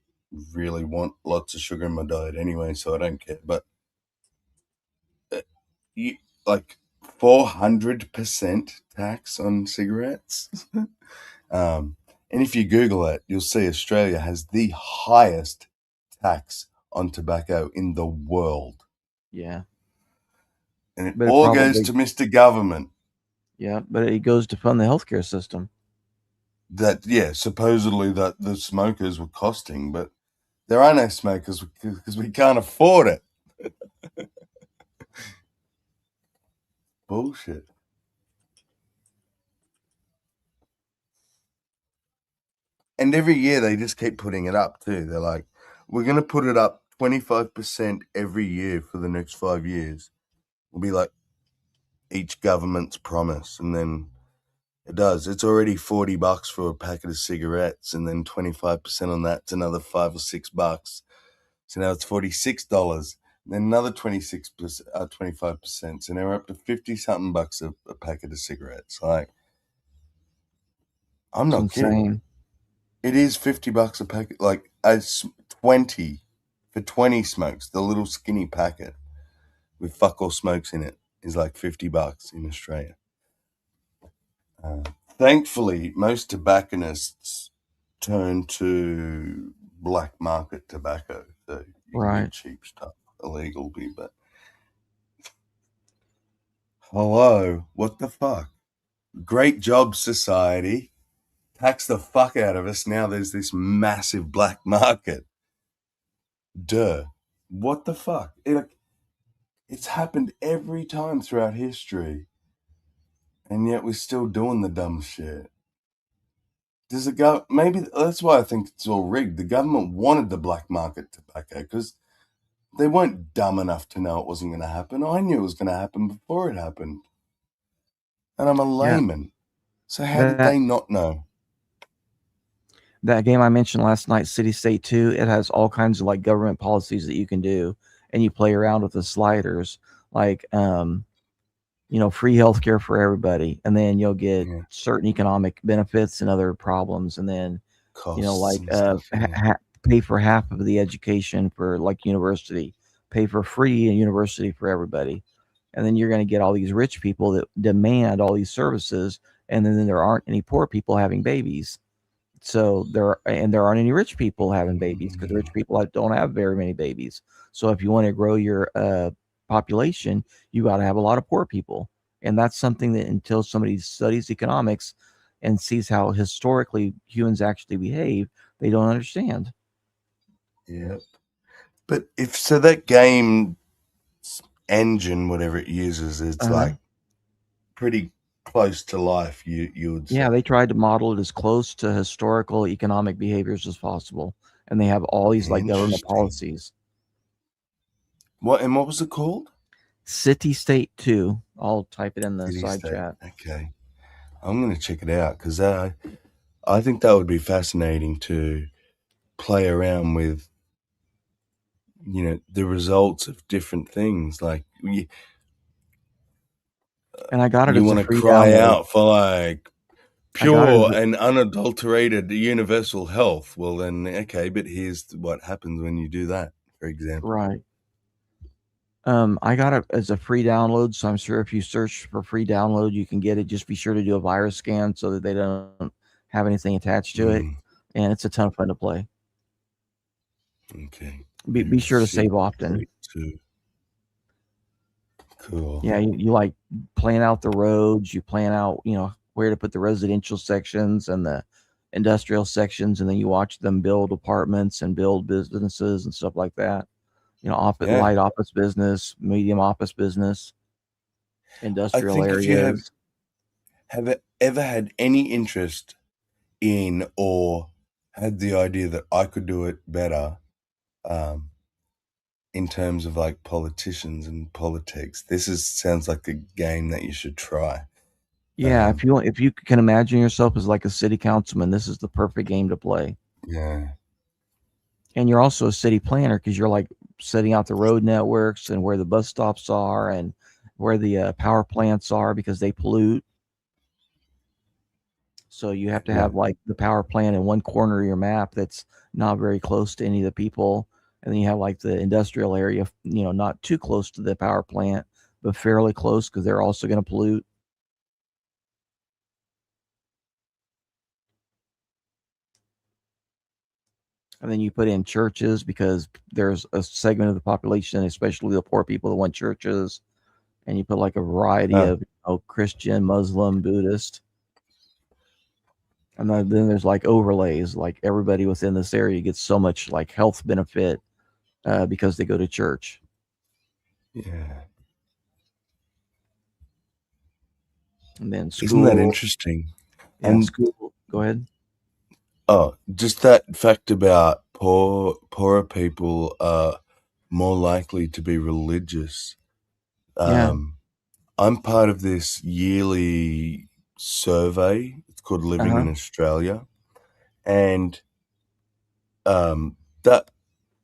really want lots of sugar in my diet anyway, so I don't care. But you, like 400% tax on cigarettes. And if you Google it, you'll see Australia has the highest tax on tobacco in the world. Yeah. And it But it all goes probably to Mr. Government. Yeah, but it goes to fund the healthcare system. That, yeah, supposedly that the smokers were costing, but there are no smokers because we can't afford it. Bullshit. And every year they just keep putting it up too. They're like, we're going to put it up 25% every year for the next 5 years. It'll be like each government's promise. And then it does. It's already $40 for a packet of cigarettes. And then 25% on that's another $5 or $6. So now it's $46. Then another 25%. So now we're up to 50 something bucks a packet of cigarettes. Like, I'm It's not kidding. insane. It is $50 a packet. Like 20 for 20 smokes. The little skinny packet with fuck all smokes in it is like $50 in Australia. Thankfully, most tobacconists turn to black market tobacco, so you can Right. get cheap stuff illegally. But hello, what the fuck? Great job, society. Tax the fuck out of us. Now there's this massive black market. Duh. What the fuck? It's happened every time throughout history, and yet we're still doing the dumb shit. Does it go? Maybe that's why I think it's all rigged. The government wanted the black market tobacco because they weren't dumb enough to know it wasn't going to happen. I knew it was going to happen before it happened, and I'm a Yeah. layman. So how did they not know? That game I mentioned last night, City State 2, it has all kinds of like government policies that you can do, and you play around with the sliders, like free healthcare for everybody, and then you'll get certain economic benefits and other problems, and then Costs and stuff. pay for half of the education for like university, pay for free university for everybody, and then you're going to get all these rich people that demand all these services, and then there aren't any poor people having babies. So there aren't any rich people having babies because rich people don't have very many babies. So if you want to grow your population, you got to have a lot of poor people, and that's something that until somebody studies economics and sees how historically humans actually behave, they don't understand. Yep. But if so, that game engine, whatever it uses, it's like pretty close to life. You would say. Yeah, they tried to model it as close to historical economic behaviors as possible, and they have all these like government policies. What was it called? City State 2. I'll type it in the City side State. chat. Okay, I'm gonna check it out because I think that would be fascinating to play around with. The results of different things. Like and I got it. You want to cry download. out for like pure and unadulterated universal health. Well, then, okay, but here's what happens when you do that, for example. Right. I got it as a free download, so I'm sure if you search for free download, you can get it. Just be sure to do a virus scan so that they don't have anything attached to it, and it's a ton of fun to play. Okay. Be sure to save often. Cool. Yeah, you like plan out the roads. You plan out, where to put the residential sections and the industrial sections, and then you watch them build apartments and build businesses and stuff like that. Light office business, medium office business, industrial I think areas. If you have ever had any interest in or had the idea that I could do it better, in terms of like politicians and politics, sounds like a game that you should try. Yeah, if you can imagine yourself as like a city councilman, this is the perfect game to play. Yeah. And you're also a city planner because you're like setting out the road networks and where the bus stops are and where the power plants are because they pollute. So you have to Yeah. have like the power plant in one corner of your map that's not very close to any of the people, and then you have like the industrial area, not too close to the power plant, but fairly close because they're also going to pollute. And then you put in churches because there's a segment of the population, especially the poor people, that want churches. And you put like a variety of Christian, Muslim, Buddhist. And then there's like overlays, like everybody within this area gets so much like health benefit because they go to church. Yeah. And then school. Isn't that interesting? Yeah, And school. Go ahead. Oh, just that fact about poorer people are more likely to be religious. Yeah. I'm part of this yearly survey. It's called Living in Australia, and that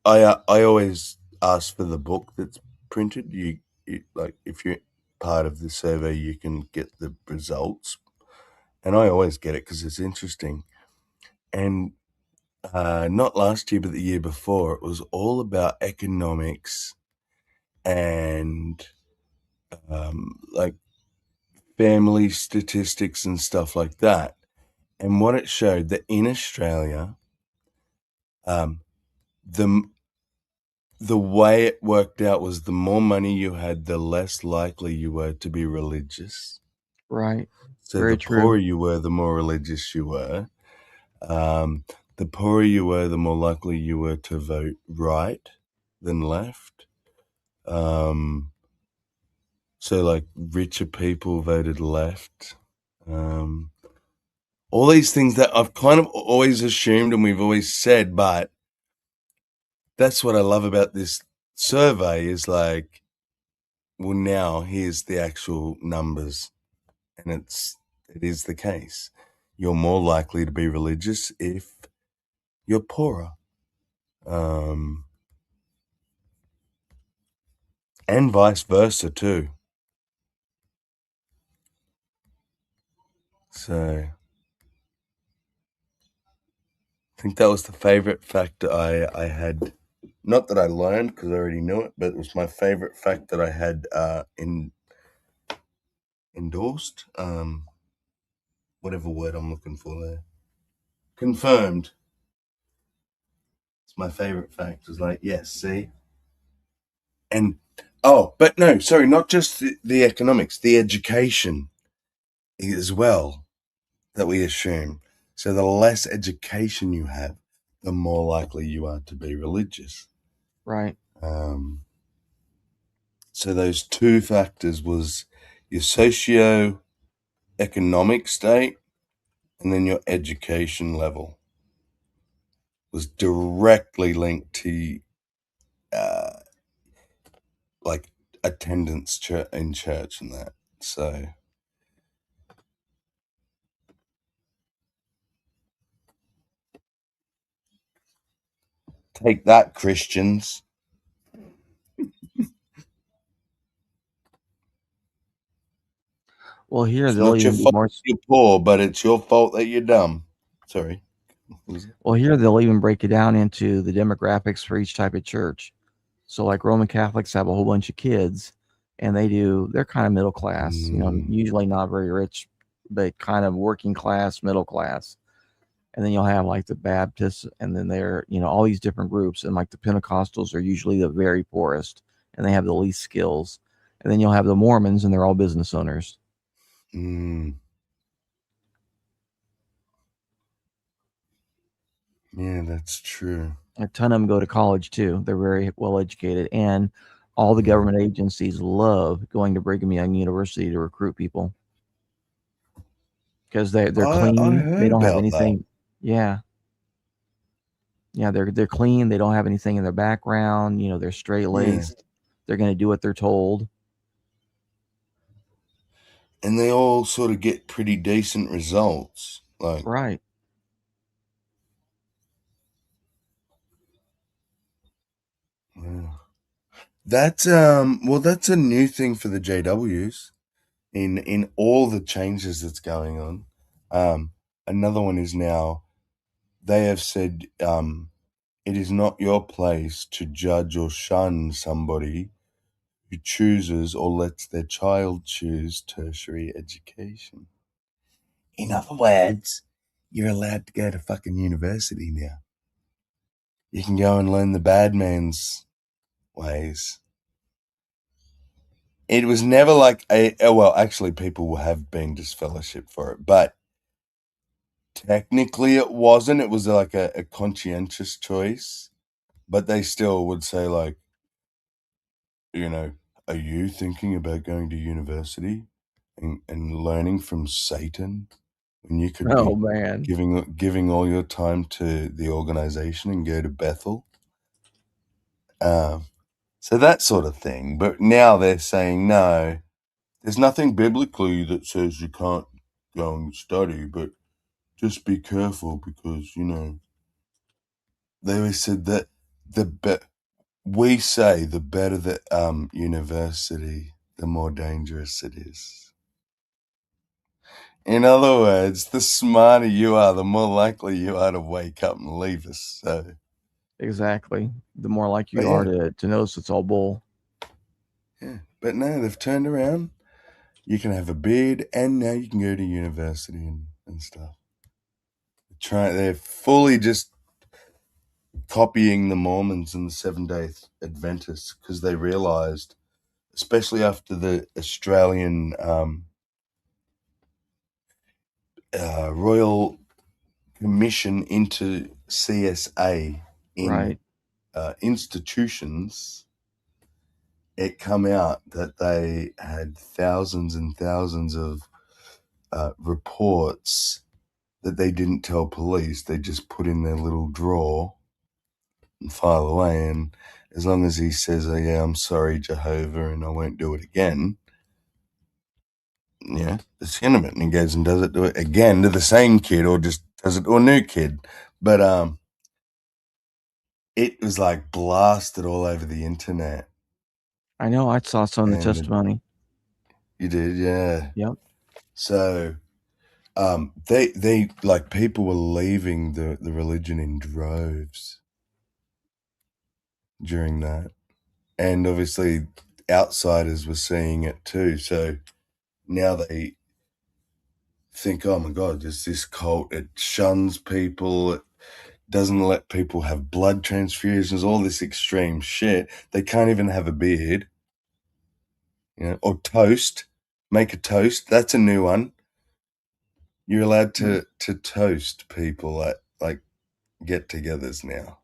I always ask for the book that's printed. You like if you're part of the survey, you can get the results, and I always get it because it's interesting. And not last year, but the year before, it was all about economics and like family statistics and stuff like that. And what it showed that in Australia, the way it worked out was the more money you had, the less likely you were to be religious. Right. So Very the true. poorer you were, the more religious you were. The poorer you were, the more likely you were to vote right than left. So like richer people voted left. All these things that I've kind of always assumed and we've always said, but that's what I love about this survey is like, well, now here's the actual numbers, and it is the case. You're more likely to be religious if you're poorer. And vice versa too. So I think that was the favorite fact I had. Not that I learned because I already knew it, but it was my favorite fact that I had endorsed. Whatever word I'm looking for there. Confirmed. It's my favorite fact. It was like, yes, see? And, but no, sorry, not just the economics, the education as well that we assume. So the less education you have, the more likely you are to be religious. Right. So those two factors was your socio-economic state and then your education level was directly linked to like attendance in church and that. So take that, Christians. Well, here It's they'll not your even be fault more. you're poor, but it's your fault that you're dumb. Sorry. Well, here they'll even break it down into the demographics for each type of church. So, like Roman Catholics have a whole bunch of kids, and they're kind of middle class, usually not very rich, but kind of working class, middle class. And then you'll have like the Baptists, and then they're, all these different groups. And like the Pentecostals are usually the very poorest, and they have the least skills. And then you'll have the Mormons, and they're all business owners. Yeah, that's true. A ton of them go to college too. They're very well educated, and all the government agencies love going to Brigham Young University to recruit people because they're I clean. heard They don't have about anything. Yeah, they're clean. They don't have anything in their background. They're straight laced. They're going to do what they're told. And they all sort of get pretty decent results. Like right. That's that's a new thing for the JWs in all the changes that's going on. another one is now they have said it is not your place to judge or shun somebody who chooses or lets their child choose tertiary education. In other words, you're allowed to go to fucking university now. You can go and learn the bad man's ways. It was never like well, actually, people have been disfellowshipped for it, but technically it wasn't. It was like a conscientious choice, but they still would say, like, are you thinking about going to university and learning from Satan when you could Oh be man. giving all your time to the organization and go to Bethel? So that sort of thing. But now they're saying, no, there's nothing biblically that says you can't go and study, but just be careful because, they always said that we say the better the university, the more dangerous it is. In other words, the smarter you are, the more likely you are to wake up and leave us. So Exactly. The more like you But are yeah. to notice it's all bull. Yeah, but no, they've turned around. You can have a beard, and now you can go to university and stuff. They're fully just copying the Mormons and the Seventh-day Adventists because they realized, especially after the Australian Royal Commission into CSA in Right. Institutions, it come out that they had thousands and thousands of reports that they didn't tell police. They just put in their little drawer and file away. And as long as he says, oh, yeah, I'm sorry, Jehovah, and I won't do it again, yeah, it's innocent. And he goes and does it to it again to the same kid, or just does it to a new kid. But it was like blasted all over the internet. I know. I saw some in the testimony. You did, yeah. Yep. So they like, people were leaving the religion in droves during that. And obviously outsiders were seeing it too. So now they think, oh my God, there's this cult. It shuns people. It doesn't let people have blood transfusions, all this extreme shit. They can't even have a beard, or toast. Make a toast. That's a new one. You're allowed to toast people at like get-togethers now.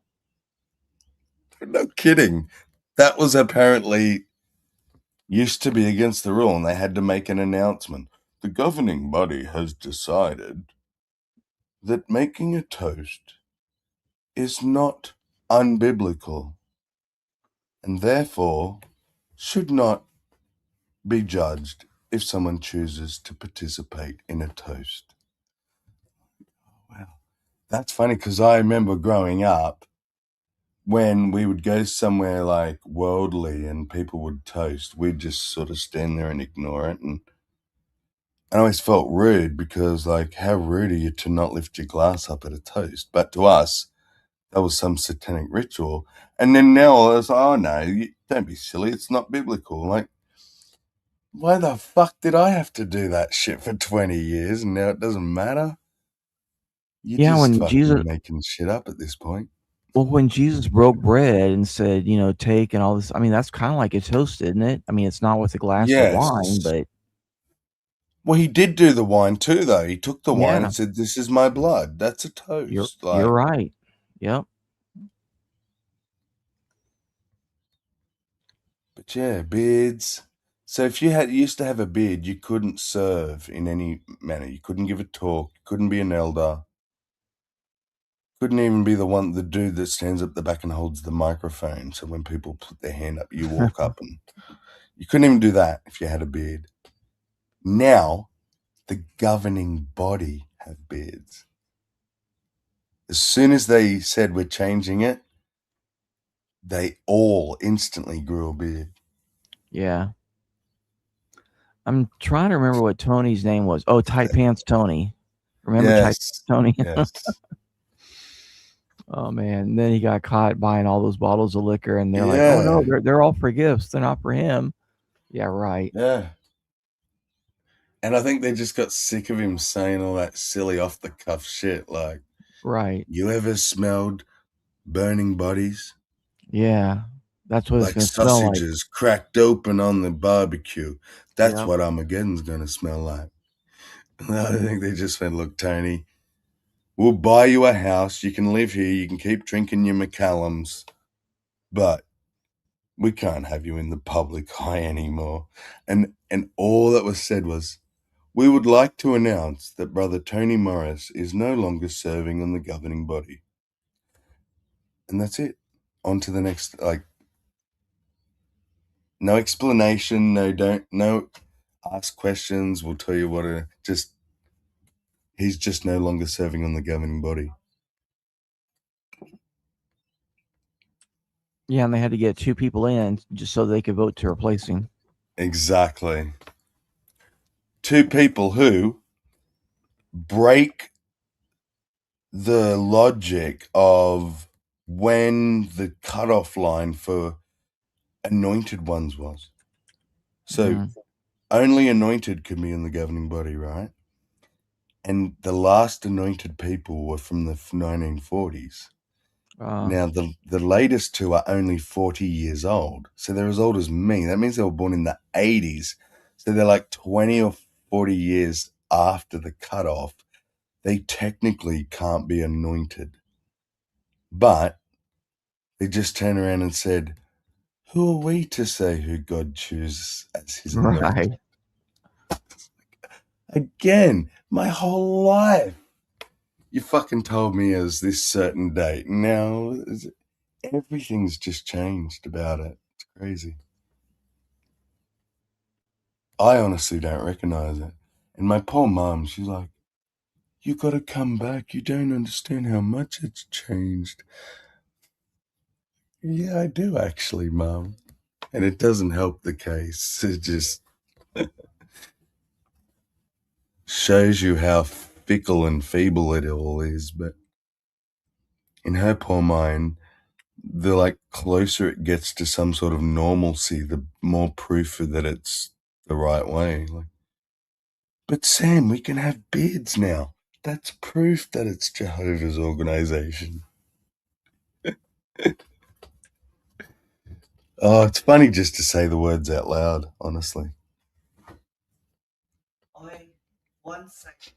No kidding. That was apparently used to be against the rule, and they had to make an announcement. The governing body has decided that making a toast is not unbiblical and therefore should not be judged if someone chooses to participate in a toast. Wow. That's funny because I remember growing up when we would go somewhere like worldly and people would toast, we'd just sort of stand there and ignore it. And I always felt rude because, like, how rude are you to not lift your glass up at a toast? But to us, that was some satanic ritual. And then now I was like, oh no, don't be silly. It's not biblical. Like, why the fuck did I have to do that shit for 20 years and now it doesn't matter? You're Yeah, just when fucking Jesus making shit up at this point. Well, when Jesus broke bread and said, take and all this, I mean, that's kind of like a toast, isn't it? I mean, it's not with a glass of wine, Yes. but Well, he did do the wine too, though. He took the wine Yeah. and said, "This is my blood." That's a you're toast. you're right. Yep. But yeah, beards. So if you used to have a beard, you couldn't serve in any manner. You couldn't give a talk. You couldn't be an elder. Couldn't even be the dude that stands up the back and holds the microphone. So when people put their hand up, you walk up, and you couldn't even do that if you had a beard. Now, the governing body have beards. As soon as they said we're changing it, they all instantly grew a beard. Yeah. I'm trying to remember what Tony's name was. Oh, Tight Pants Tony. Remember Yes. Tony? Yes. Oh man! And then he got caught buying all those bottles of liquor, and they're like, "Oh no, Yeah. they're all for gifts. They're not for him." Yeah, right. Yeah. And I think they just got sick of him saying all that silly off the cuff shit like, Right. you ever smelled burning bodies? Yeah, that's what it's Like going to smell like. sausages cracked open on the barbecue. That's Yep. what Armageddon's going to smell like. I think they just went, look, Tony, we'll buy you a house. You can live here. You can keep drinking your McCallums. But we can't have you in the public eye anymore. And all that was said was, we would like to announce that Brother Tony Morris is no longer serving on the governing body. And that's it. On to the next, like, no explanation, no ask questions. We'll tell you what, he's just no longer serving on the governing body. Yeah, and they had to get 2 people in just so they could vote to replace him. Exactly. 2 people who break the logic of when the cutoff line for anointed ones was. So only anointed could be in the governing body, right? And the last anointed people were from the 1940s. Now, the latest 2 are only 40 years old. So they're as old as me. That means they were born in the 80s. So they're like 20 or 40 years after the cutoff. They technically can't be anointed. But they just turned around and said, who are we to say who God chooses as his anointed? Right. Again, my whole life, you fucking told me it was this certain date. Now, everything's just changed about it. It's crazy. I honestly don't recognize it. And my poor mom, she's like, you got to come back. You don't understand how much it's changed. Yeah, I do actually, Mom. And it doesn't help the case. It just shows you how fickle and feeble it all is. But in her poor mind, the like closer it gets to some sort of normalcy, the more proof that it's the right way. Like, but Sam, we can have beards now. That's proof that it's Jehovah's organization. Oh, it's funny just to say the words out loud, honestly. Oi, 1 second.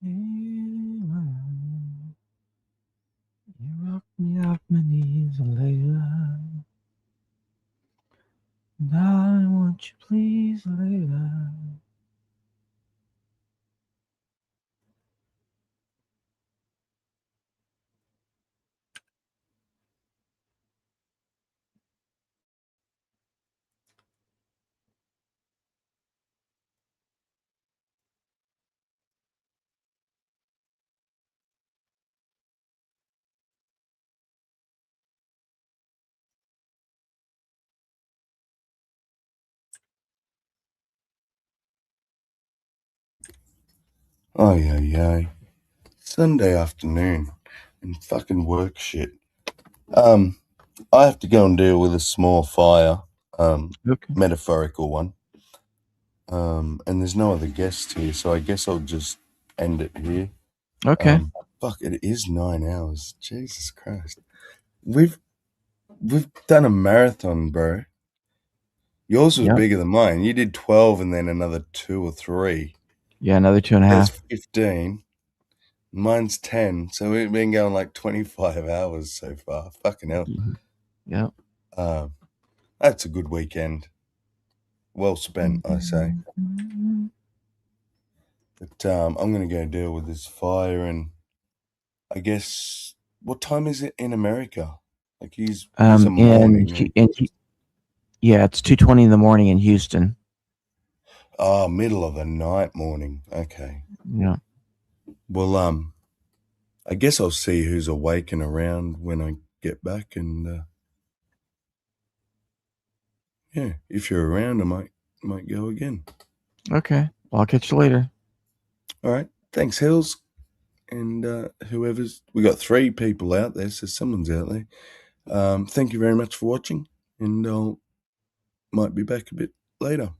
You rock me off my knees, Layla. Darling, won't you please, Layla? Oh, yeah. Sunday afternoon and fucking work shit. I have to go and deal with a small fire, metaphorical one. And there's no other guests here, so I guess I'll just end it here. Okay. Fuck, it is 9 hours. Jesus Christ. We've done a marathon, bro. Yours was bigger than mine. You did 12 and then another 2 or 3. Yeah, another 2.5. That's 15. Mine's 10. So we've been going like 25 hours so far. Fucking hell. Yep. That's a good weekend. Well spent, I say. But I'm going to go deal with this fire, and I guess, what time is it in America? Like he's a morning. Yeah, it's 2:20 in the morning in Houston. Oh, middle of the night, morning. Okay. Yeah. Well, I guess I'll see who's awake and around when I get back, and yeah, if you're around, I might go again. Okay. Well, I'll catch you later. All right. Thanks, Hills. And whoever's, we got 3 people out there, so someone's out there. Thank you very much for watching, and I'll might be back a bit later.